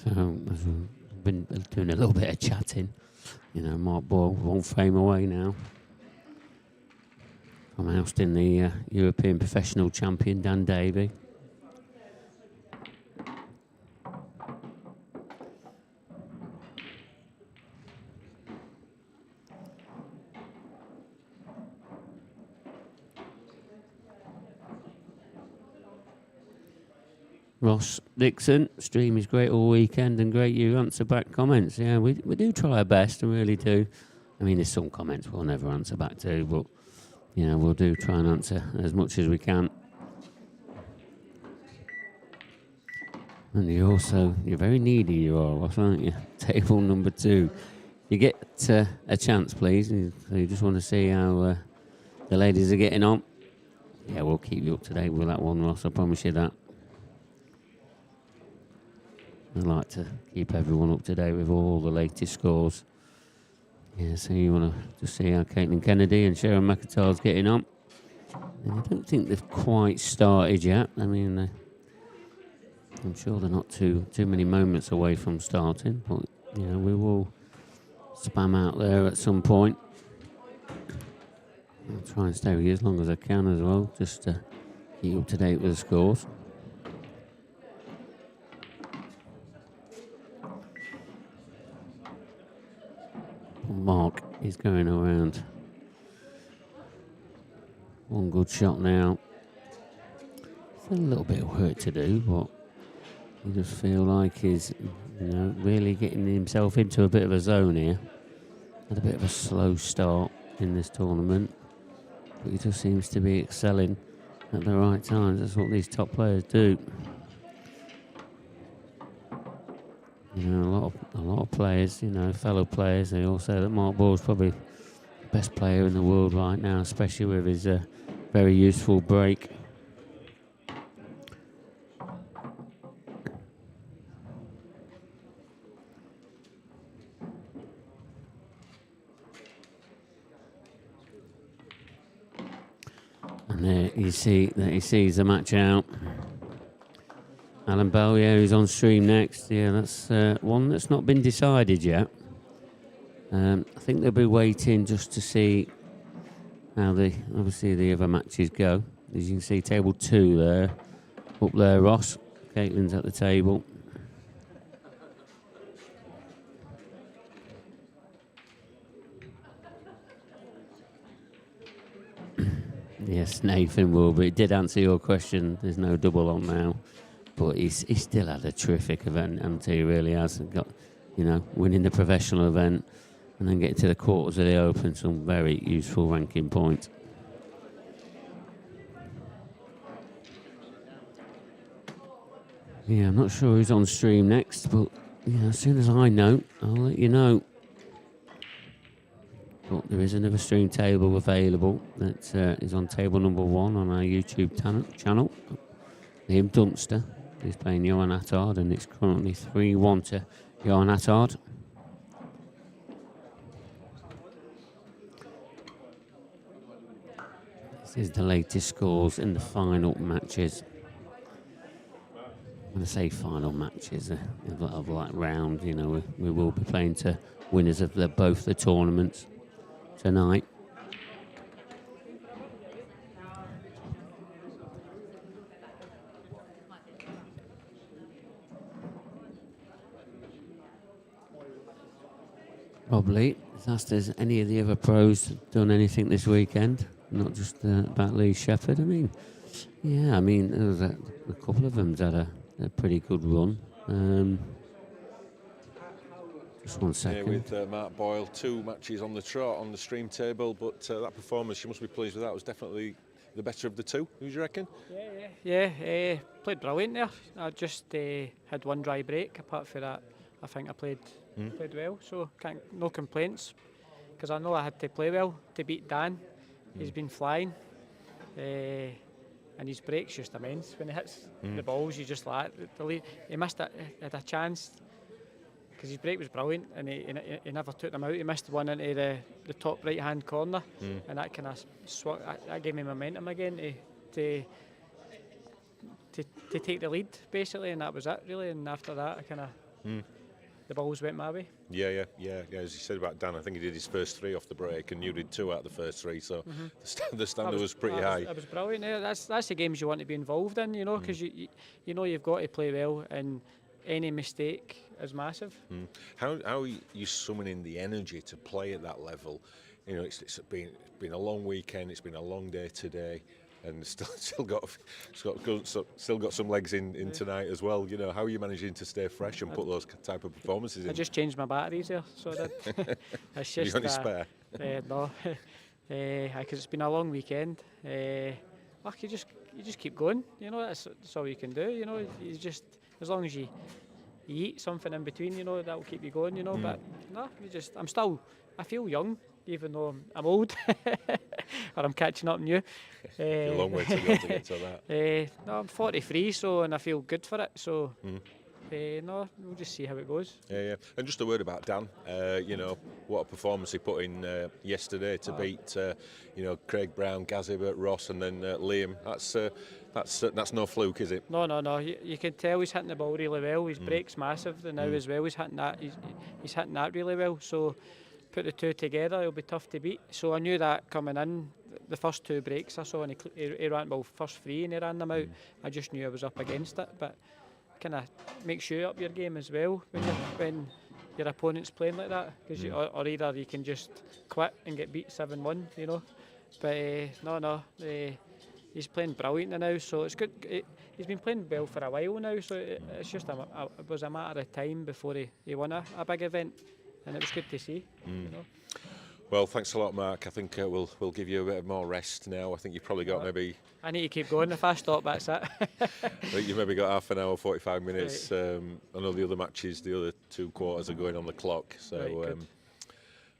So, as we've been doing a little bit of chatting, you know, Mark Boyle, 1 frame away now from ousting the European professional champion, Dan Davey. Ross Dixon, stream is great all weekend and great you answer back comments. Yeah, we do try our best, we really do. I mean, there's some comments we'll never answer back to, but, you know, we'll do try and answer as much as we can. And you're very needy, you are, Ross, aren't you? Table number 2. You get a chance, please. And so you just want to see how the ladies are getting on. Yeah, we'll keep you up to date with that one, Ross, I promise you that. I like to keep everyone up to date with all the latest scores. Yeah, so you want to just see how Caitlin Kennedy and Sharon McIntyre's getting on. And I don't think they've quite started yet. I mean, I'm sure they're not too many moments away from starting, but you know, we will spam out there at some point. I'll try and stay with you as long as I can as well, just to keep you up to date with the scores. Mark is going around. One good shot now. It's a little bit of work to do, but I just feel like he's, you know, really getting himself into a bit of a zone here. Had a bit of a slow start in this tournament, but he just seems to be excelling at the right times. That's what these top players do. You know, a lot of players, you know, fellow players, they all say that Mark Boyle's probably the best player in the world right now, especially with his very useful break. And there you see that he sees the match out. Alan Bell, yeah, who's on stream next. Yeah, that's one that's not been decided yet. I think they'll be waiting just to see how obviously the other matches go. As you can see, table 2 there, up there, Ross. Caitlin's at the table. Yes, Nathan will, but it did answer your question. There's no double on now. But he's still had a terrific event, and he really has got, you know, winning the professional event and then getting to the quarters of the Open, some very useful ranking points. Yeah, I'm not sure who's on stream next, but you know, as soon as I know, I'll let you know. But there is another stream table available that is on table number 1 on our YouTube channel. Liam Dunster is playing Johan Attard, and it's currently 3-1 to Johan Attard. This is the latest scores in the final matches. When I say final matches of that round, you know, we will be playing to winners of both the tournaments tonight. Rob Lee He's asked has any of the other pros done anything this weekend, not just about Lee Shepherd. I mean, yeah, I mean, there was a couple of them's had a pretty good run. Just 1 second. Yeah, with Mark Boyle, 2 matches on the trot on the stream table, but that performance, you must be pleased with that, was definitely the better of the 2. Who do you reckon? Yeah, played brilliant there. I just had 1 dry break. Apart from that, I think I played well, so no complaints. Because I know I had to play well to beat Dan. He's been flying, and his break's just immense. When he hits the balls, you just like he missed it. Had a chance because his break was brilliant, and he never took them out. He missed one into the top right hand corner, and that kind of that gave me momentum again to take the lead basically, and that was it really. And after that, I kind of the balls went my way. Yeah. As you said about Dan, I think he did his first 3 off the break, and you did 2 out of the first 3. So the standard was pretty high. That was brilliant. Yeah, that's the games you want to be involved in, you know, because you know you've got to play well, and any mistake is massive. How are you summoning the energy to play at that level? You know, it's been a long weekend. It's been a long day today. And still got some legs in tonight as well. You know, how are you managing to stay fresh and put those type of performances in? I just changed my batteries there, so that it's just. You got any spare? No, because it's been a long weekend. Look, you just keep going. You know, that's all you can do. You know, you just as long as you eat something in between, you know, that'll keep you going. You know, but no, I feel young, even though I'm old. Or I'm catching up on you. A long way to go to get to that. No, I'm 43, and I feel good for it. So, no, we'll just see how it goes. Yeah. And just a word about Dan. You know, what a performance he put in yesterday to beat, you know, Craig Brown, Gazibert, Ross, and then Liam. That's no fluke, is it? No. You can tell he's hitting the ball really well. His break's massive now as well. He's hitting that. He's hitting that really well. So. Put the 2 together, it'll be tough to beat. So I knew that coming in. The first 2 breaks I saw, and he ran first 3 and he ran them out. I just knew I was up against it, but kind of makes you up your game as well when your opponent's playing like that. Because or either you can just quit and get beat 7-1, you know. But he's playing brilliant now, so it's good. He's been playing well for a while now, so it's just it was a matter of time before he won a big event. And it was good to see. You know. Well, thanks a lot, Mark. I think we'll give you a bit more rest now. I think you've probably got maybe. I need to keep going. If I stop, that's it. I think you've maybe got half an hour, 45 minutes. Right. I know the other matches, the other 2 quarters are going on the clock. So right,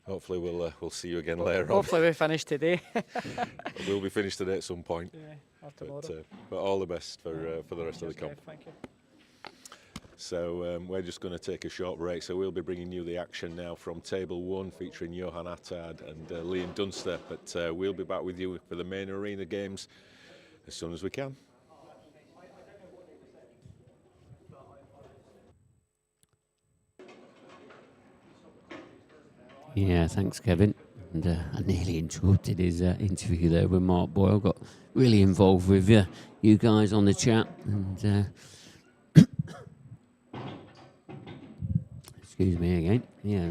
hopefully we'll see you again later on. Hopefully we finish today. We'll be finished today at some point. Yeah, or tomorrow. But all the best for the rest of the comp. Thank you. So we're just going to take a short break. So we'll be bringing you the action now from Table 1 featuring Johan Attard and Liam Dunster. But we'll be back with you for the main arena games as soon as we can. Yeah, thanks, Kevin. And I nearly interrupted his interview there with Mark Boyle. Got really involved with you guys on the chat. And excuse me again. Yeah.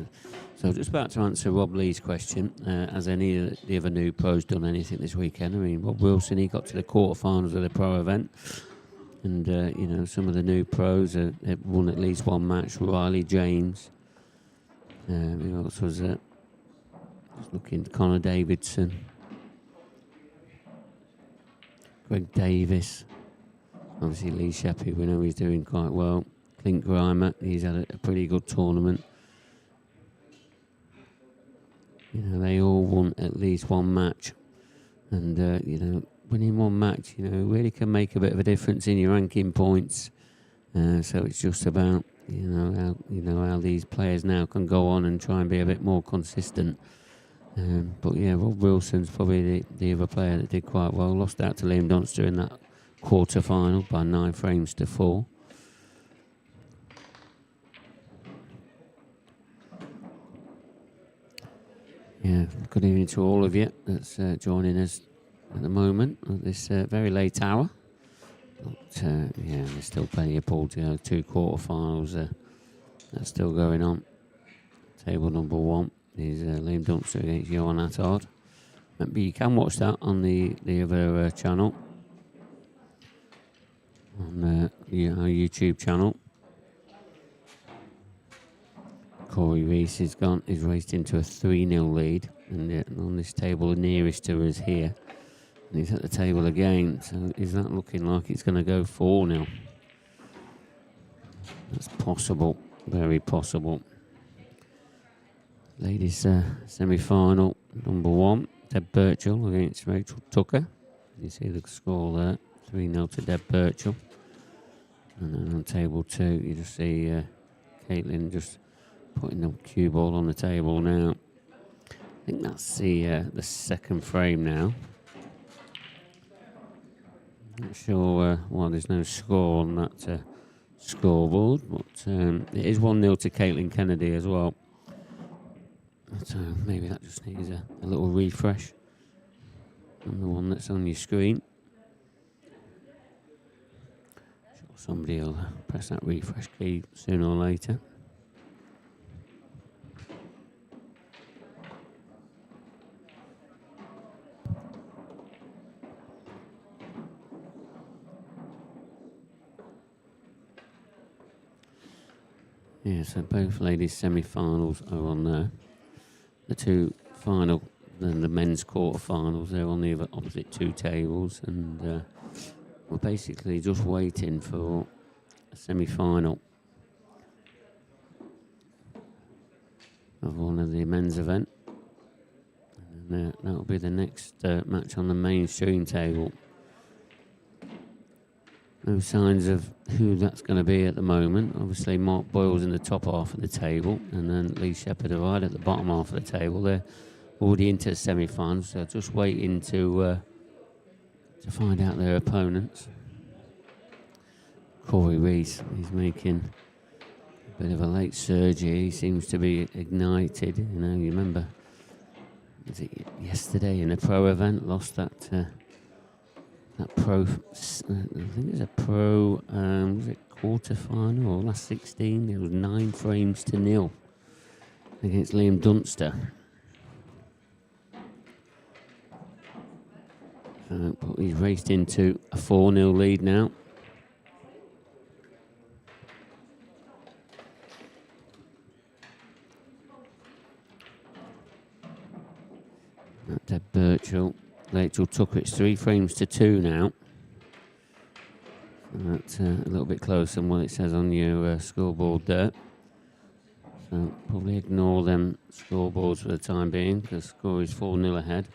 So just about to answer Rob Lee's question. Has any of the other new pros done anything this weekend? I mean, Rob Wilson, he got to the quarterfinals of the pro event. And, you know, some of the new pros have won at least 1 match. Riley James. Who else was it? Just looking, Connor Davidson. Greg Davis. Obviously, Lee Shepherd, we know he's doing quite well. Clint Grimer, he's had a pretty good tournament. You know, they all won at least 1 match. And, you know, winning 1 match, you know, really can make a bit of a difference in your ranking points. So it's just about, you know, how these players now can go on and try and be a bit more consistent. But yeah, Rob Wilson's probably the other player that did quite well. Lost out to Liam Dunster in that quarter-final by 9 frames to 4. Yeah, good evening to all of you that's joining us at the moment at this very late hour. But yeah, there's still plenty of pool to go. 2 quarterfinals that's still going on. Table number 1. is Liam Dunster against Johan Attard. Remember, you can watch that on the other channel, on our YouTube channel. Corey Reese is raced into a 3-0 lead, and on this table, the nearest to us here. And he's at the table again, so is that looking like it's going to go 4-0? That's possible, very possible. Ladies semi-final, number 1, Deb Birchall against Rachel Tucker. You see the score there, 3-0 to Deb Birchall. And then on table 2, you just see Caitlin just putting the cue ball on the table now. I think that's the second frame now. Not sure why there's no score on that scoreboard, but it is 1-0 to Caitlin Kennedy as well. So maybe that just needs a little refresh on the one that's on your screen. Sure, somebody will press that refresh key sooner or later. Yeah, so both ladies' semi-finals are on there. The two final, then the men's quarter-finals, they're on the opposite two tables, and we're basically just waiting for a semi-final of one of the men's event. And then that'll be the next match on the mainstream table. No signs of who that's going to be at the moment. Obviously, Mark Boyle's in the top half of the table, and then Lee Shepherd are right at the bottom half of the table. They're already into the semi-finals, so just waiting to find out their opponents. Corey Reese, he's making a bit of a late surge here. He seems to be ignited. You know, you remember, was it yesterday in a pro event, lost that pro, I think it was a pro, was it quarter-final or last 16? It was 9 frames to 0 against Liam Dunster. But he's raced into a 4-0 lead now. Deb Birchall. Rachel Tucker, it's 3 frames to 2 now. So that's a little bit closer than what it says on your scoreboard there. So probably ignore them scoreboards for the time being, because the score is 4-0 ahead.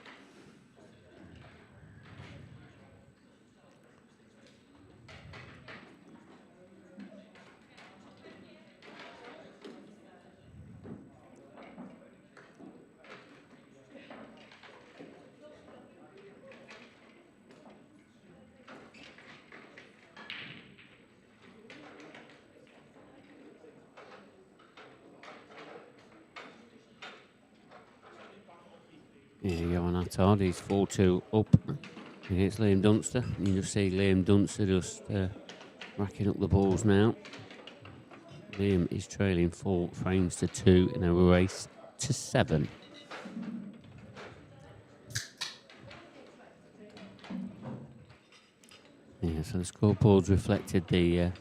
Yeah, Johan Attard, he's 4-2 up against Liam Dunster. You just see Liam Dunster just racking up the balls now. Liam is trailing 4 frames to 2 in a race to 7. Yeah, so the scoreboard's reflected the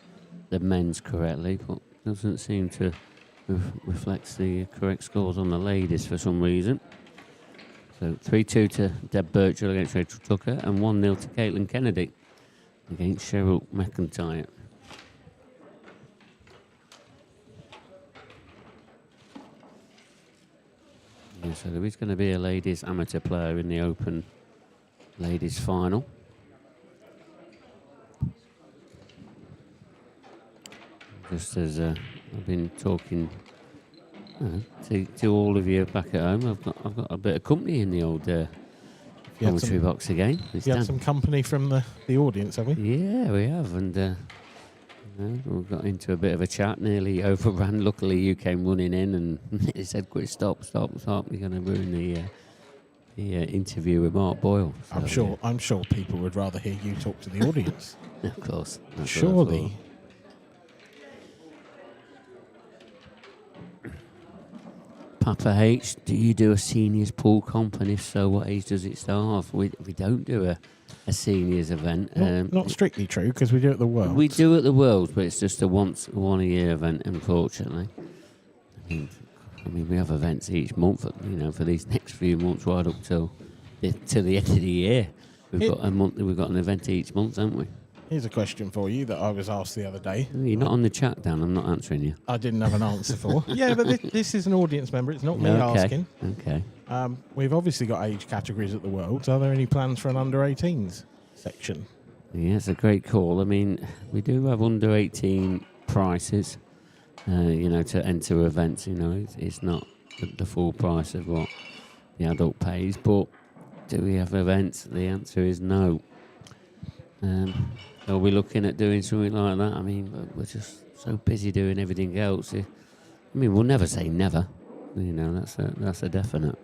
men's correctly, but doesn't seem to reflect the correct scores on the ladies for some reason. So 3-2 to Deb Birchall against Rachel Tucker, and 1-0 to Caitlin Kennedy against Cheryl McIntyre. Yeah, so there is going to be a ladies amateur player in the Open ladies final. Just as I've been talking to all of you back at home, I've got a bit of company in the old commentary box again. You had some company from the audience, have we? Yeah, we have, and we got into a bit of a chat, nearly overran. Luckily, you came running in and he said, "Quick, stop! You're going to ruin the interview with Mark Boyle." So, I'm sure people would rather hear you talk to the audience. Of course, surely. Papa H, do you do a seniors pool comp, and if so, what age does it start off? We don't do a seniors event. Not strictly true, because we do it at the Worlds. We do at the Worlds, but it's just a one a year event, unfortunately. I mean, we have events each month, for these next few months, right up till the end of the year. We've got an event each month, haven't we? Here's a question for you that I was asked the other day. You're not on the chat, Dan. I'm not answering you. I didn't have an answer for. Yeah, but this is an audience member. It's not me asking. Okay. We've obviously got age categories at the Worlds. Are there any plans for an under-18s section? Yeah, it's a great call. I mean, we do have under 18 prices, to enter events. It's not the full price of what the adult pays, but do we have events? The answer is no. Are we looking at doing something like that? I mean, we're just so busy doing everything else. I mean, we'll never say never. That's a definite.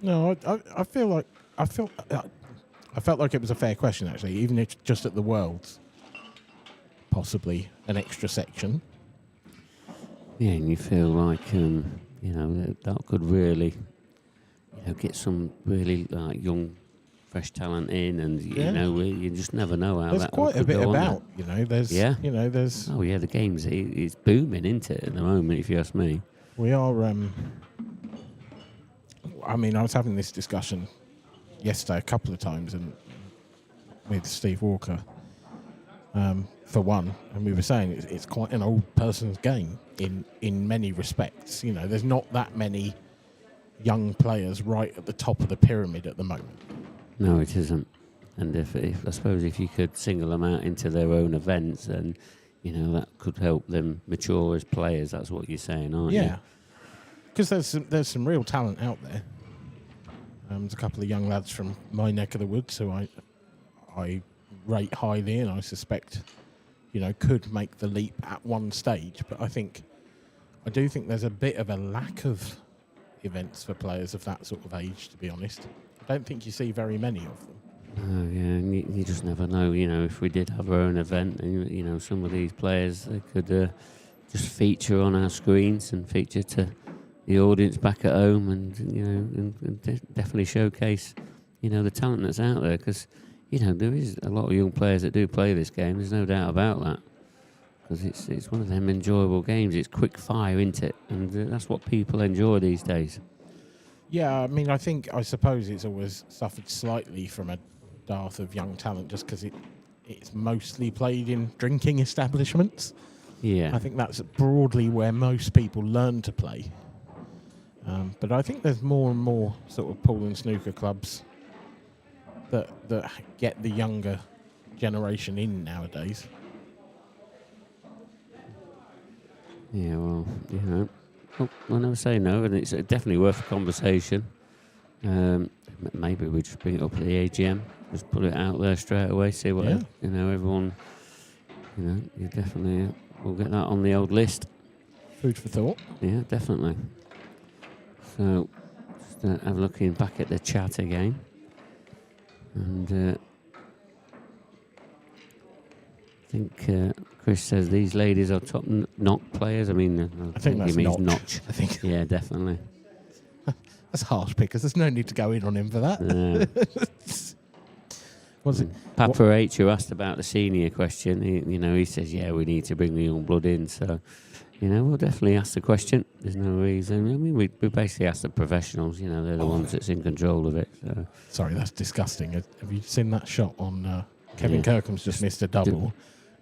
No, I felt like it was a fair question, actually, even if just at the Worlds, possibly an extra section. Yeah, and you feel like that could really get some really young, fresh talent in, and you just never know how there's that quite a could bit go on about. there. There's oh yeah, the game's it's booming, isn't it, at the moment? If you ask me, we are. I mean, I was having this discussion yesterday a couple of times, and with Steve Walker, for one, and we were saying it's quite an old person's game in many respects. There's not that many young players right at the top of the pyramid at the moment. No, it isn't. And if I suppose if you could single them out into their own events, then that could help them mature as players. That's what you're saying, aren't you? Yeah, because there's some real talent out there. There's a couple of young lads from my neck of the woods who I rate highly, and I suspect could make the leap at one stage. But I do think there's a bit of a lack of events for players of that sort of age, to be honest. I don't think you see very many of them. Oh, yeah, and you just never know, if we did have our own event, and, some of these players, they could just feature on our screens and feature to the audience back at home, and, and definitely showcase, the talent that's out there, because, there is a lot of young players that do play this game, there's no doubt about that. Because it's one of them enjoyable games. It's quick fire, isn't it? And that's what people enjoy these days. Yeah, I mean, I suppose it's always suffered slightly from a dearth of young talent, just because it's mostly played in drinking establishments. Yeah, I think that's broadly where most people learn to play. But I think there's more and more sort of pool and snooker clubs that get the younger generation in nowadays. Yeah, well, I'll never say no, and it's definitely worth a conversation. Maybe we just bring it up at the AGM, just put it out there straight away, see what everyone. You definitely we'll get that on the old list. Food for thought. Yeah, definitely. So, just have a look back at the chat again, and. I think Chris says these ladies are top knock players. I mean, I think that's he means notch. I think. Yeah, definitely. That's harsh because there's no need to go in on him for that. Was it Papa H, who asked about the senior question? He says, yeah, we need to bring the young blood in. So, we'll definitely ask the question. There's no reason. I mean, we basically ask the professionals. They're the ones that's in control of it. So. Sorry, that's disgusting. Have you seen that shot on Kevin Kirkham's just missed a double?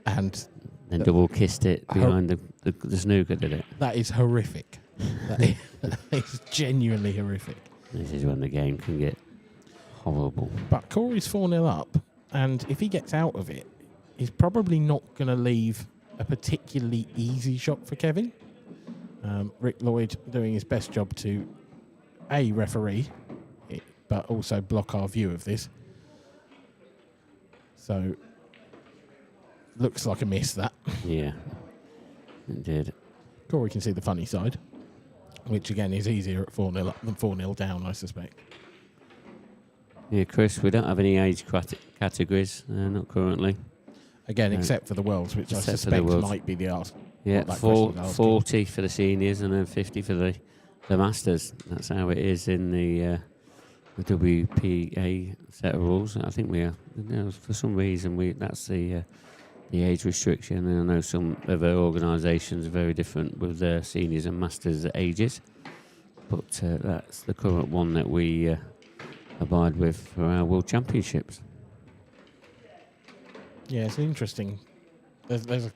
And then double kissed it behind the snooker, did it? That is horrific. That is genuinely horrific. This is when the game can get horrible. But Corey's 4-0 up, and if he gets out of it, he's probably not going to leave a particularly easy shot for Kevin. Rick Lloyd doing his best job to, A, referee, but also block our view of this. So... looks like a miss, that. Yeah, it did. Corey can see the funny side, which again is easier at 4-0 up than 4-0 down, I suspect. Yeah, Chris, we don't have any age categories, not currently. Again, except for the Worlds, which I suspect might be the Yeah, That question I was 40 for the seniors and then 50 for the masters. That's how it is in the WPA set of rules. I think we are, for some reason, that's the age restriction. And I know some other organisations are very different with their seniors and masters ages. But that's the current one that we abide with for our World Championships. Yeah, it's interesting. There's an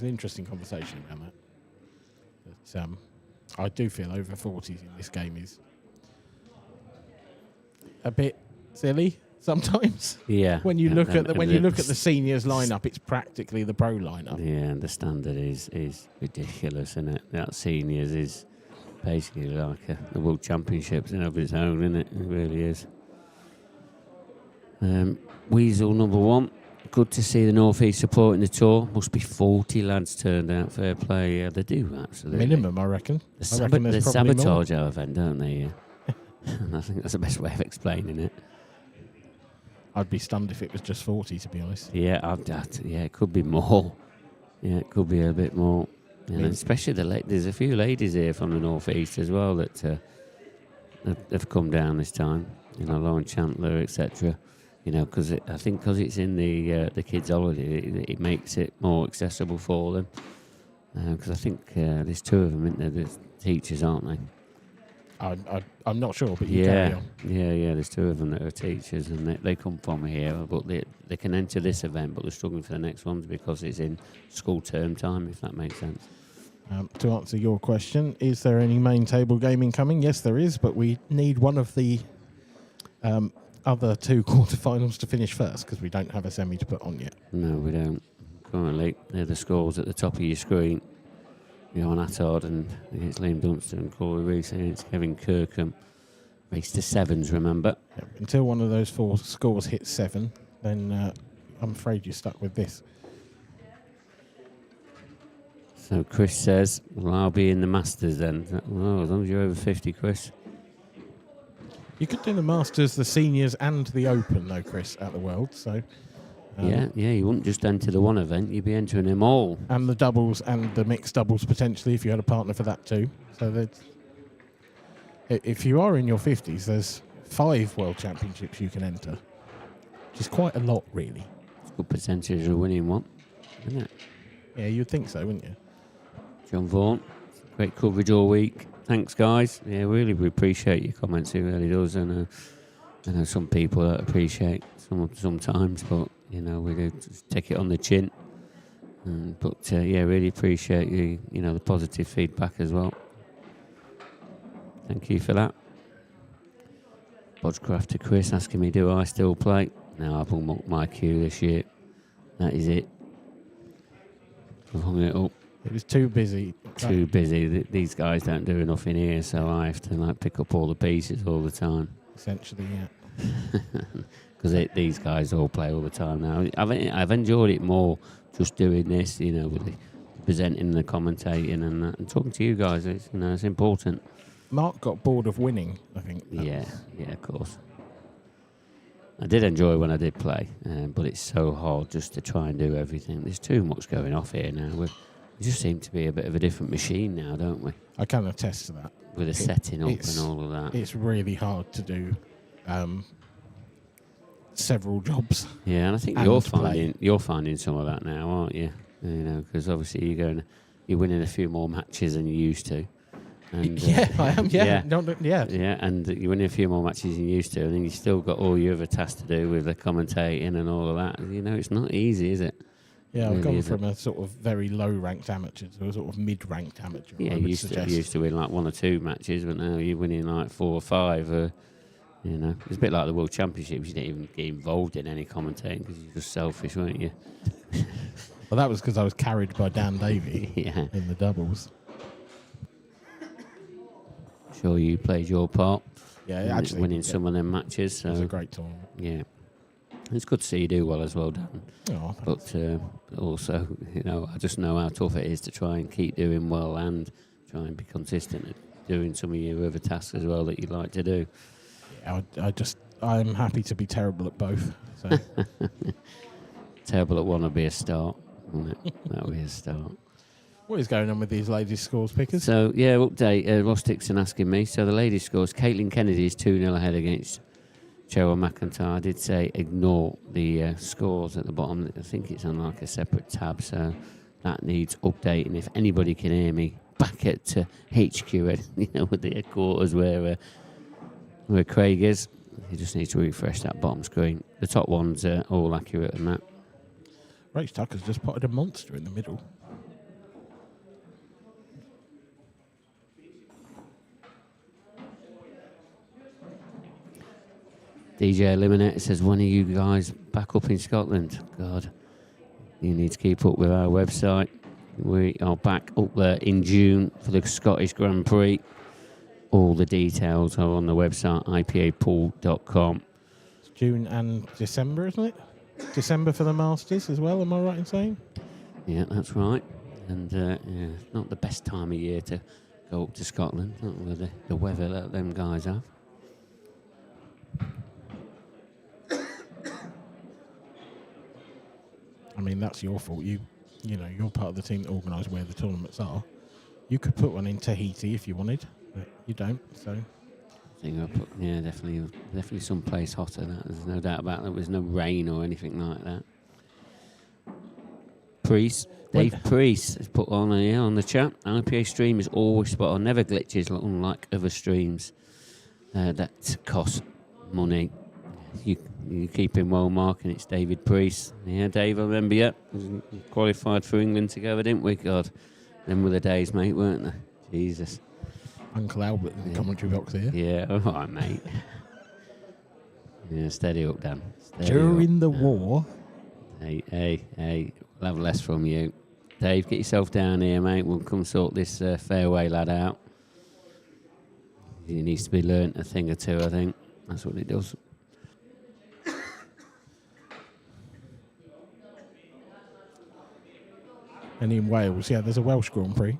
interesting conversation around that. But I do feel over 40s in this game is a bit silly sometimes. Yeah. When you look at the seniors lineup, it's practically the pro lineup. Yeah, and the standard is ridiculous, isn't it? That seniors is basically like the World Championships in of its own, isn't it? It really is. Weasel number 1. Good to see the North East supporting the tour. Must be 40 lads turned out. Fair play. Yeah, they do, absolutely. Minimum, I reckon. They there's probably sabotage more. our event, don't they? And I think that's the best way of explaining it. I'd be stunned if it was just 40, to be honest. Yeah, it could be more. Yeah, it could be a bit more. You know, especially there's a few ladies here from the North East as well that have come down this time. You know, Lauren Chandler, etc. You know, because it's in the kids' holiday, it makes it more accessible for them. Because I think there's 2 of them, isn't there? There's teachers, aren't they? I'm not sure, but you carry on. Yeah. There's 2 of them that are teachers, and they come from here, but they can enter this event, but they're struggling for the next ones because it's in school term time, if that makes sense. To answer your question, is there any main table gaming coming? Yes, there is, but we need one of the other 2 quarterfinals to finish first because we don't have a semi to put on yet. No, we don't. Currently, they're the scores at the top of your screen. Johan Attard and against Liam Dunster and Corey Reese against Kevin Kirkham. Race to 7s, remember? Yep. Until one of those 4 scores hits 7, then I'm afraid you're stuck with this. So Chris says, well, I'll be in the Masters then. Well, as long as you're over 50, Chris. You could do the Masters, the Seniors and the Open, though, Chris, at the World. So yeah, you wouldn't just enter the one event, you'd be entering them all. And the doubles and the mixed doubles, potentially, if you had a partner for that too. So if you are in your 50s, there's 5 World Championships you can enter, which is quite a lot, really. It's a good percentage of winning one, isn't it? Yeah, you'd think so, wouldn't you? John Vaughan, great coverage all week. Thanks, guys. Yeah, really, we appreciate your comments. It really does. And I know some people that appreciate sometimes, but you know, we do just take it on the chin. But really appreciate the positive feedback as well. Thank you for that. Bodgecraft to Chris asking me, do I still play? No, I've hung up my queue this year. That is it. I've hung it up. It was too busy. Too busy. These guys don't do enough in here, so I have to pick up all the pieces all the time. Essentially, yeah. Because these guys all play all the time now. I've enjoyed it more just doing this, with the presenting, the commentating, and talking to you guys. It's important. Mark got bored of winning, I think. Yeah, of course. I did enjoy when I did play, but it's so hard just to try and do everything. There's too much going off here now. We just seem to be a bit of a different machine now, don't we? I can attest to that. With the setting up and all of that. It's really hard to do several jobs. Yeah, and I think you're finding some of that now, aren't you? Because obviously you're winning a few more matches than you used to. And, I am. Yeah. And you're winning a few more matches than you used to, and then you still got all your other tasks to do with the commentating and all of that. It's not easy, is it? Yeah, I've gone from a sort of very low-ranked amateur to a sort of mid-ranked amateur. Yeah, you used to win like 1 or 2 matches, but now you're winning like 4 or 5. It's a bit like the World Championships. You didn't even get involved in any commentating because you're just selfish, weren't you? Well, that was because I was carried by Dan Davey in the doubles. Sure, you played your part. Yeah, actually. Winning some of them matches. So, it was a great tournament. Yeah. It's good to see you do well as well, Dan. Oh, but also, I just know how tough it is to try and keep doing well and try and be consistent at doing some of your other tasks as well that you like to do. Yeah, I'm happy to be terrible at both. So. Terrible at one would be a start, wouldn't it? That would be a start. What is going on with these ladies' scores pickers? So, yeah, update. Ross Dixon asking me. So, the ladies' scores, Caitlin Kennedy is 2-0 ahead against Cheryl McIntyre. I did say ignore the scores at the bottom. I think it's on like a separate tab, so that needs updating. If anybody can hear me, back at HQ, with the headquarters where Craig is, you just need to refresh that bottom screen. The top ones are all accurate and that. Rach Tucker's just potted a monster in the middle. DJ Eliminator says, when are you guys back up in Scotland? God, you need to keep up with our website. We are back up there in June for the Scottish Grand Prix. All the details are on the website, ipapool.com. It's June and December, isn't it? December for the Masters as well, am I right in saying? Yeah, that's right. And not the best time of year to go up to Scotland, not with the weather that them guys have. I mean, that's your fault. You know, you're part of the team that organise where the tournaments are. You could put one in Tahiti if you wanted, but you don't. So, I think I'll put, definitely someplace hotter. There's no doubt about that. There's no rain or anything like that. Dave Priest has put on here on the chat. IPA stream is always spot on, never glitches, unlike other streams that cost money. You keep him well, Mark, and it's David Priest. Yeah, Dave, I remember you. We qualified for England together, didn't we? God, them were the days, mate, weren't they? Jesus. Uncle Albert in the commentary box here. Yeah, all right, mate. Yeah, steady up, Dan. During the war. Hey, we'll have less from you. Dave, get yourself down here, mate. We'll come sort this fairway lad out. He needs to be learnt a thing or two, I think. That's what it does. And in Wales, yeah, there's a Welsh Grand Prix.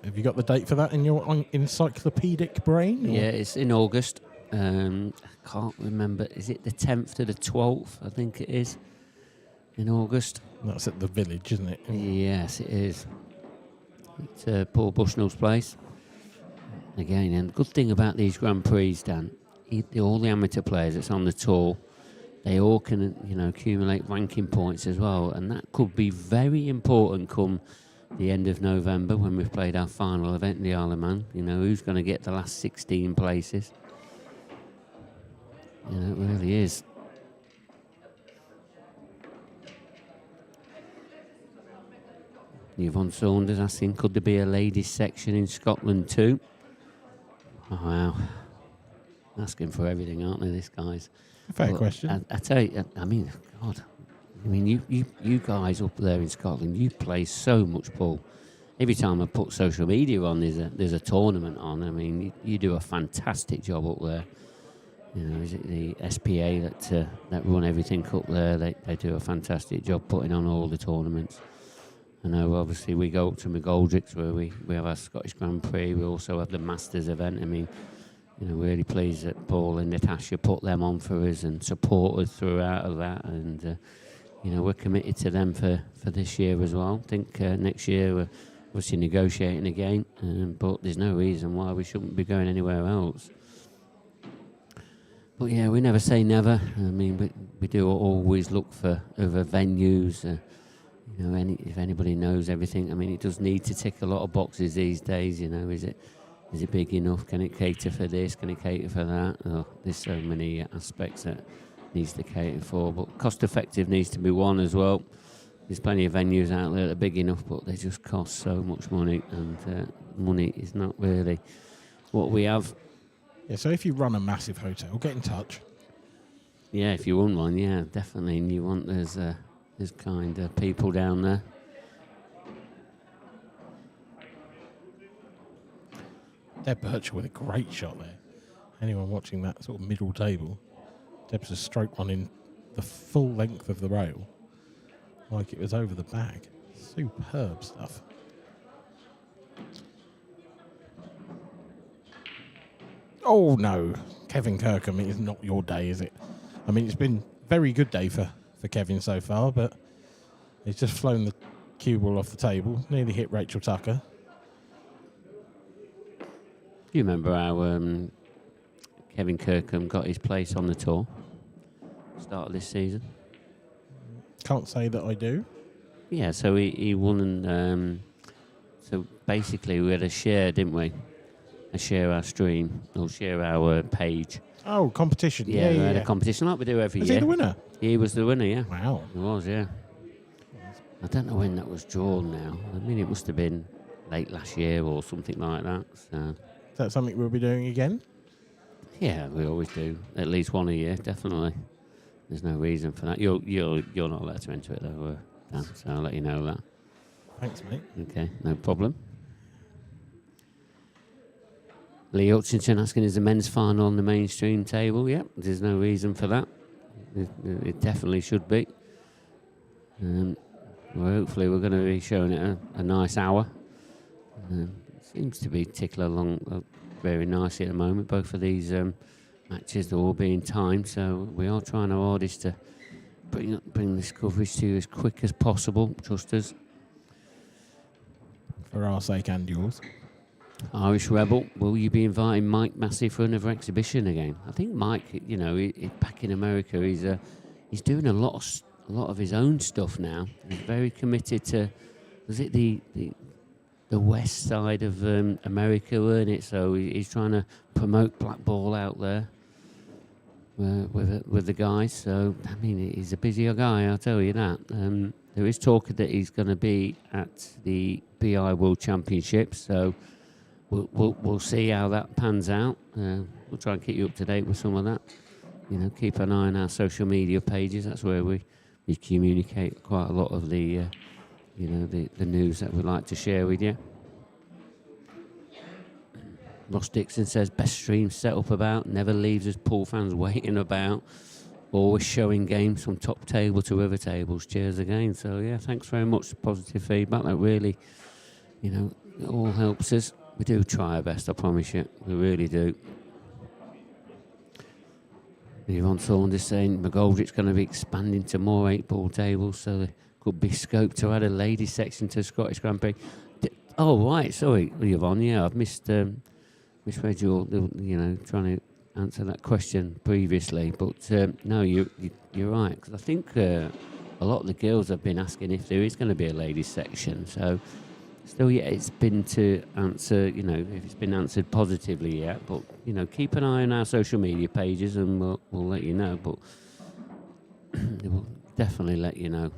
Have you got the date for that in your encyclopedic brain? Or? Yeah, it's in August. I can't remember. Is it the 10th to the 12th? I think it is. In August. That's at the village, isn't it? Yes, it is. It's Paul Bushnell's place. Again, and the good thing about these Grand Prix, Dan, all the amateur players that's on the tour, they all can, accumulate ranking points as well, and that could be very important come the end of November when we've played our final event in the Isle of Man. Who's going to get the last 16 places? It really is. Yvonne Saunders asking, could there be a ladies section in Scotland too? Oh, wow. Asking for everything, aren't they, this guys? Fair question. I tell you, God. You guys up there in Scotland, you play so much ball. Every time I put social media on, there's a tournament on. You do a fantastic job up there. Is it the SPA that run everything up there? They do a fantastic job putting on all the tournaments. I know, obviously, we go up to McGoldrick's where we have our Scottish Grand Prix. We also have the Masters event. Really pleased that Paul and Natasha put them on for us and support us throughout of that. And, we're committed to them for this year as well. I think next year we're obviously negotiating again, but there's no reason why we shouldn't be going anywhere else. But, yeah, we never say never. We do always look for other venues. If anybody knows everything, it does need to tick a lot of boxes these days. Is it big enough? Can it cater for this? Can it cater for that? Oh, there's so many aspects that needs to cater for. But cost effective needs to be one as well. There's plenty of venues out there that are big enough, but they just cost so much money, and money is not really what we have. Yeah, so if you run a massive hotel, get in touch. Yeah, if you run one, yeah, definitely. And you want there's kind of people down there. Deb Birchall with a great shot there. Anyone watching that sort of middle table, Deb's a stroke one in the full length of the rail, like it was over the bag. Superb stuff. Oh no, Kevin Kirkham, it is not your day, is it? It's been a very good day for Kevin so far, but he's just flown the cue ball off the table. Nearly hit Rachel Tucker. Do you remember how Kevin Kirkham got his place on the tour? Start of this season. Can't say that I do. Yeah, so he won. So basically, we had a share, didn't we? A share our stream or share our page. Oh, competition. Yeah, we had a competition like we do every year. Was he the winner? He was the winner. Yeah. Wow. He was. Yeah. I don't know when that was drawn now. I mean, it must have been late last year or something like that. So. Is that something we'll be doing again? Yeah, we always do. At least one a year, definitely. There's no reason for that. You're not allowed to enter it though, Dan, so I'll let you know that. Thanks, mate. Okay, no problem. Lee Hutchinson asking, is the men's final on the mainstream table? Yep, there's no reason for that. It definitely should be. Well, hopefully we're going to be showing it a nice hour. Seems to be ticking along very nicely at the moment. Both of these matches are all being timed, so we are trying our hardest to bring this coverage to you as quick as possible, just as. For our sake and yours. Irish Rebel, will you be inviting Mike Massey for another exhibition again? I think Mike, back in America, he's doing a lot of his own stuff now. He's very committed to. Was it the west side of America, weren't it? So he's trying to promote blackball out there with the guys. So I mean, he's a busy guy, I'll tell you that. There is talk that he's going to be at the BI World Championships. So we'll see how that pans out. We'll try and keep you up to date with some of that. Keep an eye on our social media pages. That's where we communicate quite a lot of the the news that we'd like to share with you. Ross Dixon says, best stream set up about, never leaves us pool fans waiting about, always showing games from top table to other tables. Cheers again. So yeah, thanks very much for positive feedback. That really, it all helps us. We do try our best, I promise you. We really do. Yvonne Saunders saying McGoldrick's going to be expanding to more 8-ball tables, so there could be scope to add a ladies section to Scottish Grand Prix. Oh, right, sorry, Yvonne. Yeah, I've misread your, trying to answer that question previously. But no, you're right, because I think a lot of the girls have been asking if there is going to be a ladies section. So still, yeah, it's been to answer, if it's been answered positively yet. But, keep an eye on our social media pages and we'll let you know. But we'll definitely let you know.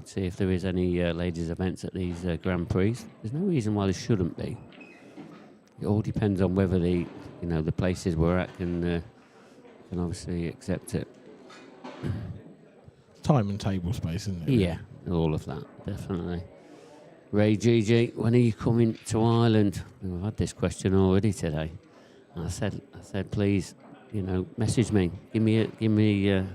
See if there is any ladies events at these Grand Prix. There's no reason why there shouldn't be. It all depends on whether the places we're at can obviously accept it. Time and table space, isn't it? Yeah, all of that, definitely. Ray GG, when are you coming to Ireland? I've had this question already today. And I said, please, message me. Give me a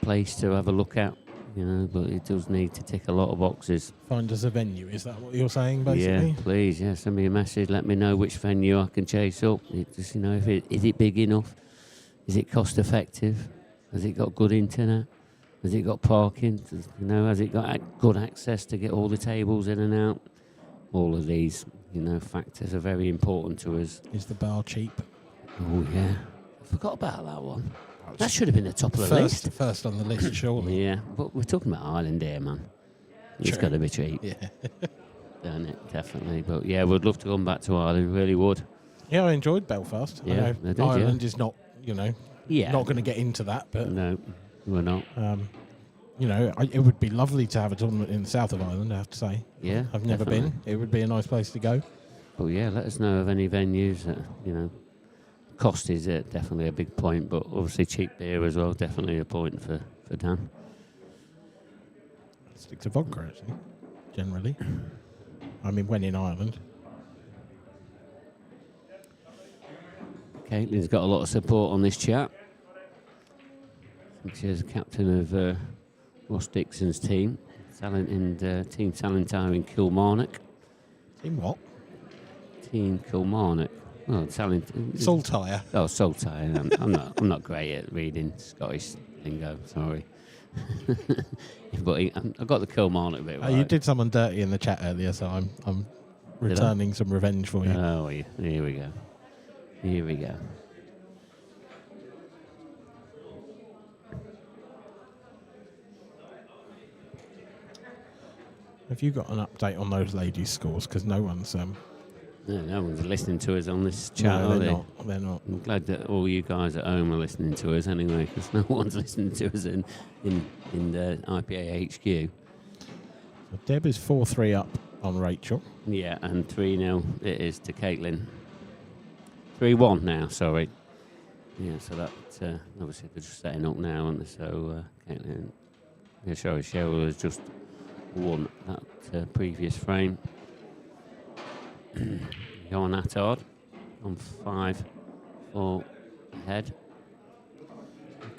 place to have a look at. But it does need to tick a lot of boxes. Find us a venue, is that what you're saying, basically? Yeah, please, send me a message, let me know which venue I can chase up. Just, is it big enough? Is it cost effective? Has it got good internet? Has it got parking? Has it got good access to get all the tables in and out? All of these, factors are very important to us. Is the bar cheap? Oh, yeah. I forgot about that one. That should have been the top of the list. First on the list, surely. Yeah, but we're talking about Ireland here, man. It's got to be cheap. Yeah. Done it, definitely. But yeah, we'd love to come back to Ireland, really would. Yeah, I enjoyed Belfast. Yeah, I know Ireland is not, not going to get into that, but no, we're not. It would be lovely to have a tournament in the south of Ireland, I have to say. Yeah, I've never been. It would be a nice place to go. But yeah, let us know of any venues that, cost is definitely a big point, but obviously cheap beer as well, definitely a point for Dan. Stick to vodka, actually, generally. I mean, when in Ireland. Caitlin's got a lot of support on this chat. I think she's captain of Ross Dixon's team, Team Salentire in Kilmarnock. Team what? Team Kilmarnock. Well, Saltire. Oh, Saltire. I'm not great at reading Scottish lingo. Sorry. But I got the Kilmarnock bit right. You did someone dirty in the chat earlier, so I'm returning some revenge for you. Oh, yeah. Here we go. Here we go. Have you got an update on those ladies' scores? Because no one's no one's listening to us on this chat, no, are they? They're not. I'm glad that all you guys at home are listening to us anyway, because no one's listening to us in the IPA HQ. So Deb is 4-3 up on Rachel. Yeah, and 3-0 it is to Caitlin. 3-1 now, sorry. Yeah, so that obviously they're just setting up now, aren't they? So Caitlin, Cheryl has just won that previous frame. Johan Attard on 5-4 ahead.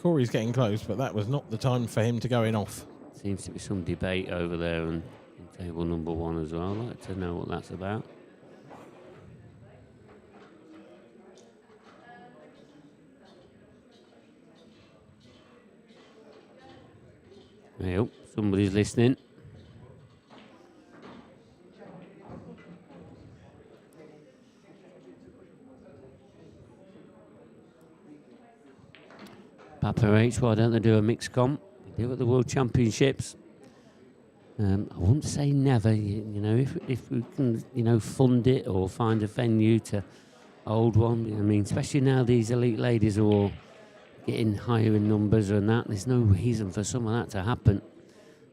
Corey's getting close, but that was not the time for him to go in off. Seems to be some debate over there on table number 1 as well. I'd like to know what that's about. I hope somebody's listening. Papa H, why don't they do a mixed comp? They do at the World Championships. I wouldn't say never. You know, if we can, fund it or find a venue to hold one. I mean, especially now these elite ladies are all getting higher in numbers and that. There's no reason for some of that to happen.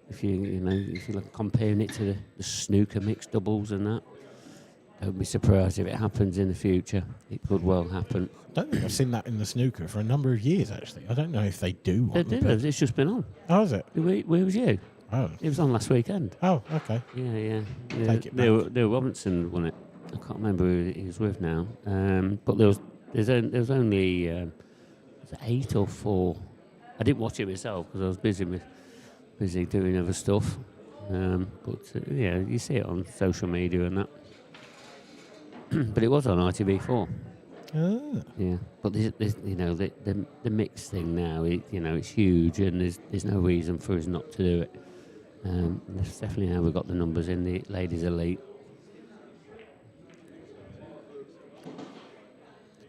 If you're comparing it to the snooker mixed doubles and that. Don't be surprised if it happens in the future. It could well happen. I don't think I've seen that in the snooker for a number of years, actually. I don't know if they do. They do. It's just been on. Oh, is it? Where was you? Oh. It was on last weekend. Oh, okay. Yeah. Take it back. Neil Robinson won it. I can't remember who he was with now. But there was only 8 or 4. I didn't watch it myself because I was busy doing other stuff. You see it on social media and that. But it was on ITV4. Ah. Yeah, but there's the mix thing now. It's huge, and there's no reason for us not to do it. That's definitely how we got the numbers in the ladies elite.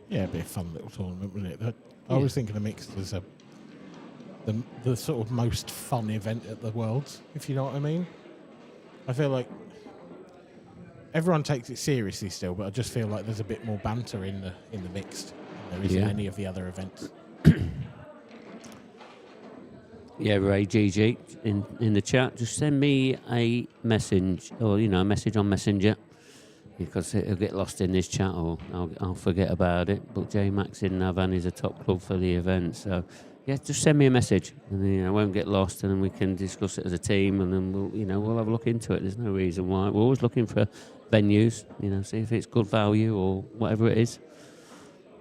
Yeah, it'd be a fun little tournament, wouldn't it? I always think of the mixed as the sort of most fun event at the Worlds, if you know what I mean. I feel like everyone takes it seriously still, but I just feel like there's a bit more banter in the mixed than there is in any of the other events. Yeah, Ray GG in the chat. Just send me a message, or a message on Messenger, because it'll get lost in this chat, or I'll forget about it. But J Max in Navan is a top club for the event, so yeah, just send me a message, and I won't get lost, and then we can discuss it as a team, and then we'll have a look into it. There's no reason why. We're always looking for venues, see if it's good value or whatever it is.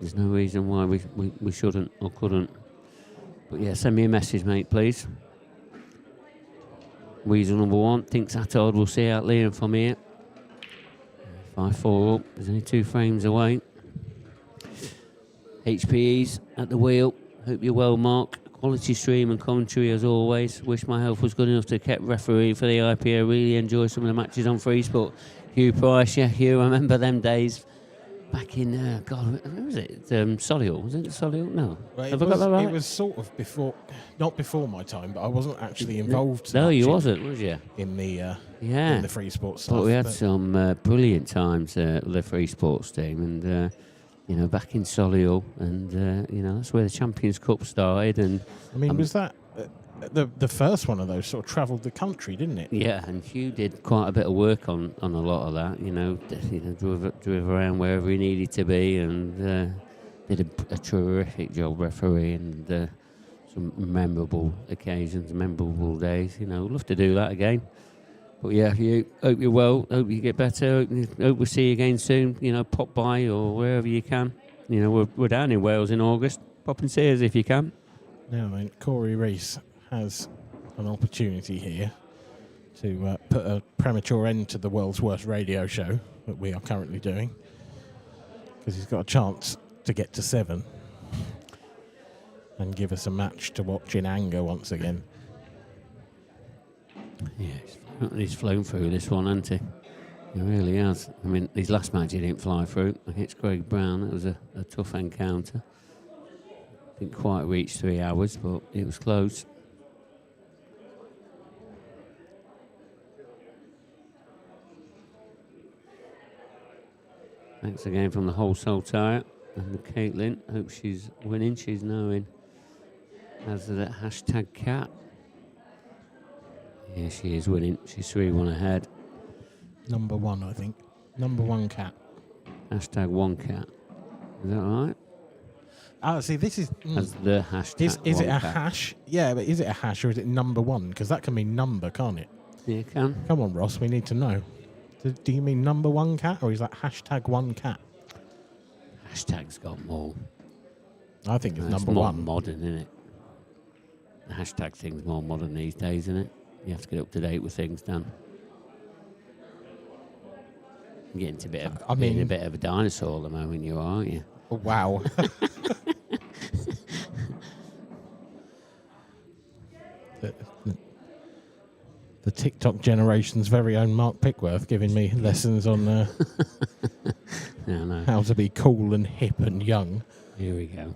There's no reason why we shouldn't or couldn't. But yeah, send me a message, mate, please. Weasel number 1 thinks Attard will see out Liam from here. 5-4 up. There's only 2 frames away. HPE's at the wheel. Hope you're well, Mark. Quality stream and commentary as always. Wish my health was good enough to keep refereeing for the IPA. Really enjoy some of the matches on Free Sport. Hugh Price, yeah, Hugh, I remember them days. Back in, where was it? Solihull. Was it Solihull? No. Well, Have I got that right? It was sort of before, not before my time, but I wasn't actually involved. No, you wasn't, was you? In the in the Free Sports stuff. But we had some brilliant times with the Free Sports team, and back in Solihull, and that's where the Champions Cup started. And I mean, was that the first one of those sort of travelled the country, didn't it? Yeah, and Hugh did quite a bit of work on a lot of that. Drove around wherever he needed to be, and did a terrific job refereeing, and some memorable occasions, memorable days. We'd love to do that again. But yeah, Hugh, hope you're well. Hope you get better. Hope we'll see you again soon. Pop by or wherever you can. We're down in Wales in August. Pop and see us if you can. Now then, Corey Rees has an opportunity here to put a premature end to the world's worst radio show that we are currently doing. because he's got a chance to get to 7 and give us a match to watch in anger once again. Yeah, he's flown through this one, hasn't he? He really has. I mean, his last match he didn't fly through against Greg Brown. It was a tough encounter. Didn't quite reach 3 hours, but it was close. Thanks again from the wholesale tyre. And Caitlin, hope she's winning. She's knowing as the hashtag cat. Yeah, she is winning. She's 3-1 ahead. Number 1, I think. Number 1 cat. Hashtag 1 cat. Is that right? See, this is... As the hashtag Is it a cat. hash? Yeah, but is it a hash or is it number 1? Because that can mean number, can't it? Yeah, it can. Come on, Ross, we need to know. Do you mean number 1 cat or is that hashtag 1 cat? Hashtag's got more. I think it's number more 1. Modern, isn't it? The hashtag thing's more modern these days, isn't it? You have to get up to date with things, Dan. You're getting to being a bit of a dinosaur at the moment, you are, aren't you? Wow. The TikTok generation's very own Mark Pickworth giving me lessons on how to be cool and hip and young. Here we go.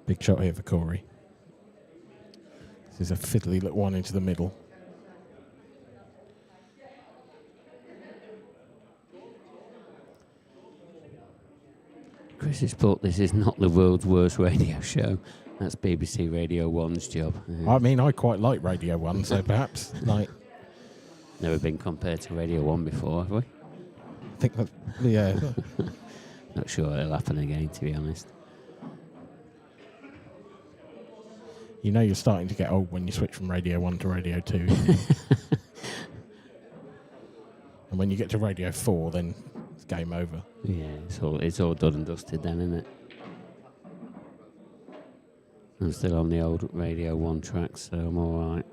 Big shot here for Corey. This is a fiddly little one into the middle. Chris has put this is not the world's worst radio show. That's BBC Radio 1's job. Yeah. I mean, I quite like Radio 1, so perhaps, like... Never been compared to Radio 1 before, have we? I think that, yeah. Not sure it'll happen again, to be honest. You know you're starting to get old when you switch from Radio 1 to Radio 2. And when you get to Radio 4, then it's game over. Yeah, it's all done and dusted then, isn't it? I'm still on the old Radio 1 tracks, so I'm all right.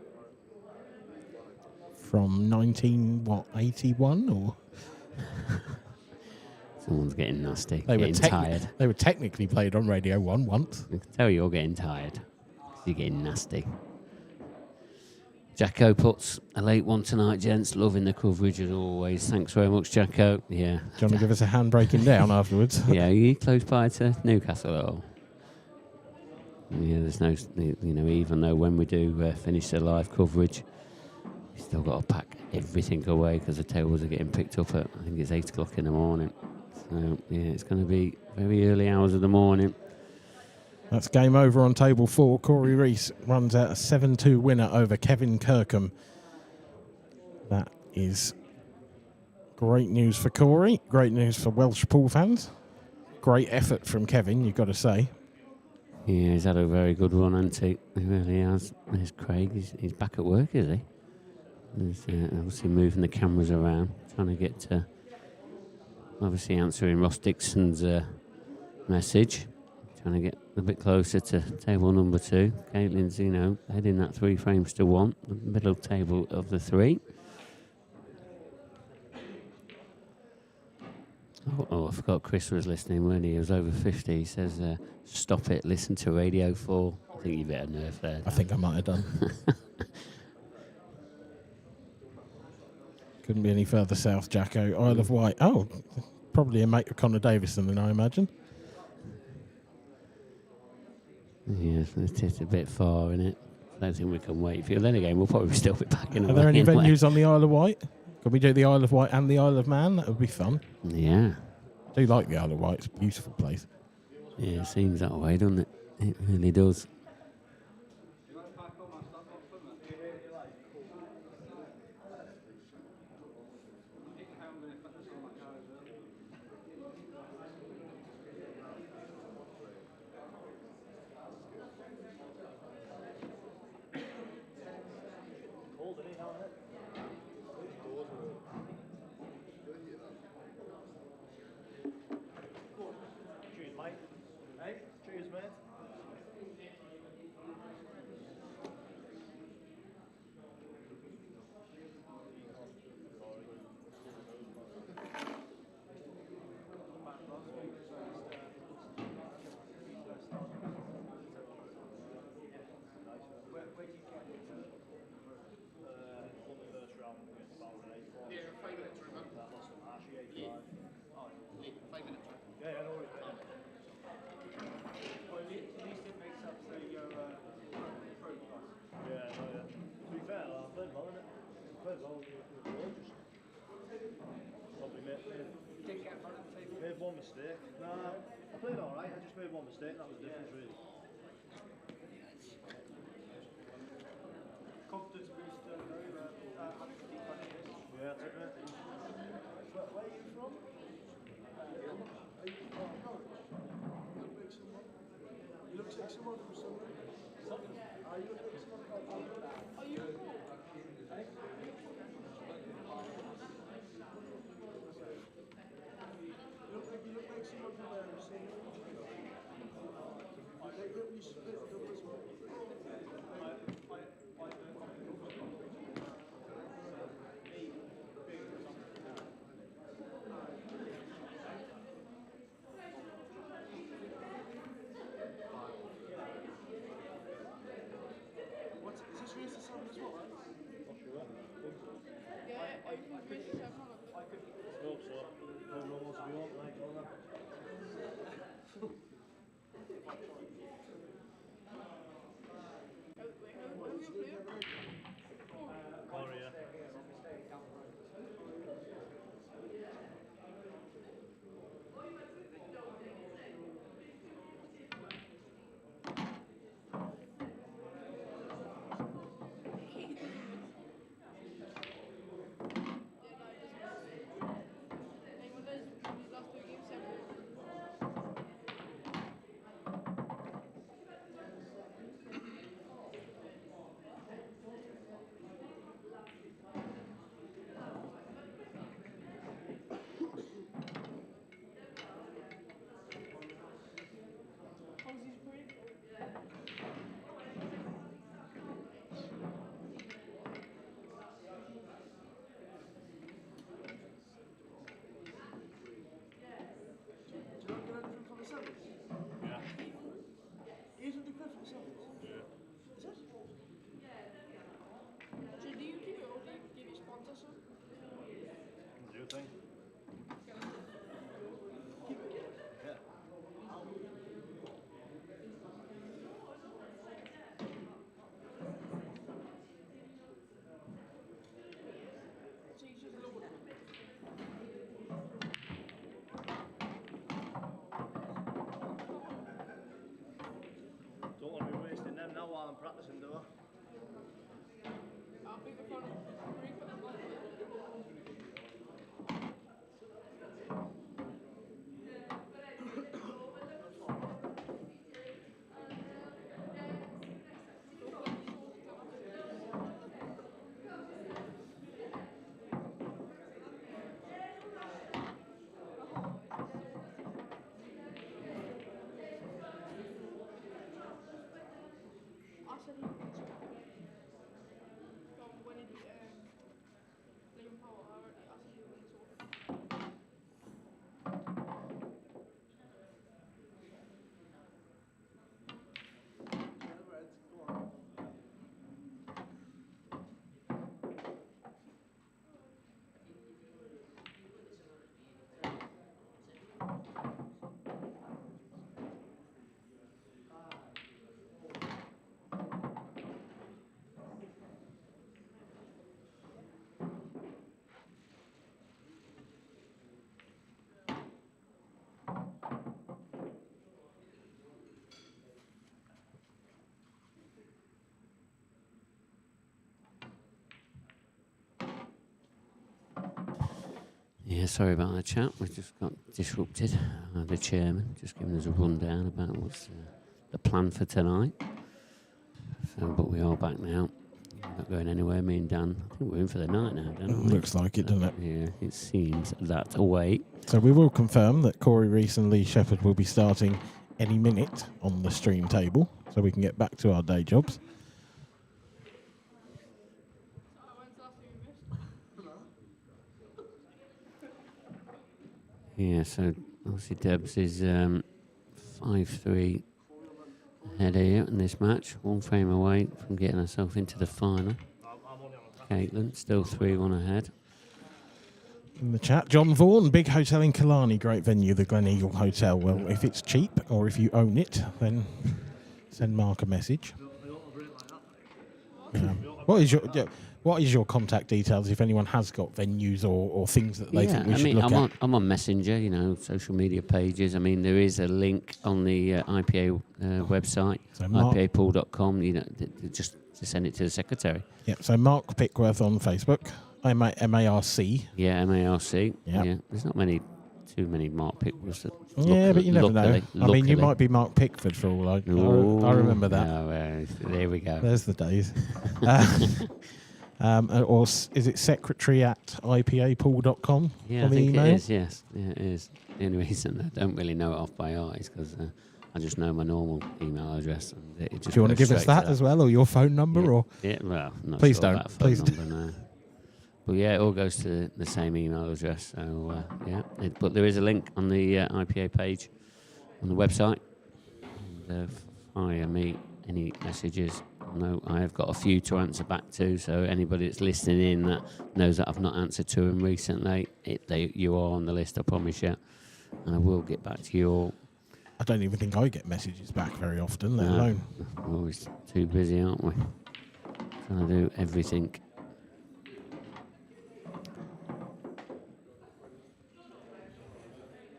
From 1981 or? Someone's getting nasty. They tired. They were technically played on Radio 1 once. I can tell you're getting tired. 'Cause you're getting nasty. Jacko puts a late one tonight, gents. Loving the coverage as always. Thanks very much, Jacko. Yeah. Do you want to give us a hand breaking down afterwards? Yeah, are you close by to Newcastle at all? Yeah, there's no, even though when we do finish the live coverage, we still got to pack everything away because the tables are getting picked up at, I think it's 8 o'clock in the morning. So, yeah, it's going to be very early hours of the morning. That's game over on table 4. Corey Rees runs out a 7-2 winner over Kevin Kirkham. That is great news for Corey. Great news for Welsh pool fans. Great effort from Kevin, you've got to say. Yeah, he's had a very good run, hasn't he? He really has. There's Craig. He's back at work, is he? He's obviously moving the cameras around, trying to get to... Obviously answering Ross Dixon's message. Trying to get a bit closer to table number 2. Caitlin's, heading that 3 frames to 1. The middle table of the 3. Oh, I forgot Chris was listening when he was over 50. He says, stop it, listen to Radio 4. I think you better nerve there. I think I might have done. Couldn't be any further south, Jacko. Isle of Wight. Oh, probably a mate of Connor Davison, then I imagine. Yes, it's a bit far, isn't it? I don't think we can wait for you. Then again, we'll probably still be back in. Are there any venues on the Isle of Wight? Could we do the Isle of Wight and the Isle of Man? That would be fun. Yeah. I do like the Isle of Wight. It's a beautiful place. Yeah, it seems that way, doesn't it? It really does. well, innit? Played well, it was gorgeous. Probably made one mistake. Nah, I played alright, I just made one mistake and that was the difference really. Confidence booster, very well. Happy to keep playing this. Yeah, that's a great thing. Where are you from? Are you from Norwich? You look like someone from somewhere. Are you like someone from somewhere? Are you from You look like someone from there. You split it up as well. Is this race the 7 as well? Not sure. Yeah, I think race the 7 on it. I hope so. No one wants to be on like all that. Korea. Yeah. 800 quid for the sevens? Yeah. Is it? So do you keep it or do you sponsor some? Do you think? Keep it? Yeah. So you just lower it? Don't want to be wasting them now while I'm practicing, do I? I think they're fun. I said he was when he Liam Powell, I said he was Yeah, sorry about that, chat. We just got disrupted. The chairman just giving us a rundown about what's the plan for tonight. So, but we are back now. Not going anywhere. Me and Dan, I think we're in for the night now, don't we? Looks like it, doesn't it? Yeah, it seems that way. So we will confirm that Corey Rees and Lee Shepherd will be starting any minute on the stream table, so we can get back to our day jobs. Yeah, so obviously Debs is 5-3 ahead here in this match. One frame away from getting herself into the final. Caitlin still 3-1 ahead. In the chat, John Vaughan, big hotel in Killarney, great venue, the Glen Eagle Hotel. Well, if it's cheap or if you own it, then send Mark a message. What is your contact details if anyone has got venues or things that they think we should look at? I'm on Messenger, social media pages. I mean, there is a link on the IPA website, So ipapool.com. Just to send it to the secretary. Yeah. So Mark Pickworth on Facebook, MARC. Yeah, MARC. Yeah. Yeah. There's not too many Mark Pickworths. Yeah, but you never know. I mean, you might be Mark Pickford for all I remember that. No, there we go. There's the days. Or is it secretary@ipapool.com? Yeah, I think it is, yes. Yeah, it is. The only reason I don't really know it off by heart is because I just know my normal email address. And it just Do you want to give us that as well, or your phone number? Yeah, or yeah, well, not please sure don't. About phone Please number, no. But yeah, it all goes to the same email address. So yeah, but there is a link on the IPA page on the website. And, fire me any messages. No, I have got a few to answer back to. So anybody that's listening in that knows that I've not answered to them recently, you are on the list. I promise you, and I will get back to you all. I don't even think I get messages back very often, let alone. We're always too busy, aren't we? Trying to do everything.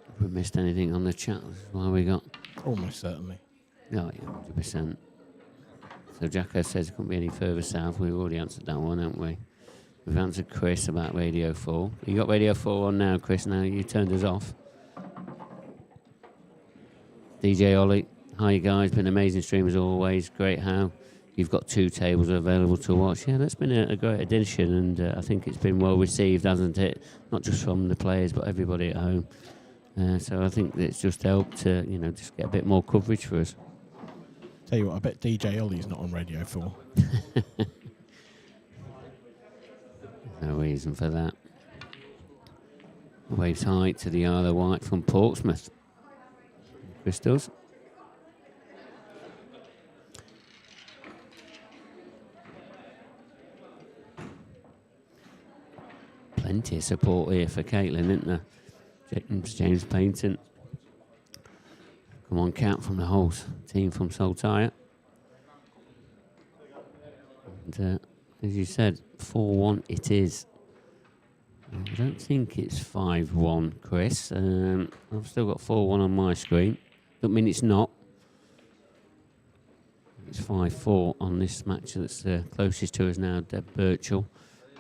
Have we missed anything on the chat? This is why we got. Almost certainly. Oh, yeah, 100%. So Jacko says it couldn't be any further south. We've already answered that one, haven't we? We've answered Chris about Radio 4. You got Radio 4 on now, Chris. Now you turned us off. DJ Ollie, hi guys. Been an amazing stream as always. Great how you've got 2 tables available to watch. Yeah, that's been a great addition, and I think it's been well received, hasn't it? Not just from the players, but everybody at home. So I think it's just helped to, just get a bit more coverage for us. Tell you what, I bet DJ Ollie's not on Radio 4. No reason for that. Waves high to the Isle of Wight from Portsmouth. Crystals. Plenty of support here for Caitlin, isn't there? James Paynton. Come on, Cat from the whole team from Saltire. And as you said, 4-1 it is. I don't think it's 5-1, Chris. I've still got 4-1 on my screen. Don't mean it's not. It's 5-4 on this match that's closest to us now, Deb Birchall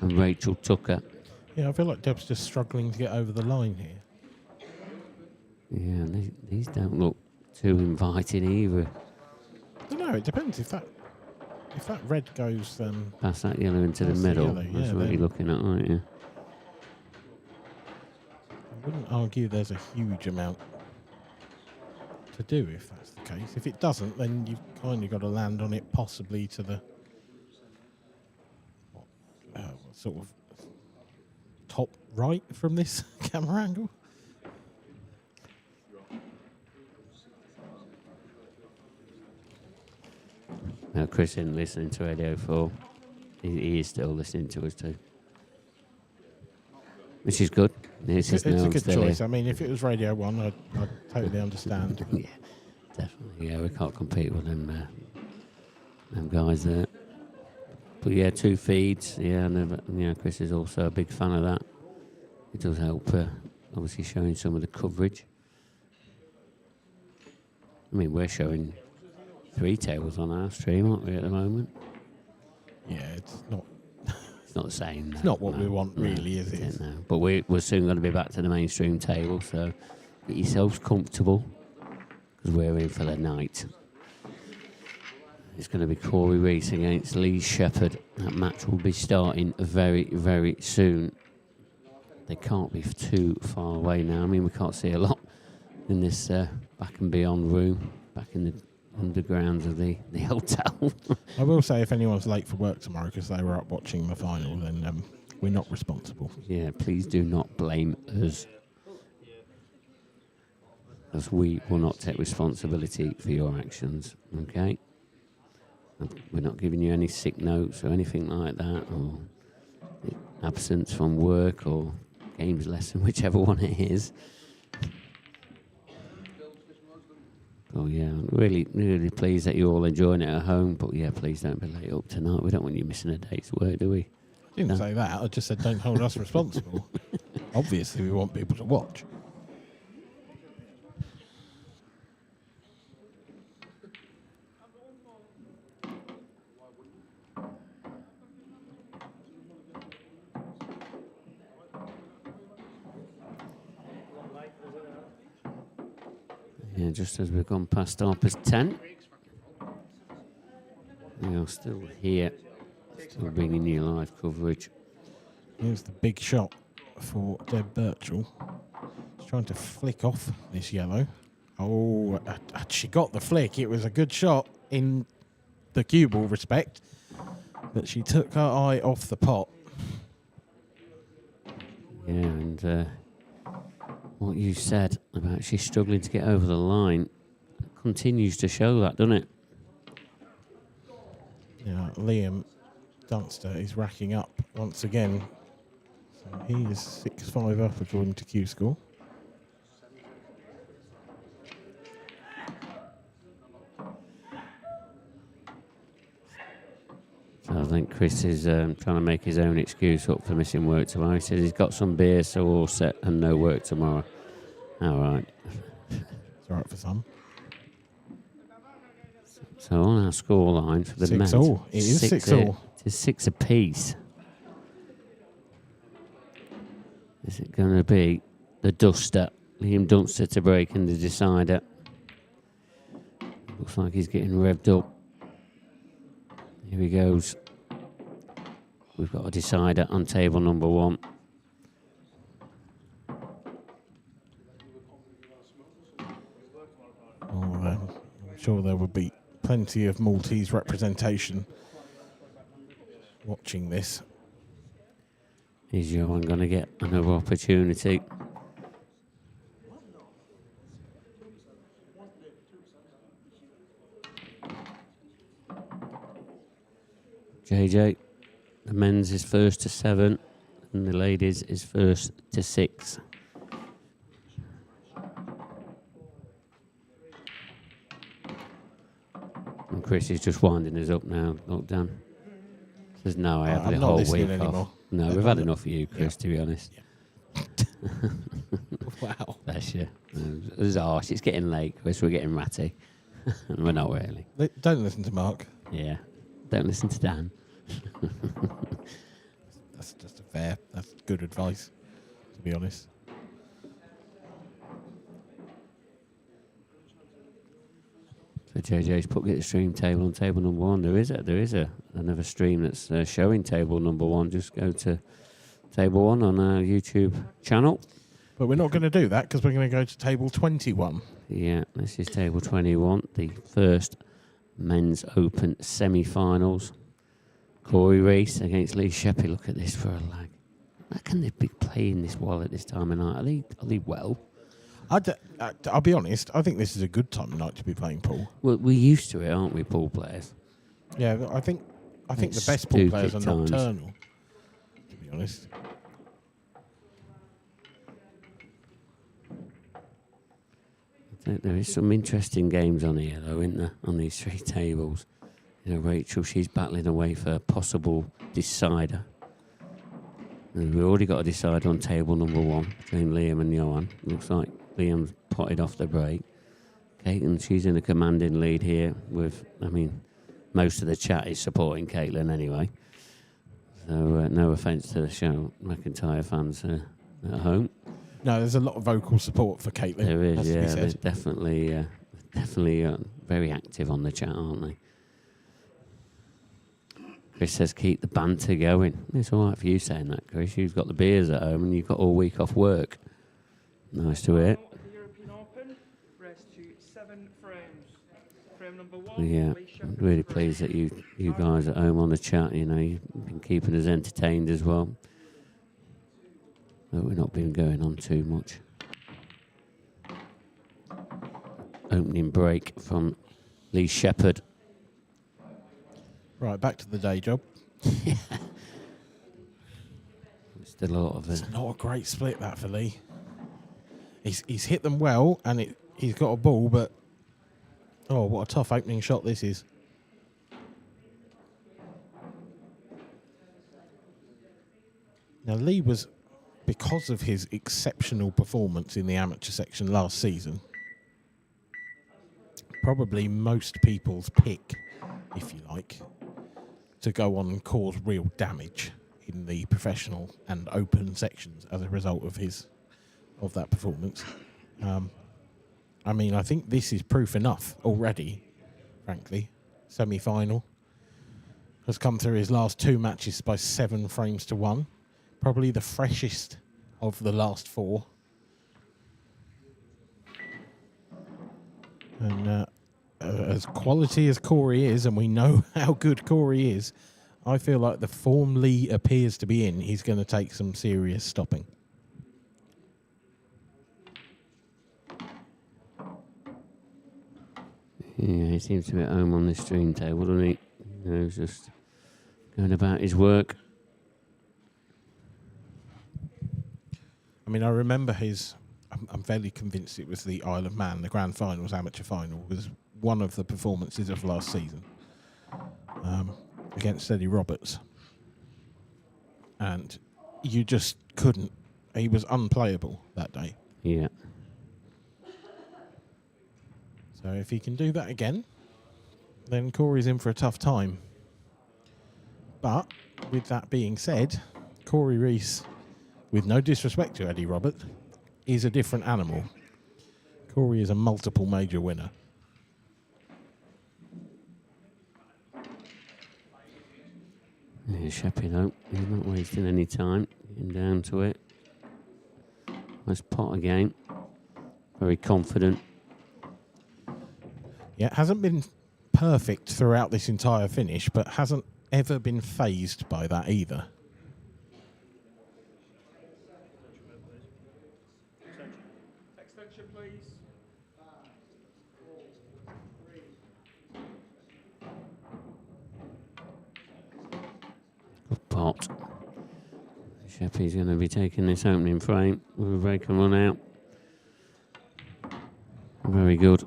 and Rachel Tucker. Yeah, I feel like Deb's just struggling to get over the line here. Yeah, these don't look too inviting either. I don't know, it depends if that red goes pass that yellow into the middle. That's what you're looking at, aren't you? I wouldn't argue there's a huge amount to do if that's the case. If it doesn't, then you've kind of got to land on it possibly to the sort of top right from this camera angle. Now, Chris isn't listening to Radio 4. He is still listening to us too. Which is good. It's a good choice. I mean, if it was Radio 1, I'd totally understand. Yeah, definitely. Yeah, we can't compete with them guys there. But yeah, 2 feeds. Yeah, and Chris is also a big fan of that. It does help, obviously, showing some of the coverage. I mean, we're showing 3 tables on our stream, aren't we, at the moment? Yeah, it's not. It's not the same. It's not what we want, really, is it? No. But we're soon going to be back to the mainstream table, so get yourselves comfortable because we're in for the night. It's going to be Corey Reese against Lee Shepherd. That match will be starting very, very soon. They can't be too far away now. I mean, we can't see a lot in this back and beyond room, back in the undergrounds of the hotel. I will say, if anyone's late for work tomorrow because they were up watching the final, then we're not responsible. Yeah, please do not blame us, because we will not take responsibility for your actions, okay? And we're not giving you any sick notes or anything like that, or absence from work or games lesson, whichever one it is. So yeah, I'm really pleased that you're all enjoying it at home. But yeah, please don't be late up tonight. We don't want you missing a day's work, do we? Didn't say that. I just said don't hold us responsible. Obviously, we want people to watch. Yeah, just as we've gone past 10:30. We are still here, still bringing you live coverage. Here's the big shot for Deb Birchall. She's trying to flick off this yellow. Oh, she got the flick. It was a good shot in the cue ball respect, but she took her eye off the pot. Yeah, and what you said about she's struggling to get over the line continues to show that, doesn't it? Yeah, Liam Dunster is racking up once again. So he is 6-5 up according to Q Score. So I think Chris is trying to make his own excuse up for missing work tomorrow. He says he's got some beer, so all set and no work tomorrow. All right. It's all right for some. So on our score line for the men's, 6-all. It is 6-all. It is 6 apiece. Is it going to be the duster, Liam Dunster to break in the decider? Looks like he's getting revved up. Here he goes. We've got a decider on table number 1. I'm sure there will be plenty of Maltese representation watching this. Is Johan going to get another opportunity? JJ, the men's is first to 7, and the ladies is first to 6. And Chris is just winding us up now. Look, Dan. Says no, I have the whole week off. No, we've had enough of you, Chris, to be honest. Wow. Bless you. It was harsh. It's getting late, Chris. We're getting ratty. And we're not really. Don't listen to Mark. Yeah. Don't listen to Dan. That's just that's good advice, to be honest. So JJ's put get the stream table on table number 1. There is another stream that's showing table number 1. Just go to table 1 on our YouTube channel. But we're not going to do that because we're going to go to table 21. Yeah, this is table 21, the first men's open semi-finals. Corey Reese against Lee Sheppy. Look at this for a lag. How can they be playing this well at this time of night? Are they well? I'll be honest, I think this is a good time of night to be playing pool. Well, we're used to it, aren't we, pool players? Yeah, I think the best pool players are nocturnal, to be honest. I think there is some interesting games on here, though, isn't there, on these 3 tables? You know, Rachel, she's battling away for a possible decider. And we've already got a decider on table number 1 between Liam and Johan. Looks like Liam's potted off the break. Caitlin, she's in a commanding lead here with, most of the chat is supporting Caitlin anyway. So no offence to the Cheryl McIntyre fans at home. No, there's a lot of vocal support for Caitlin. There is, yeah. They're definitely very active on the chat, aren't they? Chris says keep the banter going. It's all right for you saying that, Chris. You've got the beers at home and you've got all week off work. Nice to hear. European Open, rest to 7 frames. Frame number 1. Yeah, I'm really pleased that you guys at home on the chat, you know, you've been keeping us entertained as well. But we've not been going on too much. Opening break from Lee Shepherd. Right, back to the day job. Yeah. Still a lot of it. It's not a great split, that, for Lee. He's hit them well, and he's got a ball, but Oh, what a tough opening shot this is. Now, Lee was, because of his exceptional performance in the amateur section last season, probably most people's pick, if you like, to go on and cause real damage in the professional and open sections as a result of that performance. I mean, I think this is proof enough already, frankly. Semi-final. Has come through his last 2 matches by 7 frames to 1. Probably the freshest of the last 4. And as quality as Corey is, and we know how good Corey is, I feel like the form Lee appears to be in, he's going to take some serious stopping. Yeah, he seems to be at home on the stream table, doesn't he? You know, he's just going about his work. I mean, I remember I'm fairly convinced it was the Isle of Man, the grand finals, amateur final, was one of the performances of last season against Eddie Roberts. And you just couldn't. He was unplayable that day. Yeah. So if he can do that again, then Corey's in for a tough time. But with that being said, Corey Rees, with no disrespect to Eddie Roberts, is a different animal. Corey is a multiple major winner. Yeah, Sheppy though, he's not wasting any time, getting down to it. Nice pot again. Very confident. Yeah, hasn't been perfect throughout this entire finish, but hasn't ever been phased by that either. Extension, please. Good pot. Sheppy's going to be taking this opening frame with a break and run out. Very good.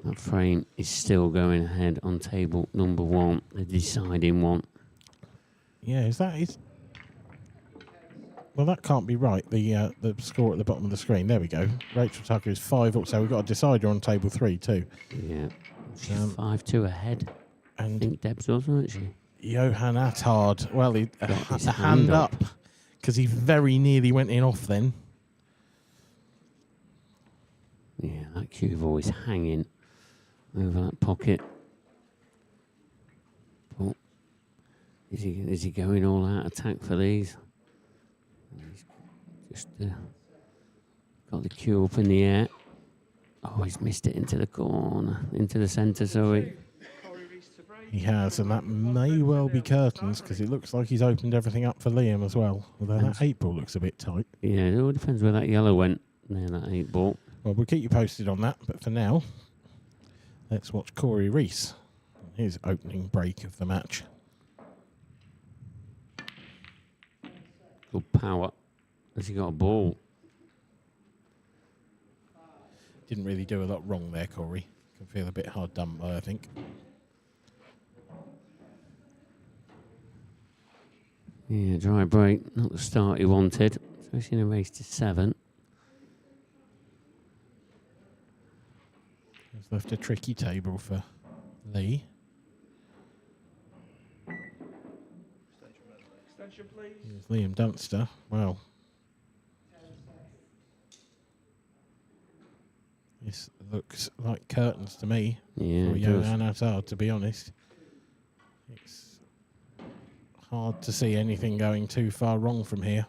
That frame is still going ahead on table number 1, the deciding one. Yeah, is that is? Well, that can't be right. The score at the bottom of the screen. There we go. Rachel Tucker is 5 up, so we've got a decider on table 3 too. Yeah, she's 5-2 ahead. And I think Debs was, wasn't she? Johan Attard, well, he a hand up because he very nearly went in off then. Yeah, that cue ball is hanging over that pocket. But is he going all out attack for these? He's just got the cue up in the air. Oh, he's missed it into the corner, into the centre, sorry. He has, and that may well be curtains because it looks like he's opened everything up for Liam as well. Although that 8 ball looks a bit tight. Yeah, it all depends where that yellow went. There, that 8 ball. Well, we'll keep you posted on that, but for now, let's watch Corey Rees, his opening break of the match. Good power. Has he got a ball? Didn't really do a lot wrong there, Corey. Can feel a bit hard done by, I think. Yeah, dry break. Not the start he wanted, especially in a race to 7. He's left a tricky table for Lee. Extension, please. Here's Liam Dunster. Well, this looks like curtains to me. Yeah, for it does. Johan Attard, to be honest. It's hard to see anything going too far wrong from here.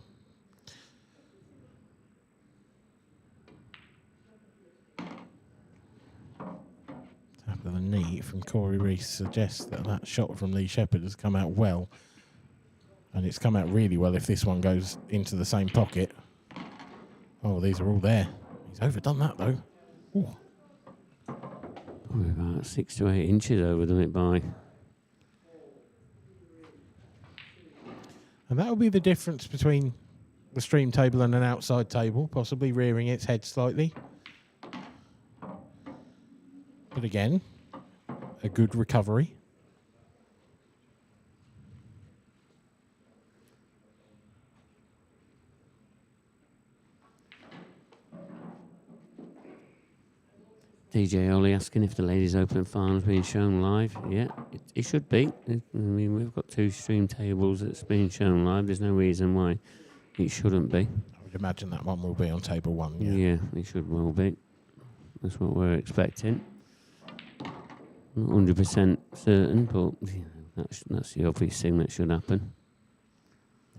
Tap of the knee from Corey Rees suggests that that shot from Lee Shepherd has come out well. And it's come out really well if this one goes into the same pocket. Oh, these are all there. He's overdone that, though. Ooh. Probably about 6 to 8 inches overdone it by. And that will be the difference between the stream table and an outside table, possibly rearing its head slightly. But again, a good recovery. DJ Ollie asking if the Ladies Open final is being shown live. Yeah, it should be. I mean, we've got 2 stream tables that's being shown live. There's no reason why it shouldn't be. I would imagine that one will be on table 1. Yeah, it should well be. That's what we're expecting. Not 100% certain, but you know, that's the obvious thing that should happen.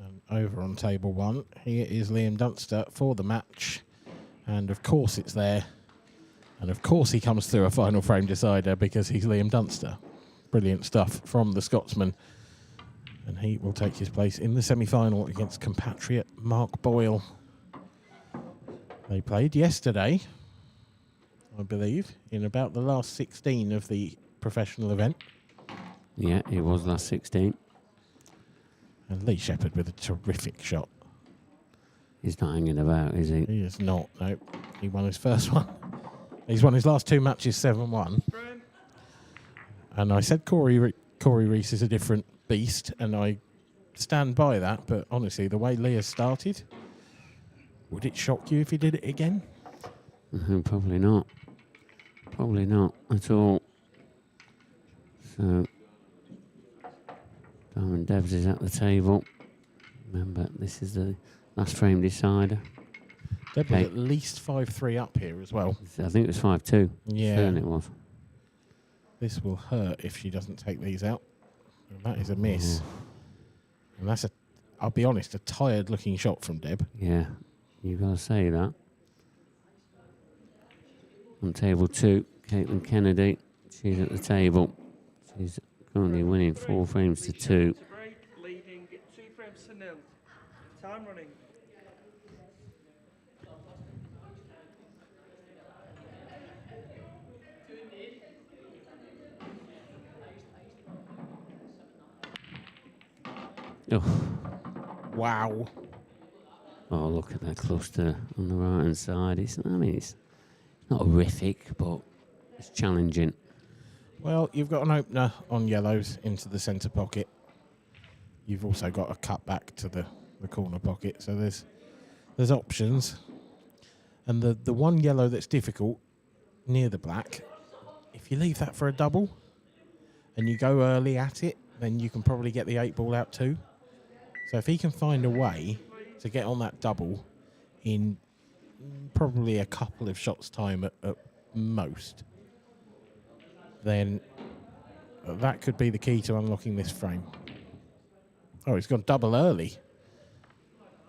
And over on table 1, here is Liam Dunster for the match. And of course it's there. And of course he comes through a final frame decider because he's Liam Dunster. Brilliant stuff from the Scotsman. And he will take his place in the semi-final against compatriot Mark Boyle. They played yesterday, I believe, in about the last 16 of the professional event. Yeah, it was last 16. And Lee Shepherd with a terrific shot. He's not hanging about, is he? He is not, no. He won his first one. He's won his last 2 matches 7-1. And I said Corey Reese is a different beast, and I stand by that. But honestly, the way Lee has started, would it shock you if he did it again? Probably not. Probably not at all. So, Diamond Devs is at the table. Remember, this is the last frame decider. Deb was at least 5-3 up here as well. I think it was 5-2. Yeah. Certainly it was. This will hurt if she doesn't take these out. And that is a miss. And that's I'll be honest, a tired looking shot from Deb. Yeah, you've got to say that. On table 2, Caitlin Kennedy. She's at the table. She's currently winning 4 frames to 2. Leading 2 frames to 0. Time running. Oh. Wow. Oh, look at that cluster on the right hand side. It's not horrific, but it's challenging. Well, you've got an opener on yellows into the centre pocket. You've also got a cut back to the corner pocket, so there's options. And the one yellow that's difficult near the black, if you leave that for a double and you go early at it, then you can probably get the 8 ball out too. So if he can find a way to get on that double in probably a couple of shots time at most, then that could be the key to unlocking this frame. Oh, he's gone double early.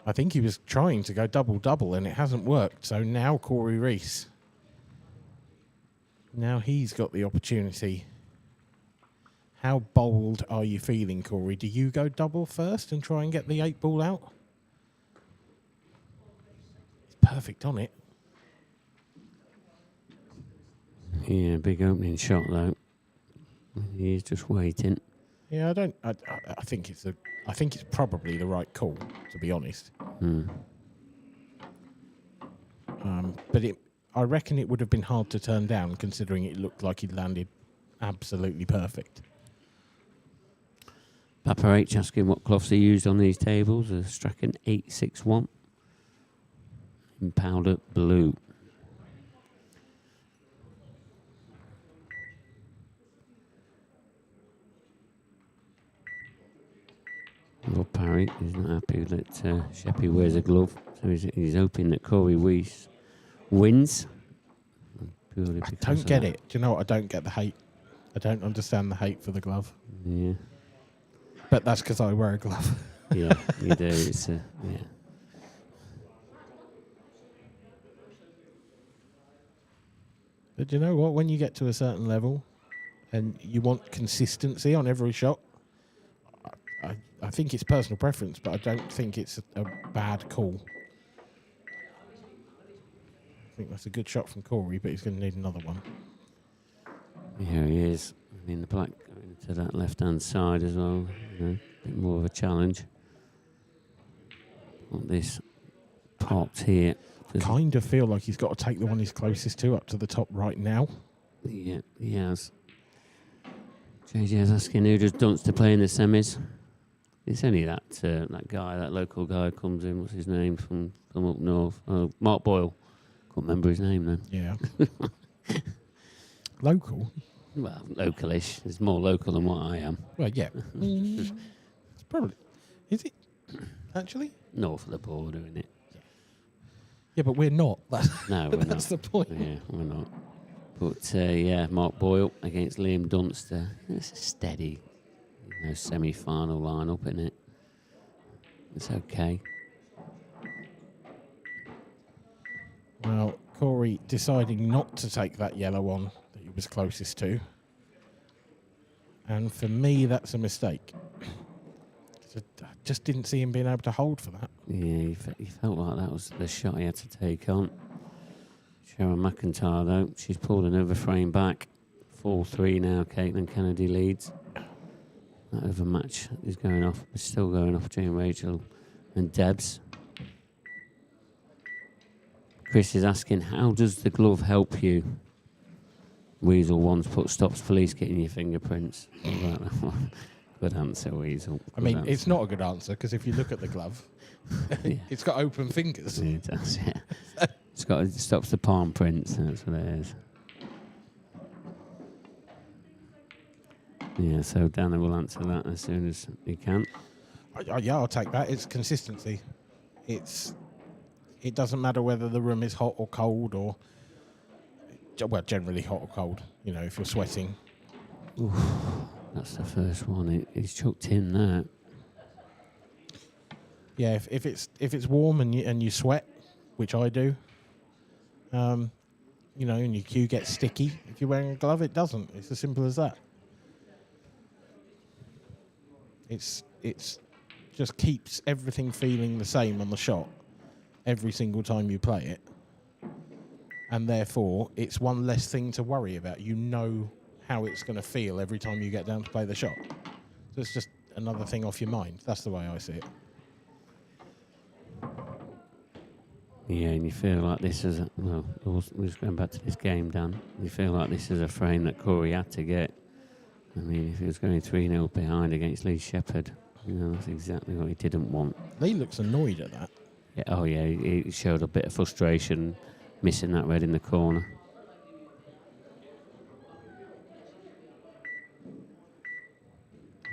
I think he was trying to go double-double and it hasn't worked. So now Corey Reese. Now he's got the opportunity. How bold are you feeling, Corey? Do you go double first and try and get the 8 ball out? It's perfect on it. Yeah, big opening shot though. He's just waiting. Yeah, I think it's probably the right call, to be honest. But I reckon it would have been hard to turn down, considering it looked like he'd landed absolutely perfect. Papa H asking what cloths are used on these tables. A Strachan 861 in powder blue. Rob Parry is not happy that Sheppy wears a glove, so he's hoping that Corey Weiss wins. Purely I don't get it. Do you know what? I don't get the hate. I don't understand the hate for the glove. Yeah. But that's because I wear a glove. Yeah, you do. It's yeah. But you know what? When you get to a certain level and you want consistency on every shot, I think it's personal preference, but I don't think it's a bad call. I think that's a good shot from Corey, but he's going to need another one. Yeah, he is. I mean, the black going to that left-hand side as well. You know, a bit more of a challenge. On this pot here. I kind of feel like he's got to take the one he's closest to up to the top right now. Yeah, he has. JJ's asking who does Dunster play in the semis. It's only that guy, that local guy comes in. What's his name from up north? Oh, Mark Boyle. Can't remember his name then. Yeah. Local? Well, localish. It's more local than what I am. Well, yeah. It's probably. Is it? Actually? North of the border, isn't it? Yeah, but we're not. No, we're not. That's the point. Yeah, we're not. But, yeah, Mark Boyle against Liam Dunster. It's a steady semi-final line-up, isn't it? It's okay. Well, Corey deciding not to take that yellow on that he was closest to. And for me, that's a mistake. I just didn't see him being able to hold for that. Yeah, he felt like that was the shot he had to take on. Sharon McIntyre, though, she's pulled another frame back. 4-3 now, Caitlin Kennedy leads. That other match is going off. It's still going off between Rachel and Debs. Chris is asking, how does the glove help you? Weasel once put stops police getting your fingerprints. Good answer, Weasel. I mean, it's not a good answer because if you look at the glove, it's got open fingers. It does, yeah. It stops the palm prints, and that's what it is. Yeah, so Dana will answer that as soon as he can. Yeah, I'll take that. It's consistency. It doesn't matter whether the room is hot or cold, or generally hot or cold. You know, if you're sweating. Oof, that's the first one. He's chucked in there. Yeah, if it's warm and you sweat, which I do. And your cue gets sticky. If you're wearing a glove, it doesn't. It's as simple as that. It's just keeps everything feeling the same on the shot every single time you play it, and therefore it's one less thing to worry about. You know how it's going to feel every time you get down to play the shot. So it's just another thing off your mind. That's the way I see it. Yeah, and you feel like this is we're just going back to this game, Dan. You feel like this is a frame that Corey had to get. I mean, if he was going 3-0 behind against Lee Shepherd, that's exactly what he didn't want. Lee looks annoyed at that. Yeah, oh, yeah, he showed a bit of frustration missing that red in the corner.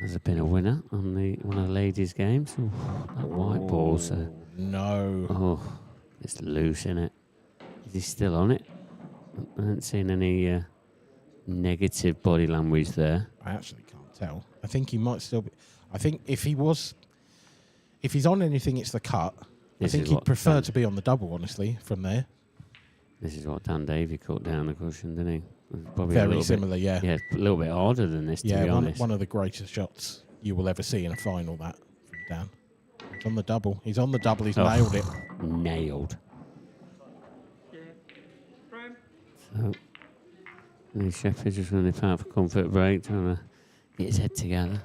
Has there been a winner on one of the ladies' games? Ooh, that white ball, sir. No. Oh, it's loose, isn't it? Is he still on it? I haven't seen any negative body language there. I actually can't tell. I think he might still be. I think if he's on anything, it's the cut. I think he'd prefer to be on the double, honestly, from there. This is what Dan Davey cut down the cushion, didn't he? Probably very similar, yeah. Yeah, a little bit harder than this, to be honest. One of the greatest shots you will ever see in a final, that, from Dan. He's on the double. He's on the double. He's nailed it. Nailed. So, Lee Shepherd just running out for comfort break, trying to get his head together.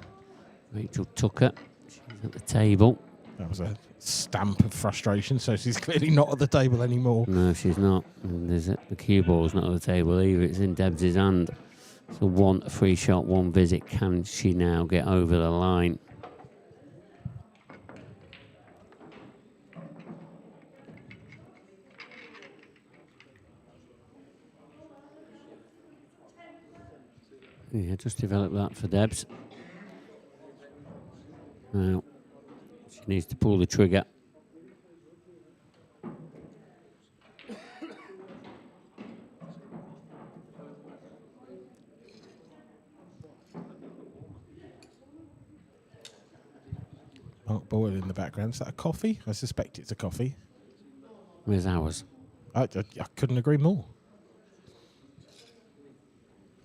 Rachel Tucker, she's at the table. That was a stamp of frustration, so she's clearly not at the table anymore. No, she's not. And the cue ball's not at the table either. It's in Debs' hand. So one free shot, one visit. Can she now get over the line? Yeah, just develop that for Debs. Now, she needs to pull the trigger. Mark Boyle in the background. Is that a coffee? I suspect it's a coffee. Where's ours? I couldn't agree more.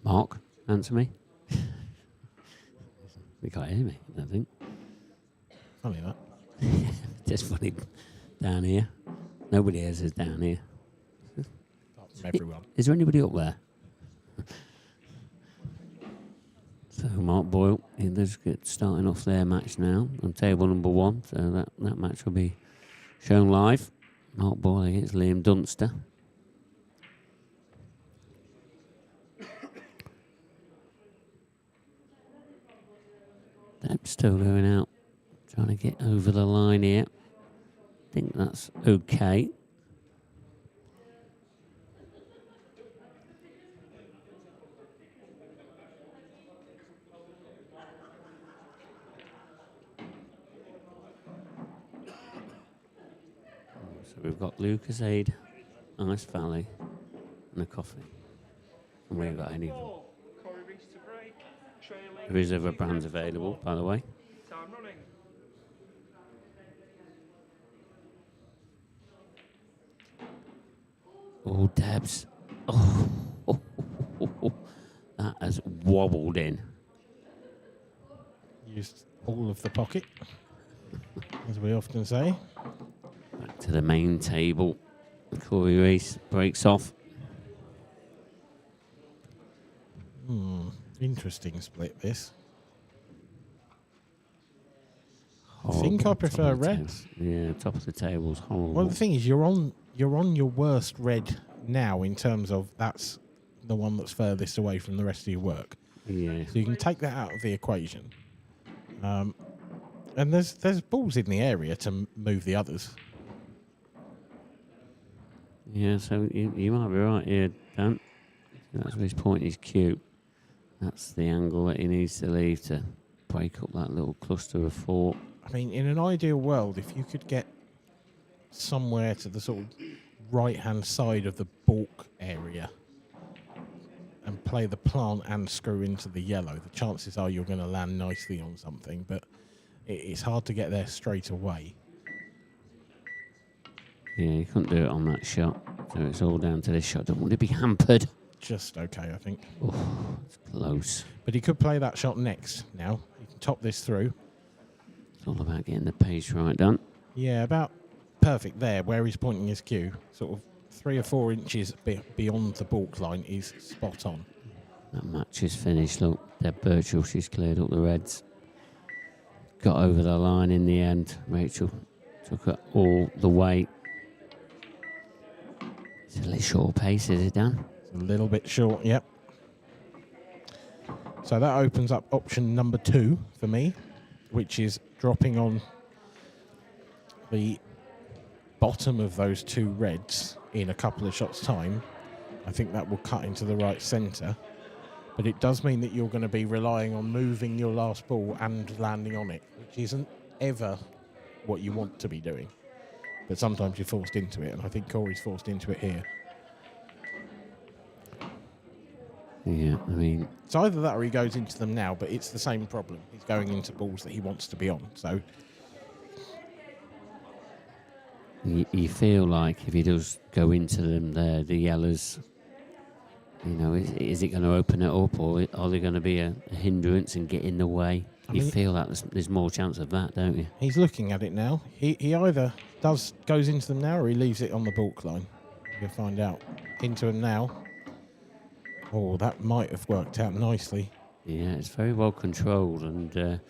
Mark, answer me. You can't hear me, I think. Funny that. Just funny down here. Nobody hears us down here. Apart from everyone. Is there anybody up there? So Mark Boyle, they're just starting off their match now on table number 1. So that match will be shown live. Mark Boyle against Liam Dunster. still going out, trying to get over the line here. I think that's okay. So we've got Lucas Aid, Ice Valley, and a coffee. And we haven't got any. There is other brands available, by the way. Time running. Oh, Debs. Oh, that has wobbled in. Used all of the pocket, as we often say. Back to the main table. Corey Reese breaks off. Interesting split, this. Horrible. I think I Top prefer of the reds. table. Yeah, top of the table's horrible. Well, the thing is, you're on your worst red now in terms of that's the one that's furthest away from the rest of your work. Yeah. So you can take that out of the equation. And there's balls in the area to move the others. Yeah, so you might be right here, Dan. That's his point, his cue. That's the angle that he needs to leave to break up that little cluster of 4. I mean, in an ideal world, if you could get somewhere to the sort of right-hand side of the balk area and play the plant and screw into the yellow, the chances are you're going to land nicely on something, but it's hard to get there straight away. Yeah, you couldn't do it on that shot. So it's all down to this shot. Don't want to be hampered. Just okay, I think. Oh, it's close. But he could play that shot next now. He can top this through. It's all about getting the pace right, Dan. Yeah, about perfect there, where he's pointing his cue. Sort of 3 or 4 inches beyond the balk line is spot on. That match is finished. Look, Deb Birchall, she's cleared up the reds. Got over the line in the end. Rachel took it all the way. It's a little short pace, is it, Dan? It's a little bit short, yep. So that opens up option number 2 for me, which is dropping on the bottom of those 2 reds in a couple of shots' time. I think that will cut into the right centre. But it does mean that you're going to be relying on moving your last ball and landing on it, which isn't ever what you want to be doing. But sometimes you're forced into it, and I think Corey's forced into it here. Yeah, I mean... It's either that or he goes into them now, but it's the same problem. He's going into balls that he wants to be on, so... You feel like if he does go into them there, the yellows, you know, is it going to open it up, or are they going to be a hindrance and get in the way? You feel that there's more chance of that, don't you? He's looking at it now. He either goes into them now or he leaves it on the balk line. You'll find out. Into them now. Oh, that might have worked out nicely. Yeah, it's very well controlled, and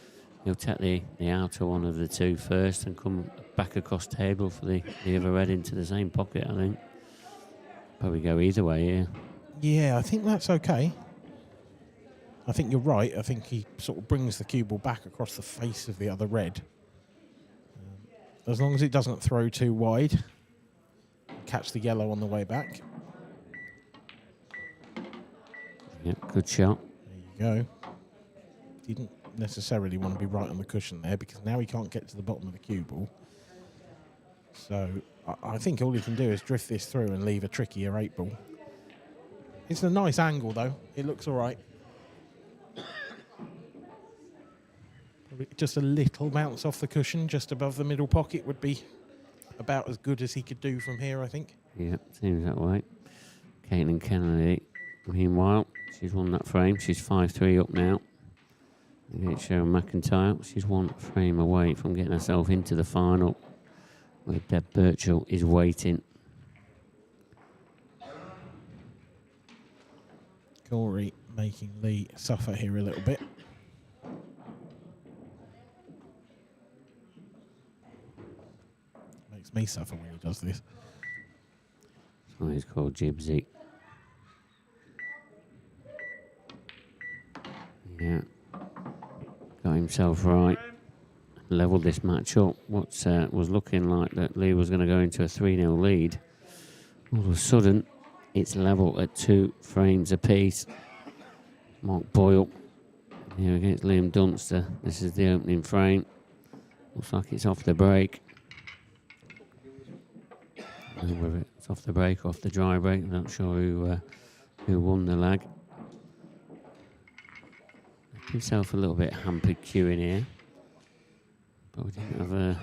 he'll take the outer one of the 2 first and come back across table for the other red into the same pocket, I think. Probably go either way here. Yeah, I think that's okay. I think you're right. I think he sort of brings the cue ball back across the face of the other red. As long as it doesn't throw too wide. Catch the yellow on the way back. Yep, good shot. There you go. Didn't necessarily want to be right on the cushion there because now he can't get to the bottom of the cue ball. So I think all he can do is drift this through and leave a trickier 8 ball. It's a nice angle though. It looks all right. Probably just a little bounce off the cushion just above the middle pocket would be about as good as he could do from here, I think. Yep, seems that way. Caitlin Kennedy, meanwhile, she's won that frame. She's 5-3 up now against Sharon McIntyre. She's 1 frame away from getting herself into the final, where Deb Birchall is waiting. Corey making Lee suffer here a little bit. Makes me suffer when he does this. Oh, he's called Jibsy. Yeah. Got got himself right. Levelled this match up. What was looking like that Lee was going to go into a 3-0 lead. All of a sudden, it's level at 2 frames apiece. Mark Boyle here against Liam Dunster. This is the opening frame. Looks like it's off the break. Whether it's off the break or off the dry break, I'm not sure who won the lag. Himself a little bit hampered queuing here. But we didn't have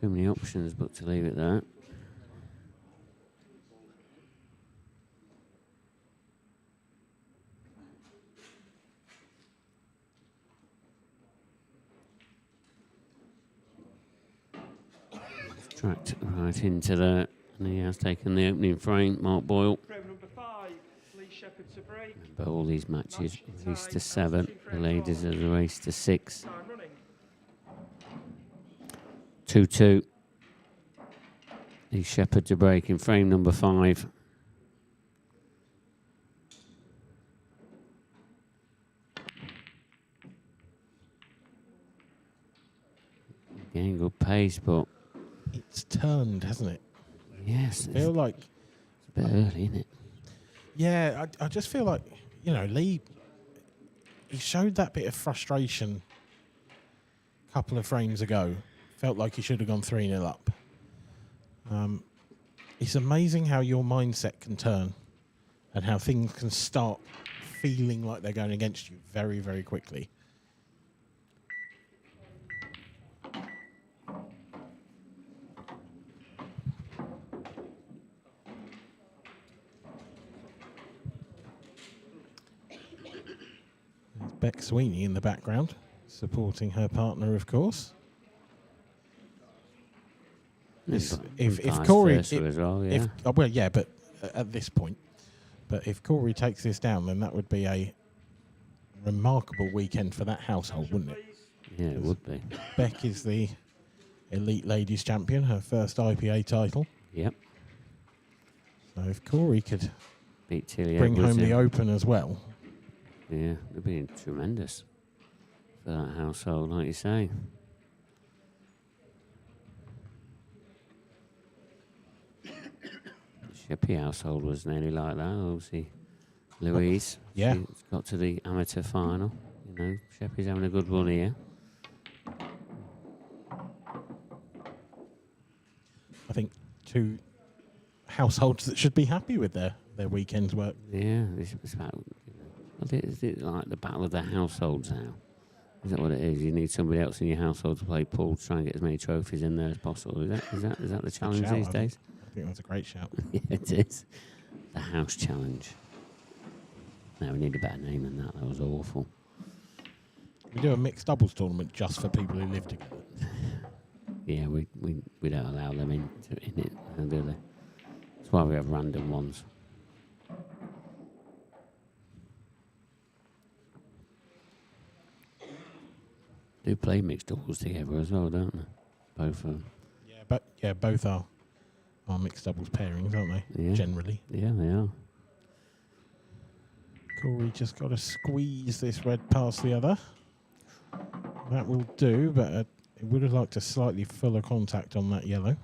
too many options but to leave it there. Tracked right into there, and he has taken the opening frame, Mark Boyle. Frame number 5, Lee Shepherd to break. Remember, all these matches race to 7, the ladies are the race to 6. 2-2. Lee Shepherd to break in frame number 5. Getting good pace, but it's turned, hasn't it? Yes. I feel like it's a bit early, isn't it? Yeah, I just feel like, you know, Lee, he showed that bit of frustration a couple of frames ago. Felt like he should have gone 3-0 up. It's amazing how your mindset can turn and how things can start feeling like they're going against you very, very quickly. There's Beck Sweeney in the background, supporting her partner, of course. If Corey, but at this point, but if Corey takes this down, then that would be a remarkable weekend for that household, wouldn't it? Yeah, it would be. Beck is the Elite Ladies Champion, her first IPA title. Yep. So if Corey could beat Tilly bring home the Open as well. Yeah, it'd be tremendous for that household, like you say. Sheppy household was nearly like that. Obviously, Louise. Yeah. She's got to the amateur final. You know, Sheppy's having a good run here. I think 2 households that should be happy with their weekend's work. Yeah, it's about, is it like the battle of the households now? Is that what it is? You need somebody else in your household to play pool to try and get as many trophies in there as possible. Is that the challenge these days? I think that's a great shout. Yeah, it is. The house challenge. No, we need a better name than that. That was awful. We do a mixed doubles tournament just for people who live together. Yeah, we don't allow them in it, do they? That's why we have random ones. Do play mixed doubles together as well, don't they? Both of them. Yeah, both are mixed doubles pairings, aren't they? Yeah. Generally. Yeah, they are. Corey just got to squeeze this red past the other. That will do, but it would have liked a slightly fuller contact on that yellow.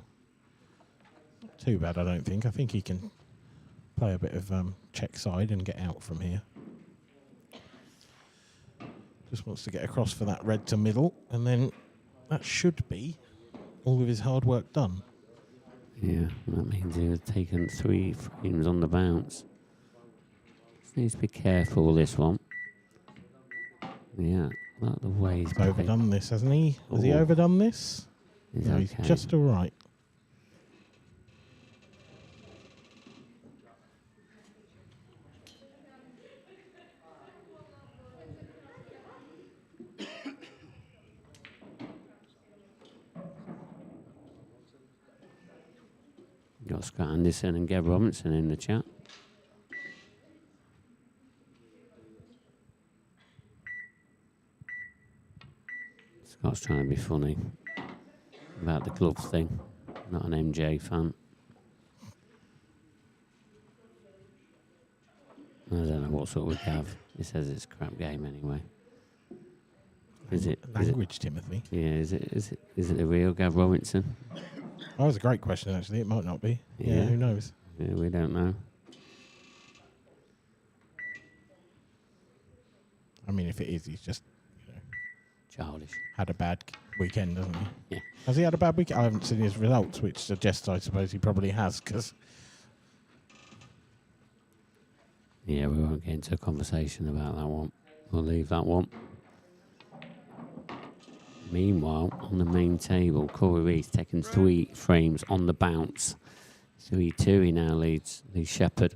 Not too bad, I don't think. I think he can play a bit of check side and get out from here. Just wants to get across for that red to middle, and then that should be all of his hard work done. Yeah, that means he has taken 3 frames on the bounce. Just needs to be careful, this one. Yeah, like the way he's overdone this, hasn't he? Has he overdone this? No, he's just all right. Got Scott Anderson and Geb Robinson in the chat. Scott's trying to be funny about the glove thing. Not an MJ fan. I don't know what sort we have. He says it's a crap game anyway. Is it Language, Timothy. Yeah, is it the real Gav Robinson? That was a great question, actually. It might not be. Yeah, Yeah. who knows? Yeah, we don't know. I mean, if it is, he's just Childish. had a bad weekend, hasn't he? Yeah. Has he had a bad weekend? I haven't seen his results, which suggests, I suppose, he probably has, because... Yeah, we won't get into a conversation about that one. We'll leave that one. Meanwhile, on the main table, Corey Reed's taking 3 frames on the bounce. 3-2, he now leads Shepherd.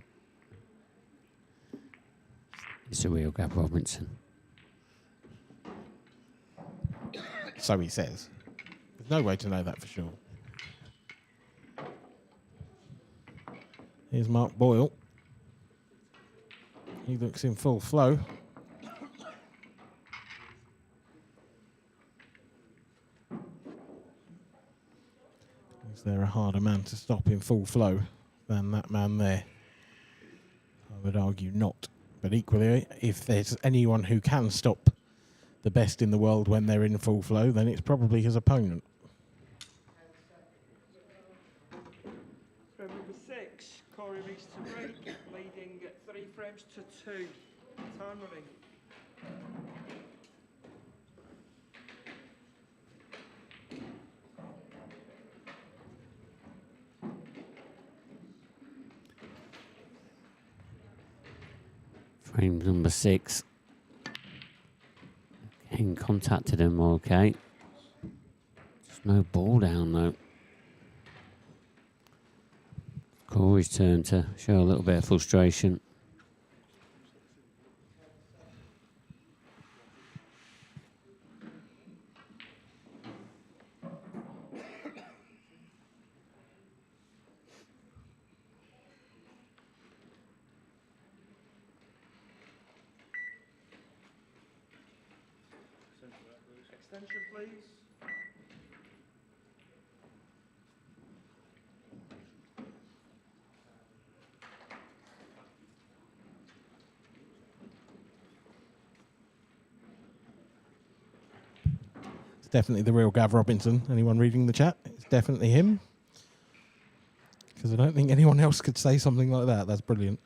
It's a real Gav Robinson. So he says. There's no way to know that for sure. Here's Mark Boyle. He looks in full flow. Is there a harder man to stop in full flow than that man there? I would argue not. But equally, if there's anyone who can stop the best in the world when they're in full flow, then it's probably his opponent. Frame number 6, Corey Reese to break, leading 3 frames to 2. Time running. Frame number 6. Getting contacted him, okay. Just no ball down though. Corey's turn to show a little bit of frustration. Extension, please. It's definitely the real Gav Robinson. Anyone reading the chat? It's definitely him. Because I don't think anyone else could say something like that. That's brilliant.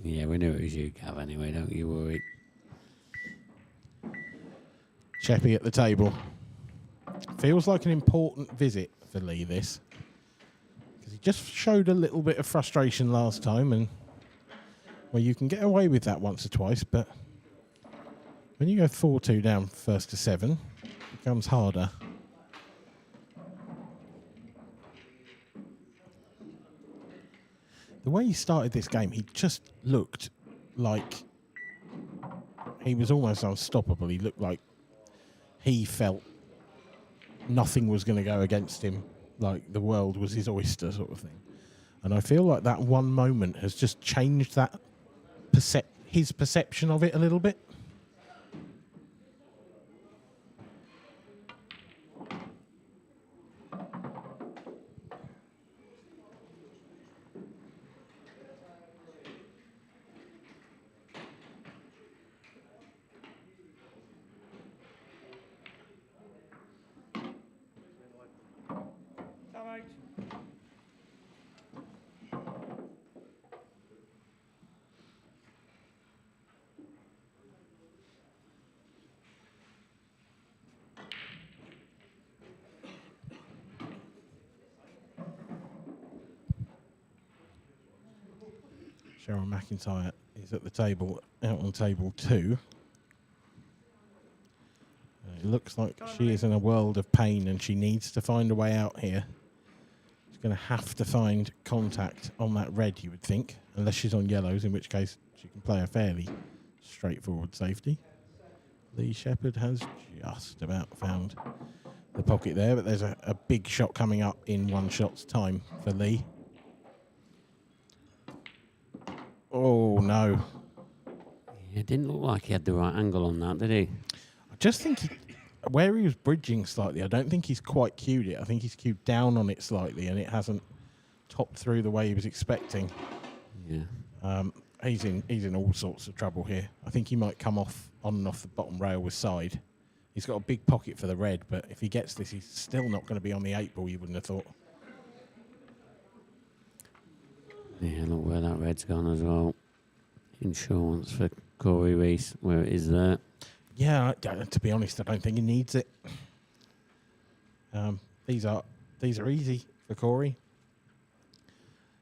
Yeah, we knew it was you, Gav, anyway, don't you worry. Sheppy at the table. Feels like an important visit for Lee, this. Because he just showed a little bit of frustration last time, and well, you can get away with that once or twice, but when you go 4-2 down first to 7, it becomes harder. The way he started this game, he just looked like he was almost unstoppable. He looked like he felt nothing was going to go against him, like the world was his oyster sort of thing. And I feel like that one moment has just changed that his perception of it a little bit. Time out. Cheryl McIntyre is at the table, out on table 2. It looks like she is in a world of pain and she needs to find a way out here. She's going to have to find contact on that red, you would think, unless she's on yellows, in which case she can play a fairly straightforward safety. Lee Shepherd has just about found the pocket there, but there's a big shot coming up in 1 shot's time for Lee. Oh, no. Yeah, it didn't look like he had the right angle on that, did he? I just think where he was bridging slightly, I don't think he's quite cued it. I think he's cued down on it slightly and it hasn't topped through the way he was expecting. Yeah. he's in all sorts of trouble here. I think he might come off on and off the bottom rail with side. He's got a big pocket for the red, but if he gets this, he's still not going to be on the 8 ball, you wouldn't have thought. Yeah, look where that red's gone as well. Insurance for Corey Reese, where it is there. Yeah, to be honest, I don't think he needs it. These are easy for Corey.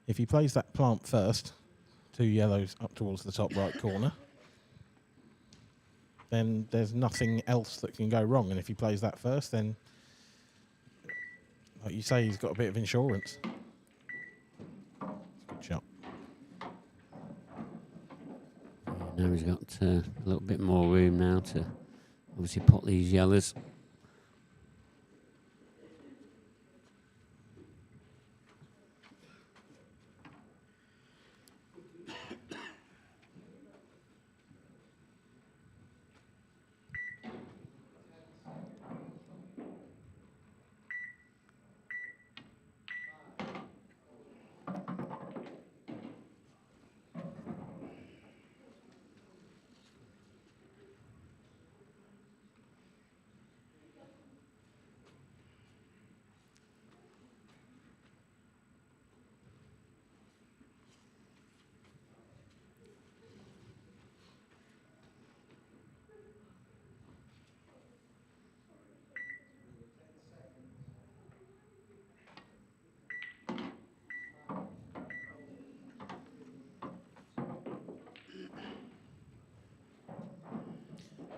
If he plays that plant first, 2 yellows up towards the top right corner, then there's nothing else that can go wrong. And if he plays that first, then, like you say, he's got a bit of insurance. Good shot. Now he's got a little bit more room now to obviously pot these yellows.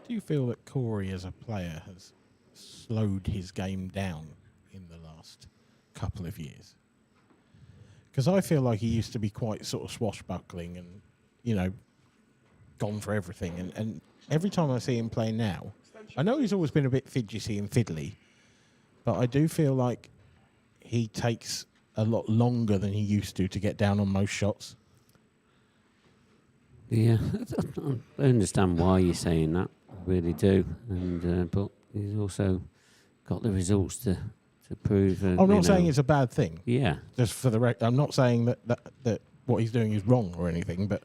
Do you feel that Corey as a player has slowed his game down in the last couple of years? Because I feel like he used to be quite sort of swashbuckling and, you know, gone for everything. And every time I see him play now, I know he's always been a bit fidgety and fiddly, but I do feel like he takes a lot longer than he used to get down on most shots. Yeah, I understand why you're saying that. I really do. And but he's also got the results to prove. I'm not saying it's a bad thing. Yeah. Just for the record, I'm not saying that what he's doing is wrong or anything, but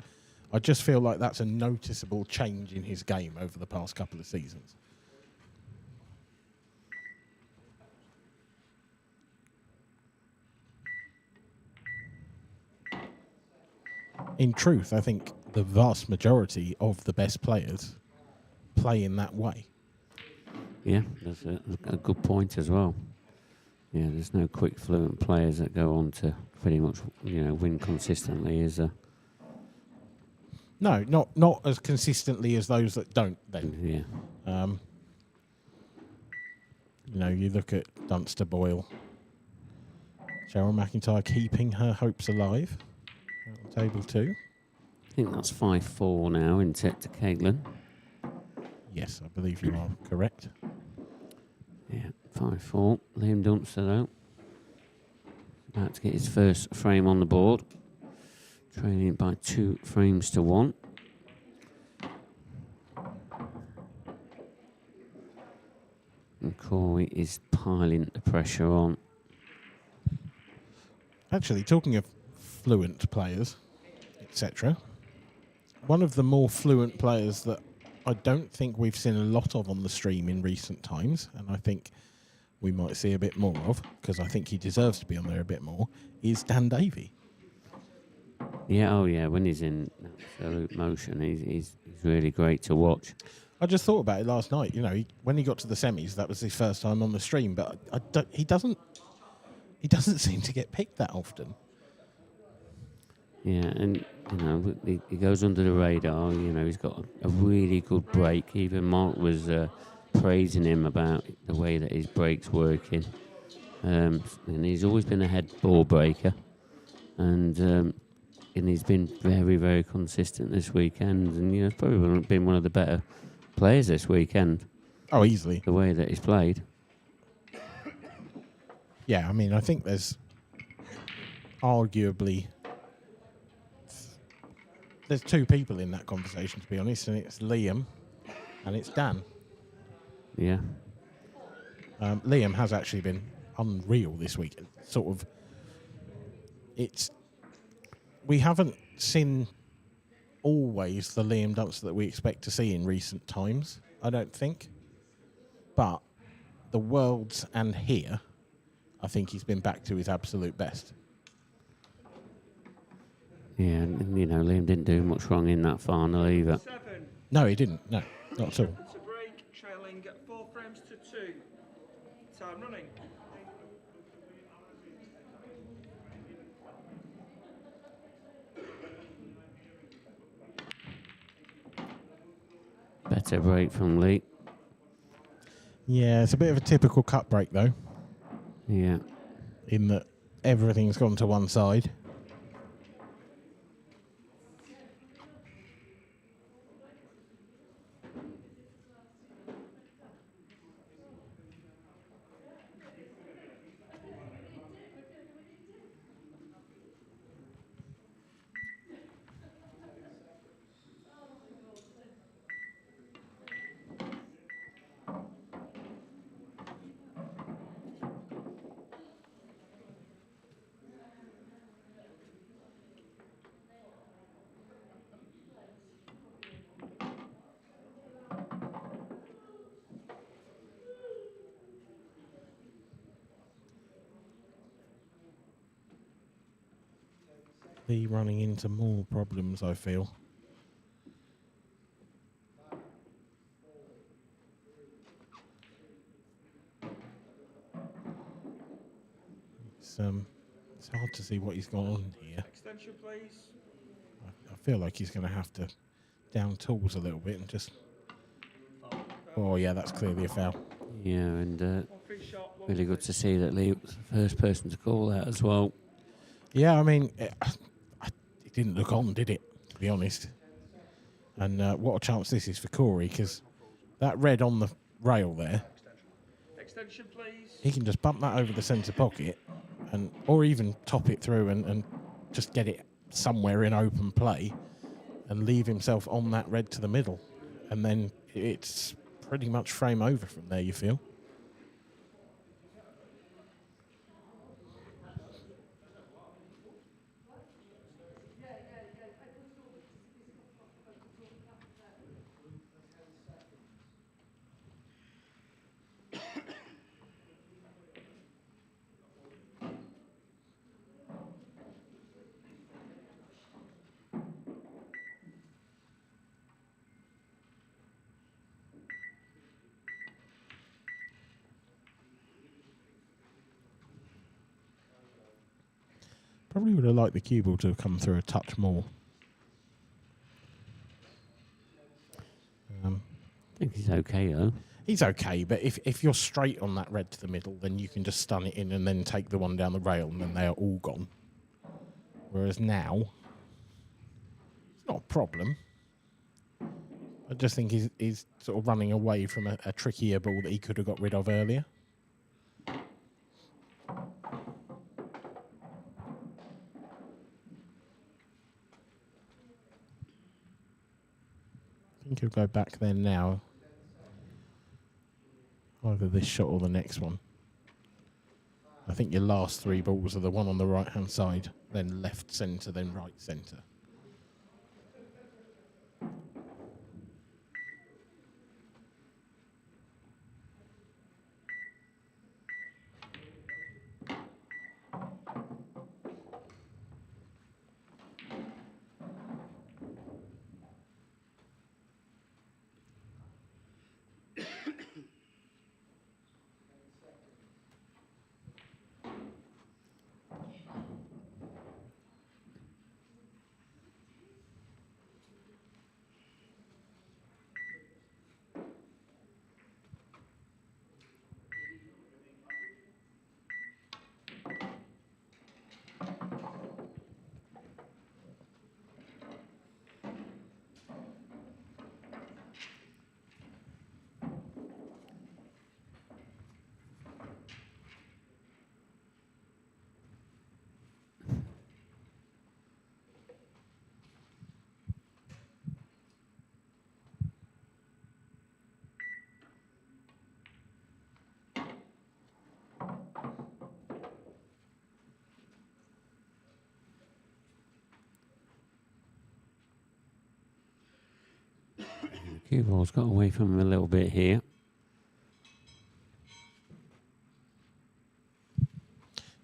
I just feel like that's a noticeable change in his game over the past couple of seasons. In truth, I think the vast majority of the best players play in that way. Yeah, that's a good point as well. Yeah, there's no quick, fluent players that go on to pretty much, win consistently. No, not as consistently as those that don't. Then, yeah. You look at Dunster Boyle, Cheryl McIntyre keeping her hopes alive. Table 2. I think that's 5-4 now in set to Caitlin. Yes, I believe you are correct. Yeah, 5-4. Liam Dunster though, about to get his first frame on the board, trailing by 2 frames to 1. And Corey is piling the pressure on. Actually, talking of fluent players, etc., one of the more fluent players that I don't think we've seen a lot of on the stream in recent times, and I think we might see a bit more of, because I think he deserves to be on there a bit more, is Dan Davey. Yeah, oh yeah, when he's in absolute motion, he's really great to watch. I just thought about it last night. When he got to the semis, that was his first time on the stream, but he doesn't seem to get picked that often. Yeah, and he goes under the radar. He's got a really good break. Even Mark was praising him about the way that his break's working. And he's always been a head ball breaker, and he's been very, very consistent this weekend. And it's probably been one of the better players this weekend. Oh, easily. The way that he's played. Yeah, I think there's arguably there's 2 people in that conversation, to be honest, and it's Liam and it's Dan. Yeah. Liam has actually been unreal this week. We haven't seen always the Liam Dunster that we expect to see in recent times, I don't think. But the Worlds and here, I think he's been back to his absolute best. Yeah, and, you know, Liam didn't do much wrong in that final either. 7. No, he didn't. No, not at all. To break, trailing 4 frames to 2. Time running. Better break from Lee. Yeah, it's a bit of a typical cut break, though. Yeah. In that everything's gone to one side. Lee running into more problems, I feel. It's hard to see what he's got on here. Extension, please. I feel like he's going to have to down tools a little bit and just... Oh, yeah, that's clearly a foul. Yeah, and really good to see that Lee was the first person to call that as well. Yeah, I mean, it didn't look on, did it, to be honest? And what a chance this is for Corey, because that red on the rail there, Extension, please. he can just bump that over the centre pocket, and or even top it through and just get it somewhere in open play and leave himself on that red to the middle. And then it's pretty much frame over from there, you feel. Probably would have liked the cue ball to have come through a touch more. I think he's okay, though. He's okay, but if you're straight on that red to the middle, then you can just stun it in and then take the one down the rail, and then they are all gone. Whereas now, it's not a problem. I just think he's sort of running away from a trickier ball that he could have got rid of earlier. I think he'll go back there now. Either this shot or the next one. I think your last 3 balls are the one on the right-hand side, then left centre, then right centre. Cue ball's got away from him a little bit here.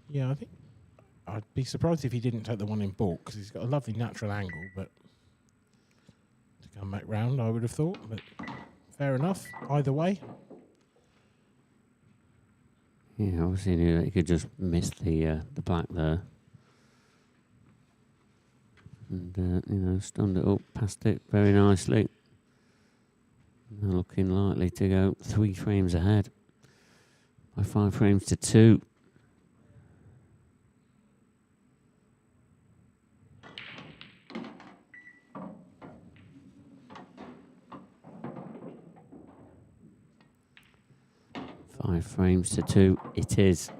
Yeah, I think I'd be surprised if he didn't take the one in baulk because he's got a lovely natural angle, but to come back round, I would have thought. But fair enough, either way. Yeah, obviously knew that he could just miss the black there. And, stunned it up, passed it very nicely. Now looking likely to go 3 frames ahead by 5 frames to 2. Five frames to 2 it is.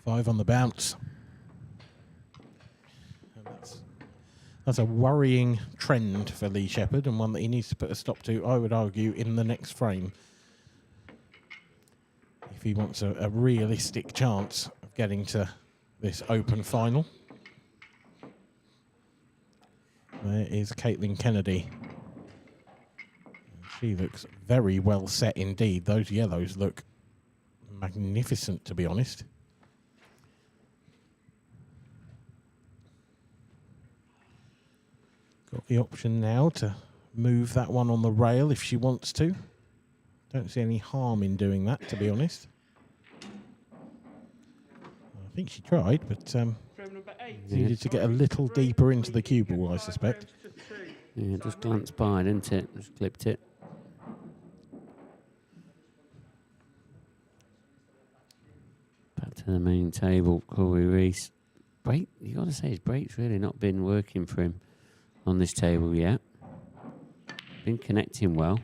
5 on the bounce. And that's a worrying trend for Lee Shepherd, and one that he needs to put a stop to, I would argue, in the next frame. If he wants a realistic chance of getting to this open final. There is Caitlin Kennedy. She looks very well set indeed. Those yellows look magnificent, to be honest. Got the option now to move that one on the rail if she wants to. Don't see any harm in doing that, to be honest. I think she tried, but needed to get a little deeper into the cue ball, I suspect. Yeah, just glanced by, didn't it? Just clipped it. Back to the main table, Corey Reese. Break, you got to say his break's really not been working for him on this table yet. Been connecting well.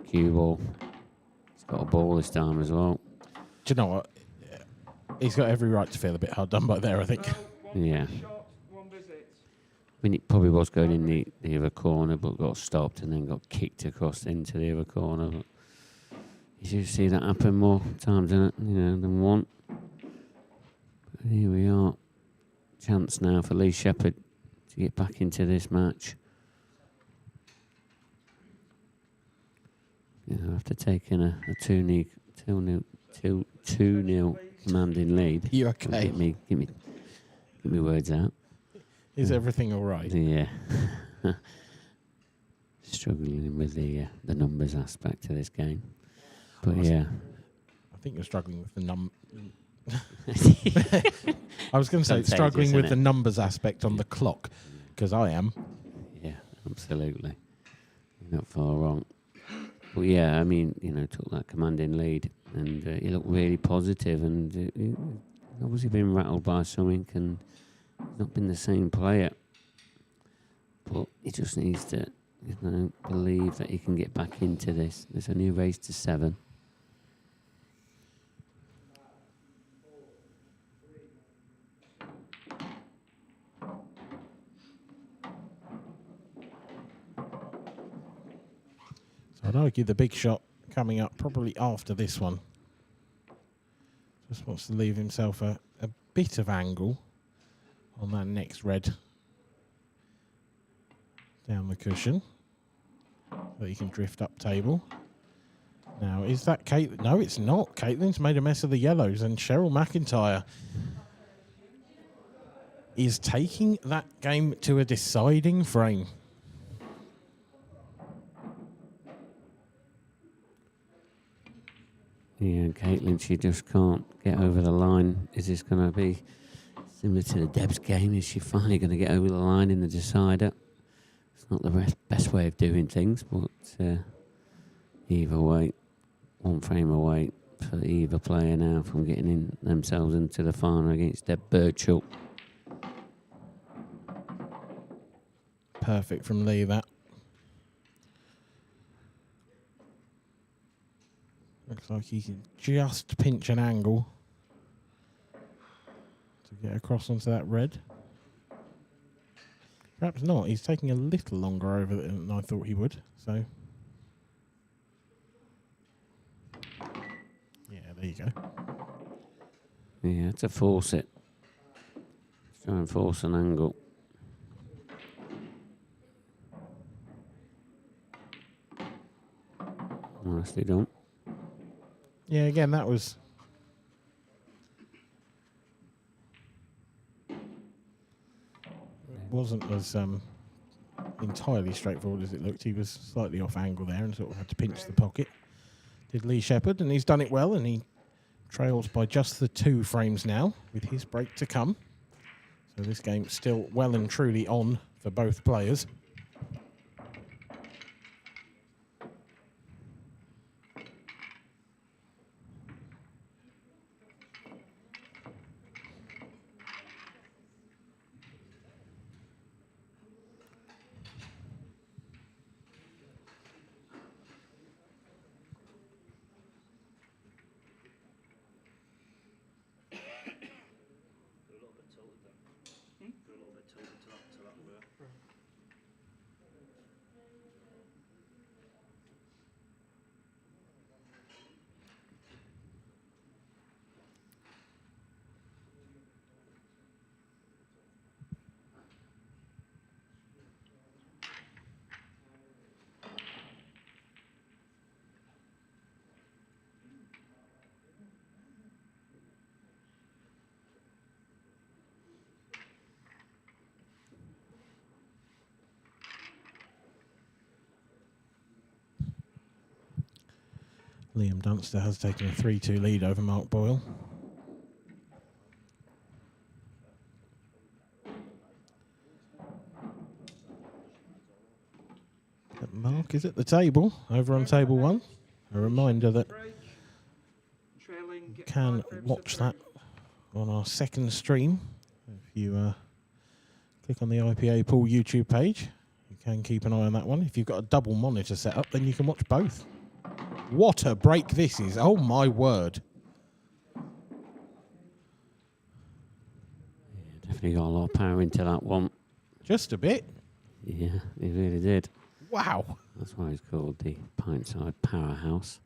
Cue ball. He's got a ball this time as well. Do you know what? He's got every right to feel a bit hard done by there, I think. Yeah. I mean, it probably was going in the other corner, but got stopped and then got kicked across into the other corner. But you should see that happen more times than one. But here we are. Chance now for Lee Shepherd to get back into this match. After taking a 2-0 commanding lead. You okay? Get me words out. Is everything all right? Yeah. Struggling with the numbers aspect of this game. But yeah. I think you're struggling with the I was going to say struggling with the numbers aspect on the clock, because I am. Yeah, absolutely. You're not far wrong. But yeah, I mean, took that commanding lead, and he looked really positive, and obviously been rattled by something, and not been the same player. But he just needs to, believe that he can get back into this. There's a new race to 7. I'd argue the big shot coming up probably after this one. Just wants to leave himself a bit of angle on that next red down the cushion so he can drift up table. Now, is that Caitlin? No, it's not. Caitlin's made a mess of the yellows, and Cheryl McIntyre is taking that game to a deciding frame. Yeah, Caitlin, she just can't get over the line. Is this going to be similar to the Debs game? Is she finally going to get over the line in the decider? It's not the best way of doing things, but either way, 1 frame away for either player now from getting themselves into the final against Deb Birchall. Perfect from Lee, that. Looks like he can just pinch an angle to get across onto that red. Perhaps not. He's taking a little longer over than I thought he would. So, yeah, there you go. Yeah, to force it. Try and force an angle. Nicely done. Yeah, again, that was... wasn't as entirely straightforward as it looked. He was slightly off angle there and sort of had to pinch the pocket. Did Lee Shepherd, and he's done it well, and he trails by just the 2 frames now with his break to come. So this game's still well and truly on for both players. Liam Dunster has taken a 3-2 lead over Mark Boyle. But Mark is at the table, over on table 1. A reminder that you can watch that on our second stream. If you click on the IPA Pool YouTube page, you can keep an eye on that one. If you've got a double monitor set up, then you can watch both. What a break this is. Oh, my word. Yeah, definitely got a lot of power into that one. Just a bit. Yeah, he really did. Wow. That's why he's called the Pintside Powerhouse.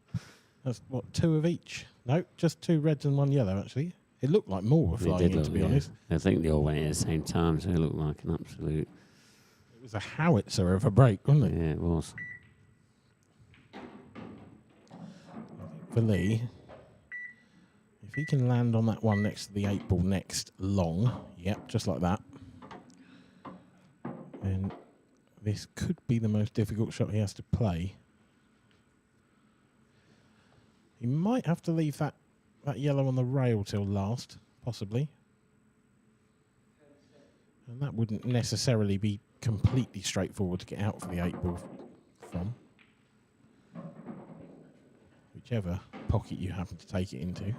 That's, what, 2 of each? No, just 2 reds and 1 yellow, actually. It looked like more were flying in, to be honest. I think they all went in at the same time, so it looked like an absolute... It was a howitzer of a break, wasn't it? Yeah, it was. For Lee, if he can land on that one next to the 8 ball next long, yep, just like that, then this could be the most difficult shot he has to play. He might have to leave that yellow on the rail till last, possibly. And that wouldn't necessarily be completely straightforward to get out for the 8 ball from. Whichever pocket you happen to take it into.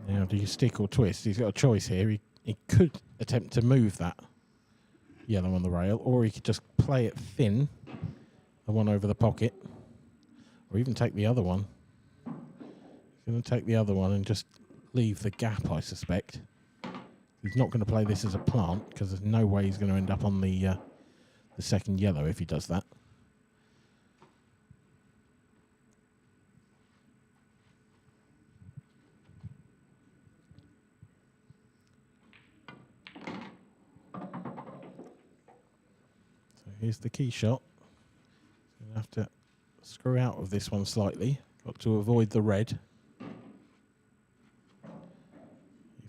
Now, do you stick or twist? He's got a choice here. He could attempt to move that yellow on the rail, or he could just play it thin, the one over the pocket, or even take the other one. He's going to take the other one and just leave the gap, I suspect. He's not going to play this as a plant, because there's no way he's going to end up on the second yellow if he does that. Here's the key shot. Going to have to screw out of this one slightly. Got to avoid the red. If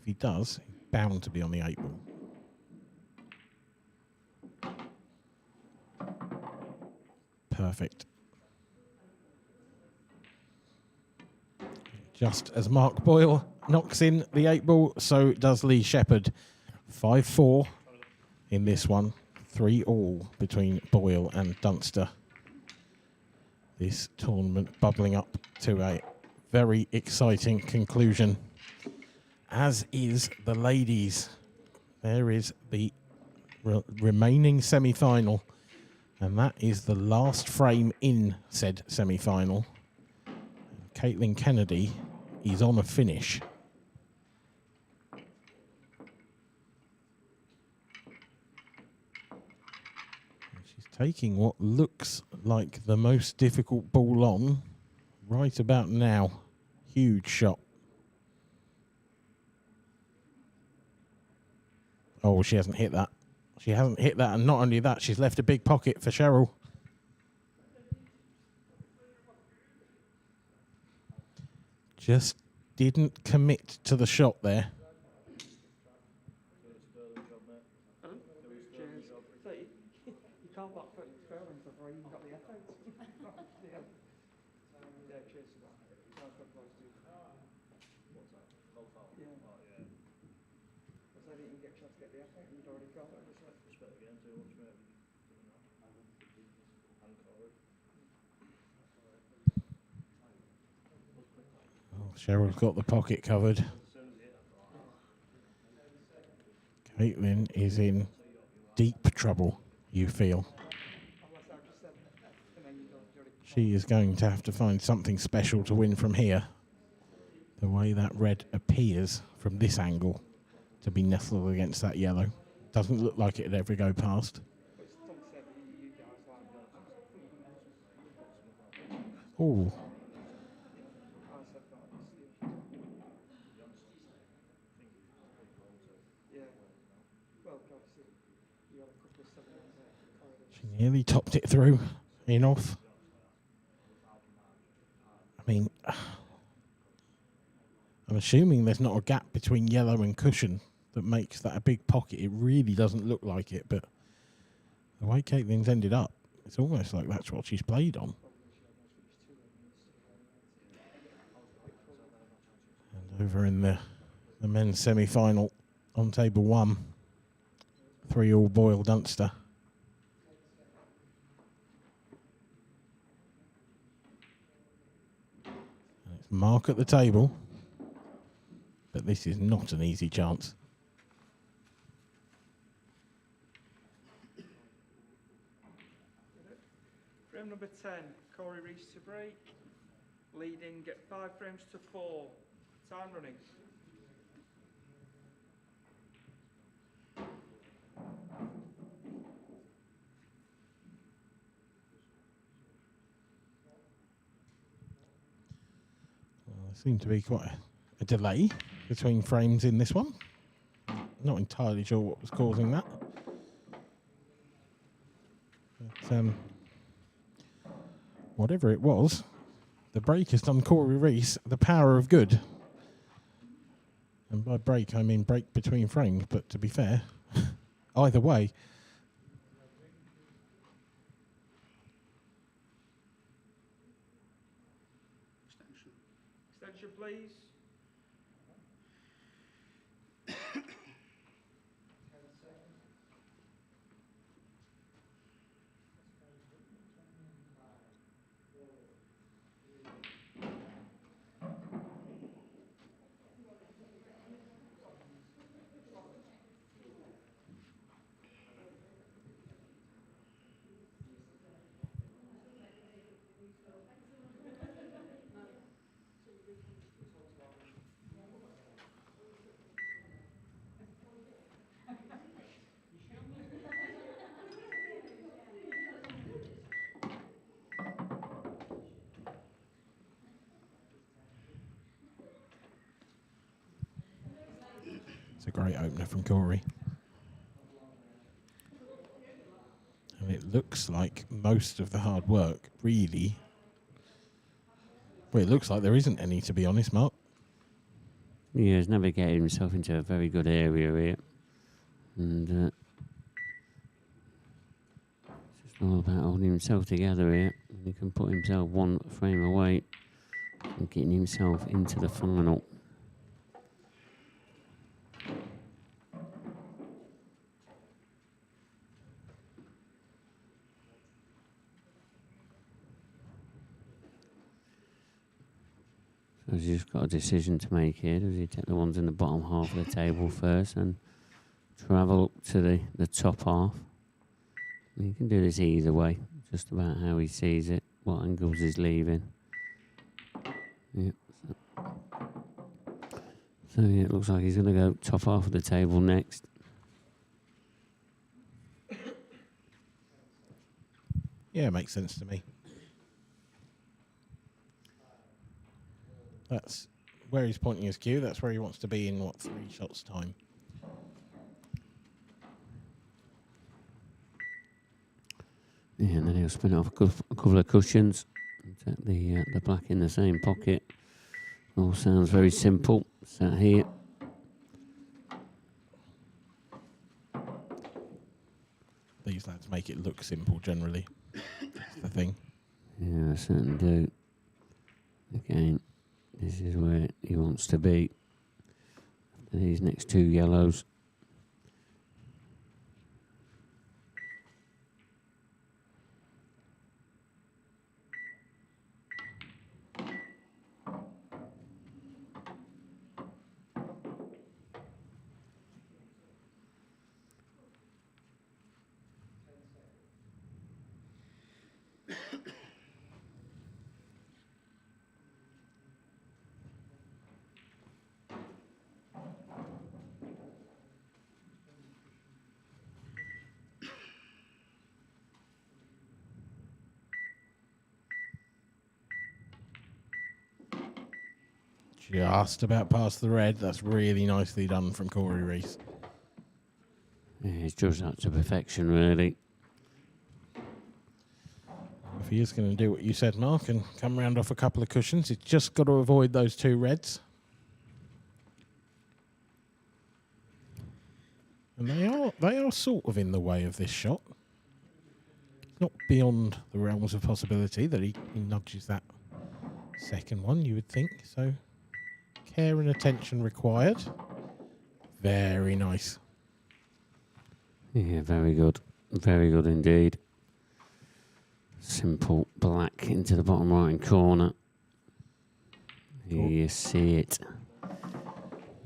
he does, he's bound to be on the 8 ball. Perfect. Just as Mark Boyle knocks in the 8 ball, so does Lee Shepherd. 5-4 in this one. 3-all between Boyle and Dunster. This tournament bubbling up to a very exciting conclusion, as is the ladies. There is the remaining semi-final, and that is the last frame in said semi-final. Caitlin Kennedy is on a finish. Taking what looks like the most difficult ball on, right about now. Huge shot. Oh, she hasn't hit that. She hasn't hit that, and not only that, she's left a big pocket for Cheryl. Just didn't commit to the shot there. Cheers. So you can't back foot Sterling before you even got the F out. Yeah. Yeah, cheers to that. That's what boys do. What's that? Golf out? Yeah. Oh, yeah. Because I didn't even get a chance to get the F out and you'd already got it. Just like respect again too much, mate. And Corey. Oh, Cheryl's got the pocket covered. Caitlin is in deep trouble, you feel. She is going to have to find something special to win from here. The way that red appears from this angle to be nestled against that yellow. Doesn't look like it'd ever go past. Oh. She nearly topped it through. In off. I mean, I'm assuming there's not a gap between yellow and cushion that makes that a big pocket. It really doesn't look like it, but the way Caitlin's ended up, it's almost like that's what she's played on. And over in the men's semi-final on table 1, 3-all Boyle Dunster. And it's Mark at the table, but this is not an easy chance. Frame number 10, Corey Reese to break. Leading, get 5 frames to 4. Time running. Well, there seemed to be quite a delay between frames in this one. Not entirely sure what was causing that. But, whatever it was, the break has done Corey Reese the power of good. And by break, I mean break between frames, but to be fair, either way. Extension, please. It's a great opener from Corey. And it looks like most of the hard work, really. Well, it looks like there isn't any, to be honest, Mark. Yeah, he's navigated himself into a very good area here. And it's just all about holding himself together here. And he can put himself one frame away and getting himself into the final. So he's just got a decision to make here. Does he take the ones in the bottom half of the table first and travel up to the top half? He can do this either way, just about how he sees it, what angles he's leaving. Yep. So yeah, it looks like he's going to go top half of the table next. Yeah, it makes sense to me. That's where he's pointing his cue. That's where he wants to be in, 3 shots' time. Yeah, and then he'll spin off a couple of cushions. Set the black in the same pocket. All sounds very simple. Sat here. These lads make it look simple generally. That's the thing. Yeah, I certainly do. Again, this is where he wants to be. After these next 2 yellows. Just about past the red. That's really nicely done from Corey Reese. Yeah, he's judged that to perfection, really. If he is going to do what you said, Mark, and come round off a couple of cushions, he's just got to avoid those 2 reds. And they are sort of in the way of this shot. It's not beyond the realms of possibility that he nudges that second one, you would think. So care and attention required. Very nice. Yeah, very good. Very good indeed. Simple black into the bottom right-hand corner. Here you see it.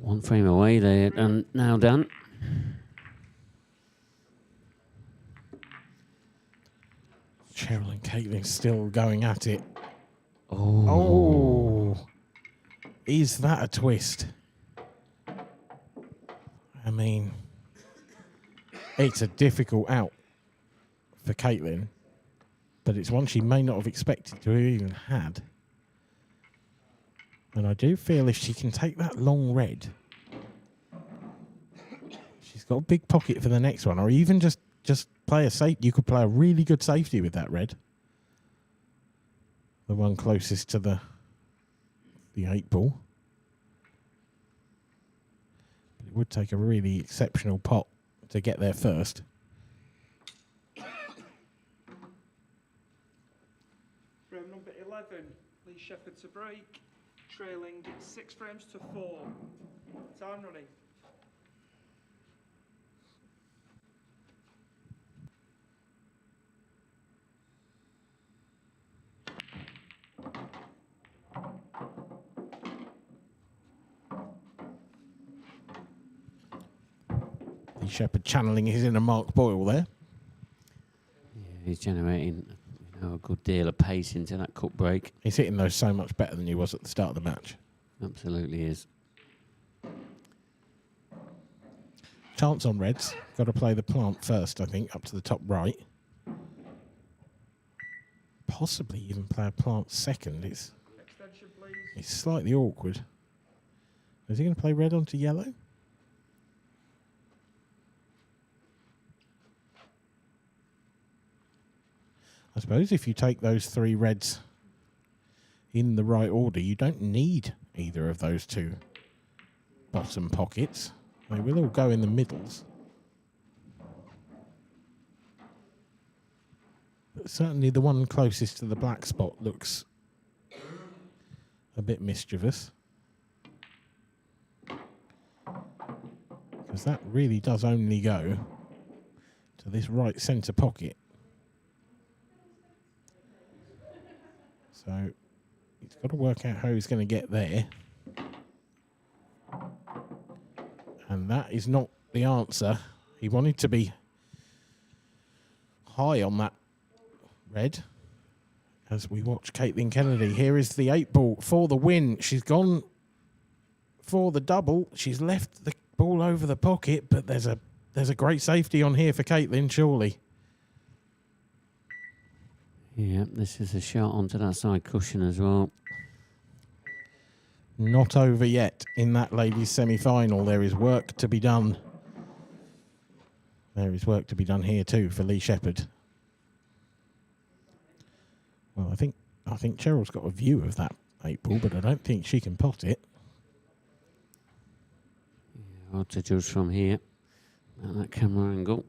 1 frame away there, and now done. Cheryl and Caitlin still going at it. Oh. Is that a twist? I mean, it's a difficult out for Caitlin, but it's one she may not have expected to have even had. And I do feel if she can take that long red, she's got a big pocket for the next one, or even just play a safe. You could play a really good safety with that red. The one closest to the 8 ball. But it would take a really exceptional pot to get there first. Frame number 11, Lee Shepherd to break, trailing 6 frames to 4. Time running. Lee Shepherd channeling his inner Mark Boyle there. Yeah, he's generating a good deal of pace into that cut break. He's hitting those so much better than he was at the start of the match. Absolutely is. Chance on reds. Got to play the plant first, I think, up to the top right. Possibly even play a plant second. It's slightly awkward. Is he going to play red onto yellow? I suppose if you take those 3 reds in the right order, you don't need either of those 2 bottom pockets. They will all go in the middles. But certainly the one closest to the black spot looks a bit mischievous. Because that really does only go to this right centre pocket. So he's got to work out how he's going to get there. And that is not the answer. He wanted to be high on that red. As we watch Caitlin Kennedy. Here is the 8 ball for the win. She's gone for the double. She's left the ball over the pocket, but there's a great safety on here for Caitlin, surely. Yeah, this is a shot onto that side cushion as well. not over yet in that ladies' semi-final. There is work to be done. There is work to be done here too for Lee Shepherd. Well, I think Cheryl's got a view of that 8-ball, but I don't think she can pot it. Yeah, hard to judge from here at that camera angle.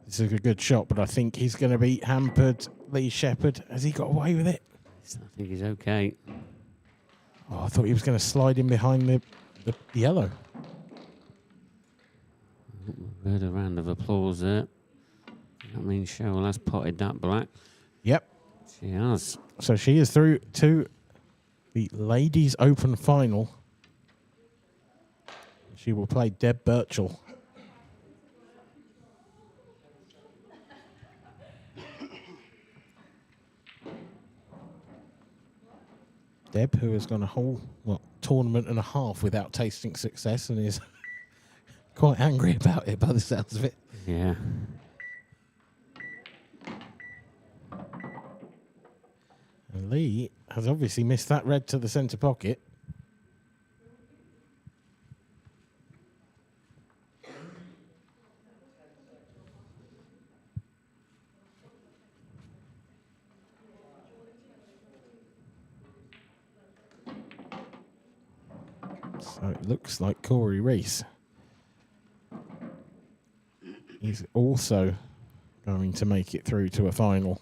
This is a good shot, but I think he's going to be hampered. Lee Shepherd, has he got away with it? I think he's okay. Oh, I thought he was going to slide in behind the yellow. We heard a round of applause there. That means Cheryl has potted that black. Yep. She has. So she is through to the Ladies Open Final. She will play Deb Birchall. Deb, who has gone a whole tournament and a half without tasting success and is quite angry about it by the sounds of it. Yeah. And Lee has obviously missed that red to the centre pocket. So it looks like Corey Reese is also going to make it through to a final.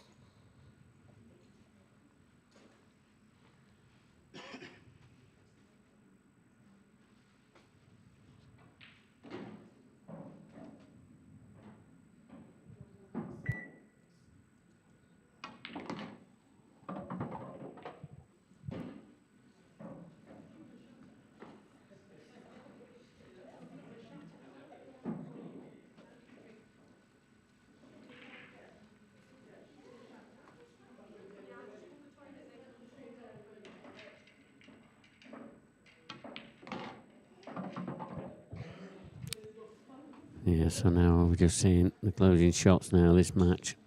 Yeah, so now we're just seeing the closing shots now, this match.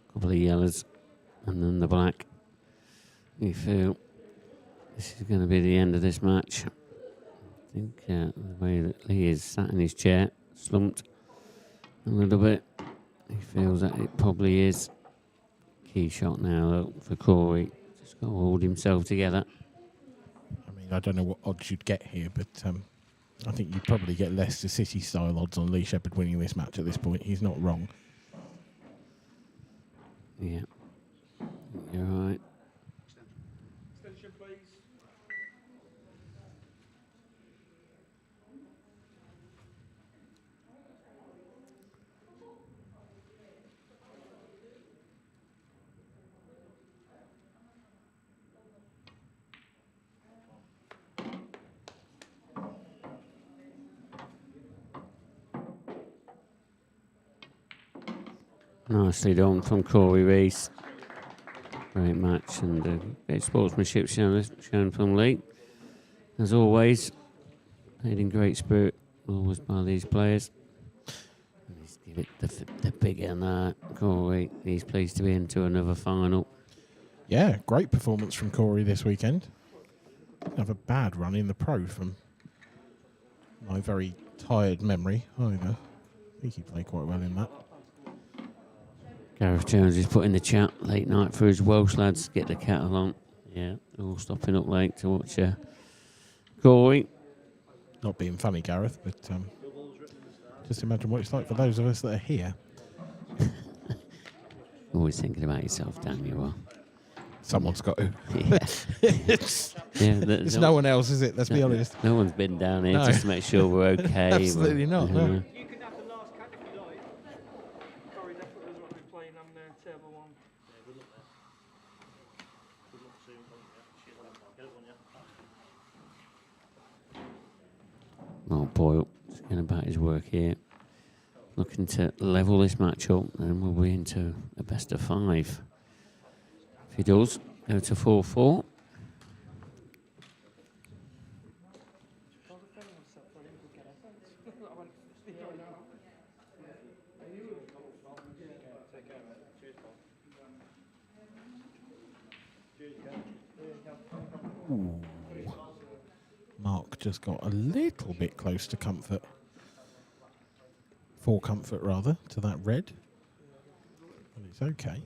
A couple of yellows and then the black. You feel this is going to be the end of this match. I think the way that Lee is sat in his chair, slumped a little bit, he feels that it probably is. Key shot now though, for Corey. Just got to hold himself together. I mean, I don't know what odds you'd get here, but I think you'd probably get Leicester City style odds on Lee Shepherd winning this match at this point. He's not wrong. Yeah, you're right. Extension, please. Nicely done from Corey Reese. Great match and great sportsmanship shown from Lee. As always, played in great spirit, always by these players. And he's give it the bigger than that. Corey, he's pleased to be into another final. Yeah, great performance from Corey this weekend. Didn't have a bad run in the pro from my very tired memory either. I think he played quite well in that. Gareth Jones is put in the chat late night for his Welsh lads. Get the kettle on. Yeah, all stopping up late to watch Corey. Not being funny, Gareth, but just imagine what it's like for those of us that are here. Always thinking about yourself, Dan, you are. Someone's got to. It's no one else, is it? Let's be honest. No one's been down here just to make sure we're okay. Absolutely not, no. You can have the last cat if you like. Corey definitely doesn't want to be playing on table one. Yeah, good luck there. Good luck soon, get it on, yeah. Oh, Boyle, just getting about his work here. Looking to level this match up, and we'll be into a best of 5. If he does, go to 4-4. Ooh. Mark just got a little bit close to comfort. For comfort, rather, to that red. But it's okay.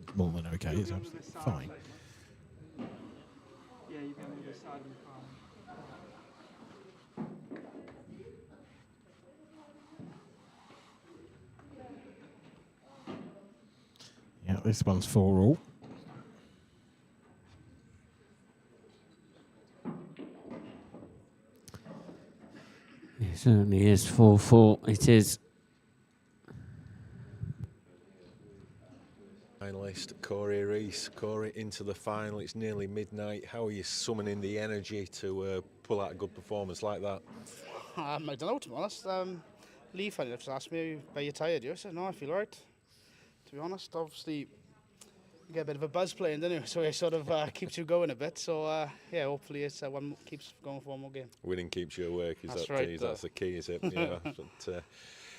It's more than okay, it's absolutely fine. Yeah, you can move the side of the palm. Yeah, this one's 4-all. It certainly is 4-4. It is. Finalist Corey Rees. Corey, into the final. It's nearly midnight. How are you summoning the energy to pull out a good performance like that? I don't know, to be honest. Lee funny enough just asked me, are you tired? I said, no, I feel alright. To be honest, obviously, you get a bit of a buzz playing, don't you? So it sort of keeps you going a bit. So, yeah, hopefully it's one keeps going for one more game. Winning keeps you awake. That's right. That's the key, is it? Yeah. But,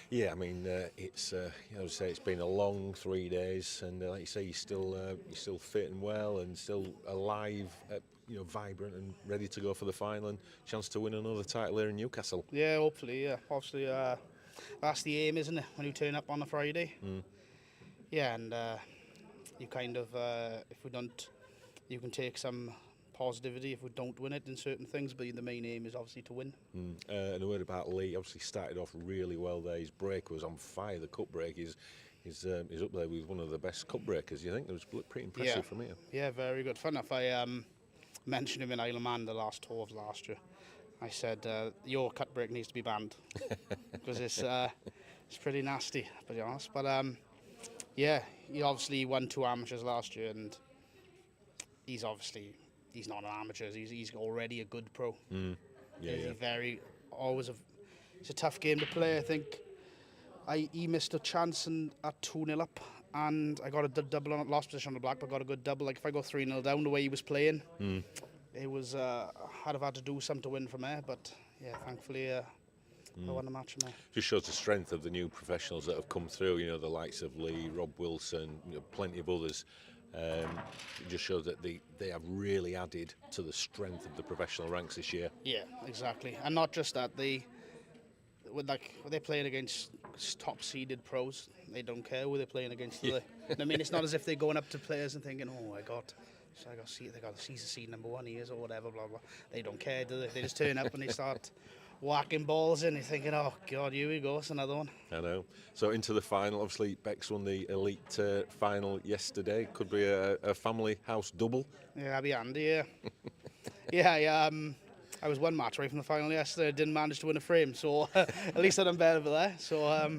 yeah, I mean, it's I would say it's been a long 3 days, and like you say, you're still fit and well, and still alive, vibrant and ready to go for the final, and chance to win another title here in Newcastle. Yeah, hopefully. Yeah, obviously, that's the aim, isn't it? When you turn up on a Friday. Yeah, and you kind of, if we don't, you can take some positivity if we don't win it in certain things, but the main aim is obviously to win. And a word about Lee. Obviously started off really well there. His break was on fire. The cup break is up there with one of the best cup breakers. You think it was pretty impressive from here? Yeah, very good. Fun enough, I mentioned him in Isle of Man the last tour of last year. I said your cut break needs to be banned because it's pretty nasty, to be honest. But yeah, he obviously won 2 amateurs last year, and he's not an amateur. He's already a good pro. It's a tough game to play. I think he missed a chance at 2-0 up, and I got a double on last position on the black, but got a good double. Like if I go 3-0 down the way he was playing, it was I'd have had to do something to win from there. But yeah, thankfully I won the match from there. Just shows the strength of the new professionals that have come through. You know, the likes of Lee, Rob Wilson, plenty of others. It just shows that they have really added to the strength of the professional ranks this year. Yeah, exactly. And not just that, when they're playing against top seeded pros, they don't care who they're playing against. Do they? I mean, it's not as if they're going up to players and thinking, oh my God, so they got seed number 1 he is, or whatever, blah blah. They don't care, do they? They just turn up and they start whacking balls in. You're thinking, oh God, here we go, it's another one. I know. So into the final, obviously Bex won the elite final yesterday. Could be a family house double. Yeah, that'd be handy, yeah. Yeah, I was 1 match away from the final yesterday. I didn't manage to win a frame, so at least I done better for that. So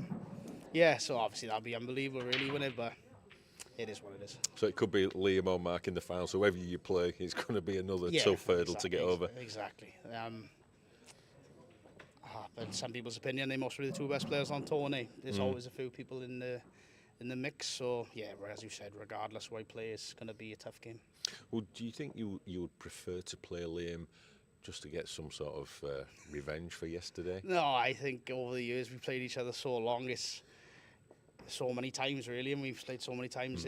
yeah, so obviously that'd be unbelievable really win it, but it is what it is. So it could be Liam or Mark in the final, so whoever you play, it's going to be another tough hurdle to get over. Exactly. But in some people's opinion, they must be the 2 best players on tour. There's always a few people in the mix. So yeah, as you said, regardless who I play, it's going to be a tough game. Well, do you think you would prefer to play Liam just to get some sort of revenge for yesterday? No, I think over the years we played each other so long, it's so many times really, and we've played so many times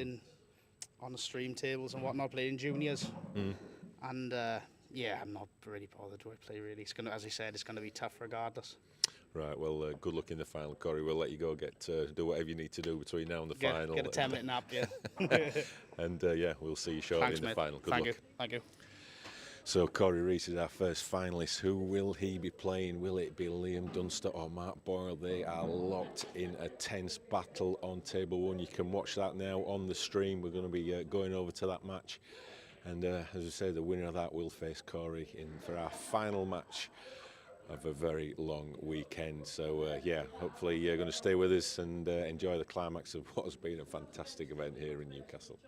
on the stream tables and whatnot, playing juniors. And yeah, I'm not really bothered who I play really. It's gonna, as I said, it's going to be tough regardless. Right, well, good luck in the final, Corey. We'll let you go do whatever you need to do between now and the final. Get a 10-minute nap, yeah. And yeah, we'll see you shortly in the final. Good luck. Thank you. So Corey Rees is our first finalist. Who will he be playing? Will it be Liam Dunster or Mark Boyle? They are locked in a tense battle on table 1. You can watch that now on the stream. We're going to be going over to that match. And as I say, the winner of that will face Corey in for our final match of a very long weekend. So yeah, hopefully you're going to stay with us and enjoy the climax of what has been a fantastic event here in Newcastle.